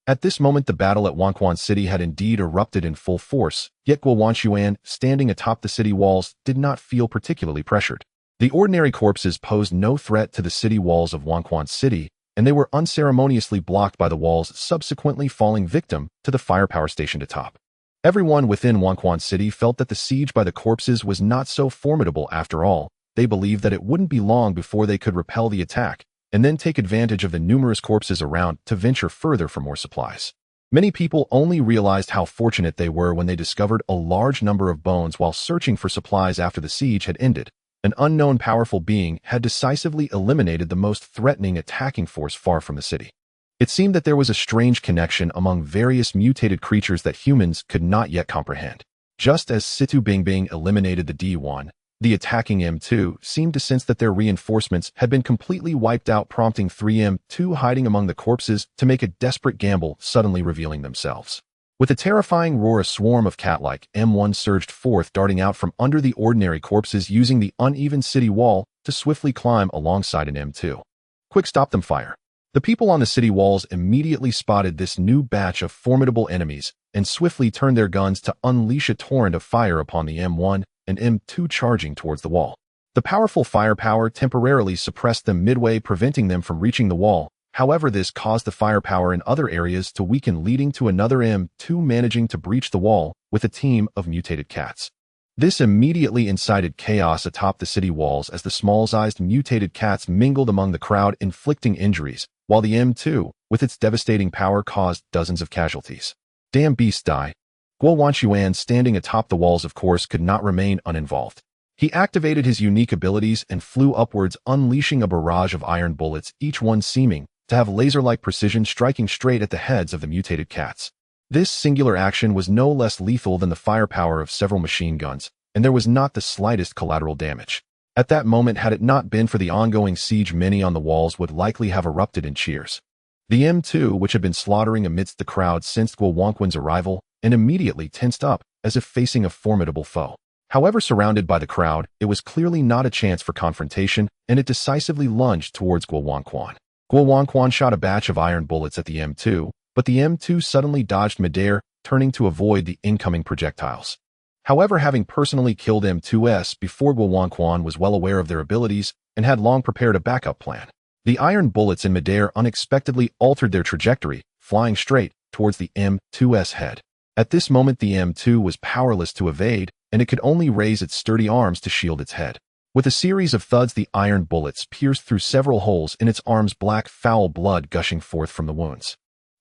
At this moment, the battle at Wanquan City had indeed erupted in full force, yet Guo Wanchuan, standing atop the city walls, did not feel particularly pressured. The ordinary corpses posed no threat to the city walls of Wanquan City, and they were unceremoniously blocked by the walls, subsequently falling victim to the firepower stationed atop. Everyone within Wanquan City felt that the siege by the corpses was not so formidable after all. They believed that it wouldn't be long before they could repel the attack, and then take advantage of the numerous corpses around to venture further for more supplies. Many people only realized how fortunate they were when they discovered a large number of bones while searching for supplies after the siege had ended. An unknown powerful being had decisively eliminated the most threatening attacking force far from the city. It seemed that there was a strange connection among various mutated creatures that humans could not yet comprehend. Just as Situ Bingbing eliminated the D1, the attacking M2 seemed to sense that their reinforcements had been completely wiped out, prompting 3M2 hiding among the corpses to make a desperate gamble, suddenly revealing themselves. With a terrifying roar, a swarm of cat-like M1 surged forth, darting out from under the ordinary corpses, using the uneven city wall to swiftly climb alongside an M2. Quick, stop them, fire. The people on the city walls immediately spotted this new batch of formidable enemies and swiftly turned their guns to unleash a torrent of fire upon the M1 and M2 charging towards the wall. The powerful firepower temporarily suppressed them midway, preventing them from reaching the wall. However, this caused the firepower in other areas to weaken, leading to another M2 managing to breach the wall with a team of mutated cats. This immediately incited chaos atop the city walls as the small-sized mutated cats mingled among the crowd, inflicting injuries, while the M2, with its devastating power, caused dozens of casualties. Damn beast, die. Guo Wanchuan, standing atop the walls, of course, could not remain uninvolved. He activated his unique abilities and flew upwards, unleashing a barrage of iron bullets, each one seeming to have laser-like precision, striking straight at the heads of the mutated cats. This singular action was no less lethal than the firepower of several machine guns, and there was not the slightest collateral damage. At that moment, had it not been for the ongoing siege, many on the walls would likely have erupted in cheers. The M2, which had been slaughtering amidst the crowd, sensed Guo Wanquan's arrival and immediately tensed up as if facing a formidable foe. However, surrounded by the crowd, it was clearly not a chance for confrontation, and it decisively lunged towards Guo Wanquan. Guo Wanquan shot a batch of iron bullets at the M2, but the M2 suddenly dodged midair, turning to avoid the incoming projectiles. However, having personally killed M2s before Guo was well aware of their abilities and had long prepared a backup plan. The iron bullets in midair unexpectedly altered their trajectory, flying straight towards the M2's head. At this moment, the M2 was powerless to evade, and it could only raise its sturdy arms to shield its head. With a series of thuds, the iron bullets pierced through several holes in its arms, black, foul blood gushing forth from the wounds.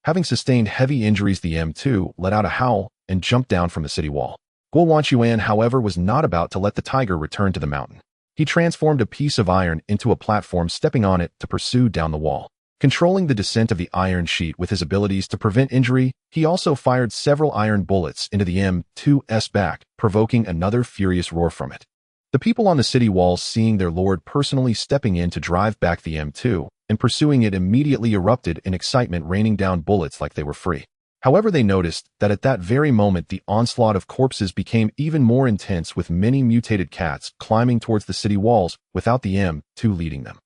Having sustained heavy injuries, the M2 let out a howl and jumped down from the city wall. Guo, however, was not about to let the tiger return to the mountain. He transformed a piece of iron into a platform, stepping on it to pursue down the wall. Controlling the descent of the iron sheet with his abilities to prevent injury, he also fired several iron bullets into the M2's back, provoking another furious roar from it. The people on the city walls, seeing their lord personally stepping in to drive back the M2 and pursuing it, immediately erupted in excitement, raining down bullets like they were free. However, they noticed that at that very moment the onslaught of corpses became even more intense, with many mutated cats climbing towards the city walls without the M2 leading them.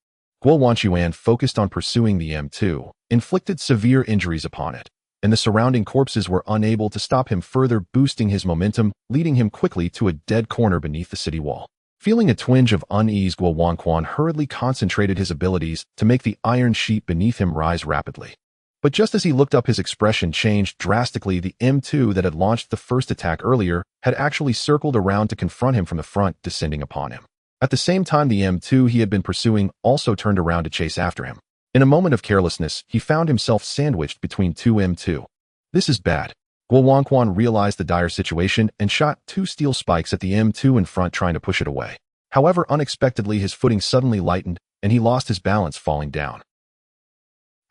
Guo focused on pursuing the M2, inflicted severe injuries upon it, and the surrounding corpses were unable to stop him, further boosting his momentum, leading him quickly to a dead corner beneath the city wall. Feeling a twinge of unease, Guo hurriedly concentrated his abilities to make the iron sheet beneath him rise rapidly. But just as he looked up, his expression changed drastically. The M2 that had launched the first attack earlier had actually circled around to confront him from the front, descending upon him. At the same time, the M2 he had been pursuing also turned around to chase after him. In a moment of carelessness, he found himself sandwiched between two M2. This is bad. Guo realized the dire situation and shot 2 steel spikes at the M2 in front, trying to push it away. However, unexpectedly, his footing suddenly lightened, and he lost his balance, falling down.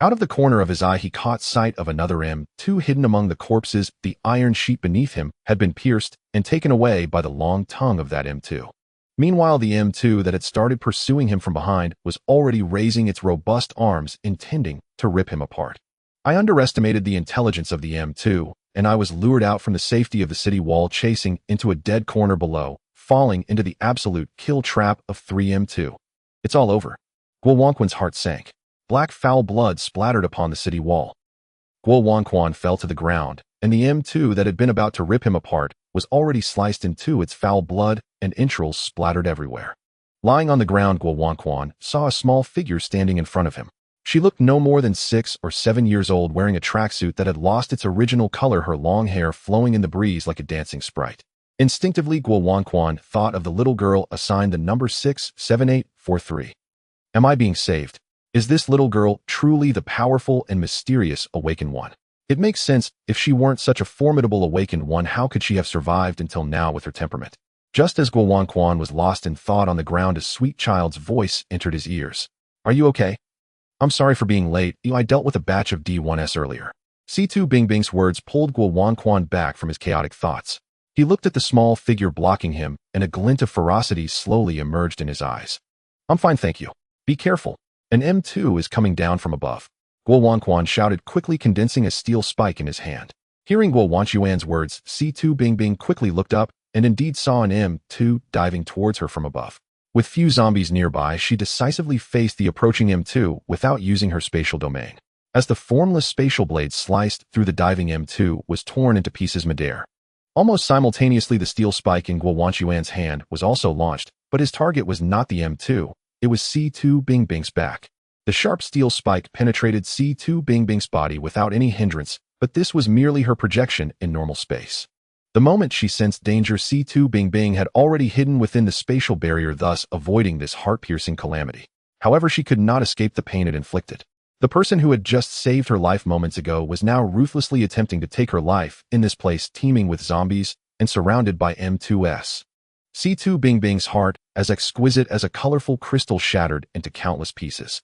Out of the corner of his eye, he caught sight of another M2 hidden among the corpses. The iron sheet beneath him had been pierced and taken away by the long tongue of that M2. Meanwhile, the M2 that had started pursuing him from behind was already raising its robust arms, intending to rip him apart. I underestimated the intelligence of the M2, and I was lured out from the safety of the city wall, chasing into a dead corner below, falling into the absolute kill trap of 3 M2. It's all over. Guo's heart sank. Black foul blood splattered upon the city wall. Guo fell to the ground, and the M2 that had been about to rip him apart was already sliced in two, its foul blood and entrails splattered everywhere. Lying on the ground, Guo saw a small figure standing in front of him. She looked no more than 6 or 7 years old, wearing a tracksuit that had lost its original color, her long hair flowing in the breeze like a dancing sprite. Instinctively, Guo thought of the little girl assigned the number 67843. Am I being saved? Is this little girl truly the powerful and mysterious awakened one? It makes sense. If she weren't such a formidable awakened one, how could she have survived until now with her temperament? Just as Guo was lost in thought on the ground, a sweet child's voice entered his ears. Are you okay? I'm sorry for being late. I dealt with a batch of D1s earlier. C2 Bingbing's words pulled Guo back from his chaotic thoughts. He looked at the small figure blocking him, and a glint of ferocity slowly emerged in his eyes. I'm fine, thank you. Be careful. An M2 is coming down from above. Guo shouted, quickly condensing a steel spike in his hand. Hearing Guo words, C2 Bingbing quickly looked up and indeed saw an M2 diving towards her from above. With few zombies nearby, she decisively faced the approaching M2 without using her spatial domain. As the formless spatial blade sliced through, the diving M2 was torn into pieces midair. Almost simultaneously, the steel spike in Guo hand was also launched, but his target was not the M2, it was C2 Bingbing's back. The sharp steel spike penetrated C2 Bingbing's body without any hindrance, but this was merely her projection in normal space. The moment she sensed danger, C2 Bingbing had already hidden within the spatial barrier, thus avoiding this heart-piercing calamity. However, she could not escape the pain it inflicted. The person who had just saved her life moments ago was now ruthlessly attempting to take her life in this place teeming with zombies and surrounded by M2s. C2 Bingbing's heart, as exquisite as a colorful crystal, shattered into countless pieces.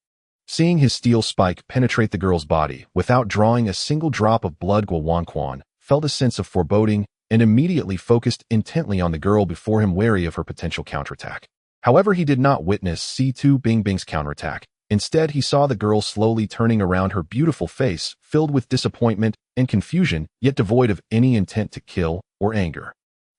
Seeing his steel spike penetrate the girl's body without drawing a single drop of blood, Guo felt a sense of foreboding and immediately focused intently on the girl before him, wary of her potential counterattack. However, he did not witness C2 Bingbing's counterattack. Instead, he saw the girl slowly turning around, her beautiful face filled with disappointment and confusion, yet devoid of any intent to kill or anger.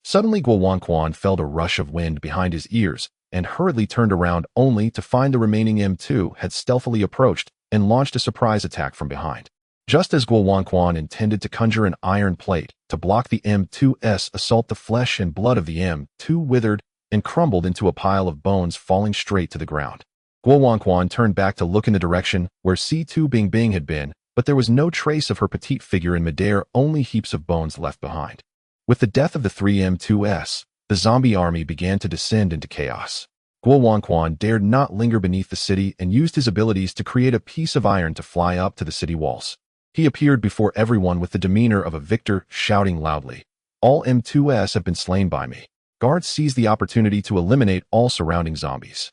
Suddenly, Guo felt a rush of wind behind his ears and hurriedly turned around, only to find the remaining M2 had stealthily approached and launched a surprise attack from behind. Just as Guo intended to conjure an iron plate to block the M2's assault, the flesh and blood of the M2 withered and crumbled into a pile of bones falling straight to the ground. Guo turned back to look in the direction where C2 Bingbing had been, but there was no trace of her petite figure in midair, only heaps of bones left behind. With the death of the 3M2s, the zombie army began to descend into chaos. Guo dared not linger beneath the city and used his abilities to create a piece of iron to fly up to the city walls. He appeared before everyone with the demeanor of a victor, shouting loudly, "All M2s have been slain by me." Guards seized the opportunity to eliminate all surrounding zombies.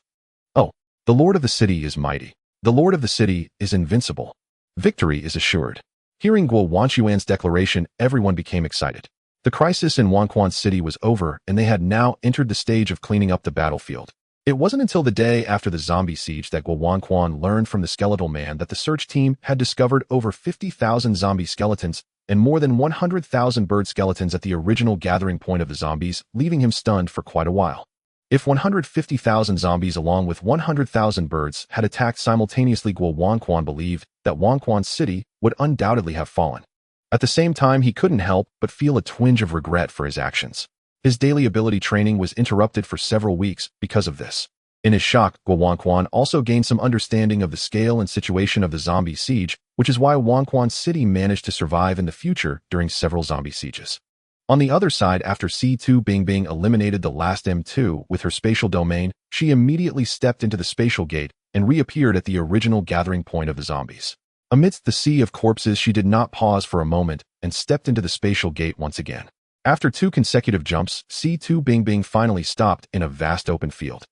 "Oh, the Lord of the City is mighty. The Lord of the City is invincible. Victory is assured." Hearing Guo Wanquan's declaration, everyone became excited. The crisis in Wanquan City was over, and they had now entered the stage of cleaning up the battlefield. It wasn't until the day after the zombie siege that Guo Wanquan learned from the skeletal man that the search team had discovered over 50,000 zombie skeletons and more than 100,000 bird skeletons at the original gathering point of the zombies, leaving him stunned for quite a while. If 150,000 zombies along with 100,000 birds had attacked simultaneously, Guo Wanquan believed that Wanquan City would undoubtedly have fallen. At the same time, he couldn't help but feel a twinge of regret for his actions. His daily ability training was interrupted for several weeks because of this. In his shock, Guo Wanquan also gained some understanding of the scale and situation of the zombie siege, which is why Wanquan City managed to survive in the future during several zombie sieges. On the other side, after C2 Bingbing eliminated the last M2 with her spatial domain, she immediately stepped into the spatial gate and reappeared at the original gathering point of the zombies. Amidst the sea of corpses, she did not pause for a moment and stepped into the spatial gate once again. After 2 consecutive jumps, C2 Bingbing finally stopped in a vast open field.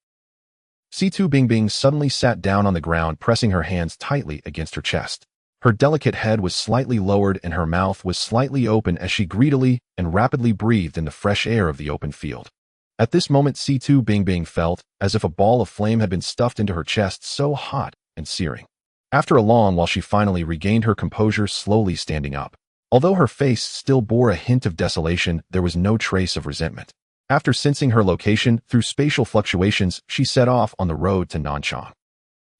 C2 Bingbing suddenly sat down on the ground, pressing her hands tightly against her chest. Her delicate head was slightly lowered and her mouth was slightly open as she greedily and rapidly breathed in the fresh air of the open field. At this moment, C2 Bingbing felt as if a ball of flame had been stuffed into her chest, so hot and searing. After a long while, she finally regained her composure, slowly standing up. Although her face still bore a hint of desolation, there was no trace of resentment. After sensing her location through spatial fluctuations, she set off on the road to Nanchang.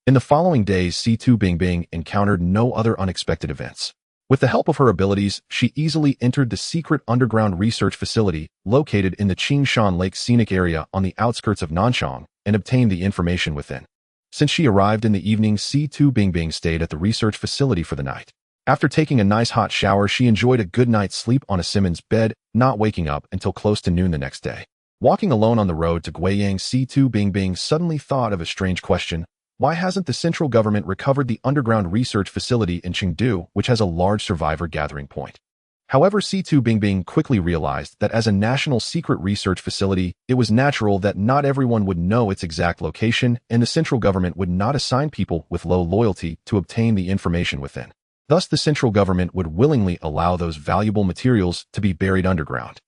In the following days, C2 Bingbing encountered no other unexpected events. With the help of her abilities, she easily entered the secret underground research facility located in the Qingshan Lake scenic area on the outskirts of Nanchang and obtained the information within. Since she arrived in the evening, C2 Bingbing stayed at the research facility for the night. After taking a nice hot shower, she enjoyed a good night's sleep on a Simmons bed, not waking up until close to noon the next day. Walking alone on the road to Guiyang, C2 Bingbing suddenly thought of a strange question. Why hasn't the central government recovered the underground research facility in Chengdu, which has a large survivor gathering point? However, C2 Bingbing quickly realized that as a national secret research facility, it was natural that not everyone would know its exact location, and the central government would not assign people with low loyalty to obtain the information within. Thus, the central government would willingly allow those valuable materials to be buried underground.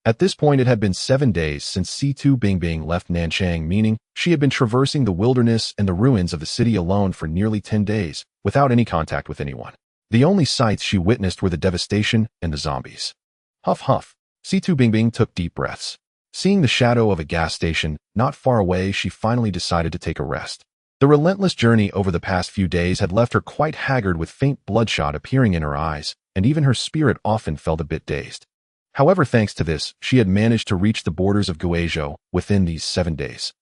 At this point, it had been 7 days since C2 Bingbing left Nanchang, meaning she had been traversing the wilderness and the ruins of the city alone for nearly 10 days, without any contact with anyone. The only sights she witnessed were the devastation and the zombies. Huff huff. C2 Bingbing took deep breaths. Seeing the shadow of a gas station not far away, she finally decided to take a rest. The relentless journey over the past few days had left her quite haggard, with faint bloodshot appearing in her eyes, and even her spirit often felt a bit dazed. However, thanks to this, she had managed to reach the borders of Guizhou within these 7 days.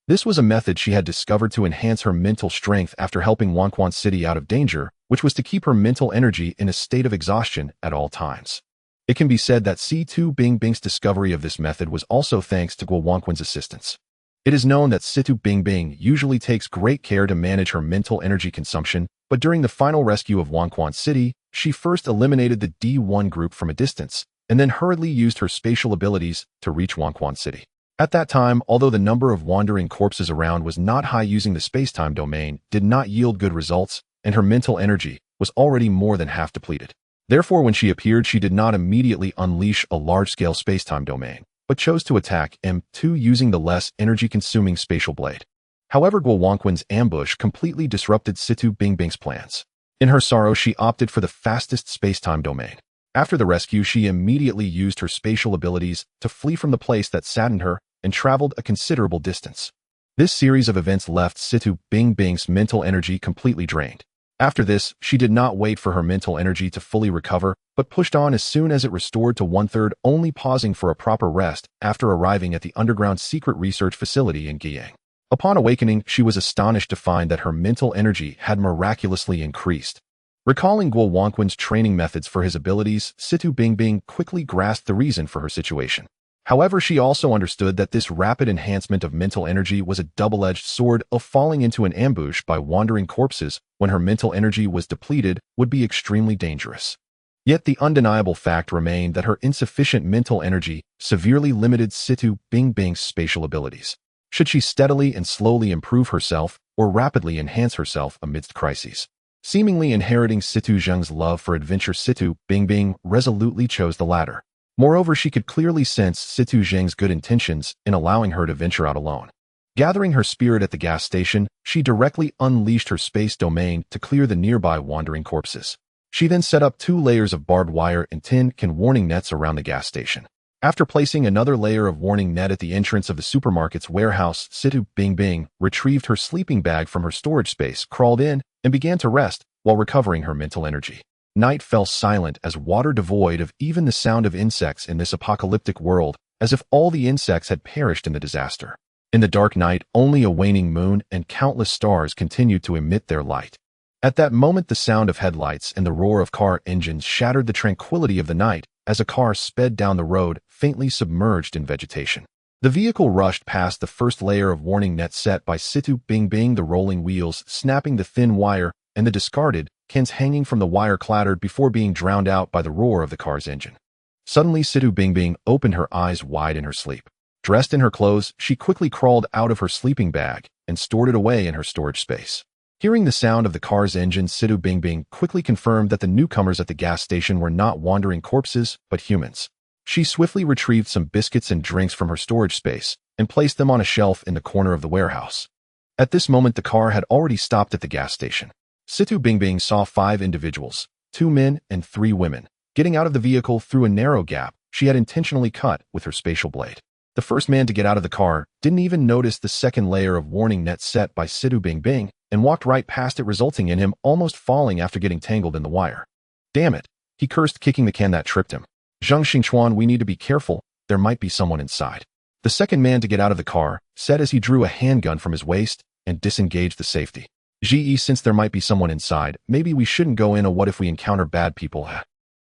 This was a method she had discovered to enhance her mental strength after helping Wanquan City out of danger, which was to keep her mental energy in a state of exhaustion at all times. It can be said that C2 Bingbing's discovery of this method was also thanks to Guo Wanquan's assistance. It is known that C2 Bingbing usually takes great care to manage her mental energy consumption, but during the final rescue of Wanquan City, she first eliminated the D1 group from a distance, and then hurriedly used her spatial abilities to reach Wanquan City. At that time, although the number of wandering corpses around was not high, using the spacetime domain did not yield good results, and her mental energy was already more than half depleted. Therefore, when she appeared, she did not immediately unleash a large-scale spacetime domain, but chose to attack M2 using the less energy-consuming spatial blade. However, Guo Wanquan's ambush completely disrupted C2 Bingbing's plans. In her sorrow, she opted for the fastest spacetime domain. After the rescue, she immediately used her spatial abilities to flee from the place that saddened her and traveled a considerable distance. This series of events left C2 Bingbing's mental energy completely drained. After this, she did not wait for her mental energy to fully recover, but pushed on as soon as it restored to one-third, only pausing for a proper rest after arriving at the underground secret research facility in Guiyang. Upon awakening, she was astonished to find that her mental energy had miraculously increased. Recalling Guo Wangquan's training methods for his abilities, Situ Bingbing quickly grasped the reason for her situation. However, she also understood that this rapid enhancement of mental energy was a double-edged sword. Of falling into an ambush by wandering corpses when her mental energy was depleted would be extremely dangerous. Yet the undeniable fact remained that her insufficient mental energy severely limited Situ Bingbing's spatial abilities. Should she steadily and slowly improve herself or rapidly enhance herself amidst crises? Seemingly inheriting Situ Zheng's love for adventure, Situ Bingbing resolutely chose the latter. Moreover, she could clearly sense Situ Zheng's good intentions in allowing her to venture out alone. Gathering her spirit at the gas station, she directly unleashed her space domain to clear the nearby wandering corpses. She then set up 2 layers of barbed wire and tin-can warning nets around the gas station. After placing another layer of warning net at the entrance of the supermarket's warehouse, Situ Bingbing retrieved her sleeping bag from her storage space, crawled in, and began to rest while recovering her mental energy. Night fell silent as water, devoid of even the sound of insects in this apocalyptic world, as if all the insects had perished in the disaster. In the dark night, only a waning moon and countless stars continued to emit their light. At that moment, the sound of headlights and the roar of car engines shattered the tranquility of the night as a car sped down the road, faintly submerged in vegetation. The vehicle rushed past the first layer of warning net set by Situ Bingbing, the rolling wheels snapping the thin wire, and the discarded cans hanging from the wire clattered before being drowned out by the roar of the car's engine. Suddenly, Situ Bingbing opened her eyes wide in her sleep. Dressed in her clothes, she quickly crawled out of her sleeping bag and stored it away in her storage space. Hearing the sound of the car's engine, Situ Bingbing quickly confirmed that the newcomers at the gas station were not wandering corpses, but humans. She swiftly retrieved some biscuits and drinks from her storage space and placed them on a shelf in the corner of the warehouse. At this moment, the car had already stopped at the gas station. Situ Bingbing saw 5 individuals, 2 men and 3 women, getting out of the vehicle through a narrow gap she had intentionally cut with her spatial blade. The first man to get out of the car didn't even notice the second layer of warning net set by Situ Bingbing and walked right past it, resulting in him almost falling after getting tangled in the wire. Damn it, he cursed, kicking the can that tripped him. Zhang Xingchuan, we need to be careful, there might be someone inside. The second man to get out of the car said as he drew a handgun from his waist and disengaged the safety. Ji, since there might be someone inside, maybe we shouldn't go in. Or what if we encounter bad people?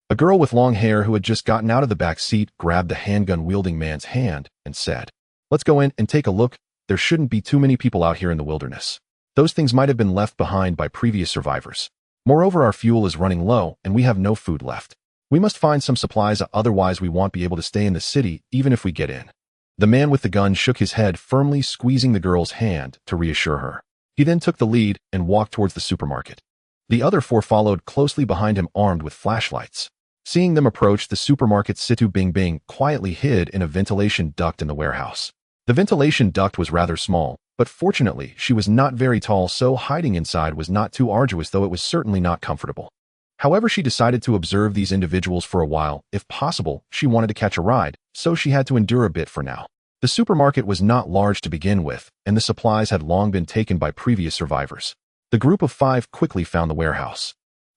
A girl with long hair who had just gotten out of the back seat grabbed the handgun-wielding man's hand and said, "Let's go in and take a look. There shouldn't be too many people out here in the wilderness. Those things might have been left behind by previous survivors. Moreover, our fuel is running low and we have no food left. We must find some supplies, otherwise we won't be able to stay in the city even if we get in." The man with the gun shook his head, firmly squeezing the girl's hand to reassure her. He then took the lead and walked towards the supermarket. The other 4 followed closely behind him, armed with flashlights. Seeing them approach the supermarket, Situ Bingbing quietly hid in a ventilation duct in the warehouse. The ventilation duct was rather small, but fortunately she was not very tall, so hiding inside was not too arduous, though it was certainly not comfortable. However, she decided to observe these individuals for a while. If possible, she wanted to catch a ride, so she had to endure a bit for now. The supermarket was not large to begin with, and the supplies had long been taken by previous survivors. The group of 5 quickly found the warehouse.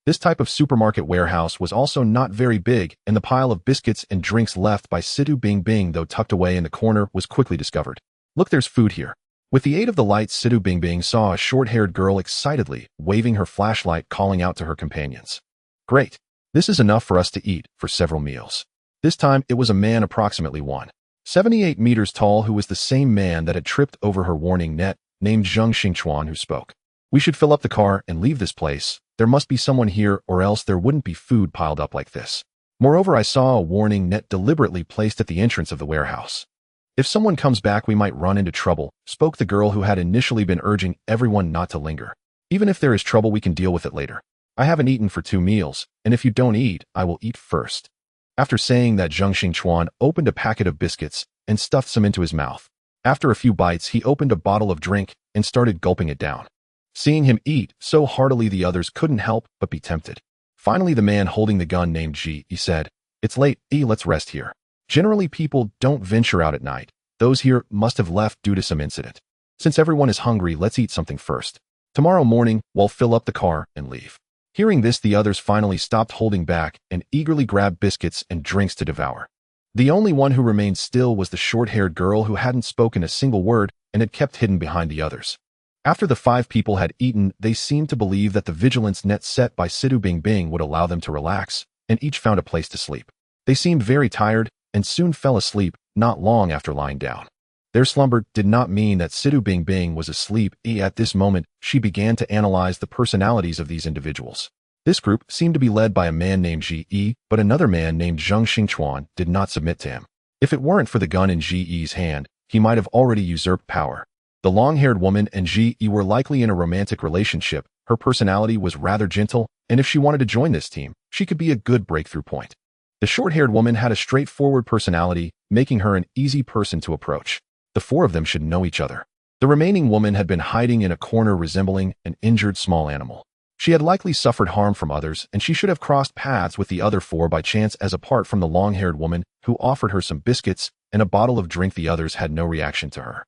This type of supermarket warehouse was also not very big, and the pile of biscuits and drinks left by Situ Bingbing, though tucked away in the corner, was quickly discovered. "Look, there's food here." With the aid of the lights, Situ Bingbing saw a short-haired girl excitedly waving her flashlight, calling out to her companions. "Great. This is enough for us to eat for several meals." This time, it was a man approximately 1.78 meters tall who was the same man that had tripped over her warning net, named Zhang Xingchuan, who spoke. "We should fill up the car and leave this place. There must be someone here, or else there wouldn't be food piled up like this. Moreover, I saw a warning net deliberately placed at the entrance of the warehouse. If someone comes back, we might run into trouble," spoke the girl who had initially been urging everyone not to linger. "Even if there is trouble, we can deal with it later. I haven't eaten for 2 meals, and if you don't eat, I will eat first." After saying that, Zhang Xingchuan opened a packet of biscuits and stuffed some into his mouth. After a few bites, he opened a bottle of drink and started gulping it down. Seeing him eat so heartily, the others couldn't help but be tempted. Finally, the man holding the gun, named Ji, he said, "It's late, let's rest here. Generally, people don't venture out at night. Those here must have left due to some incident. Since everyone is hungry, let's eat something first." Tomorrow morning, we'll fill up the car and leave. Hearing this, the others finally stopped holding back and eagerly grabbed biscuits and drinks to devour. The only one who remained still was the short-haired girl who hadn't spoken a single word and had kept hidden behind the others. After the 5 people had eaten, they seemed to believe that the vigilance net set by Situ Bingbing would allow them to relax, and each found a place to sleep. They seemed very tired and soon fell asleep, not long after lying down. Their slumber did not mean that Situ Bingbing was asleep. At this moment, she began to analyze the personalities of these individuals. This group seemed to be led by a man named Ji, but another man named Zheng Xingchuan did not submit to him. If it weren't for the gun in Ji's hand, he might have already usurped power. The long-haired woman and Ji were likely in a romantic relationship. Her personality was rather gentle, and if she wanted to join this team, she could be a good breakthrough point. The short-haired woman had a straightforward personality, making her an easy person to approach. The 4 of them should know each other. The remaining woman had been hiding in a corner resembling an injured small animal. She had likely suffered harm from others, and she should have crossed paths with the other 4 by chance, as apart from the long-haired woman, who offered her some biscuits and a bottle of drink, the others had no reaction to her.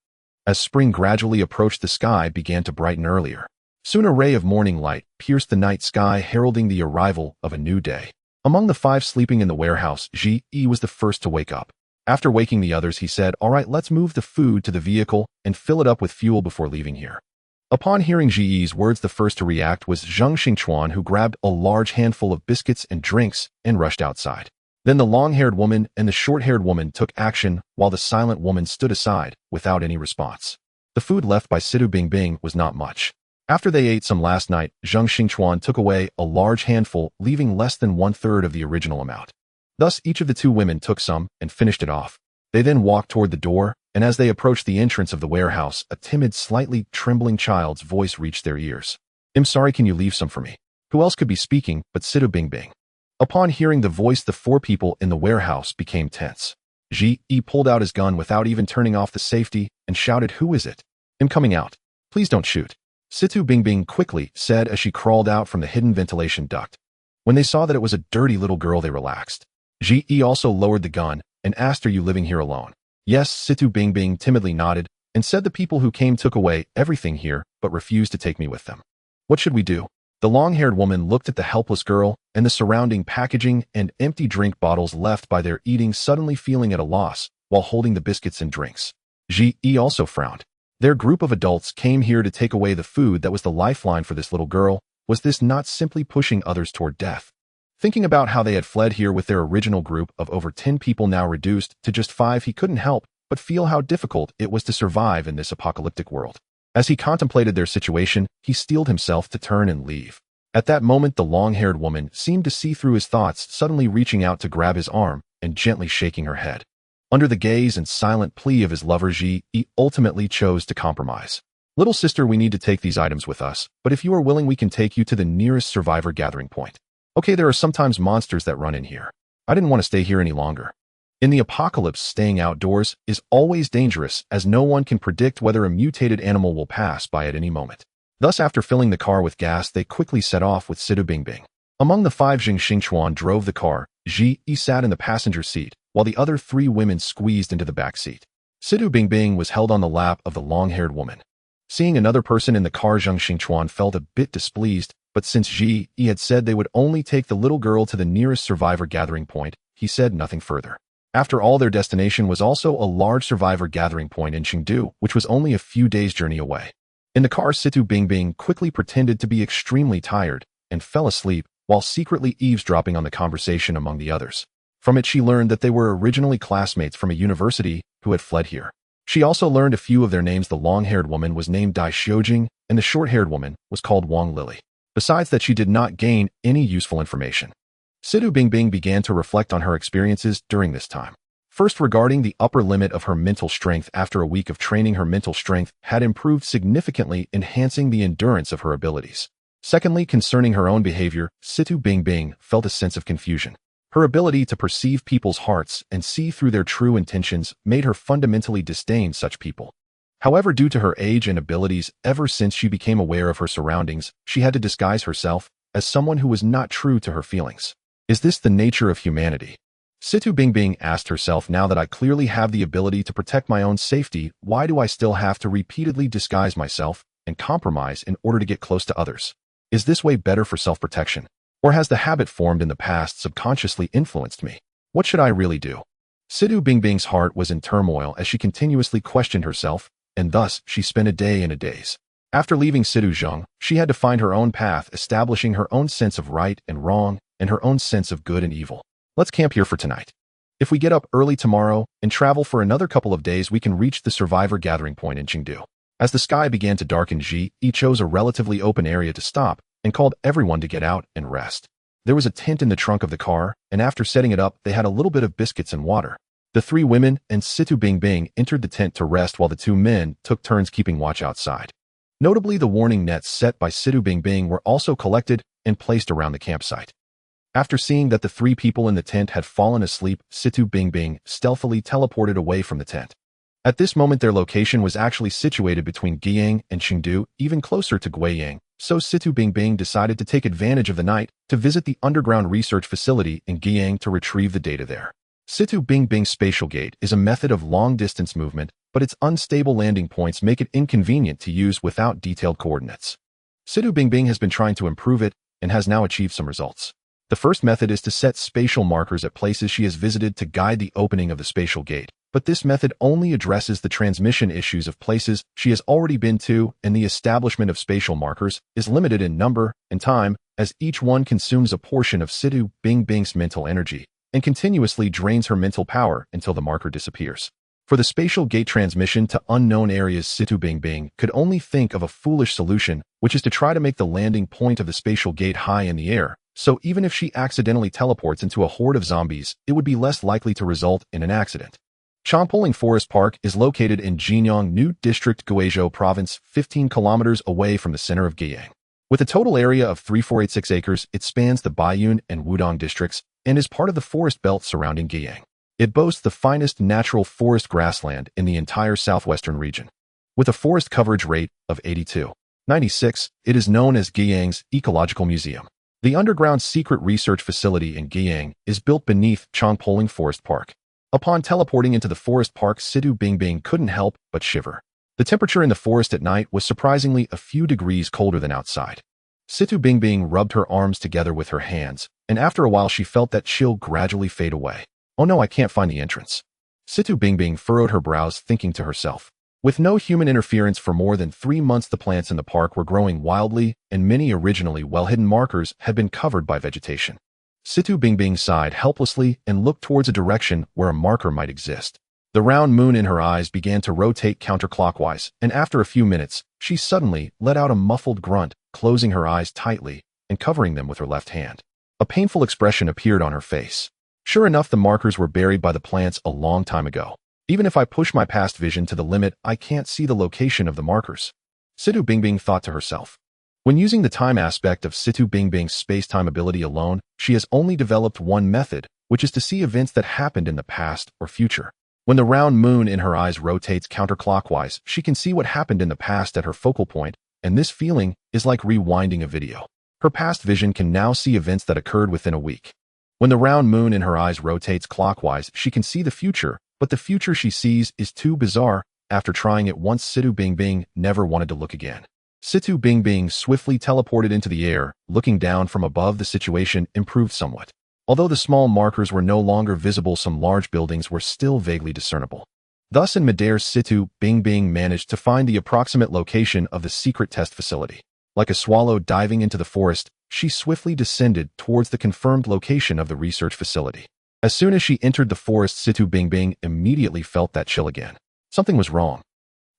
As spring gradually approached, the sky began to brighten earlier. Soon a ray of morning light pierced the night sky, heralding the arrival of a new day. Among the 5 sleeping in the warehouse, Ji was the first to wake up. After waking the others, he said, "All right, let's move the food to the vehicle and fill it up with fuel before leaving here." Upon hearing Ji's words, the first to react was Zheng Xingchuan, who grabbed a large handful of biscuits and drinks and rushed outside. Then the long-haired woman and the short-haired woman took action, while the silent woman stood aside without any response. The food left by Situ Bingbing was not much. After they ate some last night, Zheng Xingchuan took away a large handful, leaving less than 1/3 of the original amount. Thus, each of the 2 women took some and finished it off. They then walked toward the door, and as they approached the entrance of the warehouse, a timid, slightly trembling child's voice reached their ears. "I'm sorry, can you leave some for me?" Who else could be speaking but Situ Bingbing? Upon hearing the voice, the 4 people in the warehouse became tense. Ji pulled out his gun without even turning off the safety and shouted, "Who is it? I'm coming out. Please don't shoot." Situ Bingbing quickly said as she crawled out from the hidden ventilation duct. When they saw that it was a dirty little girl, they relaxed. Ji also lowered the gun and asked, "Are you living here alone?" "Yes," Situ Bingbing timidly nodded and said, "The people who came took away everything here, but refused to take me with them." "What should we do?" The long-haired woman looked at the helpless girl and the surrounding packaging and empty drink bottles left by their eating, suddenly feeling at a loss while holding the biscuits and drinks. Ji also frowned. Their group of adults came here to take away the food that was the lifeline for this little girl. Was this not simply pushing others toward death? Thinking about how they had fled here with their original group of over 10 people now reduced to just 5, he couldn't help but feel how difficult it was to survive in this apocalyptic world. As he contemplated their situation, he steeled himself to turn and leave. At that moment, the long-haired woman seemed to see through his thoughts, suddenly reaching out to grab his arm and gently shaking her head. Under the gaze and silent plea of his lover, Ji ultimately chose to compromise. "Little sister, we need to take these items with us, but if you are willing, we can take you to the nearest survivor gathering point. Okay, there are sometimes monsters that run in here. I didn't want to stay here any longer." In the apocalypse, staying outdoors is always dangerous, as no one can predict whether a mutated animal will pass by at any moment. Thus, after filling the car with gas, they quickly set off with Situ Bingbing. Among the 5, Zheng Xingchuan drove the car. Ji sat in the passenger seat, while the other 3 women squeezed into the back seat. Situ Bingbing was held on the lap of the long-haired woman. Seeing another person in the car, Zheng Xingchuan felt a bit displeased, but since Ji had said they would only take the little girl to the nearest survivor gathering point, he said nothing further. After all, their destination was also a large survivor gathering point in Chengdu, which was only a few days' journey away. In the car, Situ Bingbing quickly pretended to be extremely tired and fell asleep while secretly eavesdropping on the conversation among the others. From it, she learned that they were originally classmates from a university who had fled here. She also learned a few of their names. The long-haired woman was named Dai Xiujing, and the short-haired woman was called Wang Lily. Besides that, she did not gain any useful information. Situ Bingbing began to reflect on her experiences during this time. First, regarding the upper limit of her mental strength. After a week of training, her mental strength had improved significantly, enhancing the endurance of her abilities. Secondly, concerning her own behavior, Situ Bingbing felt a sense of confusion. Her ability to perceive people's hearts and see through their true intentions made her fundamentally disdain such people. However, due to her age and abilities, ever since she became aware of her surroundings, she had to disguise herself as someone who was not true to her feelings. Is this the nature of humanity? Situ Bingbing asked herself, now that I clearly have the ability to protect my own safety, why do I still have to repeatedly disguise myself and compromise in order to get close to others. Is this way better for self-protection? Or has the habit formed in the past subconsciously influenced me? What should I really do? Situ Bingbing's heart was in turmoil as she continuously questioned herself, and thus she spent a day and a daze. After leaving Situ Zheng, she had to find her own path, establishing her own sense of right and wrong and her own sense of good and evil. Let's camp here for tonight. If we get up early tomorrow and travel for another couple of days, we can reach the survivor gathering point in Chengdu. As the sky began to darken, Ji chose a relatively open area to stop and called everyone to get out and rest. There was a tent in the trunk of the car, and after setting it up, they had a little bit of biscuits and water. The 3 women and Situ Bingbing entered the tent to rest while the 2 men took turns keeping watch outside. Notably, the warning nets set by Situ Bingbing were also collected and placed around the campsite. After seeing that the 3 people in the tent had fallen asleep, Situ Bingbing stealthily teleported away from the tent. At this moment, their location was actually situated between Guiyang and Chengdu, even closer to Guiyang, so Situ Bingbing decided to take advantage of the night to visit the underground research facility in Guiyang to retrieve the data there. Situ Bingbing's spatial gate is a method of long-distance movement, but its unstable landing points make it inconvenient to use without detailed coordinates. Situ Bingbing has been trying to improve it and has now achieved some results. The first method is to set spatial markers at places she has visited to guide the opening of the spatial gate, but this method only addresses the transmission issues of places she has already been to, and the establishment of spatial markers is limited in number and time, as each one consumes a portion of Situ Bingbing's mental energy and continuously drains her mental power until the marker disappears. For the spatial gate transmission to unknown areas, Situ Bingbing could only think of a foolish solution, which is to try to make the landing point of the spatial gate high in the air, so even if she accidentally teleports into a horde of zombies, it would be less likely to result in an accident. Chongpoling Forest Park is located in Jinyang New District, Guizhou Province, 15 kilometers away from the center of Guiyang. With a total area of 3486 acres, it spans the Baiyun and Wudong districts and is part of the forest belt surrounding Guiyang. It boasts the finest natural forest grassland in the entire southwestern region. With a forest coverage rate of 82.96, it is known as Guiyang's Ecological Museum. The underground secret research facility in Guiyang is built beneath Chongpoling Forest Park. Upon teleporting into the forest park, Situ Bingbing couldn't help but shiver. The temperature in the forest at night was surprisingly a few degrees colder than outside. Situ Bingbing rubbed her arms together with her hands, and after a while she felt that chill gradually fade away. Oh no, I can't find the entrance. Situ Bingbing furrowed her brows, thinking to herself. With no human interference for more than 3 months, the plants in the park were growing wildly, and many originally well-hidden markers had been covered by vegetation. Situ Bingbing sighed helplessly and looked towards a direction where a marker might exist. The round moon in her eyes began to rotate counterclockwise, and after a few minutes, she suddenly let out a muffled grunt, closing her eyes tightly and covering them with her left hand. A painful expression appeared on her face. Sure enough, the markers were buried by the plants a long time ago. Even if I push my past vision to the limit, I can't see the location of the markers. Situ Bingbing thought to herself. When using the time aspect of Situ Bingbing's space-time ability alone, she has only developed one method, which is to see events that happened in the past or future. When the round moon in her eyes rotates counterclockwise, she can see what happened in the past at her focal point, and this feeling is like rewinding a video. Her past vision can now see events that occurred within a week. When the round moon in her eyes rotates clockwise, she can see the future, but the future she sees is too bizarre. After trying it once, Situ Bingbing never wanted to look again. Situ Bingbing swiftly teleported into the air. Looking down from above, the situation improved somewhat. Although the small markers were no longer visible, some large buildings were still vaguely discernible. Thus in midair, Situ Bingbing managed to find the approximate location of the secret test facility. Like a swallow diving into the forest, she swiftly descended towards the confirmed location of the research facility. As soon as she entered the forest, Situ Bingbing immediately felt that chill again. Something was wrong.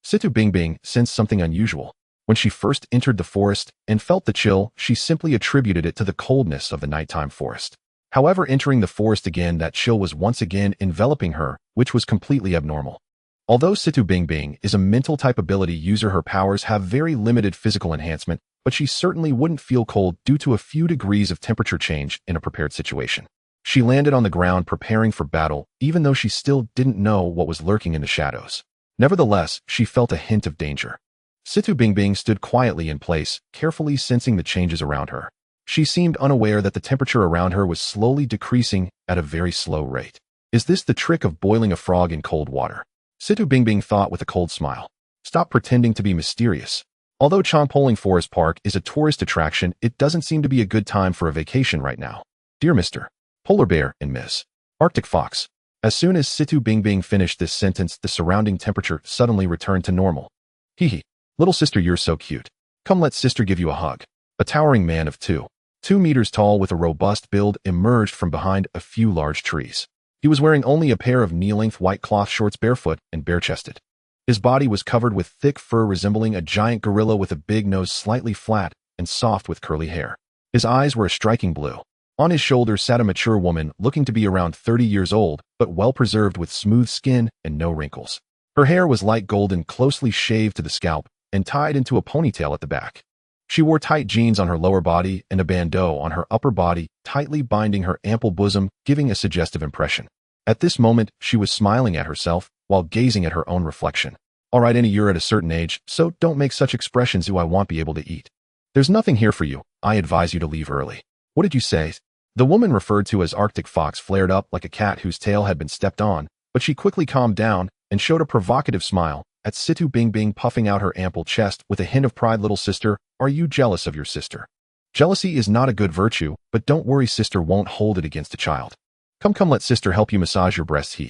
Situ Bingbing sensed something unusual. When she first entered the forest and felt the chill, she simply attributed it to the coldness of the nighttime forest. However, entering the forest again, that chill was once again enveloping her, which was completely abnormal. Although Situ Bingbing is a mental type ability user, her powers have very limited physical enhancement, but she certainly wouldn't feel cold due to a few degrees of temperature change in a prepared situation. She landed on the ground preparing for battle, even though she still didn't know what was lurking in the shadows. Nevertheless, she felt a hint of danger. Situ Bingbing stood quietly in place, carefully sensing the changes around her. She seemed unaware that the temperature around her was slowly decreasing at a very slow rate. Is this the trick of boiling a frog in cold water? Situ Bingbing thought with a cold smile. Stop pretending to be mysterious. Although Chompoling Forest Park is a tourist attraction, it doesn't seem to be a good time for a vacation right now. Dear Mr. Polar Bear and Miss Arctic Fox. As soon as Situ Bingbing finished this sentence, the surrounding temperature suddenly returned to normal. Hee hee. Little sister, you're so cute. Come, let sister give you a hug. A towering man of 2 meters tall with a robust build emerged from behind a few large trees. He was wearing only a pair of knee-length white cloth shorts, barefoot and bare-chested. His body was covered with thick fur resembling a giant gorilla, with a big nose slightly flat and soft with curly hair. His eyes were a striking blue. On his shoulder sat a mature woman looking to be around 30 years old, but well-preserved with smooth skin and no wrinkles. Her hair was light golden, closely shaved to the scalp and tied into a ponytail at the back. She wore tight jeans on her lower body and a bandeau on her upper body, tightly binding her ample bosom, giving a suggestive impression. At this moment, she was smiling at herself while gazing at her own reflection. All right, Annie, you're at a certain age, so don't make such expressions. I won't be able to eat. There's nothing here for you. I advise you to leave early. What did you say? The woman referred to as Arctic Fox flared up like a cat whose tail had been stepped on, but she quickly calmed down and showed a provocative smile at Situ Bingbing, puffing out her ample chest with a hint of pride. Little sister, are you jealous of your sister? Jealousy is not a good virtue, but don't worry, sister won't hold it against a child. Come, let sister help you massage your breasts.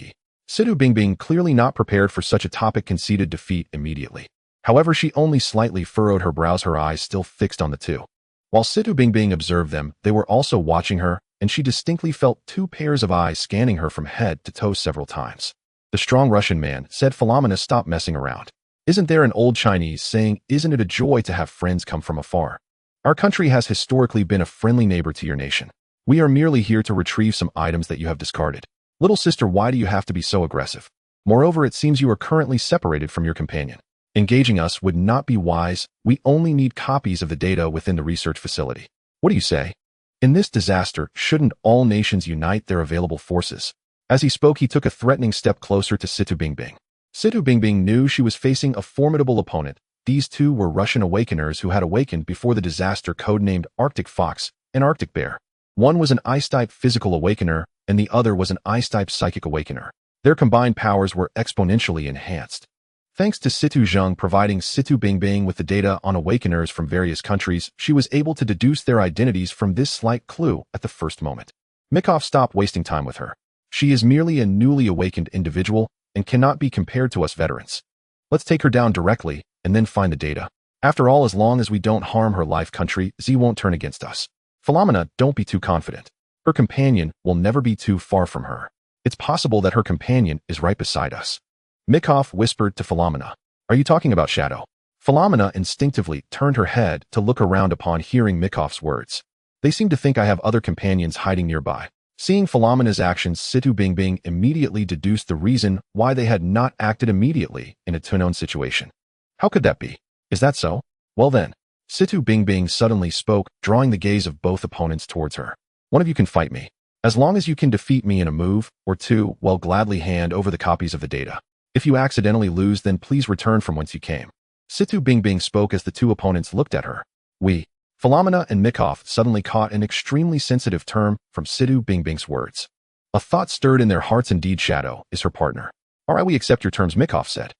Situ Bingbing, clearly not prepared for such a topic, conceded defeat immediately. However, she only slightly furrowed her brows, her eyes still fixed on the two. While Situ Bingbing observed them, they were also watching her, and she distinctly felt 2 pairs of eyes scanning her from head to toe several times. The strong Russian man said, Philomena, stop messing around. Isn't there an old Chinese saying, isn't it a joy to have friends come from afar? Our country has historically been a friendly neighbor to your nation. We are merely here to retrieve some items that you have discarded. Little sister, why do you have to be so aggressive? Moreover, it seems you are currently separated from your companion. Engaging us would not be wise. We only need copies of the data within the research facility. What do you say? In this disaster, shouldn't all nations unite their available forces? As he spoke, he took a threatening step closer to Situ Bingbing. Situ Bingbing knew she was facing a formidable opponent. These two were Russian awakeners who had awakened before the disaster, codenamed Arctic Fox and Arctic Bear. One was an ice-type physical awakener, and the other was an ice-type psychic awakener. Their combined powers were exponentially enhanced. Thanks to Situ Zheng providing Situ Bingbing with the data on awakeners from various countries, she was able to deduce their identities from this slight clue at the first moment. Mikov stopped wasting time with her. She is merely a newly awakened individual and cannot be compared to us veterans. Let's take her down directly and then find the data. After all, as long as we don't harm her life, country Z won't turn against us. Philomena, don't be too confident. Her companion will never be too far from her. It's possible that her companion is right beside us. Mikov whispered to Philomena. Are you talking about Shadow? Philomena instinctively turned her head to look around upon hearing Mikov's words. They seem to think I have other companions hiding nearby. Seeing Philomena's actions, Situ Bingbing immediately deduced the reason why they had not acted immediately in a unknown situation. How could that be? Is that so? Well then, Situ Bingbing suddenly spoke, drawing the gaze of both opponents towards her. One of you can fight me. As long as you can defeat me in a move or two, well, gladly hand over the copies of the data. If you accidentally lose, then please return from whence you came. Situ Bingbing spoke as the two opponents looked at her. Philomena and Mikov suddenly caught an extremely sensitive term from Situ Bingbing's words. A thought stirred in their hearts. Indeed, Shadow is her partner. All right, we accept your terms, Mikov said.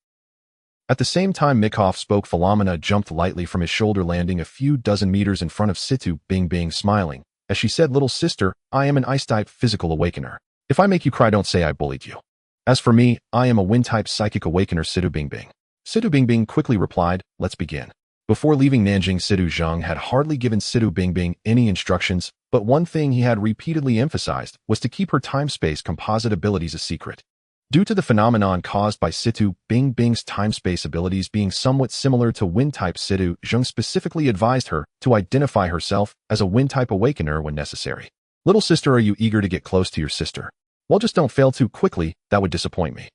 At the same time Mikov spoke, Philomena jumped lightly from his shoulder, landing a few dozen meters in front of Situ Bingbing, smiling. As she said, little sister, I am an ice-type physical awakener. If I make you cry, don't say I bullied you. As for me, I am a wind-type psychic awakener, Situ Bingbing. Situ Bingbing quickly replied, let's begin. Before leaving Nanjing, Situ Zheng had hardly given Situ Bingbing any instructions, but one thing he had repeatedly emphasized was to keep her time-space composite abilities a secret. Due to the phenomenon caused by Situ Bingbing's time-space abilities being somewhat similar to wind-type, Situ Zheng specifically advised her to identify herself as a wind-type awakener when necessary. Little sister, are you eager to get close to your sister? Well, just don't fail too quickly, that would disappoint me.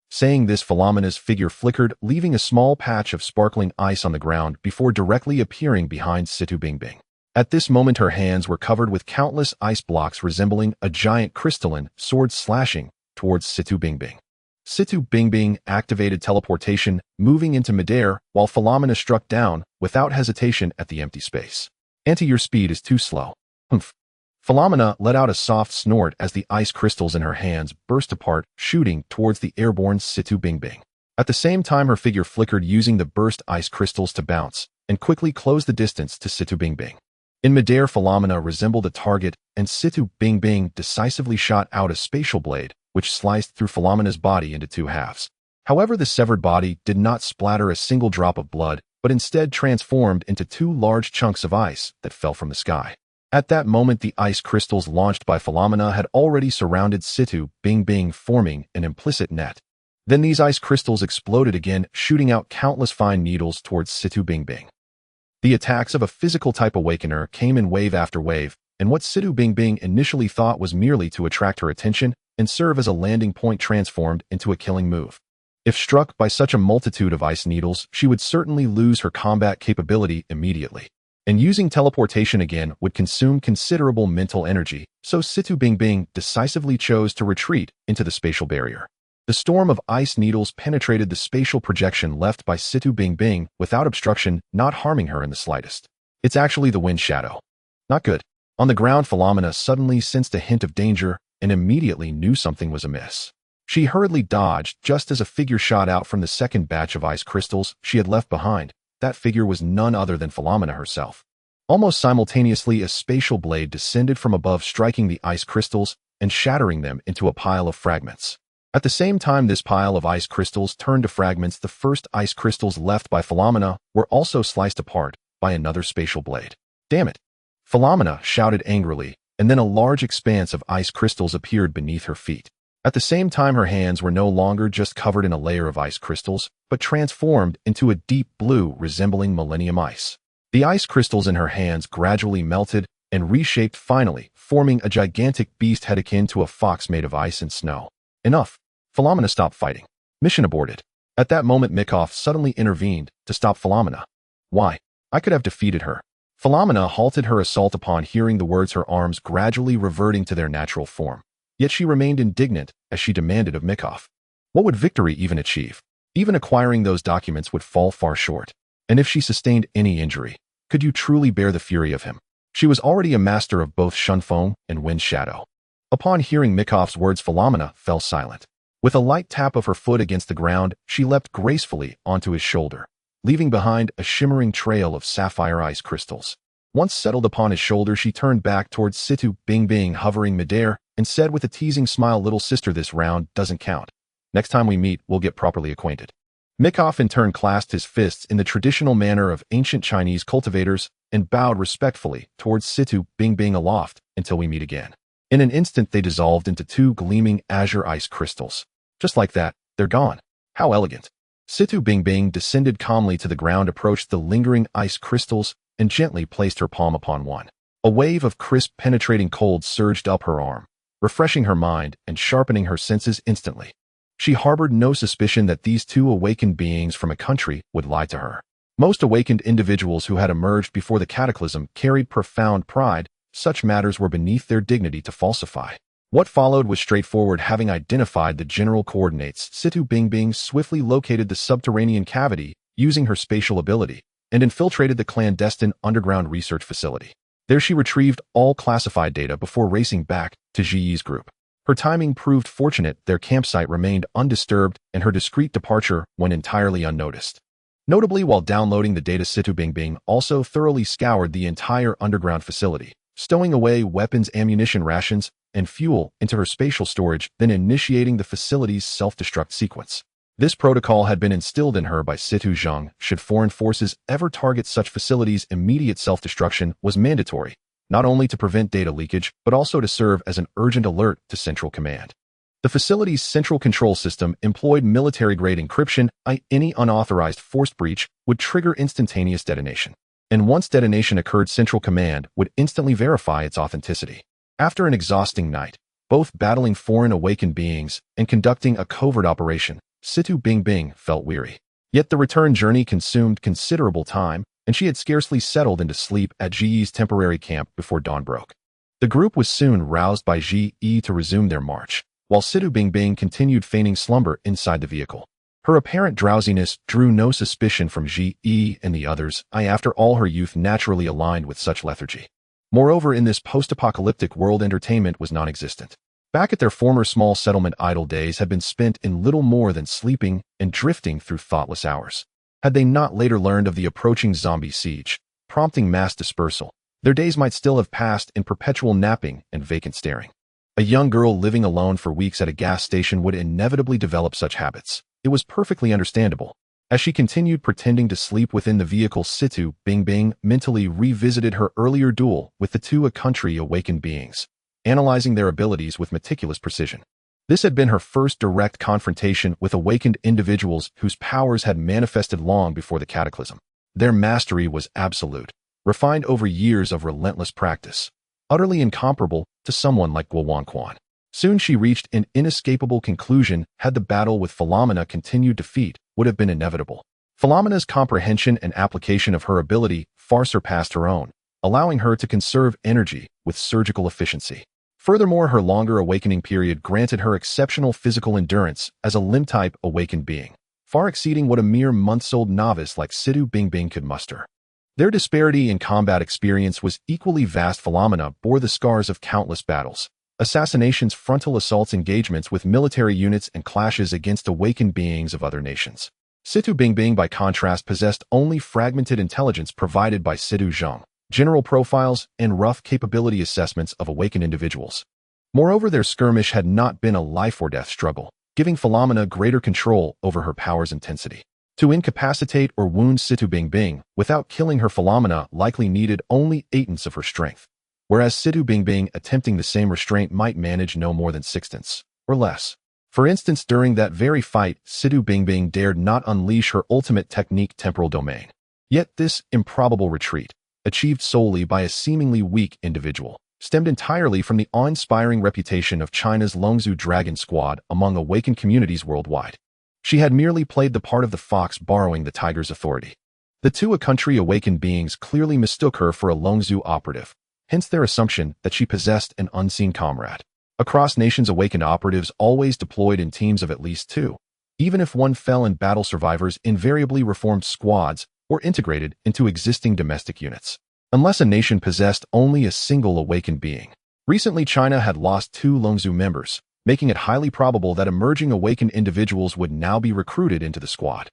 Saying this, Philomena's figure flickered, leaving a small patch of sparkling ice on the ground before directly appearing behind Situ Bingbing. At this moment, her hands were covered with countless ice blocks resembling a giant crystalline sword slashing towards Situ Bingbing. Situ Bingbing activated teleportation, moving into midair, while Philomena struck down, without hesitation, at the empty space. Auntie, your speed is too slow. Humph. Philomena let out a soft snort as the ice crystals in her hands burst apart, shooting towards the airborne Situ Bingbing. At the same time, her figure flickered using the burst ice crystals to bounce and quickly close the distance to Situ Bingbing. In midair, Philomena resembled a target, and Situ Bingbing decisively shot out a spatial blade, which sliced through Philomena's body into two halves. However, the severed body did not splatter a single drop of blood, but instead transformed into two large chunks of ice that fell from the sky. At that moment, the ice crystals launched by Philomena had already surrounded Situ Bingbing, forming an implicit net. Then these ice crystals exploded again, shooting out countless fine needles towards Situ Bingbing. The attacks of a physical-type awakener came in wave after wave, and what Situ Bingbing initially thought was merely to attract her attention and serve as a landing point transformed into a killing move. If struck by such a multitude of ice needles, she would certainly lose her combat capability immediately. And using teleportation again would consume considerable mental energy, so Situ Bingbing decisively chose to retreat into the spatial barrier. The storm of ice needles penetrated the spatial projection left by Situ Bingbing without obstruction, not harming her in the slightest. It's actually the wind shadow. Not good. On the ground, Philomena suddenly sensed a hint of danger and immediately knew something was amiss. She hurriedly dodged just as a figure shot out from the second batch of ice crystals she had left behind. That figure was none other than Philomena herself. Almost simultaneously, a spatial blade descended from above, striking the ice crystals and shattering them into a pile of fragments. At the same time this pile of ice crystals turned to fragments, the first ice crystals left by Philomena were also sliced apart by another spatial blade. Damn it! Philomena shouted angrily, and then a large expanse of ice crystals appeared beneath her feet. At the same time, her hands were no longer just covered in a layer of ice crystals, but transformed into a deep blue resembling millennium ice. The ice crystals in her hands gradually melted and reshaped, finally forming a gigantic beast head akin to a fox made of ice and snow. Enough! Philomena stopped fighting. Mission aborted. At that moment, Mikov suddenly intervened to stop Philomena. Why? I could have defeated her. Philomena halted her assault upon hearing the words, her arms gradually reverting to their natural form. Yet she remained indignant as she demanded of Mikov. What would victory even achieve? Even acquiring those documents would fall far short. And if she sustained any injury, could you truly bear the fury of him? She was already a master of both Shunfeng and Wind Shadow. Upon hearing Mikov's words, Philomena fell silent. With a light tap of her foot against the ground, she leapt gracefully onto his shoulder, leaving behind a shimmering trail of sapphire ice crystals. Once settled upon his shoulder, she turned back towards Situ Bingbing hovering midair and said with a teasing smile, "Little sister, this round doesn't count. Next time we meet, we'll get properly acquainted." Mikov in turn clasped his fists in the traditional manner of ancient Chinese cultivators and bowed respectfully towards Situ Bingbing aloft. "Until we meet again." In an instant, they dissolved into two gleaming azure ice crystals. Just like that, they're gone. How elegant. Situ Bingbing descended calmly to the ground, approached the lingering ice crystals, and gently placed her palm upon one. A wave of crisp, penetrating cold surged up her arm, refreshing her mind and sharpening her senses instantly. She harbored no suspicion that these two awakened beings from a country would lie to her. Most awakened individuals who had emerged before the cataclysm carried profound pride. Such matters were beneath their dignity to falsify. What followed was straightforward. Having identified the general coordinates, Situ Bingbing swiftly located the subterranean cavity using her spatial ability and infiltrated the clandestine underground research facility. There she retrieved all classified data before racing back to Jiyi's group. Her timing proved fortunate. Their campsite remained undisturbed and her discreet departure went entirely unnoticed. Notably, while downloading the data, Situ Bingbing also thoroughly scoured the entire underground facility, stowing away weapons, ammunition, rations, and fuel into her spatial storage, then initiating the facility's self-destruct sequence. This protocol had been instilled in her by Situ Zheng. Should foreign forces ever target such facilities, immediate self-destruction was mandatory, not only to prevent data leakage, but also to serve as an urgent alert to Central Command. The facility's central control system employed military-grade encryption. Any unauthorized forced breach would trigger instantaneous detonation. And once detonation occurred, Central Command would instantly verify its authenticity. After an exhausting night, both battling foreign awakened beings and conducting a covert operation, Situ Bingbing felt weary. Yet the return journey consumed considerable time, and she had scarcely settled into sleep at Jiyi's temporary camp before dawn broke. The group was soon roused by Jiyi to resume their march, while Situ Bingbing continued feigning slumber inside the vehicle. Her apparent drowsiness drew no suspicion from Jiyi and the others. After all, her youth naturally aligned with such lethargy. Moreover, in this post-apocalyptic world, entertainment was non-existent. Back at their former small settlement, idle days had been spent in little more than sleeping and drifting through thoughtless hours. Had they not later learned of the approaching zombie siege, prompting mass dispersal, their days might still have passed in perpetual napping and vacant staring. A young girl living alone for weeks at a gas station would inevitably develop such habits. It was perfectly understandable. As she continued pretending to sleep within the vehicle, Situ Bingbing mentally revisited her earlier duel with the two country awakened beings, analyzing their abilities with meticulous precision. This had been her first direct confrontation with awakened individuals whose powers had manifested long before the cataclysm. Their mastery was absolute, refined over years of relentless practice, utterly incomparable to someone like Guo. Soon she reached an inescapable conclusion. Had the battle with Philomena continued, defeat would have been inevitable. Philomena's comprehension and application of her ability far surpassed her own, allowing her to conserve energy with surgical efficiency. Furthermore, her longer awakening period granted her exceptional physical endurance as a limb-type awakened being, far exceeding what a mere months-old novice like Situ Bingbing could muster. Their disparity in combat experience was equally vast. Philomena bore the scars of countless battles, assassinations, frontal assaults, engagements with military units, and clashes against awakened beings of other nations. Situ Bingbing, by contrast, possessed only fragmented intelligence provided by Situ Zhang, general profiles, and rough capability assessments of awakened individuals. Moreover, their skirmish had not been a life-or-death struggle, giving Philomena greater control over her power's intensity. To incapacitate or wound Situ Bingbing without killing her, Philomena likely needed only 8/10 of her strength, whereas Situ Bingbing attempting the same restraint might manage no more than 6/10 or less. For instance, during that very fight, Situ Bingbing dared not unleash her ultimate technique, temporal domain. Yet this improbable retreat, achieved solely by a seemingly weak individual, stemmed entirely from the awe-inspiring reputation of China's Longzhu Dragon Squad among awakened communities worldwide. She had merely played the part of the fox borrowing the tiger's authority. The two country awakened beings clearly mistook her for a Longzhu operative, hence their assumption that she possessed an unseen comrade. Across nations, awakened operatives always deployed in teams of at least two. Even if one fell in battle, survivors invariably reformed squads or integrated into existing domestic units, unless a nation possessed only a single awakened being. Recently, China had lost 2 Longzhu members, making it highly probable that emerging awakened individuals would now be recruited into the squad.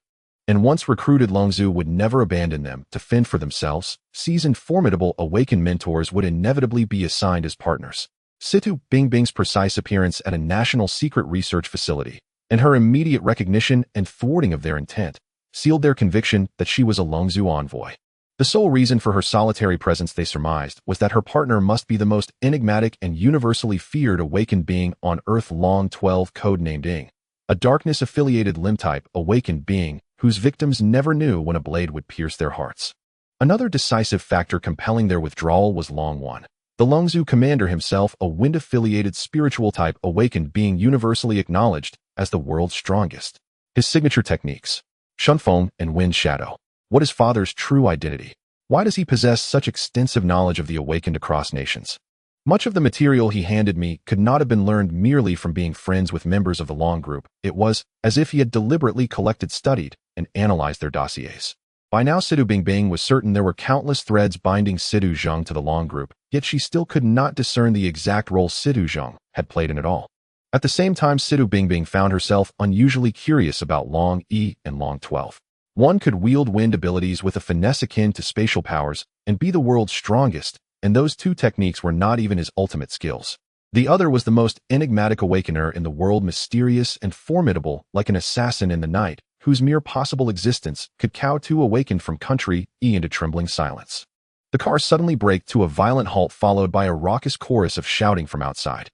And once recruited, Longzhu would never abandon them to fend for themselves. Seasoned, formidable awakened mentors would inevitably be assigned as partners. Situ Bingbing's precise appearance at a national secret research facility, and her immediate recognition and thwarting of their intent, sealed their conviction that she was a Longzhu envoy. The sole reason for her solitary presence, they surmised, was that her partner must be the most enigmatic and universally feared awakened being on Earth, Long 12, codenamed Ing, a darkness-affiliated limb-type awakened being whose victims never knew when a blade would pierce their hearts. Another decisive factor compelling their withdrawal was Long 1, the Longzhu commander himself, a wind-affiliated spiritual-type awakened being universally acknowledged as the world's strongest. His signature techniques, Shunfeng and Wind Shadow. What is father's true identity? Why does he possess such extensive knowledge of the awakened across nations? Much of the material he handed me could not have been learned merely from being friends with members of the Long group. It was as if he had deliberately collected, studied, and analyzed their dossiers. By now, Situ Bingbing was certain there were countless threads binding Situ Zhang to the Long group, yet she still could not discern the exact role Situ Zhang had played in it all. At the same time, Situ Bingbing found herself unusually curious about Long E and Long 12. One could wield wind abilities with a finesse akin to spatial powers and be the world's strongest, and those two techniques were not even his ultimate skills. The other was the most enigmatic awakener in the world, mysterious and formidable like an assassin in the night, whose mere possible existence could cow two awakened from country E into trembling silence. The car suddenly braked to a violent halt, followed by a raucous chorus of shouting from outside.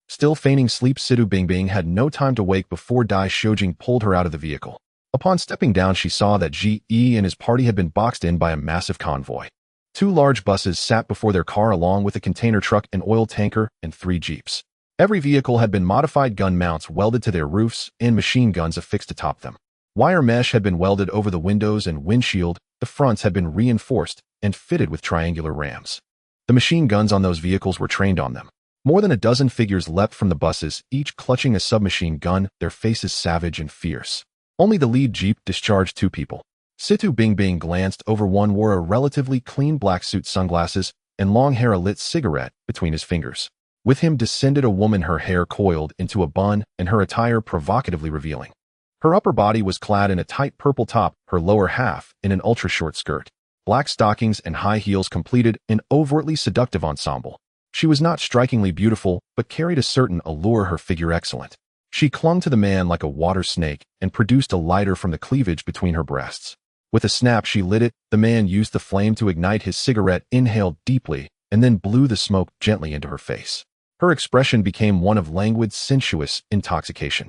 Still feigning sleep, Situ Bingbing had no time to wake before Dai Shoujing pulled her out of the vehicle. Upon stepping down, she saw that G.E. and his party had been boxed in by a massive convoy. 2 large buses sat before their car, along with a container truck, an oil tanker, and 3 jeeps. Every vehicle had been modified, gun mounts welded to their roofs and machine guns affixed atop them. Wire mesh had been welded over the windows and windshield. The fronts had been reinforced and fitted with triangular rams. The machine guns on those vehicles were trained on them. More than a dozen figures leapt from the buses, each clutching a submachine gun, their faces savage and fierce. Only the lead jeep discharged 2 people. Situ Bingbing glanced over. One wore a relatively clean black suit, sunglasses, and long hair, a lit cigarette between his fingers. With him descended a woman, her hair coiled into a bun and her attire provocatively revealing. Her upper body was clad in a tight purple top, her lower half in an ultra-short skirt. Black stockings and high heels completed an overtly seductive ensemble. She was not strikingly beautiful, but carried a certain allure, her figure excellent. She clung to the man like a water snake and produced a lighter from the cleavage between her breasts. With a snap she lit it, the man used the flame to ignite his cigarette, inhaled deeply, and then blew the smoke gently into her face. Her expression became one of languid, sensuous intoxication.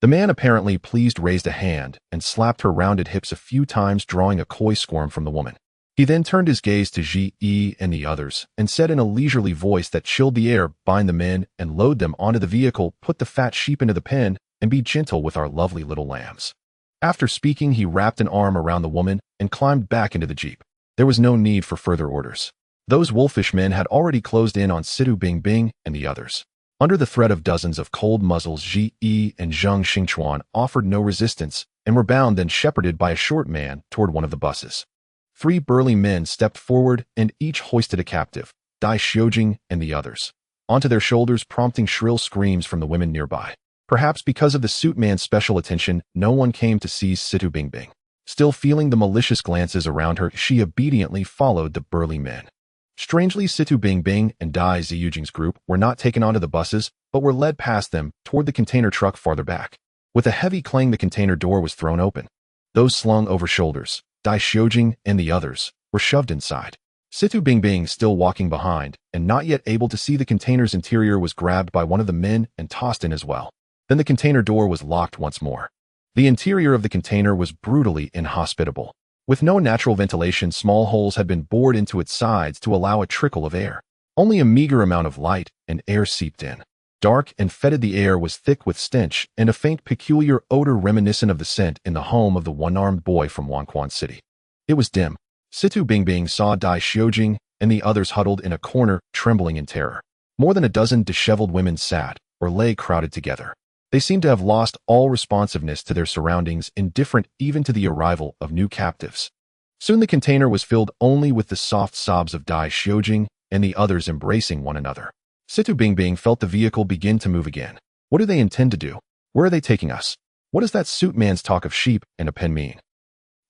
The man, apparently pleased, raised a hand and slapped her rounded hips a few times, drawing a coy squirm from the woman. He then turned his gaze to Ji and the others and said in a leisurely voice that chilled the air, "Bind the men and load them onto the vehicle, put the fat sheep into the pen, and be gentle with our lovely little lambs." After speaking, he wrapped an arm around the woman and climbed back into the jeep. There was no need for further orders. Those wolfish men had already closed in on Situ Bingbing and the others. Under the threat of dozens of cold muzzles, Ji and Zheng Xingchuan offered no resistance and were bound, then shepherded by a short man toward one of the buses. 3 burly men stepped forward and each hoisted a captive, Dai Xiujing and the others, onto their shoulders, prompting shrill screams from the women nearby. Perhaps because of the suit man's special attention, no one came to seize Situ Bingbing. Still feeling the malicious glances around her, she obediently followed the burly men. Strangely, Situ Bingbing and Dai Xiujing's group were not taken onto the buses, but were led past them toward the container truck farther back. With a heavy clang, the container door was thrown open. Those slung over shoulders, Dai Xiujing and the others, were shoved inside. Situ Bingbing, still walking behind and not yet able to see the container's interior, was grabbed by one of the men and tossed in as well. Then the container door was locked once more. The interior of the container was brutally inhospitable. With no natural ventilation, small holes had been bored into its sides to allow a trickle of air. Only a meager amount of light and air seeped in. Dark and fetid, the air was thick with stench and a faint peculiar odor reminiscent of the scent in the home of the one-armed boy from Wanquan City. It was dim. Situ Bingbing saw Dai Xiujing and the others huddled in a corner, trembling in terror. More than a dozen disheveled women sat or lay crowded together. They seemed to have lost all responsiveness to their surroundings, indifferent even to the arrival of new captives. Soon the container was filled only with the soft sobs of Dai Xiujing and the others embracing one another. Situ Bingbing felt the vehicle begin to move again. What do they intend to do? Where are they taking us? What does that suit man's talk of sheep and a pen mean?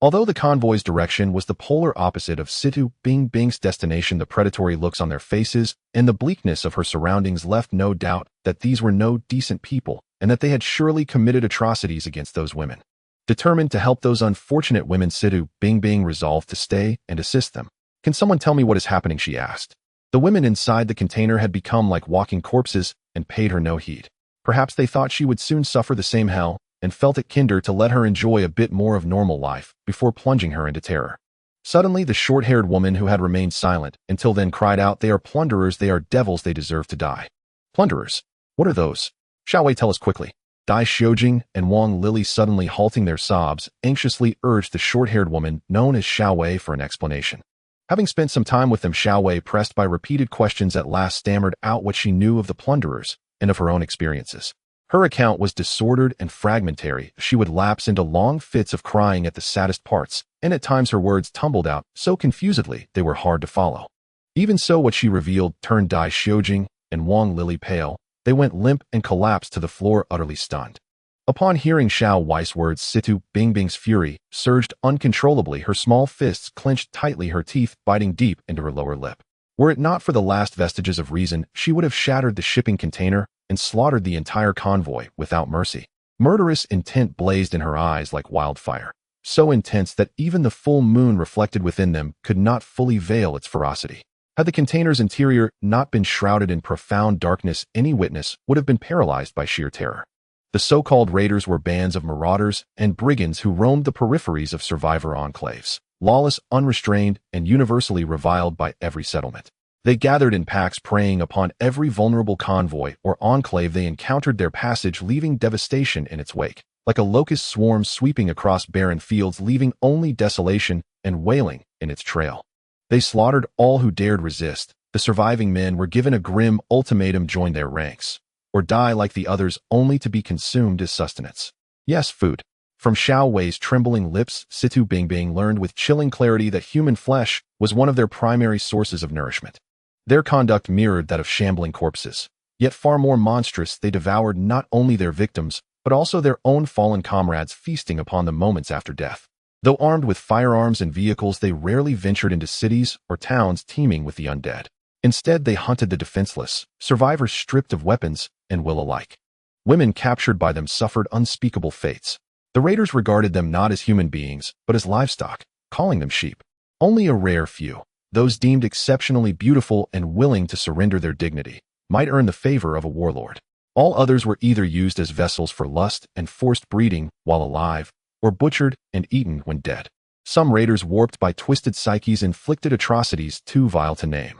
Although the convoy's direction was the polar opposite of Situ Bingbing's destination, the predatory looks on their faces and the bleakness of her surroundings left no doubt that these were no decent people and that they had surely committed atrocities against those women. Determined to help those unfortunate women, Situ Bingbing resolved to stay and assist them. "Can someone tell me what is happening?" she asked. The women inside the container had become like walking corpses and paid her no heed. Perhaps they thought she would soon suffer the same hell and felt it kinder to let her enjoy a bit more of normal life before plunging her into terror. Suddenly, the short-haired woman who had remained silent until then cried out, "They are plunderers, they are devils, they deserve to die." "Plunderers? What are those? Xiaowei, tell us quickly." Dai Xiujing and Wang Lili, suddenly halting their sobs, anxiously urged the short-haired woman known as Xiaowei for an explanation. Having spent some time with them, Xiaowei, pressed by repeated questions, at last stammered out what she knew of the plunderers and of her own experiences. Her account was disordered and fragmentary. She would lapse into long fits of crying at the saddest parts, and at times her words tumbled out so confusedly they were hard to follow. Even so, what she revealed turned Dai Xiujing and Wang Lili pale. They went limp and collapsed to the floor, utterly stunned. Upon hearing Xiaowei's words, Situ Bingbing's fury surged uncontrollably. Her small fists clenched tightly, her teeth biting deep into her lower lip. Were it not for the last vestiges of reason, she would have shattered the shipping container and slaughtered the entire convoy without mercy. Murderous intent blazed in her eyes like wildfire, so intense that even the full moon reflected within them could not fully veil its ferocity. Had the container's interior not been shrouded in profound darkness, any witness would have been paralyzed by sheer terror. The so-called raiders were bands of marauders and brigands who roamed the peripheries of survivor enclaves, lawless, unrestrained, and universally reviled by every settlement. They gathered in packs, preying upon every vulnerable convoy or enclave they encountered their passage, leaving devastation in its wake, like a locust swarm sweeping across barren fields, leaving only desolation and wailing in its trail. They slaughtered all who dared resist. The surviving men were given a grim ultimatum: join their ranks, or die like the others, only to be consumed as sustenance. Yes, food. From Xiaowei's trembling lips, Situ Bingbing learned with chilling clarity that human flesh was one of their primary sources of nourishment. Their conduct mirrored that of shambling corpses. Yet far more monstrous, they devoured not only their victims, but also their own fallen comrades, feasting upon them moments after death. Though armed with firearms and vehicles, they rarely ventured into cities or towns teeming with the undead. Instead, they hunted the defenseless, survivors stripped of weapons and will alike. Women captured by them suffered unspeakable fates. The raiders regarded them not as human beings, but as livestock, calling them sheep. Only a rare few, those deemed exceptionally beautiful and willing to surrender their dignity, might earn the favor of a warlord. All others were either used as vessels for lust and forced breeding while alive, or butchered and eaten when dead. Some raiders, warped by twisted psyches, inflicted atrocities too vile to name.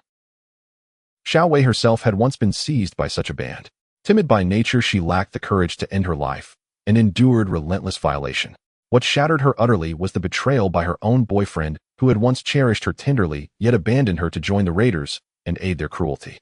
Xiao Wei herself had once been seized by such a band. Timid by nature, she lacked the courage to end her life, and endured relentless violation. What shattered her utterly was the betrayal by her own boyfriend, who had once cherished her tenderly, yet abandoned her to join the raiders and aid their cruelty.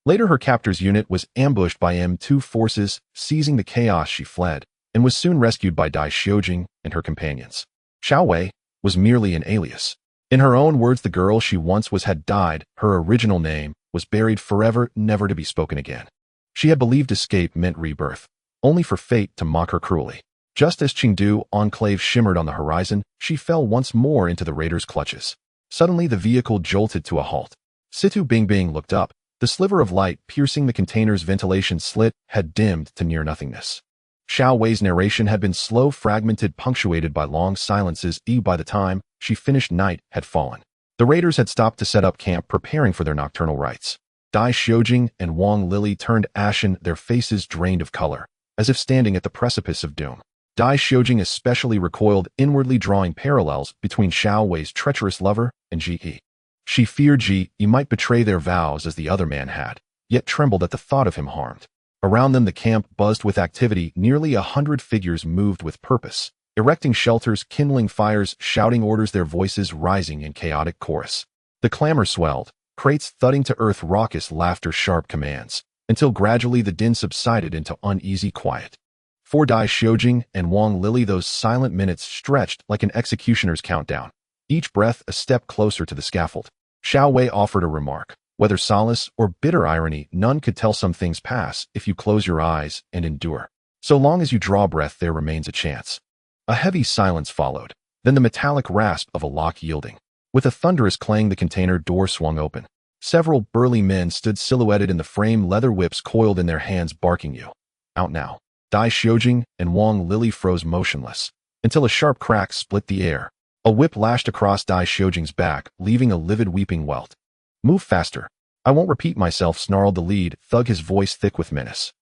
Later, her captor's unit was ambushed by M2 forces. Seizing the chaos, she fled, and was soon rescued by Dai Xiujing and her companions. Xiao Wei was merely an alias. In her own words, the girl she once was had died. Her original name was buried forever, never to be spoken again. She had believed escape meant rebirth, only for fate to mock her cruelly. Just as Qingdu Enclave shimmered on the horizon, she fell once more into the raiders' clutches. Suddenly, the vehicle jolted to a halt. Situ Bingbing looked up. The sliver of light piercing the container's ventilation slit had dimmed to near nothingness. Xiao Wei's narration had been slow, fragmented, punctuated by long silences. By the time she finished, night had fallen. The raiders had stopped to set up camp, preparing for their nocturnal rites. Dai Xiujing and Wang Lili turned ashen, their faces drained of color, as if standing at the precipice of doom. Dai Xiujing especially recoiled, inwardly drawing parallels between Xiao Wei's treacherous lover and Ji Yi. She feared Ji Yi might betray their vows as the other man had, yet trembled at the thought of him harmed. Around them, the camp buzzed with activity. Nearly 100 figures moved with purpose, erecting shelters, kindling fires, shouting orders, their voices rising in chaotic chorus. The clamor swelled, crates thudding to earth, raucous laughter, sharp commands, until gradually the din subsided into uneasy quiet. For Dai Xiujing and Wang Lili, those silent minutes stretched like an executioner's countdown, each breath a step closer to the scaffold. Xiao Wei offered a remark. Whether solace or bitter irony, none could tell. Some things pass if you close your eyes and endure. So long as you draw breath, there remains a chance. A heavy silence followed, then the metallic rasp of a lock yielding. With a thunderous clang, the container door swung open. Several burly men stood silhouetted in the frame, leather whips coiled in their hands, barking, "You out now." Dai Xiujing and Wang Lili froze motionless, until a sharp crack split the air. A whip lashed across Dai Xiujing's back, leaving a livid weeping welt. "Move faster. I won't repeat myself," snarled the lead thug, his voice thick with menace.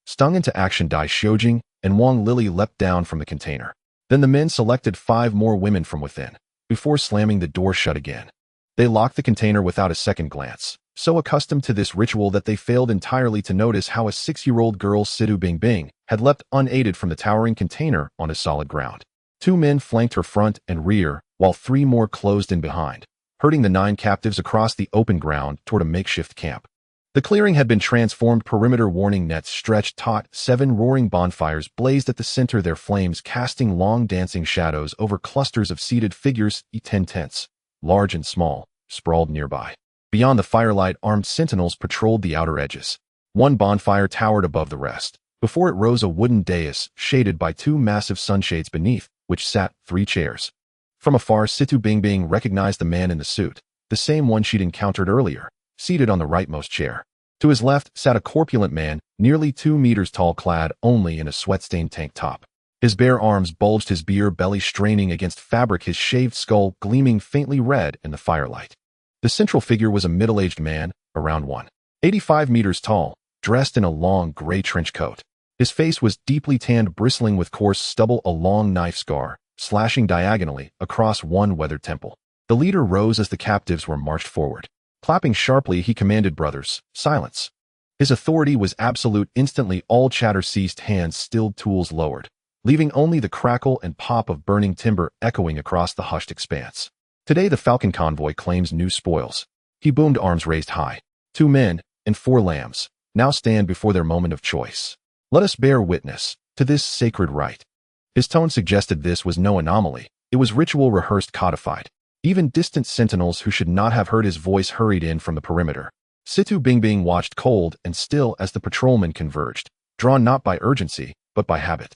Stung into action, Dai Xiujing and Wang Lili leapt down from the container. Then the men selected 5 more women from within, before slamming the door shut again. They locked the container without a second glance, so accustomed to this ritual that they failed entirely to notice how a 6-year-old girl, Situ Bingbing, had leapt unaided from the towering container onto solid ground. 2 men flanked her front and rear, while 3 more closed in behind, herding the 9 captives across the open ground toward a makeshift camp. The clearing had been transformed. Perimeter warning nets stretched taut. 7 roaring bonfires blazed at the center, their flames casting long dancing shadows over clusters of seated figures. 10 tents, large and small, sprawled nearby. Beyond the firelight, armed sentinels patrolled the outer edges. One bonfire towered above the rest. Before it rose a wooden dais, shaded by 2 massive sunshades, beneath which sat 3 chairs. From afar, Situ Bingbing recognized the man in the suit, the same one she'd encountered earlier, seated on the rightmost chair. To his left sat a corpulent man, nearly 2 meters tall, clad only in a sweat-stained tank top. His bare arms bulged, his beer belly straining against fabric, his shaved skull gleaming faintly red in the firelight. The central figure was a middle-aged man, around 185 meters tall, dressed in a long gray trench coat. His face was deeply tanned, bristling with coarse stubble, a long knife scar slashing diagonally across one weathered temple. The leader rose as the captives were marched forward. Clapping sharply, he commanded, "Brothers, silence." His authority was absolute. Instantly, all chatter ceased, hands stilled, tools lowered, leaving only the crackle and pop of burning timber echoing across the hushed expanse. "Today the Falcon Convoy claims new spoils." He boomed, arms raised high. 2 men and 4 lambs now stand before their moment of choice. Let us bear witness to this sacred rite. His tone suggested this was no anomaly. It was ritual, rehearsed, codified. Even distant sentinels who should not have heard his voice hurried in from the perimeter. Situ Bingbing watched cold and still as the patrolmen converged, drawn not by urgency, but by habit.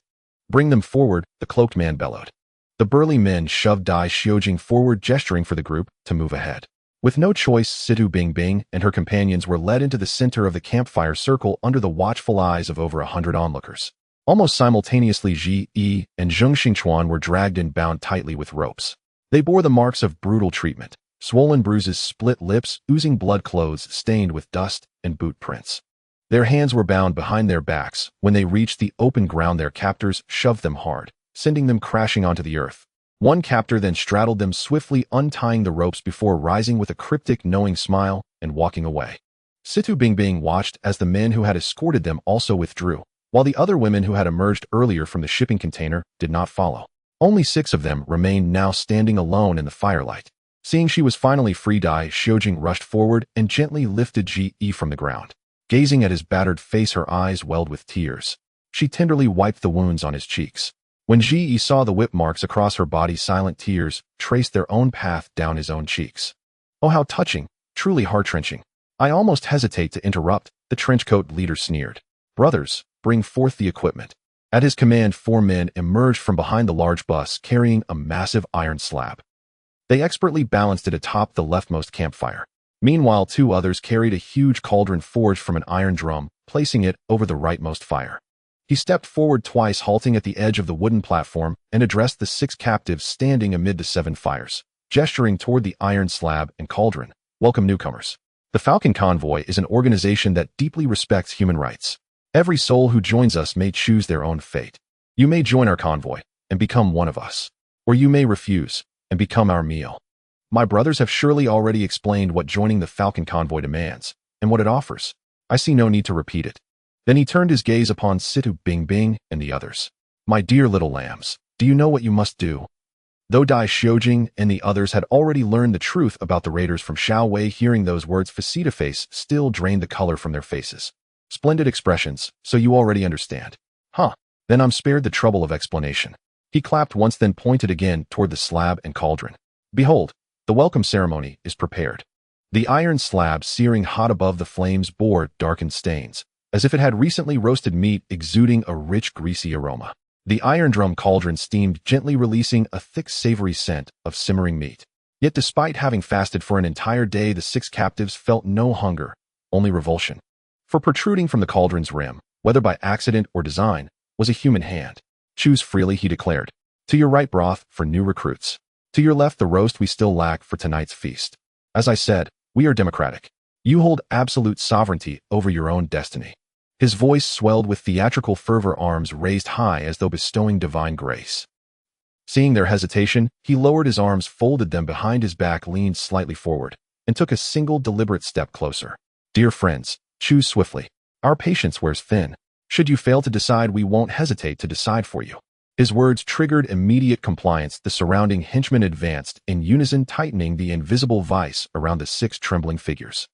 Bring them forward, the cloaked man bellowed. The burly men shoved Dai Xiujing forward, gesturing for the group to move ahead. With no choice, Situ Bingbing and her companions were led into the center of the campfire circle under the watchful eyes of over 100 onlookers. Almost simultaneously, Ji Yi and Zheng Xingchuan were dragged and bound tightly with ropes. They bore the marks of brutal treatment, swollen bruises, split lips, oozing blood, clothes stained with dust, and boot prints. Their hands were bound behind their backs. When they reached the open ground, their captors shoved them hard, sending them crashing onto the earth. One captor then straddled them, swiftly untying the ropes before rising with a cryptic, knowing smile and walking away. Situ Bingbing watched as the men who had escorted them also withdrew, while the other women who had emerged earlier from the shipping container did not follow. Only 6 of them remained now, standing alone in the firelight. Seeing she was finally free, Dai Xiujing rushed forward and gently lifted Ji Yi from the ground. Gazing at his battered face, her eyes welled with tears. She tenderly wiped the wounds on his cheeks. When Ji Yi saw the whip marks across her body, silent tears traced their own path down his own cheeks. Oh, how touching, truly heart-wrenching. I almost hesitate to interrupt, the trenchcoat leader sneered. Brothers, bring forth the equipment. At his command, 4 men emerged from behind the large bus carrying a massive iron slab. They expertly balanced it atop the leftmost campfire. Meanwhile, 2 others carried a huge cauldron forged from an iron drum, placing it over the rightmost fire. He stepped forward twice, halting at the edge of the wooden platform, and addressed the 6 captives standing amid the 7 fires, gesturing toward the iron slab and cauldron. Welcome, newcomers. The Falcon Convoy is an organization that deeply respects human rights. Every soul who joins us may choose their own fate. You may join our convoy and become one of us, or you may refuse and become our meal. My brothers have surely already explained what joining the Falcon Convoy demands and what it offers. I see no need to repeat it. Then he turned his gaze upon Situ Bingbing and the others. My dear little lambs, do you know what you must do? Though Dai Xiujing and the others had already learned the truth about the raiders from Xiao Wei, hearing those words, Faceta face still drained the color from their faces. Splendid expressions, so you already understand. Huh, then I'm spared the trouble of explanation. He clapped once, then pointed again toward the slab and cauldron. Behold, the welcome ceremony is prepared. The iron slab, searing hot above the flames, bore darkened stains, as if it had recently roasted meat, exuding a rich, greasy aroma. The iron drum cauldron steamed gently, releasing a thick, savory scent of simmering meat. Yet despite having fasted for an entire day, the 6 captives felt no hunger, only revulsion. For protruding from the cauldron's rim, whether by accident or design, was a human hand. Choose freely, he declared. To your right, broth for new recruits. To your left, the roast we still lack for tonight's feast. As I said, we are democratic. You hold absolute sovereignty over your own destiny. His voice swelled with theatrical fervor, arms raised high as though bestowing divine grace. Seeing their hesitation, he lowered his arms, folded them behind his back, leaned slightly forward, and took a single deliberate step closer. Dear friends, choose swiftly. Our patience wears thin. Should you fail to decide, we won't hesitate to decide for you. His words triggered immediate compliance. The surrounding henchmen advanced in unison, tightening the invisible vice around the 6 trembling figures.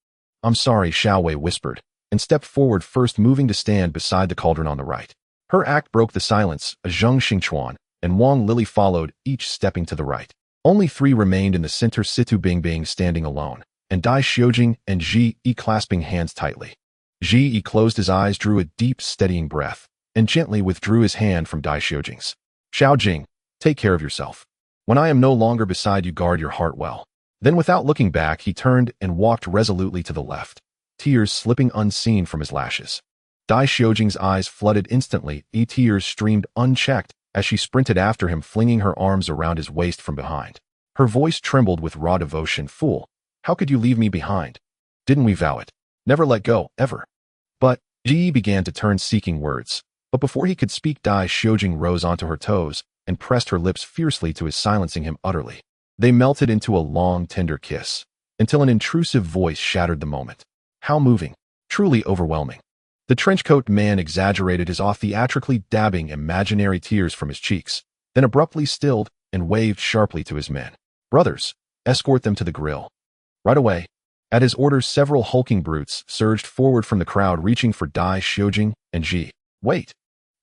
I'm sorry, Xiao Wei whispered, and stepped forward first, moving to stand beside the cauldron on the right. Her act broke the silence. Zheng Xingchuan and Wang Lily followed, each stepping to the right. Only 3 remained in the center, Situ Bingbing standing alone, and Dai Xiujing and Ji Yi clasping hands tightly. Ji Yi closed his eyes, drew a deep, steadying breath, and gently withdrew his hand from Dai Xiujing's. Xiao Jing, take care of yourself. When I am no longer beside you, guard your heart well. Then, without looking back, he turned and walked resolutely to the left, tears slipping unseen from his lashes. Dai Xiujing's eyes flooded instantly. Tears streamed unchecked as she sprinted after him, flinging her arms around his waist from behind. Her voice trembled with raw devotion. Fool, how could you leave me behind? Didn't we vow it? Never let go, ever. But Ji began to turn, seeking words. But before he could speak, Dai Xiujing rose onto her toes and pressed her lips fiercely to his, silencing him utterly. They melted into a long, tender kiss, until an intrusive voice shattered the moment. How moving, truly overwhelming. The trenchcoat man exaggerated his awe, theatrically dabbing imaginary tears from his cheeks, then abruptly stilled and waved sharply to his men. Brothers, escort them to the grill. Right away. At his orders, several hulking brutes surged forward from the crowd, reaching for Dai Xiujing and Ji. Wait.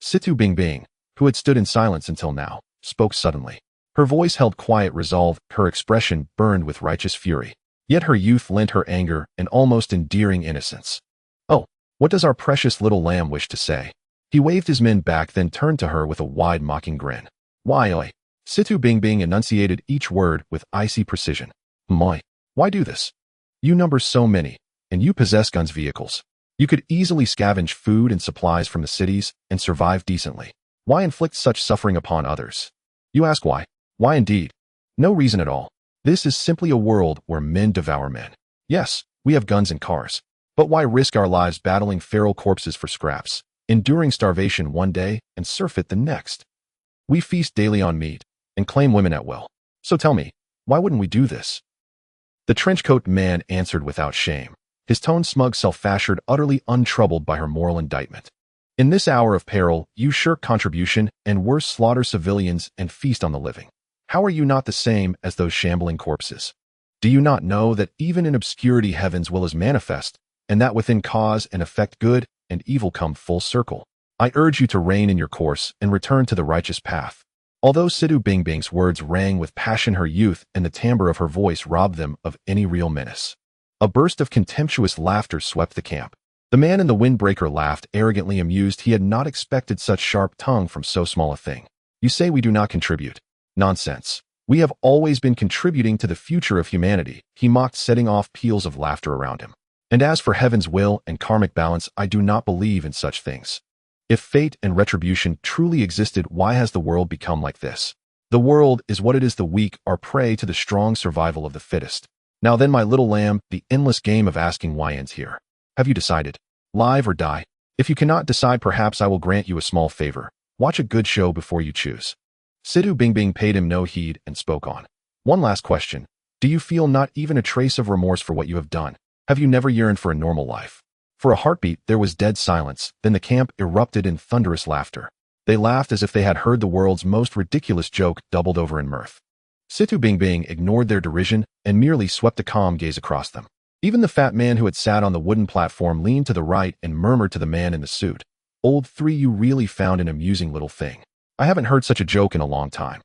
Situ Bingbing, who had stood in silence until now, spoke suddenly. Her voice held quiet resolve, her expression burned with righteous fury. Yet her youth lent her anger and almost endearing innocence. "Oh, what does our precious little lamb wish to say?" He waved his men back, then turned to her with a wide mocking grin. "Why, oi." Situ Bingbing enunciated each word with icy precision. "Moi, why do this? You number so many, and you possess guns vehicles. You could easily scavenge food and supplies from the cities and survive decently. Why inflict such suffering upon others? You ask why? Why indeed? No reason at all. This is simply a world where men devour men. Yes, we have guns and cars. But why risk our lives battling feral corpses for scraps, enduring starvation one day and surfeit the next? We feast daily on meat and claim women at will. So tell me, why wouldn't we do this?" The trenchcoat man answered without shame, his tone smug, self-assured, utterly untroubled by her moral indictment. "In this hour of peril, you shirk contribution and worse, slaughter civilians and feast on the living. How are you not the same as those shambling corpses? Do you not know that even in obscurity heaven's will is manifest, and that within cause and effect good and evil come full circle? I urge you to rein in your course and return to the righteous path." Although Situ Bingbing's words rang with passion, her youth and the timbre of her voice robbed them of any real menace. A burst of contemptuous laughter swept the camp. The man in the windbreaker laughed, arrogantly amused. He had not expected such sharp tongue from so small a thing. "You say we do not contribute? Nonsense. We have always been contributing to the future of humanity," he mocked, setting off peals of laughter around him. "And as for heaven's will and karmic balance, I do not believe in such things. If fate and retribution truly existed, why has the world become like this? The world is what it is. The weak are prey to the strong, survival of the fittest. Now then, my little lamb, the endless game of asking why ends here. Have you decided? Live or die? If you cannot decide, perhaps I will grant you a small favor. Watch a good show before you choose." Situ Bingbing paid him no heed and spoke on. "One last question. Do you feel not even a trace of remorse for what you have done? Have you never yearned for a normal life?" For a heartbeat, there was dead silence. Then the camp erupted in thunderous laughter. They laughed as if they had heard the world's most ridiculous joke, doubled over in mirth. Situ Bingbing ignored their derision and merely swept a calm gaze across them. Even the fat man who had sat on the wooden platform leaned to the right and murmured to the man in the suit, "Old Three, you really found an amusing little thing. I haven't heard such a joke in a long time."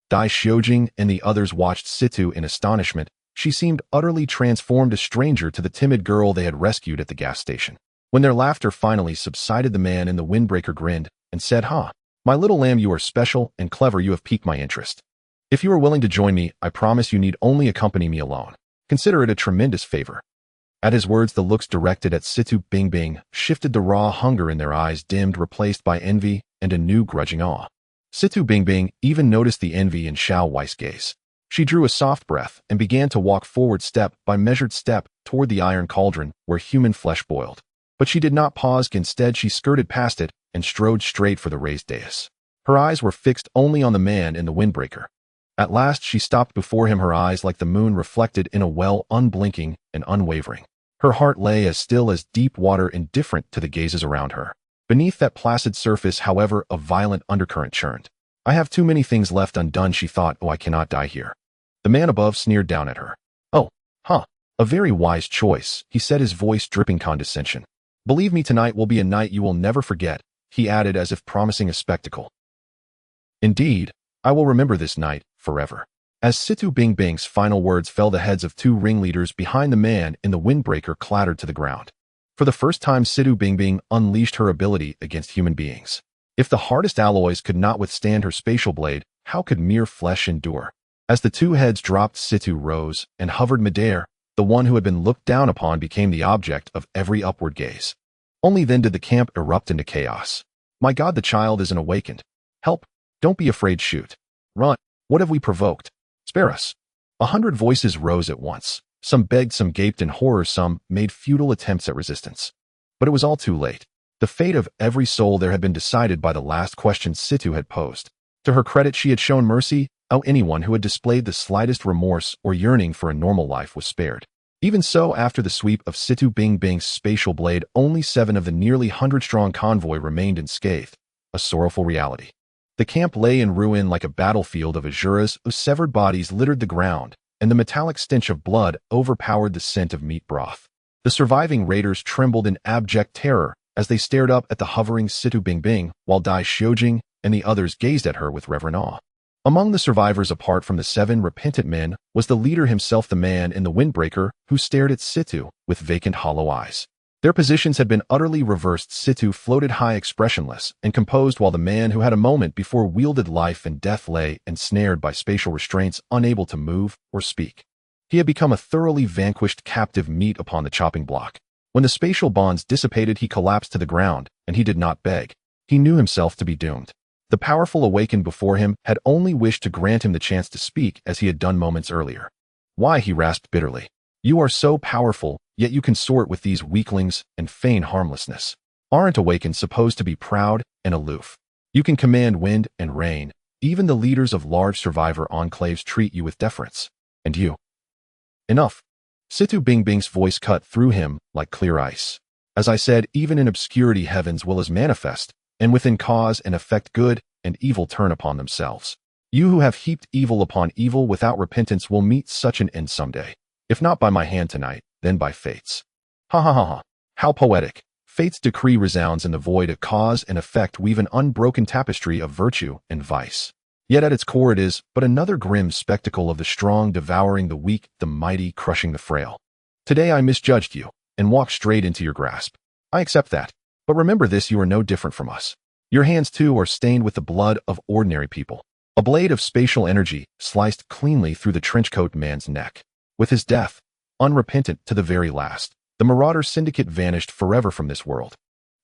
Dai Xiujing and the others watched Situ in astonishment. She seemed utterly transformed, a stranger to the timid girl they had rescued at the gas station. When their laughter finally subsided, the man in the windbreaker grinned and said, My little lamb, you are special and clever. You have piqued my interest. If you are willing to join me, I promise you need only accompany me alone. Consider it a tremendous favor." At his words, the looks directed at Situ Bingbing shifted. The raw hunger in their eyes dimmed, replaced by envy and a new grudging awe. Situ Bingbing even noticed the envy in Xiao Wei's gaze. She drew a soft breath and began to walk forward, step by measured step, toward the iron cauldron where human flesh boiled. But she did not pause. Instead, she skirted past it and strode straight for the raised dais. Her eyes were fixed only on the man in the windbreaker. At last, she stopped before him, her eyes like the moon reflected in a well, unblinking and unwavering. Her heart lay as still as deep water, indifferent to the gazes around her. Beneath that placid surface, however, a violent undercurrent churned. "I have too many things left undone," she thought. "Oh, I cannot die here." The man above sneered down at her. A very wise choice," he said, his voice dripping condescension. "Believe me, tonight will be a night you will never forget," he added, as if promising a spectacle. "Indeed, I will remember this night forever." As Situ Bingbing's final words fell, the heads of two ringleaders behind the man in the windbreaker clattered to the ground. For the first time, Situ Bingbing unleashed her ability against human beings. If the hardest alloys could not withstand her spatial blade, how could mere flesh endure? As the two heads dropped, Situ rose and hovered midair. The one who had been looked down upon became the object of every upward gaze. Only then did the camp erupt into chaos. "My God, the child isn't awakened. Help! Don't be afraid, shoot! Run! What have we provoked? Spare us!" 100 voices rose at once. Some begged, some gaped in horror, some made futile attempts at resistance. But it was all too late. The fate of every soul there had been decided by the last question Situ had posed. To her credit, she had shown mercy. Anyone who had displayed the slightest remorse or yearning for a normal life was spared. Even so, after the sweep of Situ Bingbing's spatial blade, only 7 of the nearly 100-strong convoy remained unscathed, a sorrowful reality. The camp lay in ruin like a battlefield of Azuras, whose severed bodies littered the ground, and the metallic stench of blood overpowered the scent of meat broth. The surviving raiders trembled in abject terror as they stared up at the hovering Situ Bingbing, while Dai Xiujing and the others gazed at her with reverent awe. Among the survivors apart from the 7 repentant men was the leader himself, the man in the windbreaker who stared at Situ with vacant hollow eyes. Their positions had been utterly reversed. Situ floated high, expressionless and composed, while the man who had a moment before wielded life and death lay ensnared by spatial restraints, unable to move or speak. He had become a thoroughly vanquished captive, meat upon the chopping block. When the spatial bonds dissipated, he collapsed to the ground, and he did not beg. He knew himself to be doomed. The powerful awakened before him had only wished to grant him the chance to speak as he had done moments earlier. Why, he rasped bitterly. You are so powerful, yet you consort with these weaklings and feign harmlessness. Aren't awakened supposed to be proud and aloof? You can command wind and rain. Even the leaders of large survivor enclaves treat you with deference. And you? Enough. Situ Bingbing's voice cut through him like clear ice. As I said, even in obscurity heaven's will is manifest, and within cause and effect good and evil turn upon themselves. You who have heaped evil upon evil without repentance will meet such an end someday. If not by my hand tonight, then by fate's. Ha ha ha ha. How poetic. Fate's decree resounds in the void. Of cause and effect weave an unbroken tapestry of virtue and vice. Yet at its core it is but another grim spectacle of the strong devouring the weak, the mighty crushing the frail. Today I misjudged you and walked straight into your grasp. I accept that. But remember this, you are no different from us. Your hands too are stained with the blood of ordinary people. A blade of spatial energy sliced cleanly through the trenchcoat man's neck. With his death, unrepentant to the very last, the Marauder Syndicate vanished forever from this world.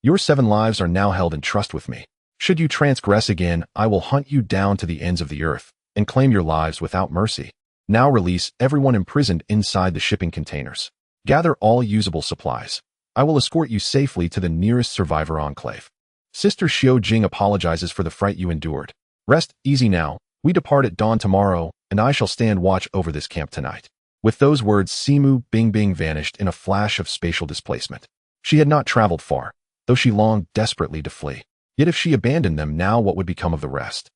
Your 7 lives are now held in trust with me. Should you transgress again, I will hunt you down to the ends of the earth and claim your lives without mercy. Now release everyone imprisoned inside the shipping containers. Gather all usable supplies. I will escort you safely to the nearest survivor enclave. Sister Xiao Jing apologizes for the fright you endured. Rest easy now. We depart at dawn tomorrow, and I shall stand watch over this camp tonight. With those words, Simu Bingbing vanished in a flash of spatial displacement. She had not traveled far, though she longed desperately to flee. Yet if she abandoned them now, what would become of the rest?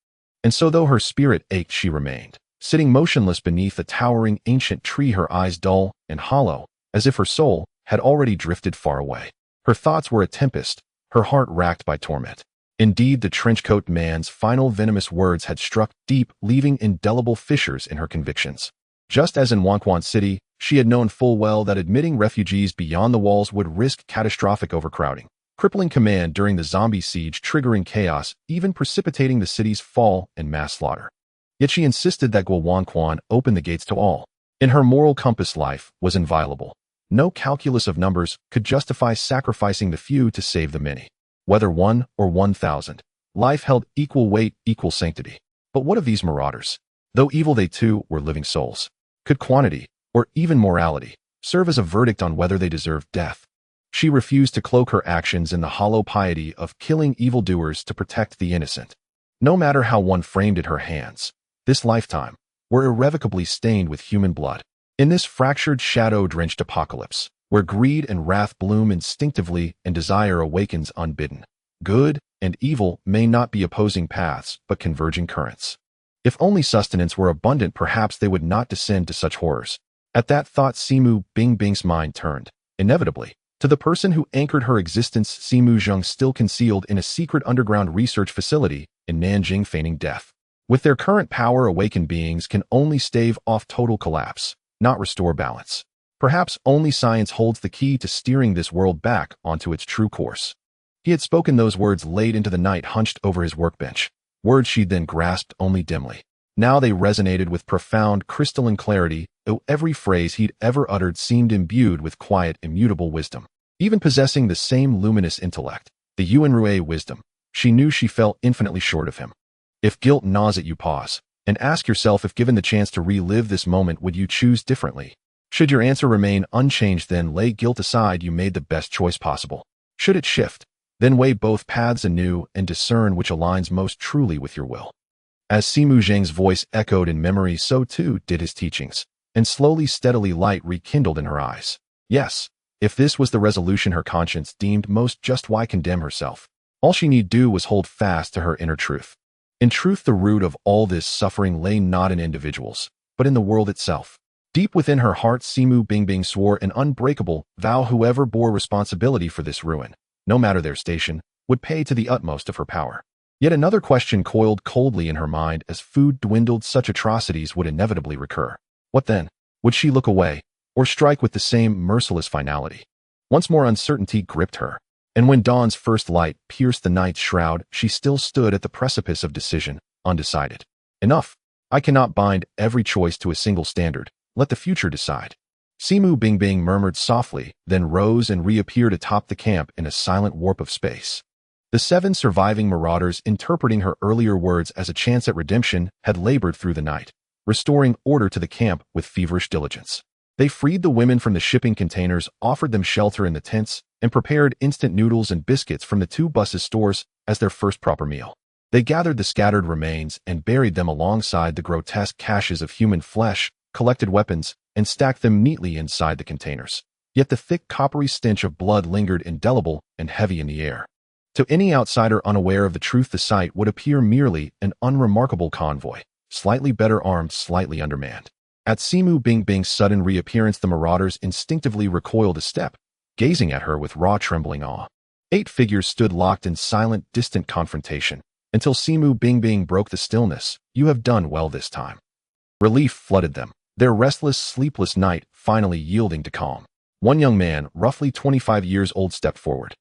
And so though her spirit ached, she remained, sitting motionless beneath a towering ancient tree, her eyes dull and hollow, as if her soul had already drifted far away. Her thoughts were a tempest, her heart racked by torment. Indeed, the trenchcoat man's final venomous words had struck deep, leaving indelible fissures in her convictions. Just as in Wanquan City, she had known full well that admitting refugees beyond the walls would risk catastrophic overcrowding, crippling command during the zombie siege, triggering chaos, even precipitating the city's fall and mass slaughter. Yet she insisted that Wanquan open the gates to all. In her moral compass, life was inviolable. No calculus of numbers could justify sacrificing the few to save the many. Whether 1 or 1,000, life held equal weight, equal sanctity. But what of these marauders? Though evil, they too were living souls. Could quantity, or even morality, serve as a verdict on whether they deserved death? She refused to cloak her actions in the hollow piety of killing evildoers to protect the innocent. No matter how one framed it, her hands, this lifetime, were irrevocably stained with human blood. In this fractured, shadow-drenched apocalypse, where greed and wrath bloom instinctively and desire awakens unbidden, good and evil may not be opposing paths but converging currents. If only sustenance were abundant, perhaps they would not descend to such horrors. At that thought, Simu Bingbing's mind turned, inevitably, to the person who anchored her existence, Simu Zheng, still concealed in a secret underground research facility in Nanjing, feigning death. With their current power, awakened beings can only stave off total collapse, not restore balance. Perhaps only science holds the key to steering this world back onto its true course. He had spoken those words late into the night, hunched over his workbench, words she'd then grasped only dimly. Now they resonated with profound, crystalline clarity, though every phrase he'd ever uttered seemed imbued with quiet, immutable wisdom. Even possessing the same luminous intellect, the Yuanrui wisdom, she knew she fell infinitely short of him. If guilt gnaws at you, pause, and ask yourself, if given the chance to relive this moment, would you choose differently? Should your answer remain unchanged, then lay guilt aside. You made the best choice possible. Should it shift, then weigh both paths anew and discern which aligns most truly with your will. As Simu Zheng's voice echoed in memory, so too did his teachings, and slowly, steadily light rekindled in her eyes. Yes, if this was the resolution her conscience deemed most just, why condemn herself? All she need do was hold fast to her inner truth. In truth, the root of all this suffering lay not in individuals, but in the world itself. Deep within her heart, Simu Bingbing swore an unbreakable vow: whoever bore responsibility for this ruin, no matter their station, would pay to the utmost of her power. Yet another question coiled coldly in her mind as food dwindled. Such atrocities would inevitably recur. What then? Would she look away, or strike with the same merciless finality? Once more uncertainty gripped her, and when dawn's first light pierced the night's shroud, she still stood at the precipice of decision, undecided. Enough! I cannot bind every choice to a single standard. Let the future decide. Simu Bingbing murmured softly, then rose and reappeared atop the camp in a silent warp of space. The 7 surviving marauders, interpreting her earlier words as a chance at redemption, had labored through the night, restoring order to the camp with feverish diligence. They freed the women from the shipping containers, offered them shelter in the tents, and prepared instant noodles and biscuits from the 2 buses' stores as their first proper meal. They gathered the scattered remains and buried them alongside the grotesque caches of human flesh, collected weapons, and stacked them neatly inside the containers. Yet the thick coppery stench of blood lingered indelible and heavy in the air. To any outsider unaware of the truth, the sight would appear merely an unremarkable convoy, slightly better armed, slightly undermanned. At Simu Bingbing's sudden reappearance, the marauders instinctively recoiled a step, gazing at her with raw, trembling awe. 8 figures stood locked in silent, distant confrontation, until Simu Bingbing broke the stillness. You have done well this time. Relief flooded them, their restless, sleepless night finally yielding to calm. One young man, roughly 25 years old, stepped forward.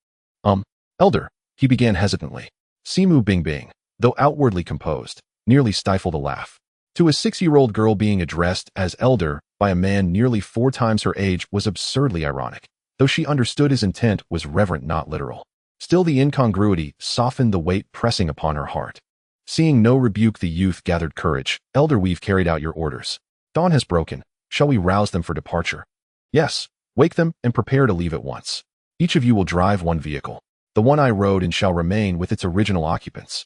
Elder, he began hesitantly. Simu Bingbing, though outwardly composed, nearly stifled a laugh. To a 6-year-old girl, being addressed as elder by a man nearly 4 times her age was absurdly ironic, though she understood his intent was reverent, not literal. Still, the incongruity softened the weight pressing upon her heart. Seeing no rebuke, the youth gathered courage. Elder, we've carried out your orders. Dawn has broken. Shall we rouse them for departure? Yes. Wake them and prepare to leave at once. Each of you will drive 1 vehicle. The one I rode in shall remain with its original occupants.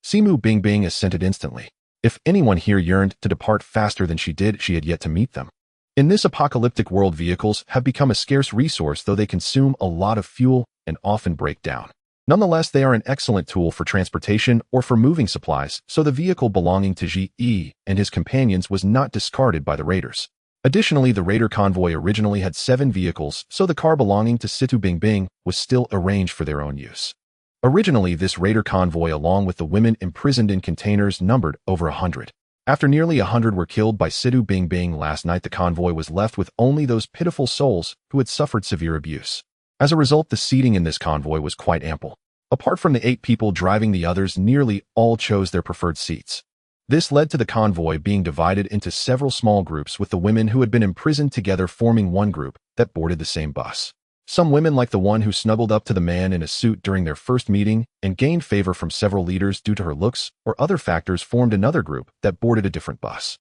Simu Bingbing assented instantly. If anyone here yearned to depart faster than she did, she had yet to meet them. In this apocalyptic world, vehicles have become a scarce resource, though they consume a lot of fuel and often break down. Nonetheless, they are an excellent tool for transportation or for moving supplies, so the vehicle belonging to Ji and his companions was not discarded by the raiders. Additionally, the raider convoy originally had 7 vehicles, so the car belonging to Situ Bingbing was still arranged for their own use. Originally, this raider convoy, along with the women imprisoned in containers, numbered over 100. After nearly 100 were killed by Situ Bingbing last night, the convoy was left with only those pitiful souls who had suffered severe abuse. As a result, the seating in this convoy was quite ample. Apart from the 8 people driving, the others nearly all chose their preferred seats. This led to the convoy being divided into several small groups, with the women who had been imprisoned together forming one group that boarded the same bus. Some women, like the one who snuggled up to the man in a suit during their first meeting and gained favor from several leaders due to her looks or other factors, formed another group that boarded a different bus.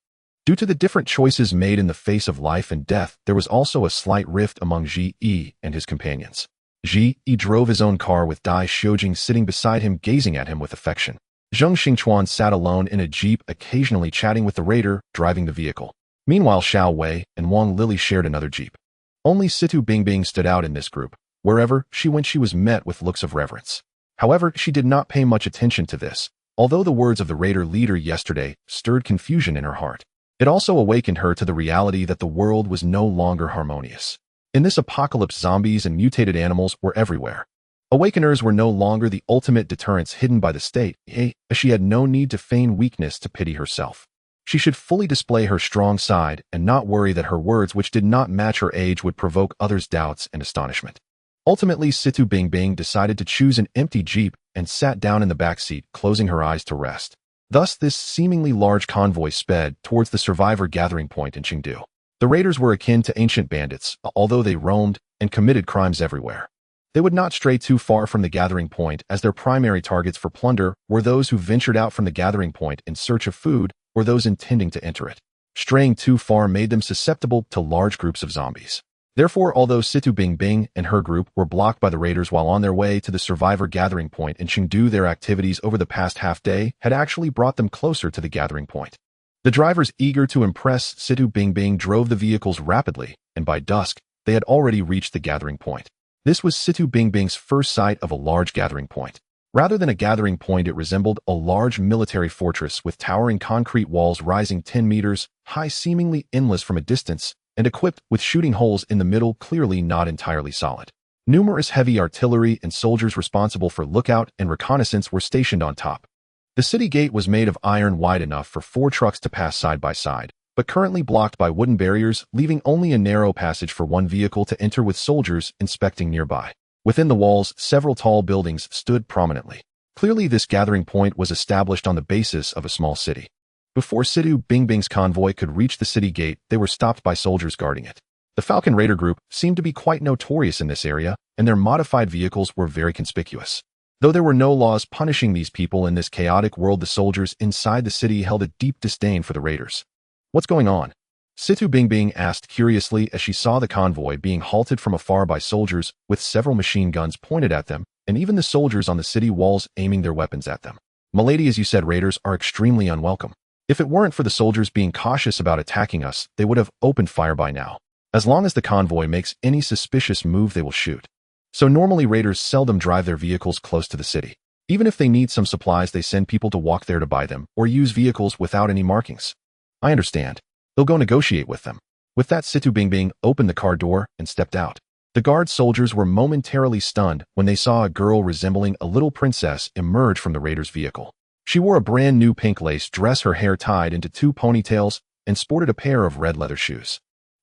Due to the different choices made in the face of life and death, there was also a slight rift among Ji and his companions. Ji drove his own car with Dai Xiujing sitting beside him, gazing at him with affection. Zheng Xingchuan sat alone in a jeep, occasionally chatting with the raider driving the vehicle. Meanwhile, Xiao Wei and Wang Lili shared another jeep. Only Situ Bingbing stood out in this group. Wherever she went, she was met with looks of reverence. However, she did not pay much attention to this, although the words of the raider leader yesterday stirred confusion in her heart. It also awakened her to the reality that the world was no longer harmonious. In this apocalypse, zombies and mutated animals were everywhere. Awakeners were no longer the ultimate deterrents hidden by the state, as she had no need to feign weakness to pity herself. She should fully display her strong side and not worry that her words, which did not match her age, would provoke others' doubts and astonishment. Ultimately, Situ Bingbing decided to choose an empty jeep and sat down in the back seat, closing her eyes to rest. Thus, this seemingly large convoy sped towards the survivor gathering point in Chengdu. The raiders were akin to ancient bandits, although they roamed and committed crimes everywhere. They would not stray too far from the gathering point, as their primary targets for plunder were those who ventured out from the gathering point in search of food or those intending to enter it. Straying too far made them susceptible to large groups of zombies. Therefore, although Situ Bingbing and her group were blocked by the raiders while on their way to the survivor gathering point in Chengdu, their activities over the past half-day had actually brought them closer to the gathering point. The drivers, eager to impress Situ Bingbing, drove the vehicles rapidly, and by dusk, they had already reached the gathering point. This was Situ Bingbing's first sight of a large gathering point. Rather than a gathering point, it resembled a large military fortress with towering concrete walls rising 10 meters high, seemingly endless from a distance, and equipped with shooting holes in the middle, clearly not entirely solid. Numerous heavy artillery and soldiers responsible for lookout and reconnaissance were stationed on top, The city gate was made of iron wide enough for 4 trucks to pass side by side, but currently blocked by wooden barriers, leaving only a narrow passage for one vehicle to enter with soldiers inspecting nearby. Within the walls, several tall buildings stood prominently. Clearly, this gathering point was established on the basis of a small city. Before Sidhu Bingbing's convoy could reach the city gate, they were stopped by soldiers guarding it. The Falcon Raider group seemed to be quite notorious in this area, and their modified vehicles were very conspicuous. Though there were no laws punishing these people in this chaotic world, the soldiers inside the city held a deep disdain for the raiders. "What's going on?" Sidhu Bingbing asked curiously as she saw the convoy being halted from afar by soldiers with several machine guns pointed at them, and even the soldiers on the city walls aiming their weapons at them. "Milady, as you said, raiders are extremely unwelcome. If it weren't for the soldiers being cautious about attacking us, they would have opened fire by now. As long as the convoy makes any suspicious move, they will shoot. So normally raiders seldom drive their vehicles close to the city. Even if they need some supplies, they send people to walk there to buy them, or use vehicles without any markings." "I understand. They'll go negotiate with them." With that, Sidhu Bingbing opened the car door and stepped out. The guard soldiers were momentarily stunned when they saw a girl resembling a little princess emerge from the raiders' vehicle. She wore a brand new pink lace dress, her hair tied into 2 ponytails, and sported a pair of red leather shoes.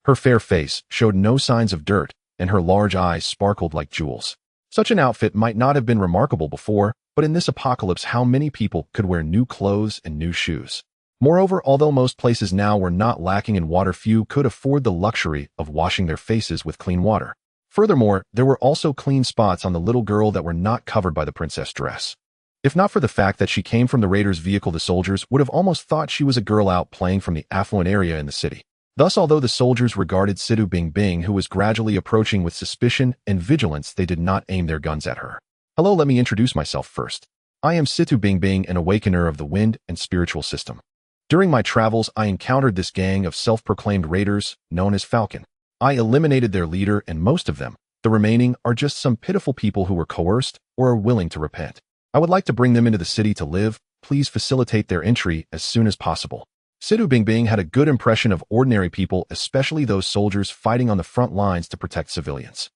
Her fair face showed no signs of dirt, and her large eyes sparkled like jewels. Such an outfit might not have been remarkable before, but in this apocalypse, how many people could wear new clothes and new shoes? Moreover, although most places now were not lacking in water, few could afford the luxury of washing their faces with clean water. Furthermore, there were also clean spots on the little girl that were not covered by the princess dress. If not for the fact that she came from the raiders' vehicle, the soldiers would have almost thought she was a girl out playing from the affluent area in the city. Thus, although the soldiers regarded Sidhu Bingbing, who was gradually approaching, with suspicion and vigilance, they did not aim their guns at her. "Hello, let me introduce myself first. I am Sidhu Bingbing, an awakener of the wind and spiritual system. During my travels, I encountered this gang of self-proclaimed raiders known as Falcon. I eliminated their leader and most of them. The remaining are just some pitiful people who were coerced or are willing to repent. I would like to bring them into the city to live. Please facilitate their entry as soon as possible." Sidhu Bingbing had a good impression of ordinary people, especially those soldiers fighting on the front lines to protect civilians.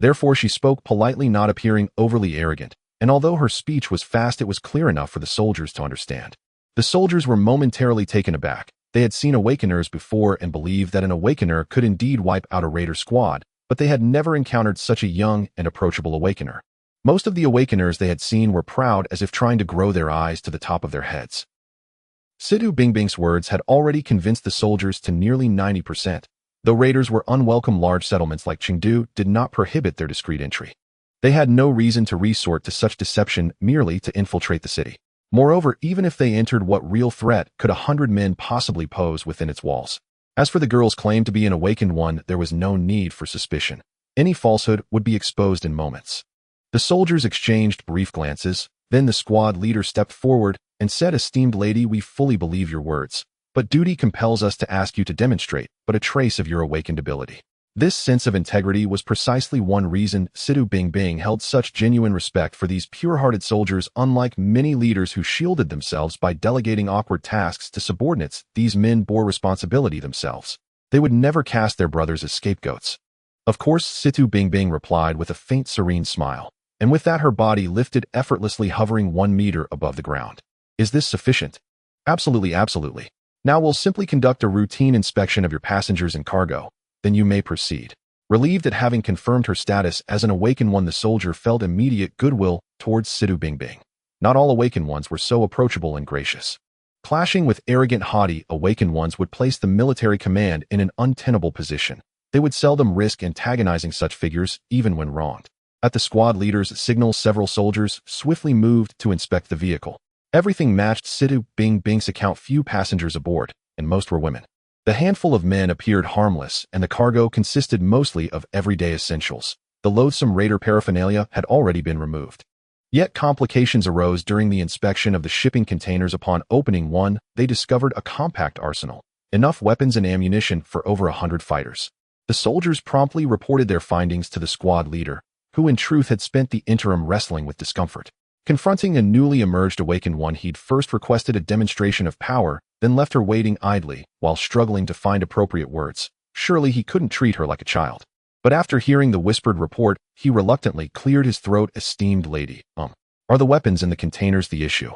Therefore, she spoke politely, not appearing overly arrogant, and although her speech was fast, it was clear enough for the soldiers to understand. The soldiers were momentarily taken aback. They had seen awakeners before and believed that an awakener could indeed wipe out a raider squad, but they had never encountered such a young and approachable awakener. Most of the awakeners they had seen were proud, as if trying to grow their eyes to the top of their heads. Sidhu Bingbing's words had already convinced the soldiers to nearly 90%. Though raiders were unwelcome, large settlements like Chengdu did not prohibit their discreet entry. They had no reason to resort to such deception merely to infiltrate the city. Moreover, even if they entered, what real threat could 100 men possibly pose within its walls? As for the girl's claim to be an awakened one, there was no need for suspicion. Any falsehood would be exposed in moments. The soldiers exchanged brief glances. Then the squad leader stepped forward and said, "Esteemed lady, we fully believe your words, but duty compels us to ask you to demonstrate but a trace of your awakened ability." This sense of integrity was precisely one reason Sidhu Bingbing held such genuine respect for these pure-hearted soldiers. Unlike many leaders who shielded themselves by delegating awkward tasks to subordinates, these men bore responsibility themselves. They would never cast their brothers as scapegoats. Of course, Sidhu Bingbing replied with a faint, serene smile, and with that her body lifted effortlessly, hovering 1 meter above the ground. "Is this sufficient?" "Absolutely, absolutely. Now we'll simply conduct a routine inspection of your passengers and cargo. Then you may proceed." Relieved at having confirmed her status as an awakened one, the soldier felt immediate goodwill towards Sidhu Bingbing. Not all awakened ones were so approachable and gracious. Clashing with arrogant, haughty awakened ones would place the military command in an untenable position. They would seldom risk antagonizing such figures, even when wronged. At the squad leader's signal, several soldiers swiftly moved to inspect the vehicle. Everything matched Sidhu Bingbing's account. Few passengers aboard, and most were women. The handful of men appeared harmless, and the cargo consisted mostly of everyday essentials. The loathsome raider paraphernalia had already been removed. Yet complications arose during the inspection of the shipping containers. Upon opening one, they discovered a compact arsenal, enough weapons and ammunition for over 100 fighters. The soldiers promptly reported their findings to the squad leader, who in truth had spent the interim wrestling with discomfort. Confronting a newly emerged awakened one, he'd first requested a demonstration of power, then left her waiting idly while struggling to find appropriate words. Surely he couldn't treat her like a child. But after hearing the whispered report, he reluctantly cleared his throat. "Esteemed lady, are the weapons in the containers the issue?"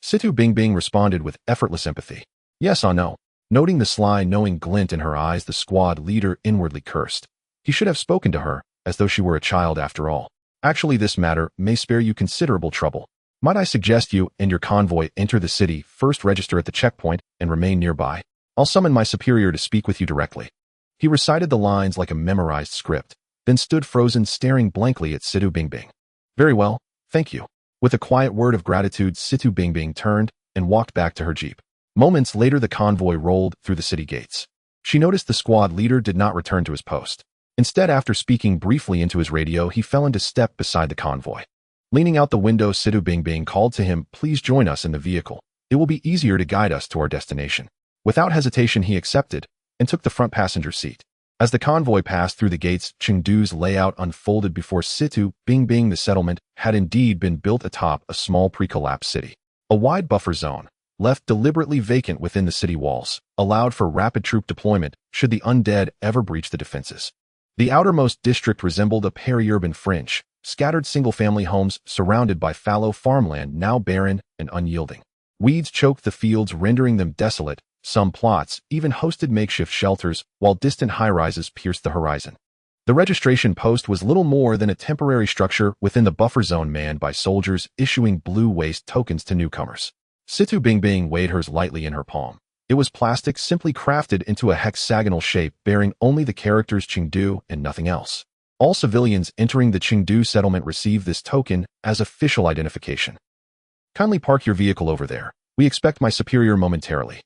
Situ Bingbing responded with effortless empathy. Yes, I know. Noting the sly, knowing glint in her eyes, the squad leader inwardly cursed. He should have spoken to her, as though she were a child after all. Actually, this matter may spare you considerable trouble. Might I suggest you and your convoy enter the city, first register at the checkpoint, and remain nearby? I'll summon my superior to speak with you directly. He recited the lines like a memorized script, then stood frozen, staring blankly at Situ Bingbing. Very well, thank you. With a quiet word of gratitude, Situ Bingbing turned and walked back to her jeep. Moments later, the convoy rolled through the city gates. She noticed the squad leader did not return to his post. Instead, after speaking briefly into his radio, he fell into step beside the convoy. Leaning out the window, Situ Bingbing called to him, "Please join us in the vehicle. It will be easier to guide us to our destination." Without hesitation, he accepted and took the front passenger seat. As the convoy passed through the gates, Chengdu's layout unfolded before Situ Bingbing. The settlement had indeed been built atop a small pre-collapse city. A wide buffer zone, left deliberately vacant within the city walls, allowed for rapid troop deployment should the undead ever breach the defenses. The outermost district resembled a peri-urban fringe, scattered single-family homes surrounded by fallow farmland now barren and unyielding. Weeds choked the fields, rendering them desolate. Some plots even hosted makeshift shelters, while distant high-rises pierced the horizon. The registration post was little more than a temporary structure within the buffer zone manned by soldiers issuing blue waste tokens to newcomers. Situ Bingbing weighed hers lightly in her palm. It was plastic, simply crafted into a hexagonal shape bearing only the characters Chengdu and nothing else. All civilians entering the Chengdu settlement receive this token as official identification. Kindly park your vehicle over there. We expect my superior momentarily.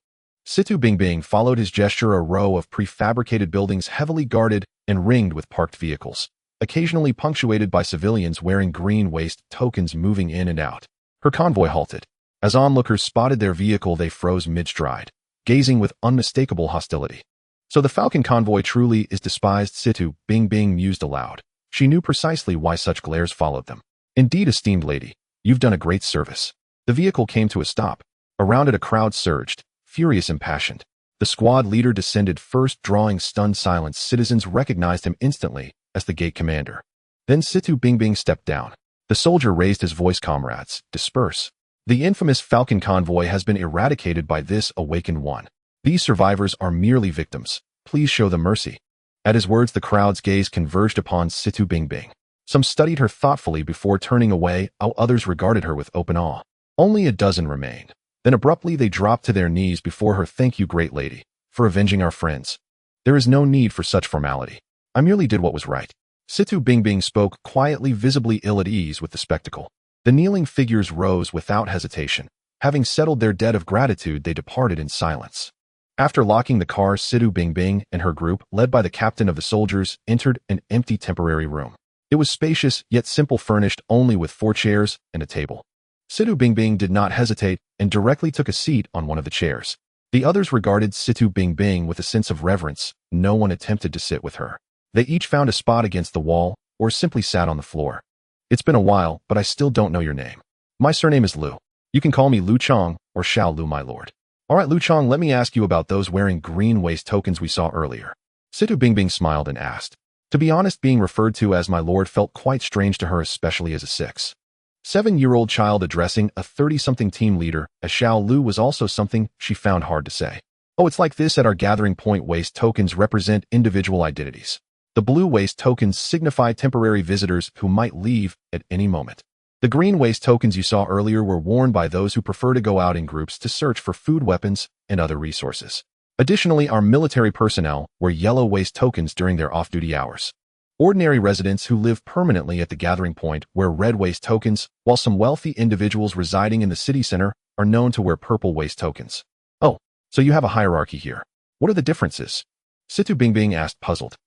Situ Bingbing followed his gesture. A row of prefabricated buildings heavily guarded and ringed with parked vehicles, occasionally punctuated by civilians wearing green waste tokens moving in and out. Her convoy halted. As onlookers spotted their vehicle, they froze mid-stride, gazing with unmistakable hostility. So the Falcon convoy truly is despised, Situ Bingbing mused aloud. She knew precisely why such glares followed them. Indeed, esteemed lady, you've done a great service. The vehicle came to a stop. Around it a crowd surged, furious, impassioned. The squad leader descended first, drawing stunned silence. Citizens recognized him instantly as the gate commander. Then Situ Bingbing stepped down. The soldier raised his voice, "Comrades, disperse. The infamous Falcon convoy has been eradicated by this awakened one. These survivors are merely victims. Please show them mercy." At his words, the crowd's gaze converged upon Situ Bingbing. Some studied her thoughtfully before turning away, while others regarded her with open awe. Only a dozen remained. Then abruptly they dropped to their knees before her. "Thank you, great lady, for avenging our friends. There is no need for such formality. I merely did what was right." Situ Bingbing spoke quietly, visibly ill at ease with the spectacle. The kneeling figures rose without hesitation. Having settled their debt of gratitude, they departed in silence. After locking the car, Situ Bingbing and her group, led by the captain of the soldiers, entered an empty temporary room. It was spacious, yet simple, furnished only with 4 chairs and a table. Situ Bingbing did not hesitate and directly took a seat on one of the chairs. The others regarded Situ Bingbing with a sense of reverence. No one attempted to sit with her. They each found a spot against the wall or simply sat on the floor. "It's been a while, but I still don't know your name." "My surname is Lu. You can call me Lu Chong or Xiao Lu, my lord." "All right, Lu Chong, let me ask you about those wearing green waste tokens we saw earlier." Situ Bingbing smiled and asked. To be honest, being referred to as my lord felt quite strange to her, especially as a 6-7-year-old child addressing a 30-something team leader as Xiao Lu was also something she found hard to say. "Oh, it's like this at our gathering point. Waste tokens represent individual identities. The blue waste tokens signify temporary visitors who might leave at any moment. The green waste tokens you saw earlier were worn by those who prefer to go out in groups to search for food, weapons, and other resources. Additionally, our military personnel wear yellow waste tokens during their off-duty hours. Ordinary residents who live permanently at the gathering point wear red waste tokens, while some wealthy individuals residing in the city center are known to wear purple waste tokens." "Oh, so you have a hierarchy here. What are the differences?" Situ Bingbing asked, puzzled.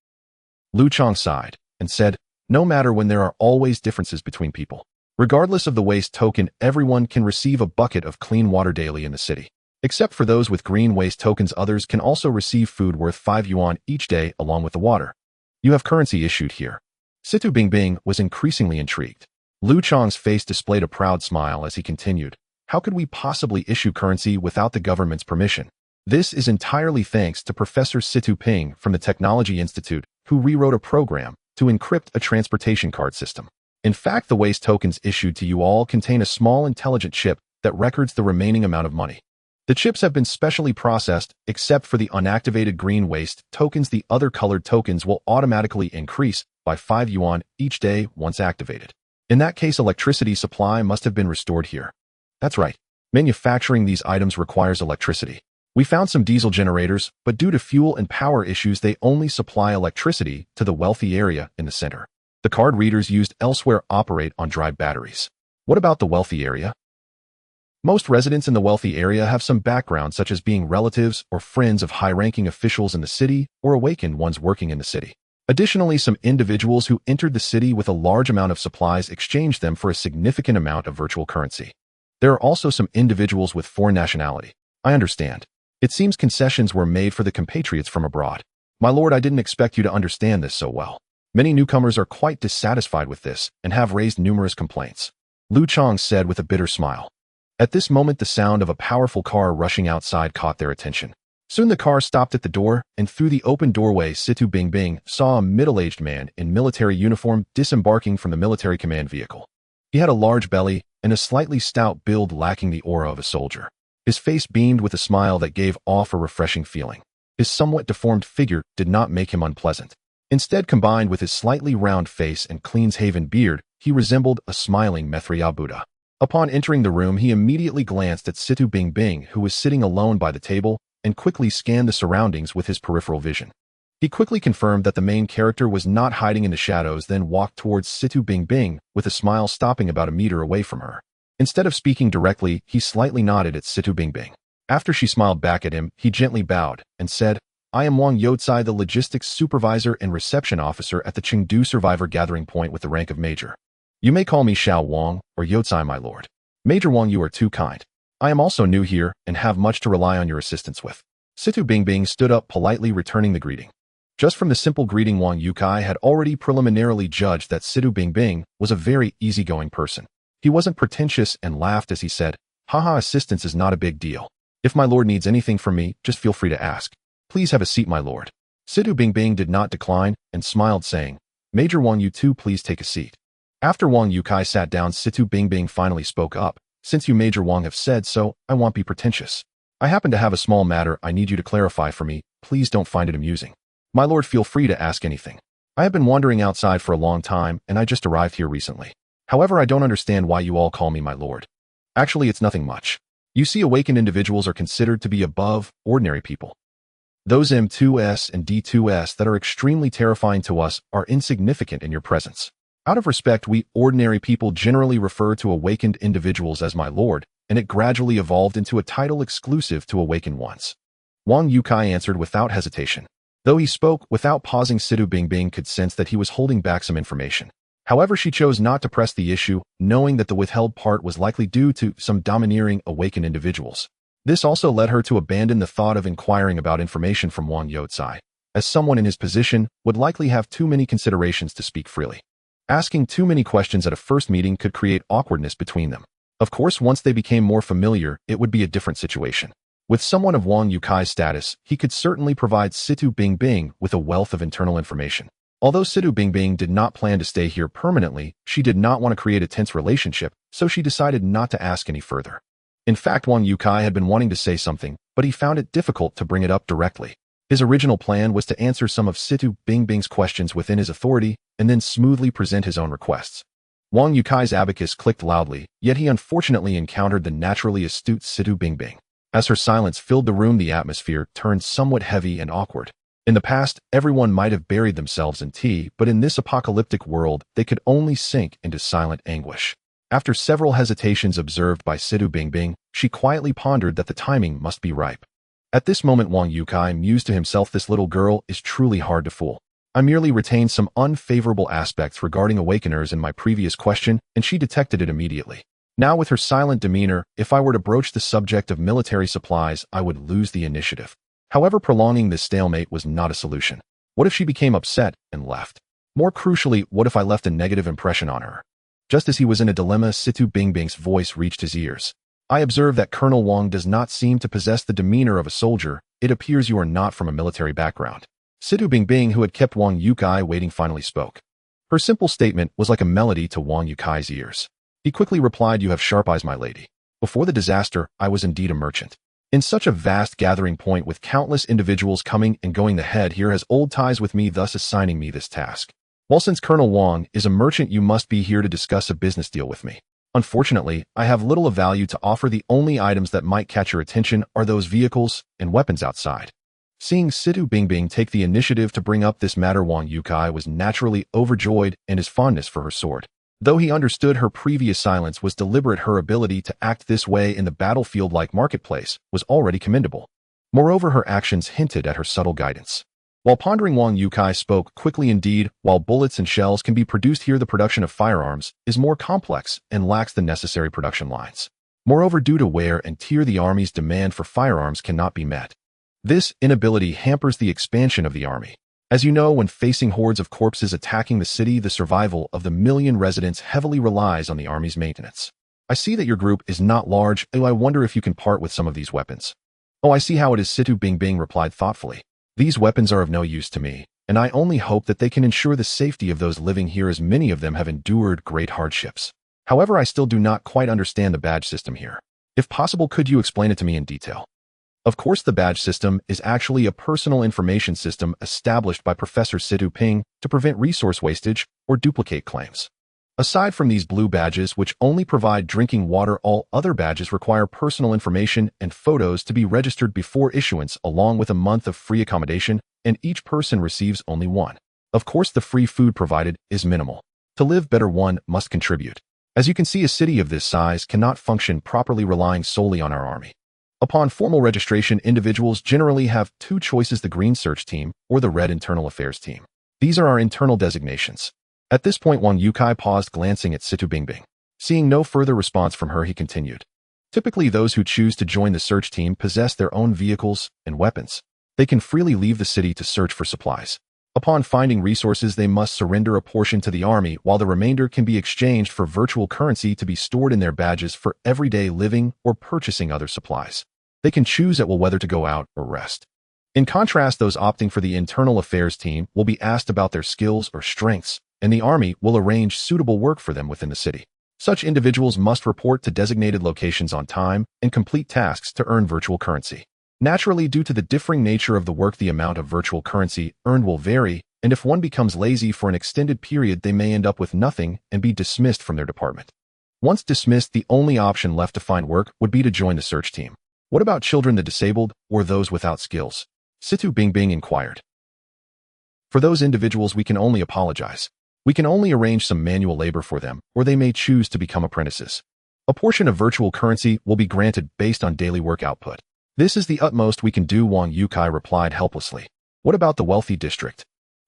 Lu Chong sighed and said, "No matter when, there are always differences between people. Regardless of the waste token, everyone can receive a bucket of clean water daily in the city. Except for those with green waste tokens, others can also receive food worth 5 yuan each day along with the water. You have currency issued here." Situ Bingbing was increasingly intrigued. Lu Chong's face displayed a proud smile as he continued, "How could we possibly issue currency without the government's permission? This is entirely thanks to Professor Situ Ping from the Technology Institute, who rewrote a program to encrypt a transportation card system. In fact, the waste tokens issued to you all contain a small intelligent chip that records the remaining amount of money. The chips have been specially processed, except for the unactivated green waste tokens. The other colored tokens will automatically increase by 5 yuan each day once activated. In that case, electricity supply must have been restored here. That's right. Manufacturing these items requires electricity. We found some diesel generators, but due to fuel and power issues, they only supply electricity to the wealthy area in the center. The card readers used elsewhere operate on dry batteries. What about the wealthy area? Most residents in the wealthy area have some background, such as being relatives or friends of high-ranking officials in the city or awakened ones working in the city. Additionally, some individuals who entered the city with a large amount of supplies exchanged them for a significant amount of virtual currency. There are also some individuals with foreign nationality. I understand. It seems concessions were made for the compatriots from abroad. My lord, I didn't expect you to understand this so well. Many newcomers are quite dissatisfied with this and have raised numerous complaints. Lu Chong said with a bitter smile. At this moment, the sound of a powerful car rushing outside caught their attention. Soon the car stopped at the door, and through the open doorway, Situ Bingbing saw a middle-aged man in military uniform disembarking from the military command vehicle. He had a large belly and a slightly stout build lacking the aura of a soldier. His face beamed with a smile that gave off a refreshing feeling. His somewhat deformed figure did not make him unpleasant. Instead, combined with his slightly round face and clean-shaven beard, he resembled a smiling Mithriya Buddha. Upon entering the room, he immediately glanced at Situ Bingbing, who was sitting alone by the table, and quickly scanned the surroundings with his peripheral vision. He quickly confirmed that the main character was not hiding in the shadows, then walked towards Situ Bingbing with a smile, stopping about a meter away from her. Instead of speaking directly, he slightly nodded at Situ Bingbing. After she smiled back at him, he gently bowed and said, I am Wang Youcai, the logistics supervisor and reception officer at the Chengdu Survivor Gathering Point with the rank of Major. You may call me Xiao Wang or Youcai, my lord. Major Wang, you are too kind. I am also new here and have much to rely on your assistance with. Situ Bingbing stood up politely, returning the greeting. Just from the simple greeting, Wang Youcai had already preliminarily judged that Situ Bingbing was a very easygoing person. He wasn't pretentious and laughed as he said, Haha, assistance is not a big deal. If my lord needs anything from me, just feel free to ask. Please have a seat, my lord. Situ Bingbing did not decline and smiled, saying, Major Wang, you too, please take a seat. After Wang Youcai sat down, Situ Bingbing finally spoke up. Since you, Major Wang, have said so, I won't be pretentious. I happen to have a small matter I need you to clarify for me. Please don't find it amusing. My lord, feel free to ask anything. I have been wandering outside for a long time, and I just arrived here recently. However, I don't understand why you all call me my lord. Actually, it's nothing much. You see, awakened individuals are considered to be above ordinary people. Those M2S and D2S that are extremely terrifying to us are insignificant in your presence. Out of respect, we ordinary people generally refer to awakened individuals as my lord, and it gradually evolved into a title exclusive to awakened ones. Wang Youcai answered without hesitation. Though he spoke without pausing, Situ Bingbing could sense that he was holding back some information. However, she chose not to press the issue, knowing that the withheld part was likely due to some domineering awakened individuals. This also led her to abandon the thought of inquiring about information from Wang Youcai, as someone in his position would likely have too many considerations to speak freely. Asking too many questions at a first meeting could create awkwardness between them. Of course, once they became more familiar, it would be a different situation. With someone of Wang Youcai's status, he could certainly provide Situ Bingbing with a wealth of internal information. Although Situ Bingbing did not plan to stay here permanently, she did not want to create a tense relationship, so she decided not to ask any further. In fact, Wang Youcai had been wanting to say something, but he found it difficult to bring it up directly. His original plan was to answer some of Situ Bingbing's questions within his authority and then smoothly present his own requests. Wang Youcai's abacus clicked loudly, yet he unfortunately encountered the naturally astute Situ Bingbing. As her silence filled the room, the atmosphere turned somewhat heavy and awkward. In the past, everyone might have buried themselves in tea, but in this apocalyptic world, they could only sink into silent anguish. After several hesitations observed by Situ Bingbing, she quietly pondered that the timing must be ripe. At this moment, Wang Youcai mused to himself, this little girl is truly hard to fool. I merely retained some unfavorable aspects regarding awakeners in my previous question, and she detected it immediately. Now, with her silent demeanor, if I were to broach the subject of military supplies, I would lose the initiative. However, prolonging this stalemate was not a solution. What if she became upset and left? More crucially, what if I left a negative impression on her? Just as he was in a dilemma, Situ Bingbing's voice reached his ears. I observe that Colonel Wang does not seem to possess the demeanor of a soldier. It appears you are not from a military background. Situ Bingbing, who had kept Wang Youcai waiting, finally spoke. Her simple statement was like a melody to Wang Youcai's ears. He quickly replied, You have sharp eyes, my lady. Before the disaster, I was indeed a merchant. In such a vast gathering point with countless individuals coming and going, the head here has old ties with me, thus assigning me this task. Well, since Colonel Wong is a merchant, you must be here to discuss a business deal with me. Unfortunately, I have little of value to offer. The only items that might catch your attention are those vehicles and weapons outside. Seeing Situ Bingbing take the initiative to bring up this matter, Wang Yukai was naturally overjoyed in his fondness for her sword. Though he understood her previous silence was deliberate, her ability to act this way in the battlefield-like marketplace was already commendable. Moreover, her actions hinted at her subtle guidance. While pondering, Wang Yukai spoke quickly. Indeed, while bullets and shells can be produced here, the production of firearms is more complex and lacks the necessary production lines. Moreover, due to wear and tear, the army's demand for firearms cannot be met. This inability hampers the expansion of the army. As you know, when facing hordes of corpses attacking the city, the survival of the million residents heavily relies on the army's maintenance. I see that your group is not large. I wonder if you can part with some of these weapons. Oh, I see how it is, Situ Bingbing replied thoughtfully. These weapons are of no use to me, and I only hope that they can ensure the safety of those living here, as many of them have endured great hardships. However, I still do not quite understand the badge system here. If possible, could you explain it to me in detail? Of course, the badge system is actually a personal information system established by Professor Situ Ping to prevent resource wastage or duplicate claims. Aside from these blue badges, which only provide drinking water, all other badges require personal information and photos to be registered before issuance, along with a month of free accommodation, and each person receives only one. Of course, the free food provided is minimal. To live better, one must contribute. As you can see, a city of this size cannot function properly relying solely on our army. Upon formal registration, individuals generally have two choices: the green search team or the red internal affairs team. These are our internal designations. At this point, Wang Yukai paused, glancing at Situ Bingbing. Seeing no further response from her, he continued. Typically, those who choose to join the search team possess their own vehicles and weapons. They can freely leave the city to search for supplies. Upon finding resources, they must surrender a portion to the army, while the remainder can be exchanged for virtual currency to be stored in their badges for everyday living or purchasing other supplies. They can choose at will whether to go out or rest. In contrast, those opting for the internal affairs team will be asked about their skills or strengths, and the army will arrange suitable work for them within the city. Such individuals must report to designated locations on time and complete tasks to earn virtual currency. Naturally, due to the differing nature of the work, the amount of virtual currency earned will vary, and if one becomes lazy for an extended period, they may end up with nothing and be dismissed from their department. Once dismissed, the only option left to find work would be to join the search team. What about children, the disabled, or those without skills? Situ Bingbing inquired. For those individuals, we can only apologize. We can only arrange some manual labor for them, or they may choose to become apprentices. A portion of virtual currency will be granted based on daily work output. This is the utmost we can do, Wang Yukai replied helplessly. What about the wealthy district?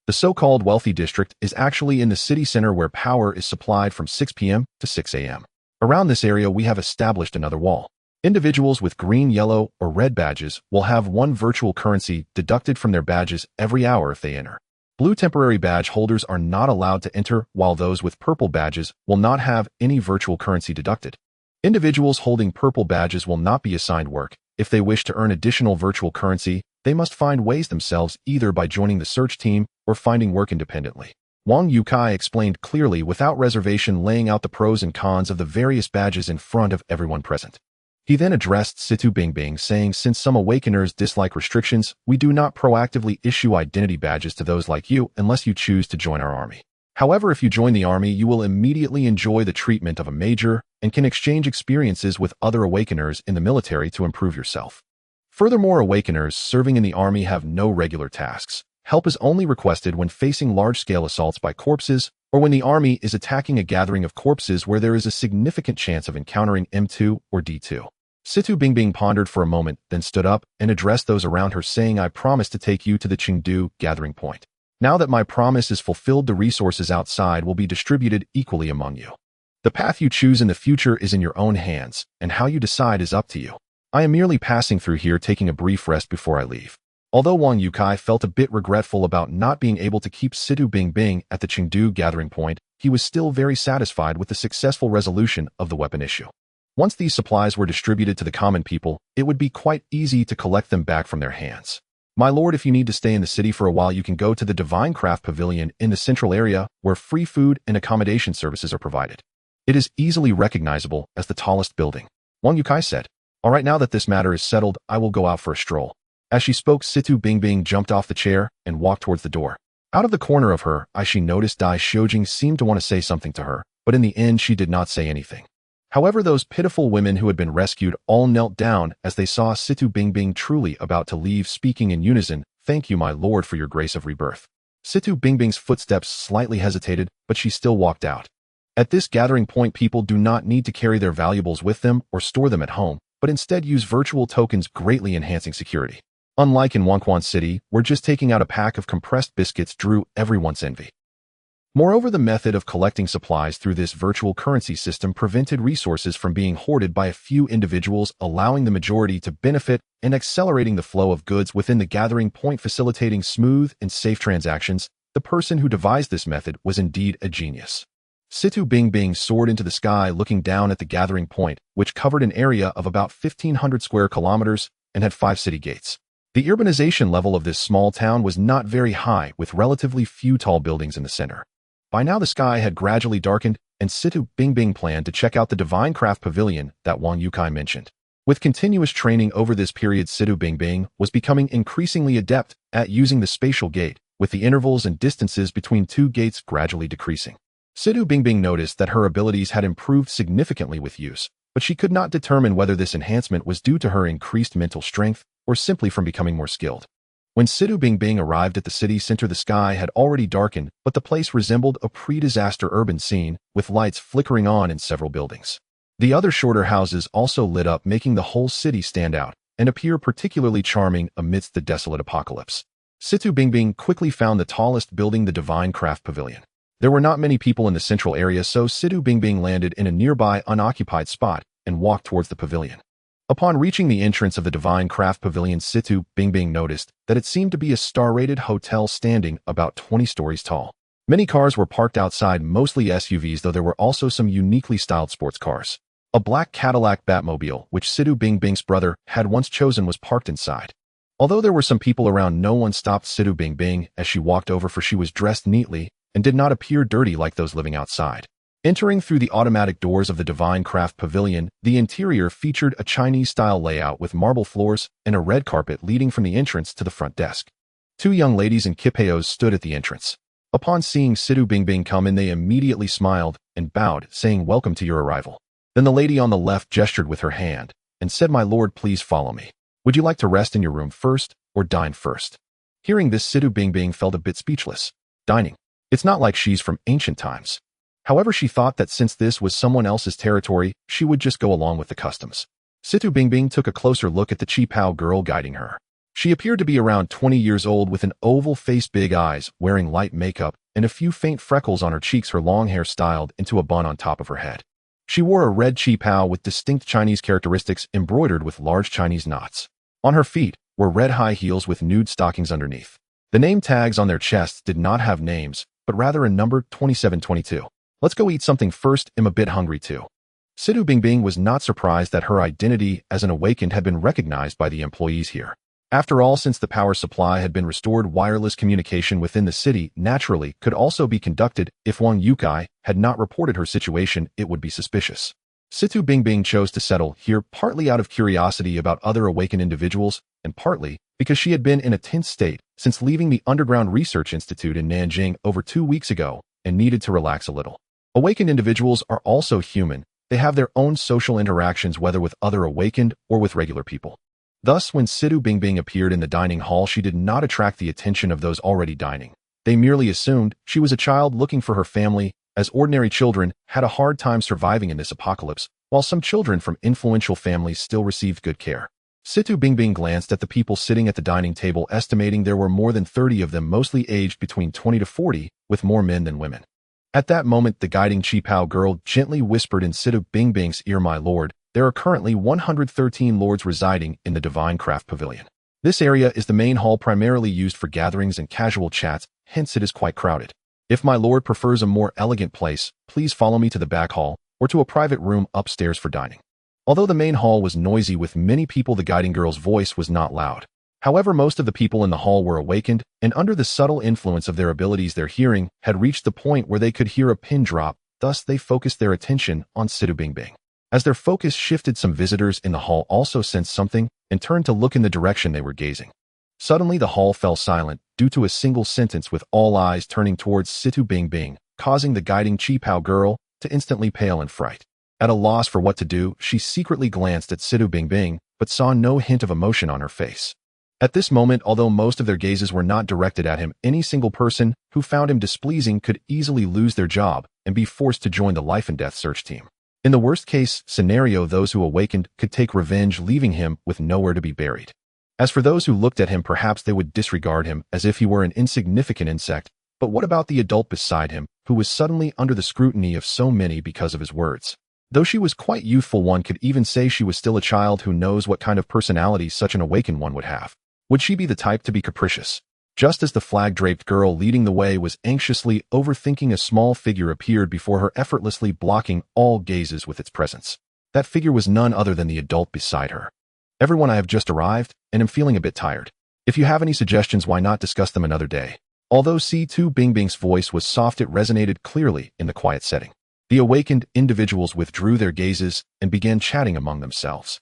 The so-called wealthy district is actually in the city center, where power is supplied from 6 p.m. to 6 a.m. Around this area, we have established another wall. Individuals with green, yellow, or red badges will have one virtual currency deducted from their badges every hour if they enter. Blue temporary badge holders are not allowed to enter, while those with purple badges will not have any virtual currency deducted. Individuals holding purple badges will not be assigned work. If they wish to earn additional virtual currency, they must find ways themselves, either by joining the search team or finding work independently. Wang Yukai explained clearly, without reservation, laying out the pros and cons of the various badges in front of everyone present. He then addressed Situ Bingbing, saying, since some awakeners dislike restrictions, we do not proactively issue identity badges to those like you unless you choose to join our army. However, if you join the army, you will immediately enjoy the treatment of a major and can exchange experiences with other awakeners in the military to improve yourself. Furthermore, awakeners serving in the army have no regular tasks. Help is only requested when facing large-scale assaults by corpses, or when the army is attacking a gathering of corpses where there is a significant chance of encountering M2 or D2. Situ Bingbing pondered for a moment, then stood up and addressed those around her, saying, I promise to take you to the Chengdu gathering point. Now that my promise is fulfilled, the resources outside will be distributed equally among you. The path you choose in the future is in your own hands, and how you decide is up to you. I am merely passing through here, taking a brief rest before I leave. Although Wang Yukai felt a bit regretful about not being able to keep Situ Bingbing at the Chengdu gathering point, he was still very satisfied with the successful resolution of the weapon issue. Once these supplies were distributed to the common people, it would be quite easy to collect them back from their hands. My lord, if you need to stay in the city for a while, you can go to the Divine Craft Pavilion in the central area, where free food and accommodation services are provided. It is easily recognizable as the tallest building. Wang Yukai said. All right, now that this matter is settled, I will go out for a stroll. As she spoke, Situ Bingbing jumped off the chair and walked towards the door. Out of the corner of her eye, she noticed Dai Shoujing seemed to want to say something to her, but in the end she did not say anything. However, those pitiful women who had been rescued all knelt down as they saw Situ Bingbing truly about to leave, speaking in unison, "Thank you, my lord, for your grace of rebirth." Situ Bingbing's footsteps slightly hesitated, but she still walked out. At this gathering point, people do not need to carry their valuables with them or store them at home, but instead use virtual tokens, greatly enhancing security. Unlike in Wanquan City, where just taking out a pack of compressed biscuits drew everyone's envy. Moreover, the method of collecting supplies through this virtual currency system prevented resources from being hoarded by a few individuals, allowing the majority to benefit and accelerating the flow of goods within the gathering point, facilitating smooth and safe transactions. The person who devised this method was indeed a genius. Situ Bingbing soared into the sky, looking down at the gathering point, which covered an area of about 1,500 square kilometers and had 5 city gates. The urbanization level of this small town was not very high, with relatively few tall buildings in the center. By now the sky had gradually darkened, and Situ Bingbing planned to check out the Divine Craft Pavilion that Wang Yukai mentioned. With continuous training over this period, Situ Bingbing was becoming increasingly adept at using the spatial gate, with the intervals and distances between 2 gates gradually decreasing. Situ Bingbing noticed that her abilities had improved significantly with use, but she could not determine whether this enhancement was due to her increased mental strength or simply from becoming more skilled. When Situ Bingbing arrived at the city center, the sky had already darkened, but the place resembled a pre-disaster urban scene, with lights flickering on in several buildings. The other shorter houses also lit up, making the whole city stand out and appear particularly charming amidst the desolate apocalypse. Situ Bingbing quickly found the tallest building, the Divine Craft Pavilion. There were not many people in the central area, so Situ Bingbing landed in a nearby unoccupied spot and walked towards the pavilion. Upon reaching the entrance of the Divine Craft Pavilion, Situ Bingbing noticed that it seemed to be a star-rated hotel standing about 20 stories tall. Many cars were parked outside, mostly SUVs, though there were also some uniquely styled sports cars. A black Cadillac Batmobile, which Situ Bingbing's brother had once chosen, was parked inside. Although there were some people around, no one stopped Situ Bingbing as she walked over, for she was dressed neatly and did not appear dirty like those living outside. Entering through the automatic doors of the Divine Craft Pavilion, the interior featured a Chinese-style layout with marble floors and a red carpet leading from the entrance to the front desk. 2 young ladies in kipayos stood at the entrance. Upon seeing Situ Bingbing come in, they immediately smiled and bowed, saying, "Welcome to your arrival." Then the lady on the left gestured with her hand and said, "My lord, please follow me. Would you like to rest in your room first or dine first?" Hearing this, Situ Bingbing felt a bit speechless. Dining? It's not like she's from ancient times. However, she thought that since this was someone else's territory, she would just go along with the customs. Situ Bingbing took a closer look at the Qipao girl guiding her. She appeared to be around 20 years old, with an oval face, big eyes, wearing light makeup, and a few faint freckles on her cheeks, her long hair styled into a bun on top of her head. She wore a red Qipao with distinct Chinese characteristics embroidered with large Chinese knots. On her feet were red high heels with nude stockings underneath. The name tags on their chests did not have names, but rather a number, 2722. "Let's go eat something first. I'm a bit hungry too." Situ Bingbing was not surprised that her identity as an awakened had been recognized by the employees here. After all, since the power supply had been restored, wireless communication within the city naturally could also be conducted. If Wang Yukai had not reported her situation, it would be suspicious. Situ Bingbing chose to settle here partly out of curiosity about other awakened individuals, and partly because she had been in a tense state since leaving the Underground Research Institute in Nanjing over 2 weeks ago and needed to relax a little. Awakened individuals are also human. They have their own social interactions, whether with other awakened or with regular people. Thus, when Situ Bingbing appeared in the dining hall, she did not attract the attention of those already dining. They merely assumed she was a child looking for her family, as ordinary children had a hard time surviving in this apocalypse, while some children from influential families still received good care. Situ Bingbing glanced at the people sitting at the dining table, estimating there were more than 30 of them, mostly aged between 20 to 40, with more men than women. At that moment, the guiding Qipao girl gently whispered in Situ Bingbing's ear, "My lord, there are currently 113 lords residing in the Divine Craft Pavilion. This area is the main hall, primarily used for gatherings and casual chats, hence it is quite crowded. If my lord prefers a more elegant place, please follow me to the back hall or to a private room upstairs for dining." Although the main hall was noisy with many people, the guiding girl's voice was not loud. However, most of the people in the hall were awakened, and under the subtle influence of their abilities, their hearing had reached the point where they could hear a pin drop. Thus, they focused their attention on Situ Bingbing. As their focus shifted, some visitors in the hall also sensed something and turned to look in the direction they were gazing. Suddenly, the hall fell silent due to a single sentence, with all eyes turning towards Situ Bing Bing, causing the guiding Chi-Pao girl to instantly pale in fright. At a loss for what to do, she secretly glanced at Situ Bing Bing, but saw no hint of emotion on her face. At this moment, although most of their gazes were not directed at him, any single person who found him displeasing could easily lose their job and be forced to join the life and death search team. In the worst-case scenario, those who awakened could take revenge, leaving him with nowhere to be buried. As for those who looked at him, perhaps they would disregard him as if he were an insignificant insect. But what about the adult beside him, who was suddenly under the scrutiny of so many because of his words? Though she was quite youthful, one could even say she was still a child. Who knows what kind of personality such an awakened one would have? Would she be the type to be capricious? Just as the flag-draped girl leading the way was anxiously overthinking, a small figure appeared before her, effortlessly blocking all gazes with its presence. That figure was none other than the adult beside her. Everyone, I have just arrived, and am feeling a bit tired. If you have any suggestions, why not discuss them another day? Although Situ Bing Bing's voice was soft, it resonated clearly in the quiet setting. The awakened individuals withdrew their gazes and began chatting among themselves.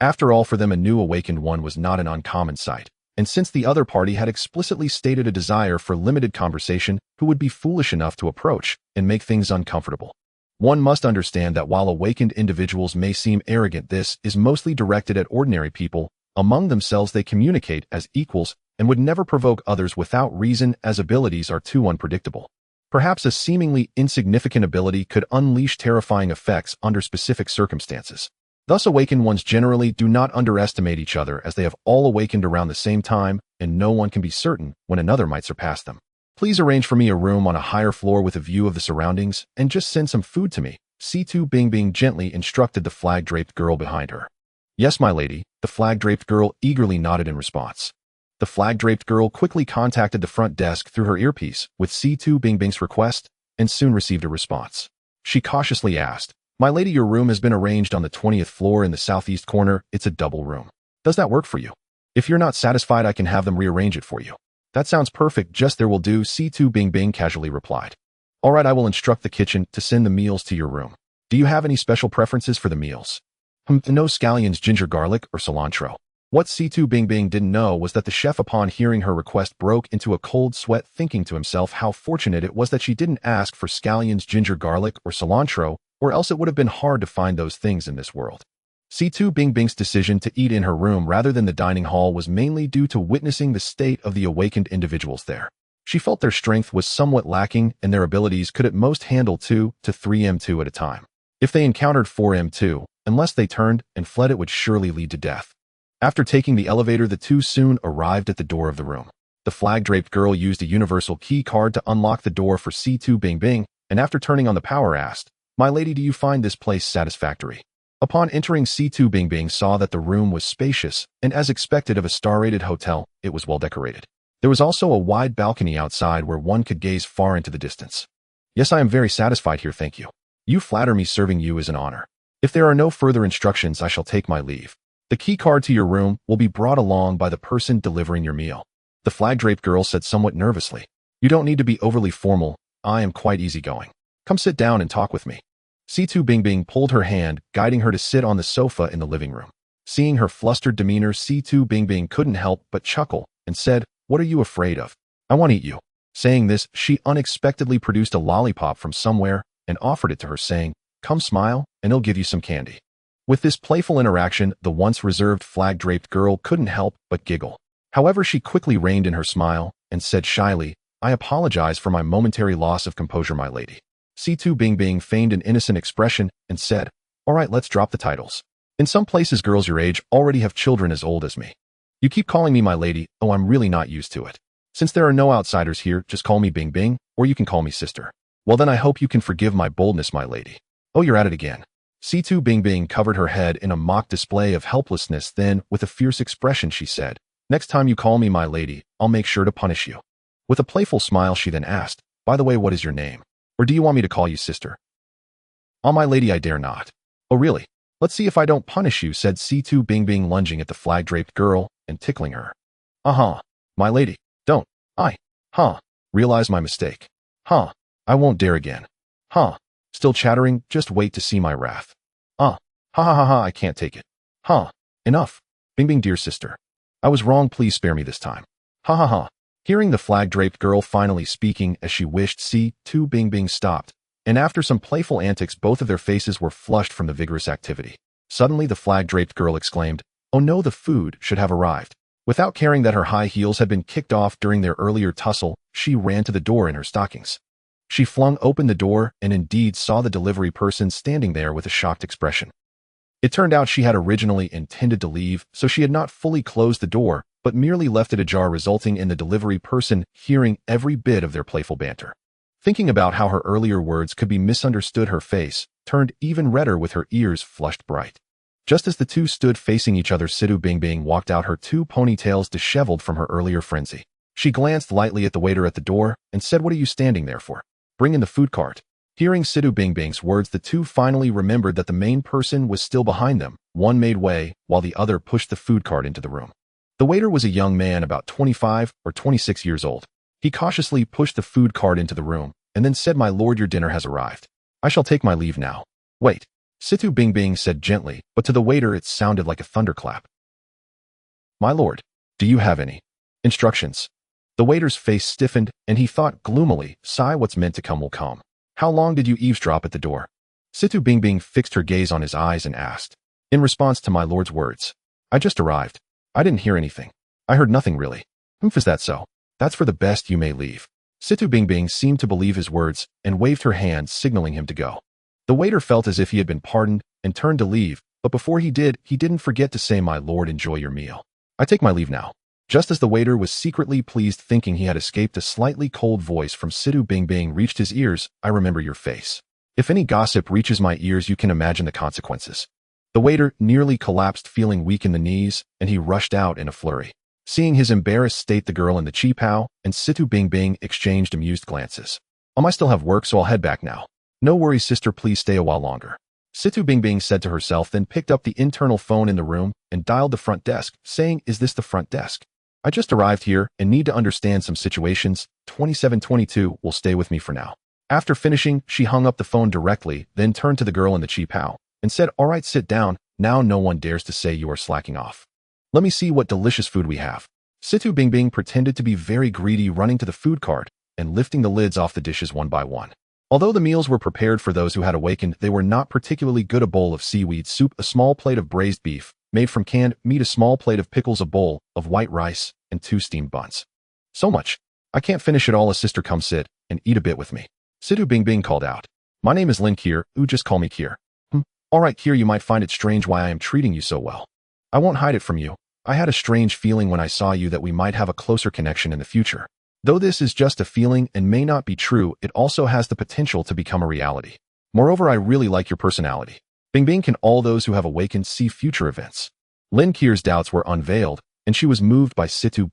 After all, for them, a new awakened one was not an uncommon sight, and since the other party had explicitly stated a desire for limited conversation, who would be foolish enough to approach and make things uncomfortable? One must understand that while awakened individuals may seem arrogant, this is mostly directed at ordinary people. Among themselves, they communicate as equals and would never provoke others without reason, as abilities are too unpredictable. Perhaps a seemingly insignificant ability could unleash terrifying effects under specific circumstances. Thus, awakened ones generally do not underestimate each other, as they have all awakened around the same time, and no one can be certain when another might surpass them. Please arrange for me a room on a higher floor with a view of the surroundings, and just send some food to me, Situ Bing Bing gently instructed the flag-draped girl behind her. Yes, my lady, the flag-draped girl eagerly nodded in response. The flag-draped girl quickly contacted the front desk through her earpiece with Situ Bing Bing's request, and soon received a response. She cautiously asked, "My lady, your room has been arranged on the 20th floor in the southeast corner. It's a double room. Does that work for you? If you're not satisfied, I can have them rearrange it for you." "That sounds perfect, just there will do," Situ Bing Bing casually replied. "All right, I will instruct the kitchen to send the meals to your room. Do you have any special preferences for the meals?" No scallions, ginger garlic, or cilantro." What Situ Bing Bing didn't know was that the chef, upon hearing her request, broke into a cold sweat, thinking to himself how fortunate it was that she didn't ask for scallions, ginger garlic, or cilantro, or else it would have been hard to find those things in this world. Situ Bing Bing's decision to eat in her room rather than the dining hall was mainly due to witnessing the state of the awakened individuals there. She felt their strength was somewhat lacking, and their abilities could at most handle 2 to 3 M2 at a time. If they encountered 4 M2, unless they turned and fled, it would surely lead to death. After taking the elevator, the two soon arrived at the door of the room. The flag-draped girl used a universal key card to unlock the door for Situ Bing Bing, and after turning on the power, asked, "My lady, do you find this place satisfactory?" Upon entering, Situ Bing Bing saw that the room was spacious, and as expected of a star-rated hotel, it was well decorated. There was also a wide balcony outside where one could gaze far into the distance. "Yes, I am very satisfied here, thank you. You flatter me. Serving you is an honor. If there are no further instructions, I shall take my leave. The key card to your room will be brought along by the person delivering your meal," the flag-draped girl said somewhat nervously. "You don't need to be overly formal. I am quite easygoing. Come sit down and talk with me." Situ Bing Bing pulled her hand, guiding her to sit on the sofa in the living room. Seeing her flustered demeanor, Situ Bing Bing couldn't help but chuckle and said, "What are you afraid of? I want to eat you." Saying this, she unexpectedly produced a lollipop from somewhere and offered it to her, saying, "Come smile, and I'll give you some candy." With this playful interaction, the once reserved flag-draped girl couldn't help but giggle. However, she quickly reined in her smile and said shyly, "I apologize for my momentary loss of composure, my lady." Situ Bing Bing feigned an innocent expression and said, "All right, let's drop the titles. In some places, girls your age already have children as old as me. You keep calling me my lady. Oh, I'm really not used to it. Since there are no outsiders here, just call me Bing Bing, or you can call me sister." "Well, then I hope you can forgive my boldness, my lady." "Oh, you're at it again." Situ Bing Bing covered her head in a mock display of helplessness, then, with a fierce expression, she said, "Next time you call me my lady, I'll make sure to punish you." With a playful smile, she then asked, "By the way, what is your name? Or do you want me to call you sister?" "Oh, my lady, I dare not." "Oh, really? Let's see if I don't punish you," said Situ Bing Bing, lunging at the flag-draped girl and tickling her. "Uh-huh. My lady, don't. I. Huh. Realize my mistake. Huh. I won't dare again. Huh. Still chattering, just wait to see my wrath. Ha ha ha ha, I can't take it. Enough. Bing Bing, dear sister. I was wrong, please spare me this time. Ha ha ha. Hearing the flag-draped girl finally speaking as she wished, two Bing Bing stopped, and after some playful antics both of their faces were flushed from the vigorous activity. Suddenly the flag-draped girl exclaimed, "Oh no, the food should have arrived." Without caring that her high heels had been kicked off during their earlier tussle, she ran to the door in her stockings. She flung open the door and indeed saw the delivery person standing there with a shocked expression. It turned out she had originally intended to leave, so she had not fully closed the door, but merely left it ajar, resulting in the delivery person hearing every bit of their playful banter. Thinking about how her earlier words could be misunderstood, her face turned even redder with her ears flushed bright. Just as the two stood facing each other, Bing Bing walked out, her two ponytails disheveled from her earlier frenzy. She glanced lightly at the waiter at the door and said, "What are you standing there for? Bring in the food cart." Hearing Bing Bing's words, the two finally remembered that the main person was still behind them. One made way, while the other pushed the food cart into the room. The waiter was a young man about 25 or 26 years old. He cautiously pushed the food cart into the room, and then said, "My lord, your dinner has arrived. I shall take my leave now." "Wait," Bing Bing said gently, but to the waiter it sounded like a thunderclap. "My lord, do you have any instructions?" The waiter's face stiffened, and he thought gloomily, "What's meant to come will come. How long did you eavesdrop at the door?" Bing Bing fixed her gaze on his eyes and asked, "In response to my lord's words. I just arrived. I didn't hear anything. I heard nothing really." "Is that so? That's for the best, you may leave." Bing Bing seemed to believe his words and waved her hand, signaling him to go. The waiter felt as if he had been pardoned and turned to leave, but before he did, he didn't forget to say, "My lord, enjoy your meal. I take my leave now." Just as the waiter was secretly pleased, thinking he had escaped, a slightly cold voice from Bing Bing reached his ears. "I remember your face. If any gossip reaches my ears, you can imagine the consequences." The waiter nearly collapsed, feeling weak in the knees, and he rushed out in a flurry. Seeing his embarrassed state, the girl and the cheapao and Bing Bing exchanged amused glances. "I still have work, so I'll head back now." "No worries, sister, please stay a while longer," Bing Bing said to herself, then picked up the internal phone in the room and dialed the front desk, saying, "Is this the front desk? I just arrived here and need to understand some situations. 2722 will stay with me for now." After finishing, she hung up the phone directly, then turned to the girl in the cheapao and said, "All right, sit down. Now no one dares to say you are slacking off. Let me see what delicious food we have." Bing Bing pretended to be very greedy, running to the food cart and lifting the lids off the dishes one by one. Although the meals were prepared for those who had awakened, they were not particularly good. A bowl of seaweed soup, a small plate of braised beef made from canned meat, a small plate of pickles, a bowl of white rice, and 2 steamed buns. "So much. I can't finish it all. A sister, come sit and eat a bit with me," Bing Bing called out. "My name is Lin Kier. Just call me Kier." All right, Kier, you might find it strange why I am treating you so well. I won't hide it from you. I had a strange feeling when I saw you that we might have a closer connection in the future. Though this is just a feeling and may not be true, it also has the potential to become a reality. Moreover, I really like your personality. Bing Bing, can all those who have awakened see future events? Lin Kier's doubts were unveiled, and she was moved by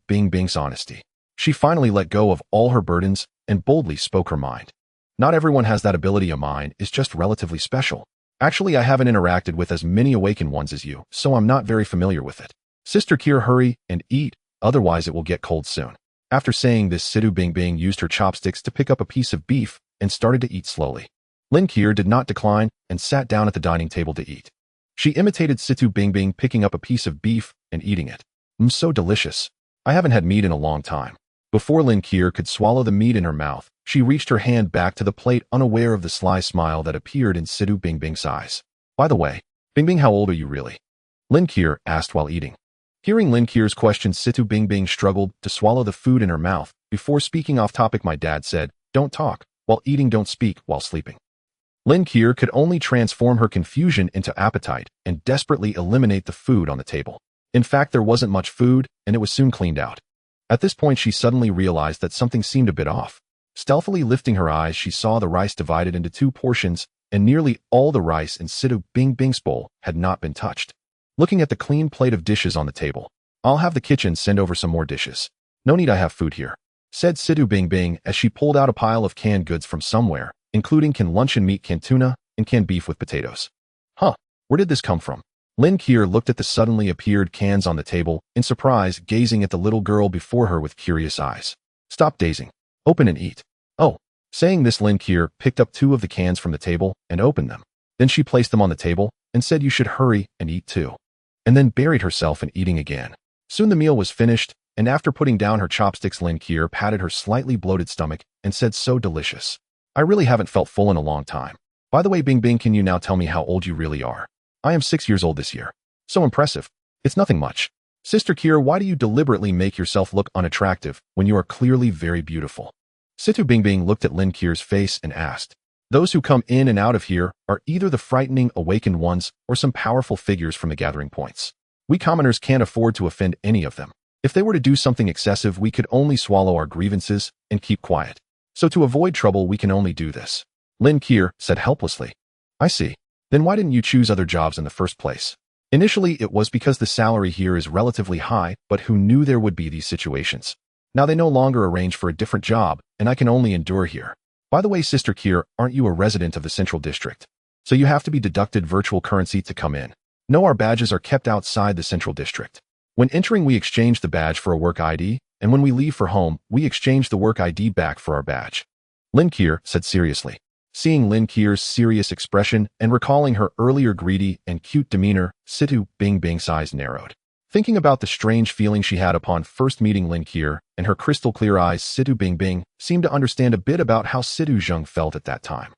Bing Bing's honesty. She finally let go of all her burdens and boldly spoke her mind. Not everyone has that ability. Mine is just relatively special. Actually, I haven't interacted with as many awakened ones as you, so I'm not very familiar with it. Sister Kier, hurry and eat, otherwise it will get cold soon. After saying this, Bing Bing used her chopsticks to pick up a piece of beef and started to eat slowly. Lin Kier did not decline and sat down at the dining table to eat. She imitated Bing Bing, picking up a piece of beef and eating it. So delicious. I haven't had meat in a long time." Before Lin Kier could swallow the meat in her mouth, she reached her hand back to the plate, unaware of the sly smile that appeared in Bing Bing's eyes. "By the way, Bing Bing, how old are you really?" Lin Kier asked while eating. Hearing Lin Kier's question, Bing Bing struggled to swallow the food in her mouth before speaking off topic. "My dad said, don't talk while eating, don't speak while sleeping." Lin Kier could only transform her confusion into appetite and desperately eliminate the food on the table. In fact, there wasn't much food, and it was soon cleaned out. At this point, she suddenly realized that something seemed a bit off. Stealthily lifting her eyes, she saw the rice divided into 2 portions, and nearly all the rice in Bing Bing's bowl had not been touched. Looking at the clean plate of dishes on the table, "I'll have the kitchen send over some more dishes. No need, I have food here," said Bing Bing as she pulled out a pile of canned goods from somewhere, including canned luncheon meat, canned tuna, and canned beef with potatoes. Where did this come from? Lin Kier looked at the suddenly appeared cans on the table, in surprise, gazing at the little girl before her with curious eyes. "Stop dazing. Open and eat." "Oh, Saying this, Lin Kier picked up 2 of the cans from the table and opened them. Then she placed them on the table and said you should hurry and eat too. And then buried herself in eating again. Soon the meal was finished, and after putting down her chopsticks, Lin Kier patted her slightly bloated stomach and said, so delicious. I really haven't felt full in a long time. By the way, Bing Bing, can you now tell me how old you really are? I am 6 years old this year. So impressive. It's nothing much. Sister Kier, why do you deliberately make yourself look unattractive when you are clearly very beautiful? Situ Bing Bing looked at Lin Kier's face and asked, those who come in and out of here are either the frightening awakened ones or some powerful figures from the gathering points. We commoners can't afford to offend any of them. If they were to do something excessive, we could only swallow our grievances and keep quiet. So to avoid trouble, we can only do this. Lin Kier said helplessly. I see. Then why didn't you choose other jobs in the first place? Initially, it was because the salary here is relatively high, but who knew there would be these situations? Now they no longer arrange for a different job, and I can only endure here. By the way, Sister Kier, aren't you a resident of the Central District? So you have to be deducted virtual currency to come in. No, our badges are kept outside the Central District. When entering, we exchange the badge for a work ID, and when we leave for home, we exchange the work ID back for our badge. Lin Kier said seriously. Seeing Lin Kier's serious expression and recalling her earlier greedy and cute demeanor, Situ Bing Bing's eyes narrowed. Thinking about the strange feeling she had upon first meeting Lin Kier and her crystal clear eyes, Situ Bing Bing seemed to understand a bit about how Situ Zheng felt at that time.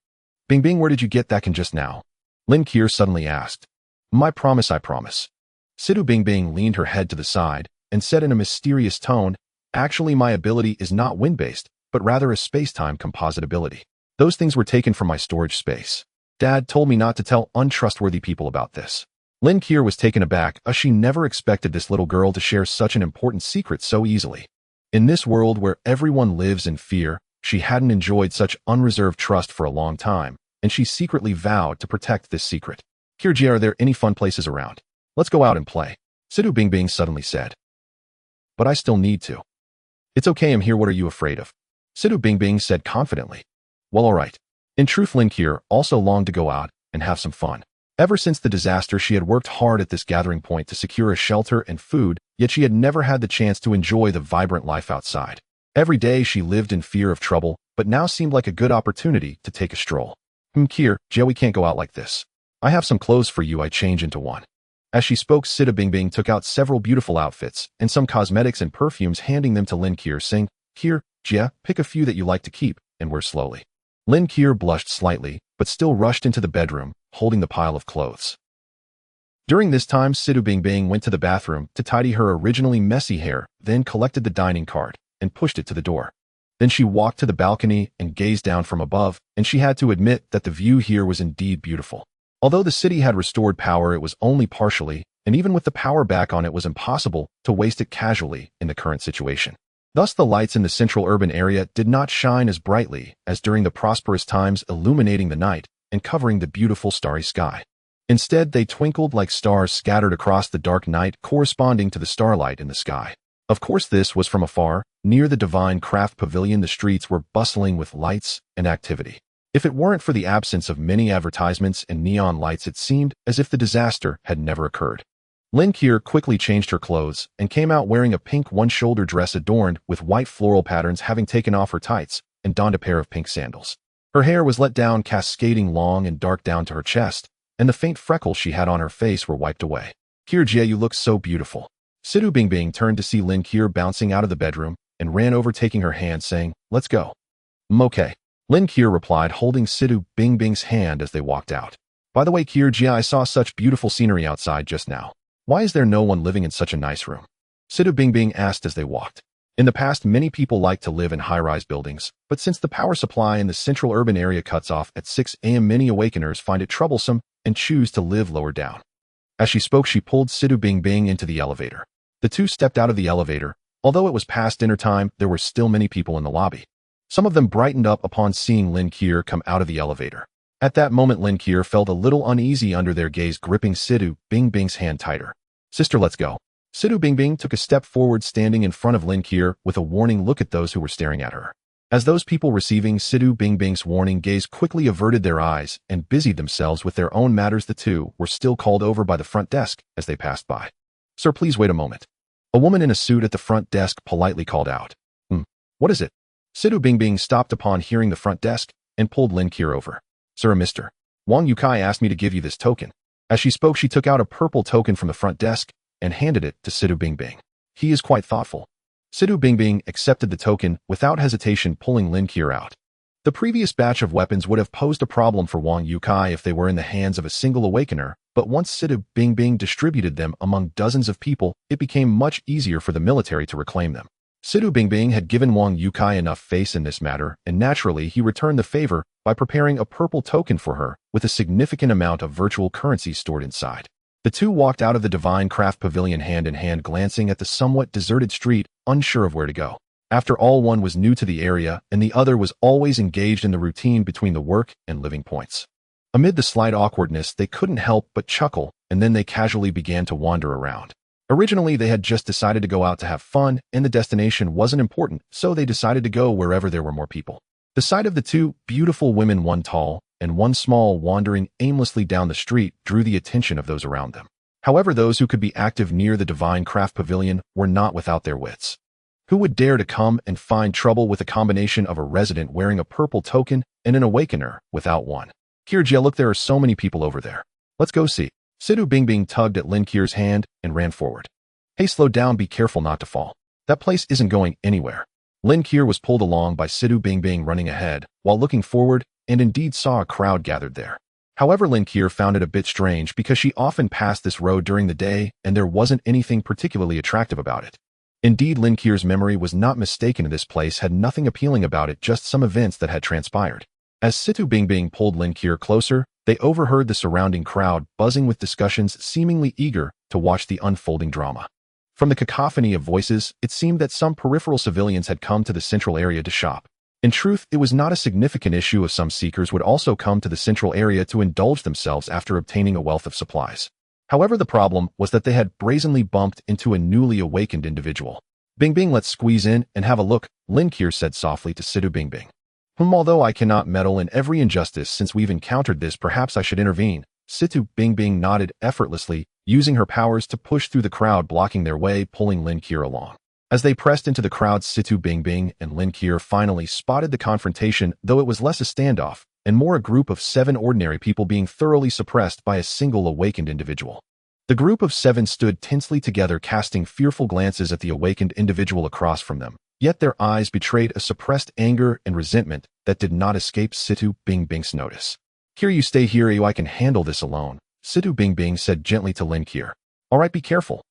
Bing Bing, where did you get that can just now? Lin Kier suddenly asked. I promise. Situ Bing Bing leaned her head to the side and said in a mysterious tone, actually my ability is not wind-based, but rather a space-time composite ability. Those things were taken from my storage space. Dad told me not to tell untrustworthy people about this. Lin Kier was taken aback, as she never expected this little girl to share such an important secret so easily. In this world where everyone lives in fear, she hadn't enjoyed such unreserved trust for a long time, and she secretly vowed to protect this secret. Kirji, are there any fun places around? Let's go out and play. Situ Bing Bing suddenly said. But I still need to. It's okay, I'm here, what are you afraid of? Situ Bing Bing said confidently. Well, alright. In truth, Lin Kier also longed to go out and have some fun. Ever since the disaster, she had worked hard at this gathering point to secure a shelter and food, yet she had never had the chance to enjoy the vibrant life outside. Every day she lived in fear of trouble, but now seemed like a good opportunity to take a stroll. Kier, we can't go out like this. I have some clothes for you, I change into one. As she spoke, Situ Bing Bing took out several beautiful outfits and some cosmetics and perfumes, handing them to Lin Kier, saying, Kier, pick a few that you like to keep and wear slowly. Lin Kier blushed slightly, but still rushed into the bedroom, holding the pile of clothes. During this time, Situ Bing Bing went to the bathroom to tidy her originally messy hair, then collected the dining cart and pushed it to the door. Then she walked to the balcony and gazed down from above, and she had to admit that the view here was indeed beautiful. Although the city had restored power, it was only partially, and even with the power back on, it was impossible to waste it casually in the current situation. Thus, the lights in the central urban area did not shine as brightly as during the prosperous times, illuminating the night and covering the beautiful starry sky. Instead, they twinkled like stars scattered across the dark night, corresponding to the starlight in the sky. Of course, this was from afar. Near the Divine Craft Pavilion, the streets were bustling with lights and activity. If it weren't for the absence of many advertisements and neon lights, it seemed as if the disaster had never occurred. Lin Kier quickly changed her clothes and came out wearing a pink one-shoulder dress adorned with white floral patterns, having taken off her tights and donned a pair of pink sandals. Her hair was let down, cascading long and dark down to her chest, and the faint freckles she had on her face were wiped away. Kier, you look so beautiful. Situ Bing Bing turned to see Lin Kier bouncing out of the bedroom and ran over, taking her hand, saying, Let's go. Okay. Lin Kier replied, holding Situ Bing Bing's hand as they walked out. By the way, Kier, I saw such beautiful scenery outside just now. Why is there no one living in such a nice room? Situ Bing Bing asked as they walked. In the past, many people like to live in high-rise buildings, but since the power supply in the central urban area cuts off at 6 a.m., many awakeners find it troublesome and choose to live lower down. As she spoke, she pulled Situ Bing Bing into the elevator. The two stepped out of the elevator. Although it was past dinner time, there were still many people in the lobby. Some of them brightened up upon seeing Lin Kier come out of the elevator. At that moment, Lin Kier felt a little uneasy under their gaze, gripping Situ Bing Bing's hand tighter. Sister, let's go. Situ Bing Bing took a step forward, standing in front of Lin Kier with a warning look at those who were staring at her. As those people receiving Situ Bing Bing's warning gaze quickly averted their eyes and busied themselves with their own matters, the two were still called over by the front desk as they passed by. Sir, please wait a moment. A woman in a suit at the front desk politely called out. What is it? Situ Bingbing stopped upon hearing the front desk and pulled Lin Kier over. Sir, Mr. Wang Yukai asked me to give you this token. As she spoke, she took out a purple token from the front desk and handed it to Situ Bingbing. He is quite thoughtful. Situ Bingbing accepted the token without hesitation, pulling Lin Kier out. The previous batch of weapons would have posed a problem for Wang Yukai if they were in the hands of a single awakener, but once Situ Bingbing distributed them among dozens of people, it became much easier for the military to reclaim them. Situ Bingbing had given Wang Yukai enough face in this matter, and naturally he returned the favor by preparing a purple token for her with a significant amount of virtual currency stored inside. The two walked out of the Divine Craft Pavilion hand in hand, glancing at the somewhat deserted street, unsure of where to go. After all, one was new to the area, and the other was always engaged in the routine between the work and living points. Amid the slight awkwardness, they couldn't help but chuckle, and then they casually began to wander around. Originally, they had just decided to go out to have fun, and the destination wasn't important, so they decided to go wherever there were more people. The sight of the two beautiful women, one tall and one small, wandering aimlessly down the street drew the attention of those around them. However, those who could be active near the Divine Craft Pavilion were not without their wits. Who would dare to come and find trouble with a combination of a resident wearing a purple token and an awakener without one? Kirjia, look, there are so many people over there. Let's go see. Situ Bingbing tugged at Lin Kier's hand and ran forward. Hey, slow down, be careful not to fall. That place isn't going anywhere. Lin Kier was pulled along by Situ Bingbing running ahead, while looking forward, and indeed saw a crowd gathered there. However, Lin Kier found it a bit strange because she often passed this road during the day and there wasn't anything particularly attractive about it. Indeed, Lin Kier's memory was not mistaken. This place had nothing appealing about it, just some events that had transpired. As Situ Bingbing pulled Lin Kier closer, they overheard the surrounding crowd buzzing with discussions, seemingly eager to watch the unfolding drama. From the cacophony of voices, it seemed that some peripheral civilians had come to the central area to shop. In truth, it was not a significant issue if some seekers would also come to the central area to indulge themselves after obtaining a wealth of supplies. However, the problem was that they had brazenly bumped into a newly awakened individual. Bingbing, let's squeeze in and have a look, Lin Kier said softly to Situ Bingbing. Although I cannot meddle in every injustice since we've encountered this, perhaps I should intervene. Situ Bingbing nodded effortlessly, using her powers to push through the crowd blocking their way, pulling Lin Kier along. As they pressed into the crowd, Situ Bingbing and Lin Kier finally spotted the confrontation, though it was less a standoff and more a group of 7 ordinary people being thoroughly suppressed by a single awakened individual. The group of 7 stood tensely together, casting fearful glances at the awakened individual across from them, yet their eyes betrayed a suppressed anger and resentment that did not escape Situ Bingbing's notice. Here, you stay here, I can handle this alone, Situ Bingbing said gently to Lin Kier. All right, be careful.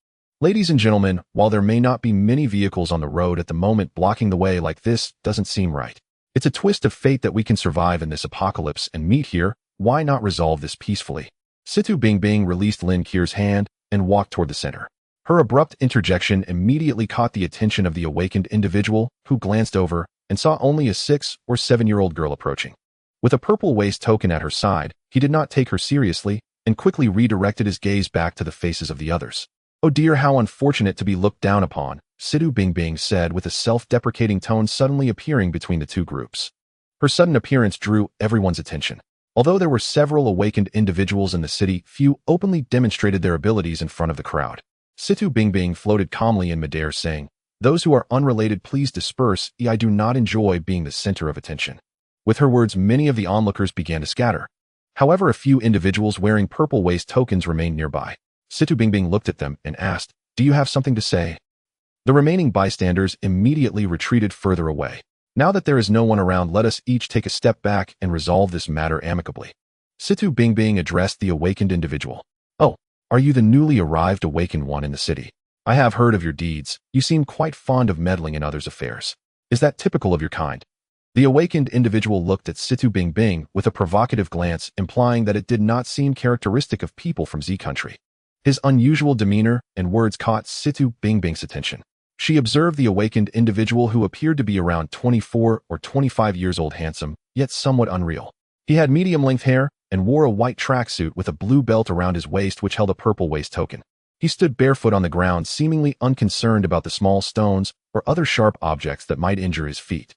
Ladies and gentlemen, while there may not be many vehicles on the road at the moment, blocking the way like this doesn't seem right. It's a twist of fate that we can survive in this apocalypse and meet here. Why not resolve this peacefully? Situ Bingbing released Lin Kier's hand and walked toward the center. Her abrupt interjection immediately caught the attention of the awakened individual, who glanced over and saw only a 6 or 7-year-old girl approaching. With a purple waist token at her side, he did not take her seriously and quickly redirected his gaze back to the faces of the others. Oh dear, how unfortunate to be looked down upon, Situ Bingbing said with a self-deprecating tone suddenly appearing between the two groups. Her sudden appearance drew everyone's attention. Although there were several awakened individuals in the city, few openly demonstrated their abilities in front of the crowd. Situ Bingbing floated calmly in midair, saying, "Those who are unrelated, please disperse. I do not enjoy being the center of attention." With her words, many of the onlookers began to scatter. However, a few individuals wearing purple waist tokens remained nearby. Situ Bingbing looked at them and asked, "Do you have something to say?" The remaining bystanders immediately retreated further away. Now that there is no one around, let us each take a step back and resolve this matter amicably. Situ Bingbing addressed the awakened individual. "Oh, are you the newly arrived awakened one in the city? I have heard of your deeds. You seem quite fond of meddling in others' affairs. Is that typical of your kind?" The awakened individual looked at Situ Bingbing with a provocative glance, implying that it did not seem characteristic of people from Z country. His unusual demeanor and words caught Situ Bingbing's attention. She observed the awakened individual, who appeared to be around 24 or 25 years old, handsome, yet somewhat unreal. He had medium-length hair and wore a white tracksuit with a blue belt around his waist which held a purple waist token. He stood barefoot on the ground, seemingly unconcerned about the small stones or other sharp objects that might injure his feet.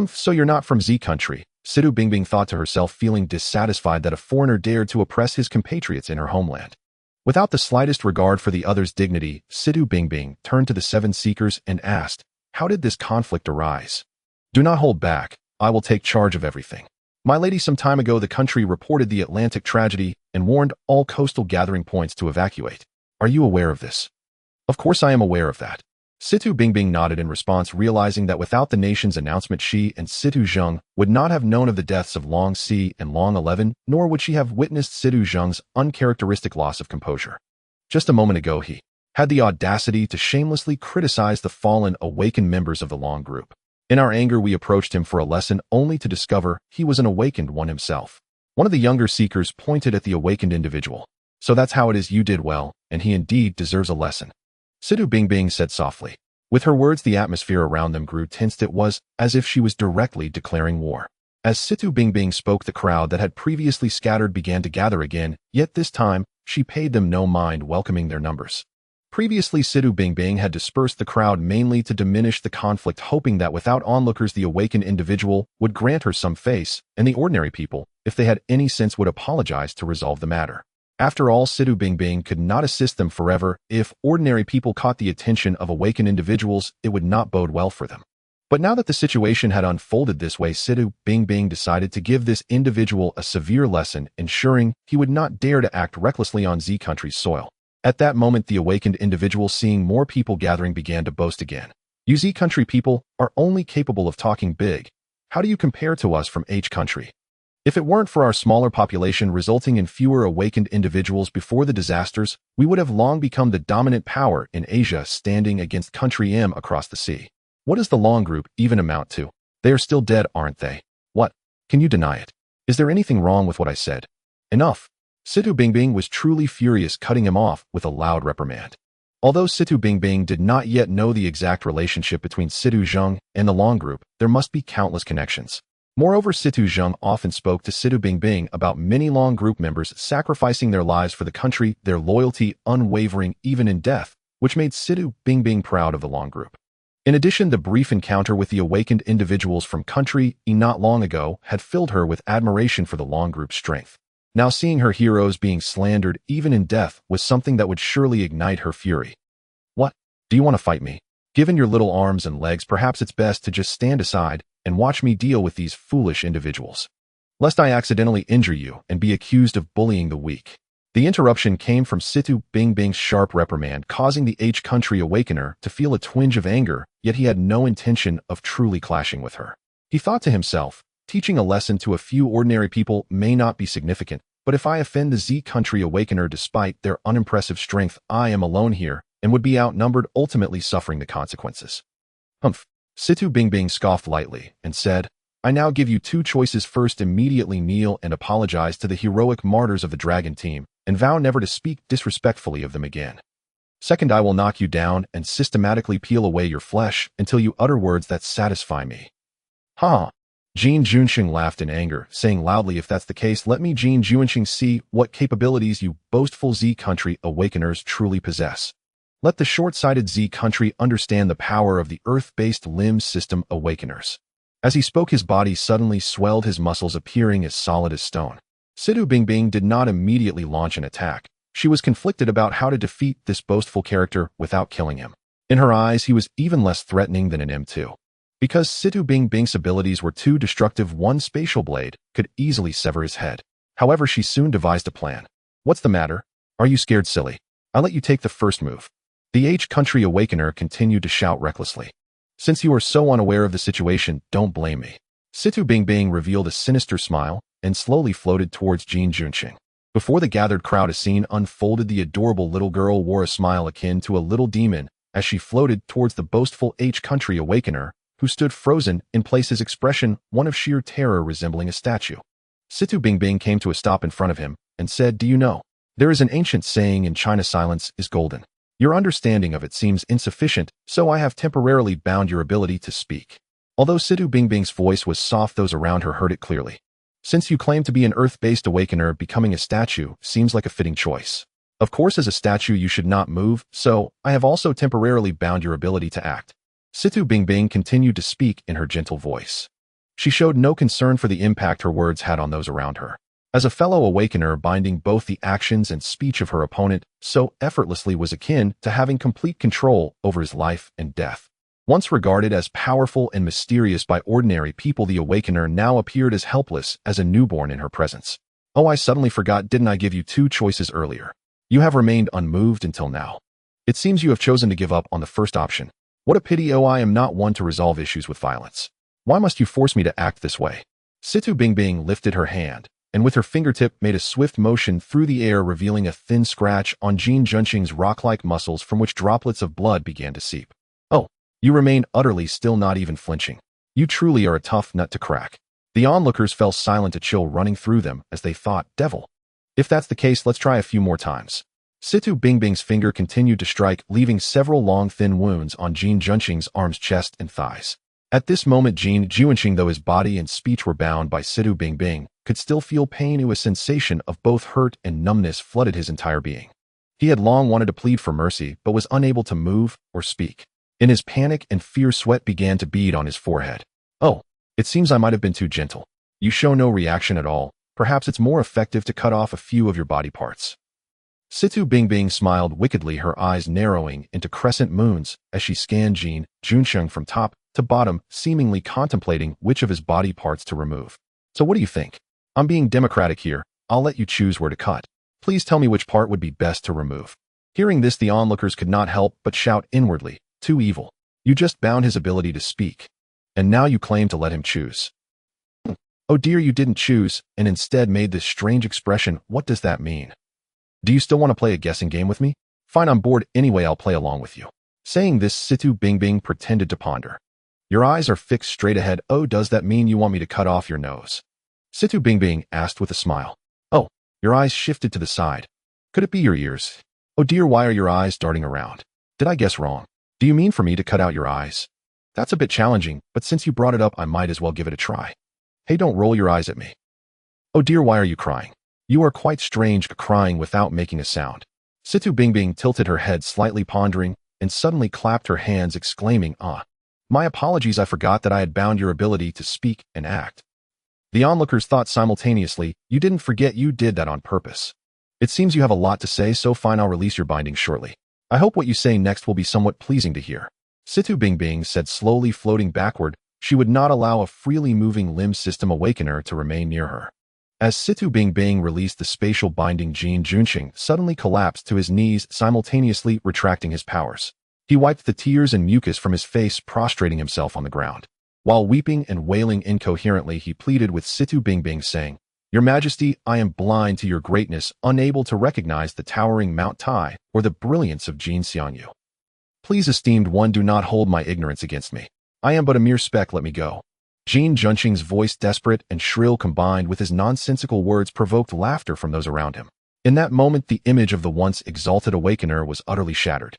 So you're not from Z country, Situ Bingbing thought to herself, feeling dissatisfied that a foreigner dared to oppress his compatriots in her homeland. Without the slightest regard for the other's dignity, Situ Bingbing turned to the 7 seekers and asked, "How did this conflict arise?" Do not hold back. I will take charge of everything. My lady, some time ago the country reported the Atlantic tragedy and warned all coastal gathering points to evacuate. Are you aware of this? Of course I am aware of that. Situ Bingbing nodded in response, realizing that without the nation's announcement she and Situ Zheng would not have known of the deaths of Long Si and Long 11, nor would she have witnessed Situ Zheng's uncharacteristic loss of composure. Just a moment ago he had the audacity to shamelessly criticize the fallen, awakened members of the Long group. In our anger we approached him for a lesson only to discover he was an awakened one himself. One of the younger seekers pointed at the awakened individual. So that's how it is, you did well, and he indeed deserves a lesson. Situ Bingbing said softly. With her words the atmosphere around them grew tense. It was as if she was directly declaring war. As Situ Bingbing spoke the crowd that had previously scattered began to gather again, yet this time she paid them no mind, welcoming their numbers. Previously Situ Bingbing had dispersed the crowd mainly to diminish the conflict, hoping that without onlookers the awakened individual would grant her some face, and the ordinary people, if they had any sense, would apologize to resolve the matter. After all, Situ Bingbing could not assist them forever. If ordinary people caught the attention of awakened individuals, it would not bode well for them. But now that the situation had unfolded this way, Situ Bingbing decided to give this individual a severe lesson, ensuring he would not dare to act recklessly on Z country's soil. At that moment, the awakened individual, seeing more people gathering, began to boast again. You Z country people are only capable of talking big. How do you compare to us from H country? If it weren't for our smaller population resulting in fewer awakened individuals before the disasters, we would have long become the dominant power in Asia, standing against country M across the sea. What does the Long group even amount to? They are still dead, aren't they? What? Can you deny it? Is there anything wrong with what I said? Enough. Situ Bingbing was truly furious, cutting him off with a loud reprimand. Although Situ Bingbing did not yet know the exact relationship between Situ Zheng and the Long group, there must be countless connections. Moreover, Situ Zheng often spoke to Situ Bingbing about many Long group members sacrificing their lives for the country, their loyalty unwavering even in death, which made Situ Bingbing proud of the Long group. In addition, the brief encounter with the awakened individuals from country E not long ago had filled her with admiration for the Long group's strength. Now seeing her heroes being slandered even in death was something that would surely ignite her fury. What? Do you want to fight me? Given your little arms and legs, perhaps it's best to just stand aside and watch me deal with these foolish individuals, lest I accidentally injure you and be accused of bullying the weak. The interruption came from Situ Bingbing's sharp reprimand, causing the H country awakener to feel a twinge of anger, yet he had no intention of truly clashing with her. He thought to himself, teaching a lesson to a few ordinary people may not be significant, but if I offend the Z country awakener despite their unimpressive strength, I am alone here and would be outnumbered, ultimately suffering the consequences. Humph. Situ Bingbing scoffed lightly and said, I now give you two choices. First, immediately kneel and apologize to the heroic martyrs of the dragon team, and vow never to speak disrespectfully of them again. Second, I will knock you down and systematically peel away your flesh until you utter words that satisfy me. Ha! Jin Junxing laughed in anger, saying loudly, if that's the case, let me Jin Junxing see what capabilities you boastful Z country awakeners truly possess. Let the short-sighted Z country understand the power of the earth-based limb system awakeners. As he spoke, his body suddenly swelled, his muscles appearing as solid as stone. Situ Bingbing did not immediately launch an attack. She was conflicted about how to defeat this boastful character without killing him. In her eyes, he was even less threatening than an M2. Because Situ Bingbing's abilities were too destructive, one spatial blade could easily sever his head. However, she soon devised a plan. What's the matter? Are you scared, silly? I'll let you take the first move. The H country awakener continued to shout recklessly. Since you are so unaware of the situation, don't blame me. Situ Bingbing revealed a sinister smile and slowly floated towards Jin Junxing. Before the gathered crowd, a scene unfolded. The adorable little girl wore a smile akin to a little demon as she floated towards the boastful H country awakener, who stood frozen in place, his expression one of sheer terror, resembling a statue. Situ Bingbing came to a stop in front of him and said, do you know, there is an ancient saying in China, silence is golden. Your understanding of it seems insufficient, so I have temporarily bound your ability to speak. Although Situ Bingbing's voice was soft, those around her heard it clearly. Since you claim to be an earth-based awakener, becoming a statue seems like a fitting choice. Of course, as a statue you should not move, so I have also temporarily bound your ability to act. Situ Bingbing continued to speak in her gentle voice. She showed no concern for the impact her words had on those around her. As a fellow awakener, binding both the actions and speech of her opponent so effortlessly was akin to having complete control over his life and death. Once regarded as powerful and mysterious by ordinary people, the Awakener now appeared as helpless as a newborn in her presence. Oh, I suddenly forgot, didn't I give you 2 choices earlier? You have remained unmoved until now. It seems you have chosen to give up on the first option. What a pity. Oh, I am not one to resolve issues with violence. Why must you force me to act this way? Situ Bingbing lifted her hand, and with her fingertip made a swift motion through the air, revealing a thin scratch on Jin Junqing's rock-like muscles from which droplets of blood began to seep. Oh, you remain utterly still, not even flinching. You truly are a tough nut to crack. The onlookers fell silent, a chill running through them as they thought, devil. If that's the case, let's try a few more times. Situ Bingbing's finger continued to strike, leaving several long thin wounds on Jin Junqing's arms, chest, and thighs. At this moment, Jin Junqing, though his body and speech were bound by Situ Bingbing, could still feel pain. A sensation of both hurt and numbness flooded his entire being. He had long wanted to plead for mercy, but was unable to move or speak. In his panic and fear, sweat began to bead on his forehead. Oh, it seems I might have been too gentle. You show no reaction at all. Perhaps it's more effective to cut off a few of your body parts. Situ Bingbing smiled wickedly, her eyes narrowing into crescent moons as she scanned Jin Junqing from top to bottom, seemingly contemplating which of his body parts to remove. So what do you think? I'm being democratic here. I'll let you choose where to cut. Please tell me which part would be best to remove. Hearing this, the onlookers could not help but shout inwardly, too evil. You just bound his ability to speak. And now you claim to let him choose. Oh dear, you didn't choose, and instead made this strange expression. What does that mean? Do you still want to play a guessing game with me? Fine, I'm bored anyway, I'll play along with you. Saying this, Situ Bingbing pretended to ponder. Your eyes are fixed straight ahead. Oh, does that mean you want me to cut off your nose? Situ Bingbing asked with a smile. Oh, your eyes shifted to the side. Could it be your ears? Oh dear, why are your eyes darting around? Did I guess wrong? Do you mean for me to cut out your eyes? That's a bit challenging, but since you brought it up, I might as well give it a try. Hey, don't roll your eyes at me. Oh dear, why are you crying? You are quite strange, crying without making a sound. Situ Bingbing tilted her head slightly, pondering, and suddenly clapped her hands, exclaiming, Ah! My apologies, I forgot that I had bound your ability to speak and act. The onlookers thought simultaneously, you didn't forget, you did that on purpose. It seems you have a lot to say, so fine, I'll release your binding shortly. I hope what you say next will be somewhat pleasing to hear. Situ Bingbing said, slowly floating backward. She would not allow a freely moving limb system awakener to remain near her. As Situ Bingbing released the spatial binding, Jin Junqing suddenly collapsed to his knees, simultaneously retracting his powers. He wiped the tears and mucus from his face, prostrating himself on the ground. While weeping and wailing incoherently, he pleaded with Situ Bingbing, saying, Your Majesty, I am blind to your greatness, unable to recognize the towering Mount Tai or the brilliance of Jin Xiangyu. Please, esteemed one, do not hold my ignorance against me. I am but a mere speck, let me go. Jin Junqing's voice, desperate and shrill, combined with his nonsensical words, provoked laughter from those around him. In that moment, the image of the once exalted awakener was utterly shattered.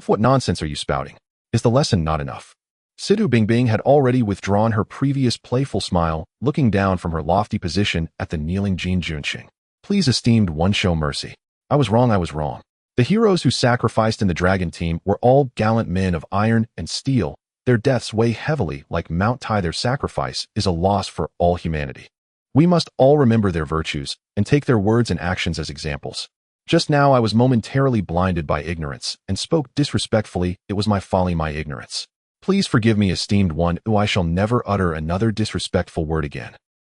What nonsense are you spouting? Is the lesson not enough? Situ Bingbing had already withdrawn her previous playful smile, looking down from her lofty position at the kneeling Jin Junqing. Please, esteemed one, show mercy. I was wrong. The heroes who sacrificed in the dragon team were all gallant men of iron and steel. Their deaths weigh heavily like Mount Tai. Their sacrifice is a loss for all humanity. We must all remember their virtues and take their words and actions as examples. Just now I was momentarily blinded by ignorance and spoke disrespectfully. It was my folly, my ignorance. Please forgive me, esteemed one, I shall never utter another disrespectful word again.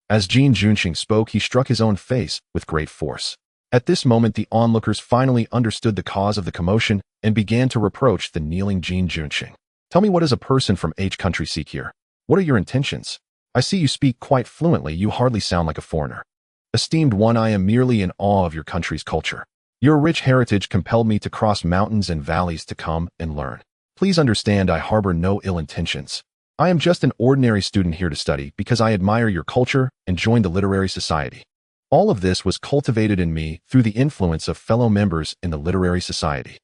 As Jin Junqing spoke, he struck his own face with great force. At this moment, the onlookers finally understood the cause of the commotion and began to reproach the kneeling Jin Junqing. Tell me, what does a person from H country seek here? What are your intentions? I see you speak quite fluently. You hardly sound like a foreigner. Esteemed one, I am merely in awe of your country's culture. Your rich heritage compelled me to cross mountains and valleys to come and learn. Please understand, I harbor no ill intentions. I am just an ordinary student here to study because I admire your culture and joined the literary society. All of this was cultivated in me through the influence of fellow members in the literary society.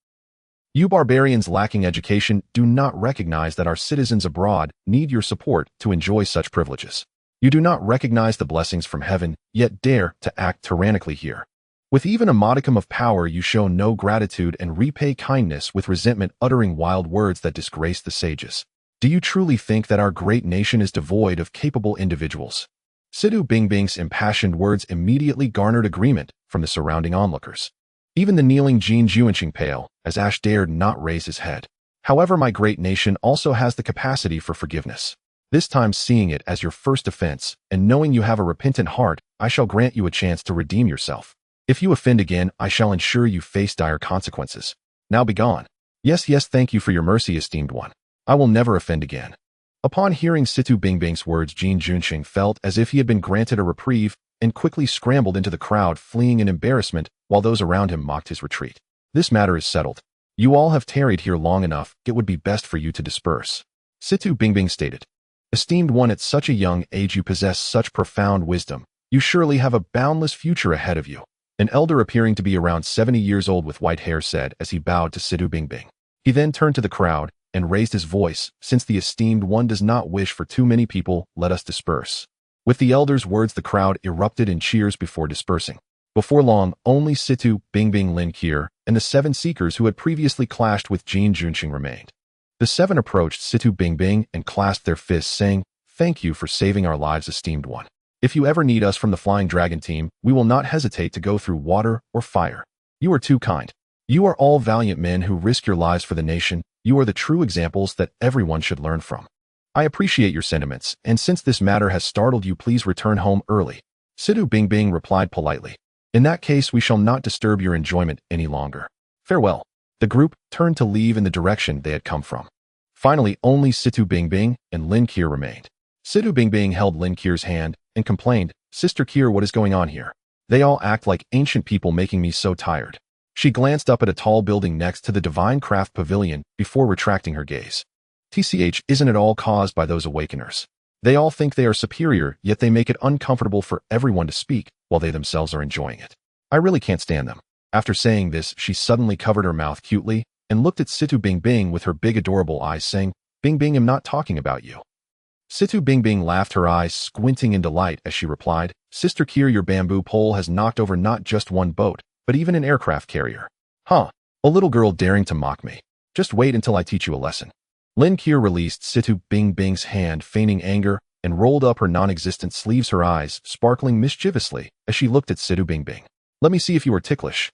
You barbarians lacking education do not recognize that our citizens abroad need your support to enjoy such privileges. You do not recognize the blessings from heaven, yet dare to act tyrannically here. With even a modicum of power, you show no gratitude and repay kindness with resentment, uttering wild words that disgrace the sages. Do you truly think that our great nation is devoid of capable individuals? Situ Bingbing's impassioned words immediately garnered agreement from the surrounding onlookers. Even the kneeling Jin Junqing paled, as Ash dared not raise his head. However, my great nation also has the capacity for forgiveness. This time, seeing it as your first offense, and knowing you have a repentant heart, I shall grant you a chance to redeem yourself. If you offend again, I shall ensure you face dire consequences. Now be gone. Yes, thank you for your mercy, esteemed one. I will never offend again. Upon hearing Situ Bingbing's words, Jin Junxing felt as if he had been granted a reprieve and quickly scrambled into the crowd, fleeing in embarrassment while those around him mocked his retreat. This matter is settled. You all have tarried here long enough. It would be best for you to disperse. Situ Bingbing stated. Esteemed one, at such a young age you possess such profound wisdom. You surely have a boundless future ahead of you. An elder appearing to be around 70 years old with white hair said as he bowed to Situ Bingbing. He then turned to the crowd and raised his voice. Since the esteemed one does not wish for too many people, let us disperse. With the elder's words, the crowd erupted in cheers before dispersing. Before long, only Situ Bingbing, Lin Keir, and the 7 seekers who had previously clashed with Jin Junxing remained. The 7 approached Situ Bingbing and clasped their fists, saying, "Thank you for saving our lives, esteemed one. If you ever need us from the Flying Dragon team, we will not hesitate to go through water or fire. You are too kind. You are all valiant men who risk your lives for the nation. You are the true examples that everyone should learn from. I appreciate your sentiments, and since this matter has startled you, please return home early." Situ Bingbing replied politely. "In that case, we shall not disturb your enjoyment any longer. Farewell." The group turned to leave in the direction they had come from. Finally, only Situ Bingbing and Lin Keir remained. Situ Bingbing held Lin Keir's hand and complained, "Sister Keir, what is going on here? They all act like ancient people, making me so tired." She glanced up at a tall building next to the Divine Craft Pavilion before retracting her gaze. "TCH, isn't it all caused by those awakeners? They all think they are superior, yet they make it uncomfortable for everyone to speak while they themselves are enjoying it. I really can't stand them." After saying this, she suddenly covered her mouth cutely and looked at Situ Bingbing with her big adorable eyes, saying, "Bingbing, I'm not talking about you." Situ Bingbing laughed, her eyes squinting in delight as she replied, "Sister Keir, your bamboo pole has knocked over not just one boat, but even an aircraft carrier. Huh, a little girl daring to mock me. Just wait until I teach you a lesson." Lin Keir released Situ Bingbing's hand, feigning anger, and rolled up her non-existent sleeves, her eyes sparkling mischievously as she looked at Situ Bingbing. "Let me see if you are ticklish.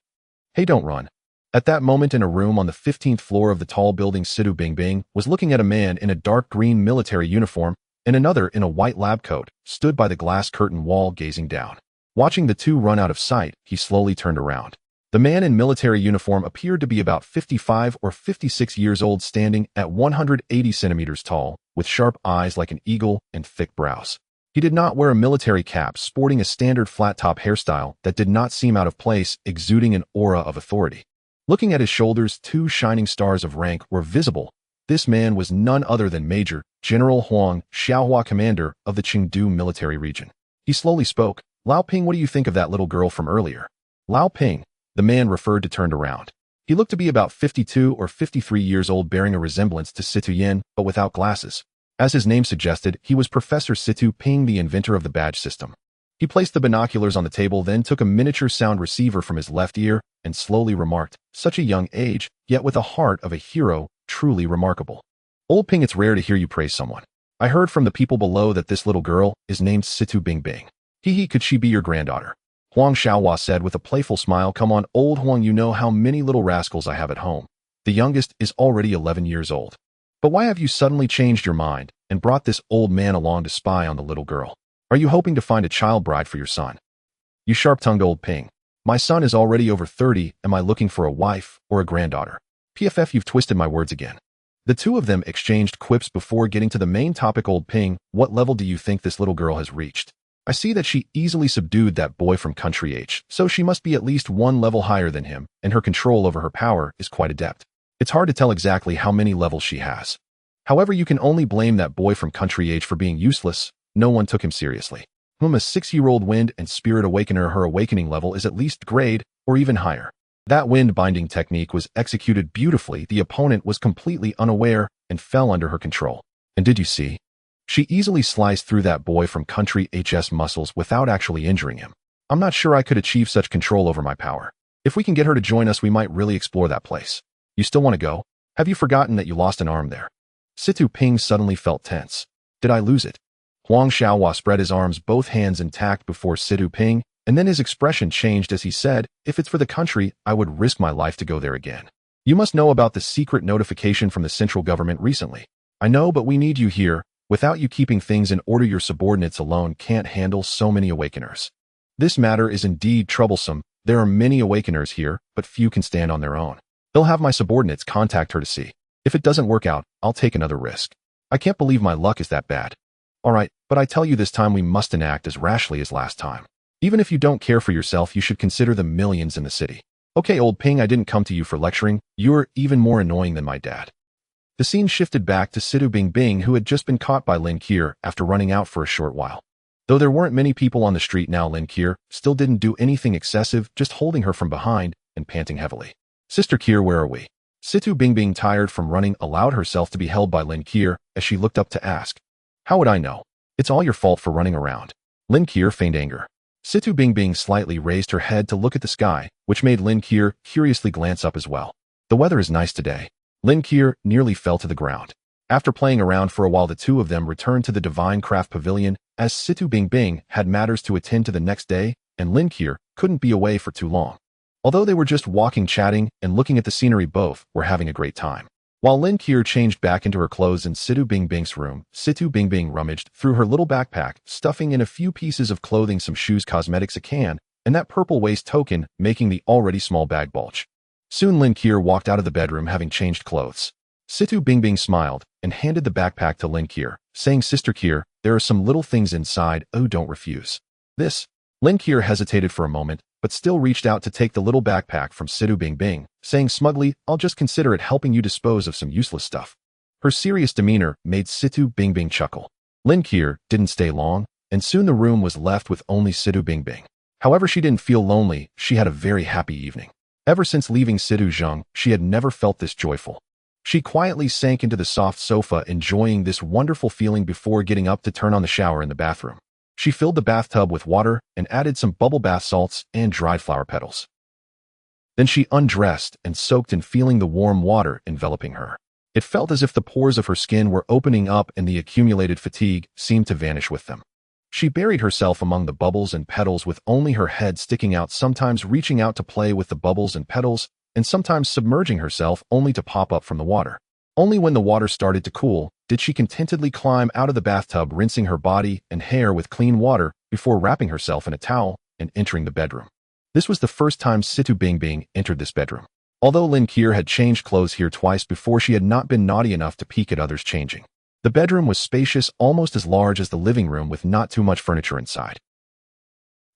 Hey, don't run." At that moment, in a room on the 15th floor of the tall building, Situ Bingbing was looking at a man in a dark green military uniform and another in a white lab coat, stood by the glass curtain wall gazing down. Watching the two run out of sight, he slowly turned around. The man in military uniform appeared to be about 55 or 56 years old, standing at 180 centimeters tall, with sharp eyes like an eagle and thick brows. He did not wear a military cap, sporting a standard flat-top hairstyle that did not seem out of place, exuding an aura of authority. Looking at his shoulders, 2 shining stars of rank were visible. This man was none other than Major General Huang Xiaohua, commander of the Chengdu military region. He slowly spoke, "Lao Ping, what do you think of that little girl from earlier?" Lao Ping, the man referred to, turned around. He looked to be about 52 or 53 years old, bearing a resemblance to Situ Yin, but without glasses. As his name suggested, he was Professor Situ Ping, the inventor of the badge system. He placed the binoculars on the table, then took a miniature sound receiver from his left ear and slowly remarked, "Such a young age, yet with a heart of a hero, truly remarkable. Old Ping, it's rare to hear you praise someone. I heard from the people below that this little girl is named Situ Bingbing. Hee, could she be your granddaughter?" Huang Xiaohua said with a playful smile, "Come on, old Huang, you know how many little rascals I have at home. The youngest is already 11 years old. But why have you suddenly changed your mind and brought this old man along to spy on the little girl? Are you hoping to find a child bride for your son?" "You sharp-tongued old Ping. My son is already over 30. Am I looking for a wife or a granddaughter?" "PFF, you've twisted my words again." The two of them exchanged quips before getting to the main topic. "Old Ping, what level do you think this little girl has reached? I see that she easily subdued that boy from Country H, so she must be at least 1 level higher than him, and her control over her power is quite adept. It's hard to tell exactly how many levels she has. However, you can only blame that boy from Country H for being useless. No one took him seriously. A 6-year-old wind and spirit awakener, her awakening level is at least grade or even higher. That wind binding technique was executed beautifully. The opponent was completely unaware and fell under her control. And did you see? She easily sliced through that boy from Country H's muscles without actually injuring him. I'm not sure I could achieve such control over my power. If we can get her to join us, we might really explore that place. You still want to go? Have you forgotten that you lost an arm there?" Situ Ping suddenly felt tense. "Did I lose it?" Huang Xiaohua spread his arms, both hands intact, before Situ Ping, and then his expression changed as he said, "If it's for the country, I would risk my life to go there again." You must know about the secret notification from the central government recently. I know, but we need you here. Without you keeping things in order, your subordinates alone can't handle so many awakeners. This matter is indeed troublesome. There are many awakeners here, but few can stand on their own. They'll have my subordinates contact her to see. If it doesn't work out, I'll take another risk. I can't believe my luck is that bad. Alright, but I tell you, this time we mustn't act as rashly as last time. Even if you don't care for yourself, you should consider the millions in the city. Okay, old Ping, I didn't come to you for lecturing. You're even more annoying than my dad. The scene shifted back to Situ Bingbing, who had just been caught by Lin Kier after running out for a short while. Though there weren't many people on the street now, Lin Kier still didn't do anything excessive, just holding her from behind and panting heavily. Sister Kier, where are we? Situ Bingbing, tired from running, allowed herself to be held by Lin Kier as she looked up to ask. How would I know? It's all your fault for running around. Lin Kier feigned anger. Situ Bingbing slightly raised her head to look at the sky, which made Lin Kier curiously glance up as well. The weather is nice today. Lin Kier nearly fell to the ground. After playing around for a while, the two of them returned to the Divine Craft Pavilion, as Situ Bingbing had matters to attend to the next day, and Lin Kier couldn't be away for too long. Although they were just walking, chatting, and looking at the scenery, both were having a great time. While Lin Kier changed back into her clothes in Situ Bingbing's room, Situ Bingbing rummaged through her little backpack, stuffing in a few pieces of clothing, some shoes, cosmetics, a can, and that purple waist token, making the already small bag bulge. Soon Lin Kier walked out of the bedroom having changed clothes. Situ Bingbing smiled and handed the backpack to Lin Kier, saying, Sister Kier, there are some little things inside. Oh, don't refuse. This. Lin Kier hesitated for a moment, but still reached out to take the little backpack from Situ Bingbing, saying smugly, I'll just consider it helping you dispose of some useless stuff. Her serious demeanor made Situ Bingbing chuckle. Lin Kier didn't stay long, and soon the room was left with only Situ Bingbing. However, she didn't feel lonely. She had a very happy evening. Ever since leaving Situ Zheng, she had never felt this joyful. She quietly sank into the soft sofa, enjoying this wonderful feeling before getting up to turn on the shower in the bathroom. She filled the bathtub with water and added some bubble bath salts and dried flower petals. Then she undressed and soaked in, feeling the warm water enveloping her. It felt as if the pores of her skin were opening up and the accumulated fatigue seemed to vanish with them. She buried herself among the bubbles and petals with only her head sticking out, sometimes reaching out to play with the bubbles and petals, and sometimes submerging herself only to pop up from the water. Only when the water started to cool did she contentedly climb out of the bathtub, rinsing her body and hair with clean water before wrapping herself in a towel and entering the bedroom. This was the first time Situ Bingbing entered this bedroom. Although Lin Kier had changed clothes here twice before, she had not been naughty enough to peek at others changing. The bedroom was spacious, almost as large as the living room, with not too much furniture inside.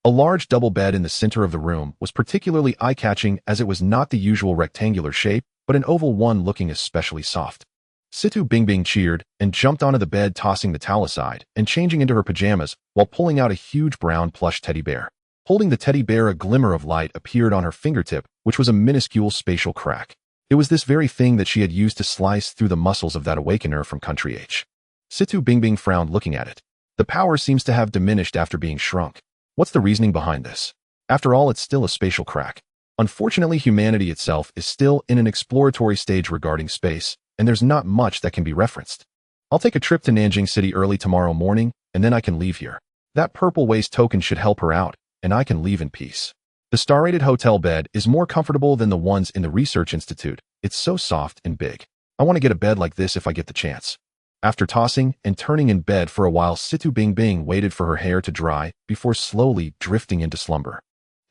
A large double bed in the center of the room was particularly eye-catching, as it was not the usual rectangular shape, but an oval one, looking especially soft. Situ Bingbing cheered and jumped onto the bed, tossing the towel aside and changing into her pajamas while pulling out a huge brown plush teddy bear. Holding the teddy bear, a glimmer of light appeared on her fingertip, which was a minuscule spatial crack. It was this very thing that she had used to slice through the muscles of that awakener from Country H. Situ Bingbing frowned, looking at it. The power seems to have diminished after being shrunk. What's the reasoning behind this? After all, it's still a spatial crack. Unfortunately, humanity itself is still in an exploratory stage regarding space, and there's not much that can be referenced. I'll take a trip to Nanjing City early tomorrow morning, and then I can leave here. That purple waist token should help her out, and I can leave in peace. The star-rated hotel bed is more comfortable than the ones in the research institute. It's so soft and big. I want to get a bed like this if I get the chance. After tossing and turning in bed for a while, Situ Bingbing waited for her hair to dry before slowly drifting into slumber.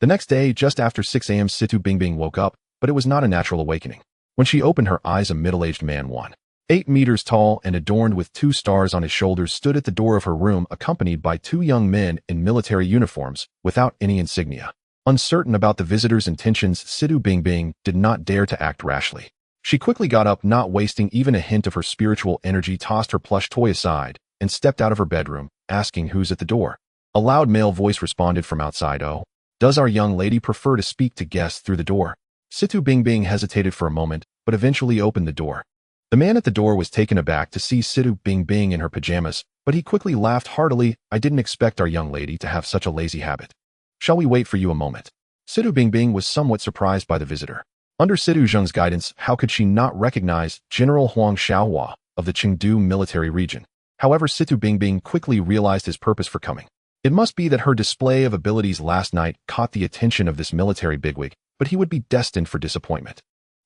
The next day, just after 6 a.m., Situ Bingbing woke up, but it was not a natural awakening. When she opened her eyes, a middle-aged man, 1.8 meters tall and adorned with 2 stars on his shoulders, stood at the door of her room, accompanied by 2 young men in military uniforms without any insignia. Uncertain about the visitor's intentions, Situ Bingbing did not dare to act rashly. She quickly got up, not wasting even a hint of her spiritual energy, tossed her plush toy aside, and stepped out of her bedroom, asking who's at the door. A loud male voice responded from outside. Oh, does our young lady prefer to speak to guests through the door? Situ Bingbing hesitated for a moment, but eventually opened the door. The man at the door was taken aback to see Situ Bingbing in her pajamas, but he quickly laughed heartily. I didn't expect our young lady to have such a lazy habit. Shall we wait for you a moment? Situ Bingbing was somewhat surprised by the visitor. Under Situ Zheng's guidance, how could she not recognize General Huang Xiaohua of the Chengdu military region? However, Situ Bingbing quickly realized his purpose for coming. It must be that her display of abilities last night caught the attention of this military bigwig, but he would be destined for disappointment.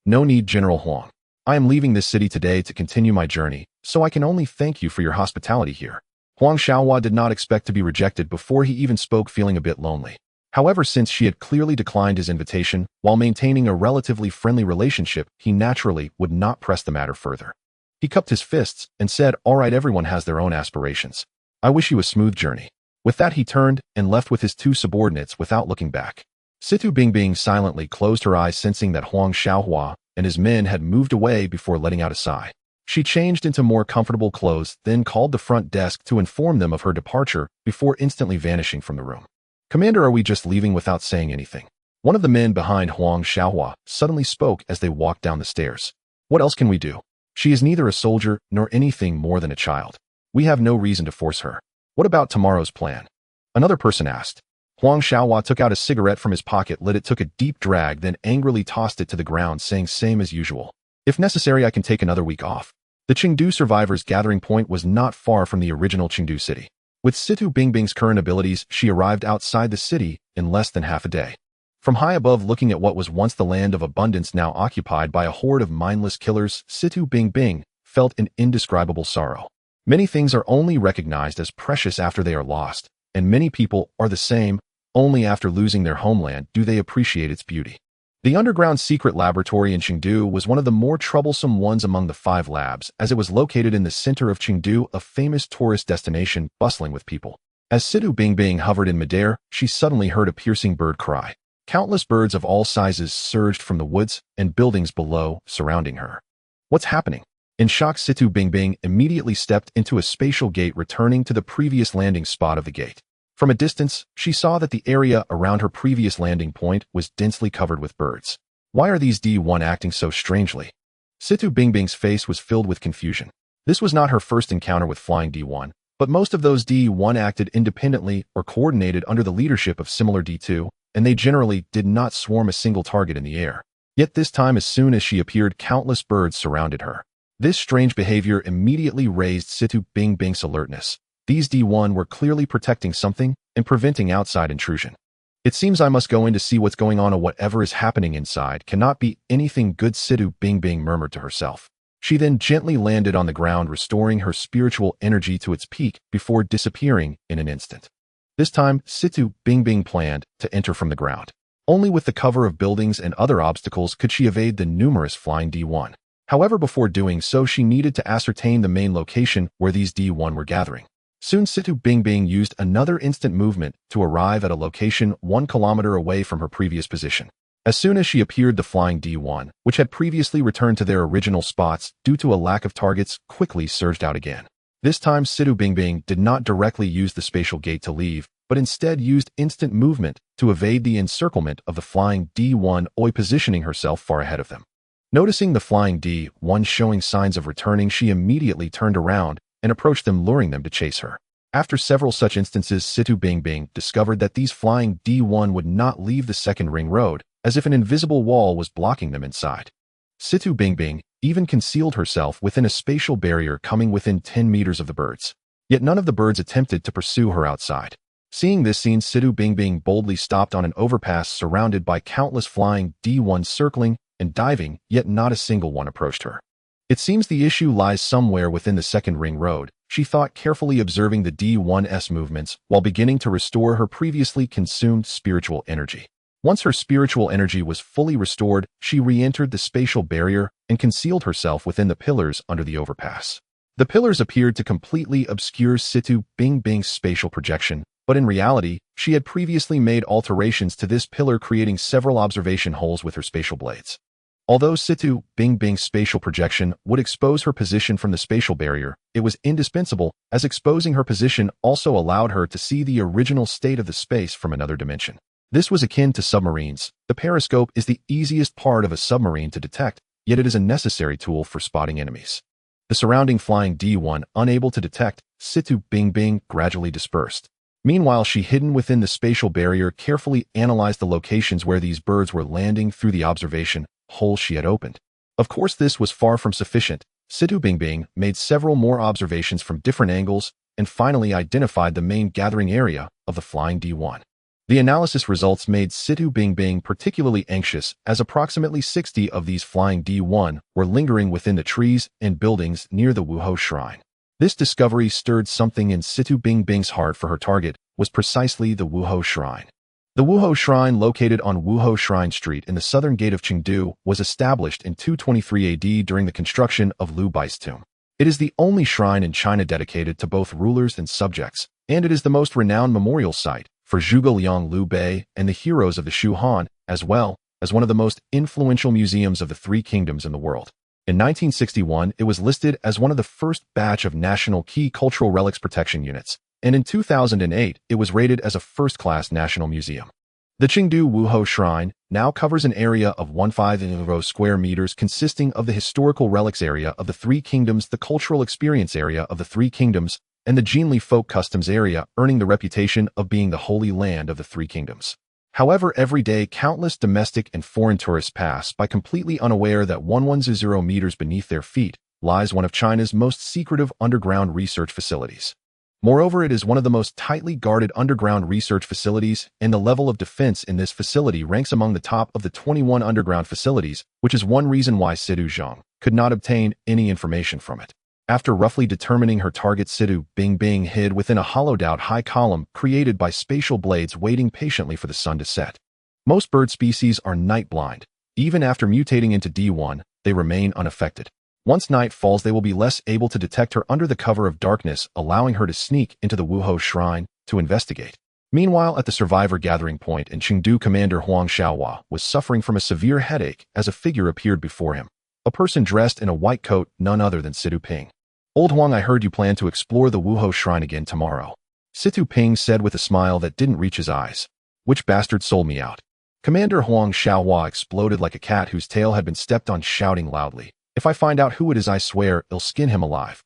No need, General Huang. I am leaving this city today to continue my journey, so I can only thank you for your hospitality here. Huang Xiaohua did not expect to be rejected before he even spoke, feeling a bit lonely. However, since she had clearly declined his invitation, while maintaining a relatively friendly relationship, he naturally would not press the matter further. He cupped his fists and said, "All right, everyone has their own aspirations. I wish you a smooth journey." With that, he turned and left with his two subordinates without looking back. Situ Bingbing silently closed her eyes, sensing that Huang Xiaohua and his men had moved away before letting out a sigh. She changed into more comfortable clothes, then called the front desk to inform them of her departure before instantly vanishing from the room. "Commander, are we just leaving without saying anything?" One of the men behind Huang Xiaohua suddenly spoke as they walked down the stairs. "What else can we do? She is neither a soldier nor anything more than a child. We have no reason to force her. What about tomorrow's plan?" Another person asked. Huang Xiaohua took out a cigarette from his pocket, lit it, took a deep drag, then angrily tossed it to the ground, saying, "Same as usual. If necessary, I can take another week off." The Chengdu survivors' gathering point was not far from the original Chengdu city. With Situ Bingbing's current abilities, she arrived outside the city in less than half a day. From high above, looking at what was once the land of abundance now occupied by a horde of mindless killers, Situ Bingbing felt an indescribable sorrow. Many things are only recognized as precious after they are lost, and many people are the same. Only after losing their homeland do they appreciate its beauty. The underground secret laboratory in Chengdu was one of the more troublesome ones among the 5 labs, as it was located in the center of Chengdu, a famous tourist destination bustling with people. As Situ Bingbing hovered in midair, she suddenly heard a piercing bird cry. Countless birds of all sizes surged from the woods and buildings below, surrounding her. What's happening? In shock, Situ Bingbing immediately stepped into a spatial gate, returning to the previous landing spot of the gate. From a distance, she saw that the area around her previous landing point was densely covered with birds. Why are these D1 acting so strangely? Situ Bingbing's face was filled with confusion. This was not her first encounter with flying D1, but most of those D1 acted independently or coordinated under the leadership of similar D2, and they generally did not swarm a single target in the air. Yet this time, as soon as she appeared, countless birds surrounded her. This strange behavior immediately raised Situ Bingbing's alertness. These D1 were clearly protecting something and preventing outside intrusion. "It seems I must go in to see what's going on, or whatever is happening inside cannot be anything good," Situ Bingbing murmured to herself. She then gently landed on the ground, restoring her spiritual energy to its peak before disappearing in an instant. This time, Situ Bingbing planned to enter from the ground. Only with the cover of buildings and other obstacles could she evade the numerous flying D1. However, before doing so, she needed to ascertain the main location where these D1 were gathering. Soon, Situ Bingbing used another instant movement to arrive at a location 1 kilometer away from her previous position. As soon as she appeared, the flying D1, which had previously returned to their original spots due to a lack of targets, quickly surged out again. This time, Situ Bingbing did not directly use the spatial gate to leave, but instead used instant movement to evade the encirclement of the flying D1, positioning herself far ahead of them. Noticing the flying D1 showing signs of returning, she immediately turned around and approached them, luring them to chase her. After several such instances, Situ Bingbing discovered that these flying D1 would not leave the second ring road, as if an invisible wall was blocking them inside. Situ Bingbing even concealed herself within a spatial barrier coming within 10 meters of the birds. Yet none of the birds attempted to pursue her outside. Seeing this scene, Situ Bingbing boldly stopped on an overpass surrounded by countless flying D1 circling and diving, yet not a single one approached her. It seems the issue lies somewhere within the second ring road, she thought, carefully observing the D1's movements while beginning to restore her previously consumed spiritual energy. Once her spiritual energy was fully restored, she re-entered the spatial barrier and concealed herself within the pillars under the overpass. The pillars appeared to completely obscure Situ Bingbing's spatial projection, but in reality, she had previously made alterations to this pillar, creating several observation holes with her spatial blades. Although Situ Bingbing's spatial projection would expose her position from the spatial barrier, it was indispensable, as exposing her position also allowed her to see the original state of the space from another dimension. This was akin to submarines. The periscope is the easiest part of a submarine to detect, yet it is a necessary tool for spotting enemies. The surrounding flying D1, unable to detect Situ Bingbing, gradually dispersed. Meanwhile, she, hidden within the spatial barrier, carefully analyzed the locations where these birds were landing through the observation hole she had opened. Of course, this was far from sufficient. Situ Bingbing made several more observations from different angles and finally identified the main gathering area of the flying D1. The analysis results made Situ Bingbing particularly anxious, as approximately 60 of these flying D1 were lingering within the trees and buildings near the Wuho Shrine. This discovery stirred something in Situ Bingbing's heart, for her target was precisely the Wuho Shrine. The Wuho Shrine, located on Wuho Shrine Street in the southern gate of Chengdu, was established in 223 AD during the construction of Liu Bai's tomb. It is the only shrine in China dedicated to both rulers and subjects, and it is the most renowned memorial site for Zhuge Liang Liu Bei and the heroes of the Shu Han, as well as one of the most influential museums of the Three Kingdoms in the world. In 1961, it was listed as one of the first batch of national key cultural relics protection units, and in 2008, it was rated as a first-class national museum. The Chengdu Wuho Shrine now covers an area of 15 square meters, consisting of the historical relics area of the Three Kingdoms, the cultural experience area of the Three Kingdoms, and the Jinli folk customs area, earning the reputation of being the holy land of the Three Kingdoms. However, every day, countless domestic and foreign tourists pass by, completely unaware that 110 meters beneath their feet lies one of China's most secretive underground research facilities. Moreover, it is one of the most tightly guarded underground research facilities, and the level of defense in this facility ranks among the top of the 21 underground facilities, which is one reason why Situ Zhang could not obtain any information from it. After roughly determining her target, Situ Bingbing hid within a hollowed-out high column created by spatial blades, waiting patiently for the sun to set. Most bird species are night-blind. Even after mutating into D1, they remain unaffected. Once night falls, they will be less able to detect her under the cover of darkness, allowing her to sneak into the Wuho Shrine to investigate. Meanwhile, at the survivor gathering point in Chengdu, Commander Huang Xiaohua was suffering from a severe headache as a figure appeared before him. A person dressed in a white coat, none other than Situ Ping. "Old Huang, I heard you plan to explore the Wuho Shrine again tomorrow," Situ Ping said with a smile that didn't reach his eyes. "Which bastard sold me out?" Commander Huang Xiaohua exploded like a cat whose tail had been stepped on, shouting loudly, "If I find out who it is, I swear I'll skin him alive."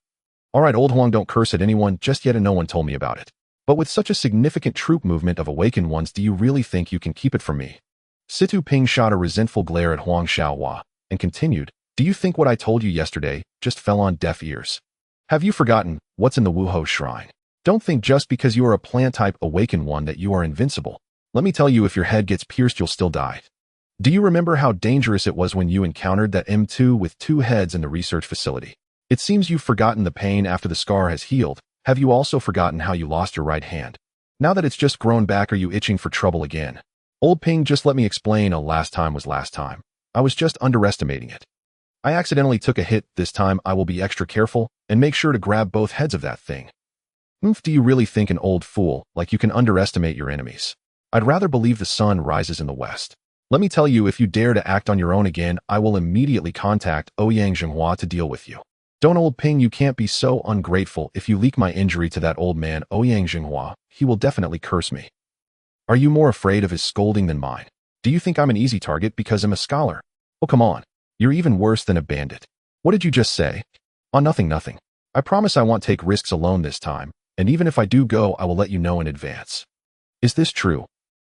"All right, Old Huang, don't curse at anyone just yet, and no one told me about it. But with such a significant troop movement of awakened ones, do you really think you can keep it from me?" Situ Ping shot a resentful glare at Huang Xiaohua and continued, "Do you think what I told you yesterday just fell on deaf ears? Have you forgotten what's in the Wuho Shrine? Don't think just because you are a plant-type awakened one that you are invincible. Let me tell you, if your head gets pierced, you'll still die. Do you remember how dangerous it was when you encountered that M2 with 2 heads in the research facility? It seems you've forgotten the pain after the scar has healed. Have you also forgotten how you lost your right hand? Now that it's just grown back, are you itching for trouble again? Old Ping, just let me explain. Last time was last time. I was just underestimating it. I accidentally took a hit. This time I will be extra careful and make sure to grab both heads of that thing." Do you really think, an old fool like you, can underestimate your enemies? I'd rather believe the sun rises in the west. Let me tell you, if you dare to act on your own again, I will immediately contact Ouyang Zhenghua to deal with you. Don't, Old Ping, you can't be so ungrateful. If you leak my injury to that old man, Ouyang Zhenghua, he will definitely curse me. Are you more afraid of his scolding than mine? Do you think I'm an easy target because I'm a scholar? Oh, come on. You're even worse than a bandit. What did you just say? Oh, nothing. I promise I won't take risks alone this time, and even if I do go, I will let you know in advance. Is this true?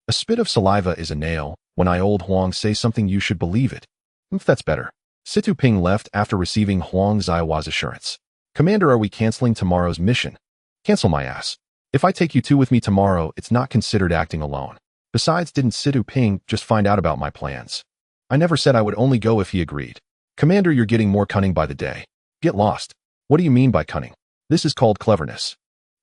A spit of saliva is a nail. When I, Old Huang, say something, you should believe it. That's better. Situ Ping left after receiving Huang Zaihua's assurance. "Commander, are we canceling tomorrow's mission?" "Cancel my ass. If I take you two with me tomorrow, it's not considered acting alone. Besides, didn't Situ Ping just find out about my plans? I never said I would only go if he agreed." "Commander, you're getting more cunning by the day. Get lost." "What do you mean by cunning? This is called cleverness,"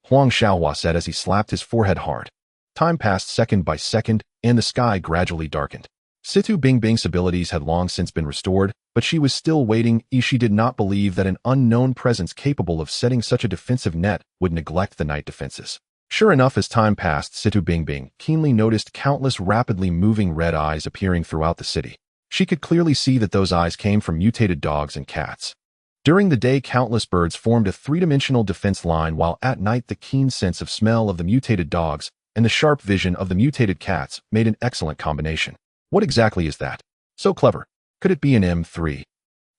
Huang Xiaohua said as he slapped his forehead hard. Time passed second by second, and the sky gradually darkened. Situ Bingbing's abilities had long since been restored, but she was still waiting. She did not believe that an unknown presence capable of setting such a defensive net would neglect the night defenses. Sure enough, as time passed, Situ Bingbing keenly noticed countless rapidly moving red eyes appearing throughout the city. She could clearly see that those eyes came from mutated dogs and cats. During the day, countless birds formed a three-dimensional defense line, while at night the keen sense of smell of the mutated dogs and the sharp vision of the mutated cats made an excellent combination. What exactly is that? So clever. Could it be an M3?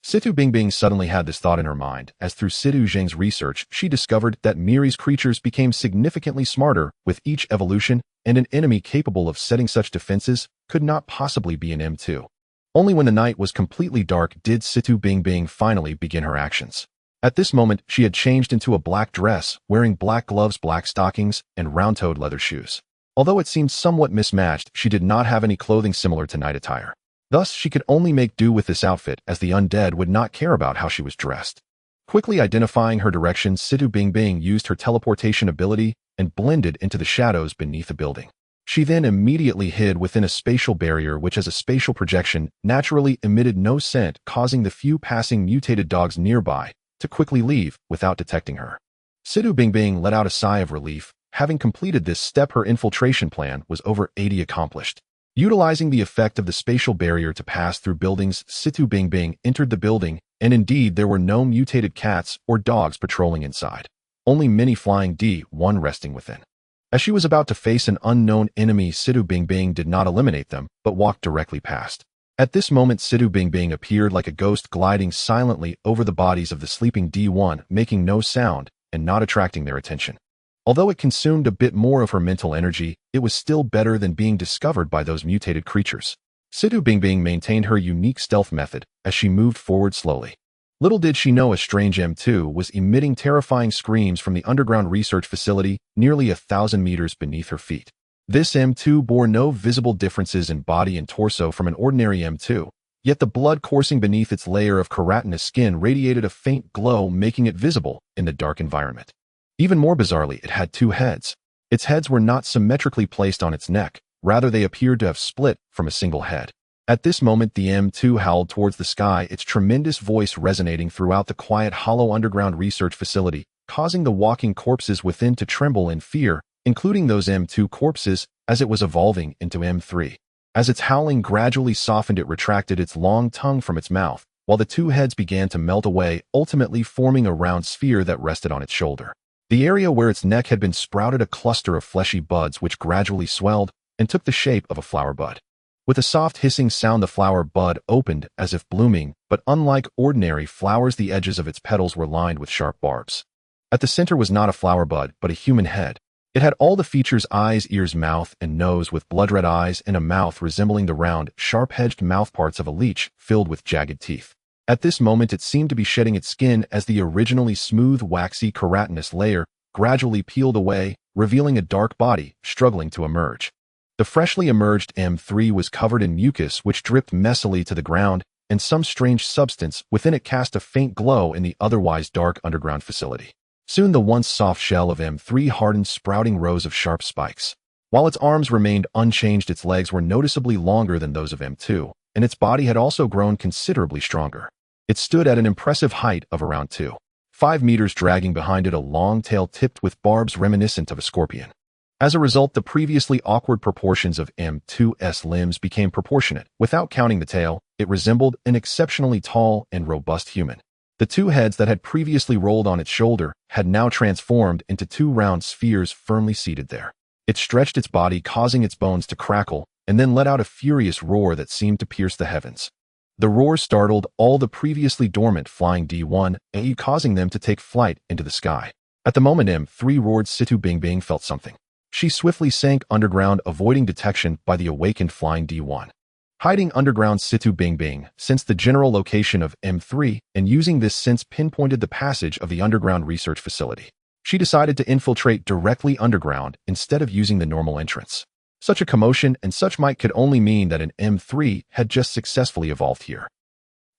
Situ Bingbing suddenly had this thought in her mind, as through Situ Zheng's research, she discovered that Miri's creatures became significantly smarter with each evolution, and an enemy capable of setting such defenses could not possibly be an M2. Only when the night was completely dark did Situ Bingbing finally begin her actions. At this moment, she had changed into a black dress, wearing black gloves, black stockings, and round-toed leather shoes. Although it seemed somewhat mismatched, she did not have any clothing similar to night attire. Thus, she could only make do with this outfit, as the undead would not care about how she was dressed. Quickly identifying her direction, Situ Bingbing used her teleportation ability and blended into the shadows beneath the building. She then immediately hid within a spatial barrier which, as a spatial projection, naturally emitted no scent, causing the few passing mutated dogs nearby to quickly leave without detecting her. Situ Bingbing let out a sigh of relief. Having completed this step, her infiltration plan was over 80 accomplished. Utilizing the effect of the spatial barrier to pass through buildings, Situ Bingbing entered the building, and indeed there were no mutated cats or dogs patrolling inside. Only many flying D1 resting within. As she was about to face an unknown enemy, Situ Bingbing did not eliminate them, but walked directly past. At this moment, Situ Bingbing appeared like a ghost, gliding silently over the bodies of the sleeping D1, making no sound and not attracting their attention. Although it consumed a bit more of her mental energy, it was still better than being discovered by those mutated creatures. Situ Bingbing maintained her unique stealth method as she moved forward slowly. Little did she know a strange M2 was emitting terrifying screams from the underground research facility nearly 1,000 meters beneath her feet. This M2 bore no visible differences in body and torso from an ordinary M2, yet the blood coursing beneath its layer of keratinous skin radiated a faint glow, making it visible in the dark environment. Even more bizarrely, it had two heads. Its heads were not symmetrically placed on its neck, rather they appeared to have split from a single head. At this moment, the M2 howled towards the sky, its tremendous voice resonating throughout the quiet, hollow underground research facility, causing the walking corpses within to tremble in fear, including those M2 corpses, as it was evolving into M3. As its howling gradually softened, it retracted its long tongue from its mouth, while the two heads began to melt away, ultimately forming a round sphere that rested on its shoulder. The area where its neck had been sprouted a cluster of fleshy buds which gradually swelled and took the shape of a flower bud. With a soft hissing sound, the flower bud opened as if blooming, but unlike ordinary flowers, the edges of its petals were lined with sharp barbs. At the center was not a flower bud, but a human head. It had all the features: eyes, ears, mouth, and nose, with blood-red eyes and a mouth resembling the round, sharp-edged mouthparts of a leech filled with jagged teeth. At this moment, it seemed to be shedding its skin as the originally smooth, waxy, keratinous layer gradually peeled away, revealing a dark body struggling to emerge. The freshly emerged M3 was covered in mucus which dripped messily to the ground, and some strange substance within it cast a faint glow in the otherwise dark underground facility. Soon the once soft shell of M3 hardened, sprouting rows of sharp spikes. While its arms remained unchanged, its legs were noticeably longer than those of M2, and its body had also grown considerably stronger. It stood at an impressive height of around 2.5 meters, dragging behind it a long tail tipped with barbs reminiscent of a scorpion. As a result, the previously awkward proportions of M2's limbs became proportionate. Without counting the tail, it resembled an exceptionally tall and robust human. The two heads that had previously rolled on its shoulder had now transformed into two round spheres firmly seated there. It stretched its body, causing its bones to crackle, and then let out a furious roar that seemed to pierce the heavens. The roar startled all the previously dormant flying D1, causing them to take flight into the sky. At the moment M3 roared, Situ Bingbing felt something. She swiftly sank underground, avoiding detection by the awakened flying D1. Hiding underground, Situ Bingbing sensed the general location of M3, and using this sense pinpointed the passage of the underground research facility. She decided to infiltrate directly underground instead of using the normal entrance. Such a commotion and such might could only mean that an M3 had just successfully evolved here.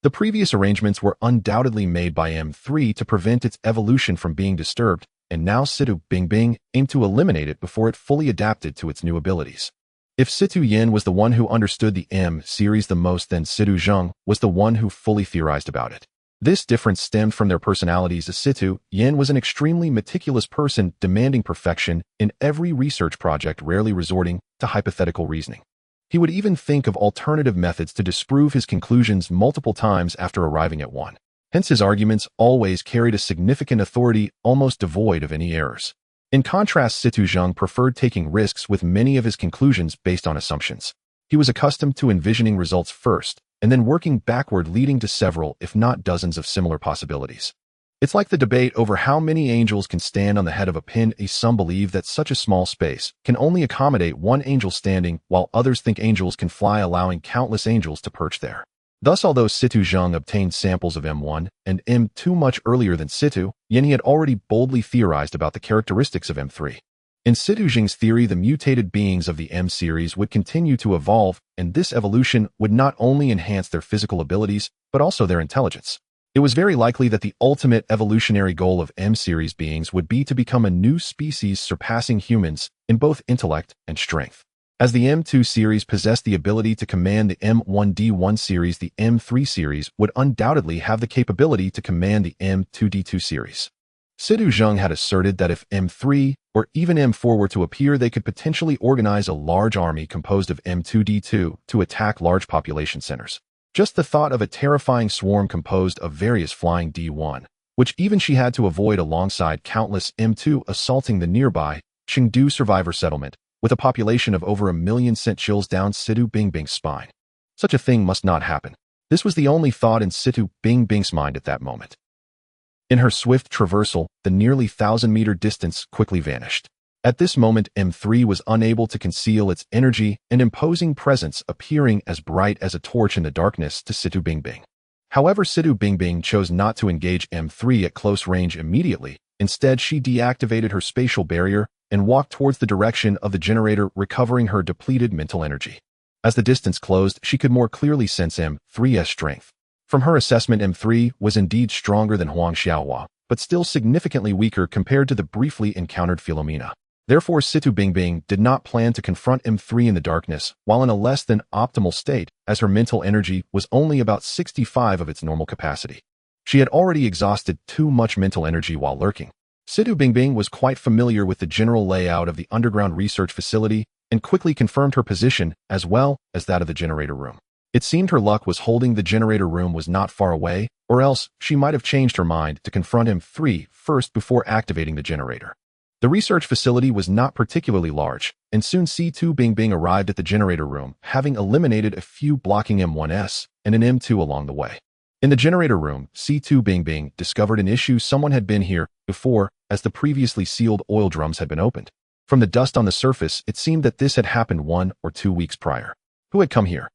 The previous arrangements were undoubtedly made by M3 to prevent its evolution from being disturbed, and now Situ Bingbing aimed to eliminate it before it fully adapted to its new abilities. If Situ Yin was the one who understood the M series the most, then Situ Zheng was the one who fully theorized about it. This difference stemmed from their personalities, as Situ Yin was an extremely meticulous person demanding perfection in every research project, rarely resorting to hypothetical reasoning. He would even think of alternative methods to disprove his conclusions multiple times after arriving at one. Hence his arguments always carried a significant authority, almost devoid of any errors. In contrast, Situ Zheng preferred taking risks with many of his conclusions based on assumptions. He was accustomed to envisioning results first, and then working backward, leading to several, if not dozens, of similar possibilities. It's like the debate over how many angels can stand on the head of a pin. Some believe that such a small space can only accommodate one angel standing, while others think angels can fly, allowing countless angels to perch there. Thus, although Situ Zheng obtained samples of M1 and M2 much earlier than Situ Yin, he had already boldly theorized about the characteristics of M3. In Situ Jing's theory, the mutated beings of the M series would continue to evolve, and this evolution would not only enhance their physical abilities, but also their intelligence. It was very likely that the ultimate evolutionary goal of M series beings would be to become a new species surpassing humans in both intellect and strength. As the M2 series possessed the ability to command the M1D1 series, the M3 series would undoubtedly have the capability to command the M2D2 series. Situ Jing had asserted that if M3 or even M4 were to appear, they could potentially organize a large army composed of M2D2 to attack large population centers. Just the thought of a terrifying swarm composed of various flying D1, which even she had to avoid alongside countless M2 assaulting the nearby Chengdu survivor settlement, with a population of over 1 million, sent chills down Situ Bingbing's spine. Such a thing must not happen. This was the only thought in Situ Bingbing's mind at that moment. In her swift traversal, the nearly 1,000-meter distance quickly vanished. At this moment, M3 was unable to conceal its energy and imposing presence, appearing as bright as a torch in the darkness to Situ Bingbing. However, Situ Bingbing chose not to engage M3 at close range immediately. Instead, she deactivated her spatial barrier and walked towards the direction of the generator, recovering her depleted mental energy. As the distance closed, she could more clearly sense M3's strength. From her assessment, M3 was indeed stronger than Huang Xiaohua, but still significantly weaker compared to the briefly encountered Philomena. Therefore, Situ Bingbing did not plan to confront M3 in the darkness while in a less than optimal state, as her mental energy was only about 65 of its normal capacity. She had already exhausted too much mental energy while lurking. Situ Bingbing was quite familiar with the general layout of the underground research facility and quickly confirmed her position as well as that of the generator room. It seemed her luck was holding the generator room was not far away, or else she might have changed her mind to confront M3 first before activating the generator. The research facility was not particularly large, and soon Situ Bingbing arrived at the generator room, having eliminated a few blocking M1s and an M2 along the way. In the generator room, Situ Bingbing discovered an issue. Someone had been here before, as the previously sealed oil drums had been opened. From the dust on the surface, it seemed that this had happened 1 or 2 weeks prior. Who had come here?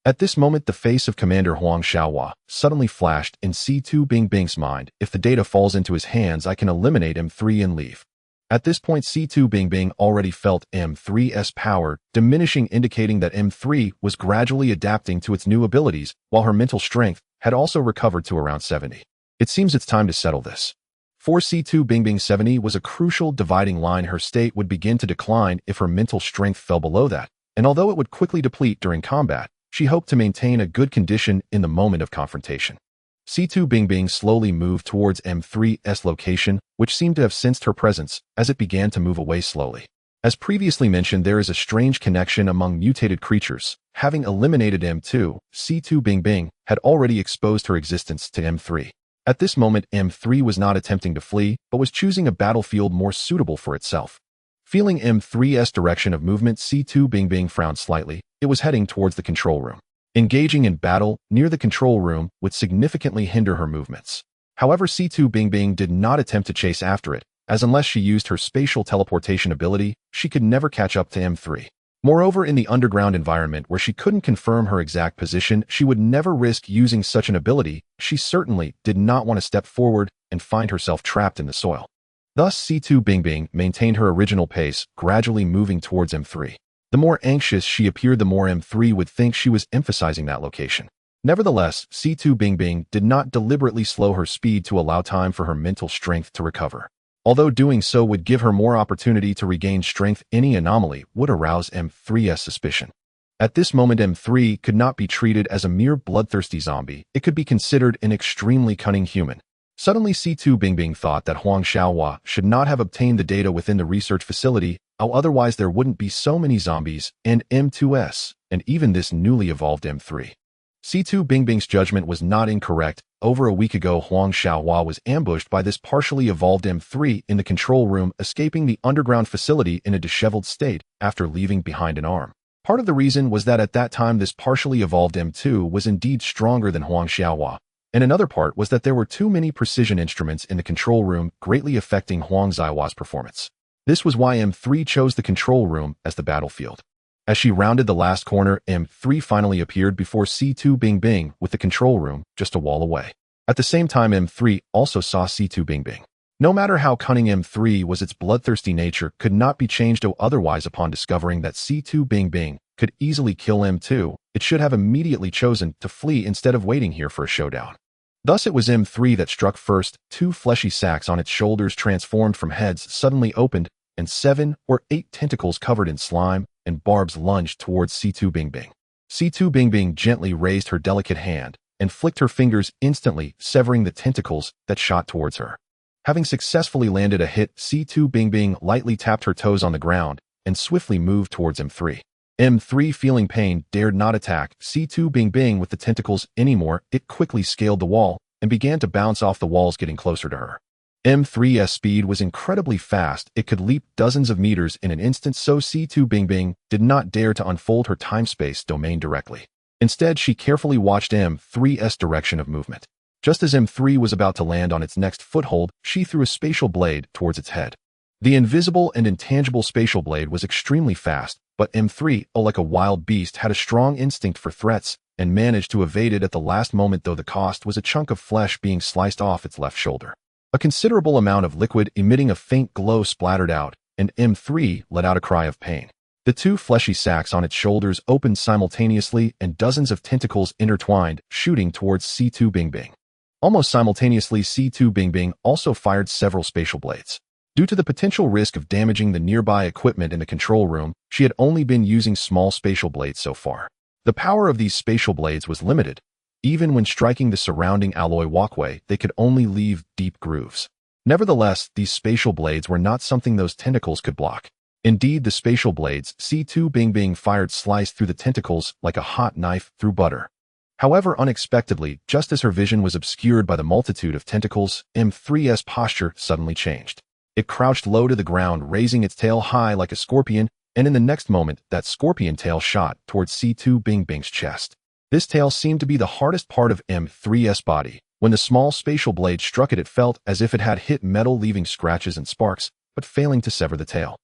At this moment, the face of Commander Huang Xiaohua suddenly flashed in Situ Bingbing's mind. If the data falls into his hands, I can eliminate M3 and leave. At this point, Situ Bingbing already felt M3's power diminishing, indicating that M3 was gradually adapting to its new abilities, while her mental strength had also recovered to around 70. It seems it's time to settle this. For Situ Bingbing, 70 was a crucial dividing line. Her state would begin to decline if her mental strength fell below that, and although it would quickly deplete during combat, she hoped to maintain a good condition in the moment of confrontation. Situ Bingbing slowly moved towards M3's location, which seemed to have sensed her presence as it began to move away slowly. As previously mentioned, there is a strange connection among mutated creatures. Having eliminated M2, Situ Bingbing had already exposed her existence to M3. At this moment, M3 was not attempting to flee, but was choosing a battlefield more suitable for itself. Feeling M3's direction of movement, Situ Bingbing frowned slightly. It was heading towards the control room. Engaging in battle near the control room would significantly hinder her movements. However, Situ Bingbing did not attempt to chase after it, as unless she used her spatial teleportation ability, she could never catch up to M3. Moreover, in the underground environment where she couldn't confirm her exact position, she would never risk using such an ability. She certainly did not want to step forward and find herself trapped in the soil. Thus, Situ Bingbing maintained her original pace, gradually moving towards M3. The more anxious she appeared, the more M3 would think she was emphasizing that location. Nevertheless, Situ Bingbing did not deliberately slow her speed to allow time for her mental strength to recover. Although doing so would give her more opportunity to regain strength, any anomaly would arouse M3's suspicion. At this moment, M3 could not be treated as a mere bloodthirsty zombie. It could be considered an extremely cunning human. Suddenly, Situ Bingbing thought that Huang Xiaohua should not have obtained the data within the research facility, otherwise there wouldn't be so many zombies and M2s, and even this newly evolved M3. Situ Bingbing's judgment was not incorrect. Over a week ago, Huang Xiaohua was ambushed by this partially evolved M3 in the control room, escaping the underground facility in a disheveled state after leaving behind an arm. Part of the reason was that at that time this partially evolved M2 was indeed stronger than Huang Xiaohua, and another part was that there were too many precision instruments in the control room, greatly affecting Huang Xiaohua's performance. This was why M3 chose the control room as the battlefield. As she rounded the last corner, M3 finally appeared before Situ Bingbing with the control room just a wall away. At the same time, M3 also saw Situ Bingbing. No matter how cunning M3 was, its bloodthirsty nature could not be changed otherwise. Upon discovering that C2 Bing Bing could easily kill M2, it should have immediately chosen to flee instead of waiting here for a showdown. Thus it was M3 that struck first. Two fleshy sacs on its shoulders transformed from heads suddenly opened, and 7 or 8 tentacles covered in slime and barbs lunged towards C2 Bing Bing. C2 Bing Bing gently raised her delicate hand and flicked her fingers, instantly severing the tentacles that shot towards her. Having successfully landed a hit, C2 Bing Bing lightly tapped her toes on the ground and swiftly moved towards M3. M3, feeling pain, dared not attack C2 Bing Bing with the tentacles anymore. It quickly scaled the wall and began to bounce off the walls, getting closer to her. M3's speed was incredibly fast. It could leap dozens of meters in an instant, so C2 Bing Bing did not dare to unfold her time-space domain directly. Instead, she carefully watched M3's direction of movement. Just as M3 was about to land on its next foothold, she threw a spatial blade towards its head. The invisible and intangible spatial blade was extremely fast, but M3, like a wild beast, had a strong instinct for threats and managed to evade it at the last moment, though the cost was a chunk of flesh being sliced off its left shoulder. A considerable amount of liquid emitting a faint glow splattered out, and M3 let out a cry of pain. The two fleshy sacs on its shoulders opened simultaneously, and dozens of tentacles intertwined, shooting towards C2 Bing Bing. Almost simultaneously, C2 Bing Bing also fired several spatial blades. Due to the potential risk of damaging the nearby equipment in the control room, she had only been using small spatial blades so far. The power of these spatial blades was limited. Even when striking the surrounding alloy walkway, they could only leave deep grooves. Nevertheless, these spatial blades were not something those tentacles could block. Indeed, the spatial blades C2 Bing Bing fired sliced through the tentacles like a hot knife through butter. However, unexpectedly, just as her vision was obscured by the multitude of tentacles, M3's posture suddenly changed. It crouched low to the ground, raising its tail high like a scorpion, and in the next moment, that scorpion tail shot towards C2 Bing Bing's chest. This tail seemed to be the hardest part of M3's body. When the small spatial blade struck it, it felt as if it had hit metal, leaving scratches and sparks, but failing to sever the tail.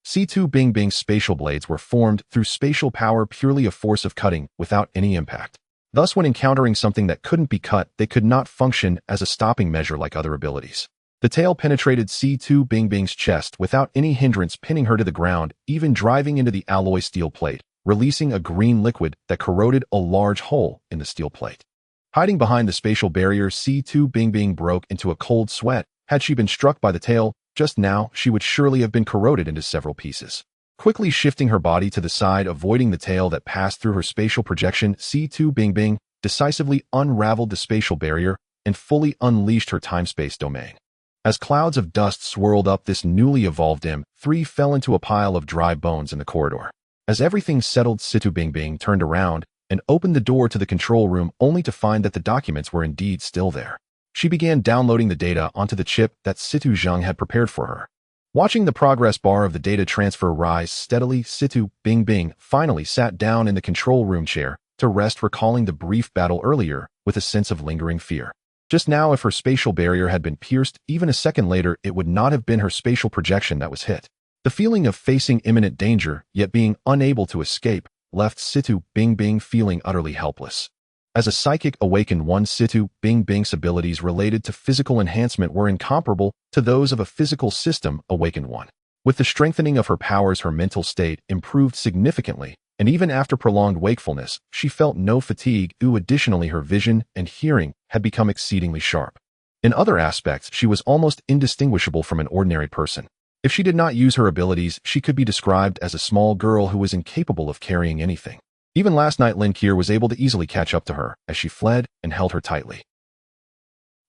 C2 Bing Bing's spatial blades were formed through spatial power, purely a force of cutting, without any impact. Thus, when encountering something that couldn't be cut, they could not function as a stopping measure like other abilities. The tail penetrated C2 Bing Bing's chest without any hindrance, pinning her to the ground, even driving into the alloy steel plate, releasing a green liquid that corroded a large hole in the steel plate. Hiding behind the spatial barrier, C2 Bing Bing broke into a cold sweat. Had she been struck by the tail just now, she would surely have been corroded into several pieces. Quickly shifting her body to the side, avoiding the tail that passed through her spatial projection, C2 Bing Bing decisively unraveled the spatial barrier and fully unleashed her time-space domain. As clouds of dust swirled up, this newly evolved M3 fell into a pile of dry bones in the corridor. As everything settled, C2 Bing Bing turned around and opened the door to the control room, only to find that the documents were indeed still there. She began downloading the data onto the chip that C2 Zheng had prepared for her. Watching the progress bar of the data transfer rise steadily, C2 Bing Bing finally sat down in the control room chair to rest, recalling the brief battle earlier with a sense of lingering fear. Just now, if her spatial barrier had been pierced, even a second later, it would not have been her spatial projection that was hit. The feeling of facing imminent danger, yet being unable to escape, left C2 Bing Bing feeling utterly helpless. As a psychic awakened one, C2 Bing Bing's abilities related to physical enhancement were incomparable to those of a physical system awakened one. With the strengthening of her powers, her mental state improved significantly, and even after prolonged wakefulness, she felt no fatigue. Additionally, her vision and hearing had become exceedingly sharp. In other aspects, she was almost indistinguishable from an ordinary person. If she did not use her abilities, she could be described as a small girl who was incapable of carrying anything. Even last night, Lin Kier was able to easily catch up to her as she fled and held her tightly.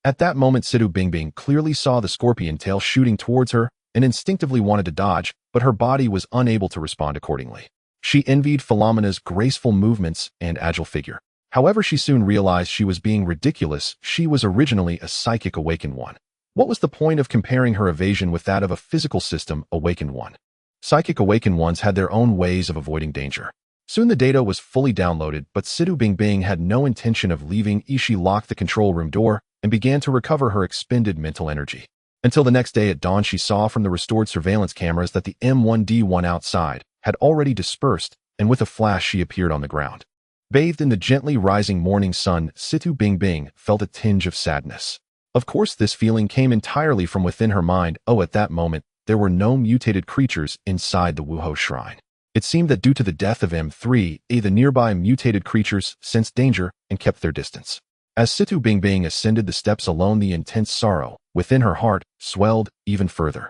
At that moment, C2 Bing Bing clearly saw the scorpion tail shooting towards her and instinctively wanted to dodge, but her body was unable to respond accordingly. She envied Philomena's graceful movements and agile figure. However, she soon realized she was being ridiculous. She was originally a psychic awakened one. What was the point of comparing her evasion with that of a physical system awakened one? Psychic awakened ones had their own ways of avoiding danger. Soon the data was fully downloaded, but C2 Bing Bing had no intention of leaving. She locked the control room door and began to recover her expended mental energy. Until the next day at dawn, she saw from the restored surveillance cameras that the M1D1 outside had already dispersed, and with a flash she appeared on the ground. Bathed in the gently rising morning sun, C2 Bing Bing felt a tinge of sadness. Of course, this feeling came entirely from within her mind. Oh, at that moment, there were no mutated creatures inside the Wuho shrine. It seemed that due to the death of M3A, the nearby mutated creatures sensed danger and kept their distance. As Situ Bingbing ascended the steps alone, the intense sorrow within her heart swelled even further.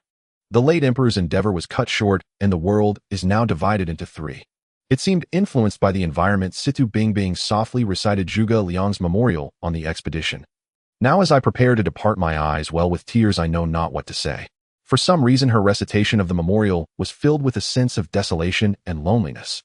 The late emperor's endeavor was cut short, and the world is now divided into three. It seemed influenced by the environment. Situ Bingbing softly recited Zhuge Liang's memorial on the expedition. Now as I prepare to depart, my eyes well with tears, I know not what to say. For some reason, her recitation of the memorial was filled with a sense of desolation and loneliness.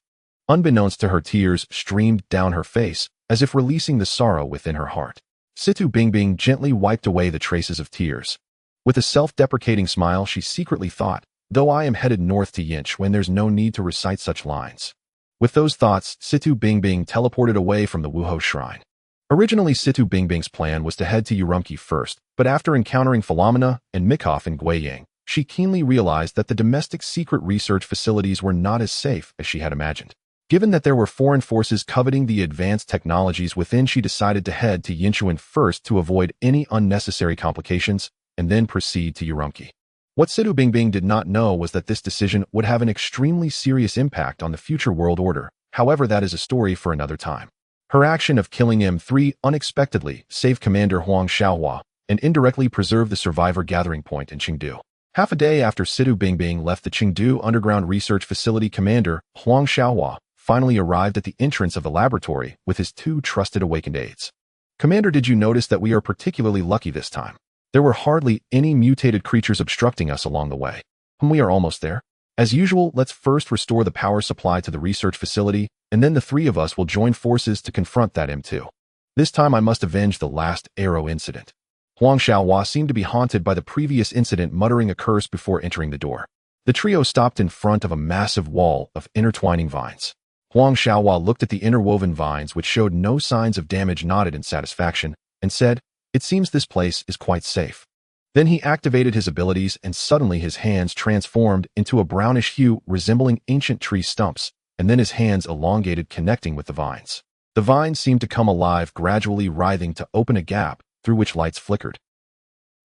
Unbeknownst to her, tears streamed down her face, as if releasing the sorrow within her heart. Situ Bingbing gently wiped away the traces of tears. With a self-deprecating smile, she secretly thought, though I am headed north to Yinch when there's no need to recite such lines. With those thoughts, Situ Bingbing teleported away from the Wuho shrine. Originally, Situ Bingbing's plan was to head to Urumqi first, but after encountering Philomena and Mikhoff in Guiyang, she keenly realized that the domestic secret research facilities were not as safe as she had imagined. Given that there were foreign forces coveting the advanced technologies within, she decided to head to Yinchuan first to avoid any unnecessary complications, and then proceed to Urumqi. What Situ Bingbing did not know was that this decision would have an extremely serious impact on the future world order. However, that is a story for another time. Her action of killing M3 unexpectedly saved Commander Huang Xiaohua and indirectly preserved the survivor gathering point in Chengdu. Half a day after Situ Bingbing left the Chengdu Underground Research Facility, Commander Huang Xiaohua finally arrived at the entrance of the laboratory with his two trusted awakened aides. Commander, did you notice that we are particularly lucky this time? There were hardly any mutated creatures obstructing us along the way. We are almost there. As usual, let's first restore the power supply to the research facility, and then the three of us will join forces to confront that M2. This time I must avenge the last arrow incident. Huang Xiaohua seemed to be haunted by the previous incident, muttering a curse before entering the door. The trio stopped in front of a massive wall of intertwining vines. Huang Xiaohua looked at the interwoven vines, which showed no signs of damage, nodded in satisfaction, and said, "It seems this place is quite safe." Then he activated his abilities, and suddenly his hands transformed into a brownish hue resembling ancient tree stumps, and then his hands elongated, connecting with the vines. The vines seemed to come alive, gradually writhing to open a gap through which lights flickered.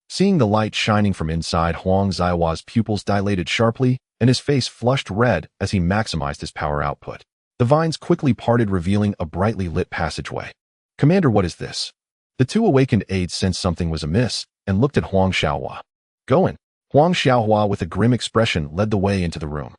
Seeing the light shining from inside, Huang Xiaohua's pupils dilated sharply, and his face flushed red as he maximized his power output. The vines quickly parted, revealing a brightly lit passageway. "Commander, what is this?" The two awakened aides sensed something was amiss and looked at Huang Xiaohua. "Go in." Huang Xiaohua, with a grim expression, led the way into the room.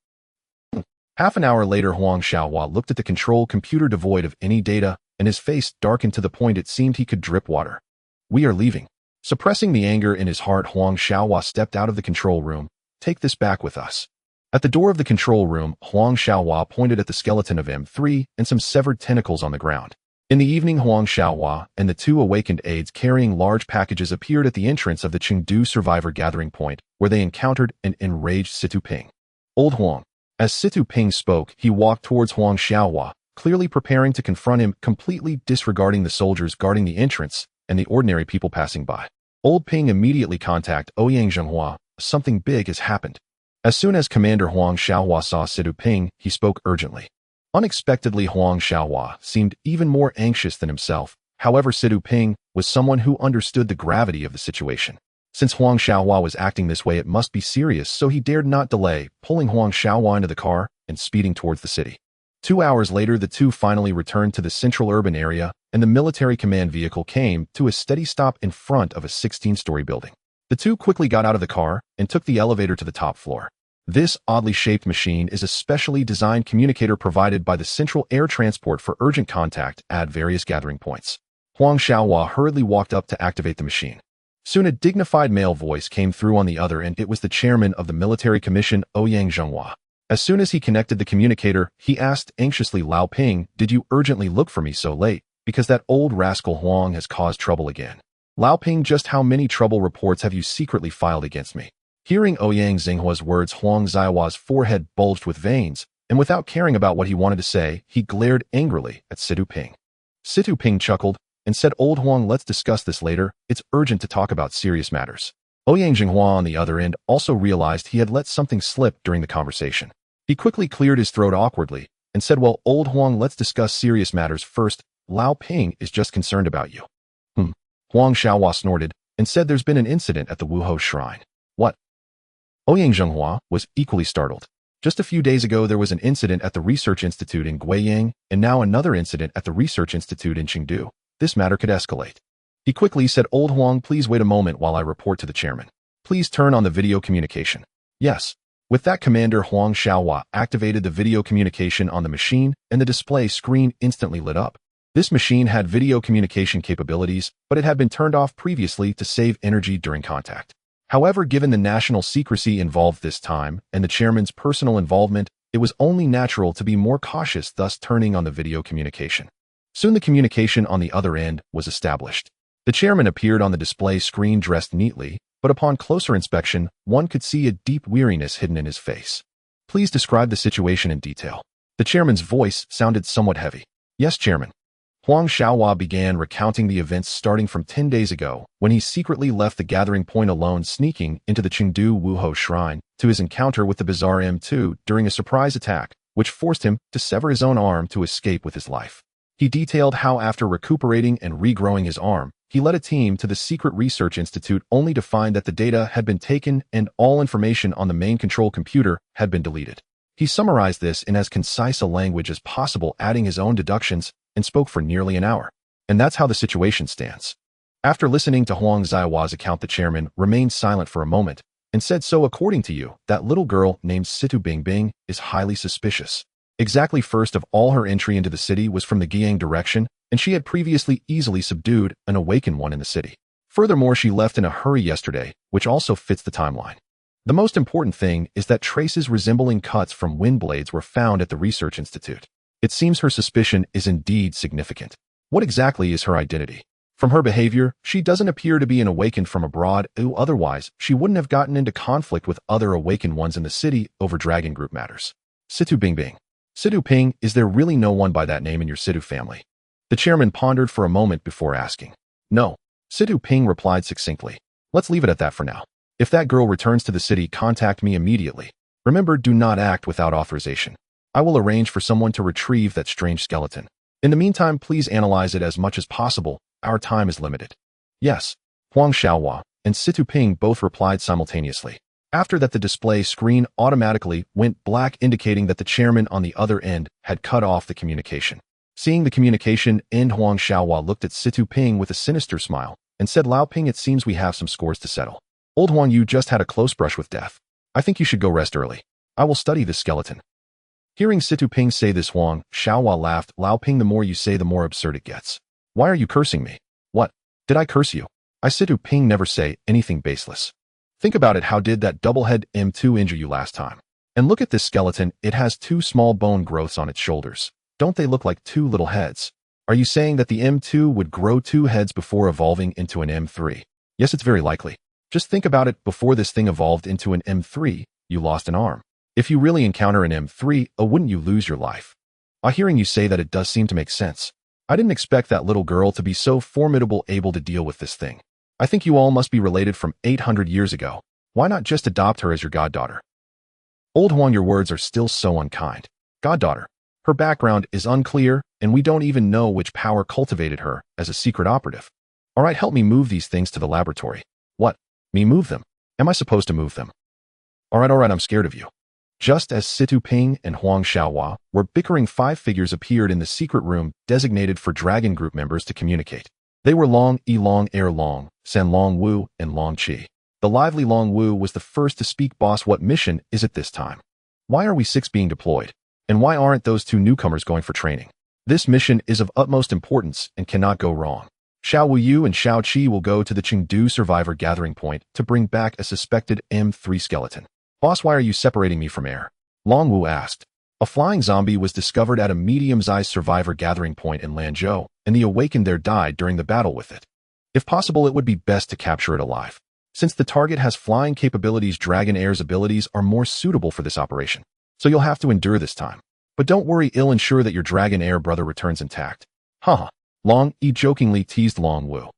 Half an hour later, Huang Xiaohua looked at the control computer devoid of any data, and his face darkened to the point it seemed he could drip water. "We are leaving." Suppressing the anger in his heart, Huang Xiaohua stepped out of the control room. "Take this back with us." At the door of the control room, Huang Xiaohua pointed at the skeleton of M3 and some severed tentacles on the ground. In the evening, Huang Xiaohua and the two awakened aides carrying large packages appeared at the entrance of the Chengdu survivor gathering point, where they encountered an enraged Situ Ping. "Old Huang." As Situ Ping spoke, he walked towards Huang Xiaohua, clearly preparing to confront him, completely disregarding the soldiers guarding the entrance and the ordinary people passing by. Old Ping immediately contacted Ouyang Zhenghua. "Something big has happened." As soon as Commander Huang Xiaohua saw Situ Ping, he spoke urgently. Unexpectedly, Huang Xiaohua seemed even more anxious than himself. However, Situ Ping was someone who understood the gravity of the situation. Since Huang Xiaohua was acting this way, it must be serious, so he dared not delay, pulling Huang Xiaohua into the car and speeding towards the city. 2 hours later, the two finally returned to the central urban area, and the military command vehicle came to a steady stop in front of a 16-story building. The two quickly got out of the car and took the elevator to the top floor. This oddly shaped machine is a specially designed communicator provided by the Central Air Transport for urgent contact at various gathering points. Huang Xiaohua hurriedly walked up to activate the machine. Soon a dignified male voice came through on the other end. It was the chairman of the military commission, Ouyang Zhenghua. As soon as he connected the communicator, he asked anxiously, "Lao Ping, did you urgently look for me so late? Because that old rascal Huang has caused trouble again." "Lao Ping, just how many trouble reports have you secretly filed against me?" Hearing Ouyang Zhenghua's words, Huang Xiaohua's forehead bulged with veins, and without caring about what he wanted to say, he glared angrily at Situ Ping. Situ Ping chuckled and said, "Old Huang, let's discuss this later. It's urgent to talk about serious matters." Ouyang Zhenghua on the other end also realized he had let something slip during the conversation. He quickly cleared his throat awkwardly and said, "Well, Old Huang, let's discuss serious matters first. Lao Ping is just concerned about you." Huang Xiaohua snorted and said there's been an incident at the Wuho shrine. What? Ouyang Zhenghua was equally startled. Just a few days ago there was an incident at the Research Institute in Guiyang, and now another incident at the Research Institute in Chengdu. This matter could escalate. He quickly said, Old Huang, please wait a moment while I report to the chairman. Please turn on the video communication. Yes. With that, Commander Huang Xiaohua activated the video communication on the machine, and the display screen instantly lit up. This machine had video communication capabilities, but it had been turned off previously to save energy during contact. However, given the national secrecy involved this time and the chairman's personal involvement, it was only natural to be more cautious, thus turning on the video communication. Soon the communication on the other end was established. The chairman appeared on the display screen dressed neatly, but upon closer inspection, one could see a deep weariness hidden in his face. Please describe the situation in detail. The chairman's voice sounded somewhat heavy. Yes, Chairman. Huang Xiaohua began recounting the events starting from 10 days ago, when he secretly left the gathering point alone, sneaking into the Chengdu Wuho shrine, to his encounter with the bizarre M2 during a surprise attack, which forced him to sever his own arm to escape with his life. He detailed how after recuperating and regrowing his arm, he led a team to the secret research institute only to find that the data had been taken and all information on the main control computer had been deleted. He summarized this in as concise a language as possible, adding his own deductions, and spoke for nearly an hour. And that's how the situation stands. After listening to Huang Xiaohua's account, the chairman remained silent for a moment and said, so according to you, that little girl named Situ Bingbing is highly suspicious. Exactly, first of all, her entry into the city was from the Guiyang direction, and she had previously easily subdued an awakened one in the city. Furthermore, she left in a hurry yesterday, which also fits the timeline. The most important thing is that traces resembling cuts from wind blades were found at the Research Institute. It seems her suspicion is indeed significant. What exactly is her identity? From her behavior, she doesn't appear to be an awakened from abroad, otherwise she wouldn't have gotten into conflict with other awakened ones in the city over dragon group matters. Situ Bingbing. Situ Ping, is there really no one by that name in your Situ family? The chairman pondered for a moment before asking. No. Situ Ping replied succinctly. Let's leave it at that for now. If that girl returns to the city, contact me immediately. Remember, do not act without authorization. I will arrange for someone to retrieve that strange skeleton. In the meantime, please analyze it as much as possible. Our time is limited. Yes. Huang Xiaohua and Situ Ping both replied simultaneously. After that, the display screen automatically went black, indicating that the chairman on the other end had cut off the communication. Seeing the communication end, Huang Xiaohua looked at Situ Ping with a sinister smile and said, Lao Ping, it seems we have some scores to settle. Old Huang, you just had a close brush with death. I think you should go rest early. I will study this skeleton. Hearing Situ Ping say this, Huang Xiaohua laughed. Lao Ping, the more you say, the more absurd it gets. Why are you cursing me? What? Did I curse you? I, Situ Ping, never say anything baseless. Think about it. How did that doublehead M2 injure you last time? And look at this skeleton. It has two small bone growths on its shoulders. Don't they look like two little heads? Are you saying that the M2 would grow two heads before evolving into an M3? Yes, it's very likely. Just think about it. Before this thing evolved into an M3, you lost an arm. If you really encounter an M3, wouldn't you lose your life? Hearing you say that, it does seem to make sense. I didn't expect that little girl to be so formidable, able to deal with this thing. I think you all must be related from 800 years ago. Why not just adopt her as your goddaughter? Old Huang, your words are still so unkind. Goddaughter. Her background is unclear, and we don't even know which power cultivated her as a secret operative. All right, help me move these things to the laboratory. What? Me move them? Am I supposed to move them? All right, I'm scared of you. Just as Situ Ping and Huang Xiaohua were bickering, 5 figures appeared in the secret room designated for Dragon Group members to communicate. They were Long Yi, Long Air, Long San, Long Wu, and Long Qi. The lively Long Wu was the first to speak. Boss, what mission is it this time? Why are we 6 being deployed? And why aren't those 2 newcomers going for training? This mission is of utmost importance and cannot go wrong. Xiao Wuyu and Xiao Qi will go to the Chengdu survivor gathering point to bring back a suspected M3 skeleton. Boss, why are you separating me from air? Long Wu asked. A flying zombie was discovered at a medium-sized survivor gathering point in Lanzhou, and the awakened there died during the battle with it. If possible, it would be best to capture it alive. Since the target has flying capabilities, Dragon Air's abilities are more suitable for this operation. So you'll have to endure this time. But don't worry, I'll ensure that your Dragon Air brother returns intact. Haha. Long Yi jokingly teased Long Wu.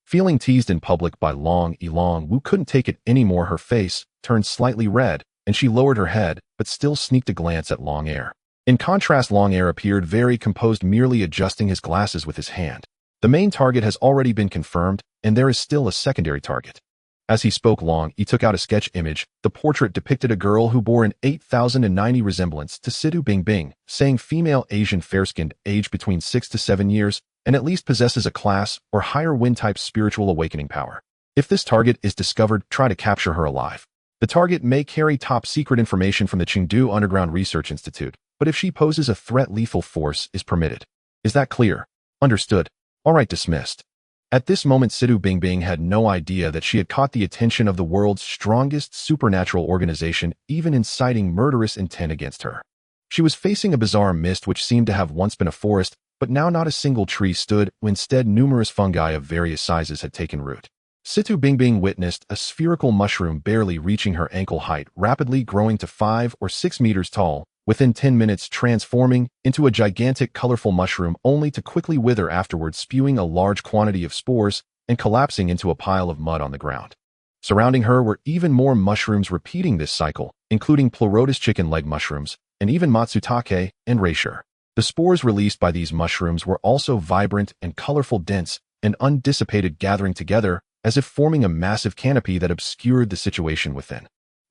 Feeling teased in public by Long Yi, Long Wu couldn't take it anymore. Her face turned slightly red, and she lowered her head, but still sneaked a glance at Long Air. In contrast, Long Air appeared very composed, merely adjusting his glasses with his hand. The main target has already been confirmed, and there is still a secondary target. As he spoke long, he took out a sketch image. The portrait depicted a girl who bore an 8090 resemblance to Situ Bingbing, saying female Asian fair-skinned, age between 6 to 7 years, and at least possesses a class or higher wind-type spiritual awakening power. If this target is discovered, try to capture her alive. The target may carry top-secret information from the Chengdu Underground Research Institute, but if she poses a threat, lethal force is permitted. Is that clear? Understood. All right, dismissed. At this moment, Situ Bingbing had no idea that she had caught the attention of the world's strongest supernatural organization, even inciting murderous intent against her. She was facing a bizarre mist which seemed to have once been a forest, but now not a single tree stood, instead numerous fungi of various sizes had taken root. Situ Bingbing witnessed a spherical mushroom barely reaching her ankle height, rapidly growing to 5 or 6 meters tall, within 10 minutes transforming into a gigantic colorful mushroom only to quickly wither afterwards, spewing a large quantity of spores and collapsing into a pile of mud on the ground. Surrounding her were even more mushrooms repeating this cycle, including Pleurotus chicken leg mushrooms, and even Matsutake and Reishi. The spores released by these mushrooms were also vibrant and colorful, dense and undissipated, gathering together as if forming a massive canopy that obscured the situation within.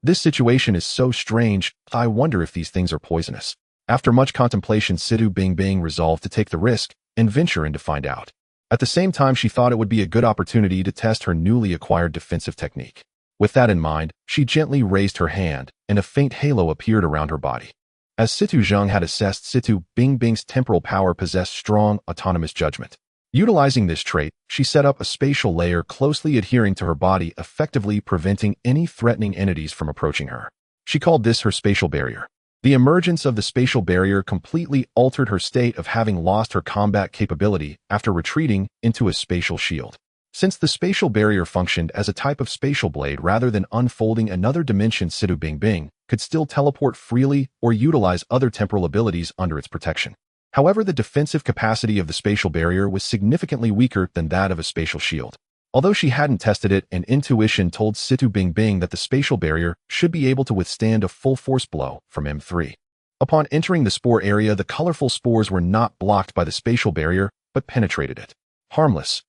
This situation is so strange, I wonder if these things are poisonous. After much contemplation, Situ Bingbing resolved to take the risk and venture in to find out. At the same time, she thought it would be a good opportunity to test her newly acquired defensive technique. With that in mind, she gently raised her hand, and a faint halo appeared around her body. As Situ Zheng had assessed, Situ Bingbing's temporal power possessed strong, autonomous judgment. Utilizing this trait, she set up a spatial layer closely adhering to her body, effectively preventing any threatening entities from approaching her. She called this her spatial barrier. The emergence of the spatial barrier completely altered her state of having lost her combat capability after retreating into a spatial shield. Since the spatial barrier functioned as a type of spatial blade rather than unfolding another dimension, Situ Bingbing could still teleport freely or utilize other temporal abilities under its protection. However, the defensive capacity of the spatial barrier was significantly weaker than that of a spatial shield. Although she hadn't tested it, an intuition told Situ Bingbing that the spatial barrier should be able to withstand a full force blow from M3. Upon entering the spore area, the colorful spores were not blocked by the spatial barrier, but penetrated it. Harmless.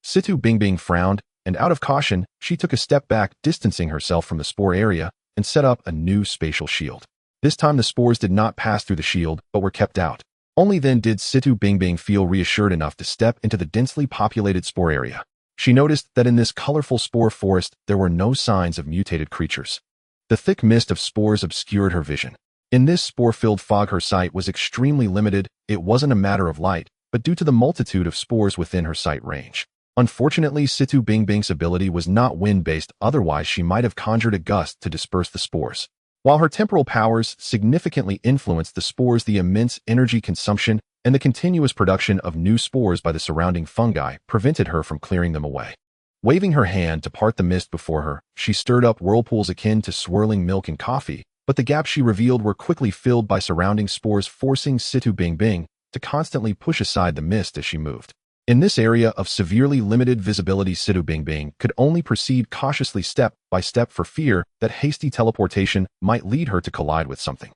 Situ Bingbing frowned, and out of caution, she took a step back, distancing herself from the spore area, and set up a new spatial shield. This time the spores did not pass through the shield, but were kept out. Only then did Situ Bingbing feel reassured enough to step into the densely populated spore area. She noticed that in this colorful spore forest, there were no signs of mutated creatures. The thick mist of spores obscured her vision. In this spore-filled fog, her sight was extremely limited. It wasn't a matter of light, but due to the multitude of spores within her sight range. Unfortunately, Situ Bingbing's ability was not wind-based, otherwise she might have conjured a gust to disperse the spores. While her temporal powers significantly influenced the spores, the immense energy consumption and the continuous production of new spores by the surrounding fungi prevented her from clearing them away. Waving her hand to part the mist before her, she stirred up whirlpools akin to swirling milk and coffee, but the gaps she revealed were quickly filled by surrounding spores, forcing Situ Bingbing to constantly push aside the mist as she moved. In this area of severely limited visibility, Situ Bingbing could only proceed cautiously, step by step, for fear that hasty teleportation might lead her to collide with something.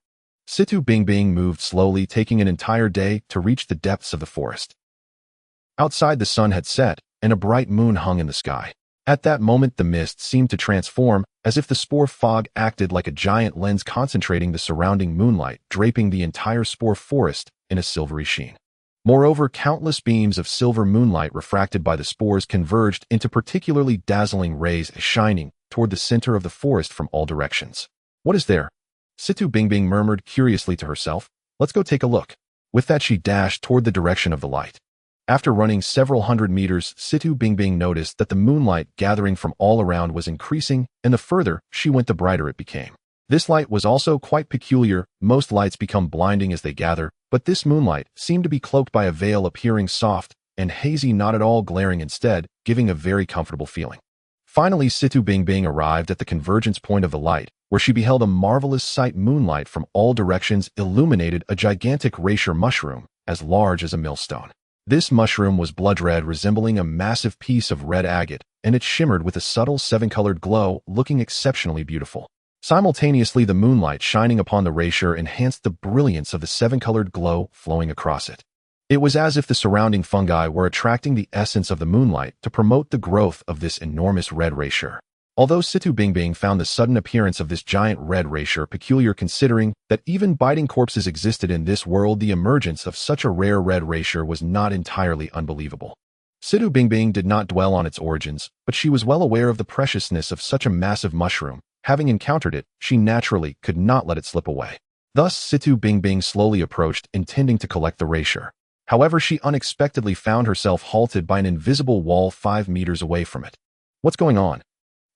Situ Bingbing moved slowly, taking an entire day to reach the depths of the forest. Outside, the sun had set, and a bright moon hung in the sky. At that moment, the mist seemed to transform, as if the spore fog acted like a giant lens, concentrating the surrounding moonlight, draping the entire spore forest in a silvery sheen. Moreover, countless beams of silver moonlight refracted by the spores converged into particularly dazzling rays, shining toward the center of the forest from all directions. What is there? Situ Bingbing murmured curiously to herself. Let's go take a look. With that, she dashed toward the direction of the light. After running several hundred meters, Situ Bingbing noticed that the moonlight gathering from all around was increasing, and the further she went, the brighter it became. This light was also quite peculiar. Most lights become blinding as they gather, but this moonlight seemed to be cloaked by a veil, appearing soft and hazy, not at all glaring, instead giving a very comfortable feeling. Finally, Situ Bingbing arrived at the convergence point of the light, where she beheld a marvelous sight. Moonlight from all directions illuminated a gigantic Reishi mushroom, as large as a millstone. This mushroom was blood red, resembling a massive piece of red agate, and it shimmered with a subtle seven-colored glow, looking exceptionally beautiful. Simultaneously, the moonlight shining upon the Reishi enhanced the brilliance of the seven-colored glow flowing across it. It was as if the surrounding fungi were attracting the essence of the moonlight to promote the growth of this enormous red racer. Although Situ Bingbing found the sudden appearance of this giant red racer peculiar considering that even biting corpses existed in this world, the emergence of such a rare red racer was not entirely unbelievable. Situ Bingbing did not dwell on its origins, but she was well aware of the preciousness of such a massive mushroom. Having encountered it, she naturally could not let it slip away. Thus, Situ Bingbing slowly approached, intending to collect the racer. However, she unexpectedly found herself halted by an invisible wall 5 meters away from it. What's going on?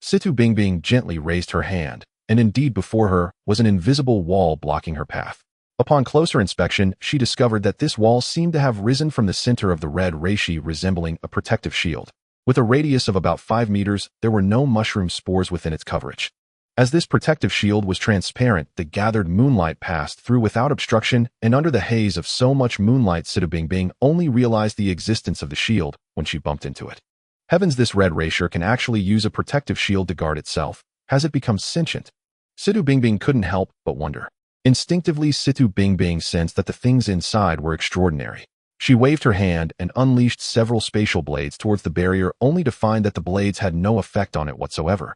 Situ Bingbing gently raised her hand, and indeed before her was an invisible wall blocking her path. Upon closer inspection, she discovered that this wall seemed to have risen from the center of the red reishi, resembling a protective shield. With a radius of about 5 meters, there were no mushroom spores within its coverage. As this protective shield was transparent, the gathered moonlight passed through without obstruction, and under the haze of so much moonlight, Situ Bingbing only realized the existence of the shield when she bumped into it. Heavens, this red racer can actually use a protective shield to guard itself. Has it become sentient? Situ Bingbing couldn't help but wonder. Instinctively, Situ Bingbing sensed that the things inside were extraordinary. She waved her hand and unleashed several spatial blades towards the barrier, only to find that the blades had no effect on it whatsoever.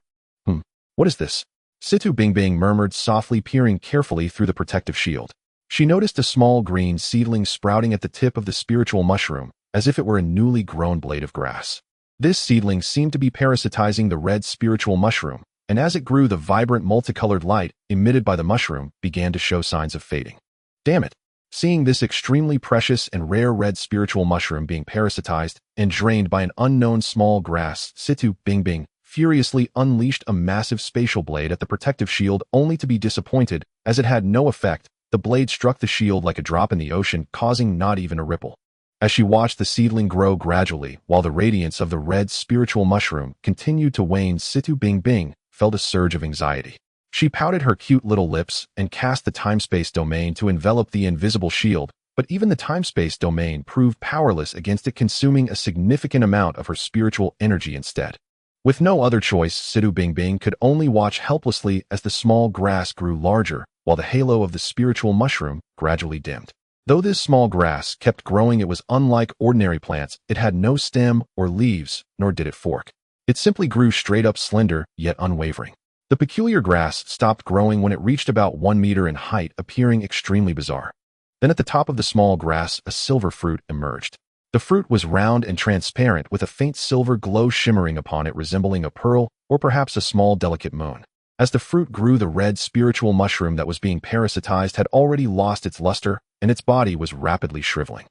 What is this? Situ Bingbing murmured softly, peering carefully through the protective shield. She noticed a small green seedling sprouting at the tip of the spiritual mushroom, as if it were a newly grown blade of grass. This seedling seemed to be parasitizing the red spiritual mushroom, and as it grew, the vibrant multicolored light emitted by the mushroom began to show signs of fading. Damn it! Seeing this extremely precious and rare red spiritual mushroom being parasitized and drained by an unknown small grass, Situ Bingbing furiously unleashed a massive spatial blade at the protective shield, only to be disappointed as it had no effect. The blade struck the shield like a drop in the ocean, causing not even a ripple. As she watched the seedling grow gradually, while the radiance of the red spiritual mushroom continued to wane, Situ Bingbing felt a surge of anxiety. She pouted her cute little lips and cast the time-space domain to envelop the invisible shield, but even the time-space domain proved powerless against it, consuming a significant amount of her spiritual energy instead. With no other choice, Situ Bingbing could only watch helplessly as the small grass grew larger, while the halo of the spiritual mushroom gradually dimmed. Though this small grass kept growing, it was unlike ordinary plants. It had no stem or leaves, nor did it fork. It simply grew straight up, slender, yet unwavering. The peculiar grass stopped growing when it reached about 1 meter in height, appearing extremely bizarre. Then at the top of the small grass, a silver fruit emerged. The fruit was round and transparent, with a faint silver glow shimmering upon it, resembling a pearl or perhaps a small delicate moon. As the fruit grew, the red spiritual mushroom that was being parasitized had already lost its luster, and its body was rapidly shriveling.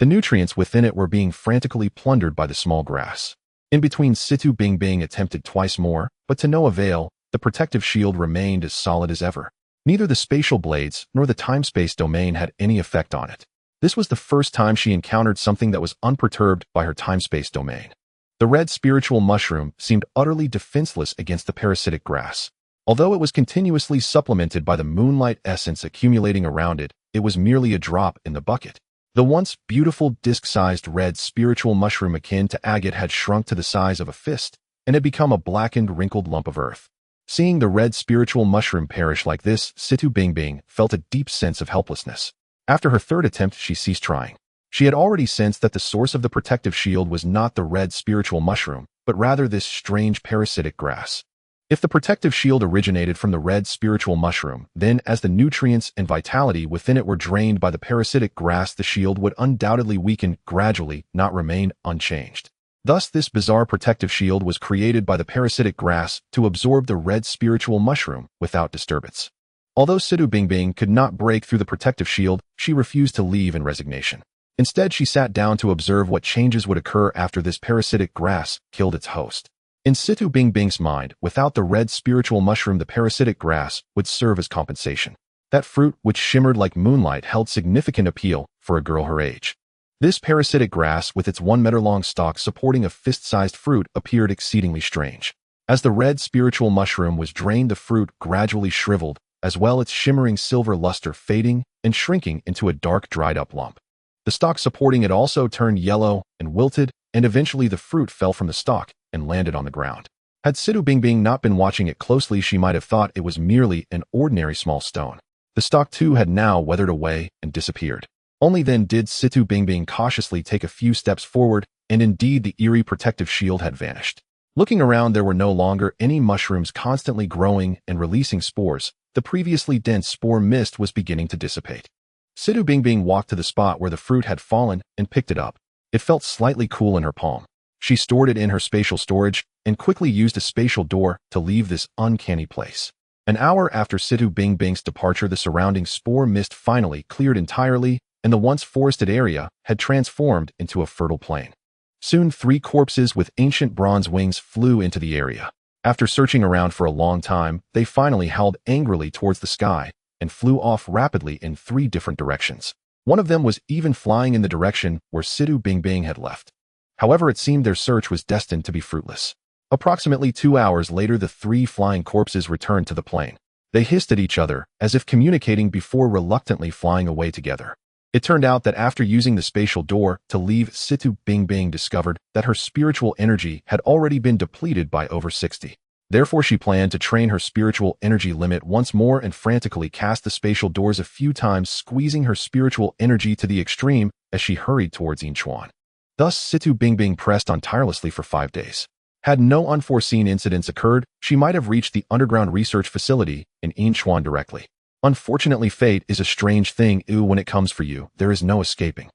The nutrients within it were being frantically plundered by the small grass. In between, Situ Bingbing attempted twice more, but to no avail. The protective shield remained as solid as ever. Neither the spatial blades nor the time-space domain had any effect on it. This was the first time she encountered something that was unperturbed by her time-space domain. The red spiritual mushroom seemed utterly defenseless against the parasitic grass. Although it was continuously supplemented by the moonlight essence accumulating around it, it was merely a drop in the bucket. The once beautiful disc-sized red spiritual mushroom akin to agate had shrunk to the size of a fist, and had become a blackened, wrinkled lump of earth. Seeing the red spiritual mushroom perish like this, Situ Bingbing felt a deep sense of helplessness. After her third attempt, she ceased trying. She had already sensed that the source of the protective shield was not the red spiritual mushroom, but rather this strange parasitic grass. If the protective shield originated from the red spiritual mushroom, then as the nutrients and vitality within it were drained by the parasitic grass, the shield would undoubtedly weaken gradually, not remain unchanged. Thus, this bizarre protective shield was created by the parasitic grass to absorb the red spiritual mushroom without disturbance. Although Situ Bingbing could not break through the protective shield, she refused to leave in resignation. Instead, she sat down to observe what changes would occur after this parasitic grass killed its host. In Situ Bingbing's mind, without the red spiritual mushroom, the parasitic grass would serve as compensation. That fruit, which shimmered like moonlight, held significant appeal for a girl her age. This parasitic grass, with its 1 meter long stalk supporting a fist-sized fruit, appeared exceedingly strange. As the red spiritual mushroom was drained, the fruit gradually shriveled, as well its shimmering silver luster fading and shrinking into a dark, dried-up lump. The stalk supporting it also turned yellow and wilted, and eventually the fruit fell from the stalk and landed on the ground. Had Situ Bingbing not been watching it closely, she might have thought it was merely an ordinary small stone. The stalk too had now weathered away and disappeared. Only then did Situ Bingbing cautiously take a few steps forward, and indeed the eerie protective shield had vanished. Looking around, there were no longer any mushrooms constantly growing and releasing spores. The previously dense spore mist was beginning to dissipate. Situ Bingbing walked to the spot where the fruit had fallen and picked it up. It felt slightly cool in her palm. She stored it in her spatial storage and quickly used a spatial door to leave this uncanny place. An hour after Situ Bingbing's departure, the surrounding spore mist finally cleared entirely, and the once forested area had transformed into a fertile plain. Soon 3 corpses with ancient bronze wings flew into the area. After searching around for a long time, they finally howled angrily towards the sky and flew off rapidly in 3 different directions. One of them was even flying in the direction where Situ Bingbing had left. However, it seemed their search was destined to be fruitless. Approximately 2 hours later, the 3 flying corpses returned to the plain. They hissed at each other, as if communicating before reluctantly flying away together. It turned out that after using the spatial door to leave, Situ Bingbing discovered that her spiritual energy had already been depleted by over 60. Therefore, she planned to train her spiritual energy limit once more and frantically cast the spatial doors a few times, squeezing her spiritual energy to the extreme as she hurried towards Inchuan. Thus, Situ Bingbing pressed on tirelessly for 5 days. Had no unforeseen incidents occurred, she might have reached the underground research facility in Inchuan directly. Unfortunately, fate is a strange thing. When it comes for you, there is no escaping.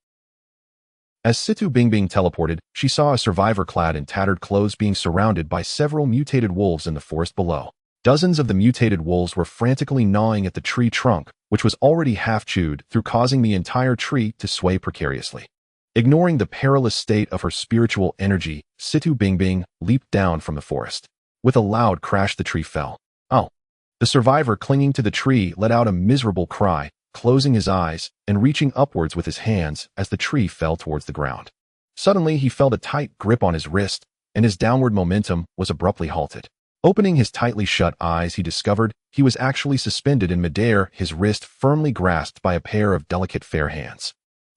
As Situ Bingbing teleported, she saw a survivor clad in tattered clothes being surrounded by several mutated wolves in the forest below. Dozens of the mutated wolves were frantically gnawing at the tree trunk, which was already half chewed through, causing the entire tree to sway precariously. Ignoring the perilous state of her spiritual energy, Situ Bingbing leaped down from the forest. With a loud crash, the tree fell. Oh! The survivor clinging to the tree let out a miserable cry, closing his eyes and reaching upwards with his hands as the tree fell towards the ground. Suddenly, he felt a tight grip on his wrist, and his downward momentum was abruptly halted. Opening his tightly shut eyes, he discovered he was actually suspended in midair, his wrist firmly grasped by a pair of delicate fair hands.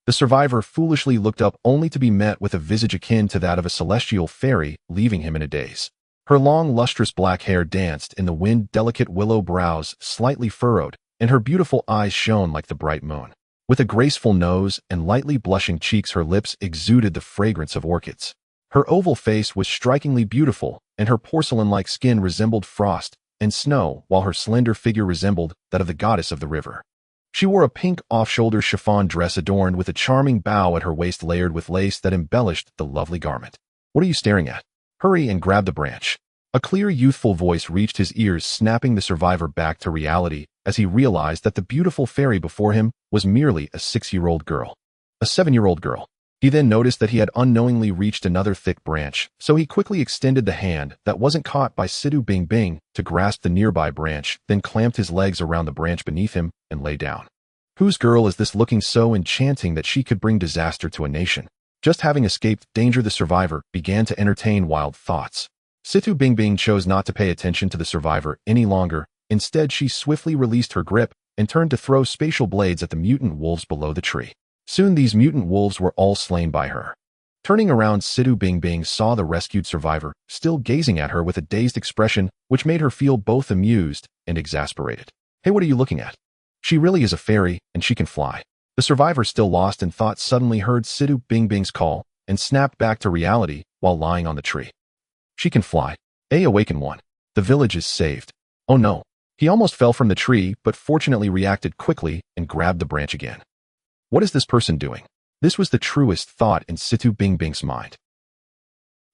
The survivor foolishly looked up only to be met with a visage akin to that of a celestial fairy, leaving him in a daze. Her long, lustrous black hair danced in the wind, delicate willow brows slightly furrowed, and her beautiful eyes shone like the bright moon. With a graceful nose and lightly blushing cheeks, her lips exuded the fragrance of orchids. Her oval face was strikingly beautiful, and her porcelain-like skin resembled frost and snow, while her slender figure resembled that of the goddess of the river. She wore a pink off-shoulder chiffon dress adorned with a charming bow at her waist layered with lace that embellished the lovely garment. "What are you staring at? Hurry and grab the branch." A clear, youthful voice reached his ears, snapping the survivor back to reality as he realized that the beautiful fairy before him was merely a 6-year-old girl. A 7-year-old girl. He then noticed that he had unknowingly reached another thick branch, so he quickly extended the hand that wasn't caught by Situ Bingbing to grasp the nearby branch, then clamped his legs around the branch beneath him and lay down. Whose girl is this, looking so enchanting that she could bring disaster to a nation? Just having escaped danger, the survivor began to entertain wild thoughts. Situ Bingbing chose not to pay attention to the survivor any longer. Instead, she swiftly released her grip and turned to throw spatial blades at the mutant wolves below the tree. Soon these mutant wolves were all slain by her. Turning around, Situ Bingbing saw the rescued survivor still gazing at her with a dazed expression, which made her feel both amused and exasperated. "Hey, what are you looking at? She really is a fairy, and she can fly." The survivor, still lost in thought, suddenly heard Situ Bingbing's call and snapped back to reality while lying on the tree. "She can fly. Awaken one. The village is saved." Oh no. He almost fell from the tree, but fortunately reacted quickly and grabbed the branch again. What is this person doing? This was the truest thought in Situ Bingbing's mind.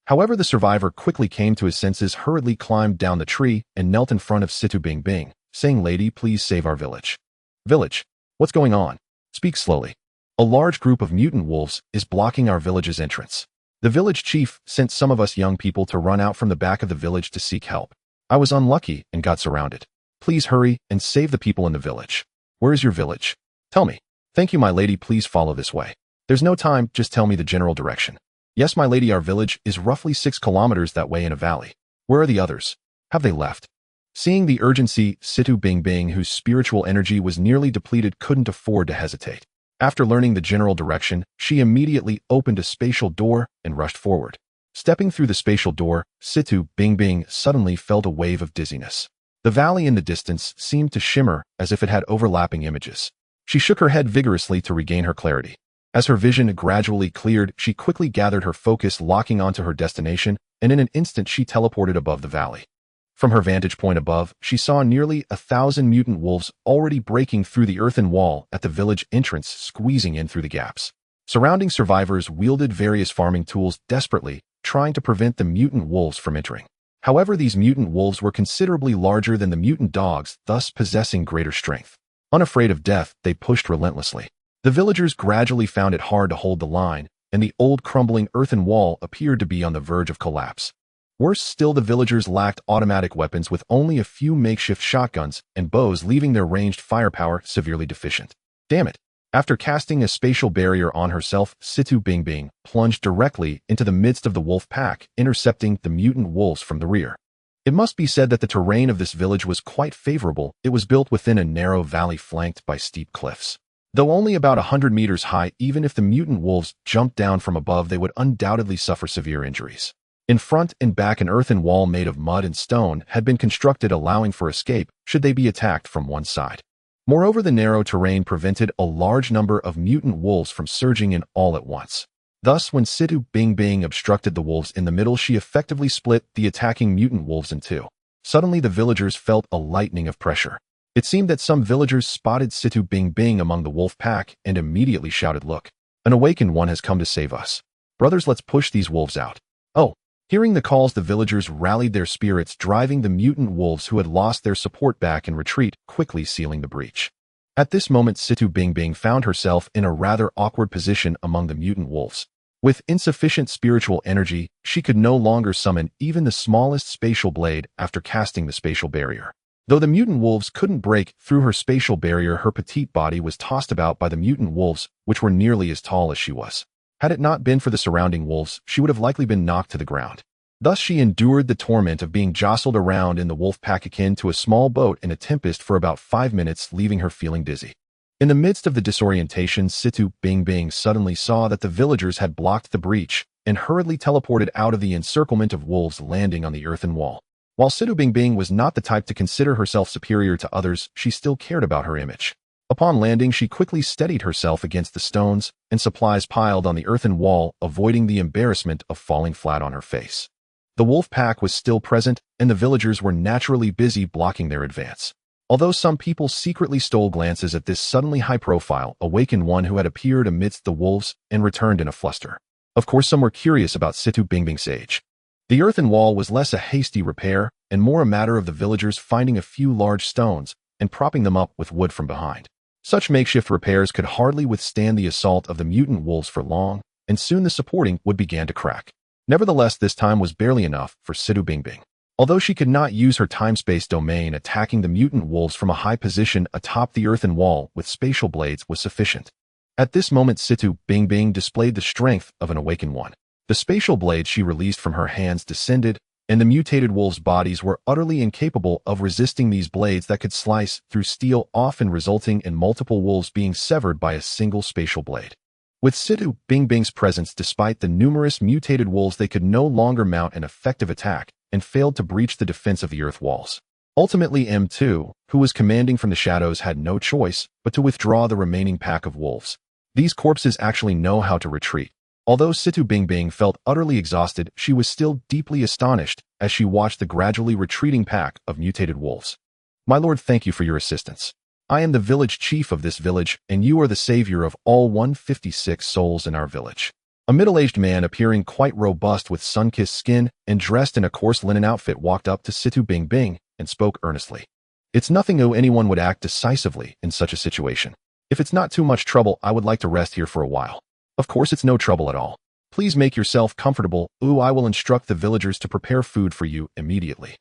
However, the survivor quickly came to his senses, hurriedly climbed down the tree, and knelt in front of Situ Bingbing, saying, "Lady, please save our village." "Village? What's going on? Speak slowly." "A large group of mutant wolves is blocking our village's entrance. The village chief sent some of us young people to run out from the back of the village to seek help. I was unlucky and got surrounded. Please hurry and save the people in the village." "Where is your village? Tell me." "Thank you, my lady, please follow this way." "There's no time, just tell me the general direction." "Yes, my lady, our village is roughly 6 kilometers that way in a valley." "Where are the others? Have they left?" Seeing the urgency, Situ Bingbing, whose spiritual energy was nearly depleted, couldn't afford to hesitate. After learning the general direction, she immediately opened a spatial door and rushed forward. Stepping through the spatial door, Situ Bingbing suddenly felt a wave of dizziness. The valley in the distance seemed to shimmer as if it had overlapping images. She shook her head vigorously to regain her clarity. As her vision gradually cleared, she quickly gathered her focus, locking onto her destination, and in an instant she teleported above the valley. From her vantage point above, she saw nearly 1,000 mutant wolves already breaking through the earthen wall at the village entrance, squeezing in through the gaps. Surrounding survivors wielded various farming tools desperately, trying to prevent the mutant wolves from entering. However, these mutant wolves were considerably larger than the mutant dogs, thus possessing greater strength. Unafraid of death, they pushed relentlessly. The villagers gradually found it hard to hold the line, and the old crumbling earthen wall appeared to be on the verge of collapse. Worse still, the villagers lacked automatic weapons, with only a few makeshift shotguns and bows, leaving their ranged firepower severely deficient. Damn it! After casting a spatial barrier on herself, Situ Bingbing plunged directly into the midst of the wolf pack, intercepting the mutant wolves from the rear. It must be said that the terrain of this village was quite favorable. It was built within a narrow valley flanked by steep cliffs. Though only about 100 meters high, even if the mutant wolves jumped down from above, they would undoubtedly suffer severe injuries. In front and back, an earthen wall made of mud and stone had been constructed, allowing for escape should they be attacked from one side. Moreover, the narrow terrain prevented a large number of mutant wolves from surging in all at once. Thus, when Situ Bingbing obstructed the wolves in the middle, she effectively split the attacking mutant wolves in two. Suddenly, the villagers felt a lightning of pressure. It seemed that some villagers spotted Situ Bingbing among the wolf pack and immediately shouted, "Look, an awakened one has come to save us. Brothers, let's push these wolves out." Oh! Hearing the calls, the villagers rallied their spirits, driving the mutant wolves who had lost their support back in retreat, quickly sealing the breach. At this moment, Situ Bingbing found herself in a rather awkward position among the mutant wolves. With insufficient spiritual energy, she could no longer summon even the smallest spatial blade after casting the spatial barrier. Though the mutant wolves couldn't break through her spatial barrier, her petite body was tossed about by the mutant wolves, which were nearly as tall as she was. Had it not been for the surrounding wolves, she would have likely been knocked to the ground. Thus she endured the torment of being jostled around in the wolf pack, akin to a small boat in a tempest, for about 5 minutes, leaving her feeling dizzy. In the midst of the disorientation, Situ Bingbing suddenly saw that the villagers had blocked the breach and hurriedly teleported out of the encirclement of wolves, landing on the earthen wall. While Situ Bingbing was not the type to consider herself superior to others, she still cared about her image. Upon landing, she quickly steadied herself against the stones and supplies piled on the earthen wall, avoiding the embarrassment of falling flat on her face. The wolf pack was still present, and the villagers were naturally busy blocking their advance. Although some people secretly stole glances at this suddenly high-profile, awakened one who had appeared amidst the wolves and returned in a fluster. Of course, some were curious about Situ Bingbing's age. The earthen wall was less a hasty repair and more a matter of the villagers finding a few large stones and propping them up with wood from behind. Such makeshift repairs could hardly withstand the assault of the mutant wolves for long, and soon the supporting wood began to crack. Nevertheless, this time was barely enough for Situ Bingbing. Although she could not use her time-space domain, attacking the mutant wolves from a high position atop the earthen wall with spatial blades was sufficient. At this moment, Situ Bingbing displayed the strength of an awakened one. The spatial blades she released from her hands descended, and the mutated wolves' bodies were utterly incapable of resisting these blades that could slice through steel, often resulting in multiple wolves being severed by a single spatial blade. With Situ Bingbing's presence, despite the numerous mutated wolves, they could no longer mount an effective attack and failed to breach the defense of the earth walls. Ultimately, M2, who was commanding from the shadows, had no choice but to withdraw the remaining pack of wolves. These corpses actually know how to retreat. Although Situ Bingbing felt utterly exhausted, she was still deeply astonished as she watched the gradually retreating pack of mutated wolves. "My lord, thank you for your assistance. I am the village chief of this village, and you are the savior of all 156 souls in our village." A middle-aged man, appearing quite robust with sun-kissed skin and dressed in a coarse linen outfit, walked up to Situ Bingbing and spoke earnestly. "It's nothing new. Anyone would act decisively in such a situation. If it's not too much trouble, I would like to rest here for a while." "Of course it's no trouble at all. Please make yourself comfortable. I will instruct the villagers to prepare food for you immediately."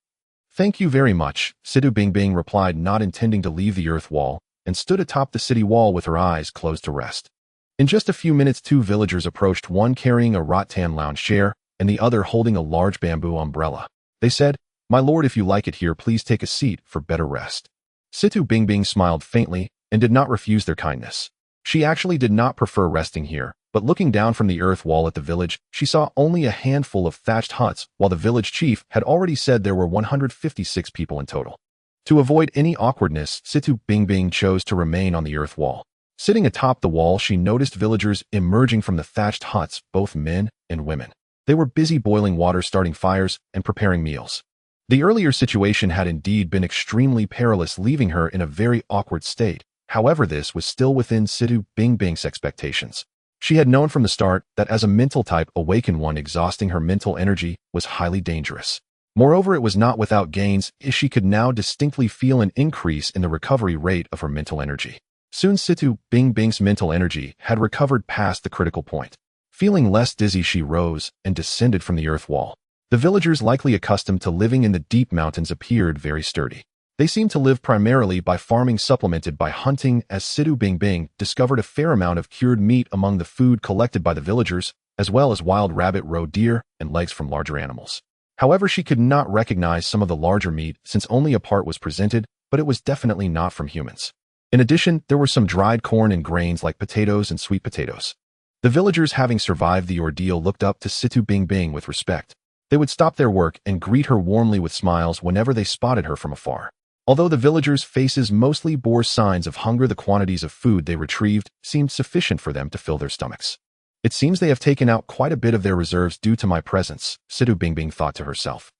"Thank you very much," Situ Bingbing replied, not intending to leave the earth wall, and stood atop the city wall with her eyes closed to rest. In just a few minutes, 2 villagers approached, one carrying a rattan lounge chair and the other holding a large bamboo umbrella. They said, "My lord, if you like it here, please take a seat for better rest." Situ Bingbing smiled faintly and did not refuse their kindness. She actually did not prefer resting here, but looking down from the earth wall at the village, she saw only a handful of thatched huts, while the village chief had already said there were 156 people in total. To avoid any awkwardness, Situ Bingbing chose to remain on the earth wall. Sitting atop the wall, she noticed villagers emerging from the thatched huts, both men and women. They were busy boiling water, starting fires, and preparing meals. The earlier situation had indeed been extremely perilous, leaving her in a very awkward state. However, this was still within Situ Bingbing's expectations. She had known from the start that as a mental type awakened one, exhausting her mental energy was highly dangerous. Moreover, it was not without gains, as she could now distinctly feel an increase in the recovery rate of her mental energy. Soon Situ Bingbing's mental energy had recovered past the critical point. Feeling less dizzy, she rose and descended from the earth wall. The villagers, likely accustomed to living in the deep mountains, appeared very sturdy. They seemed to live primarily by farming, supplemented by hunting, as Situ Bingbing discovered a fair amount of cured meat among the food collected by the villagers, as well as wild rabbit, roe deer, and legs from larger animals. However, she could not recognize some of the larger meat since only a part was presented, but it was definitely not from humans. In addition, there were some dried corn and grains like potatoes and sweet potatoes. The villagers, having survived the ordeal, looked up to Situ Bingbing with respect. They would stop their work and greet her warmly with smiles whenever they spotted her from afar. Although the villagers' faces mostly bore signs of hunger, the quantities of food they retrieved seemed sufficient for them to fill their stomachs. It seems they have taken out quite a bit of their reserves due to my presence, Situ Bingbing thought to herself.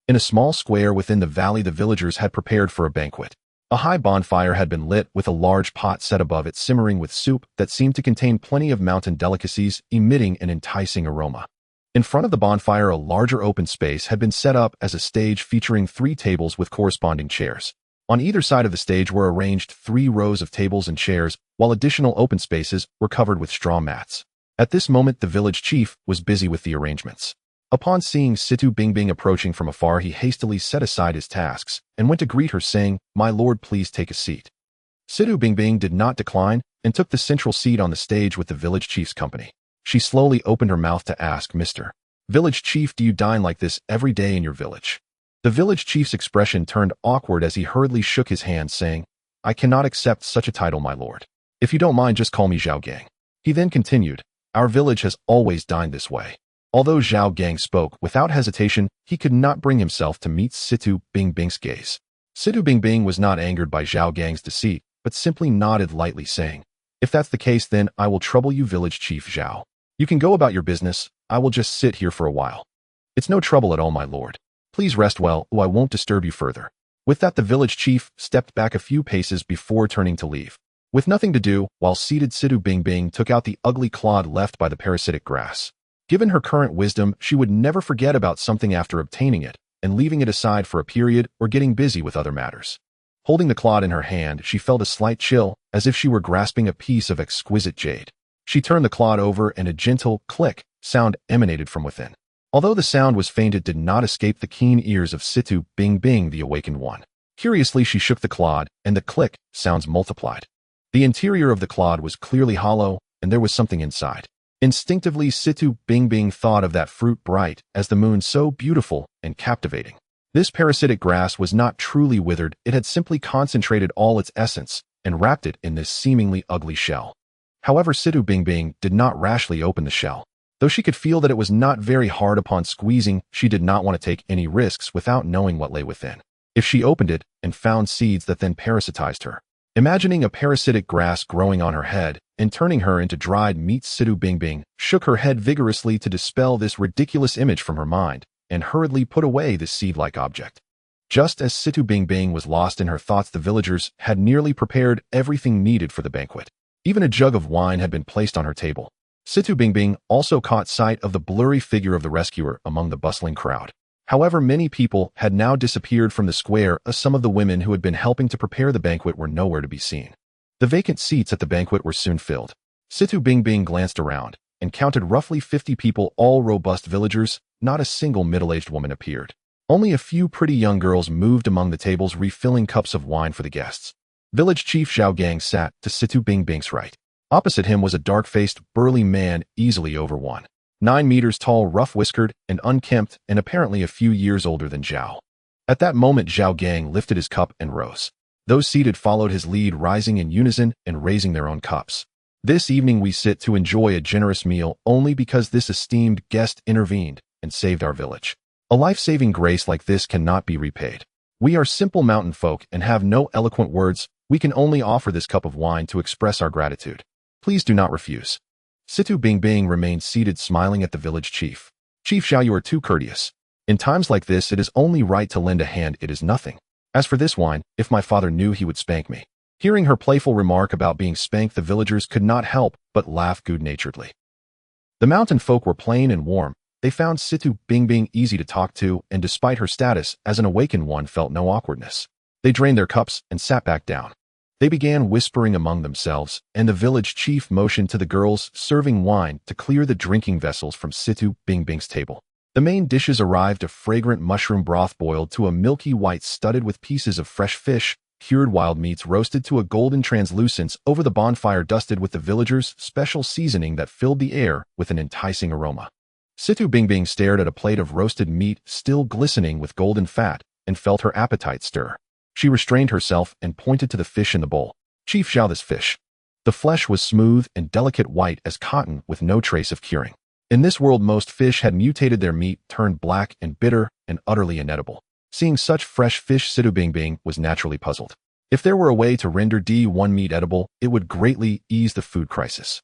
In a small square within the valley, the villagers had prepared for a banquet. A high bonfire had been lit, with a large pot set above it simmering with soup that seemed to contain plenty of mountain delicacies, emitting an enticing aroma. In front of the bonfire, a larger open space had been set up as a stage featuring 3 tables with corresponding chairs. On either side of the stage were arranged 3 rows of tables and chairs, while additional open spaces were covered with straw mats. At this moment, the village chief was busy with the arrangements. Upon seeing Situ Bingbing approaching from afar, he hastily set aside his tasks and went to greet her, saying, "My lord, please take a seat." Situ Bingbing did not decline and took the central seat on the stage with the village chief's company. She slowly opened her mouth to ask, "Mr. Village Chief, do you dine like this every day in your village?" The village chief's expression turned awkward as he hurriedly shook his hand, saying, "I cannot accept such a title, my lord. If you don't mind, just call me Zhao Gang." He then continued, "Our village has always dined this way." Although Zhao Gang spoke without hesitation, he could not bring himself to meet Situ Bingbing's gaze. Situ Bingbing was not angered by Zhao Gang's deceit, but simply nodded lightly, saying, "If that's the case, then I will trouble you, village chief Zhao. You can go about your business. I will just sit here for a while." "It's no trouble at all, my lord. Please rest well, or I won't disturb you further." With that, the village chief stepped back a few paces before turning to leave. With nothing to do, while seated, Situ Bingbing took out the ugly clod left by the parasitic grass. Given her current wisdom, she would never forget about something after obtaining it and leaving it aside for a period or getting busy with other matters. Holding the clod in her hand, she felt a slight chill, as if she were grasping a piece of exquisite jade. She turned the clod over and a gentle click sound emanated from within. Although the sound was faint, it did not escape the keen ears of Situ Bingbing, the awakened one. Curiously, she shook the clod, and the click sounds multiplied. The interior of the clod was clearly hollow, and there was something inside. Instinctively, Situ Bingbing thought of that fruit, bright as the moon, so beautiful and captivating. This parasitic grass was not truly withered, it had simply concentrated all its essence and wrapped it in this seemingly ugly shell. However, Situ Bingbing did not rashly open the shell. Though she could feel that it was not very hard, upon squeezing, she did not want to take any risks without knowing what lay within. If she opened it and found seeds that then parasitized her. Imagining a parasitic grass growing on her head and turning her into dried meat, Situ Bingbing shook her head vigorously to dispel this ridiculous image from her mind and hurriedly put away this seed-like object. Just as Situ Bingbing was lost in her thoughts, the villagers had nearly prepared everything needed for the banquet. Even a jug of wine had been placed on her table. Situ Bingbing also caught sight of the blurry figure of the rescuer among the bustling crowd. However, many people had now disappeared from the square, as some of the women who had been helping to prepare the banquet were nowhere to be seen. The vacant seats at the banquet were soon filled. Situ Bingbing glanced around and counted roughly 50 people, all robust villagers. Not a single middle-aged woman appeared. Only a few pretty young girls moved among the tables, refilling cups of wine for the guests. Village Chief Zhao Gang sat to Situ Bingbing's right. Opposite him was a dark-faced, burly man, easily over 1.9 meters tall, rough-whiskered and unkempt, and apparently a few years older than Zhao. At that moment, Zhao Gang lifted his cup and rose. Those seated followed his lead, rising in unison and raising their own cups. "This evening we sit to enjoy a generous meal only because this esteemed guest intervened and saved our village. A life-saving grace like this cannot be repaid. We are simple mountain folk and have no eloquent words. We can only offer this cup of wine to express our gratitude. Please do not refuse. Situ Bingbing remained seated smiling at the village chief. Chief Zhao, you are too courteous. In times like this, it is only right to lend a hand. It is nothing. As for this wine, if my father knew, he would spank me. Hearing her playful remark about being spanked, the villagers could not help but laugh good-naturedly. The mountain folk were plain and warm. They found Situ Bingbing easy to talk to, and despite her status as an awakened one, felt no awkwardness. They drained their cups and sat back down. They began whispering among themselves, and the village chief motioned to the girls serving wine to clear the drinking vessels from Situ Bingbing's table. The main dishes arrived: a fragrant mushroom broth boiled to a milky white studded with pieces of fresh fish, cured wild meats roasted to a golden translucence over the bonfire dusted with the villagers' special seasoning that filled the air with an enticing aroma. Situ Bingbing stared at a plate of roasted meat still glistening with golden fat and felt her appetite stir. She restrained herself and pointed to the fish in the bowl. Chief Zhao, this fish. The flesh was smooth and delicate white as cotton with no trace of curing. In this world, most fish had mutated, their meat turned black and bitter and utterly inedible. Seeing such fresh fish, Situ Bingbing was naturally puzzled. If there were a way to render D1 meat edible, it would greatly ease the food crisis.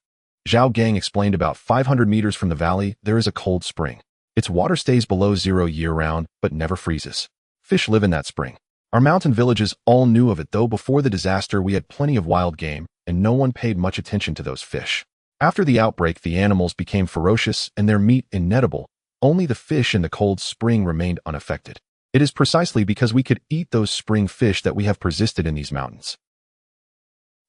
Zhao Gang explained, about 500 meters from the valley, there is a cold spring. Its water stays below zero year-round, but never freezes. Fish live in that spring. Our mountain villages all knew of it, though before the disaster we had plenty of wild game, and no one paid much attention to those fish. After the outbreak, the animals became ferocious and their meat inedible. Only the fish in the cold spring remained unaffected. It is precisely because we could eat those spring fish that we have persisted in these mountains.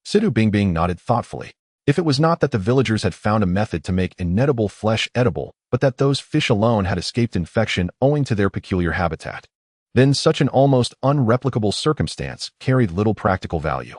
Situ Bingbing nodded thoughtfully. If it was not that the villagers had found a method to make inedible flesh edible, but that those fish alone had escaped infection owing to their peculiar habitat, then such an almost unreplicable circumstance carried little practical value.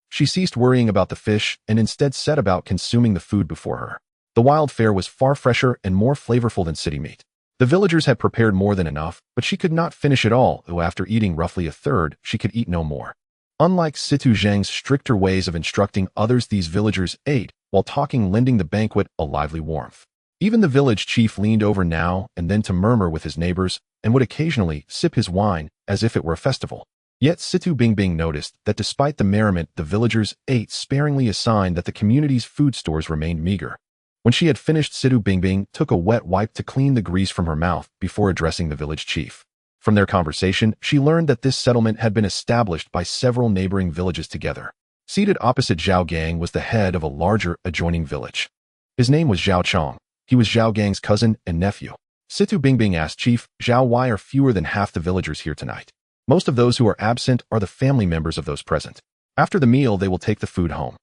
She ceased worrying about the fish and instead set about consuming the food before her. The wild fare was far fresher and more flavorful than city meat. The villagers had prepared more than enough, but she could not finish it all, though after eating roughly a third, she could eat no more. Unlike Situ Zhang's stricter ways of instructing others, these villagers ate while talking, lending the banquet a lively warmth. Even the village chief leaned over now and then to murmur with his neighbors and would occasionally sip his wine as if it were a festival. Yet Situ Bingbing noticed that despite the merriment, the villagers ate sparingly, a sign that the community's food stores remained meager. When she had finished, Situ Bingbing took a wet wipe to clean the grease from her mouth before addressing the village chief. From their conversation, she learned that this settlement had been established by several neighboring villages together. Seated opposite Zhao Gang was the head of a larger adjoining village. His name was Zhao Chong. He was Zhao Gang's cousin and nephew. Situ Bingbing asked Chief Zhao, why are fewer than half the villagers here tonight? Most of those who are absent are the family members of those present. After the meal, they will take the food home.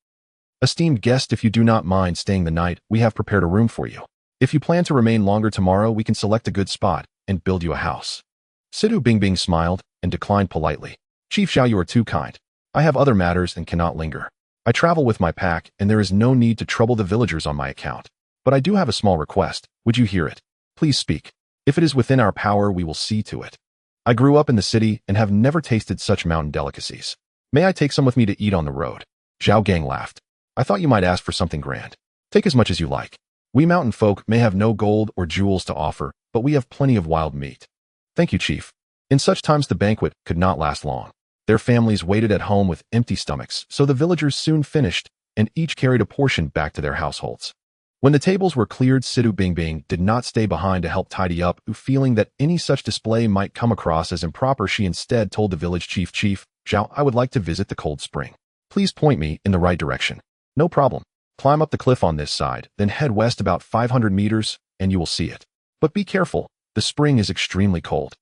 Esteemed guest, if you do not mind staying the night, we have prepared a room for you. If you plan to remain longer, tomorrow we can select a good spot and build you a house. Situ Bingbing smiled and declined politely. Chief Zhao, you are too kind. I have other matters and cannot linger. I travel with my pack, and there is no need to trouble the villagers on my account. But I do have a small request. Would you hear it? Please speak. If it is within our power, we will see to it. I grew up in the city and have never tasted such mountain delicacies. May I take some with me to eat on the road? Zhao Gang laughed. I thought you might ask for something grand. Take as much as you like. We mountain folk may have no gold or jewels to offer, but we have plenty of wild meat. Thank you, Chief. In such times the banquet could not last long. Their families waited at home with empty stomachs, so the villagers soon finished, and each carried a portion back to their households. When the tables were cleared, Situ Bingbing did not stay behind to help tidy up, feeling that any such display might come across as improper. She instead told the village chief, Chief Zhao, I would like to visit the cold spring. Please point me in the right direction. No problem. Climb up the cliff on this side, then head west about 500 meters, and you will see it. But be careful, the spring is extremely cold.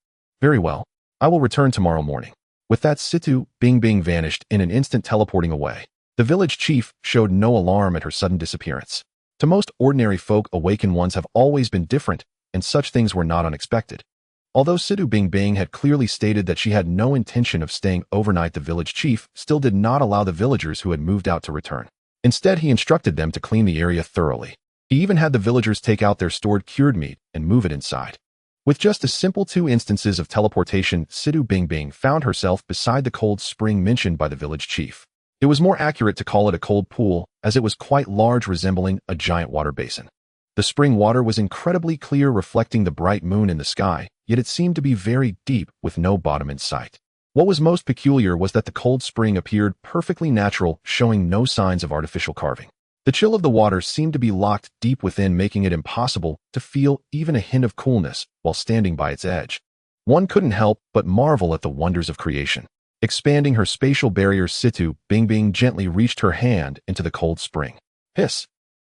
Very well. I will return tomorrow morning. With that, Situ Bingbing vanished in an instant, teleporting away. The village chief showed no alarm at her sudden disappearance. To most ordinary folk, awakened ones have always been different, and such things were not unexpected. Although Situ Bingbing had clearly stated that she had no intention of staying overnight, the village chief still did not allow the villagers who had moved out to return. Instead, he instructed them to clean the area thoroughly. He even had the villagers take out their stored cured meat and move it inside. With just a simple 2 instances of teleportation, Situ Bingbing found herself beside the cold spring mentioned by the village chief. It was more accurate to call it a cold pool, as it was quite large, resembling a giant water basin. The spring water was incredibly clear, reflecting the bright moon in the sky, yet it seemed to be very deep with no bottom in sight. What was most peculiar was that the cold spring appeared perfectly natural, showing no signs of artificial carving. The chill of the water seemed to be locked deep within, making it impossible to feel even a hint of coolness while standing by its edge. One couldn't help but marvel at the wonders of creation. Expanding her spatial barrier, Situ Bingbing gently reached her hand into the cold spring. Hiss!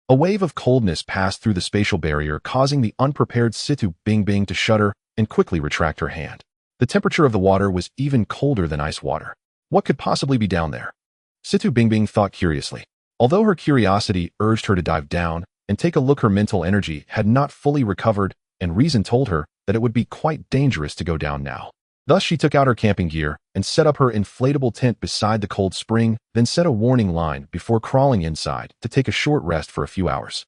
A wave of coldness passed through the spatial barrier, causing the unprepared Situ Bingbing to shudder and quickly retract her hand. The temperature of the water was even colder than ice water. What could possibly be down there? Situ Bingbing thought curiously. Although her curiosity urged her to dive down and take a look, her mental energy had not fully recovered, and reason told her that it would be quite dangerous to go down now. Thus, she took out her camping gear and set up her inflatable tent beside the cold spring, then set a warning line before crawling inside to take a short rest for a few hours.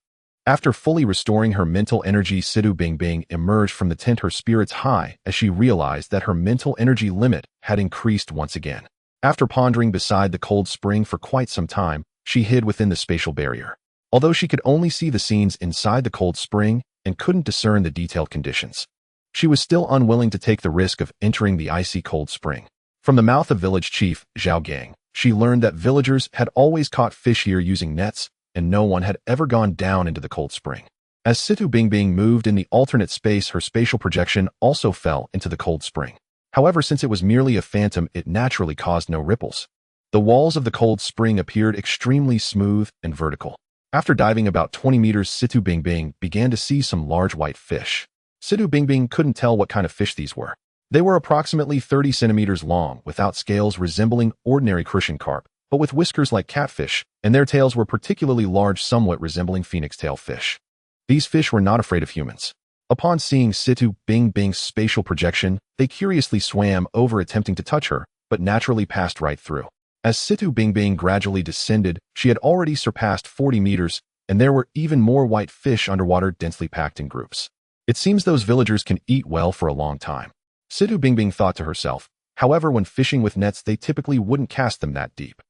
After fully restoring her mental energy, Situ Bingbing emerged from the tent, her spirits high as she realized that her mental energy limit had increased once again. After pondering beside the cold spring for quite some time, she hid within the spatial barrier. Although she could only see the scenes inside the cold spring and couldn't discern the detailed conditions, she was still unwilling to take the risk of entering the icy cold spring. From the mouth of village chief Zhao Gang, she learned that villagers had always caught fish here using nets, and no one had ever gone down into the cold spring. As Situ Bingbing moved in the alternate space, her spatial projection also fell into the cold spring. However, since it was merely a phantom, it naturally caused no ripples. The walls of the cold spring appeared extremely smooth and vertical. After diving about 20 meters, Situ Bingbing began to see some large white fish. Situ Bingbing couldn't tell what kind of fish these were. They were approximately 30 centimeters long, without scales, resembling ordinary crucian carp, but with whiskers like catfish, and their tails were particularly large, somewhat resembling phoenix tail fish. These fish were not afraid of humans. Upon seeing Situ Bingbing's spatial projection, they curiously swam over, attempting to touch her, but naturally passed right through. As Situ Bingbing gradually descended, she had already surpassed 40 meters, and there were even more white fish underwater, densely packed in groups. It seems those villagers can eat well for a long time, Situ Bingbing thought to herself. However, when fishing with nets, they typically wouldn't cast them that deep.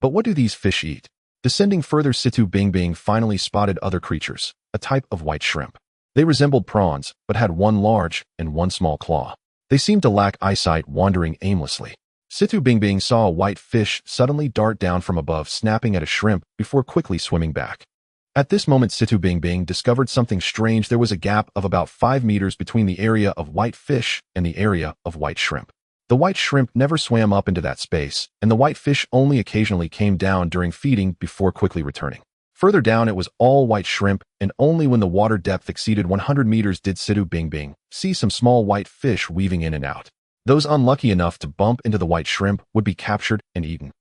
But what do these fish eat? Descending further, Situ Bingbing finally spotted other creatures, a type of white shrimp. They resembled prawns, but had one large and one small claw. They seemed to lack eyesight, wandering aimlessly. Situ Bingbing saw a white fish suddenly dart down from above, snapping at a shrimp before quickly swimming back. At this moment, Situ Bingbing discovered something strange. There was a gap of about 5 meters between the area of white fish and the area of white shrimp. The white shrimp never swam up into that space, and the white fish only occasionally came down during feeding before quickly returning. Further down, it was all white shrimp, and only when the water depth exceeded 100 meters did Situ Bingbing see some small white fish weaving in and out. Those unlucky enough to bump into the white shrimp would be captured and eaten.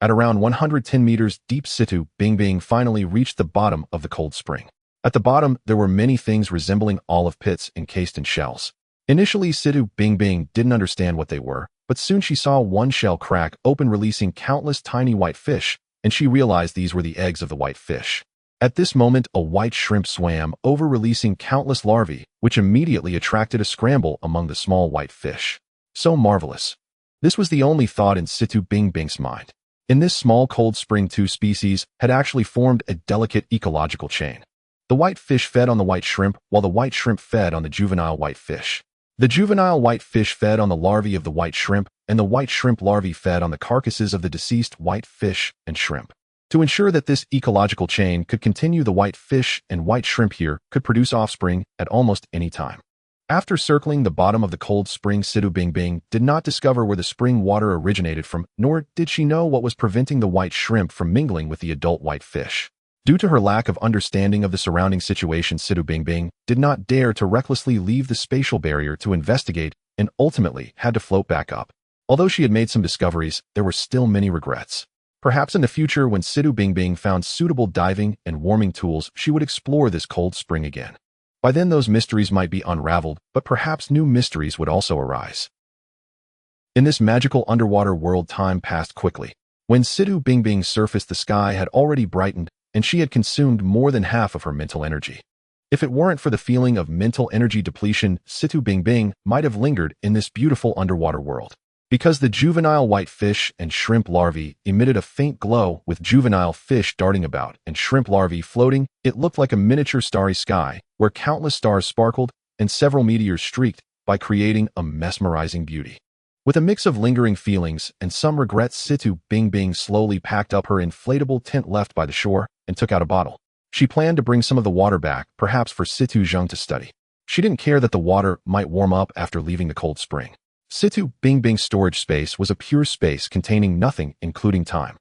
At around 110 meters deep, Situ Bingbing finally reached the bottom of the cold spring. At the bottom, there were many things resembling olive pits encased in shells. Initially, Situ Bingbing didn't understand what they were, but soon she saw one shell crack open, releasing countless tiny white fish, and she realized these were the eggs of the white fish. At this moment, a white shrimp swam over, releasing countless larvae, which immediately attracted a scramble among the small white fish. So marvelous. This was the only thought in Situ Bingbing's mind. In this small cold spring, two species had actually formed a delicate ecological chain. The white fish fed on the white shrimp, while the white shrimp fed on the juvenile white fish. The juvenile white fish fed on the larvae of the white shrimp, and the white shrimp larvae fed on the carcasses of the deceased white fish and shrimp. To ensure that this ecological chain could continue, the white fish and white shrimp here could produce offspring at almost any time. After circling the bottom of the cold spring, Situ Bingbing did not discover where the spring water originated from, nor did she know what was preventing the white shrimp from mingling with the adult white fish. Due to her lack of understanding of the surrounding situation, Situ Bingbing did not dare to recklessly leave the spatial barrier to investigate, and ultimately had to float back up. Although she had made some discoveries, there were still many regrets. Perhaps in the future, when Situ Bingbing found suitable diving and warming tools, she would explore this cold spring again. By then, those mysteries might be unraveled, but perhaps new mysteries would also arise. In this magical underwater world, time passed quickly. When Situ Bingbing surfaced, the sky had already brightened, and she had consumed more than half of her mental energy. If it weren't for the feeling of mental energy depletion, Situ Bingbing might have lingered in this beautiful underwater world. Because the juvenile white fish and shrimp larvae emitted a faint glow, with juvenile fish darting about and shrimp larvae floating, it looked like a miniature starry sky, where countless stars sparkled and several meteors streaked by, creating a mesmerizing beauty. With a mix of lingering feelings and some regrets, Situ Bingbing slowly packed up her inflatable tent left by the shore and took out a bottle. She planned to bring some of the water back, perhaps for Situ Zheng to study. She didn't care that the water might warm up after leaving the cold spring. Situ Bingbing's storage space was a pure space containing nothing, including time.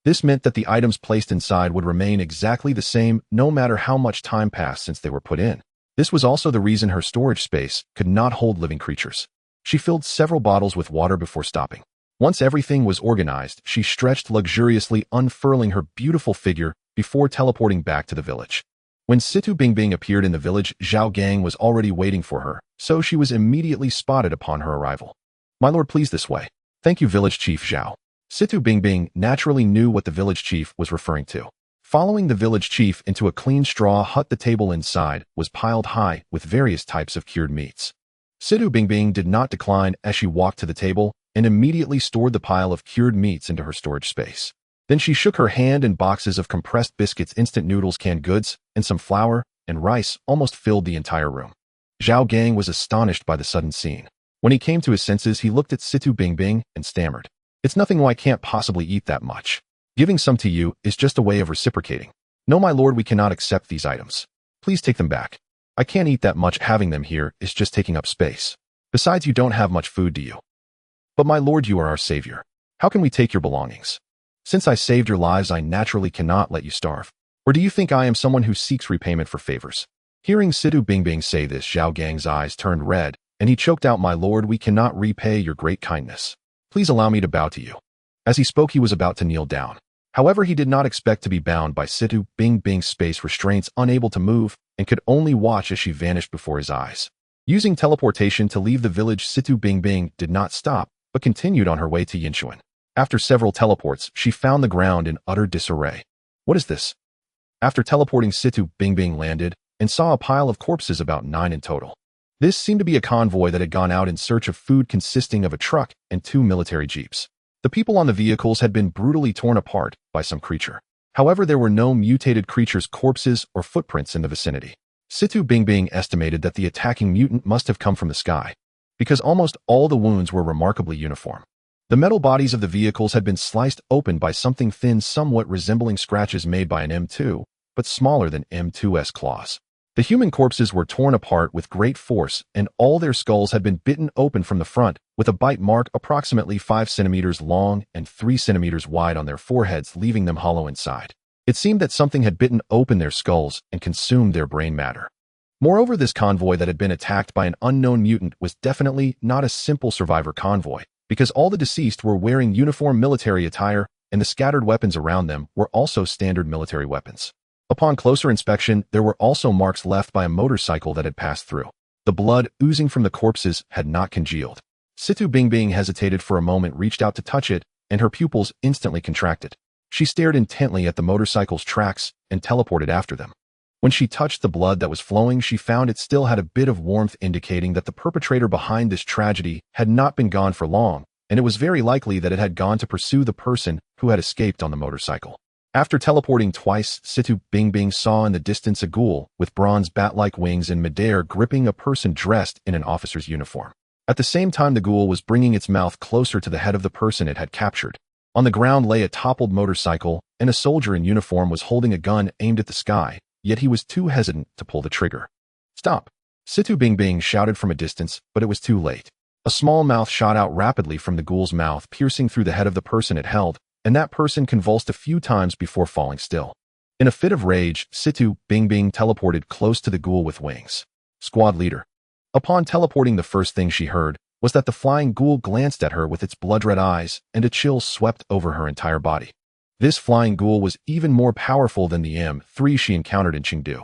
This meant that the items placed inside would remain exactly the same no matter how much time passed since they were put in. This was also the reason her storage space could not hold living creatures. She filled several bottles with water before stopping. Once everything was organized, she stretched luxuriously, unfurling her beautiful figure before teleporting back to the village. When Situ Bingbing appeared in the village, Zhao Gang was already waiting for her, so she was immediately spotted upon her arrival. "My lord, please this way." "Thank you, village chief Zhao." Situ Bingbing naturally knew what the village chief was referring to. Following the village chief into a clean straw hut, the table inside was piled high with various types of cured meats. Situ Bingbing did not decline as she walked to the table and immediately stored the pile of cured meats into her storage space. Then she shook her hand and boxes of compressed biscuits, instant noodles, canned goods, and some flour and rice almost filled the entire room. Zhao Gang was astonished by the sudden scene. When he came to his senses, he looked at Situ Bingbing and stammered, "It's nothing. I can't possibly eat that much. Giving some to you is just a way of reciprocating. No, my lord, we cannot accept these items. Please take them back. I can't eat that much. Having them here is just taking up space. Besides, you don't have much food, do you?" "But my lord, you are our savior. How can we take your belongings? Since I saved your lives, I naturally cannot let you starve. Or do you think I am someone who seeks repayment for favors?" Hearing Situ Bingbing say this, Zhao Gang's eyes turned red, and he choked out, "My lord, we cannot repay your great kindness. Please allow me to bow to you." As he spoke, he was about to kneel down. However, he did not expect to be bound by Situ Bingbing's space restraints, unable to move, and could only watch as she vanished before his eyes. Using teleportation to leave the village, Situ Bingbing did not stop, but continued on her way to Yinchuan. After several teleports, she found the ground in utter disarray. "What is this?" After teleporting, Situ Bingbing landed and saw a pile of corpses, about 9 in total. This seemed to be a convoy that had gone out in search of food, consisting of a truck and 2 military jeeps. The people on the vehicles had been brutally torn apart by some creature. However, there were no mutated creatures' corpses or footprints in the vicinity. Situ Bingbing estimated that the attacking mutant must have come from the sky, because almost all the wounds were remarkably uniform. The metal bodies of the vehicles had been sliced open by something thin, somewhat resembling scratches made by an M2, but smaller than M2's claws. The human corpses were torn apart with great force, and all their skulls had been bitten open from the front, with a bite mark approximately 5 centimeters long and 3 centimeters wide on their foreheads, leaving them hollow inside. It seemed that something had bitten open their skulls and consumed their brain matter. Moreover, this convoy that had been attacked by an unknown mutant was definitely not a simple survivor convoy, because all the deceased were wearing uniform military attire, and the scattered weapons around them were also standard military weapons. Upon closer inspection, there were also marks left by a motorcycle that had passed through. The blood oozing from the corpses had not congealed. Situ Bingbing hesitated for a moment, reached out to touch it, and her pupils instantly contracted. She stared intently at the motorcycle's tracks and teleported after them. When she touched the blood that was flowing, she found it still had a bit of warmth, indicating that the perpetrator behind this tragedy had not been gone for long, and it was very likely that it had gone to pursue the person who had escaped on the motorcycle. After teleporting twice, Situ Bingbing saw in the distance a ghoul with bronze bat-like wings in midair gripping a person dressed in an officer's uniform. At the same time, the ghoul was bringing its mouth closer to the head of the person it had captured. On the ground lay a toppled motorcycle, and a soldier in uniform was holding a gun aimed at the sky, yet he was too hesitant to pull the trigger. "Stop!" Situ Bingbing shouted from a distance, but it was too late. A small mouth shot out rapidly from the ghoul's mouth, piercing through the head of the person it held, and that person convulsed a few times before falling still. In a fit of rage, Situ Bingbing teleported close to the ghoul with wings. "Squad leader." Upon teleporting, the first thing she heard was that the flying ghoul glanced at her with its blood-red eyes, and a chill swept over her entire body. This flying ghoul was even more powerful than the M3 she encountered in Chengdu.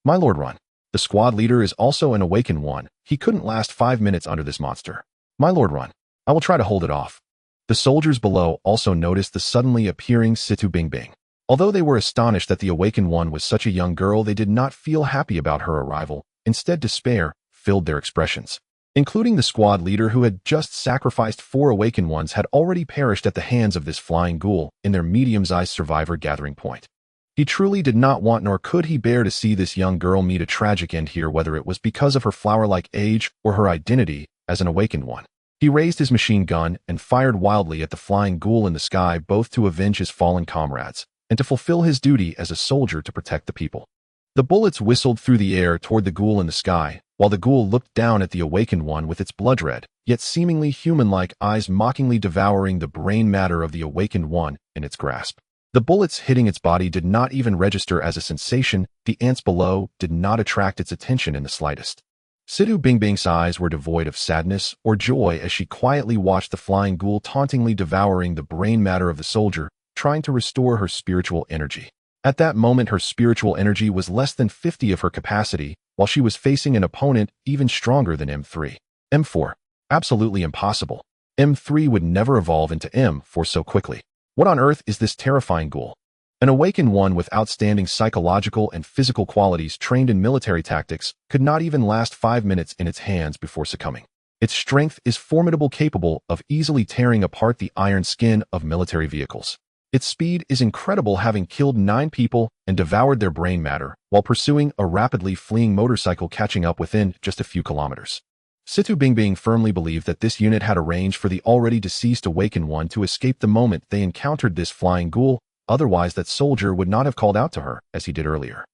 "My lord, run. The squad leader is also an awakened one. He couldn't last 5 minutes under this monster. My lord, run. I will try to hold it off." The soldiers below also noticed the suddenly appearing Situ Bingbing. Although they were astonished that the awakened one was such a young girl, they did not feel happy about her arrival. Instead, despair filled their expressions. Including the squad leader, who had just sacrificed 4 awakened ones, had already perished at the hands of this flying ghoul in their medium-sized survivor gathering point. He truly did not want, nor could he bear, to see this young girl meet a tragic end here, whether it was because of her flower-like age or her identity as an awakened one. He raised his machine gun and fired wildly at the flying ghoul in the sky, both to avenge his fallen comrades and to fulfill his duty as a soldier to protect the people. The bullets whistled through the air toward the ghoul in the sky, while the ghoul looked down at the awakened one with its blood-red, yet seemingly human-like eyes mockingly devouring the brain matter of the awakened one in its grasp. The bullets hitting its body did not even register as a sensation. The ants below did not attract its attention in the slightest. Situ Bingbing's eyes were devoid of sadness or joy as she quietly watched the flying ghoul tauntingly devouring the brain matter of the soldier, trying to restore her spiritual energy. At that moment, her spiritual energy was less than 50 of her capacity, while she was facing an opponent even stronger than M3. M4. Absolutely impossible. M3 would never evolve into M4 so quickly. What on earth is this terrifying ghoul? An awakened one with outstanding psychological and physical qualities, trained in military tactics, could not even last 5 minutes in its hands before succumbing. Its strength is formidable, capable of easily tearing apart the iron skin of military vehicles. Its speed is incredible, having killed 9 people and devoured their brain matter while pursuing a rapidly fleeing motorcycle, catching up within just a few kilometers. Situ Bingbing firmly believed that this unit had arranged for the already deceased awakened one to escape the moment they encountered this flying ghoul, otherwise that soldier would not have called out to her as he did earlier.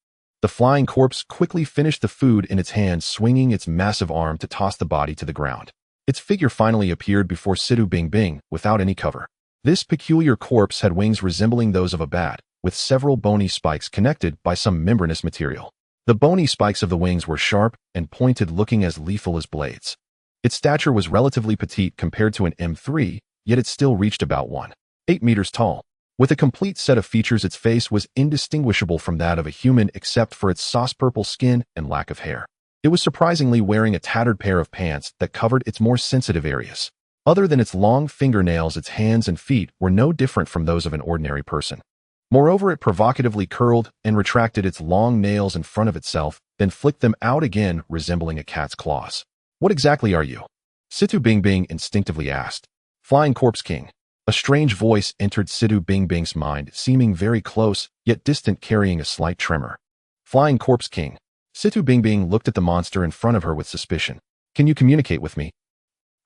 The flying corpse quickly finished the food in its hand, swinging its massive arm to toss the body to the ground. Its figure finally appeared before Situ Bingbing without any cover. This peculiar corpse had wings resembling those of a bat, with several bony spikes connected by some membranous material. The bony spikes of the wings were sharp and pointed, looking as lethal as blades. Its stature was relatively petite compared to an M3, yet it still reached about 1.8 meters tall. With a complete set of features, its face was indistinguishable from that of a human except for its sauce-purple skin and lack of hair. It was surprisingly wearing a tattered pair of pants that covered its more sensitive areas. Other than its long fingernails, its hands and feet were no different from those of an ordinary person. Moreover, it provocatively curled and retracted its long nails in front of itself, then flicked them out again, resembling a cat's claws. "What exactly are you?" Situ Bingbing instinctively asked. "Flying Corpse King." A strange voice entered Situ Bingbing's mind, seeming very close, yet distant, carrying a slight tremor. "Flying Corpse King." Situ Bingbing looked at the monster in front of her with suspicion. "Can you communicate with me?"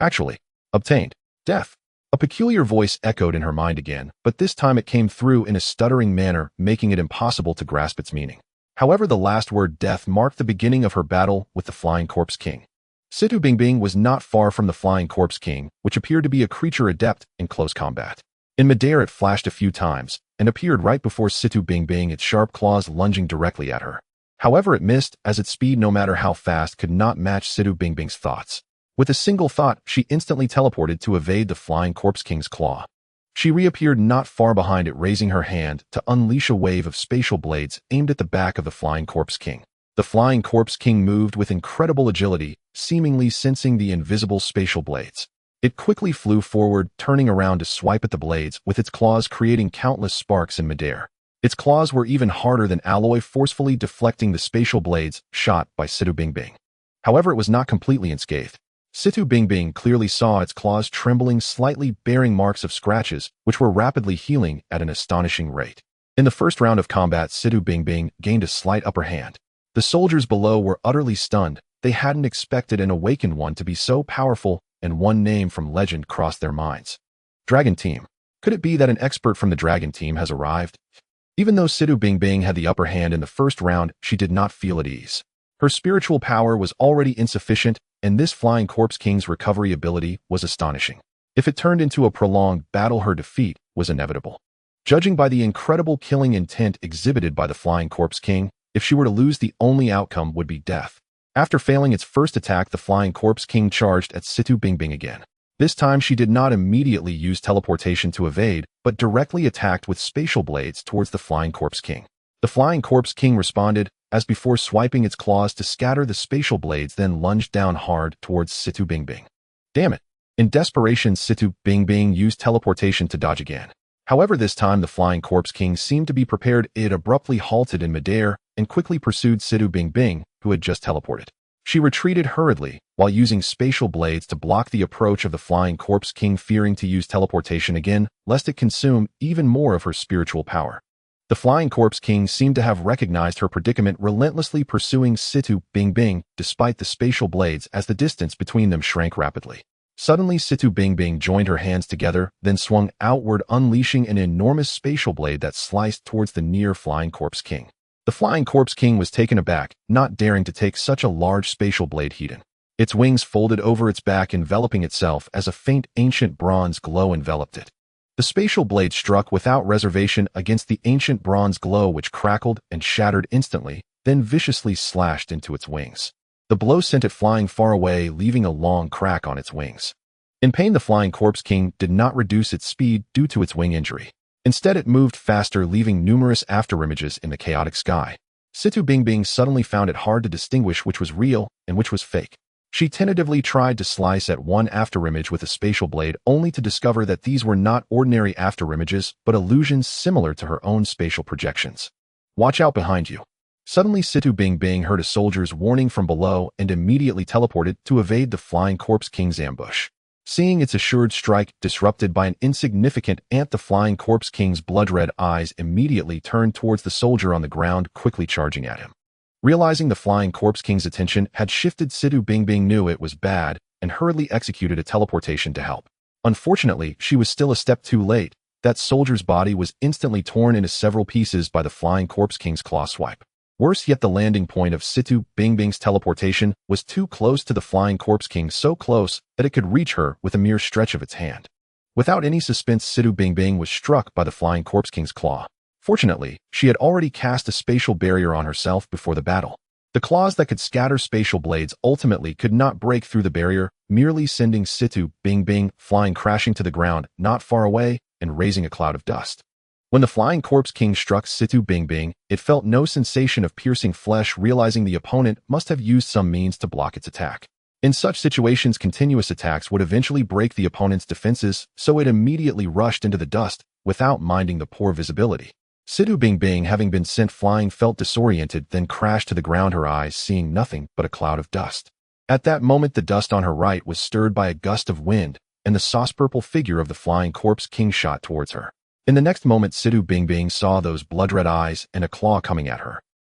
"Actually. Obtained. Death." A peculiar voice echoed in her mind again, but this time it came through in a stuttering manner, making it impossible to grasp its meaning. However, the last word, death, marked the beginning of her battle with the Flying Corpse King. Situ Bingbing was not far from the Flying Corpse King, which appeared to be a creature adept in close combat. In midair, it flashed a few times and appeared right before Situ Bingbing, its sharp claws lunging directly at her. However, it missed, as its speed, no matter how fast, could not match Situ Bingbing's thoughts. With a single thought, she instantly teleported to evade the Flying Corpse King's claw. She reappeared not far behind it, raising her hand to unleash a wave of spatial blades aimed at the back of the Flying Corpse King. The Flying Corpse King moved with incredible agility, seemingly sensing the invisible spatial blades. It quickly flew forward, turning around to swipe at the blades with its claws, creating countless sparks in midair. Its claws were even harder than alloy, forcefully deflecting the spatial blades shot by Situ Bingbing. However, it was not completely unscathed. Situ Bingbing clearly saw its claws trembling slightly, bearing marks of scratches, which were rapidly healing at an astonishing rate. In the first round of combat, Situ Bingbing gained a slight upper hand. The soldiers below were utterly stunned. They hadn't expected an awakened one to be so powerful, and one name from legend crossed their minds. Dragon Team. Could it be that an expert from the Dragon Team has arrived? Even though Situ Bingbing had the upper hand in the first round, she did not feel at ease. Her spiritual power was already insufficient, and this Flying Corpse King's recovery ability was astonishing. If it turned into a prolonged battle, her defeat was inevitable. Judging by the incredible killing intent exhibited by the Flying Corpse King, if she were to lose, the only outcome would be death. After failing its first attack, the Flying Corpse King charged at Situ Bingbing again. This time she did not immediately use teleportation to evade, but directly attacked with spatial blades towards the Flying Corpse King. The Flying Corpse King responded, as before, swiping its claws to scatter the spatial blades, then lunged down hard towards Situ Bingbing. Damn it! In desperation, Situ Bingbing used teleportation to dodge again. However, this time the Flying Corpse King seemed to be prepared. It abruptly halted in midair and quickly pursued Situ Bingbing, who had just teleported. She retreated hurriedly, while using spatial blades to block the approach of the Flying Corpse King, fearing to use teleportation again, lest it consume even more of her spiritual power. The Flying Corpse King seemed to have recognized her predicament, relentlessly pursuing Situ Bingbing despite the spatial blades as the distance between them shrank rapidly. Suddenly, Situ Bing Bing joined her hands together, then swung outward, unleashing an enormous spatial blade that sliced towards the near Flying Corpse King. The Flying Corpse King was taken aback, not daring to take such a large spatial blade heat-in. Its wings folded over its back, enveloping itself as a faint ancient bronze glow enveloped it. The spatial blade struck without reservation against the ancient bronze glow, which crackled and shattered instantly, then viciously slashed into its wings. The blow sent it flying far away, leaving a long crack on its wings. In pain, the Flying Corpse King did not reduce its speed due to its wing injury. Instead, it moved faster, leaving numerous afterimages in the chaotic sky. Situ Bing Bing suddenly found it hard to distinguish which was real and which was fake. She tentatively tried to slice at one afterimage with a spatial blade, only to discover that these were not ordinary afterimages, but illusions similar to her own spatial projections. "Watch out behind you." Suddenly, Situ Bing Bing heard a soldier's warning from below and immediately teleported to evade the Flying Corpse King's ambush. Seeing its assured strike disrupted by an insignificant ant, the Flying Corpse King's blood-red eyes immediately turned towards the soldier on the ground, quickly charging at him. Realizing the Flying Corpse King's attention had shifted, Situ Bing Bing knew it was bad and hurriedly executed a teleportation to help. Unfortunately, she was still a step too late. That soldier's body was instantly torn into several pieces by the Flying Corpse King's claw swipe. Worse yet, the landing point of Situ Bing Bing's teleportation was too close to the Flying Corpse King, so close that it could reach her with a mere stretch of its hand. Without any suspense, Situ Bing Bing was struck by the Flying Corpse King's claw. Fortunately, she had already cast a spatial barrier on herself before the battle. The claws that could scatter spatial blades ultimately could not break through the barrier, merely sending Situ Bing Bing flying crashing to the ground not far away and raising a cloud of dust. When the Flying Corpse King struck Situ Bing Bing, it felt no sensation of piercing flesh, realizing the opponent must have used some means to block its attack. In such situations, continuous attacks would eventually break the opponent's defenses, so it immediately rushed into the dust without minding the poor visibility. Situ Bing Bing, having been sent flying, felt disoriented, then crashed to the ground, her eyes seeing nothing but a cloud of dust. At that moment, the dust on her right was stirred by a gust of wind, and the sauce-purple figure of the Flying Corpse King shot towards her. In the next moment, Situ Bing Bing saw those blood-red eyes and a claw coming at her.